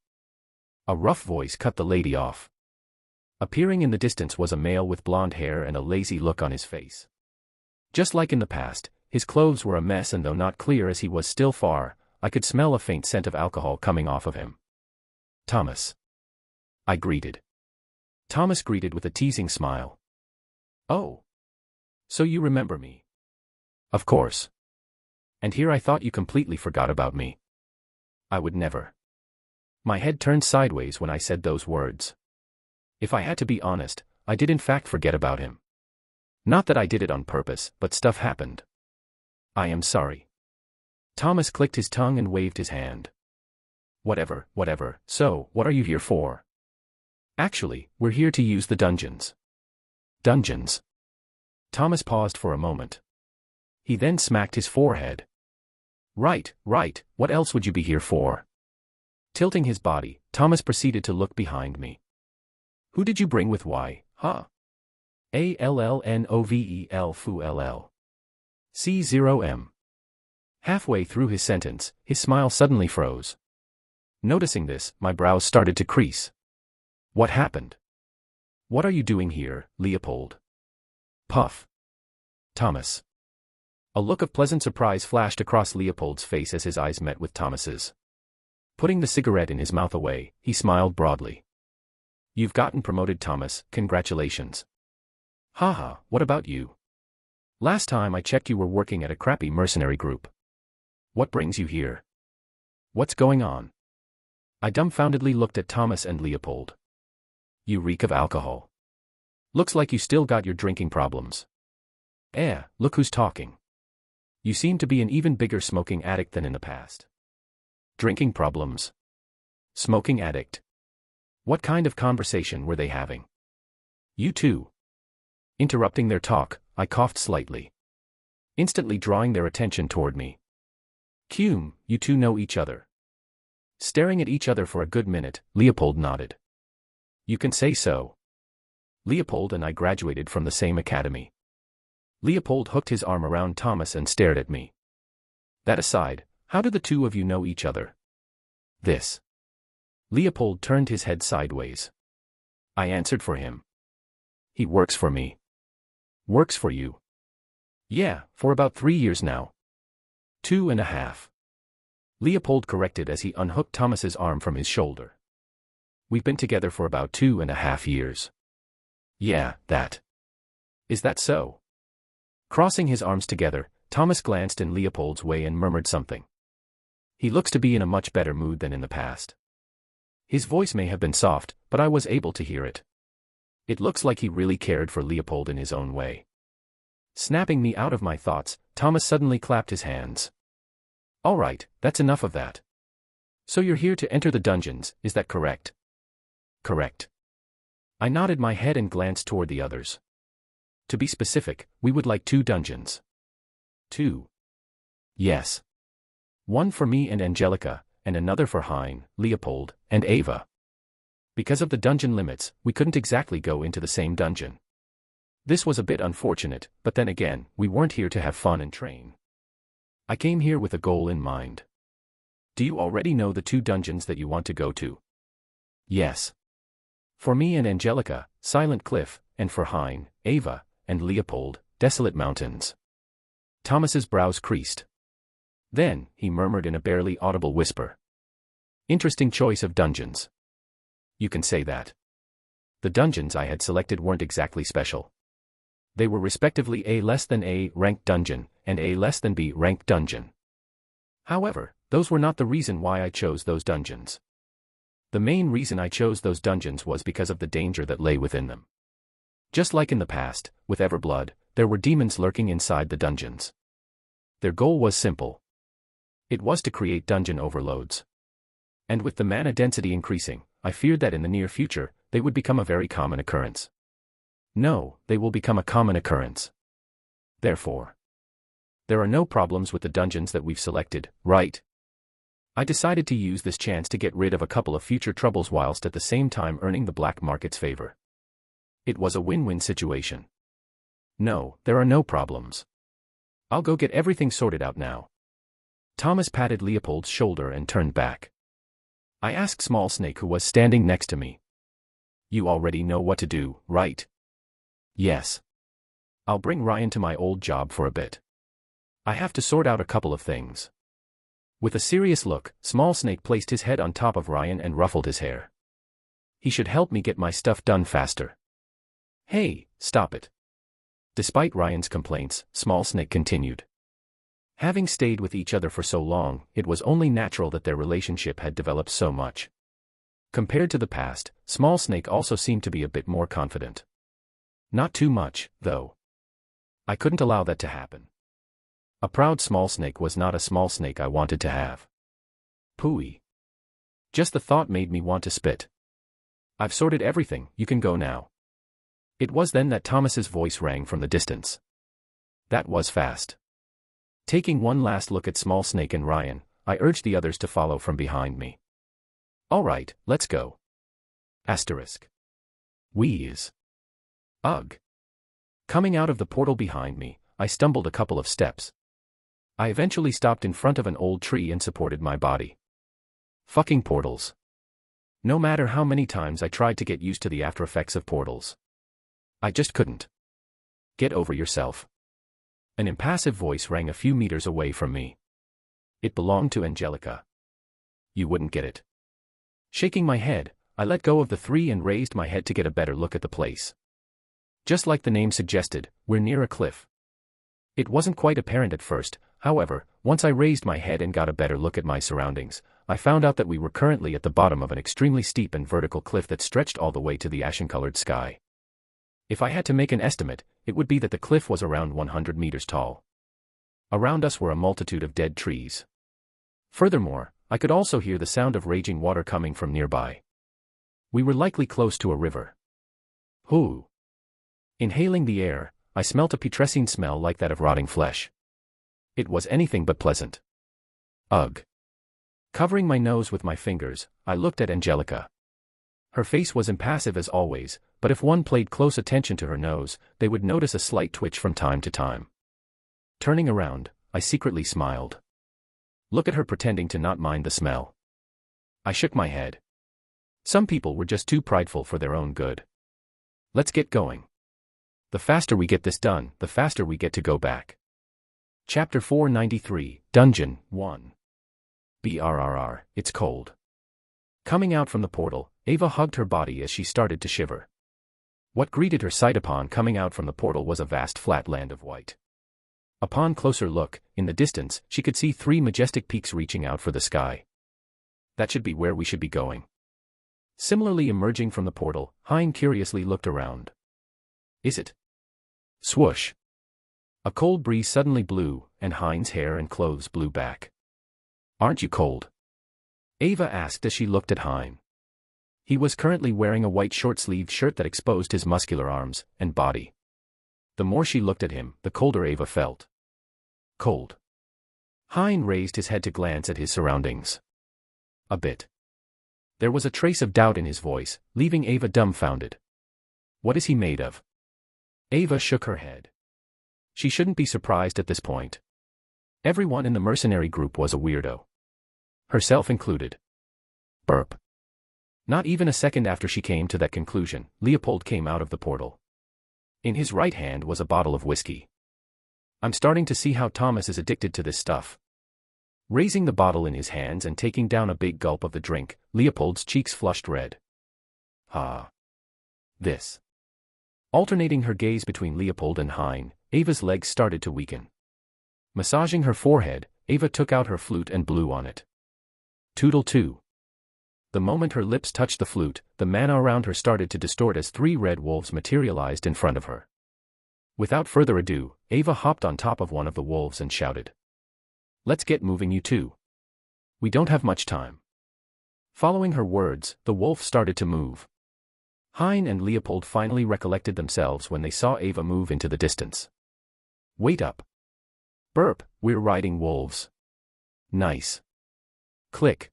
A rough voice cut the lady off. Appearing in the distance was a male with blonde hair and a lazy look on his face. Just like in the past, his clothes were a mess, and though not clear as he was still far, I could smell a faint scent of alcohol coming off of him. Thomas. I greeted. Thomas greeted with a teasing smile. Oh. So you remember me? Of course. And here I thought you completely forgot about me. I would never. My head turned sideways when I said those words. If I had to be honest, I did in fact forget about him. Not that I did it on purpose, but stuff happened. I am sorry. Thomas clicked his tongue and waved his hand. Whatever. So, what are you here for? Actually, we're here to use the dungeons. Dungeons. Thomas paused for a moment. He then smacked his forehead. Right, what else would you be here for? Tilting his body, Thomas proceeded to look behind me. Who did you bring with why, huh? ALLNOVEL FULL. C0M. Halfway through his sentence, his smile suddenly froze. Noticing this, my brows started to crease. What happened? What are you doing here, Leopold? Puff. Thomas. A look of pleasant surprise flashed across Leopold's face as his eyes met with Thomas's. Putting the cigarette in his mouth away, he smiled broadly. You've gotten promoted, Thomas, congratulations. Haha, what about you? Last time I checked you were working at a crappy mercenary group. What brings you here? What's going on? I dumbfoundedly looked at Thomas and Leopold. You reek of alcohol. Looks like you still got your drinking problems. Look who's talking. You seem to be an even bigger smoking addict than in the past. Drinking problems. Smoking addict. What kind of conversation were they having? You two. Interrupting their talk, I coughed slightly, instantly drawing their attention toward me. Cume, you two know each other. Staring at each other for a good minute, Leopold nodded. You can say so. Leopold and I graduated from the same academy. Leopold hooked his arm around Thomas and stared at me. That aside, how do the two of you know each other? This. Leopold turned his head sideways. I answered for him. He works for me. Works for you? Yeah, for about 3 years now. 2.5. Leopold corrected as he unhooked Thomas's arm from his shoulder. We've been together for about 2.5 years. Yeah, that. Is that so? Crossing his arms together, Thomas glanced in Leopold's way and murmured something. He looks to be in a much better mood than in the past. His voice may have been soft, but I was able to hear it. It looks like he really cared for Leopold in his own way. Snapping me out of my thoughts, Thomas suddenly clapped his hands. All right, that's enough of that. So you're here to enter the dungeons, is that correct? Correct. I nodded my head and glanced toward the others. To be specific, we would like 2 dungeons. 2. Yes. One for me and Angelica, and another for Hein, Leopold, and Ava. Because of the dungeon limits, we couldn't exactly go into the same dungeon. This was a bit unfortunate, but then again, we weren't here to have fun and train. I came here with a goal in mind. Do you already know the 2 dungeons that you want to go to? Yes. For me and Angelica, Silent Cliff, and for Hein, Ava, and Leopold, Desolate Mountains. Thomas's brows creased. Then, he murmured in a barely audible whisper. Interesting choice of dungeons. You can say that. The dungeons I had selected weren't exactly special. They were respectively A less than A ranked dungeon, and A less than B ranked dungeon. However, those were not the reason why I chose those dungeons. The main reason I chose those dungeons was because of the danger that lay within them. Just like in the past, with Everblood, there were demons lurking inside the dungeons. Their goal was simple. It was to create dungeon overloads. And with the mana density increasing, I feared that in the near future, they would become a very common occurrence. No, they will become a common occurrence. Therefore, there are no problems with the dungeons that we've selected, right? I decided to use this chance to get rid of a couple of future troubles whilst at the same time earning the black market's favor. It was a win-win situation. No, there are no problems. I'll go get everything sorted out now. Thomas patted Leopold's shoulder and turned back. I asked Small Snake, who was standing next to me. You already know what to do, right? Yes. I'll bring Ryan to my old job for a bit. I have to sort out a couple of things. With a serious look, Small Snake placed his head on top of Ryan and ruffled his hair. He should help me get my stuff done faster. Hey, stop it. Despite Ryan's complaints, Small Snake continued. Having stayed with each other for so long, it was only natural that their relationship had developed so much. Compared to the past, Small Snake also seemed to be a bit more confident. Not too much, though. I couldn't allow that to happen. A proud Small Snake was not a Small Snake I wanted to have. Pooey. Just the thought made me want to spit. I've sorted everything, you can go now. It was then that Thomas's voice rang from the distance. That was fast. Taking one last look at Small Snake and Ryan, I urged the others to follow from behind me. All right, let's go. Asterisk. Wheeze. Ugh. Coming out of the portal behind me, I stumbled a couple of steps. I eventually stopped in front of an old tree and supported my body. Fucking portals. No matter how many times I tried to get used to the after effects of portals, I just couldn't. Get over yourself. An impassive voice rang a few meters away from me. It belonged to Angelica. You wouldn't get it. Shaking my head, I let go of the 3 and raised my head to get a better look at the place. Just like the name suggested, we're near a cliff. It wasn't quite apparent at first, however, once I raised my head and got a better look at my surroundings, I found out that we were currently at the bottom of an extremely steep and vertical cliff that stretched all the way to the ashen-colored sky. If I had to make an estimate, it would be that the cliff was around 100 meters tall. Around us were a multitude of dead trees. Furthermore, I could also hear the sound of raging water coming from nearby. We were likely close to a river. Hoo! Inhaling the air, I smelt a putrescent smell like that of rotting flesh. It was anything but pleasant. Ugh. Covering my nose with my fingers, I looked at Angelica. Her face was impassive as always, but if one paid close attention to her nose, they would notice a slight twitch from time to time. Turning around, I secretly smiled. Look at her pretending to not mind the smell. I shook my head. Some people were just too prideful for their own good. Let's get going. The faster we get this done, the faster we get to go back. Chapter 493, Dungeon 1. BRRR, it's cold. Coming out from the portal, Ava hugged her body as she started to shiver. What greeted her sight upon coming out from the portal was a vast flat land of white. Upon closer look, in the distance, she could see 3 majestic peaks reaching out for the sky. That should be where we should be going. Similarly emerging from the portal, Hein curiously looked around. Is it? Swoosh. A cold breeze suddenly blew, and Hein's hair and clothes blew back. Aren't you cold? Ava asked as she looked at Hein. He was currently wearing a white short-sleeved shirt that exposed his muscular arms and body. The more she looked at him, the colder Ava felt. Cold. Hein raised his head to glance at his surroundings. A bit. There was a trace of doubt in his voice, leaving Ava dumbfounded. What is he made of? Ava shook her head. She shouldn't be surprised at this point. Everyone in the mercenary group was a weirdo. Herself included. Burp. Not even a second after she came to that conclusion, Leopold came out of the portal. In his right hand was a bottle of whiskey. I'm starting to see how Thomas is addicted to this stuff. Raising the bottle in his hands and taking down a big gulp of the drink, Leopold's cheeks flushed red. This. Alternating her gaze between Leopold and Hein, Ava's legs started to weaken. Massaging her forehead, Ava took out her flute and blew on it. Toodle-too. The moment her lips touched the flute, the mana around her started to distort as 3 red wolves materialized in front of her. Without further ado, Ava hopped on top of one of the wolves and shouted. Let's get moving, you two. We don't have much time. Following her words, the wolf started to move. Hein and Leopold finally recollected themselves when they saw Ava move into the distance. Wait up. Burp, we're riding wolves. Nice. Click.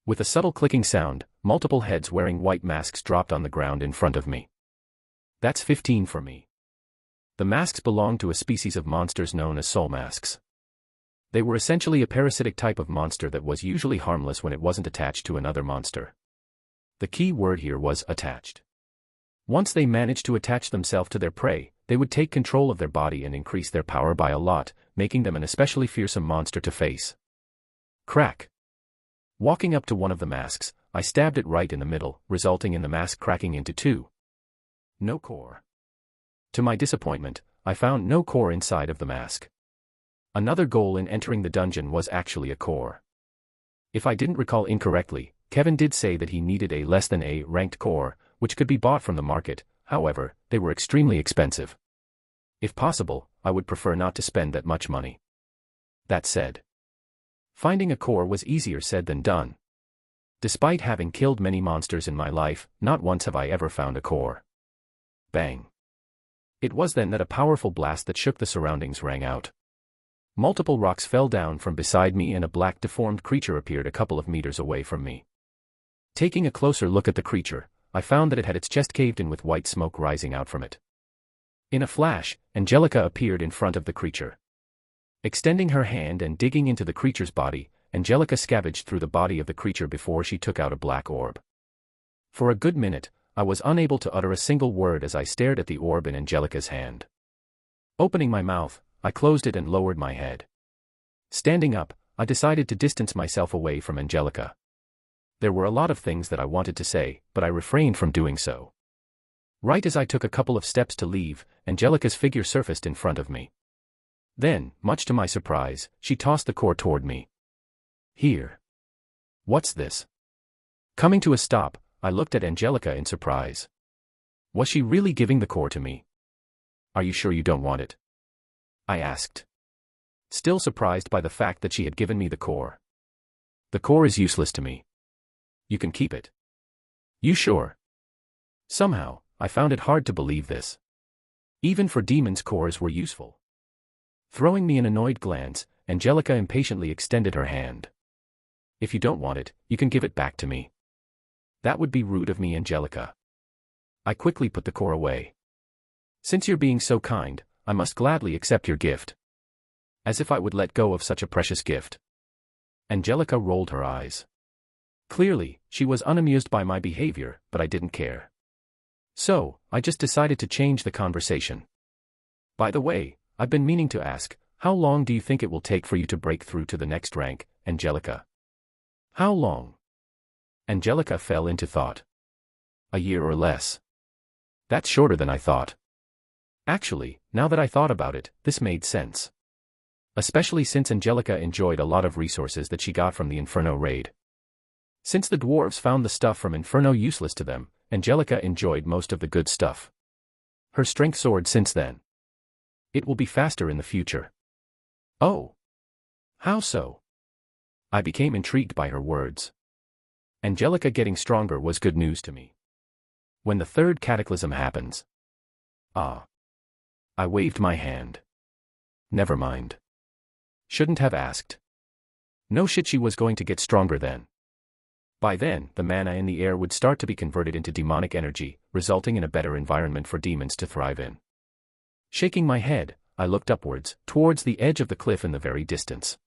With a subtle clicking sound, multiple heads wearing white masks dropped on the ground in front of me. That's 15 for me. The masks belonged to a species of monsters known as soul masks. They were essentially a parasitic type of monster that was usually harmless when it wasn't attached to another monster. The key word here was attached. Once they managed to attach themselves to their prey, they would take control of their body and increase their power by a lot, making them an especially fearsome monster to face. Crack. Walking up to one of the masks, I stabbed it right in the middle, resulting in the mask cracking into 2. No core. To my disappointment, I found no core inside of the mask. Another goal in entering the dungeon was actually a core. If I didn't recall incorrectly, Kevin did say that he needed a less than A ranked core, which could be bought from the market. However, they were extremely expensive. If possible, I would prefer not to spend that much money. That said, finding a core was easier said than done. Despite having killed many monsters in my life, not once have I ever found a core. Bang. It was then that a powerful blast that shook the surroundings rang out. Multiple rocks fell down from beside me and a black deformed creature appeared a couple of meters away from me. Taking a closer look at the creature, I found that it had its chest caved in with white smoke rising out from it. In a flash, Angelica appeared in front of the creature. Extending her hand and digging into the creature's body, Angelica scavenged through the body of the creature before she took out a black orb. For a good minute, I was unable to utter a single word as I stared at the orb in Angelica's hand. Opening my mouth, I closed it and lowered my head. Standing up, I decided to distance myself away from Angelica. There were a lot of things that I wanted to say, but I refrained from doing so. Right as I took a couple of steps to leave, Angelica's figure surfaced in front of me. Then, much to my surprise, she tossed the core toward me. Here. What's this? Coming to a stop, I looked at Angelica in surprise. Was she really giving the core to me? Are you sure you don't want it? I asked. Still surprised by the fact that she had given me the core. The core is useless to me. You can keep it. You sure? Somehow, I found it hard to believe this. Even for demons, cores were useful. Throwing me an annoyed glance, Angelica impatiently extended her hand. If you don't want it, you can give it back to me. That would be rude of me, Angelica. I quickly put the core away. Since you're being so kind, I must gladly accept your gift. As if I would let go of such a precious gift. Angelica rolled her eyes. Clearly, she was unamused by my behavior, but I didn't care. So, I just decided to change the conversation. By the way, I've been meaning to ask, how long do you think it will take for you to break through to the next rank, Angelica? How long? Angelica fell into thought. A year or less. That's shorter than I thought. Actually, now that I thought about it, this made sense. Especially since Angelica enjoyed a lot of resources that she got from the Inferno raid. Since the dwarves found the stuff from Inferno useless to them, Angelica enjoyed most of the good stuff. Her strength soared since then. It will be faster in the future. Oh. How so? I became intrigued by her words. Angelica getting stronger was good news to me. When the third cataclysm happens. I waved my hand. Never mind. Shouldn't have asked. No shit, she was going to get stronger then. By then, the mana in the air would start to be converted into demonic energy, resulting in a better environment for demons to thrive in. Shaking my head, I looked upwards, towards the edge of the cliff in the very distance.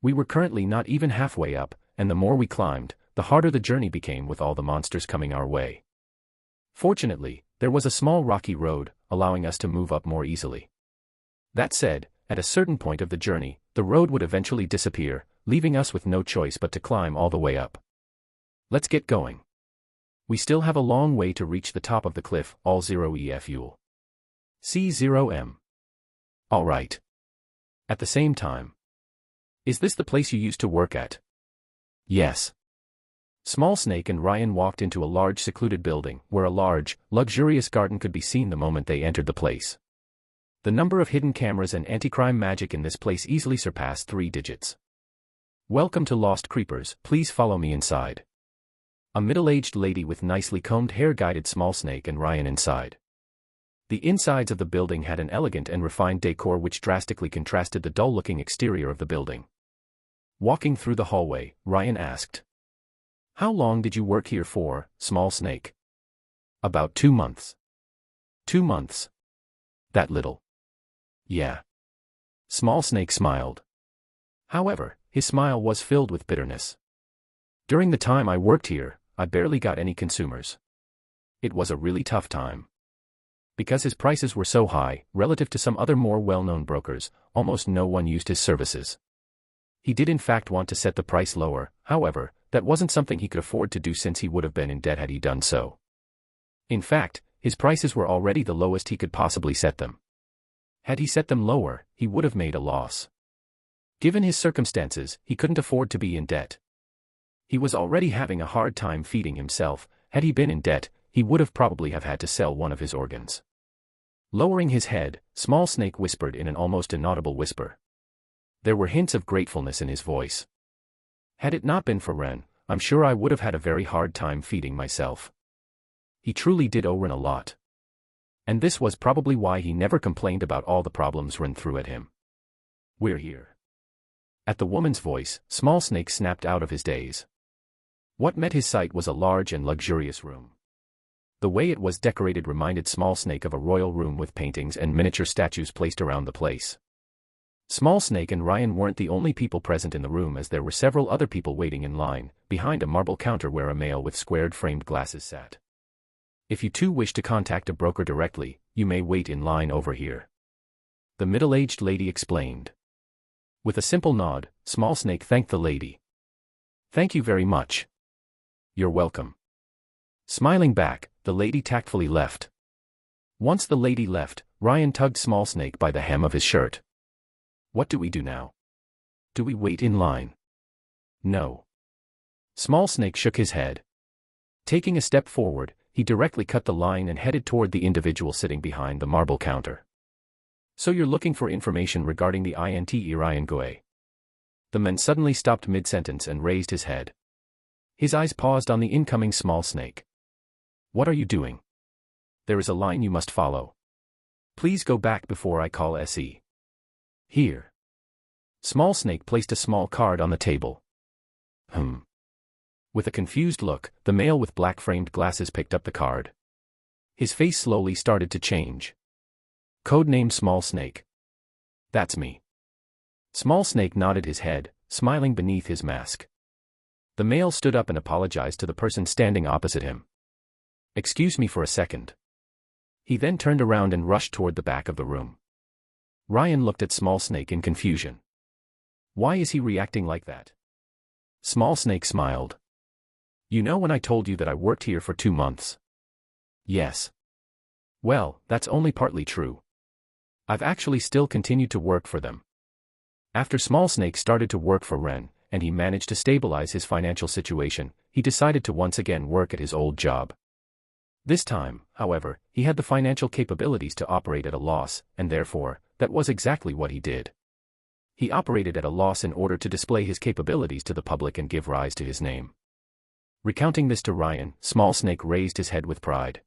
We were currently not even halfway up, and the more we climbed, the harder the journey became with all the monsters coming our way. Fortunately, there was a small rocky road, allowing us to move up more easily. That said, at a certain point of the journey, the road would eventually disappear, leaving us with no choice but to climb all the way up. Let's get going. We still have a long way to reach the top of the cliff, all 0EFUL. C0M. Alright. At the same time. Is this the place you used to work at? Yes. Small Snake and Ryan walked into a large secluded building, where a large, luxurious garden could be seen the moment they entered the place. The number of hidden cameras and anti-crime magic in this place easily surpassed 3 digits. Welcome to Lost Creepers, please follow me inside. A middle-aged lady with nicely combed hair guided Small Snake and Ryan inside. The insides of the building had an elegant and refined decor which drastically contrasted the dull-looking exterior of the building. Walking through the hallway, Ryan asked, "How long did you work here for, Small Snake?" "About 2 months. 2 months? That little?" "Yeah." Small Snake smiled. However, his smile was filled with bitterness. "During the time I worked here, I barely got any consumers. It was a really tough time. Because his prices were so high, relative to some other more well-known brokers, almost no one used his services. He did in fact want to set the price lower, however, that wasn't something he could afford to do since he would have been in debt had he done so. In fact, his prices were already the lowest he could possibly set them. Had he set them lower, he would have made a loss. Given his circumstances, he couldn't afford to be in debt. He was already having a hard time feeding himself. Had he been in debt, he would have probably have had to sell one of his organs. Lowering his head, Small Snake whispered in an almost inaudible whisper. There were hints of gratefulness in his voice. Had it not been for Ren, I'm sure I would have had a very hard time feeding myself. He truly did owe Ren a lot. And this was probably why he never complained about all the problems Ren threw at him. We're here. At the woman's voice, Small Snake snapped out of his daze. What met his sight was a large and luxurious room. The way it was decorated reminded Small Snake of a royal room with paintings and miniature statues placed around the place. Small Snake and Ryan weren't the only people present in the room, as there were several other people waiting in line, behind a marble counter where a male with squared framed glasses sat. If you too wish to contact a broker directly, you may wait in line over here. The middle-aged lady explained. With a simple nod, Small Snake thanked the lady. Thank you very much. You're welcome. Smiling back, the lady tactfully left. Once the lady left, Ryan tugged Small Snake by the hem of his shirt. What do we do now? Do we wait in line? No. Small Snake shook his head. Taking a step forward, he directly cut the line and headed toward the individual sitting behind the marble counter. So you're looking for information regarding the Ryan Goe. The man suddenly stopped mid-sentence and raised his head. His eyes paused on the incoming Small Snake. What are you doing? There is a line you must follow. Please go back before I call SE. Here. Small Snake placed a small card on the table. With a confused look, the male with black-framed glasses picked up the card. His face slowly started to change. Codename Small Snake. That's me. Small Snake nodded his head, smiling beneath his mask. The male stood up and apologized to the person standing opposite him. Excuse me for a second. He then turned around and rushed toward the back of the room. Ryan looked at Small Snake in confusion. Why is he reacting like that? Small Snake smiled. You know when I told you that I worked here for 2 months? Yes. Well, that's only partly true. I've actually still continued to work for them. After Small Snake started to work for Ren, and he managed to stabilize his financial situation, he decided to once again work at his old job. This time, however, he had the financial capabilities to operate at a loss, and therefore, that was exactly what he did. He operated at a loss in order to display his capabilities to the public and give rise to his name. Recounting this to Ryan, Small Snake raised his head with pride.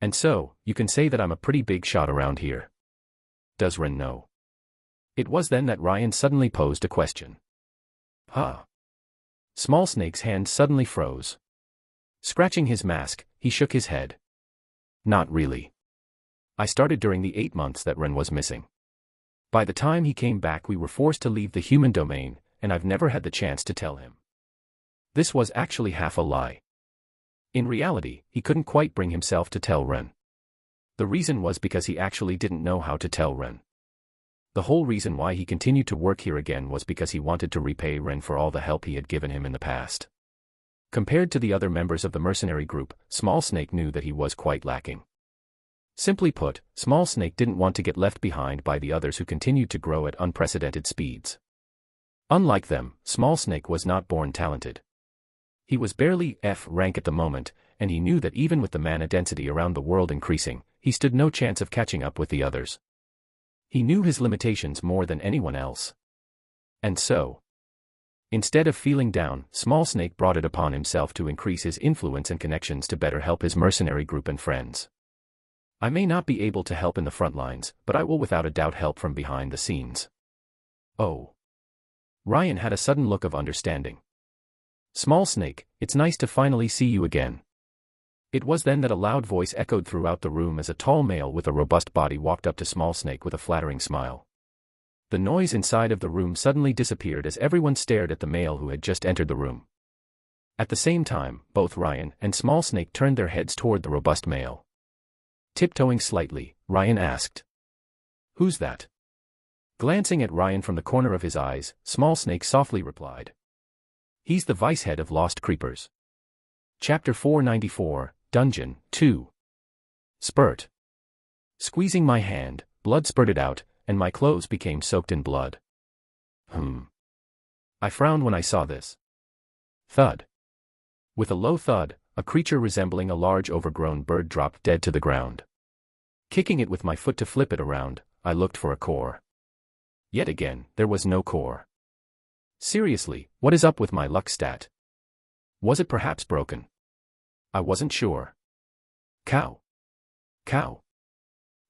And so, you can say that I'm a pretty big shot around here. Does Ren know? It was then that Ryan suddenly posed a question. Huh? Small Snake's hand suddenly froze. Scratching his mask, he shook his head. Not really. I started during the 8 months that Ren was missing. By the time he came back we were forced to leave the human domain, and I've never had the chance to tell him. This was actually half a lie. In reality, he couldn't quite bring himself to tell Ren. The reason was because he actually didn't know how to tell Ren. The whole reason why he continued to work here again was because he wanted to repay Ren for all the help he had given him in the past. Compared to the other members of the mercenary group, Small Snake knew that he was quite lacking. Simply put, Small Snake didn't want to get left behind by the others who continued to grow at unprecedented speeds. Unlike them, Small Snake was not born talented. He was barely F rank at the moment, and he knew that even with the mana density around the world increasing, he stood no chance of catching up with the others. He knew his limitations more than anyone else. And so, instead of feeling down, Small Snake brought it upon himself to increase his influence and connections to better help his mercenary group and friends. I may not be able to help in the front lines, but I will without a doubt help from behind the scenes. Oh. Ryan had a sudden look of understanding. Small Snake, it's nice to finally see you again. It was then that a loud voice echoed throughout the room as a tall male with a robust body walked up to Small Snake with a flattering smile. The noise inside of the room suddenly disappeared as everyone stared at the male who had just entered the room. At the same time, both Ryan and Small Snake turned their heads toward the robust male. Tiptoeing slightly, Ryan asked, "Who's that?" Glancing at Ryan from the corner of his eyes, Small Snake softly replied, "He's the vice head of Lost Creepers." Chapter 494, Dungeon 2. Spurt. Squeezing my hand, blood spurted out, and my clothes became soaked in blood. I frowned when I saw this. Thud. With a low thud, a creature resembling a large overgrown bird dropped dead to the ground. Kicking it with my foot to flip it around, I looked for a core. Yet again, there was no core. Seriously, what is up with my luck stat? Was it perhaps broken? I wasn't sure. Cow. Cow.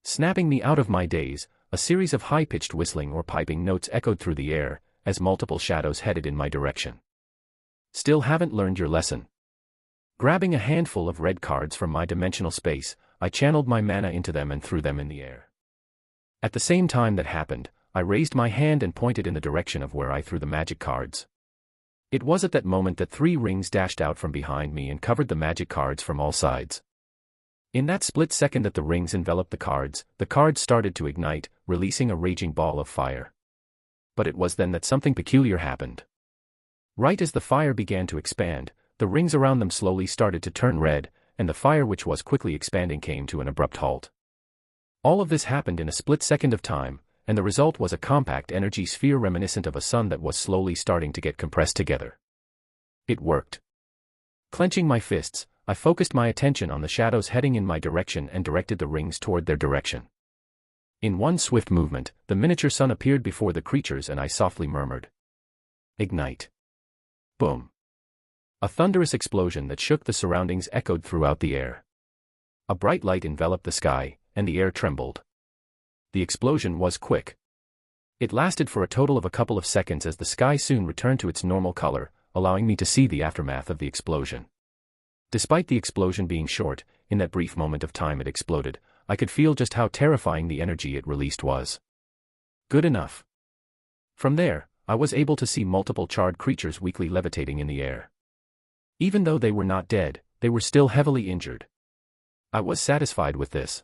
Snapping me out of my daze, a series of high-pitched whistling or piping notes echoed through the air, as multiple shadows headed in my direction. Still haven't learned your lesson. Grabbing a handful of red cards from my dimensional space, I channeled my mana into them and threw them in the air. At the same time that happened, I raised my hand and pointed in the direction of where I threw the magic cards. It was at that moment that 3 rings dashed out from behind me and covered the magic cards from all sides. In that split second that the rings enveloped the cards started to ignite, releasing a raging ball of fire. But it was then that something peculiar happened. Right as the fire began to expand, the rings around them slowly started to turn red, and the fire which was quickly expanding came to an abrupt halt. All of this happened in a split second of time, and the result was a compact energy sphere reminiscent of a sun that was slowly starting to get compressed together. It worked. Clenching my fists, I focused my attention on the shadows heading in my direction and directed the rings toward their direction. In one swift movement, the miniature sun appeared before the creatures and I softly murmured, "Ignite." Boom. A thunderous explosion that shook the surroundings echoed throughout the air. A bright light enveloped the sky, and the air trembled. The explosion was quick. It lasted for a total of a couple of seconds as the sky soon returned to its normal color, allowing me to see the aftermath of the explosion. Despite the explosion being short, in that brief moment of time it exploded, I could feel just how terrifying the energy it released was. Good enough. From there, I was able to see multiple charred creatures weakly levitating in the air. Even though they were not dead, they were still heavily injured. I was satisfied with this.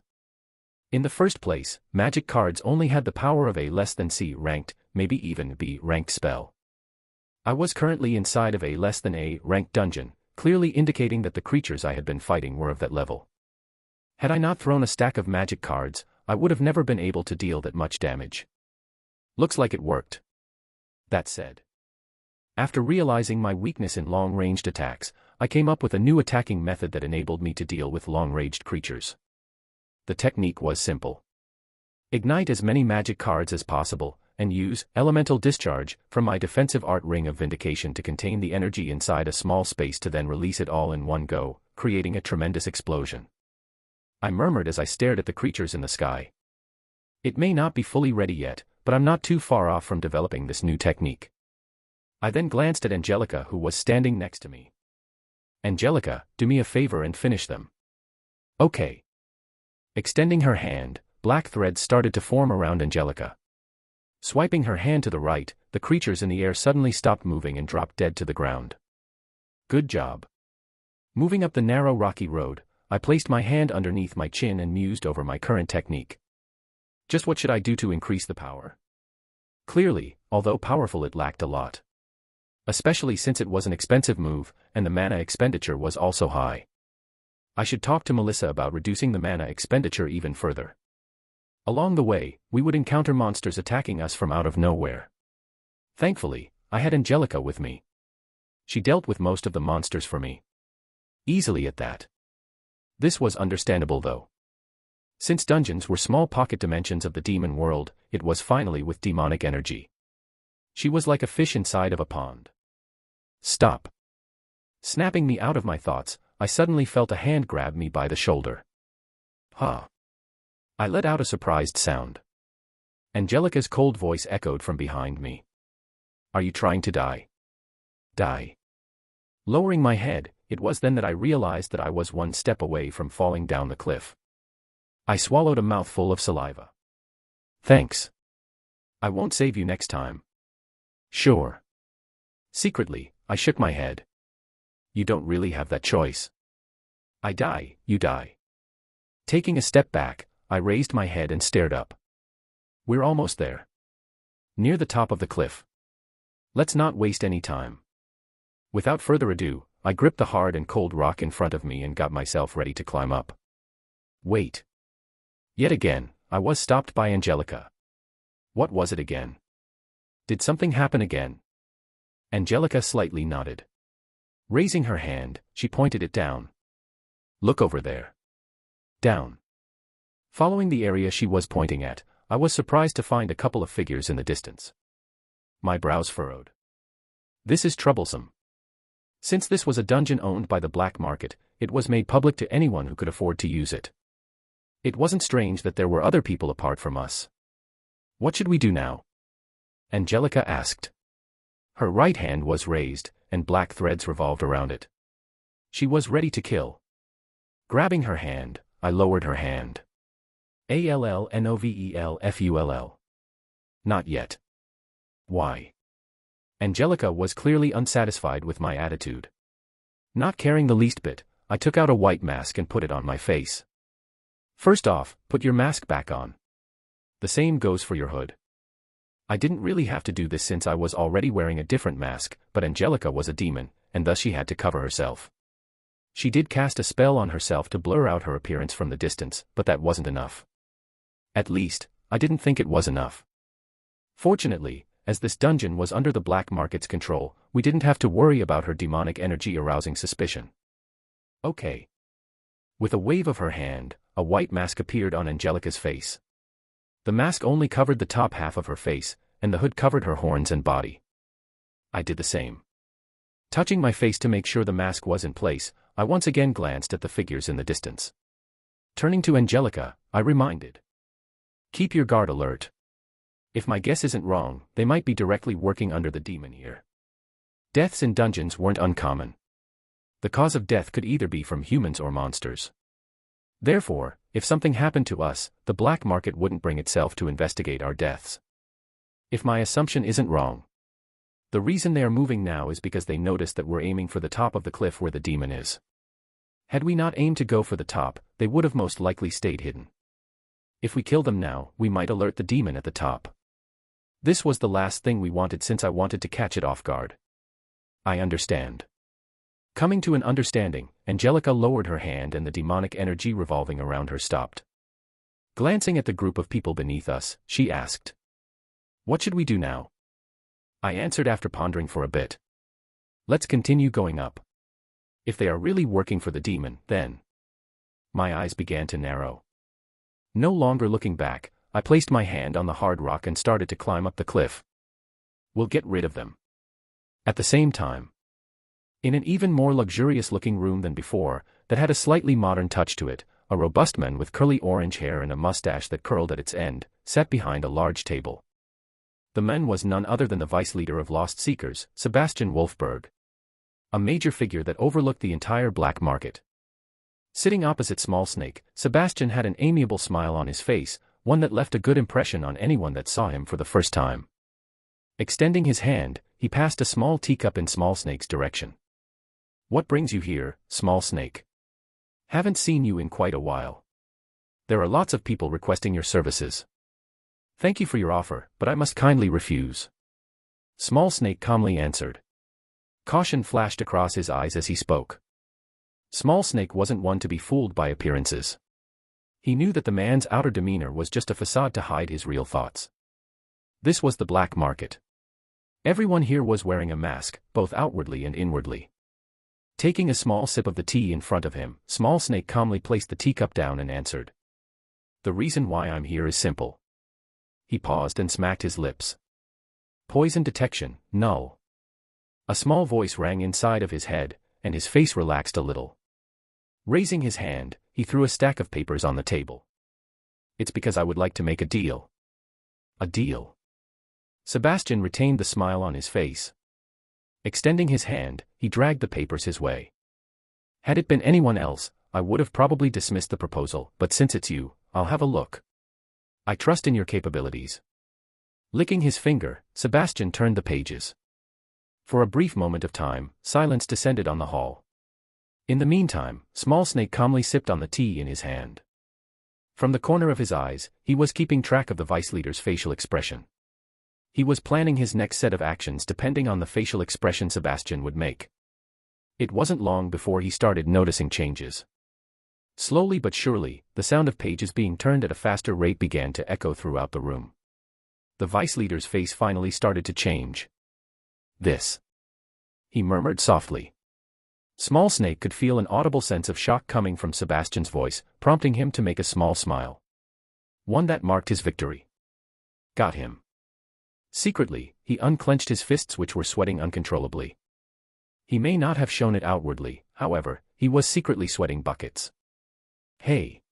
In the first place, magic cards only had the power of a less than C ranked, maybe even B ranked spell. I was currently inside of a less than A ranked dungeon, clearly indicating that the creatures I had been fighting were of that level. Had I not thrown a stack of magic cards, I would have never been able to deal that much damage. Looks like it worked. That said, after realizing my weakness in long-ranged attacks, I came up with a new attacking method that enabled me to deal with long-ranged creatures. The technique was simple. Ignite as many magic cards as possible, and use Elemental Discharge from my defensive art Ring of Vindication to contain the energy inside a small space to then release it all in one go, creating a tremendous explosion. I murmured as I stared at the creatures in the sky. It may not be fully ready yet, but I'm not too far off from developing this new technique. I then glanced at Angelica, who was standing next to me. Angelica, do me a favor and finish them. Okay. Extending her hand, black threads started to form around Angelica. Swiping her hand to the right, the creatures in the air suddenly stopped moving and dropped dead to the ground. Good job. Moving up the narrow rocky road, I placed my hand underneath my chin and mused over my current technique. Just what should I do to increase the power? Clearly, although powerful, it lacked a lot. Especially since it was an expensive move, and the mana expenditure was also high. I should talk to Melissa about reducing the mana expenditure even further. Along the way, we would encounter monsters attacking us from out of nowhere. Thankfully, I had Angelica with me. She dealt with most of the monsters for me. Easily at that. This was understandable though. Since dungeons were small pocket dimensions of the demon world, it was finally with demonic energy. She was like a fish inside of a pond. Stop. Snapping me out of my thoughts, I suddenly felt a hand grab me by the shoulder. Huh. I let out a surprised sound. Angelica's cold voice echoed from behind me. Are you trying to die? Die. Lowering my head, it was then that I realized that I was one step away from falling down the cliff. I swallowed a mouthful of saliva. Thanks. I won't save you next time. Sure. Secretly, I shook my head. You don't really have that choice. I die, you die. Taking a step back, I raised my head and stared up. We're almost there. Near the top of the cliff. Let's not waste any time. Without further ado, I gripped the hard and cold rock in front of me and got myself ready to climb up. Wait. Yet again, I was stopped by Angelica. What was it again? Did something happen again? Angelica slightly nodded. Raising her hand, she pointed it down. Look over there. Down. Following the area she was pointing at, I was surprised to find a couple of figures in the distance. My brows furrowed. This is troublesome. Since this was a dungeon owned by the black market, it was made public to anyone who could afford to use it. It wasn't strange that there were other people apart from us. What should we do now? Angelica asked. Her right hand was raised, and black threads revolved around it. She was ready to kill. Grabbing her hand, I lowered her hand. ALLNOVELFULL. Not yet. Why? Angelica was clearly unsatisfied with my attitude. Not caring the least bit, I took out a white mask and put it on my face. First off, put your mask back on. The same goes for your hood. I didn't really have to do this since I was already wearing a different mask, but Angelica was a demon, and thus she had to cover herself. She did cast a spell on herself to blur out her appearance from the distance, but that wasn't enough. At least, I didn't think it was enough. Fortunately, as this dungeon was under the black market's control, we didn't have to worry about her demonic energy arousing suspicion. Okay. With a wave of her hand, a white mask appeared on Angelica's face. The mask only covered the top half of her face, and the hood covered her horns and body. I did the same. Touching my face to make sure the mask was in place, I once again glanced at the figures in the distance. Turning to Angelica, I reminded. Keep your guard alert. If my guess isn't wrong, they might be directly working under the demon here. Deaths in dungeons weren't uncommon. The cause of death could either be from humans or monsters. Therefore, if something happened to us, the black market wouldn't bring itself to investigate our deaths. If my assumption isn't wrong. The reason they are moving now is because they noticed that we're aiming for the top of the cliff where the demon is. Had we not aimed to go for the top, they would have most likely stayed hidden. If we kill them now, we might alert the demon at the top. This was the last thing we wanted since I wanted to catch it off guard. I understand. Coming to an understanding, Angelica lowered her hand and the demonic energy revolving around her stopped. Glancing at the group of people beneath us, she asked. What should we do now? I answered after pondering for a bit. Let's continue going up. If they are really working for the demon, then. My eyes began to narrow. No longer looking back, I placed my hand on the hard rock and started to climb up the cliff. We'll get rid of them. At the same time, in an even more luxurious-looking room than before, that had a slightly modern touch to it, a robust man with curly orange hair and a mustache that curled at its end, sat behind a large table. The man was none other than the vice leader of Lost Seekers, Sebastian Wolfberg. A major figure that overlooked the entire black market. Sitting opposite Small Snake, Sebastian had an amiable smile on his face, one that left a good impression on anyone that saw him for the first time. Extending his hand, he passed a small teacup in Small Snake's direction. "What brings you here, Small Snake? Haven't seen you in quite a while. There are lots of people requesting your services. Thank you for your offer, but I must kindly refuse." Small Snake calmly answered. Caution flashed across his eyes as he spoke. Small Snake wasn't one to be fooled by appearances. He knew that the man's outer demeanor was just a facade to hide his real thoughts. This was the black market. Everyone here was wearing a mask, both outwardly and inwardly. Taking a small sip of the tea in front of him, Small Snake calmly placed the teacup down and answered. "The reason why I'm here is simple." He paused and smacked his lips. "Poison detection, null." A small voice rang inside of his head, and his face relaxed a little. Raising his hand, he threw a stack of papers on the table. "It's because I would like to make a deal." "A deal?" Sebastian retained the smile on his face. Extending his hand, he dragged the papers his way. "Had it been anyone else, I would have probably dismissed the proposal, but since it's you, I'll have a look. I trust in your capabilities." Licking his finger, Sebastian turned the pages. For a brief moment of time, silence descended on the hall. In the meantime, Small Snake calmly sipped on the tea in his hand. From the corner of his eyes, he was keeping track of the vice leader's facial expression. He was planning his next set of actions depending on the facial expression Sebastian would make. It wasn't long before he started noticing changes. Slowly but surely, the sound of pages being turned at a faster rate began to echo throughout the room. The vice leader's face finally started to change. "This," he murmured softly. Small Snake could feel an audible sense of shock coming from Sebastian's voice, prompting him to make a small smile. One that marked his victory. Got him. Secretly, he unclenched his fists which were sweating uncontrollably. He may not have shown it outwardly, however, he was secretly sweating buckets. "Hey."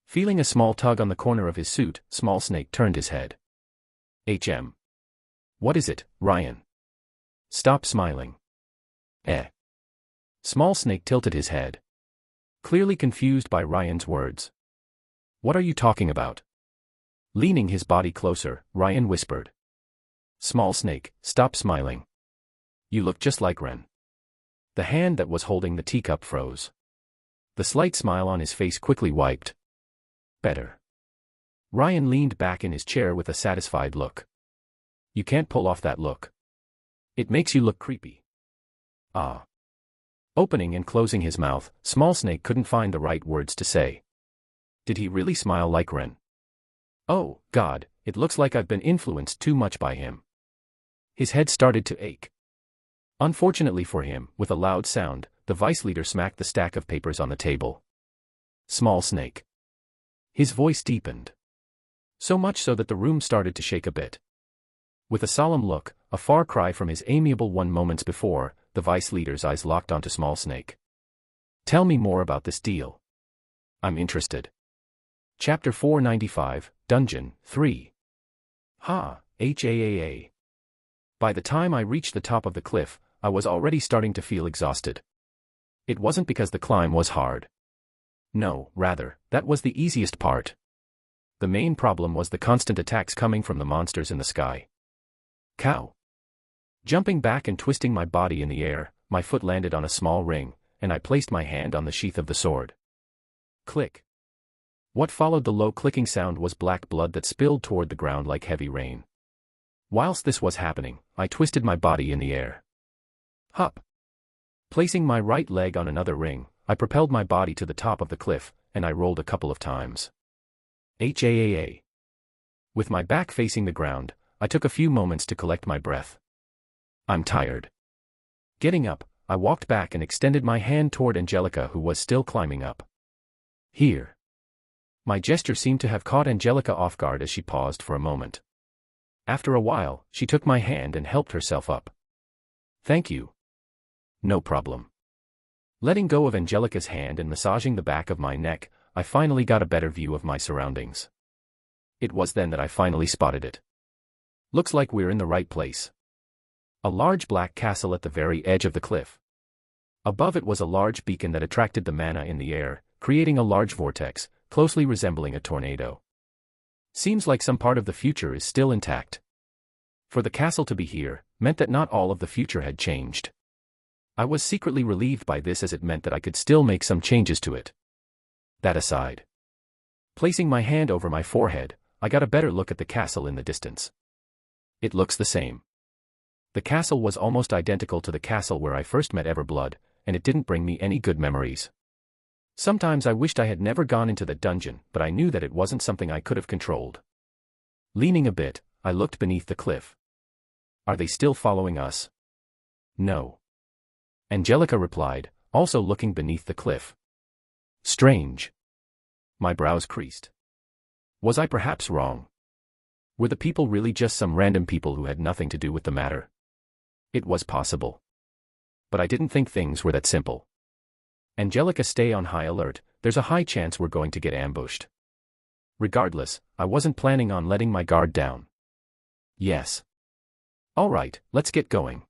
Feeling a small tug on the corner of his suit, Small Snake turned his head. "HM. What is it, Ryan? Stop smiling." "Eh." Small Snake tilted his head. Clearly confused by Ryan's words. "What are you talking about?" Leaning his body closer, Ryan whispered. "Small Snake, stop smiling. You look just like Ren." The hand that was holding the teacup froze. The slight smile on his face quickly wiped. "Better." Ryan leaned back in his chair with a satisfied look. "You can't pull off that look. It makes you look creepy." "Ah." Opening and closing his mouth, Small Snake couldn't find the right words to say. Did he really smile like Ren? Oh, God, it looks like I've been influenced too much by him. His head started to ache. Unfortunately for him, with a loud sound, the vice leader smacked the stack of papers on the table. "Small Snake." His voice deepened. So much so that the room started to shake a bit. With a solemn look, a far cry from his amiable one moments before, the vice leader's eyes locked onto Small Snake. "Tell me more about this deal. I'm interested." Chapter 495, Dungeon 3. HAAA. By the time I reached the top of the cliff, I was already starting to feel exhausted. It wasn't because the climb was hard. No, rather, that was the easiest part. The main problem was the constant attacks coming from the monsters in the sky. Cow. Jumping back and twisting my body in the air, my foot landed on a small ring, and I placed my hand on the sheath of the sword. Click. What followed the low clicking sound was black blood that spilled toward the ground like heavy rain. Whilst this was happening, I twisted my body in the air. Hup. Placing my right leg on another ring, I propelled my body to the top of the cliff, and I rolled a couple of times. HAAA. With my back facing the ground, I took a few moments to collect my breath. I'm tired. Getting up, I walked back and extended my hand toward Angelica who was still climbing up. Here. My gesture seemed to have caught Angelica off guard as she paused for a moment. After a while, she took my hand and helped herself up. Thank you. No problem. Letting go of Angelica's hand and massaging the back of my neck, I finally got a better view of my surroundings. It was then that I finally spotted it. Looks like we're in the right place. A large black castle at the very edge of the cliff. Above it was a large beacon that attracted the mana in the air, creating a large vortex, closely resembling a tornado. Seems like some part of the future is still intact. For the castle to be here, meant that not all of the future had changed. I was secretly relieved by this as it meant that I could still make some changes to it. That aside. Placing my hand over my forehead, I got a better look at the castle in the distance. It looks the same. The castle was almost identical to the castle where I first met Everblood, and it didn't bring me any good memories. Sometimes I wished I had never gone into the dungeon, but I knew that it wasn't something I could have controlled. Leaning a bit, I looked beneath the cliff. Are they still following us? No. Angelica replied, also looking beneath the cliff. Strange. My brows creased. Was I perhaps wrong? Were the people really just some random people who had nothing to do with the matter? It was possible. But I didn't think things were that simple. Angelica, stay on high alert, there's a high chance we're going to get ambushed. Regardless, I wasn't planning on letting my guard down. Yes. All right, let's get going.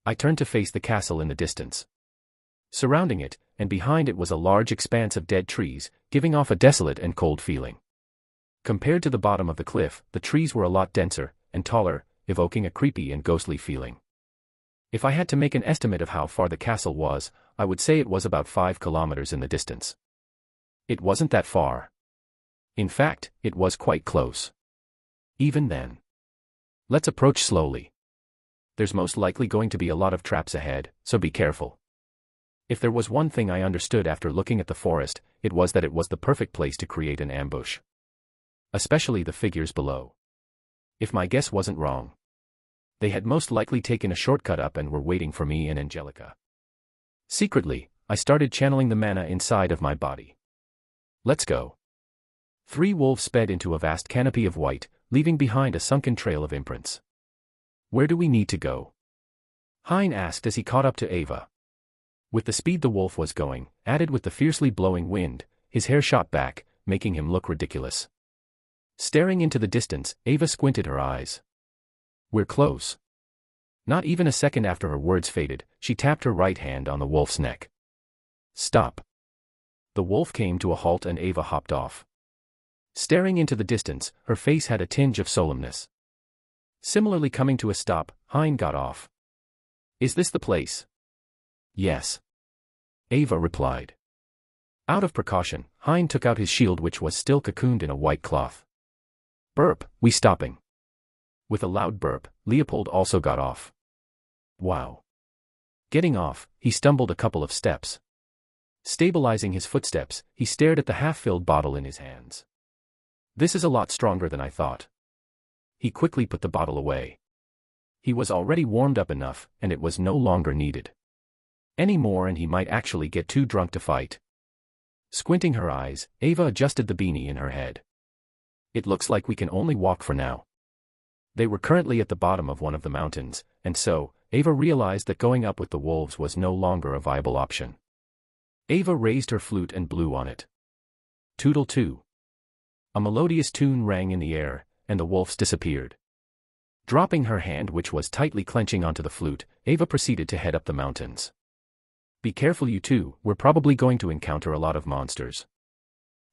I turned to face the castle in the distance. Surrounding it, and behind it was a large expanse of dead trees, giving off a desolate and cold feeling. Compared to the bottom of the cliff, the trees were a lot denser and taller, evoking a creepy and ghostly feeling. If I had to make an estimate of how far the castle was, I would say it was about 5 kilometers in the distance. It wasn't that far. In fact, it was quite close. Even then. Let's approach slowly. There's most likely going to be a lot of traps ahead, so be careful. If there was one thing I understood after looking at the forest, it was that it was the perfect place to create an ambush. Especially the figures below. If my guess wasn't wrong. They had most likely taken a shortcut up and were waiting for me and Angelica. Secretly, I started channeling the mana inside of my body. Let's go. 3 wolves sped into a vast canopy of white, leaving behind a sunken trail of imprints. Where do we need to go? Hein asked as he caught up to Ava. With the speed the wolf was going, added with the fiercely blowing wind, his hair shot back, making him look ridiculous. Staring into the distance, Ava squinted her eyes. We're close. Not even a second after her words faded, she tapped her right hand on the wolf's neck. Stop. The wolf came to a halt and Ava hopped off. Staring into the distance, her face had a tinge of solemnness. Similarly coming to a stop, Hein got off. Is this the place? Yes. Ava replied. Out of precaution, Hein took out his shield which was still cocooned in a white cloth. Burp, we stopping. With a loud burp, Leopold also got off. Wow. Getting off, he stumbled a couple of steps. Stabilizing his footsteps, he stared at the half-filled bottle in his hands. This is a lot stronger than I thought. He quickly put the bottle away. He was already warmed up enough, and it was no longer needed. Any more and he might actually get too drunk to fight. Squinting her eyes, Ava adjusted the beanie in her head. It looks like we can only walk for now. They were currently at the bottom of one of the mountains, and so, Ava realized that going up with the wolves was no longer a viable option. Ava raised her flute and blew on it. Toodle-too. A melodious tune rang in the air, and the wolves disappeared. Dropping her hand which was tightly clenching onto the flute, Ava proceeded to head up the mountains. Be careful you two, we're probably going to encounter a lot of monsters.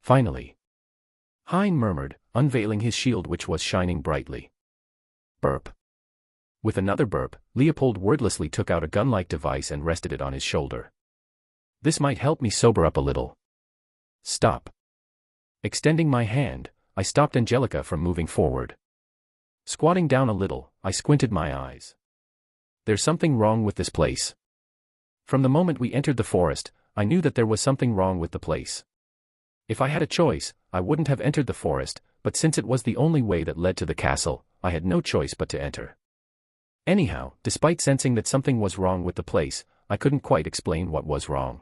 Finally. Hein murmured, unveiling his shield which was shining brightly. Burp. With another burp, Leopold wordlessly took out a gun-like device and rested it on his shoulder. This might help me sober up a little. Stop. Extending my hand, I stopped Angelica from moving forward. Squatting down a little, I squinted my eyes. There's something wrong with this place. From the moment we entered the forest, I knew that there was something wrong with the place. If I had a choice, I wouldn't have entered the forest, but since it was the only way that led to the castle, I had no choice but to enter. Anyhow, despite sensing that something was wrong with the place, I couldn't quite explain what was wrong.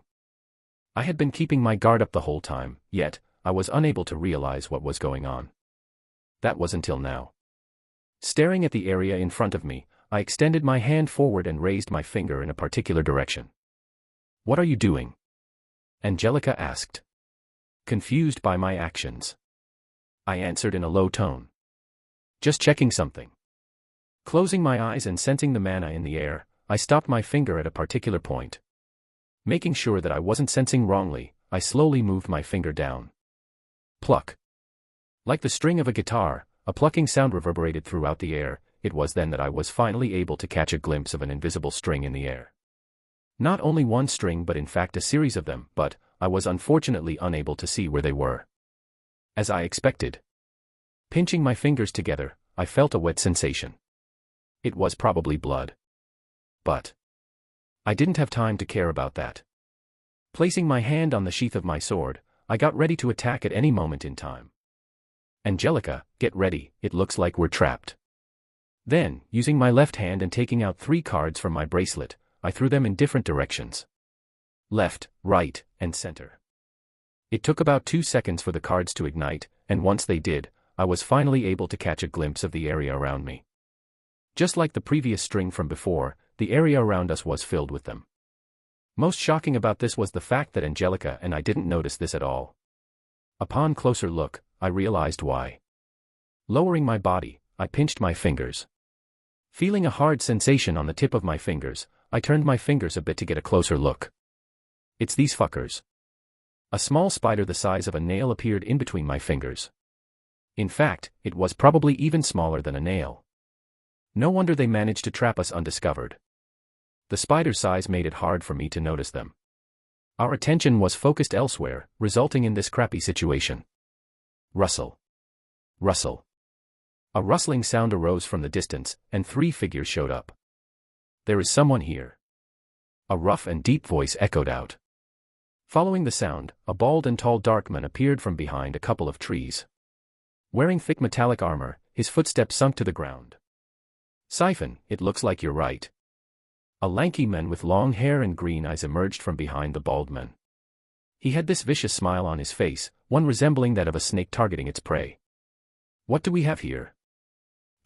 I had been keeping my guard up the whole time, yet, I was unable to realize what was going on. That was until now. Staring at the area in front of me, I extended my hand forward and raised my finger in a particular direction. What are you doing? Angelica asked. Confused by my actions. I answered in a low tone. Just checking something. Closing my eyes and sensing the mana in the air, I stopped my finger at a particular point. Making sure that I wasn't sensing wrongly, I slowly moved my finger down. Pluck. Like the string of a guitar, a plucking sound reverberated throughout the air. It was then that I was finally able to catch a glimpse of an invisible string in the air. Not only one string but in fact a series of them, but I was unfortunately unable to see where they were. As I expected. Pinching my fingers together, I felt a wet sensation. It was probably blood. But I didn't have time to care about that. Placing my hand on the sheath of my sword, I got ready to attack at any moment in time. Angelica, get ready, it looks like we're trapped. Then, using my left hand and taking out 3 cards from my bracelet, I threw them in different directions. Left, right, and center. It took about 2 seconds for the cards to ignite, and once they did, I was finally able to catch a glimpse of the area around me. Just like the previous string from before, the area around us was filled with them. Most shocking about this was the fact that Angelica and I didn't notice this at all. Upon closer look, I realized why. Lowering my body, I pinched my fingers. Feeling a hard sensation on the tip of my fingers, I turned my fingers a bit to get a closer look. It's these fuckers. A small spider the size of a nail appeared in between my fingers. In fact, it was probably even smaller than a nail. No wonder they managed to trap us undiscovered. The spider's size made it hard for me to notice them. Our attention was focused elsewhere, resulting in this crappy situation. Rustle. Rustle. A rustling sound arose from the distance, and 3 figures showed up. There is someone here. A rough and deep voice echoed out. Following the sound, a bald and tall dark man appeared from behind a couple of trees. Wearing thick metallic armor, his footsteps sunk to the ground. Siphon, it looks like you're right. A lanky man with long hair and green eyes emerged from behind the bald man. He had this vicious smile on his face, one resembling that of a snake targeting its prey. What do we have here?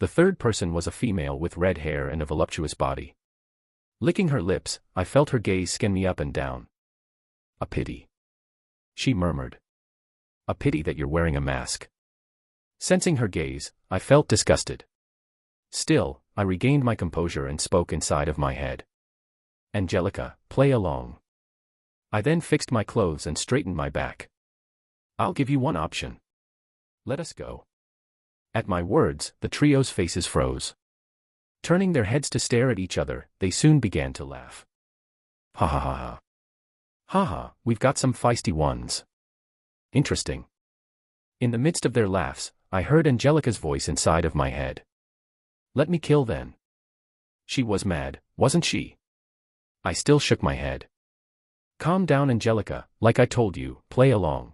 The third person was a female with red hair and a voluptuous body. Licking her lips, I felt her gaze scan me up and down. A pity. She murmured. A pity that you're wearing a mask. Sensing her gaze, I felt disgusted. Still, I regained my composure and spoke inside of my head. Angelica, play along. I then fixed my clothes and straightened my back. I'll give you one option. Let us go. At my words, the trio's faces froze. Turning their heads to stare at each other, they soon began to laugh. Ha ha ha ha. Ha ha, we've got some feisty ones. Interesting. In the midst of their laughs, I heard Angelica's voice inside of my head. Let me kill then. She was mad, wasn't she? I still shook my head. Calm down, Angelica, like I told you, play along.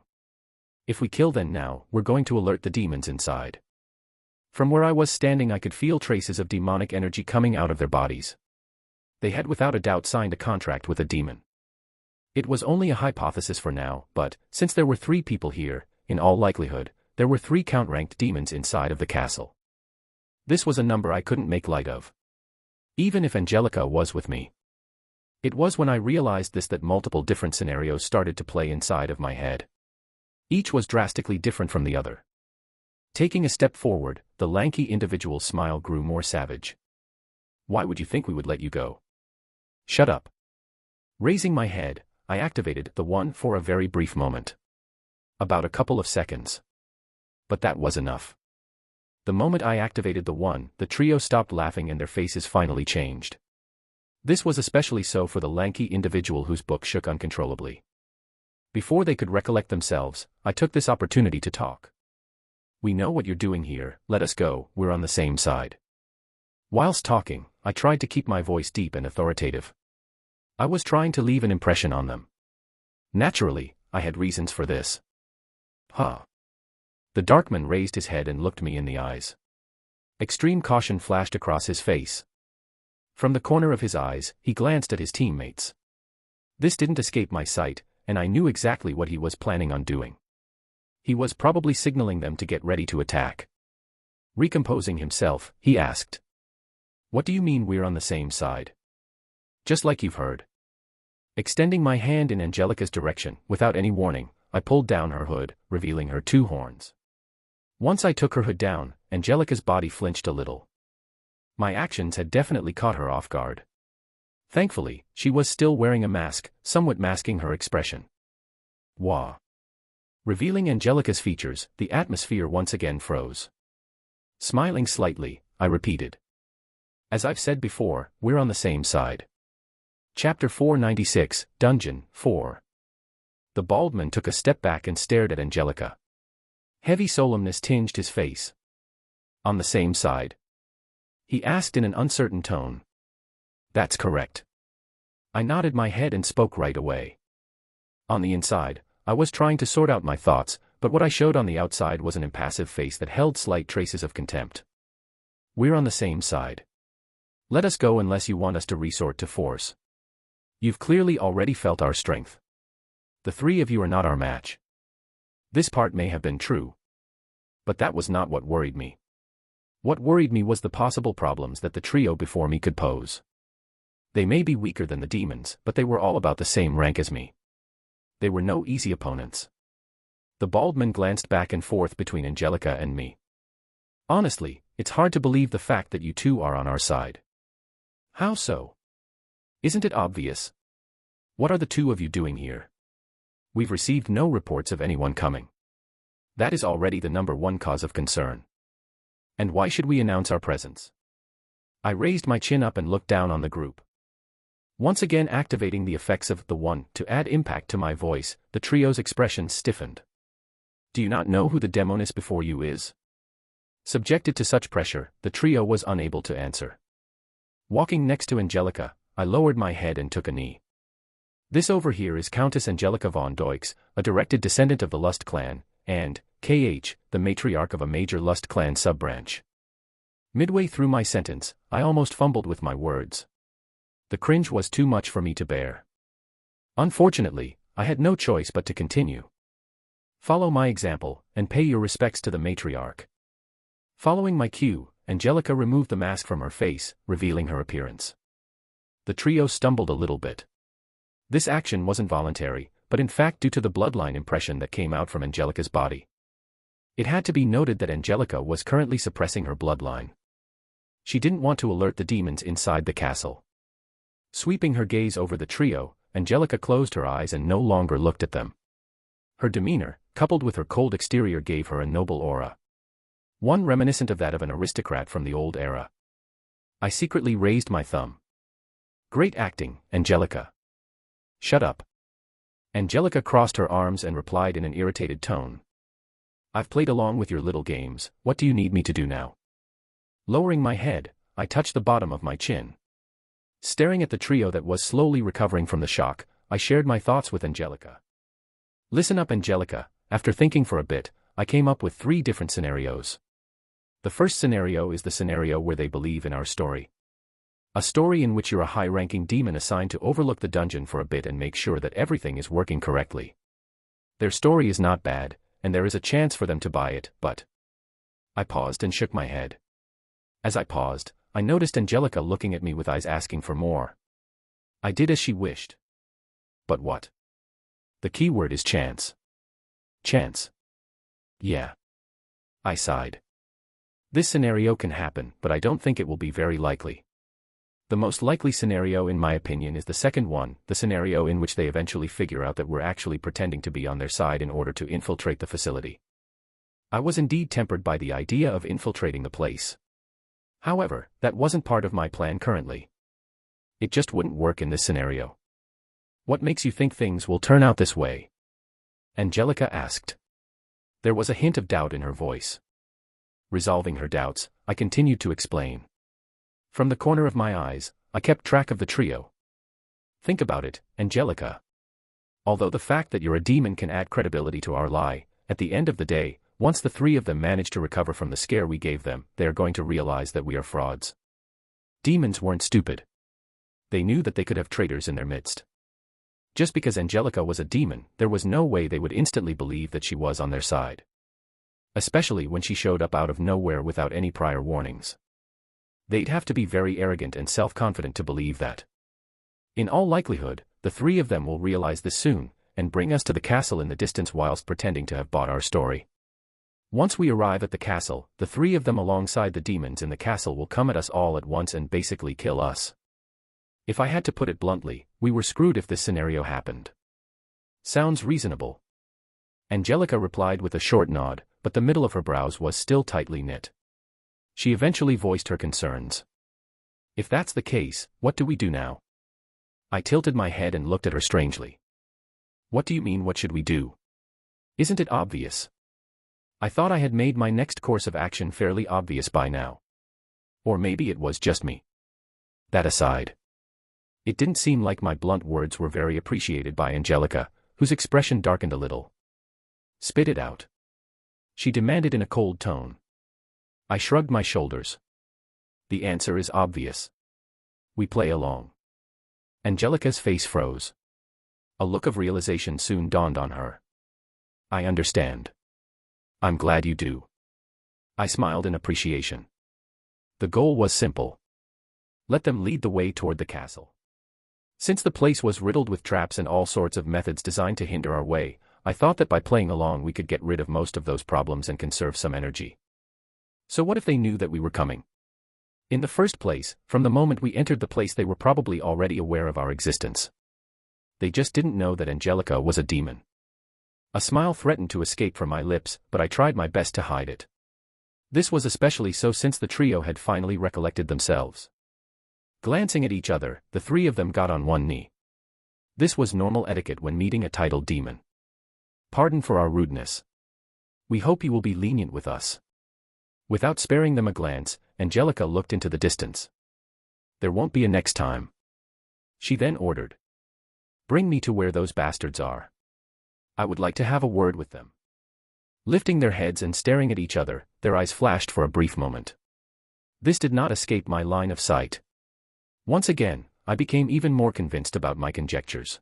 If we kill then now, we're going to alert the demons inside. From where I was standing I could feel traces of demonic energy coming out of their bodies. They had without a doubt signed a contract with a demon. It was only a hypothesis for now, but, since there were 3 people here, in all likelihood, there were 3 count-ranked demons inside of the castle. This was a number I couldn't make light of. Even if Angelica was with me. It was when I realized this that multiple different scenarios started to play inside of my head. Each was drastically different from the other. Taking a step forward, the lanky individual's smile grew more savage. Why would you think we would let you go? Shut up. Raising my head, I activated the one for a very brief moment. About a couple of seconds. But that was enough. The moment I activated the one, the trio stopped laughing and their faces finally changed. This was especially so for the lanky individual whose book shook uncontrollably. Before they could recollect themselves, I took this opportunity to talk. We know what you're doing here, let us go, we're on the same side. Whilst talking, I tried to keep my voice deep and authoritative. I was trying to leave an impression on them. Naturally, I had reasons for this. Huh. The Darkman raised his head and looked me in the eyes. Extreme caution flashed across his face. From the corner of his eyes, he glanced at his teammates. This didn't escape my sight, and I knew exactly what he was planning on doing. He was probably signaling them to get ready to attack. Recomposing himself, he asked. What do you mean we're on the same side? Just like you've heard. Extending my hand in Angelica's direction, without any warning, I pulled down her hood, revealing her 2 horns. Once I took her hood down, Angelica's body flinched a little. My actions had definitely caught her off guard. Thankfully, she was still wearing a mask, somewhat masking her expression. Wah. Revealing Angelica's features, the atmosphere once again froze. Smiling slightly, I repeated. As I've said before, we're on the same side. Chapter 496, Dungeon 4. The bald man took a step back and stared at Angelica. Heavy solemnness tinged his face. On the same side? He asked in an uncertain tone. That's correct. I nodded my head and spoke right away. On the inside, I was trying to sort out my thoughts, but what I showed on the outside was an impassive face that held slight traces of contempt. We're on the same side. Let us go unless you want us to resort to force. You've clearly already felt our strength. The three of you are not our match. This part may have been true. But that was not what worried me. What worried me was the possible problems that the trio before me could pose. They may be weaker than the demons, but they were all about the same rank as me. They were no easy opponents. The bald man glanced back and forth between Angelica and me. Honestly, it's hard to believe the fact that you two are on our side. How so? Isn't it obvious? What are the two of you doing here? We've received no reports of anyone coming. That is already the number one cause of concern. And why should we announce our presence? I raised my chin up and looked down on the group. Once again activating the effects of the one to add impact to my voice, the trio's expression stiffened. Do you not know who the demoness before you is? Subjected to such pressure, the trio was unable to answer. Walking next to Angelica, I lowered my head and took a knee. This over here is Countess Angelica von Doix, a directed descendant of the Lust clan, and K.H., the matriarch of a major Lust clan sub-branch. Midway through my sentence, I almost fumbled with my words. The cringe was too much for me to bear. Unfortunately, I had no choice but to continue. Follow my example, and pay your respects to the matriarch. Following my cue, Angelica removed the mask from her face, revealing her appearance. The trio stumbled a little bit. This action wasn't voluntary, but in fact due to the bloodline impression that came out from Angelica's body. It had to be noted that Angelica was currently suppressing her bloodline. She didn't want to alert the demons inside the castle. Sweeping her gaze over the trio, Angelica closed her eyes and no longer looked at them. Her demeanor, coupled with her cold exterior, gave her a noble aura. One reminiscent of that of an aristocrat from the old era. I secretly raised my thumb. Great acting, Angelica. Shut up. Angelica crossed her arms and replied in an irritated tone. I've played along with your little games, what do you need me to do now? Lowering my head, I touched the bottom of my chin. Staring at the trio that was slowly recovering from the shock, I shared my thoughts with Angelica. Listen up, Angelica. After thinking for a bit, I came up with 3 different scenarios. The first scenario is the scenario where they believe in our story. A story in which you're a high-ranking demon assigned to overlook the dungeon for a bit and make sure that everything is working correctly. Their story is not bad, and there is a chance for them to buy it, but... I paused and shook my head. As I paused, I noticed Angelica looking at me with eyes asking for more. I did as she wished. But what? The key word is chance. Chance. Yeah. I sighed. This scenario can happen, but I don't think it will be very likely. The most likely scenario in my opinion is the second one, the scenario in which they eventually figure out that we're actually pretending to be on their side in order to infiltrate the facility. I was indeed tempered by the idea of infiltrating the place. However, that wasn't part of my plan currently. It just wouldn't work in this scenario. What makes you think things will turn out this way? Angelica asked. There was a hint of doubt in her voice. Resolving her doubts, I continued to explain. From the corner of my eyes, I kept track of the trio. Think about it, Angelica. Although the fact that you're a demon can add credibility to our lie, at the end of the day, once the 3 of them manage to recover from the scare we gave them, they are going to realize that we are frauds. Demons weren't stupid. They knew that they could have traitors in their midst. Just because Angelica was a demon, there was no way they would instantly believe that she was on their side. Especially when she showed up out of nowhere without any prior warnings. They'd have to be very arrogant and self-confident to believe that. In all likelihood, the 3 of them will realize this soon, and bring us to the castle in the distance whilst pretending to have bought our story. Once we arrive at the castle, the three of them alongside the demons in the castle will come at us all at once and basically kill us. If I had to put it bluntly, we were screwed if this scenario happened. Sounds reasonable. Angelica replied with a short nod, but the middle of her brows was still tightly knit. She eventually voiced her concerns. If that's the case, what do we do now? I tilted my head and looked at her strangely. What do you mean, what should we do? Isn't it obvious? I thought I had made my next course of action fairly obvious by now. Or maybe it was just me. That aside, it didn't seem like my blunt words were very appreciated by Angelica, whose expression darkened a little. Spit it out, she demanded in a cold tone. I shrugged my shoulders. The answer is obvious. We play along. Angelica's face froze. A look of realization soon dawned on her. I understand. I'm glad you do. I smiled in appreciation. The goal was simple. Let them lead the way toward the castle. Since the place was riddled with traps and all sorts of methods designed to hinder our way, I thought that by playing along we could get rid of most of those problems and conserve some energy. So what if they knew that we were coming? In the first place, from the moment we entered the place they were probably already aware of our existence. They just didn't know that Angelica was a demon. A smile threatened to escape from my lips, but I tried my best to hide it. This was especially so since the trio had finally recollected themselves. Glancing at each other, the three of them got on one knee. This was normal etiquette when meeting a titled demon. Pardon for our rudeness. We hope you will be lenient with us. Without sparing them a glance, Angelica looked into the distance. There won't be a next time. She then ordered. Bring me to where those bastards are. I would like to have a word with them. Lifting their heads and staring at each other, their eyes flashed for a brief moment. This did not escape my line of sight. Once again, I became even more convinced about my conjectures.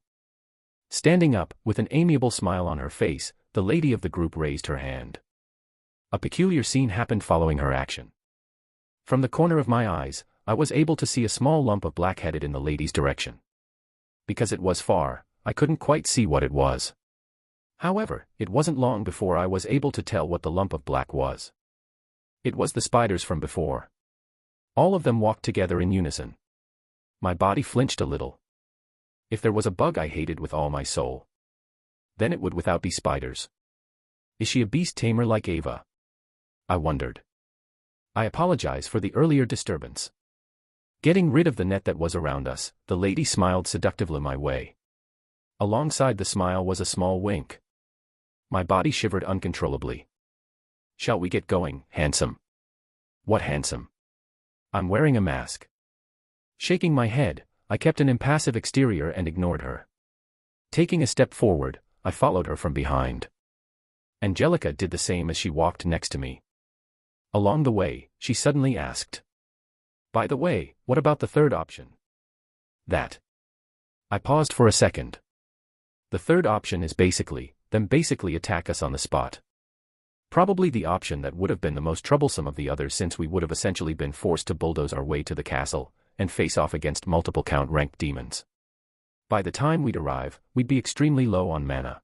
Standing up, with an amiable smile on her face, the lady of the group raised her hand. A peculiar scene happened following her action. From the corner of my eyes, I was able to see a small lump of black headed in the lady's direction. Because it was far, I couldn't quite see what it was. However, it wasn't long before I was able to tell what the lump of black was. It was the spiders from before. All of them walked together in unison. My body flinched a little. If there was a bug I hated with all my soul, then it would without be spiders. Is she a beast tamer like Ava? I wondered. I apologize for the earlier disturbance. Getting rid of the net that was around us, the lady smiled seductively my way. Alongside the smile was a small wink. My body shivered uncontrollably. Shall we get going, handsome? What handsome? I'm wearing a mask. Shaking my head, I kept an impassive exterior and ignored her. Taking a step forward, I followed her from behind. Angelica did the same as she walked next to me. Along the way, she suddenly asked. By the way, what about the third option? That. I paused for a second. The third option is them basically attack us on the spot. Probably the option that would have been the most troublesome of the others since we would have essentially been forced to bulldoze our way to the castle and face off against multiple count-ranked demons. By the time we'd arrive, we'd be extremely low on mana.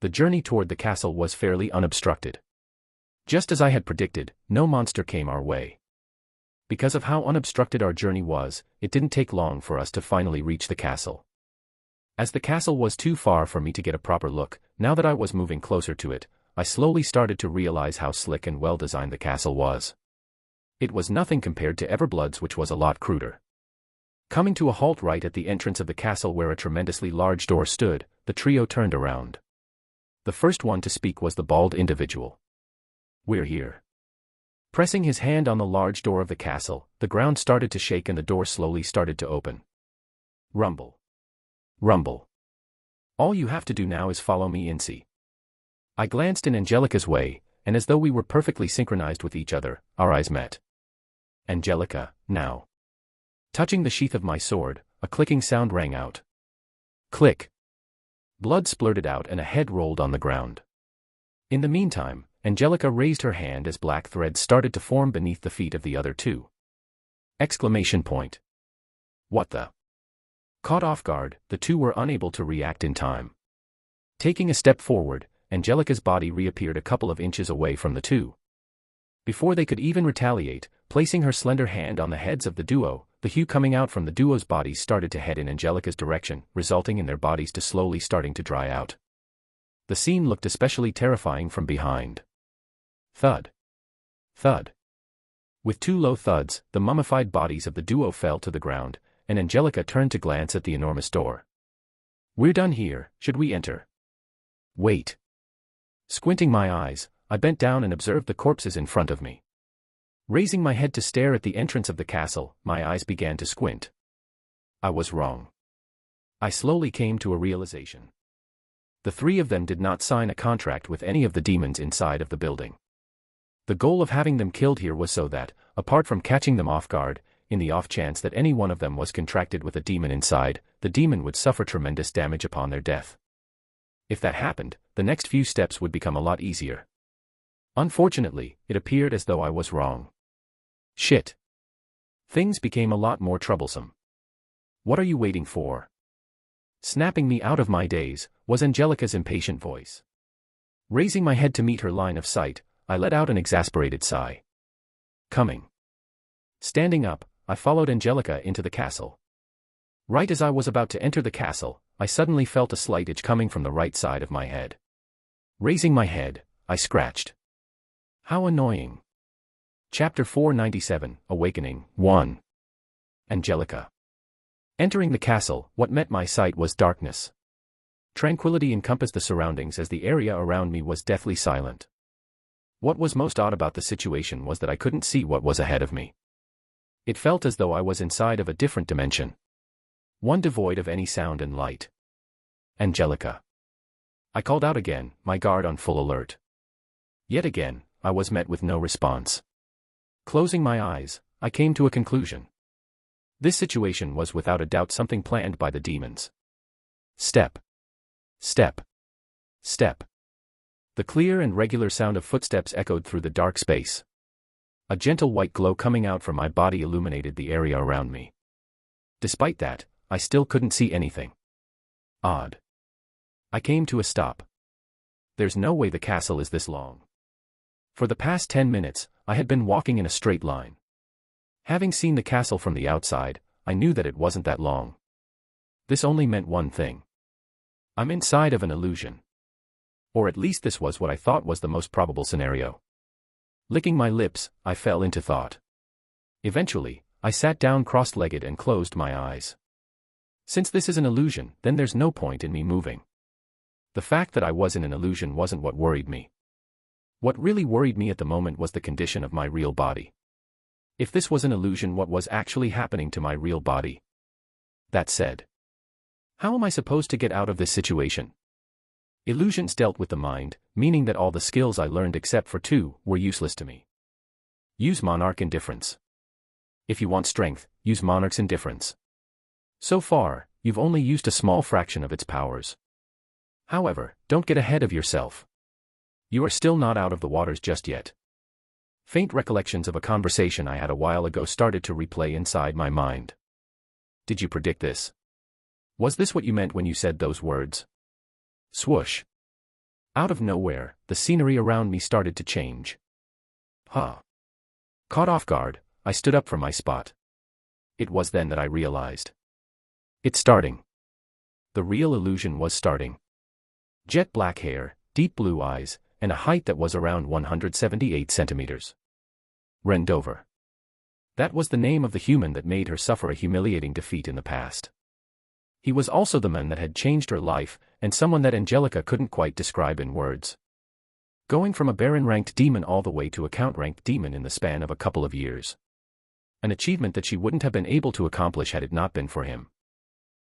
The journey toward the castle was fairly unobstructed. Just as I had predicted, no monster came our way. Because of how unobstructed our journey was, it didn't take long for us to finally reach the castle. As the castle was too far for me to get a proper look, now that I was moving closer to it, I slowly started to realize how slick and well-designed the castle was. It was nothing compared to Everblood's, which was a lot cruder. Coming to a halt right at the entrance of the castle where a tremendously large door stood, the trio turned around. The first one to speak was the bald individual. We're here. Pressing his hand on the large door of the castle, the ground started to shake and the door slowly started to open. Rumble. Rumble. All you have to do now is follow me, Incy. I glanced in Angelica's way, and as though we were perfectly synchronized with each other, our eyes met. Angelica, now. Touching the sheath of my sword, a clicking sound rang out. Click. Blood splurted out and a head rolled on the ground. In the meantime, Angelica raised her hand as black threads started to form beneath the feet of the other two. Exclamation point. What the? Caught off guard, the two were unable to react in time. Taking a step forward, Angelica's body reappeared a couple of inches away from the two. Before they could even retaliate, placing her slender hand on the heads of the duo, the hue coming out from the duo's bodies started to head in Angelica's direction, resulting in their bodies to slowly starting to dry out. The scene looked especially terrifying from behind. Thud. Thud. With two low thuds, the mummified bodies of the duo fell to the ground, and Angelica turned to glance at the enormous door. "We're done here, should we enter?" "Wait." Squinting my eyes, I bent down and observed the corpses in front of me. Raising my head to stare at the entrance of the castle, my eyes began to squint. I was wrong. I slowly came to a realization. The three of them did not sign a contract with any of the demons inside of the building. The goal of having them killed here was so that, apart from catching them off guard, in the off chance that any one of them was contracted with a demon inside, the demon would suffer tremendous damage upon their death. If that happened, the next few steps would become a lot easier. Unfortunately, it appeared as though I was wrong. Shit. Things became a lot more troublesome. "What are you waiting for?" Snapping me out of my daze, was Angelica's impatient voice. Raising my head to meet her line of sight, I let out an exasperated sigh. "Coming." Standing up, I followed Angelica into the castle. Right as I was about to enter the castle, I suddenly felt a slight itch coming from the right side of my head. Raising my head, I scratched. How annoying. Chapter 497, Awakening, 1. Angelica. Entering the castle, what met my sight was darkness. Tranquility encompassed the surroundings as the area around me was deathly silent. What was most odd about the situation was that I couldn't see what was ahead of me. It felt as though I was inside of a different dimension. One devoid of any sound and light. "Angelica." I called out again, my guard on full alert. Yet again, I was met with no response. Closing my eyes, I came to a conclusion. This situation was without a doubt something planned by the demons. Step. Step. Step. The clear and regular sound of footsteps echoed through the dark space. A gentle white glow coming out from my body illuminated the area around me. Despite that, I still couldn't see anything. Odd. I came to a stop. There's no way the castle is this long. For the past 10 minutes, I had been walking in a straight line. Having seen the castle from the outside, I knew that it wasn't that long. This only meant one thing. I'm inside of an illusion. Or at least this was what I thought was the most probable scenario. Licking my lips, I fell into thought. Eventually, I sat down cross-legged and closed my eyes. Since this is an illusion, then there's no point in me moving. The fact that I was in an illusion wasn't what worried me. What really worried me at the moment was the condition of my real body. If this was an illusion, what was actually happening to my real body? That said, how am I supposed to get out of this situation? Illusions dealt with the mind, meaning that all the skills I learned except for 2 were useless to me. Use Monarch Indifference. If you want strength, use Monarch's Indifference. So far, you've only used a small fraction of its powers. However, don't get ahead of yourself. You are still not out of the waters just yet. Faint recollections of a conversation I had a while ago started to replay inside my mind. Did you predict this? Was this what you meant when you said those words? Swoosh. Out of nowhere, the scenery around me started to change. Huh. Caught off guard, I stood up from my spot. It was then that I realized. It's starting. The real illusion was starting. Jet black hair, deep blue eyes, and a height that was around 178 centimeters. Rendover. That was the name of the human that made her suffer a humiliating defeat in the past. He was also the man that had changed her life, and someone that Angelica couldn't quite describe in words. Going from a Baron-ranked demon all the way to a Count-ranked demon in the span of a couple of years. An achievement that she wouldn't have been able to accomplish had it not been for him.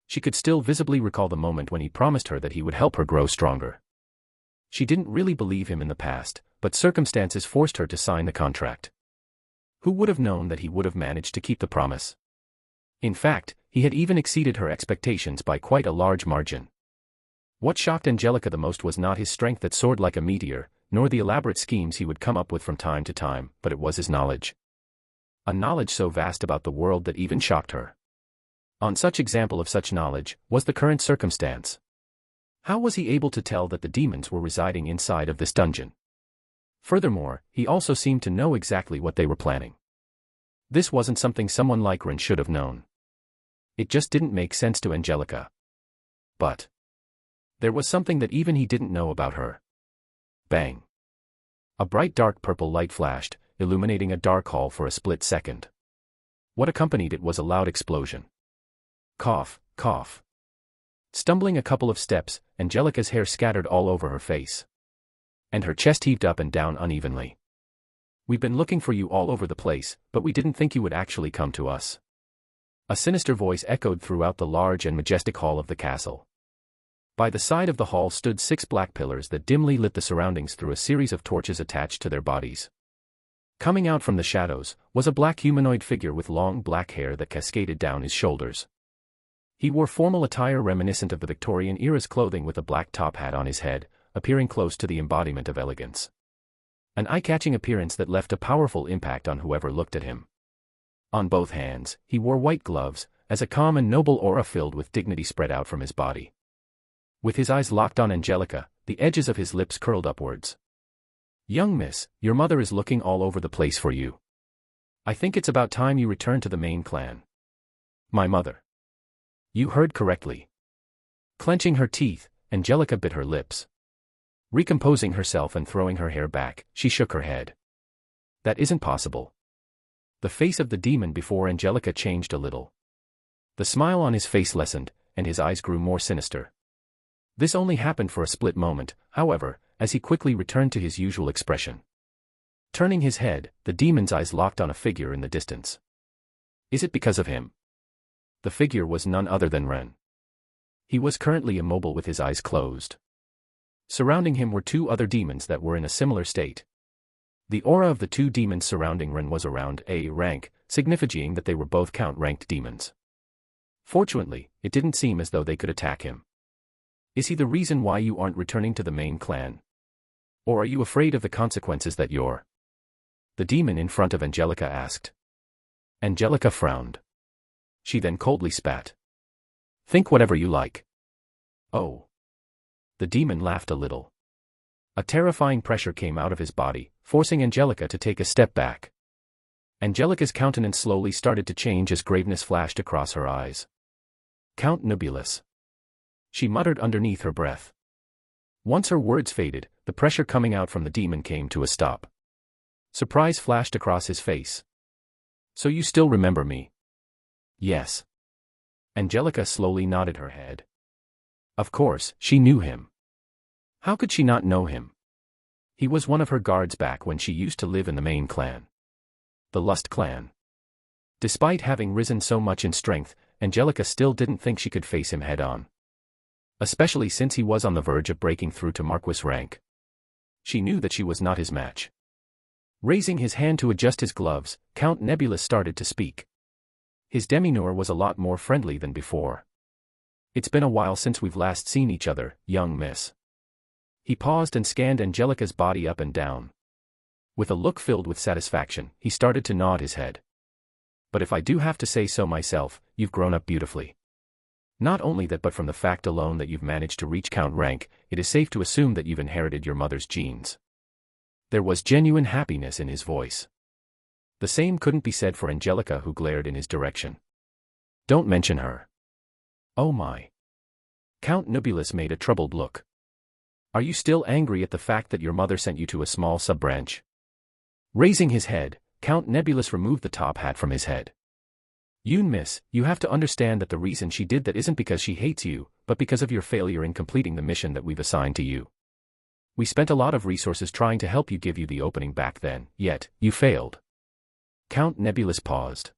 She could still visibly recall the moment when he promised her that he would help her grow stronger. She didn't really believe him in the past, but circumstances forced her to sign the contract. Who would have known that he would have managed to keep the promise? In fact, he had even exceeded her expectations by quite a large margin. What shocked Angelica the most was not his strength that soared like a meteor, nor the elaborate schemes he would come up with from time to time, but it was his knowledge. A knowledge so vast about the world that even shocked her. On such example of such knowledge was the current circumstance. How was he able to tell that the demons were residing inside of this dungeon? Furthermore, he also seemed to know exactly what they were planning. This wasn't something someone like Ren should have known. It just didn't make sense to Angelica. But there was something that even he didn't know about her. Bang! A bright dark purple light flashed, illuminating a dark hall for a split second. What accompanied it was a loud explosion. Cough, cough. Stumbling a couple of steps, Angelica's hair scattered all over her face. And her chest heaved up and down unevenly. We've been looking for you all over the place, but we didn't think you would actually come to us. A sinister voice echoed throughout the large and majestic hall of the castle. By the side of the hall stood 6 black pillars that dimly lit the surroundings through a series of torches attached to their bodies. Coming out from the shadows was a black humanoid figure with long black hair that cascaded down his shoulders. He wore formal attire reminiscent of the Victorian era's clothing with a black top hat on his head, appearing close to the embodiment of elegance. An eye-catching appearance that left a powerful impact on whoever looked at him. On both hands, he wore white gloves, as a calm and noble aura filled with dignity spread out from his body. With his eyes locked on Angelica, the edges of his lips curled upwards. "Young miss, your mother is looking all over the place for you. I think it's about time you return to the main clan." "My mother." "You heard correctly." Clenching her teeth, Angelica bit her lips. Recomposing herself and throwing her hair back, she shook her head. "That isn't possible." The face of the demon before Angelica changed a little. The smile on his face lessened, and his eyes grew more sinister. This only happened for a split moment, however, as he quickly returned to his usual expression. Turning his head, the demon's eyes locked on a figure in the distance. Is it because of him? The figure was none other than Ren. He was currently immobile with his eyes closed. Surrounding him were 2 other demons that were in a similar state. The aura of the 2 demons surrounding Ren was around A rank, signifying that they were both count-ranked demons. Fortunately, it didn't seem as though they could attack him. "Is he the reason why you aren't returning to the main clan? Or are you afraid of the consequences that you're?" the demon in front of Angelica asked. Angelica frowned. She then coldly spat. "Think whatever you like." "Oh." The demon laughed a little. A terrifying pressure came out of his body, forcing Angelica to take a step back. Angelica's countenance slowly started to change as graveness flashed across her eyes. "Count Nebulous," she muttered underneath her breath. Once her words faded, the pressure coming out from the demon came to a stop. Surprise flashed across his face. "So you still remember me?" "Yes." Angelica slowly nodded her head. Of course, she knew him. How could she not know him? He was one of her guards back when she used to live in the main clan. The Lust clan. Despite having risen so much in strength, Angelica still didn't think she could face him head-on. Especially since he was on the verge of breaking through to Marquis rank. She knew that she was not his match. Raising his hand to adjust his gloves, Count Nebulous started to speak. His demeanor was a lot more friendly than before. "It's been a while since we've last seen each other, young miss." He paused and scanned Angelica's body up and down. With a look filled with satisfaction, he started to nod his head. "But if I do have to say so myself, you've grown up beautifully. Not only that, but from the fact alone that you've managed to reach Count rank, it is safe to assume that you've inherited your mother's genes." There was genuine happiness in his voice. The same couldn't be said for Angelica, who glared in his direction. "Don't mention her." "Oh my." Count Nebulous made a troubled look. "Are you still angry at the fact that your mother sent you to a small sub-branch?" Raising his head, Count Nebulous removed the top hat from his head. "Young miss, you have to understand that the reason she did that isn't because she hates you, but because of your failure in completing the mission that we've assigned to you. We spent a lot of resources trying to help you give you the opening back then, yet, you failed." Count Nebulous paused.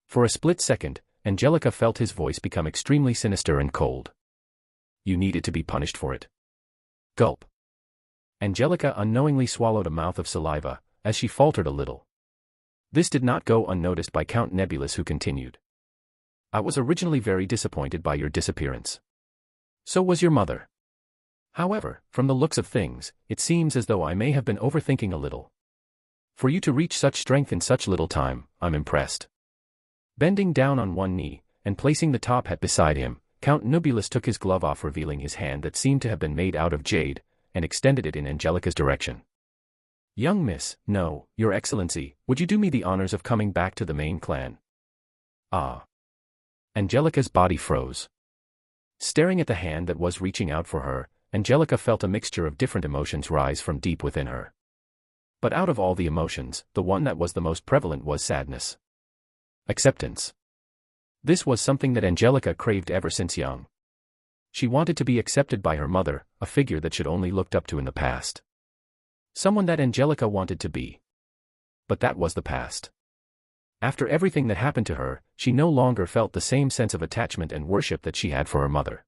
For a split second, Angelica felt his voice become extremely sinister and cold. "You needed to be punished for it." Gulp. Angelica unknowingly swallowed a mouth of saliva, as she faltered a little. This did not go unnoticed by Count Nebulous, who continued. "I was originally very disappointed by your disappearance. So was your mother. However, from the looks of things, it seems as though I may have been overthinking a little. For you to reach such strength in such little time, I'm impressed." Bending down on one knee, and placing the top hat beside him, Count Nebulus took his glove off, revealing his hand that seemed to have been made out of jade, and extended it in Angelica's direction. "Young miss, no, your excellency, would you do me the honors of coming back to the main clan?" "Ah." Angelica's body froze. Staring at the hand that was reaching out for her, Angelica felt a mixture of different emotions rise from deep within her. But out of all the emotions, the one that was the most prevalent was sadness. Acceptance. This was something that Angelica craved ever since young. She wanted to be accepted by her mother, a figure that she'd only looked up to in the past. Someone that Angelica wanted to be. But that was the past. After everything that happened to her, she no longer felt the same sense of attachment and worship that she had for her mother.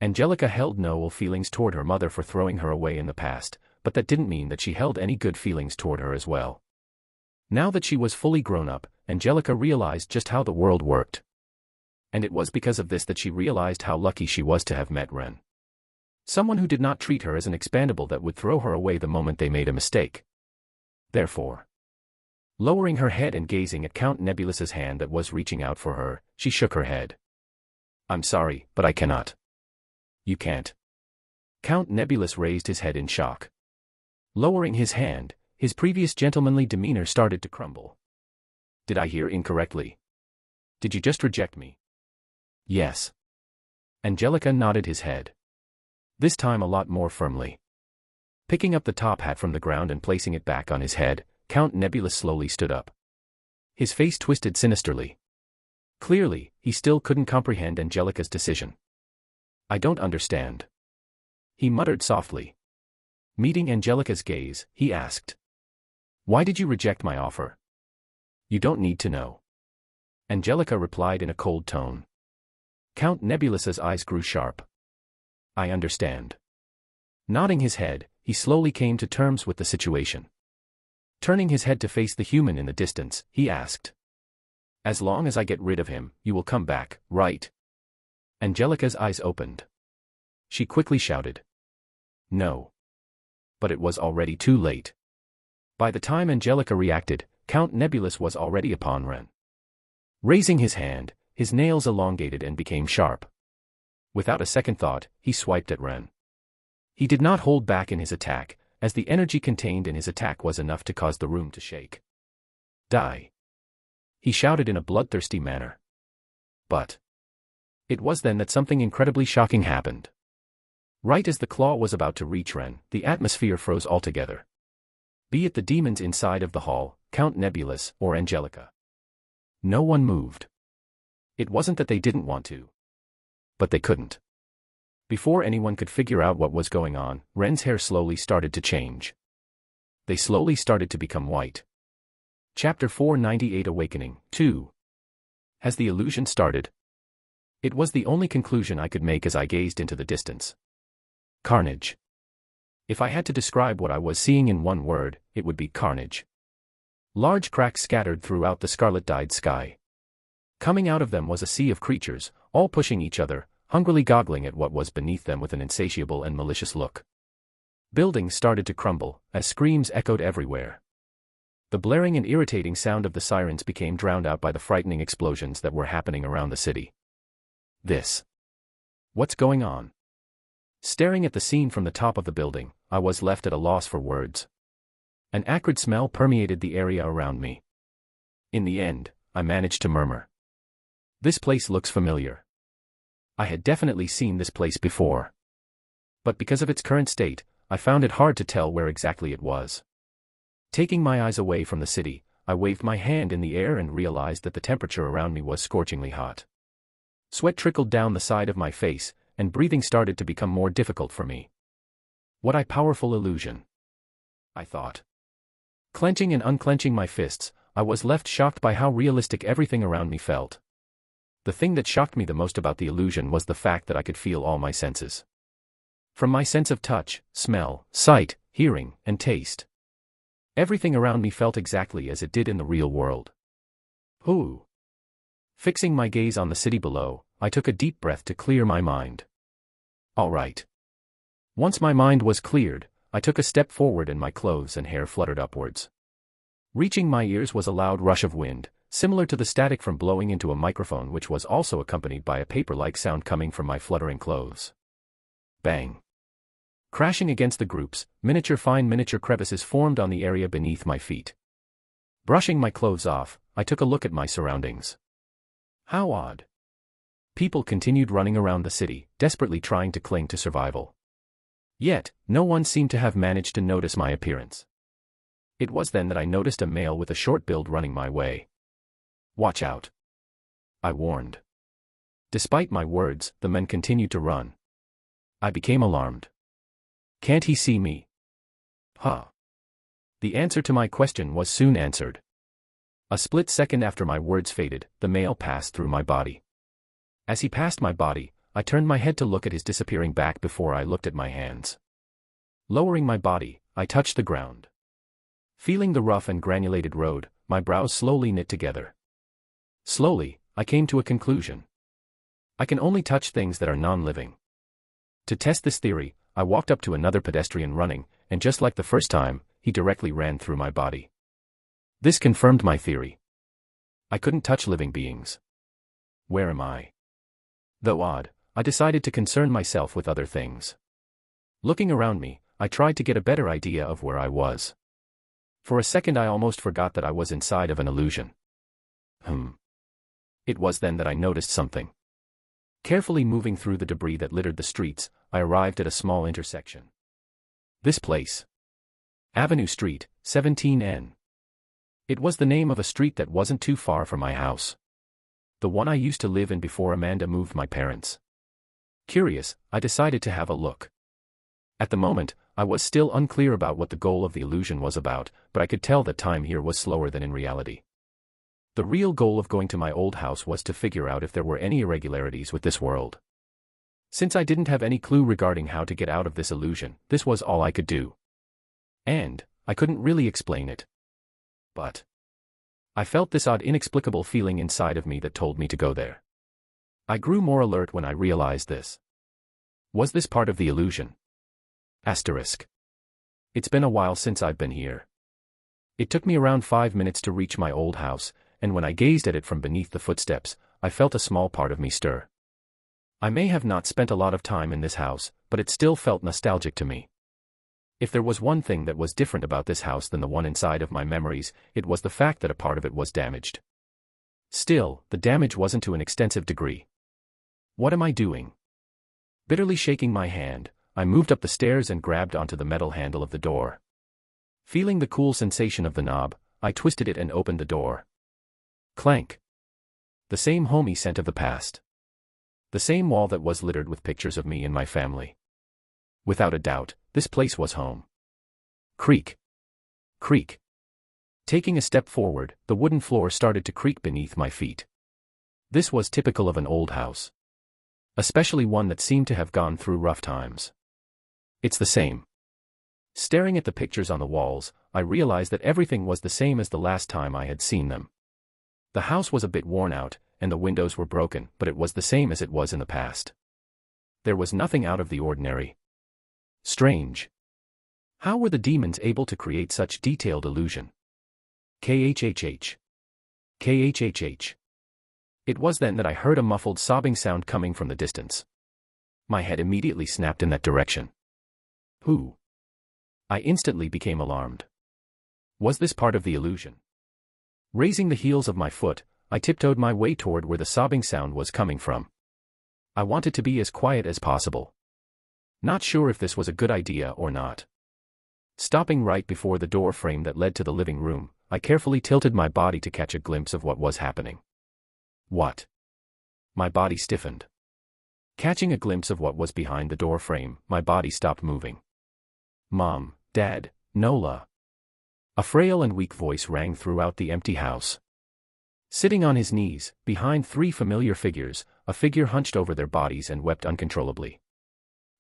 Angelica held no ill feelings toward her mother for throwing her away in the past, but that didn't mean that she held any good feelings toward her as well. Now that she was fully grown up, Angelica realized just how the world worked. And it was because of this that she realized how lucky she was to have met Ren. Someone who did not treat her as an expendable that would throw her away the moment they made a mistake. Therefore, lowering her head and gazing at Count Nebulus's hand that was reaching out for her, she shook her head. "I'm sorry, but I cannot." "You can't." Count Nebulus raised his head in shock. Lowering his hand, his previous gentlemanly demeanor started to crumble. "Did I hear incorrectly? Did you just reject me?" "Yes." Angelica nodded his head. This time a lot more firmly. Picking up the top hat from the ground and placing it back on his head, Count Nebulus slowly stood up. His face twisted sinisterly. Clearly, he still couldn't comprehend Angelica's decision. "I don't understand," he muttered softly. Meeting Angelica's gaze, he asked, "Why did you reject my offer?" "You don't need to know." Angelica replied in a cold tone. Count Nebulus's eyes grew sharp. "I understand." Nodding his head, he slowly came to terms with the situation. Turning his head to face the human in the distance, he asked, "As long as I get rid of him, you will come back, right?" Angelica's eyes opened. She quickly shouted, "No." But it was already too late. By the time Angelica reacted, Count Nebulus was already upon Ren. Raising his hand, his nails elongated and became sharp. Without a second thought, he swiped at Ren. He did not hold back in his attack, as the energy contained in his attack was enough to cause the room to shake. "Die!" he shouted in a bloodthirsty manner. But it was then that something incredibly shocking happened. Right as the claw was about to reach Ren, the atmosphere froze altogether. Be it the demons inside of the hall, Count Nebulus, or Angelica. No one moved. It wasn't that they didn't want to, but they couldn't. Before anyone could figure out what was going on, Ren's hair slowly started to change. They slowly started to become white. Chapter 498 Awakening 2. Has the illusion started? It was the only conclusion I could make as I gazed into the distance. Carnage. If I had to describe what I was seeing in one word, it would be carnage. Large cracks scattered throughout the scarlet-dyed sky. Coming out of them was a sea of creatures, all pushing each other, hungrily goggling at what was beneath them with an insatiable and malicious look. Buildings started to crumble, as screams echoed everywhere. The blaring and irritating sound of the sirens became drowned out by the frightening explosions that were happening around the city. What's going on? Staring at the scene from the top of the building, I was left at a loss for words. An acrid smell permeated the area around me. In the end, I managed to murmur, "This place looks familiar." I had definitely seen this place before. But because of its current state, I found it hard to tell where exactly it was. Taking my eyes away from the city, I waved my hand in the air and realized that the temperature around me was scorchingly hot. Sweat trickled down the side of my face, and breathing started to become more difficult for me. What a powerful illusion, I thought. Clenching and unclenching my fists, I was left shocked by how realistic everything around me felt. The thing that shocked me the most about the illusion was the fact that I could feel all my senses. From my sense of touch, smell, sight, hearing, and taste. Everything around me felt exactly as it did in the real world. Ooh. Fixing my gaze on the city below, I took a deep breath to clear my mind. All right. Once my mind was cleared, I took a step forward and my clothes and hair fluttered upwards. Reaching my ears was a loud rush of wind, similar to the static from blowing into a microphone, which was also accompanied by a paper-like sound coming from my fluttering clothes. Bang! Crashing against the groups, fine miniature crevices formed on the area beneath my feet. Brushing my clothes off, I took a look at my surroundings. How odd. People continued running around the city, desperately trying to cling to survival. Yet, no one seemed to have managed to notice my appearance. It was then that I noticed a male with a short build running my way. Watch out, I warned. Despite my words, the men continued to run. I became alarmed. Can't he see me? Huh. The answer to my question was soon answered. A split second after my words faded, the male passed through my body. As he passed my body, I turned my head to look at his disappearing back before I looked at my hands. Lowering my body, I touched the ground. Feeling the rough and granulated road, my brows slowly knit together. Slowly, I came to a conclusion. I can only touch things that are non-living. To test this theory, I walked up to another pedestrian running, and just like the first time, he directly ran through my body. This confirmed my theory. I couldn't touch living beings. Where am I? Though odd, I decided to concern myself with other things. Looking around me, I tried to get a better idea of where I was. For a second I almost forgot that I was inside of an illusion. It was then that I noticed something. Carefully moving through the debris that littered the streets, I arrived at a small intersection. This place. Avenue Street, 17N. It was the name of a street that wasn't too far from my house. The one I used to live in before Amanda moved my parents. Curious, I decided to have a look. At the moment, I was still unclear about what the goal of the illusion was about, but I could tell that time here was slower than in reality. The real goal of going to my old house was to figure out if there were any irregularities with this world. Since I didn't have any clue regarding how to get out of this illusion, this was all I could do. And I couldn't really explain it. But I felt this odd inexplicable feeling inside of me that told me to go there. I grew more alert when I realized this. Was this part of the illusion? Asterisk. It's been a while since I've been here. It took me around 5 minutes to reach my old house, and when I gazed at it from beneath the footsteps, I felt a small part of me stir. I may have not spent a lot of time in this house, but it still felt nostalgic to me. If there was one thing that was different about this house than the one inside of my memories, it was the fact that a part of it was damaged. Still, the damage wasn't to an extensive degree. What am I doing? Bitterly shaking my hand, I moved up the stairs and grabbed onto the metal handle of the door. Feeling the cool sensation of the knob, I twisted it and opened the door. Clank. The same homey scent of the past. The same wall that was littered with pictures of me and my family. Without a doubt, this place was home. Creak. Creak. Taking a step forward, the wooden floor started to creak beneath my feet. This was typical of an old house. Especially one that seemed to have gone through rough times. It's the same. Staring at the pictures on the walls, I realized that everything was the same as the last time I had seen them. The house was a bit worn out, and the windows were broken, but it was the same as it was in the past. There was nothing out of the ordinary. Strange. How were the demons able to create such detailed illusion? KHHH. KHHH. It was then that I heard a muffled sobbing sound coming from the distance. My head immediately snapped in that direction. Who? I instantly became alarmed. Was this part of the illusion? Raising the heels of my foot, I tiptoed my way toward where the sobbing sound was coming from. I wanted to be as quiet as possible. Not sure if this was a good idea or not. Stopping right before the door frame that led to the living room, I carefully tilted my body to catch a glimpse of what was happening. What? My body stiffened. Catching a glimpse of what was behind the door frame, my body stopped moving. Mom, Dad, Nola. A frail and weak voice rang throughout the empty house. Sitting on his knees, behind three familiar figures, a figure hunched over their bodies and wept uncontrollably.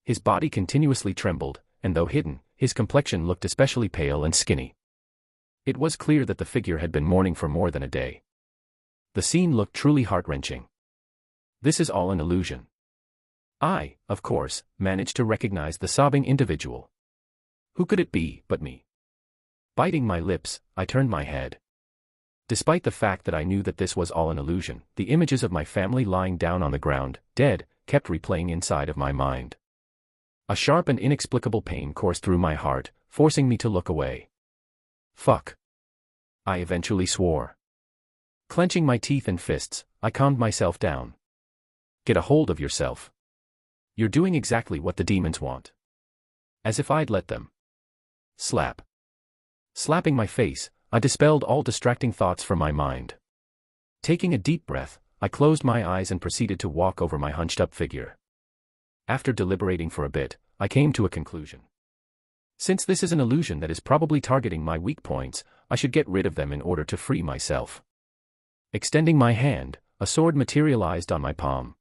His body continuously trembled, and though hidden, his complexion looked especially pale and skinny. It was clear that the figure had been mourning for more than a day. The scene looked truly heart-wrenching. This is all an illusion. I, of course, managed to recognize the sobbing individual. Who could it be but me? Biting my lips, I turned my head. Despite the fact that I knew that this was all an illusion, the images of my family lying down on the ground, dead, kept replaying inside of my mind. A sharp and inexplicable pain coursed through my heart, forcing me to look away. Fuck. I eventually swore. Clenching my teeth and fists, I calmed myself down. Get a hold of yourself. You're doing exactly what the demons want. As if I'd let them. Slap. Slapping my face, I dispelled all distracting thoughts from my mind. Taking a deep breath, I closed my eyes and proceeded to walk over my hunched-up figure. After deliberating for a bit, I came to a conclusion. Since this is an illusion that is probably targeting my weak points, I should get rid of them in order to free myself. Extending my hand, a sword materialized on my palm.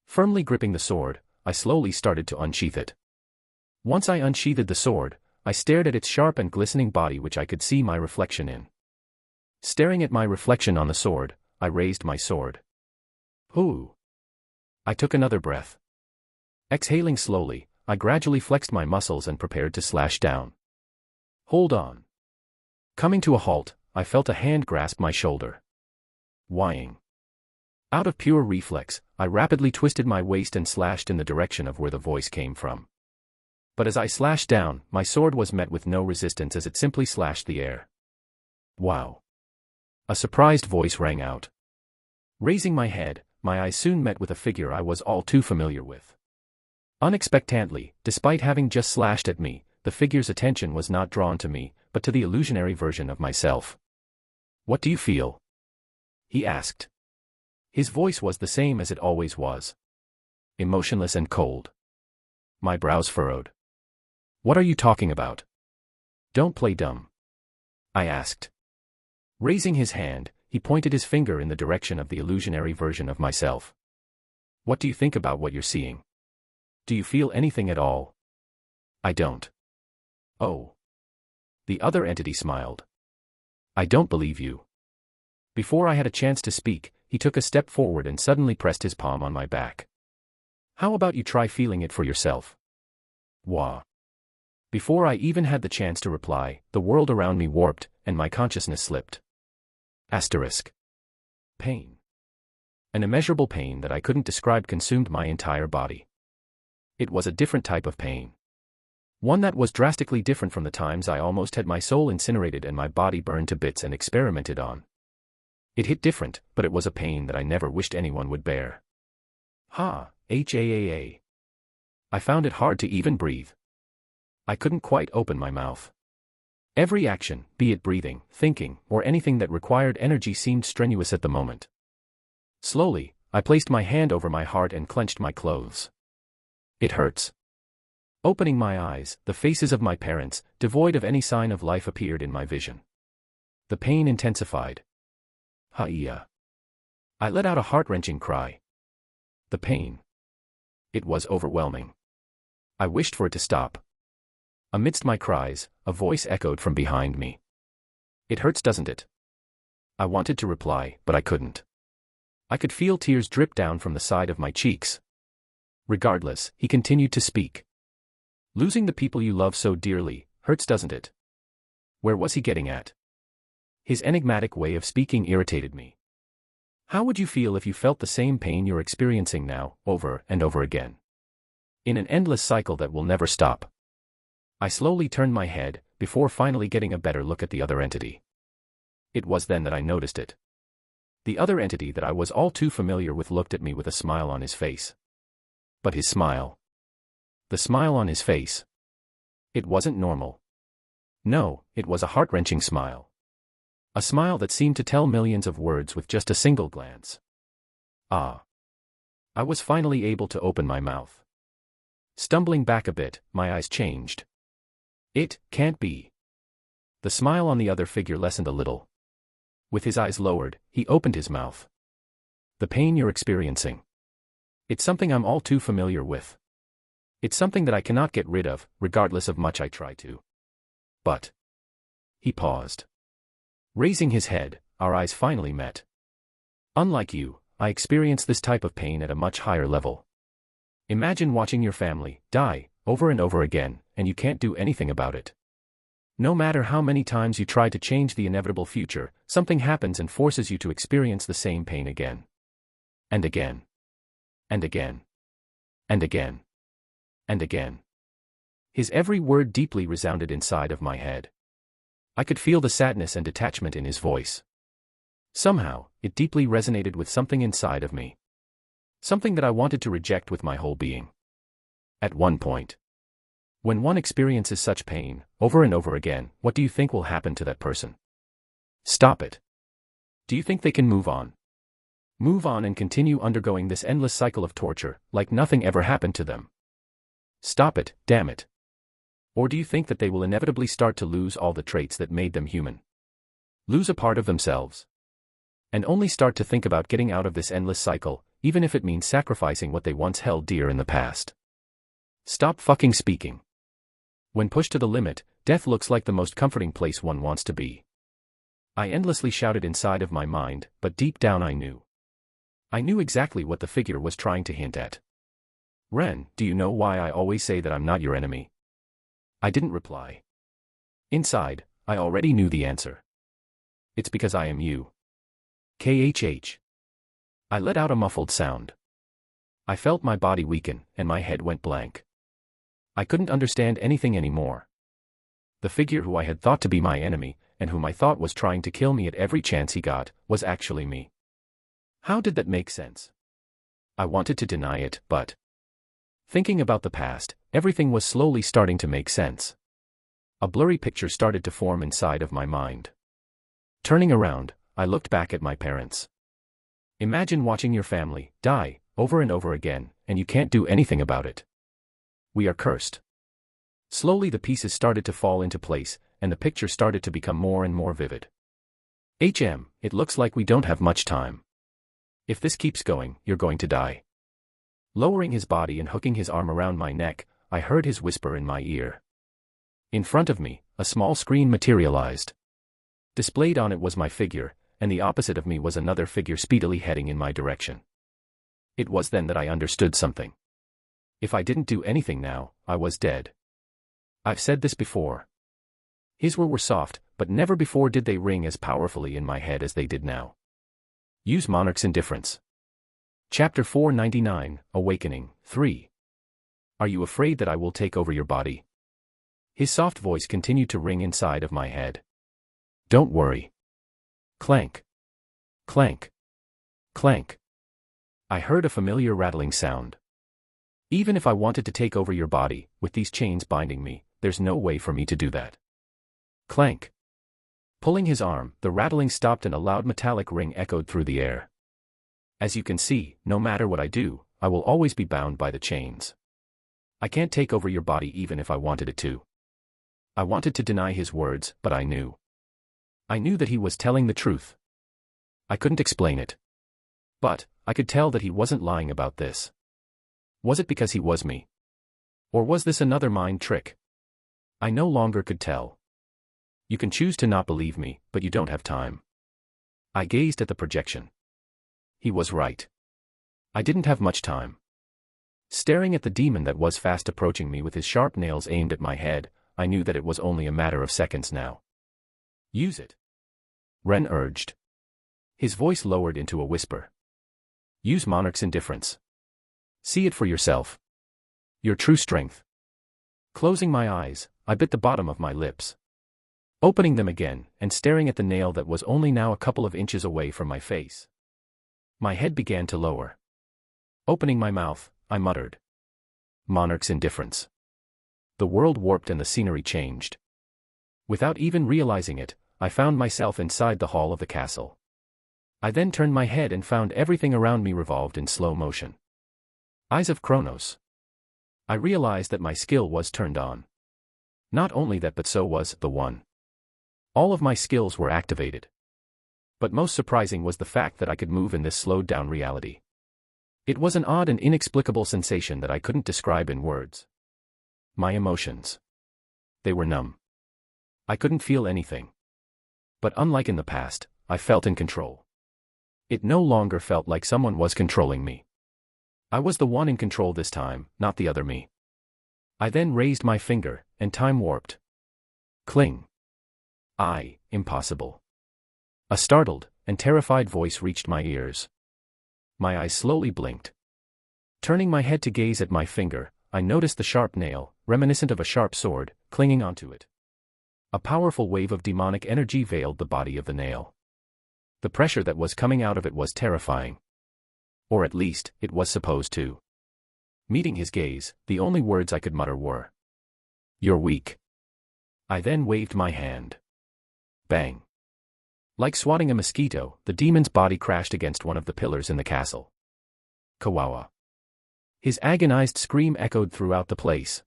Firmly gripping the sword, I slowly started to unsheath it. Once I unsheathed the sword, I stared at its sharp and glistening body which I could see my reflection in. Staring at my reflection on the sword, I raised my sword. Ooh! I took another breath. Exhaling slowly, I gradually flexed my muscles and prepared to slash down. Hold on. Coming to a halt, I felt a hand grasp my shoulder. Whining. Out of pure reflex, I rapidly twisted my waist and slashed in the direction of where the voice came from. But as I slashed down, my sword was met with no resistance as it simply slashed the air. Wow. A surprised voice rang out. Raising my head, my eyes soon met with a figure I was all too familiar with. Unexpectedly, despite having just slashed at me, the figure's attention was not drawn to me, but to the illusionary version of myself. What do you feel? He asked. His voice was the same as it always was. Emotionless and cold. My brows furrowed. What are you talking about? Don't play dumb. I asked. Raising his hand, he pointed his finger in the direction of the illusionary version of myself. What do you think about what you're seeing? Do you feel anything at all? I don't. Oh. The other entity smiled. I don't believe you. Before I had a chance to speak, he took a step forward and suddenly pressed his palm on my back. How about you try feeling it for yourself? Wah. Before I even had the chance to reply, the world around me warped, and my consciousness slipped. Asterisk. Pain. An immeasurable pain that I couldn't describe consumed my entire body. It was a different type of pain. One that was drastically different from the times I almost had my soul incinerated and my body burned to bits and experimented on. It hit different, but it was a pain that I never wished anyone would bear. I found it hard to even breathe. I couldn't quite open my mouth. Every action, be it breathing, thinking, or anything that required energy seemed strenuous at the moment. Slowly, I placed my hand over my heart and clenched my clothes. It hurts. Opening my eyes, the faces of my parents, devoid of any sign of life, appeared in my vision. The pain intensified. Hi-ya. I let out a heart-wrenching cry. The pain. It was overwhelming. I wished for it to stop. Amidst my cries, a voice echoed from behind me. It hurts, doesn't it? I wanted to reply, but I couldn't. I could feel tears drip down from the side of my cheeks. Regardless, he continued to speak. Losing the people you love so dearly hurts, doesn't it? Where was he getting at? His enigmatic way of speaking irritated me. How would you feel if you felt the same pain you're experiencing now, over and over again? In an endless cycle that will never stop. I slowly turned my head, before finally getting a better look at the other entity. It was then that I noticed it. The other entity that I was all too familiar with looked at me with a smile on his face. But his smile. The smile on his face. It wasn't normal. No, it was a heart-wrenching smile. A smile that seemed to tell millions of words with just a single glance. Ah. I was finally able to open my mouth. Stumbling back a bit, my eyes changed. It can't be. The smile on the other figure lessened a little. With his eyes lowered, he opened his mouth. The pain you're experiencing. It's something I'm all too familiar with. It's something that I cannot get rid of, regardless of much I try to. But. He paused. Raising his head, our eyes finally met. Unlike you, I experience this type of pain at a much higher level. Imagine watching your family die, over and over again, and you can't do anything about it. No matter how many times you try to change the inevitable future, something happens and forces you to experience the same pain again. And again. And again. And again. And again. His every word deeply resounded inside of my head. I could feel the sadness and detachment in his voice. Somehow, it deeply resonated with something inside of me. Something that I wanted to reject with my whole being. At one point. When one experiences such pain, over and over again, what do you think will happen to that person? Stop it. Do you think they can move on? Move on and continue undergoing this endless cycle of torture, like nothing ever happened to them? Stop it, damn it. Or do you think that they will inevitably start to lose all the traits that made them human? Lose a part of themselves? And only start to think about getting out of this endless cycle, even if it means sacrificing what they once held dear in the past. Stop fucking speaking. When pushed to the limit, death looks like the most comforting place one wants to be. I endlessly shouted inside of my mind, but deep down I knew. I knew exactly what the figure was trying to hint at. Ren, do you know why I always say that I'm not your enemy? I didn't reply. Inside, I already knew the answer. It's because I am you. KHH. I let out a muffled sound. I felt my body weaken, and my head went blank. I couldn't understand anything anymore. The figure who I had thought to be my enemy, and whom I thought was trying to kill me at every chance he got, was actually me. How did that make sense? I wanted to deny it, but thinking about the past, everything was slowly starting to make sense. A blurry picture started to form inside of my mind. Turning around, I looked back at my parents. Imagine watching your family die, over and over again, and you can't do anything about it. We are cursed. Slowly the pieces started to fall into place, and the picture started to become more and more vivid. It looks like we don't have much time. If this keeps going, you're going to die. Lowering his body and hooking his arm around my neck, I heard his whisper in my ear. In front of me, a small screen materialized. Displayed on it was my figure, and the opposite of me was another figure speedily heading in my direction. It was then that I understood something. If I didn't do anything now, I was dead. I've said this before. His words were soft, but never before did they ring as powerfully in my head as they did now. Use Monarch's indifference. Chapter 499, Awakening, 3. Are you afraid that I will take over your body? His soft voice continued to ring inside of my head. Don't worry. Clank. Clank. Clank. I heard a familiar rattling sound. Even if I wanted to take over your body, with these chains binding me, there's no way for me to do that. Clank. Pulling his arm, the rattling stopped and a loud metallic ring echoed through the air. As you can see, no matter what I do, I will always be bound by the chains. I can't take over your body even if I wanted it to. I wanted to deny his words, but I knew. I knew that he was telling the truth. I couldn't explain it. But I could tell that he wasn't lying about this. Was it because he was me? Or was this another mind trick? I no longer could tell. You can choose to not believe me, but you don't have time. I gazed at the projection. He was right. I didn't have much time. Staring at the demon that was fast approaching me with his sharp nails aimed at my head, I knew that it was only a matter of seconds now. Use it. Ren urged. His voice lowered into a whisper. Use Monarch's indifference. See it for yourself. Your true strength. Closing my eyes, I bit the bottom of my lips. Opening them again, and staring at the nail that was only now a couple of inches away from my face. My head began to lower. Opening my mouth, I muttered. Monarch's indifference. The world warped and the scenery changed. Without even realizing it, I found myself inside the hall of the castle. I then turned my head and found everything around me revolved in slow motion. Eyes of Kronos. I realized that my skill was turned on. Not only that, but so was the one. All of my skills were activated. But most surprising was the fact that I could move in this slowed down reality. It was an odd and inexplicable sensation that I couldn't describe in words. My emotions. They were numb. I couldn't feel anything. But unlike in the past, I felt in control. It no longer felt like someone was controlling me. I was the one in control this time, not the other me. I then raised my finger, and time warped. Cling. Impossible. A startled and terrified voice reached my ears. My eyes slowly blinked. Turning my head to gaze at my finger, I noticed the sharp nail, reminiscent of a sharp sword, clinging onto it. A powerful wave of demonic energy veiled the body of the nail. The pressure that was coming out of it was terrifying. Or at least, it was supposed to. Meeting his gaze, the only words I could mutter were, "You're weak." I then waved my hand. Bang. Like swatting a mosquito, the demon's body crashed against one of the pillars in the castle. Kawawa. His agonized scream echoed throughout the place.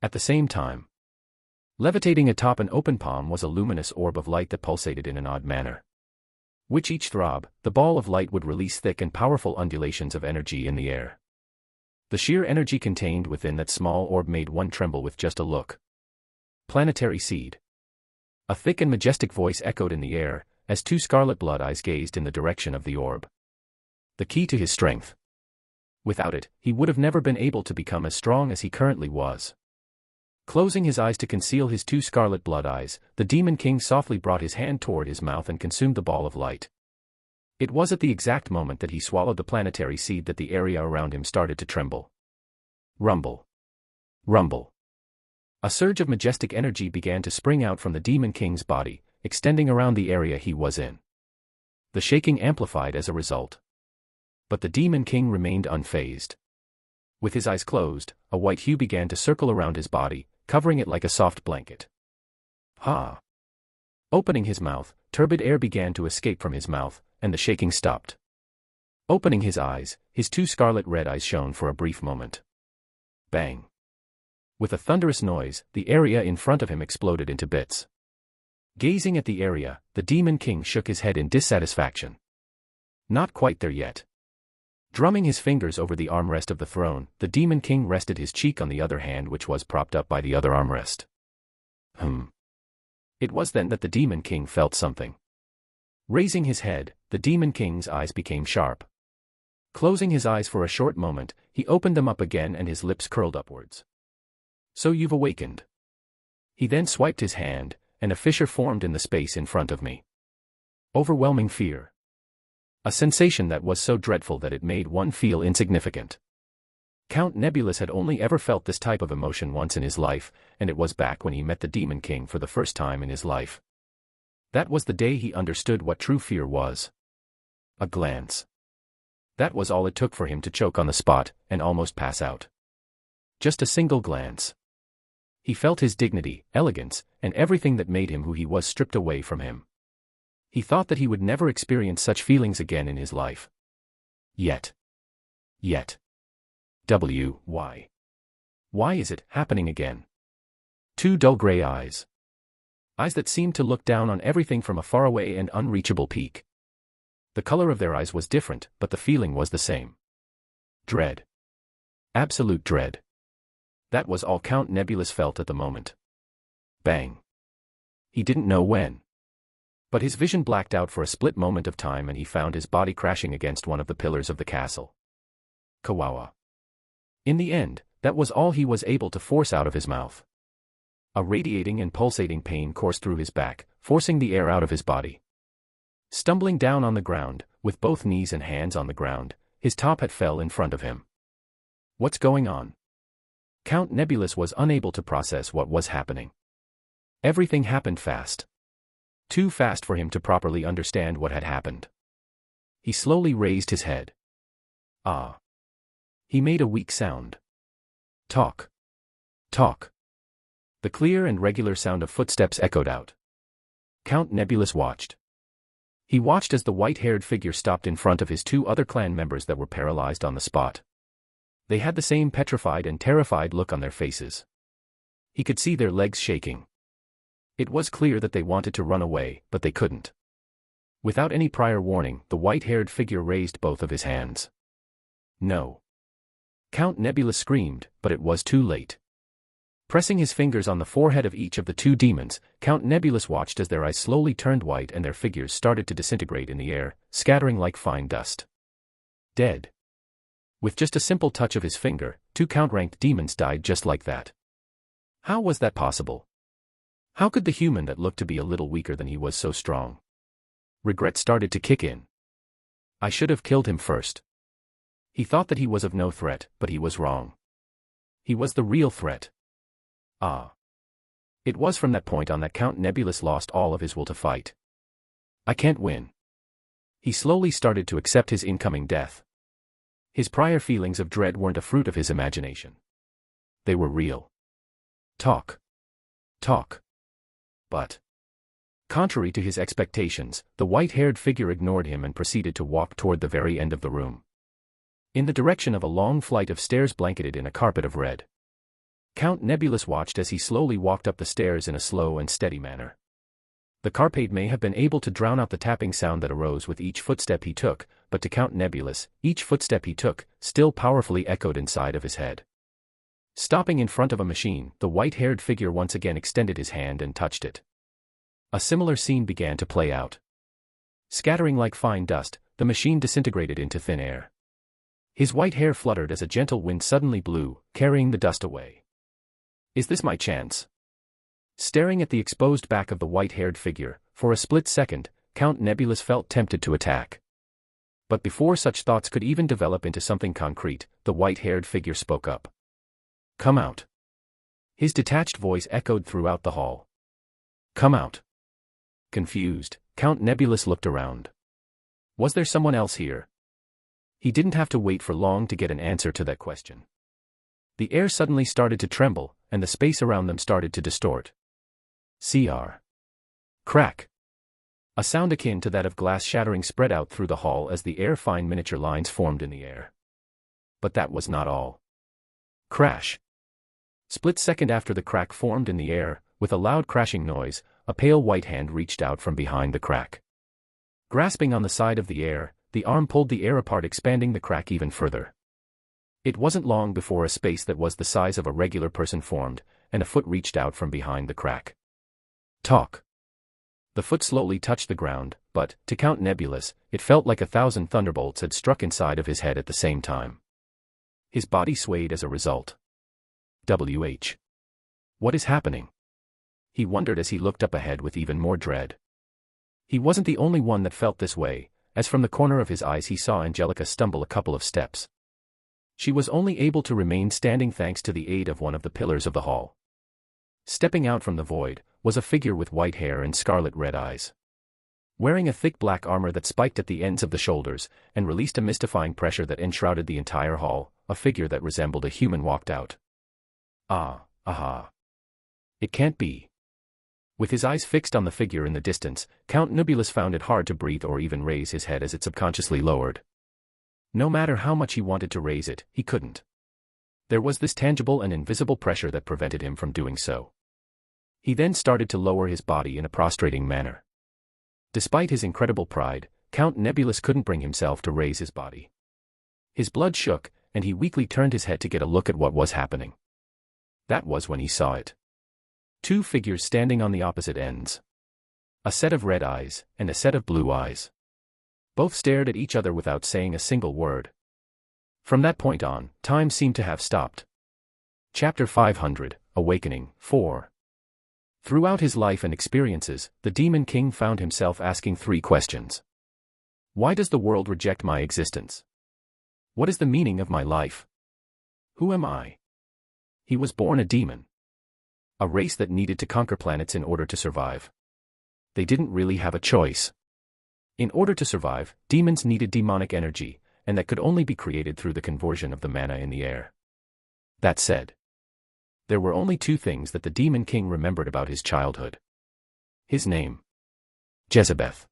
At the same time, levitating atop an open palm was a luminous orb of light that pulsated in an odd manner. With each throb, the ball of light would release thick and powerful undulations of energy in the air. The sheer energy contained within that small orb made one tremble with just a look. Planetary seed. A thick and majestic voice echoed in the air, as two scarlet blood eyes gazed in the direction of the orb. The key to his strength. Without it, he would have never been able to become as strong as he currently was. Closing his eyes to conceal his two scarlet blood eyes, the Demon King softly brought his hand toward his mouth and consumed the ball of light. It was at the exact moment that he swallowed the planetary seed that the area around him started to tremble. Rumble. Rumble. A surge of majestic energy began to spring out from the Demon King's body, extending around the area he was in. The shaking amplified as a result. But the Demon King remained unfazed. With his eyes closed, a white hue began to circle around his body, covering it like a soft blanket. Ha! Opening his mouth, turbid air began to escape from his mouth, and the shaking stopped. Opening his eyes, his two scarlet red eyes shone for a brief moment. Bang! With a thunderous noise, the area in front of him exploded into bits. Gazing at the area, the Demon King shook his head in dissatisfaction. Not quite there yet. Drumming his fingers over the armrest of the throne, the Demon King rested his cheek on the other hand which was propped up by the other armrest. It was then that the Demon King felt something. Raising his head, the Demon King's eyes became sharp. Closing his eyes for a short moment, he opened them up again and his lips curled upwards. So you've awakened. He then swiped his hand, and a fissure formed in the space in front of me. Overwhelming fear. A sensation that was so dreadful that it made one feel insignificant. Count Nebulus had only ever felt this type of emotion once in his life, and it was back when he met the Demon King for the first time in his life. That was the day he understood what true fear was. A glance. That was all it took for him to choke on the spot, and almost pass out. Just a single glance. He felt his dignity, elegance, and everything that made him who he was stripped away from him. He thought that he would never experience such feelings again in his life. Yet. Why? Why is it happening again? Two dull gray eyes. Eyes that seemed to look down on everything from a faraway and unreachable peak. The color of their eyes was different, but the feeling was the same. Dread. Absolute dread. That was all Count Nebulus felt at the moment. Bang. He didn't know when. But his vision blacked out for a split moment of time and he found his body crashing against one of the pillars of the castle. Kawawa. In the end, that was all he was able to force out of his mouth. A radiating and pulsating pain coursed through his back, forcing the air out of his body. Stumbling down on the ground, with both knees and hands on the ground, his top hat fell in front of him. What's going on? Count Nebulus was unable to process what was happening. Everything happened fast. Too fast for him to properly understand what had happened. He slowly raised his head. Ah. He made a weak sound. Talk. Talk. The clear and regular sound of footsteps echoed out. Count Nebulus watched. He watched as the white-haired figure stopped in front of his two other clan members that were paralyzed on the spot. They had the same petrified and terrified look on their faces. He could see their legs shaking. It was clear that they wanted to run away, but they couldn't. Without any prior warning, the white-haired figure raised both of his hands. No. Count Nebulus screamed, but it was too late. Pressing his fingers on the forehead of each of the two demons, Count Nebulus watched as their eyes slowly turned white and their figures started to disintegrate in the air, scattering like fine dust. Dead. With just a simple touch of his finger, two Count-ranked demons died just like that. How was that possible? How could the human that looked to be a little weaker than he was so strong? Regret started to kick in. I should have killed him first. He thought that he was of no threat, but he was wrong. He was the real threat. Ah. It was from that point on that Count Nebulus lost all of his will to fight. I can't win. He slowly started to accept his incoming death. His prior feelings of dread weren't a fruit of his imagination. They were real. Talk. But, contrary to his expectations, the white-haired figure ignored him and proceeded to walk toward the very end of the room, in the direction of a long flight of stairs blanketed in a carpet of red. Count Nebulus watched as he slowly walked up the stairs in a slow and steady manner. The carpet may have been able to drown out the tapping sound that arose with each footstep he took, but to Count Nebulus, each footstep he took still powerfully echoed inside of his head. Stopping in front of a machine, the white-haired figure once again extended his hand and touched it. A similar scene began to play out. Scattering like fine dust, the machine disintegrated into thin air. His white hair fluttered as a gentle wind suddenly blew, carrying the dust away. Is this my chance? Staring at the exposed back of the white-haired figure, for a split second, Count Nebulus felt tempted to attack. But before such thoughts could even develop into something concrete, the white-haired figure spoke up. Come out. His detached voice echoed throughout the hall. Come out. Confused, Count Nebulus looked around. Was there someone else here? He didn't have to wait for long to get an answer to that question. The air suddenly started to tremble, and the space around them started to distort. Crack. A sound akin to that of glass shattering spread out through the hall as the air-fine miniature lines formed in the air. But that was not all. Crash. Split second after the crack formed in the air, with a loud crashing noise, a pale white hand reached out from behind the crack. Grasping on the side of the air, the arm pulled the air apart, expanding the crack even further. It wasn't long before a space that was the size of a regular person formed, and a foot reached out from behind the crack. Talk. The foot slowly touched the ground, but, to Count Nebulus, it felt like 1,000 thunderbolts had struck inside of his head at the same time. His body swayed as a result. What is happening? He wondered as he looked up ahead with even more dread. He wasn't the only one that felt this way, as from the corner of his eyes he saw Angelica stumble a couple of steps. She was only able to remain standing thanks to the aid of one of the pillars of the hall. Stepping out from the void was a figure with white hair and scarlet red eyes. Wearing a thick black armor that spiked at the ends of the shoulders and released a mystifying pressure that enshrouded the entire hall, a figure that resembled a human walked out. Aha. It can't be. With his eyes fixed on the figure in the distance, Count Nebulus found it hard to breathe or even raise his head as it subconsciously lowered. No matter how much he wanted to raise it, he couldn't. There was this tangible and invisible pressure that prevented him from doing so. He then started to lower his body in a prostrating manner. Despite his incredible pride, Count Nebulus couldn't bring himself to raise his body. His blood shook, and he weakly turned his head to get a look at what was happening. That was when he saw it. Two figures standing on the opposite ends. A set of red eyes, and a set of blue eyes. Both stared at each other without saying a single word. From that point on, time seemed to have stopped. Chapter 500, Awakening, 4. Throughout his life and experiences, the Demon King found himself asking 3 questions. Why does the world reject my existence? What is the meaning of my life? Who am I? He was born a demon. A race that needed to conquer planets in order to survive. They didn't really have a choice. In order to survive, demons needed demonic energy, and that could only be created through the conversion of the mana in the air. That said, there were only 2 things that the Demon King remembered about his childhood. His name, Jezebeth,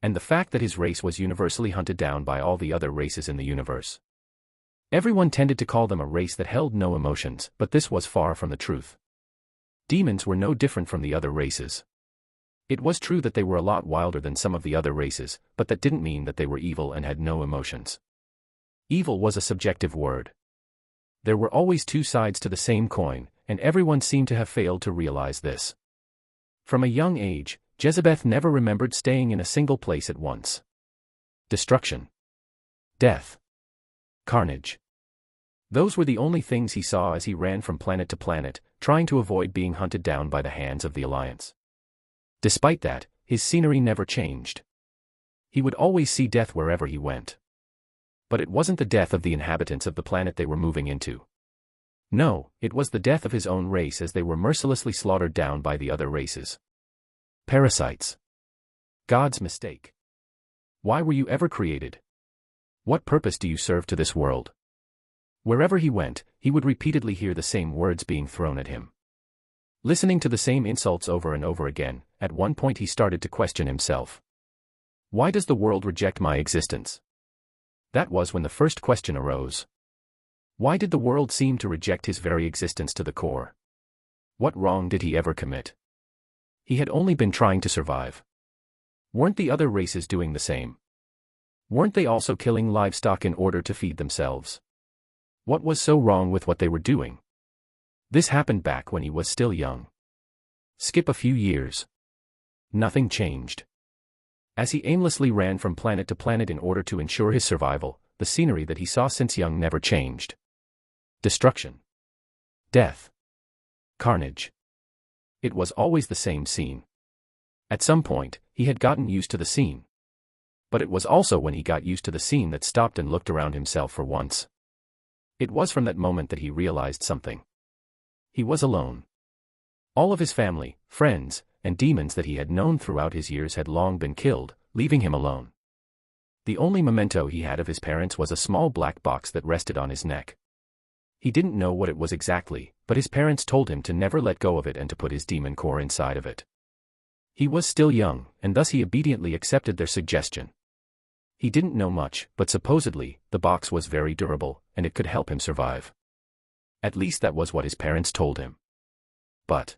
and the fact that his race was universally hunted down by all the other races in the universe. Everyone tended to call them a race that held no emotions, but this was far from the truth. Demons were no different from the other races. It was true that they were a lot wilder than some of the other races, but that didn't mean that they were evil and had no emotions. Evil was a subjective word. There were always 2 sides to the same coin, and everyone seemed to have failed to realize this. From a young age, Jezebeth never remembered staying in a single place at once. Destruction. Death. Carnage. Those were the only things he saw as he ran from planet to planet, trying to avoid being hunted down by the hands of the Alliance. Despite that, his scenery never changed. He would always see death wherever he went. But it wasn't the death of the inhabitants of the planet they were moving into. No, it was the death of his own race as they were mercilessly slaughtered down by the other races. Parasites. God's mistake. Why were you ever created? What purpose do you serve to this world? Wherever he went, he would repeatedly hear the same words being thrown at him. Listening to the same insults over and over again, at one point he started to question himself. Why does the world reject my existence? That was when the first question arose. Why did the world seem to reject his very existence to the core? What wrong did he ever commit? He had only been trying to survive. Weren't the other races doing the same? Weren't they also killing livestock in order to feed themselves? What was so wrong with what they were doing? This happened back when he was still young. Skip a few years. Nothing changed. As he aimlessly ran from planet to planet in order to ensure his survival, the scenery that he saw since young never changed. Destruction. Death. Carnage. It was always the same scene. At some point, he had gotten used to the scene. But it was also when he got used to the scene that stopped and looked around himself for once. It was from that moment that he realized something. He was alone. All of his family, friends, and demons that he had known throughout his years had long been killed, leaving him alone. The only memento he had of his parents was a small black box that rested on his neck. He didn't know what it was exactly, but his parents told him to never let go of it and to put his demon core inside of it. He was still young, and thus he obediently accepted their suggestion. He didn't know much, but supposedly, the box was very durable, and it could help him survive. At least that was what his parents told him. But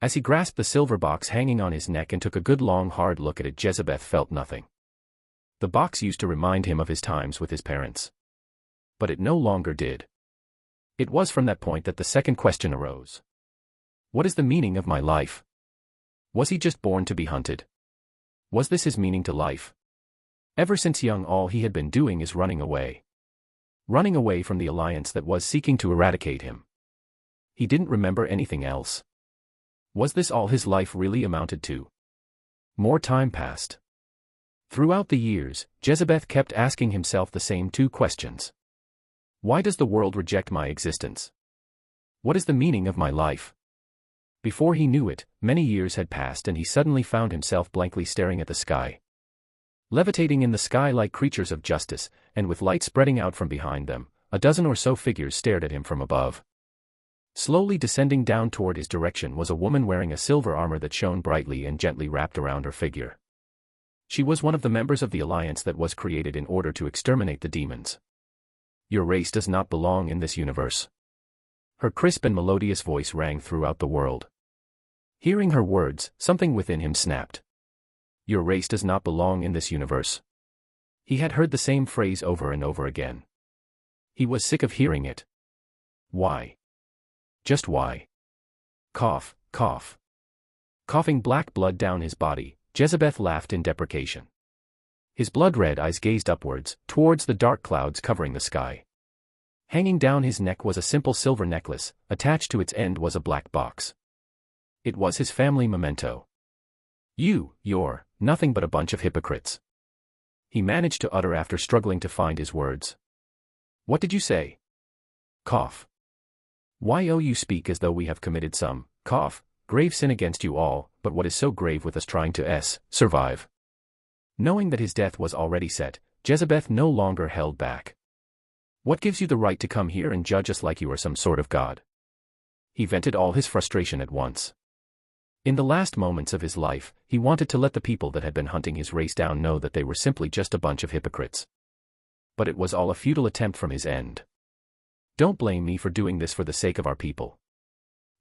as he grasped the silver box hanging on his neck and took a good long hard look at it, Jezebeth felt nothing. The box used to remind him of his times with his parents. But it no longer did. It was from that point that the second question arose. What is the meaning of my life? Was he just born to be hunted? Was this his meaning to life? Ever since young, all he had been doing is running away. Running away from the Alliance that was seeking to eradicate him. He didn't remember anything else. Was this all his life really amounted to? More time passed. Throughout the years, Jezebeth kept asking himself the same two questions. Why does the world reject my existence? What is the meaning of my life? Before he knew it, many years had passed and he suddenly found himself blankly staring at the sky. Levitating in the sky like creatures of justice, and with light spreading out from behind them, a dozen or so figures stared at him from above. Slowly descending down toward his direction was a woman wearing a silver armor that shone brightly and gently wrapped around her figure. She was one of the members of the Alliance that was created in order to exterminate the demons. Your race does not belong in this universe. Her crisp and melodious voice rang throughout the world. Hearing her words, something within him snapped. Your race does not belong in this universe. He had heard the same phrase over and over again. He was sick of hearing it. Why? Just why? Cough, cough. Coughing black blood down his body, Jezebeth laughed in deprecation. His blood-red eyes gazed upwards, towards the dark clouds covering the sky. Hanging down his neck was a simple silver necklace, attached to its end was a black box. It was his family memento. You're nothing but a bunch of hypocrites. He managed to utter after struggling to find his words. What did you say? Cough. Why you speak as though we have committed some, grave sin against you all, but what is so grave with us trying to survive? Knowing that his death was already set, Jezebeth no longer held back. What gives you the right to come here and judge us like you are some sort of god? He vented all his frustration at once. In the last moments of his life, he wanted to let the people that had been hunting his race down know that they were simply just a bunch of hypocrites. But it was all a futile attempt from his end. Don't blame me for doing this for the sake of our people.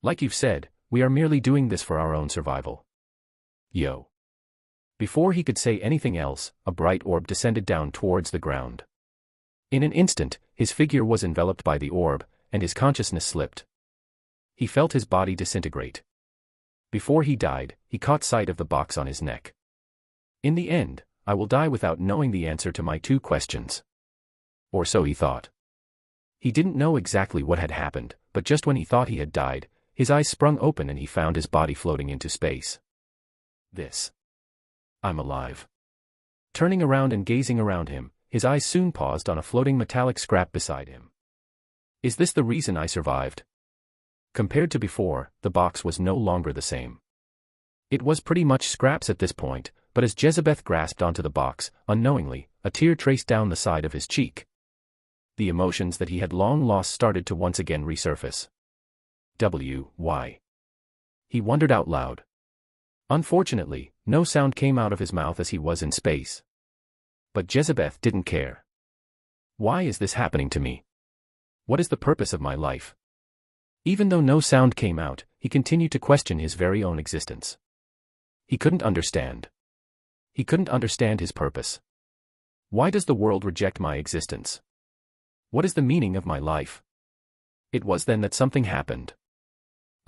Like you've said, we are merely doing this for our own survival. Yo. Before he could say anything else, a bright orb descended down towards the ground. In an instant, his figure was enveloped by the orb, and his consciousness slipped. He felt his body disintegrate. Before he died, he caught sight of the box on his neck. In the end, I will die without knowing the answer to my two questions. Or so he thought. He didn't know exactly what had happened, but just when he thought he had died, his eyes sprung open and he found his body floating into space. I'm alive. Turning around and gazing around him, his eyes soon paused on a floating metallic scrap beside him. Is this the reason I survived? Compared to before, the box was no longer the same. It was pretty much scraps at this point, but as Jezebeth grasped onto the box, unknowingly, a tear traced down the side of his cheek. The emotions that he had long lost started to once again resurface. Why? He wondered out loud. Unfortunately, no sound came out of his mouth as he was in space. But Jezebeth didn't care. Why is this happening to me? What is the purpose of my life? Even though no sound came out, he continued to question his very own existence. He couldn't understand. He couldn't understand his purpose. Why does the world reject my existence? What is the meaning of my life? It was then that something happened.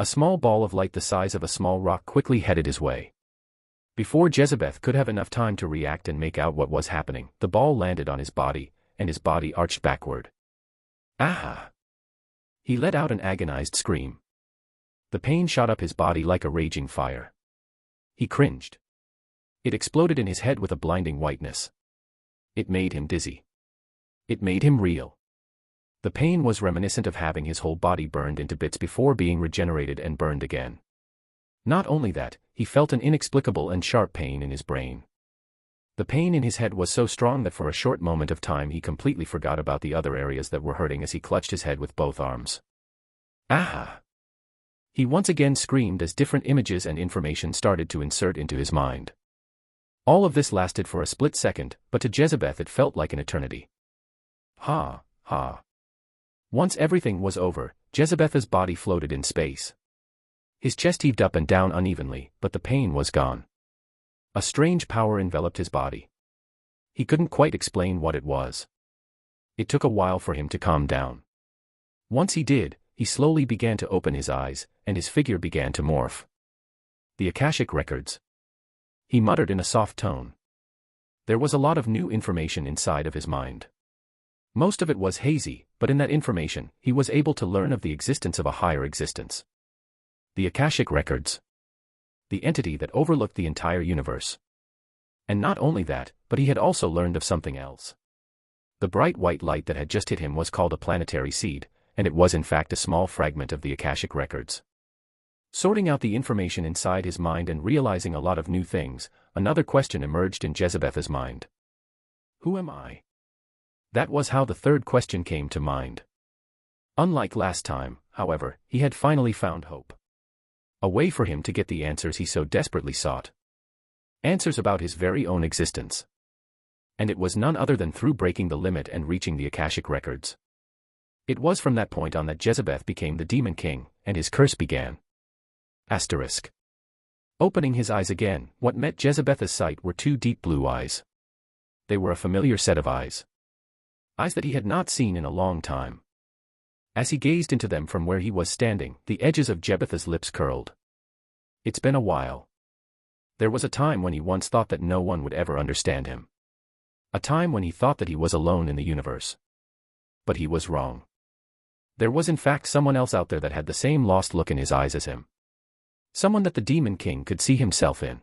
A small ball of light the size of a small rock quickly headed his way. Before Jezebeth could have enough time to react and make out what was happening, the ball landed on his body, and his body arched backward. Ah! He let out an agonized scream. The pain shot up his body like a raging fire. He cringed. It exploded in his head with a blinding whiteness. It made him dizzy. It made him reel. The pain was reminiscent of having his whole body burned into bits before being regenerated and burned again. Not only that, he felt an inexplicable and sharp pain in his brain. The pain in his head was so strong that for a short moment of time he completely forgot about the other areas that were hurting as he clutched his head with both arms. Ah! He once again screamed as different images and information started to insert into his mind. All of this lasted for a split second, but to Jezebeth it felt like an eternity. Ha! Once everything was over, Jezebeth's body floated in space. His chest heaved up and down unevenly, but the pain was gone. A strange power enveloped his body. He couldn't quite explain what it was. It took a while for him to calm down. Once he did, he slowly began to open his eyes, and his figure began to morph. The Akashic Records. He muttered in a soft tone. There was a lot of new information inside of his mind. Most of it was hazy, but in that information, he was able to learn of the existence of a higher existence. The Akashic Records. The entity that overlooked the entire universe. And not only that, but he had also learned of something else. The bright white light that had just hit him was called a planetary seed, and it was in fact a small fragment of the Akashic Records. Sorting out the information inside his mind and realizing a lot of new things, another question emerged in Jezebeth's mind. Who am I? That was how the third question came to mind. Unlike last time, however, he had finally found hope. A way for him to get the answers he so desperately sought. Answers about his very own existence. And it was none other than through breaking the limit and reaching the Akashic Records. It was from that point on that Jezebeth became the Demon King, and his curse began. Asterisk. Opening his eyes again, what met Jezebeth's sight were two deep blue eyes. They were a familiar set of eyes. Eyes that he had not seen in a long time. As he gazed into them from where he was standing, the edges of Jezebeth's lips curled. It's been a while. There was a time when he once thought that no one would ever understand him. A time when he thought that he was alone in the universe. But he was wrong. There was in fact someone else out there that had the same lost look in his eyes as him. Someone that the Demon King could see himself in.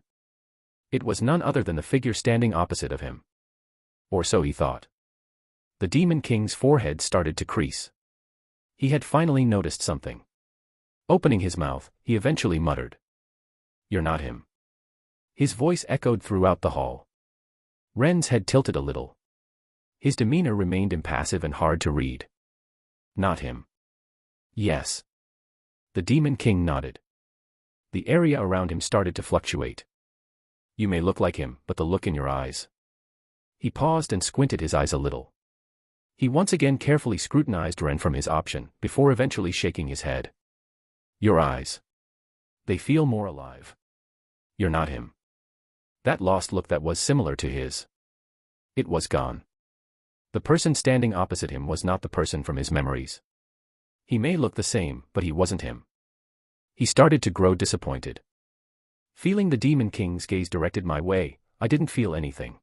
It was none other than the figure standing opposite of him. Or so he thought. The Demon King's forehead started to crease. He had finally noticed something. Opening his mouth, he eventually muttered. You're not him. His voice echoed throughout the hall. Ren's head tilted a little. His demeanor remained impassive and hard to read. Not him. Yes. The Demon King nodded. The area around him started to fluctuate. You may look like him, but the look in your eyes. He paused and squinted his eyes a little. He once again carefully scrutinized Ren from his option, before eventually shaking his head. Your eyes. They feel more alive. You're not him. That lost look that was similar to his. It was gone. The person standing opposite him was not the person from his memories. He may look the same, but he wasn't him. He started to grow disappointed. Feeling the Demon King's gaze directed my way, I didn't feel anything.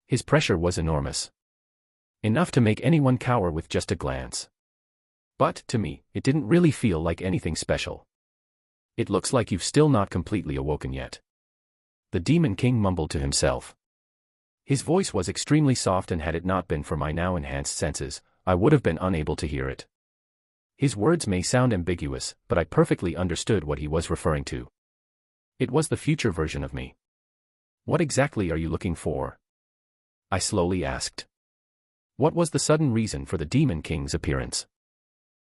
His pressure was enormous. Enough to make anyone cower with just a glance. But, to me, it didn't really feel like anything special. It looks like you've still not completely awoken yet. The Demon King mumbled to himself. His voice was extremely soft, and had it not been for my now enhanced senses, I would have been unable to hear it. His words may sound ambiguous, but I perfectly understood what he was referring to. It was the future version of me. What exactly are you looking for? I slowly asked. What was the sudden reason for the Demon King's appearance?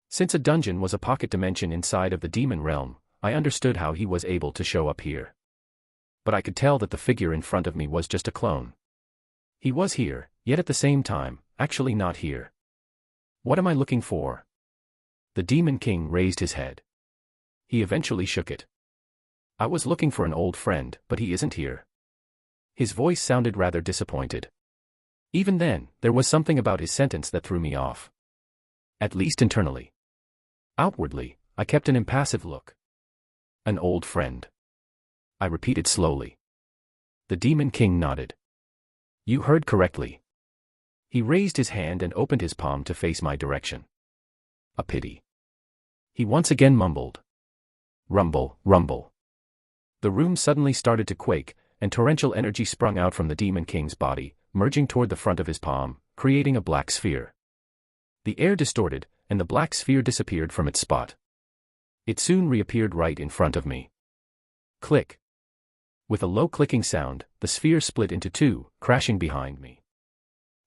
Since a dungeon was a pocket dimension inside of the demon realm, I understood how he was able to show up here. But I could tell that the figure in front of me was just a clone. He was here, yet at the same time, actually not here. What am I looking for? The Demon King raised his head. He eventually shook it. I was looking for an old friend, but he isn't here. His voice sounded rather disappointed. Even then, there was something about his sentence that threw me off. At least internally. Outwardly, I kept an impassive look. An old friend. I repeated slowly. The Demon King nodded. You heard correctly. He raised his hand and opened his palm to face my direction. A pity. He once again mumbled. Rumble, rumble. The room suddenly started to quake, and torrential energy sprung out from the Demon King's body, merging toward the front of his palm, creating a black sphere. The air distorted, and the black sphere disappeared from its spot. It soon reappeared right in front of me. Click. With a low clicking sound, the sphere split into two, crashing behind me.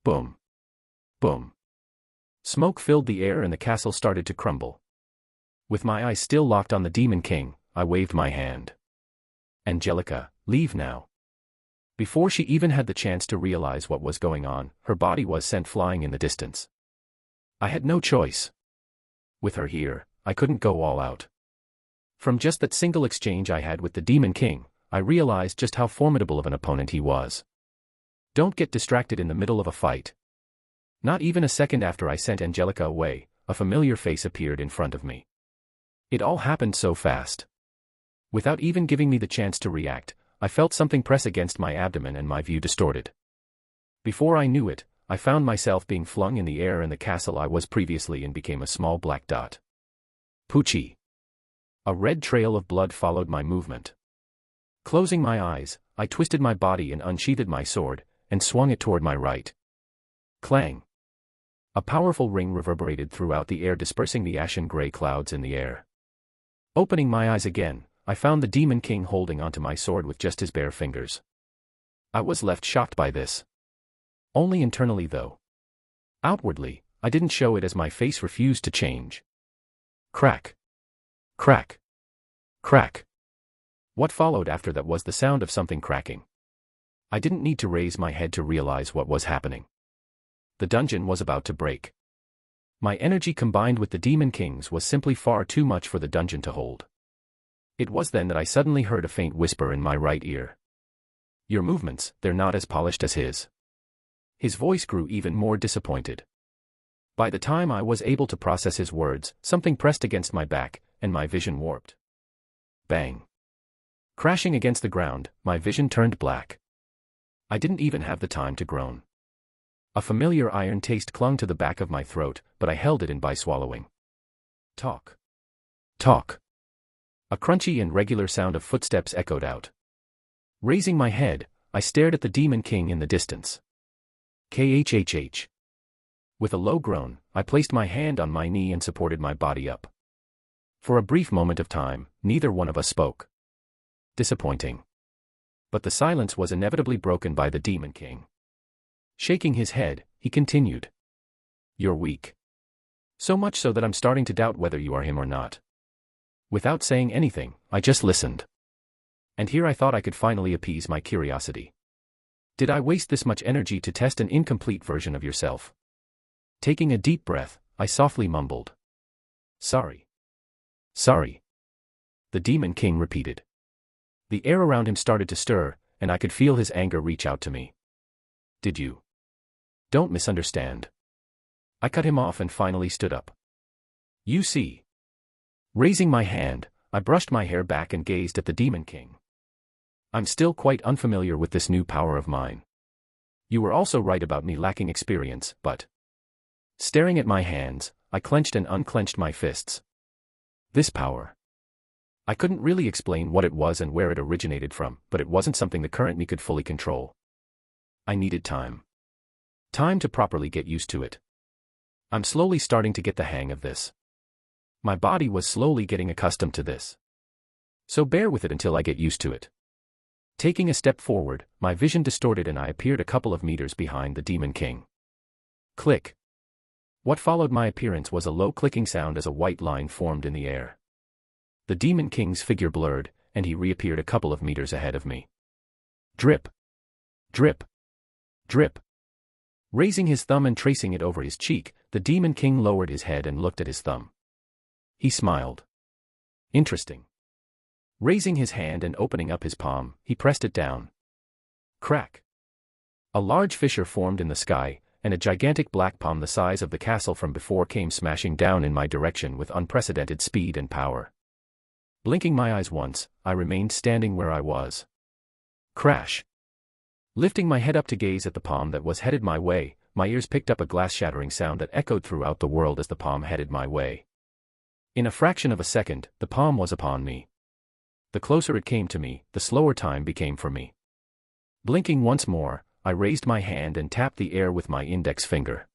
Boom. Boom. Smoke filled the air and the castle started to crumble. With my eyes still locked on the Demon King, I waved my hand. Angelica, leave now. Before she even had the chance to realize what was going on, her body was sent flying in the distance. I had no choice. With her here, I couldn't go all out. From just that single exchange I had with the Demon King, I realized just how formidable of an opponent he was. Don't get distracted in the middle of a fight. Not even a second after I sent Angelica away, a familiar face appeared in front of me. It all happened so fast. Without even giving me the chance to react, I felt something press against my abdomen and my view distorted. Before I knew it, I found myself being flung in the air, and the castle I was previously in became a small black dot. Poochie. A red trail of blood followed my movement. Closing my eyes, I twisted my body and unsheathed my sword, and swung it toward my right. Clang. A powerful ring reverberated throughout the air, dispersing the ashen gray clouds in the air. Opening my eyes again, I found the Demon King holding onto my sword with just his bare fingers. I was left shocked by this. Only internally though. Outwardly, I didn't show it as my face refused to change. Crack. Crack. Crack. What followed after that was the sound of something cracking. I didn't need to raise my head to realize what was happening. The dungeon was about to break. My energy combined with the Demon King's was simply far too much for the dungeon to hold. It was then that I suddenly heard a faint whisper in my right ear. Your movements, they're not as polished as his. His voice grew even more disappointed. By the time I was able to process his words, something pressed against my back, and my vision warped. Bang. Crashing against the ground, my vision turned black. I didn't even have the time to groan. A familiar iron taste clung to the back of my throat, but I held it in by swallowing. Talk. Talk. A crunchy and regular sound of footsteps echoed out. Raising my head, I stared at the Demon King in the distance. KHHH. With a low groan, I placed my hand on my knee and supported my body up. For a brief moment of time, neither one of us spoke. Disappointing. But the silence was inevitably broken by the Demon King. Shaking his head, he continued. You're weak. So much so that I'm starting to doubt whether you are him or not. Without saying anything, I just listened. And here I thought I could finally appease my curiosity. Did I waste this much energy to test an incomplete version of yourself? Taking a deep breath, I softly mumbled. Sorry. Sorry. The Demon King repeated. The air around him started to stir, and I could feel his anger reach out to me. Did you? Don't misunderstand. I cut him off and finally stood up. You see. Raising my hand, I brushed my hair back and gazed at the Demon King. I'm still quite unfamiliar with this new power of mine. You were also right about me lacking experience, but... Staring at my hands, I clenched and unclenched my fists. This power. I couldn't really explain what it was and where it originated from, but it wasn't something the current me could fully control. I needed time. Time to properly get used to it. I'm slowly starting to get the hang of this. My body was slowly getting accustomed to this. So bear with it until I get used to it. Taking a step forward, my vision distorted and I appeared a couple of meters behind the Demon King. Click. What followed my appearance was a low clicking sound as a white line formed in the air. The Demon King's figure blurred, and he reappeared a couple of meters ahead of me. Drip. Drip. Drip. Raising his thumb and tracing it over his cheek, the Demon King lowered his head and looked at his thumb. He smiled. Interesting. Raising his hand and opening up his palm, he pressed it down. Crack. A large fissure formed in the sky, and a gigantic black palm the size of the castle from before came smashing down in my direction with unprecedented speed and power. Blinking my eyes once, I remained standing where I was. Crash. Lifting my head up to gaze at the palm that was headed my way, my ears picked up a glass-shattering sound that echoed throughout the world as the palm headed my way. In a fraction of a second, the palm was upon me. The closer it came to me, the slower time became for me. Blinking once more, I raised my hand and tapped the air with my index finger.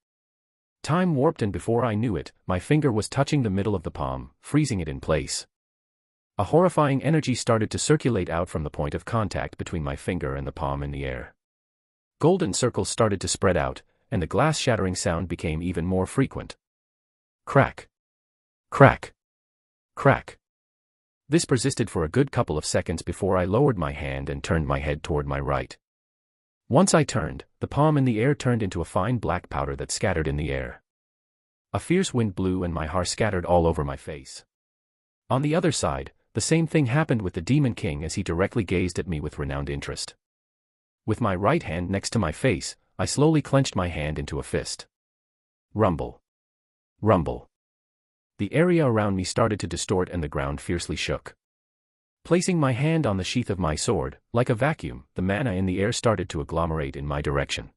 Time warped and before I knew it, my finger was touching the middle of the palm, freezing it in place. A horrifying energy started to circulate out from the point of contact between my finger and the palm in the air. Golden circles started to spread out, and the glass-shattering sound became even more frequent. Crack. Crack. Crack. This persisted for a good couple of seconds before I lowered my hand and turned my head toward my right. Once I turned, the palm in the air turned into a fine black powder that scattered in the air. A fierce wind blew and my hair scattered all over my face. On the other side, the same thing happened with the Demon King as he directly gazed at me with renowned interest. With my right hand next to my face, I slowly clenched my hand into a fist. Rumble. Rumble. The area around me started to distort and the ground fiercely shook. Placing my hand on the sheath of my sword, like a vacuum, the mana in the air started to agglomerate in my direction.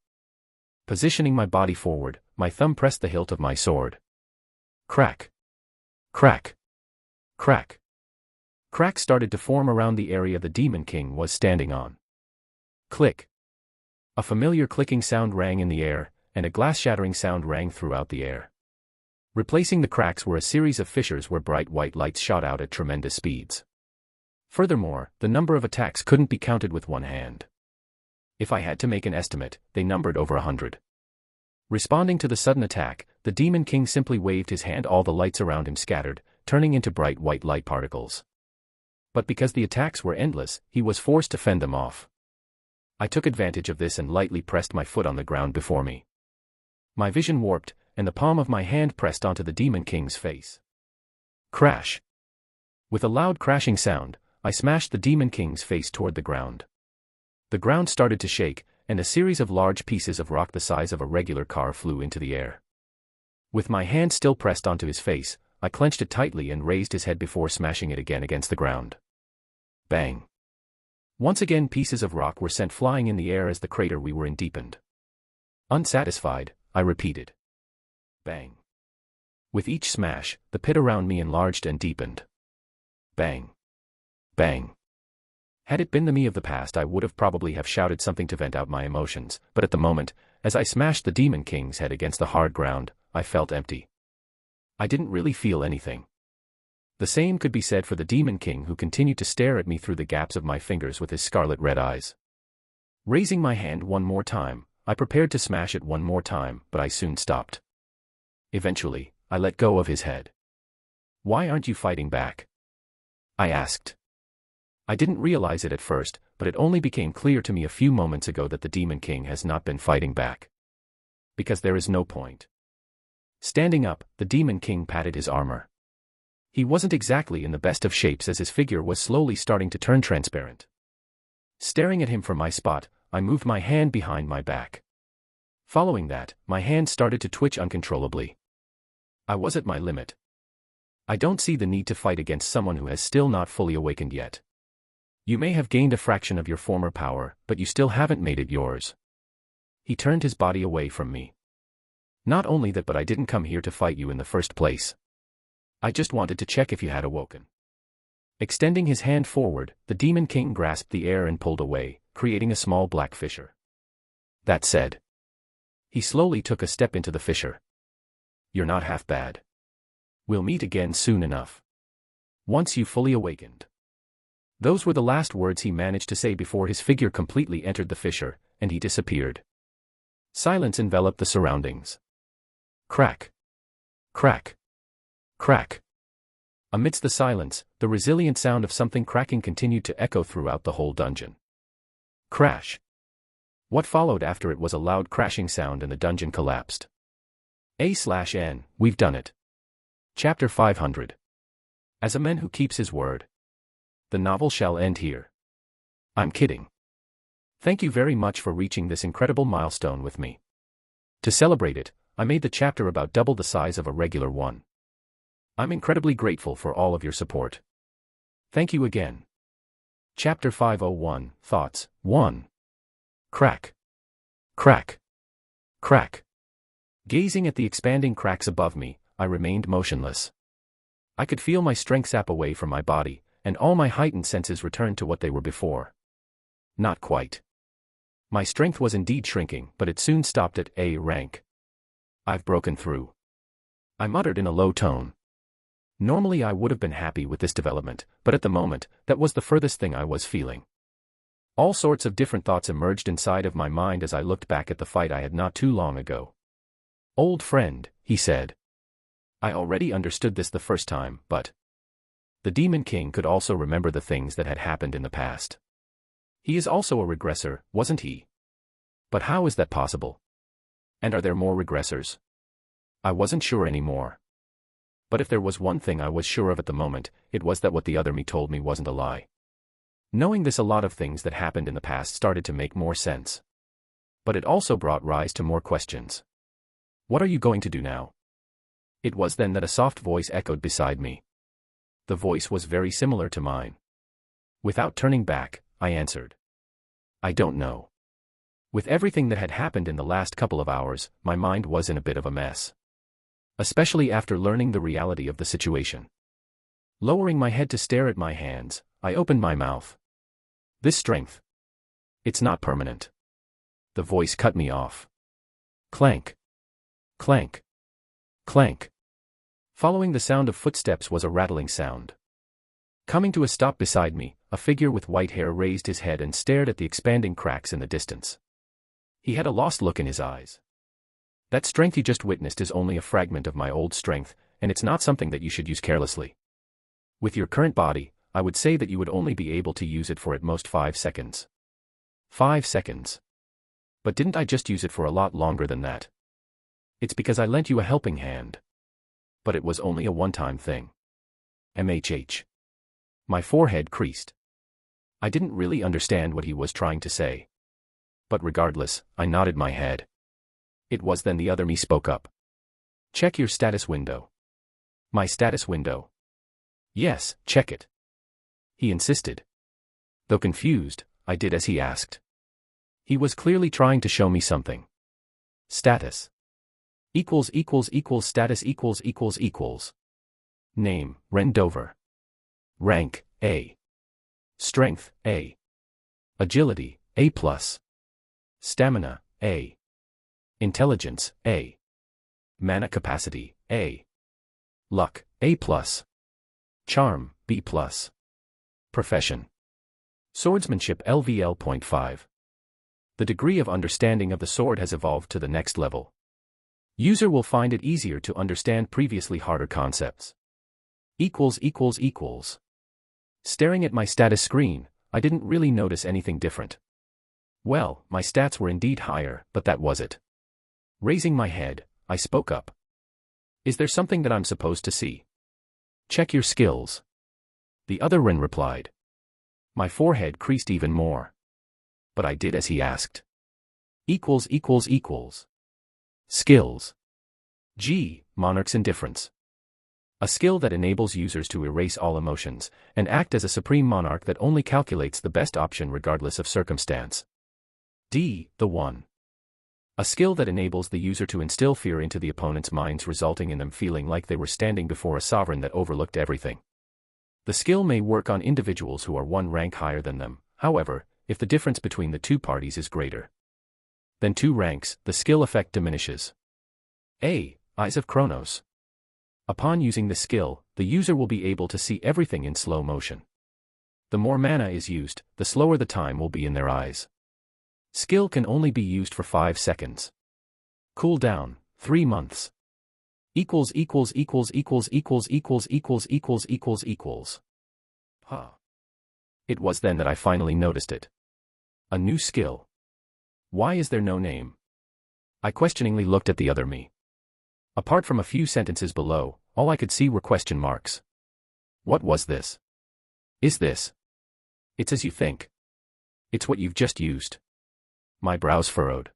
Positioning my body forward, my thumb pressed the hilt of my sword. Crack. Crack. Crack. Cracks started to form around the area the Demon King was standing on. Click. A familiar clicking sound rang in the air, and a glass-shattering sound rang throughout the air. Replacing the cracks were a series of fissures where bright white lights shot out at tremendous speeds. Furthermore, the number of attacks couldn't be counted with one hand. If I had to make an estimate, they numbered over 100. Responding to the sudden attack, the Demon King simply waved his hand. All the lights around him scattered, turning into bright white light particles. But because the attacks were endless, he was forced to fend them off. I took advantage of this and lightly pressed my foot on the ground before me. My vision warped, and the palm of my hand pressed onto the Demon King's face. Crash. With a loud crashing sound, I smashed the Demon King's face toward the ground. The ground started to shake, and a series of large pieces of rock the size of a regular car flew into the air. With my hand still pressed onto his face, I clenched it tightly and raised his head before smashing it again against the ground. Bang. Once again pieces of rock were sent flying in the air as the crater we were in deepened. Unsatisfied, I repeated. Bang. With each smash, the pit around me enlarged and deepened. Bang. Bang. Had it been the me of the past, I would have probably have shouted something to vent out my emotions, but at the moment, as I smashed the Demon King's head against the hard ground, I felt empty. I didn't really feel anything. The same could be said for the Demon King, who continued to stare at me through the gaps of my fingers with his scarlet red eyes. Raising my hand one more time, I prepared to smash it one more time, but I soon stopped. Eventually, I let go of his head. "Why aren't you fighting back?" I asked. I didn't realize it at first, but it only became clear to me a few moments ago that the Demon King has not been fighting back. Because there is no point. Standing up, the Demon King patted his armor. He wasn't exactly in the best of shapes as his figure was slowly starting to turn transparent. Staring at him from my spot, I moved my hand behind my back. Following that, my hand started to twitch uncontrollably. I was at my limit. I don't see the need to fight against someone who has still not fully awakened yet. You may have gained a fraction of your former power, but you still haven't made it yours. He turned his body away from me. Not only that, but I didn't come here to fight you in the first place. I just wanted to check if you had awoken. Extending his hand forward, the Demon King grasped the air and pulled away, creating a small black fissure. That said, he slowly took a step into the fissure. You're not half bad. We'll meet again soon enough. Once you've fully awakened. Those were the last words he managed to say before his figure completely entered the fissure, and he disappeared. Silence enveloped the surroundings. Crack. Crack. Crack. Amidst the silence, the resilient sound of something cracking continued to echo throughout the whole dungeon. Crash. What followed after it was a loud crashing sound and the dungeon collapsed. A/N, we've done it. Chapter 500. As a man who keeps his word. The novel shall end here. I'm kidding. Thank you very much for reaching this incredible milestone with me. To celebrate it, I made the chapter about double the size of a regular one. I'm incredibly grateful for all of your support. Thank you again. Chapter 501, Thoughts, 1. Crack. Crack. Crack. Gazing at the expanding cracks above me, I remained motionless. I could feel my strength sap away from my body, and all my heightened senses returned to what they were before. Not quite. My strength was indeed shrinking, but it soon stopped at A rank. I've broken through. I muttered in a low tone. Normally I would have been happy with this development, but at the moment, that was the furthest thing I was feeling. All sorts of different thoughts emerged inside of my mind as I looked back at the fight I had not too long ago. Old friend, he said. I already understood this the first time, but the Demon King could also remember the things that had happened in the past. He is also a regressor, wasn't he? But how is that possible? And are there more regressors? I wasn't sure anymore. But if there was one thing I was sure of at the moment, it was that what the other me told me wasn't a lie. Knowing this, a lot of things that happened in the past started to make more sense. But it also brought rise to more questions. What are you going to do now? It was then that a soft voice echoed beside me. The voice was very similar to mine. Without turning back, I answered. I don't know. With everything that had happened in the last couple of hours, my mind was in a bit of a mess. Especially after learning the reality of the situation. Lowering my head to stare at my hands, I opened my mouth. This strength. It's not permanent. The voice cut me off. Clank. Clank. Clank. Following the sound of footsteps was a rattling sound. Coming to a stop beside me, a figure with white hair raised his head and stared at the expanding cracks in the distance. He had a lost look in his eyes. That strength you just witnessed is only a fragment of my old strength, and it's not something that you should use carelessly. With your current body, I would say that you would only be able to use it for at most 5 seconds. 5 seconds. But didn't I just use it for a lot longer than that? It's because I lent you a helping hand. But it was only a one-time thing. MHH. My forehead creased. I didn't really understand what he was trying to say. But regardless, I nodded my head. It was then the other me spoke up. Check your status window. My status window? Yes, check it. He insisted. Though confused, I did as he asked. He was clearly trying to show me something. Status. Status. Name, Rendover. Rank, A. Strength, A. Agility, A+. Stamina, A. Intelligence, A. Mana capacity, A. Luck, A+. Charm, B+. Profession. Swordsmanship LVL.5. The degree of understanding of the sword has evolved to the next level. User will find it easier to understand previously harder concepts. Staring at my status screen, I didn't really notice anything different. Well, my stats were indeed higher, but that was it. Raising my head, I spoke up. Is there something that I'm supposed to see? Check your skills. The other Ren replied. My forehead creased even more. But I did as he asked. Skills. G. Monarch's Indifference. A skill that enables users to erase all emotions, and act as a supreme monarch that only calculates the best option regardless of circumstance. D. The One. A skill that enables the user to instill fear into the opponent's minds, resulting in them feeling like they were standing before a sovereign that overlooked everything. The skill may work on individuals who are one rank higher than them, however, if the difference between the two parties is greater than 2 ranks, the skill effect diminishes. A. Eyes of Chronos. Upon using the skill, the user will be able to see everything in slow motion. The more mana is used, the slower the time will be in their eyes. Skill can only be used for 5 seconds. Cooldown, 3 months. Equals. Huh. It was then that I finally noticed it. A new skill. Why is there no name? I questioningly looked at the other me. Apart from a few sentences below, all I could see were question marks. What was this? Is this? It's as you think. It's what you've just used. My brows furrowed.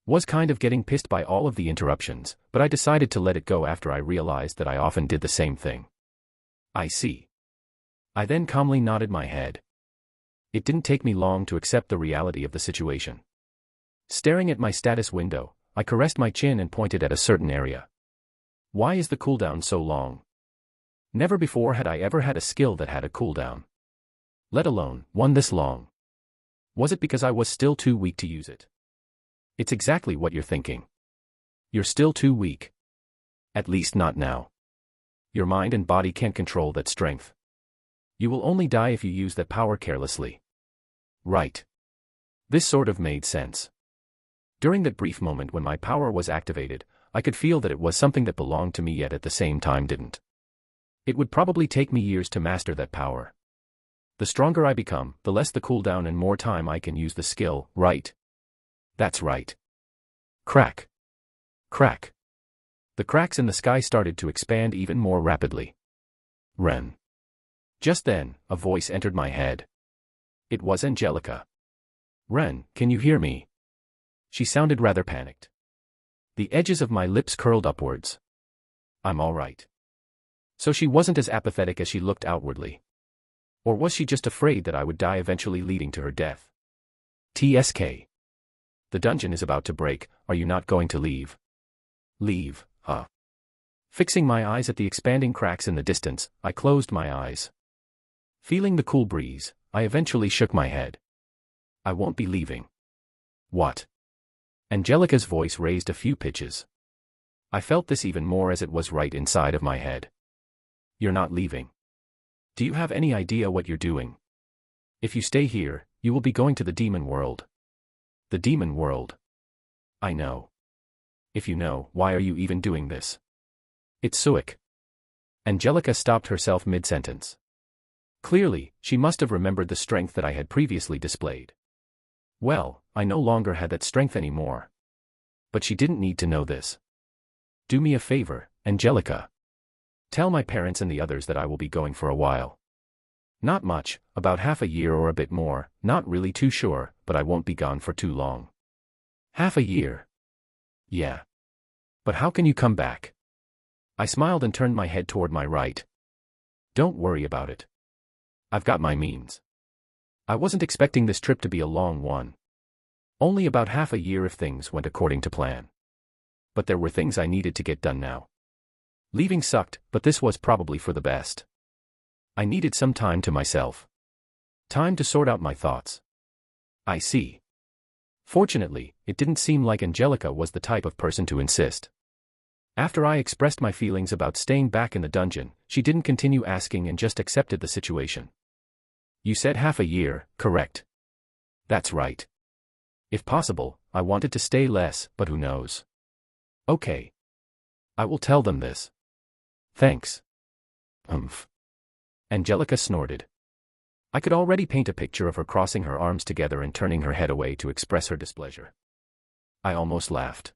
Was kind of getting pissed by all of the interruptions, but I decided to let it go after I realized that I often did the same thing. I see. I then calmly nodded my head. It didn't take me long to accept the reality of the situation. Staring at my status window, I caressed my chin and pointed at a certain area. Why is the cooldown so long? Never before had I ever had a skill that had a cooldown. Let alone one this long. Was it because I was still too weak to use it? It's exactly what you're thinking. You're still too weak. At least not now. Your mind and body can't control that strength. You will only die if you use that power carelessly. Right. This sort of made sense. During that brief moment when my power was activated, I could feel that it was something that belonged to me yet at the same time didn't. It would probably take me years to master that power. The stronger I become, the less the cooldown and more time I can use the skill, right? That's right. Crack. Crack. The cracks in the sky started to expand even more rapidly. Ren. Just then, a voice entered my head. It was Angelica. Ren, can you hear me? She sounded rather panicked. The edges of my lips curled upwards. I'm all right. So she wasn't as apathetic as she looked outwardly. Or was she just afraid that I would die eventually leading to her death? TSK. The dungeon is about to break, are you not going to leave? Leave, huh? Fixing my eyes at the expanding cracks in the distance, I closed my eyes. Feeling the cool breeze, I eventually shook my head. I won't be leaving. What? Angelica's voice raised a few pitches. I felt this even more as it was right inside of my head. You're not leaving. Do you have any idea what you're doing? If you stay here, you will be going to the demon world. The demon world. I know. If you know, why are you even doing this? It's Suik. Angelica stopped herself mid-sentence. Clearly, she must have remembered the strength that I had previously displayed. Well, I no longer had that strength anymore. But she didn't need to know this. Do me a favor, Angelica. Tell my parents and the others that I will be going for a while. Not much, about half a year or a bit more, not really too sure, but I won't be gone for too long. Half a year? Yeah. But how can you come back? I smiled and turned my head toward my right. Don't worry about it. I've got my means. I wasn't expecting this trip to be a long one. Only about half a year if things went according to plan. But there were things I needed to get done now. Leaving sucked, but this was probably for the best. I needed some time to myself. Time to sort out my thoughts. I see. Fortunately, it didn't seem like Angelica was the type of person to insist. After I expressed my feelings about staying back in the dungeon, she didn't continue asking and just accepted the situation. You said half a year, correct? That's right. If possible, I wanted to stay less, but who knows? Okay. I will tell them this. Thanks. Angelica snorted. I could already paint a picture of her crossing her arms together and turning her head away to express her displeasure. I almost laughed.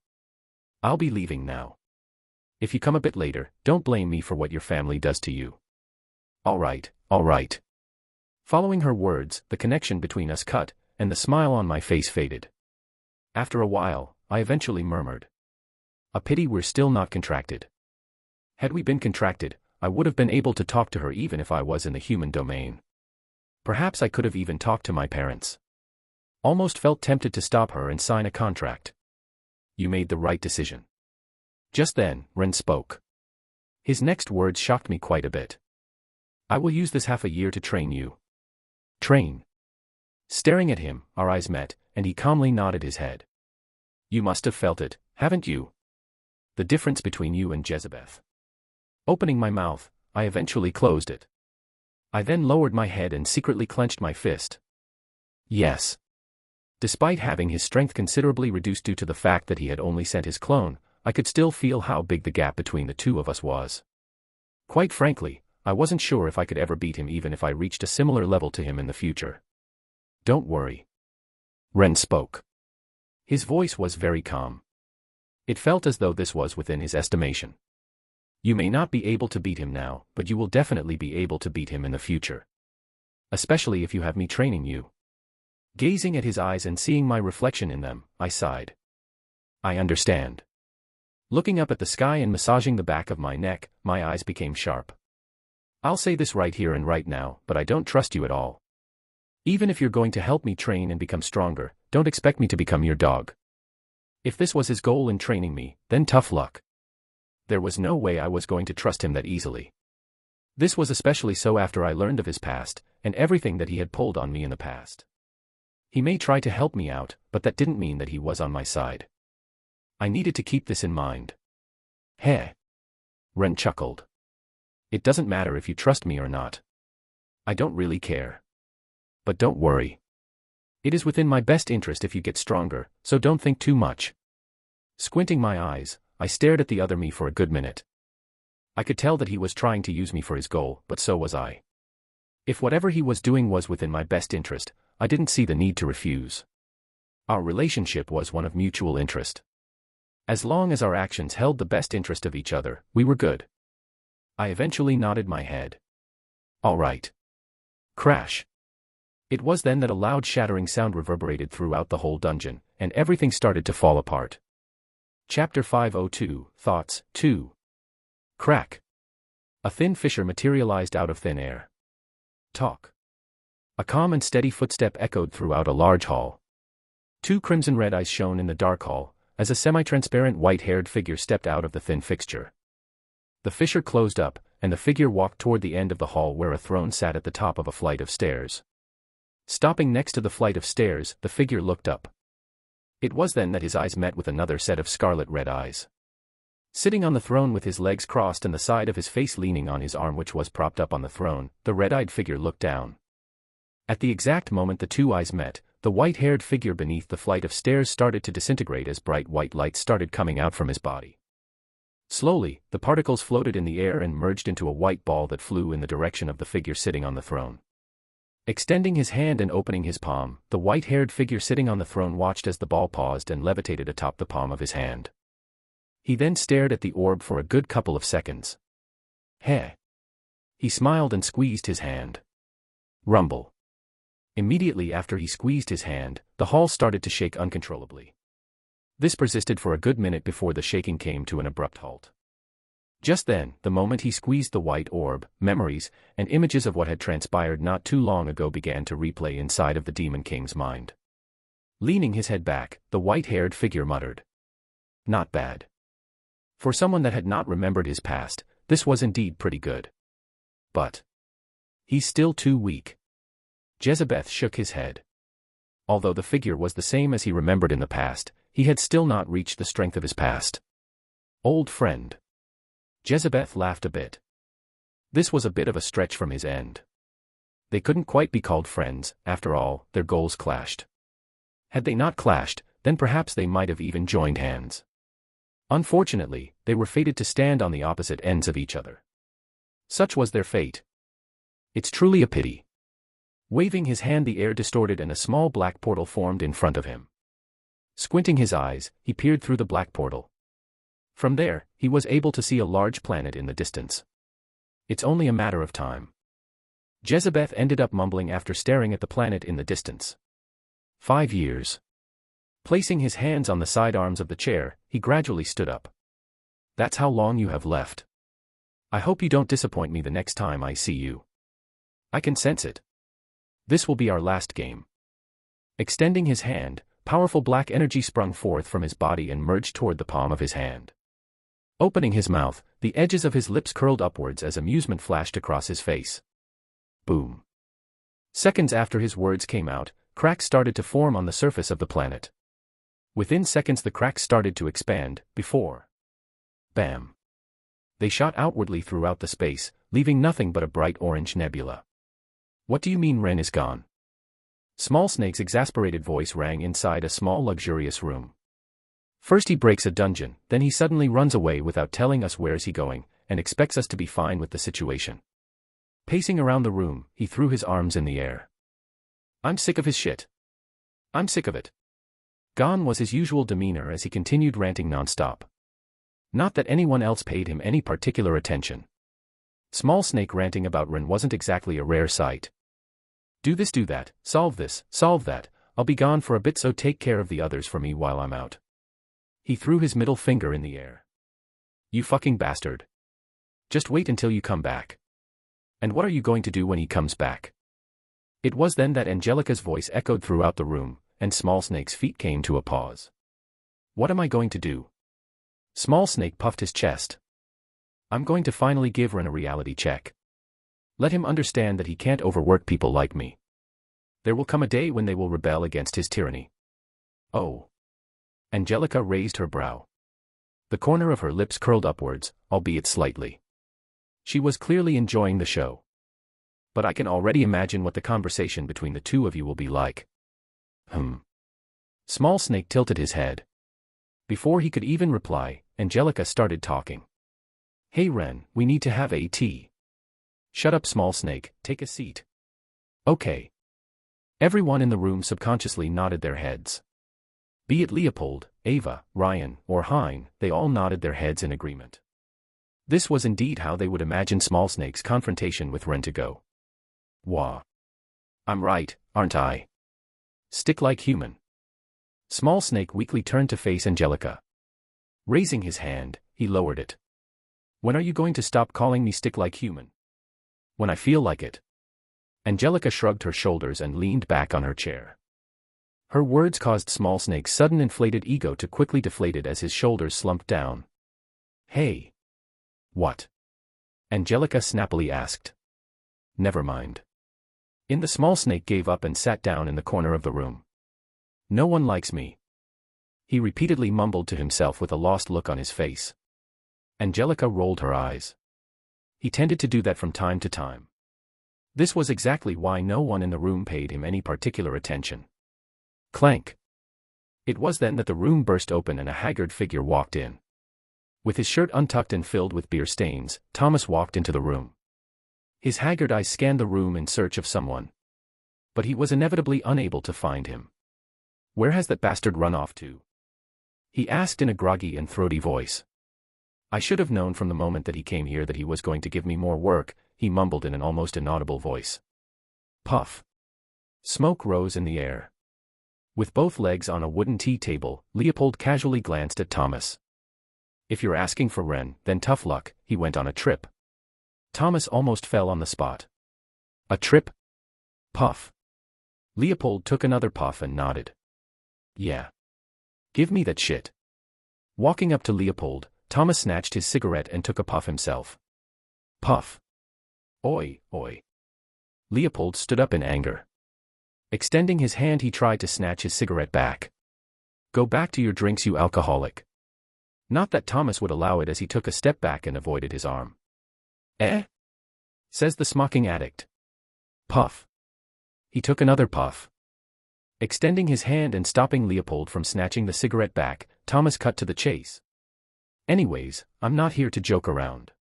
I'll be leaving now. If you come a bit later, don't blame me for what your family does to you. All right, all right. Following her words, the connection between us cut, and the smile on my face faded. After a while, I eventually murmured. A pity we're still not contracted. Had we been contracted, I would have been able to talk to her even if I was in the human domain. Perhaps I could have even talked to my parents. Almost felt tempted to stop her and sign a contract. You made the right decision. Just then, Ren spoke. His next words shocked me quite a bit. I will use this half a year to train you. Train. Staring at him, our eyes met, and he calmly nodded his head. You must have felt it, haven't you? The difference between you and Jezebeth. Opening my mouth, I eventually closed it. I then lowered my head and secretly clenched my fist. Yes. Despite having his strength considerably reduced due to the fact that he had only sent his clone, I could still feel how big the gap between the two of us was. Quite frankly, I wasn't sure if I could ever beat him even if I reached a similar level to him in the future. Don't worry. Ren spoke. His voice was very calm. It felt as though this was within his estimation. You may not be able to beat him now, but you will definitely be able to beat him in the future. Especially if you have me training you. Gazing at his eyes and seeing my reflection in them, I sighed. I understand. Looking up at the sky and massaging the back of my neck, my eyes became sharp. I'll say this right here and right now, but I don't trust you at all. Even if you're going to help me train and become stronger, don't expect me to become your dog. If this was his goal in training me, then tough luck. There was no way I was going to trust him that easily. This was especially so after I learned of his past, and everything that he had pulled on me in the past. He may try to help me out, but that didn't mean that he was on my side. I needed to keep this in mind. Heh. Ren chuckled. It doesn't matter if you trust me or not. I don't really care. But don't worry. It is within my best interest if you get stronger, so don't think too much. Squinting my eyes, I stared at the other me for a good minute. I could tell that he was trying to use me for his goal, but so was I. If whatever he was doing was within my best interest, I didn't see the need to refuse. Our relationship was one of mutual interest. As long as our actions held the best interest of each other, we were good. I eventually nodded my head. All right. Crash. It was then that a loud shattering sound reverberated throughout the whole dungeon, and everything started to fall apart. Chapter 502, Thoughts, 2. Crack. A thin fissure materialized out of thin air. Talk. A calm and steady footstep echoed throughout a large hall. Two crimson red eyes shone in the dark hall, as a semi-transparent white-haired figure stepped out of the thin fixture. The fissure closed up, and the figure walked toward the end of the hall where a throne sat at the top of a flight of stairs. Stopping next to the flight of stairs, the figure looked up. It was then that his eyes met with another set of scarlet red eyes. Sitting on the throne with his legs crossed and the side of his face leaning on his arm which was propped up on the throne, the red-eyed figure looked down. At the exact moment the two eyes met, the white-haired figure beneath the flight of stairs started to disintegrate as bright white lights started coming out from his body. Slowly, the particles floated in the air and merged into a white ball that flew in the direction of the figure sitting on the throne. Extending his hand and opening his palm, the white-haired figure sitting on the throne watched as the ball paused and levitated atop the palm of his hand. He then stared at the orb for a good couple of seconds. Heh. He smiled and squeezed his hand. Rumble. Immediately after he squeezed his hand, the hall started to shake uncontrollably. This persisted for a good minute before the shaking came to an abrupt halt. Just then, the moment he squeezed the white orb, memories and images of what had transpired not too long ago began to replay inside of the Demon King's mind. Leaning his head back, the white-haired figure muttered. Not bad. For someone that had not remembered his past, this was indeed pretty good. But he's still too weak. Jezebeth shook his head. Although the figure was the same as he remembered in the past, he had still not reached the strength of his past. Old friend. Jezebeth laughed a bit. This was a bit of a stretch from his end. They couldn't quite be called friends, after all, their goals clashed. Had they not clashed, then perhaps they might have even joined hands. Unfortunately, they were fated to stand on the opposite ends of each other. Such was their fate. It's truly a pity. Waving his hand, the air distorted and a small black portal formed in front of him. Squinting his eyes, he peered through the black portal. From there, he was able to see a large planet in the distance. It's only a matter of time. Jezebeth ended up mumbling after staring at the planet in the distance. 5 years. Placing his hands on the side arms of the chair, he gradually stood up. That's how long you have left. I hope you don't disappoint me the next time I see you. I can sense it. This will be our last game. Extending his hand, powerful black energy sprung forth from his body and merged toward the palm of his hand. Opening his mouth, the edges of his lips curled upwards as amusement flashed across his face. Boom. Seconds after his words came out, cracks started to form on the surface of the planet. Within seconds the cracks started to expand, before. Bam. They shot outwardly throughout the space, leaving nothing but a bright orange nebula. What do you mean Ren is gone? Small Snake's exasperated voice rang inside a small luxurious room. First he breaks a dungeon, then he suddenly runs away without telling us where's he going, and expects us to be fine with the situation. Pacing around the room, he threw his arms in the air. I'm sick of his shit. I'm sick of it. Gone was his usual demeanor as he continued ranting nonstop. Not that anyone else paid him any particular attention. Small Snake ranting about Ren wasn't exactly a rare sight. Do this, do that, solve this, solve that, I'll be gone for a bit so take care of the others for me while I'm out. He threw his middle finger in the air. You fucking bastard. Just wait until you come back. And what are you going to do when he comes back? It was then that Angelica's voice echoed throughout the room, and Small Snake's feet came to a pause. What am I going to do? Small Snake puffed his chest. I'm going to finally give Ren a reality check. Let him understand that he can't overwork people like me. There will come a day when they will rebel against his tyranny. Oh. Angelica raised her brow. The corner of her lips curled upwards, albeit slightly. She was clearly enjoying the show. But I can already imagine what the conversation between the two of you will be like. Small Snake tilted his head. Before he could even reply, Angelica started talking. Hey Ren, we need to have a tea. Shut up Small Snake, take a seat. Okay. Everyone in the room subconsciously nodded their heads. Be it Leopold, Ava, Ryan, or Hein, they all nodded their heads in agreement. This was indeed how they would imagine Small Snake's confrontation with Ren to go. Wah. I'm right, aren't I? Stick like human. Small Snake weakly turned to face Angelica. Raising his hand, he lowered it. When are you going to stop calling me stick like human? When I feel like it. Angelica shrugged her shoulders and leaned back on her chair. Her words caused Small Snake's sudden inflated ego to quickly deflate as his shoulders slumped down. Hey. What? Angelica snappily asked. Never mind. The Small Snake gave up and sat down in the corner of the room. No one likes me. He repeatedly mumbled to himself with a lost look on his face. Angelica rolled her eyes. He tended to do that from time to time. This was exactly why no one in the room paid him any particular attention. Clank. It was then that the room burst open and a haggard figure walked in. With his shirt untucked and filled with beer stains, Thomas walked into the room. His haggard eyes scanned the room in search of someone. But he was inevitably unable to find him. Where has that bastard run off to? He asked in a groggy and throaty voice. I should have known from the moment that he came here that he was going to give me more work, he mumbled in an almost inaudible voice. Puff. Smoke rose in the air. With both legs on a wooden tea table, Leopold casually glanced at Thomas. If you're asking for Ren, then tough luck, he went on a trip. Thomas almost fell on the spot. A trip? Puff. Leopold took another puff and nodded. Yeah. Give me that shit. Walking up to Leopold, Thomas snatched his cigarette and took a puff himself. Puff. Oi, oi. Leopold stood up in anger. Extending his hand he tried to snatch his cigarette back. Go back to your drinks you alcoholic. Not that Thomas would allow it as he took a step back and avoided his arm. Eh? Says the smocking addict. Puff. He took another puff. Extending his hand and stopping Leopold from snatching the cigarette back, Thomas cut to the chase. Anyways, I'm not here to joke around.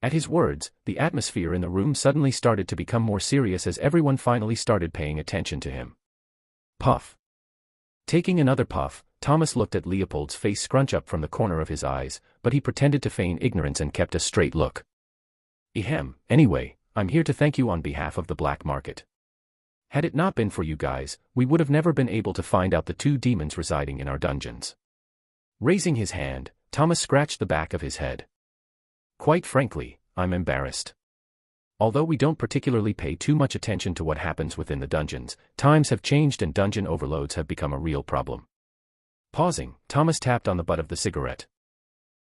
At his words, the atmosphere in the room suddenly started to become more serious as everyone finally started paying attention to him. Puff. Taking another puff, Thomas looked at Leopold's face scrunch up from the corner of his eyes, but he pretended to feign ignorance and kept a straight look. Ehem, anyway, I'm here to thank you on behalf of the black market. Had it not been for you guys, we would have never been able to find out the two demons residing in our dungeons. Raising his hand, Thomas scratched the back of his head. Quite frankly, I'm embarrassed. Although we don't particularly pay too much attention to what happens within the dungeons, times have changed and dungeon overloads have become a real problem. Pausing, Thomas tapped on the butt of the cigarette.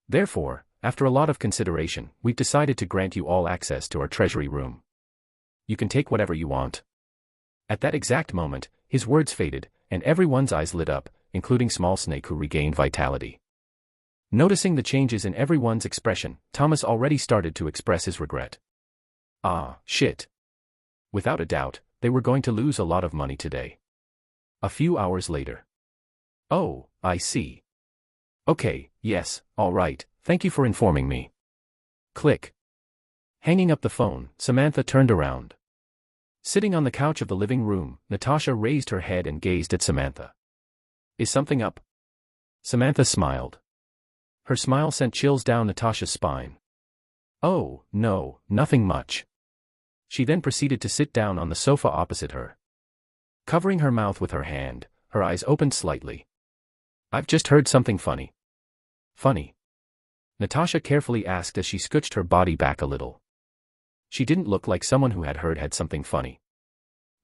Therefore, after a lot of consideration, we've decided to grant you all access to our treasury room. you can take whatever you want. At that exact moment, his words faded, and everyone's eyes lit up, including Small Snake, who regained vitality. Noticing the changes in everyone's expression, Thomas already started to express his regret. Ah, shit. Without a doubt, they were going to lose a lot of money today. A few hours later. Oh, I see. Okay, yes, all right, thank you for informing me. Click. Hanging up the phone, Samantha turned around. Sitting on the couch of the living room, Natasha raised her head and gazed at Samantha. Is something up? Samantha smiled. Her smile sent chills down Natasha's spine. Oh, no, nothing much. She then proceeded to sit down on the sofa opposite her. Covering her mouth with her hand, her eyes opened slightly. I've just heard something funny. Funny? Natasha carefully asked as she scooched her body back a little. She didn't look like someone who had something funny.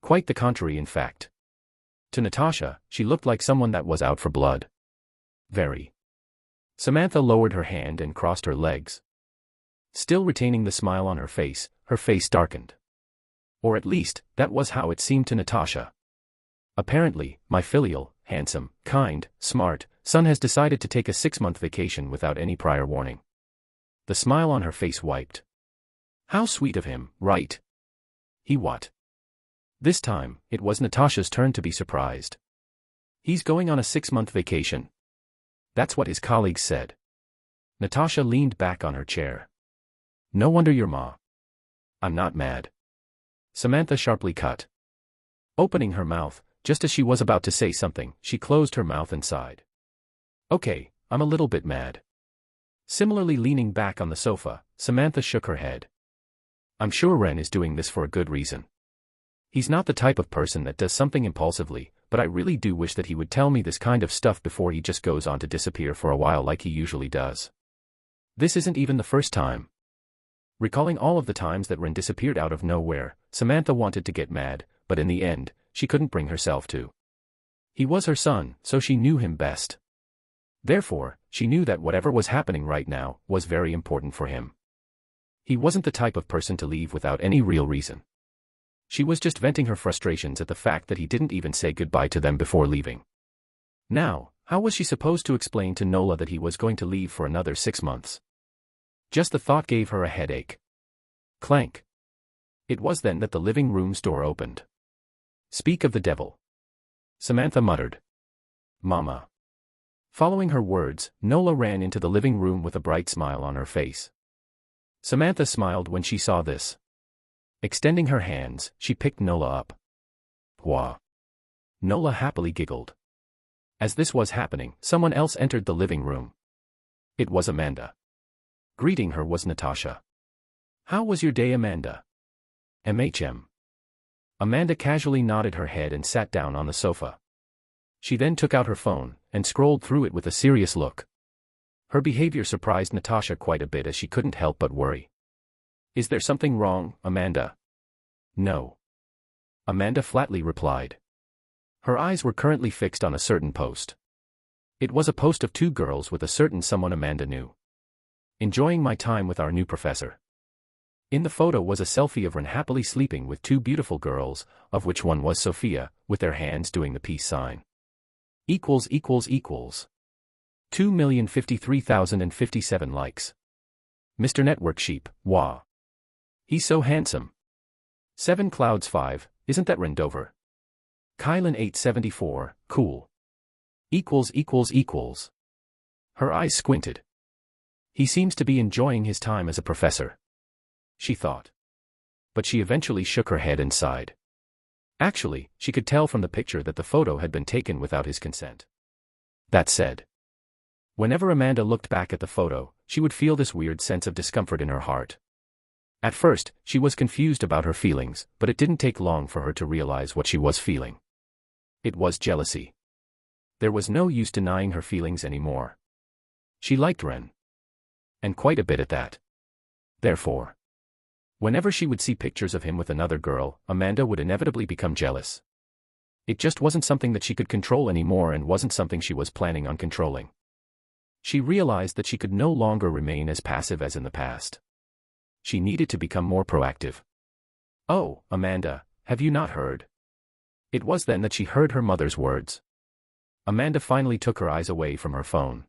Quite the contrary, in fact. To Natasha, she looked like someone that was out for blood. Very. Samantha lowered her hand and crossed her legs. Still retaining the smile on her face darkened. Or at least, that was how it seemed to Natasha. Apparently, my filial, handsome, kind, smart son has decided to take a 6-month vacation without any prior warning. The smile on her face wiped. How sweet of him, right? He what? This time, it was Natasha's turn to be surprised. He's going on a 6-month vacation. That's what his colleagues said. Natasha leaned back on her chair. No wonder your ma. I'm not mad. Samantha sharply cut. Opening her mouth, just as she was about to say something, she closed her mouth and sighed. Okay, I'm a little bit mad. Similarly leaning back on the sofa, Samantha shook her head. I'm sure Ren is doing this for a good reason. He's not the type of person that does something impulsively, but I really do wish that he would tell me this kind of stuff before he just goes on to disappear for a while like he usually does. This isn't even the first time. Recalling all of the times that Ren disappeared out of nowhere, Samantha wanted to get mad, but in the end, she couldn't bring herself to. He was her son, so she knew him best. Therefore, she knew that whatever was happening right now was very important for him. He wasn't the type of person to leave without any real reason. She was just venting her frustrations at the fact that he didn't even say goodbye to them before leaving. Now, how was she supposed to explain to Nola that he was going to leave for another 6 months? Just the thought gave her a headache. Clank. It was then that the living room's door opened. Speak of the devil. Samantha muttered. Mama. Following her words, Nola ran into the living room with a bright smile on her face. Samantha smiled when she saw this. Extending her hands, she picked Nola up. Wah. Nola happily giggled. As this was happening, someone else entered the living room. It was Amanda. Greeting her was Natasha. How was your day, Amanda? MHM. Amanda casually nodded her head and sat down on the sofa. She then took out her phone and scrolled through it with a serious look. Her behavior surprised Natasha quite a bit as she couldn't help but worry. Is there something wrong, Amanda? No. Amanda flatly replied. Her eyes were currently fixed on a certain post. It was a post of 2 girls with a certain someone Amanda knew. Enjoying my time with our new professor. In the photo was a selfie of Ren happily sleeping with 2 beautiful girls, of which one was Sophia, with their hands doing the peace sign. == 2,053,057 likes. Mr. Network Sheep, wah. He's so handsome. 7 Clouds 5, isn't that Rendover? Kylan 874, cool. == Her eyes squinted. He seems to be enjoying his time as a professor, she thought. But she eventually shook her head and sighed. Actually, she could tell from the picture that the photo had been taken without his consent. That said, whenever Amanda looked back at the photo, she would feel this weird sense of discomfort in her heart. At first, she was confused about her feelings, but it didn't take long for her to realize what she was feeling. It was jealousy. There was no use denying her feelings anymore. She liked Ren. And quite a bit at that. Therefore, whenever she would see pictures of him with another girl, Amanda would inevitably become jealous. It just wasn't something that she could control anymore and wasn't something she was planning on controlling. She realized that she could no longer remain as passive as in the past. She needed to become more proactive. "Oh, Amanda, have you not heard?" It was then that she heard her mother's words. Amanda finally took her eyes away from her phone.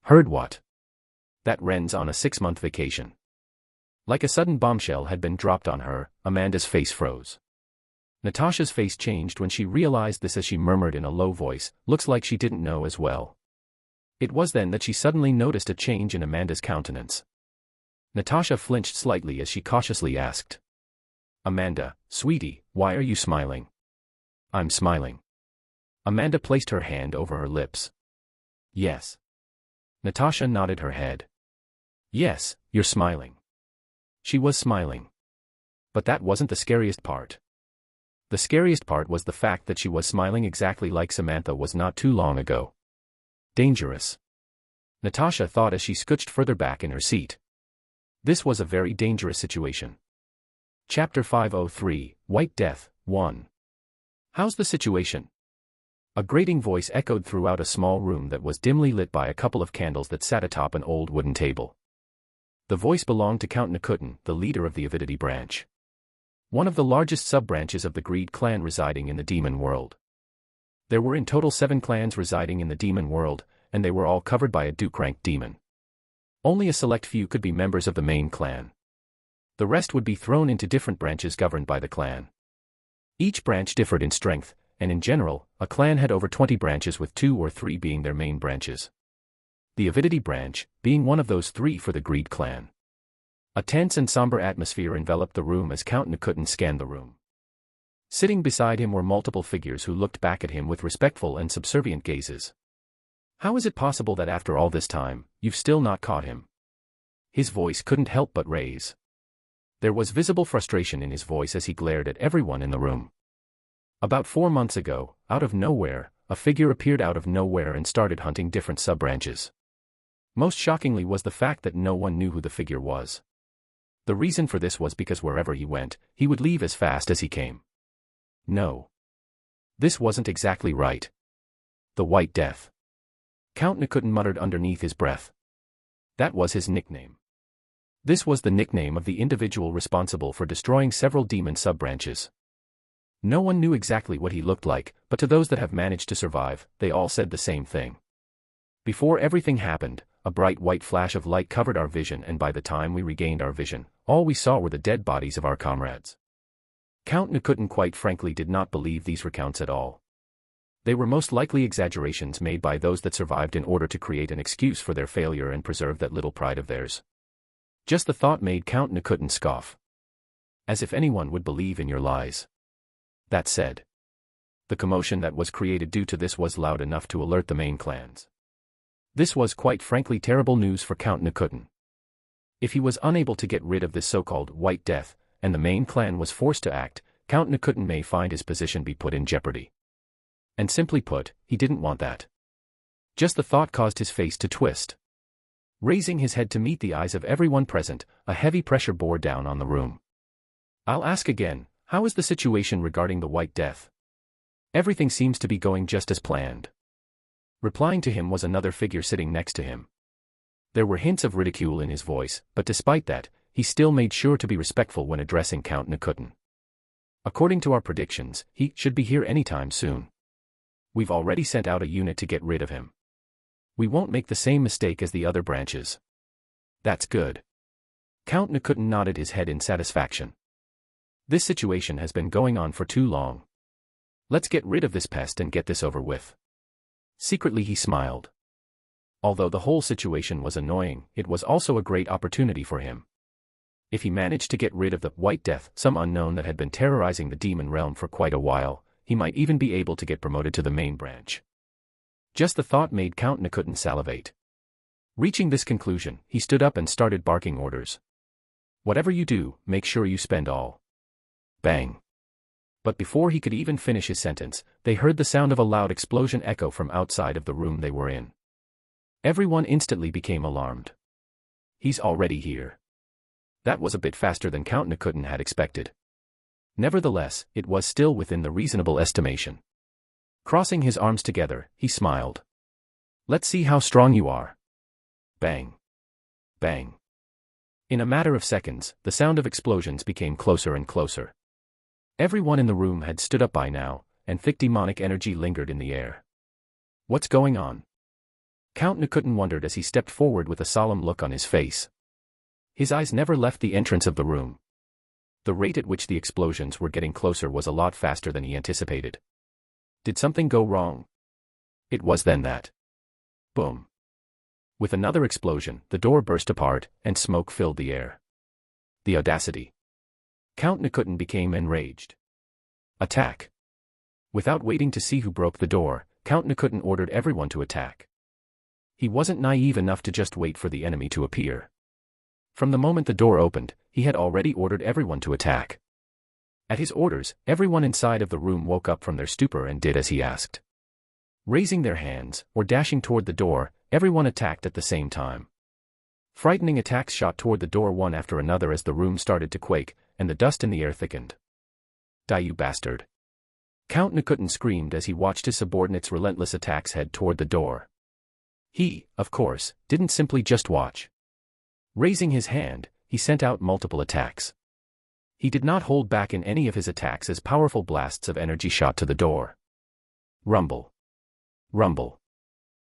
"Heard what?" "That Ren's on a 6-month vacation." Like a sudden bombshell had been dropped on her, Amanda's face froze. Natasha's face changed when she realized this as she murmured in a low voice, "Looks like she didn't know as well." It was then that she suddenly noticed a change in Amanda's countenance. Natasha flinched slightly as she cautiously asked, "Amanda, sweetie, why are you smiling?" "I'm smiling." Amanda placed her hand over her lips. "Yes." Natasha nodded her head. "Yes, you're smiling." She was smiling. But that wasn't the scariest part. The scariest part was the fact that she was smiling exactly like Samantha was not too long ago. Dangerous. Natasha thought as she scooched further back in her seat. This was a very dangerous situation. Chapter 503, White Death, 1. "How's the situation?" A grating voice echoed throughout a small room that was dimly lit by a couple of candles that sat atop an old wooden table. The voice belonged to Count Nikutin, the leader of the Avidity branch. One of the largest sub-branches of the Greed clan residing in the demon world. There were in total 7 clans residing in the demon world, and they were all covered by a Duke-ranked demon. Only a select few could be members of the main clan. The rest would be thrown into different branches governed by the clan. Each branch differed in strength, and in general, a clan had over 20 branches with 2 or 3 being their main branches. The Avidity branch, being one of those 3 for the Greed clan. A tense and somber atmosphere enveloped the room as Count Nikutin scanned the room. Sitting beside him were multiple figures who looked back at him with respectful and subservient gazes. "How is it possible that after all this time, you've still not caught him?" His voice couldn't help but raise. There was visible frustration in his voice as he glared at everyone in the room. About 4 months ago, out of nowhere, a figure appeared out of nowhere and started hunting different sub-branches. Most shockingly was the fact that no one knew who the figure was. The reason for this was because wherever he went, he would leave as fast as he came. No. This wasn't exactly right. The White Death. Count Nikutin muttered underneath his breath. That was his nickname. This was the nickname of the individual responsible for destroying several demon sub-branches. No one knew exactly what he looked like, but to those that have managed to survive, they all said the same thing. Before everything happened, a bright white flash of light covered our vision, and by the time we regained our vision, all we saw were the dead bodies of our comrades. Count Nikutin quite frankly did not believe these recounts at all. They were most likely exaggerations made by those that survived in order to create an excuse for their failure and preserve that little pride of theirs. Just the thought made Count Nikutin scoff. As if anyone would believe in your lies. That said, the commotion that was created due to this was loud enough to alert the main clans. This was quite frankly terrible news for Count Nikutin. If he was unable to get rid of this so-called White Death, and the main clan was forced to act, Count Nikutin may find his position be put in jeopardy. And simply put, he didn't want that. Just the thought caused his face to twist. Raising his head to meet the eyes of everyone present, a heavy pressure bore down on the room. "I'll ask again, how is the situation regarding the White Death?" "Everything seems to be going just as planned." Replying to him was another figure sitting next to him. There were hints of ridicule in his voice, but despite that, he still made sure to be respectful when addressing Count Nikutin. "According to our predictions, he should be here anytime soon. We've already sent out a unit to get rid of him. We won't make the same mistake as the other branches." "That's good." Count Nikutin nodded his head in satisfaction. "This situation has been going on for too long. Let's get rid of this pest and get this over with." Secretly he smiled. Although the whole situation was annoying, it was also a great opportunity for him. If he managed to get rid of the White Death, some unknown that had been terrorizing the demon realm for quite a while, he might even be able to get promoted to the main branch. Just the thought made Count Nikutin salivate. Reaching this conclusion, he stood up and started barking orders. "Whatever you do, make sure you spend all." Bang. But before he could even finish his sentence, they heard the sound of a loud explosion echo from outside of the room they were in. Everyone instantly became alarmed. "He's already here." That was a bit faster than Count Nikutin had expected. Nevertheless, it was still within the reasonable estimation. Crossing his arms together, he smiled. "Let's see how strong you are." Bang. Bang. In a matter of seconds, the sound of explosions became closer and closer. Everyone in the room had stood up by now, and thick demonic energy lingered in the air. What's going on? Count Nikuten wondered as he stepped forward with a solemn look on his face. His eyes never left the entrance of the room. The rate at which the explosions were getting closer was a lot faster than he anticipated. Did something go wrong? It was then that. Boom. With another explosion, the door burst apart, and smoke filled the air. The audacity. Count Nikuten became enraged. Attack. Without waiting to see who broke the door, Count Nikuten ordered everyone to attack. He wasn't naive enough to just wait for the enemy to appear. From the moment the door opened, he had already ordered everyone to attack. At his orders, everyone inside of the room woke up from their stupor and did as he asked. Raising their hands, or dashing toward the door, everyone attacked at the same time. Frightening attacks shot toward the door one after another as the room started to quake, and the dust in the air thickened. Die, you bastard! Count Nikuten screamed as he watched his subordinates' relentless attacks head toward the door. He, of course, didn't simply just watch. Raising his hand, he sent out multiple attacks. He did not hold back in any of his attacks as powerful blasts of energy shot to the door. Rumble. Rumble.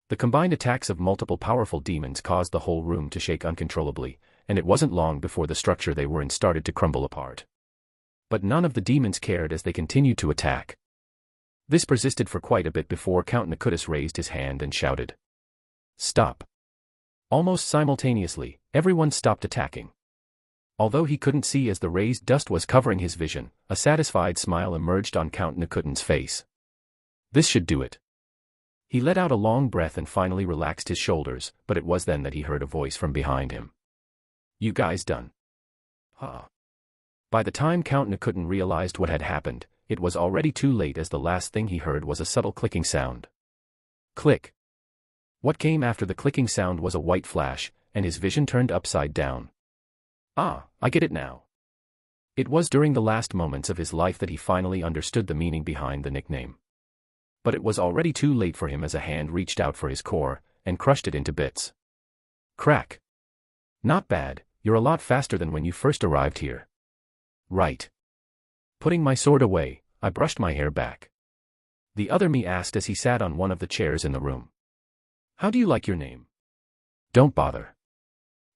The combined attacks of multiple powerful demons caused the whole room to shake uncontrollably, and it wasn't long before the structure they were in started to crumble apart. But none of the demons cared as they continued to attack. This persisted for quite a bit before Count Nikuten raised his hand and shouted. Stop. Almost simultaneously, everyone stopped attacking. Although he couldn't see as the raised dust was covering his vision, a satisfied smile emerged on Count Nikuten's face. This should do it. He let out a long breath and finally relaxed his shoulders, but it was then that he heard a voice from behind him. You guys done? Huh. By the time Count Nikuten realized what had happened, it was already too late as the last thing he heard was a subtle clicking sound. Click. What came after the clicking sound was a white flash, and his vision turned upside down. Ah, I get it now. It was during the last moments of his life that he finally understood the meaning behind the nickname. But it was already too late for him as a hand reached out for his core, and crushed it into bits. Crack. Not bad, you're a lot faster than when you first arrived here. Right. Putting my sword away, I brushed my hair back. The other me asked as he sat on one of the chairs in the room. How do you like your name? Don't bother.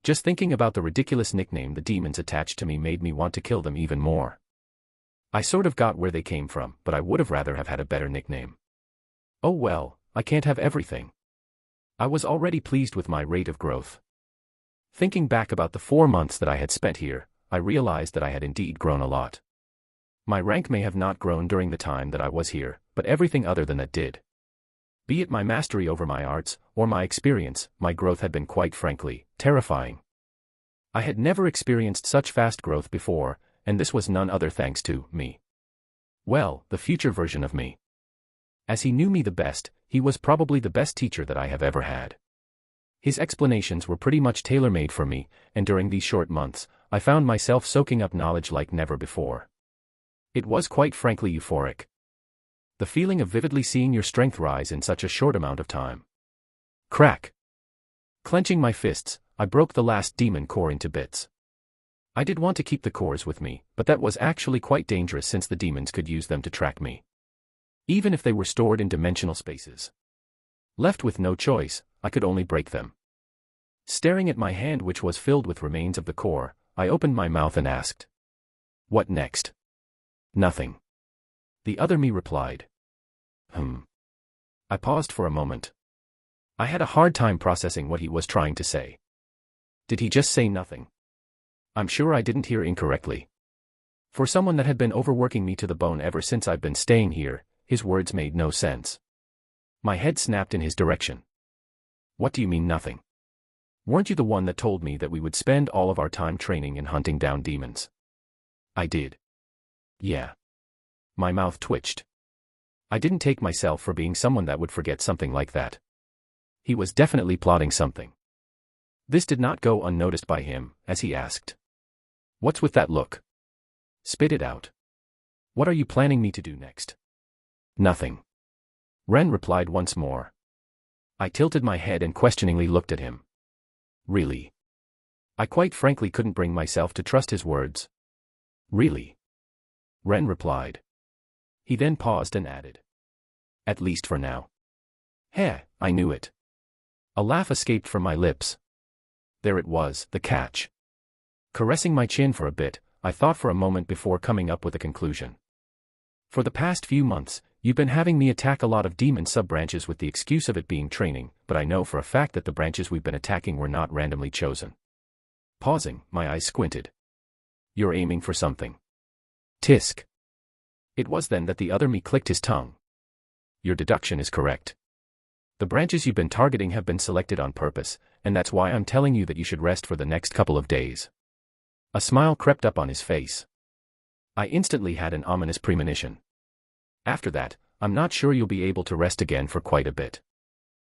Just thinking about the ridiculous nickname the demons attached to me made me want to kill them even more. I sort of got where they came from, but I would have rather have had a better nickname. Oh well, I can't have everything. I was already pleased with my rate of growth. Thinking back about the 4 months that I had spent here, I realized that I had indeed grown a lot. My rank may have not grown during the time that I was here, but everything other than that did. Be it my mastery over my arts, or my experience, my growth had been quite frankly, terrifying. I had never experienced such fast growth before, and this was none other thanks to me. Well, the future version of me. As he knew me the best, he was probably the best teacher that I have ever had. His explanations were pretty much tailor-made for me, and during these short months, I found myself soaking up knowledge like never before. It was quite frankly euphoric. The feeling of vividly seeing your strength rise in such a short amount of time. Crack. Clenching my fists, I broke the last demon core into bits. I did want to keep the cores with me, but that was actually quite dangerous since the demons could use them to track me. Even if they were stored in dimensional spaces. Left with no choice, I could only break them. Staring at my hand which was filled with remains of the core, I opened my mouth and asked. What next? Nothing. The other me replied. I paused for a moment. I had a hard time processing what he was trying to say. Did he just say nothing? I'm sure I didn't hear incorrectly. For someone that had been overworking me to the bone ever since I've been staying here, his words made no sense. My head snapped in his direction. What do you mean nothing? Weren't you the one that told me that we would spend all of our time training and hunting down demons? I did. Yeah. My mouth twitched. I didn't take myself for being someone that would forget something like that. He was definitely plotting something. This did not go unnoticed by him, as he asked. What's with that look? Spit it out. What are you planning me to do next? Nothing. Ren replied once more. I tilted my head and questioningly looked at him. Really? I quite frankly couldn't bring myself to trust his words. Really? Ren replied. He then paused and added. At least for now. Heh, I knew it. A laugh escaped from my lips. There it was, the catch. Caressing my chin for a bit, I thought for a moment before coming up with a conclusion. For the past few months, you've been having me attack a lot of demon sub-branches with the excuse of it being training, but I know for a fact that the branches we've been attacking were not randomly chosen. Pausing, my eyes squinted. You're aiming for something. Tisk. It was then that the other me clicked his tongue. Your deduction is correct. The branches you've been targeting have been selected on purpose, and that's why I'm telling you that you should rest for the next couple of days. A smile crept up on his face. I instantly had an ominous premonition. After that, I'm not sure you'll be able to rest again for quite a bit.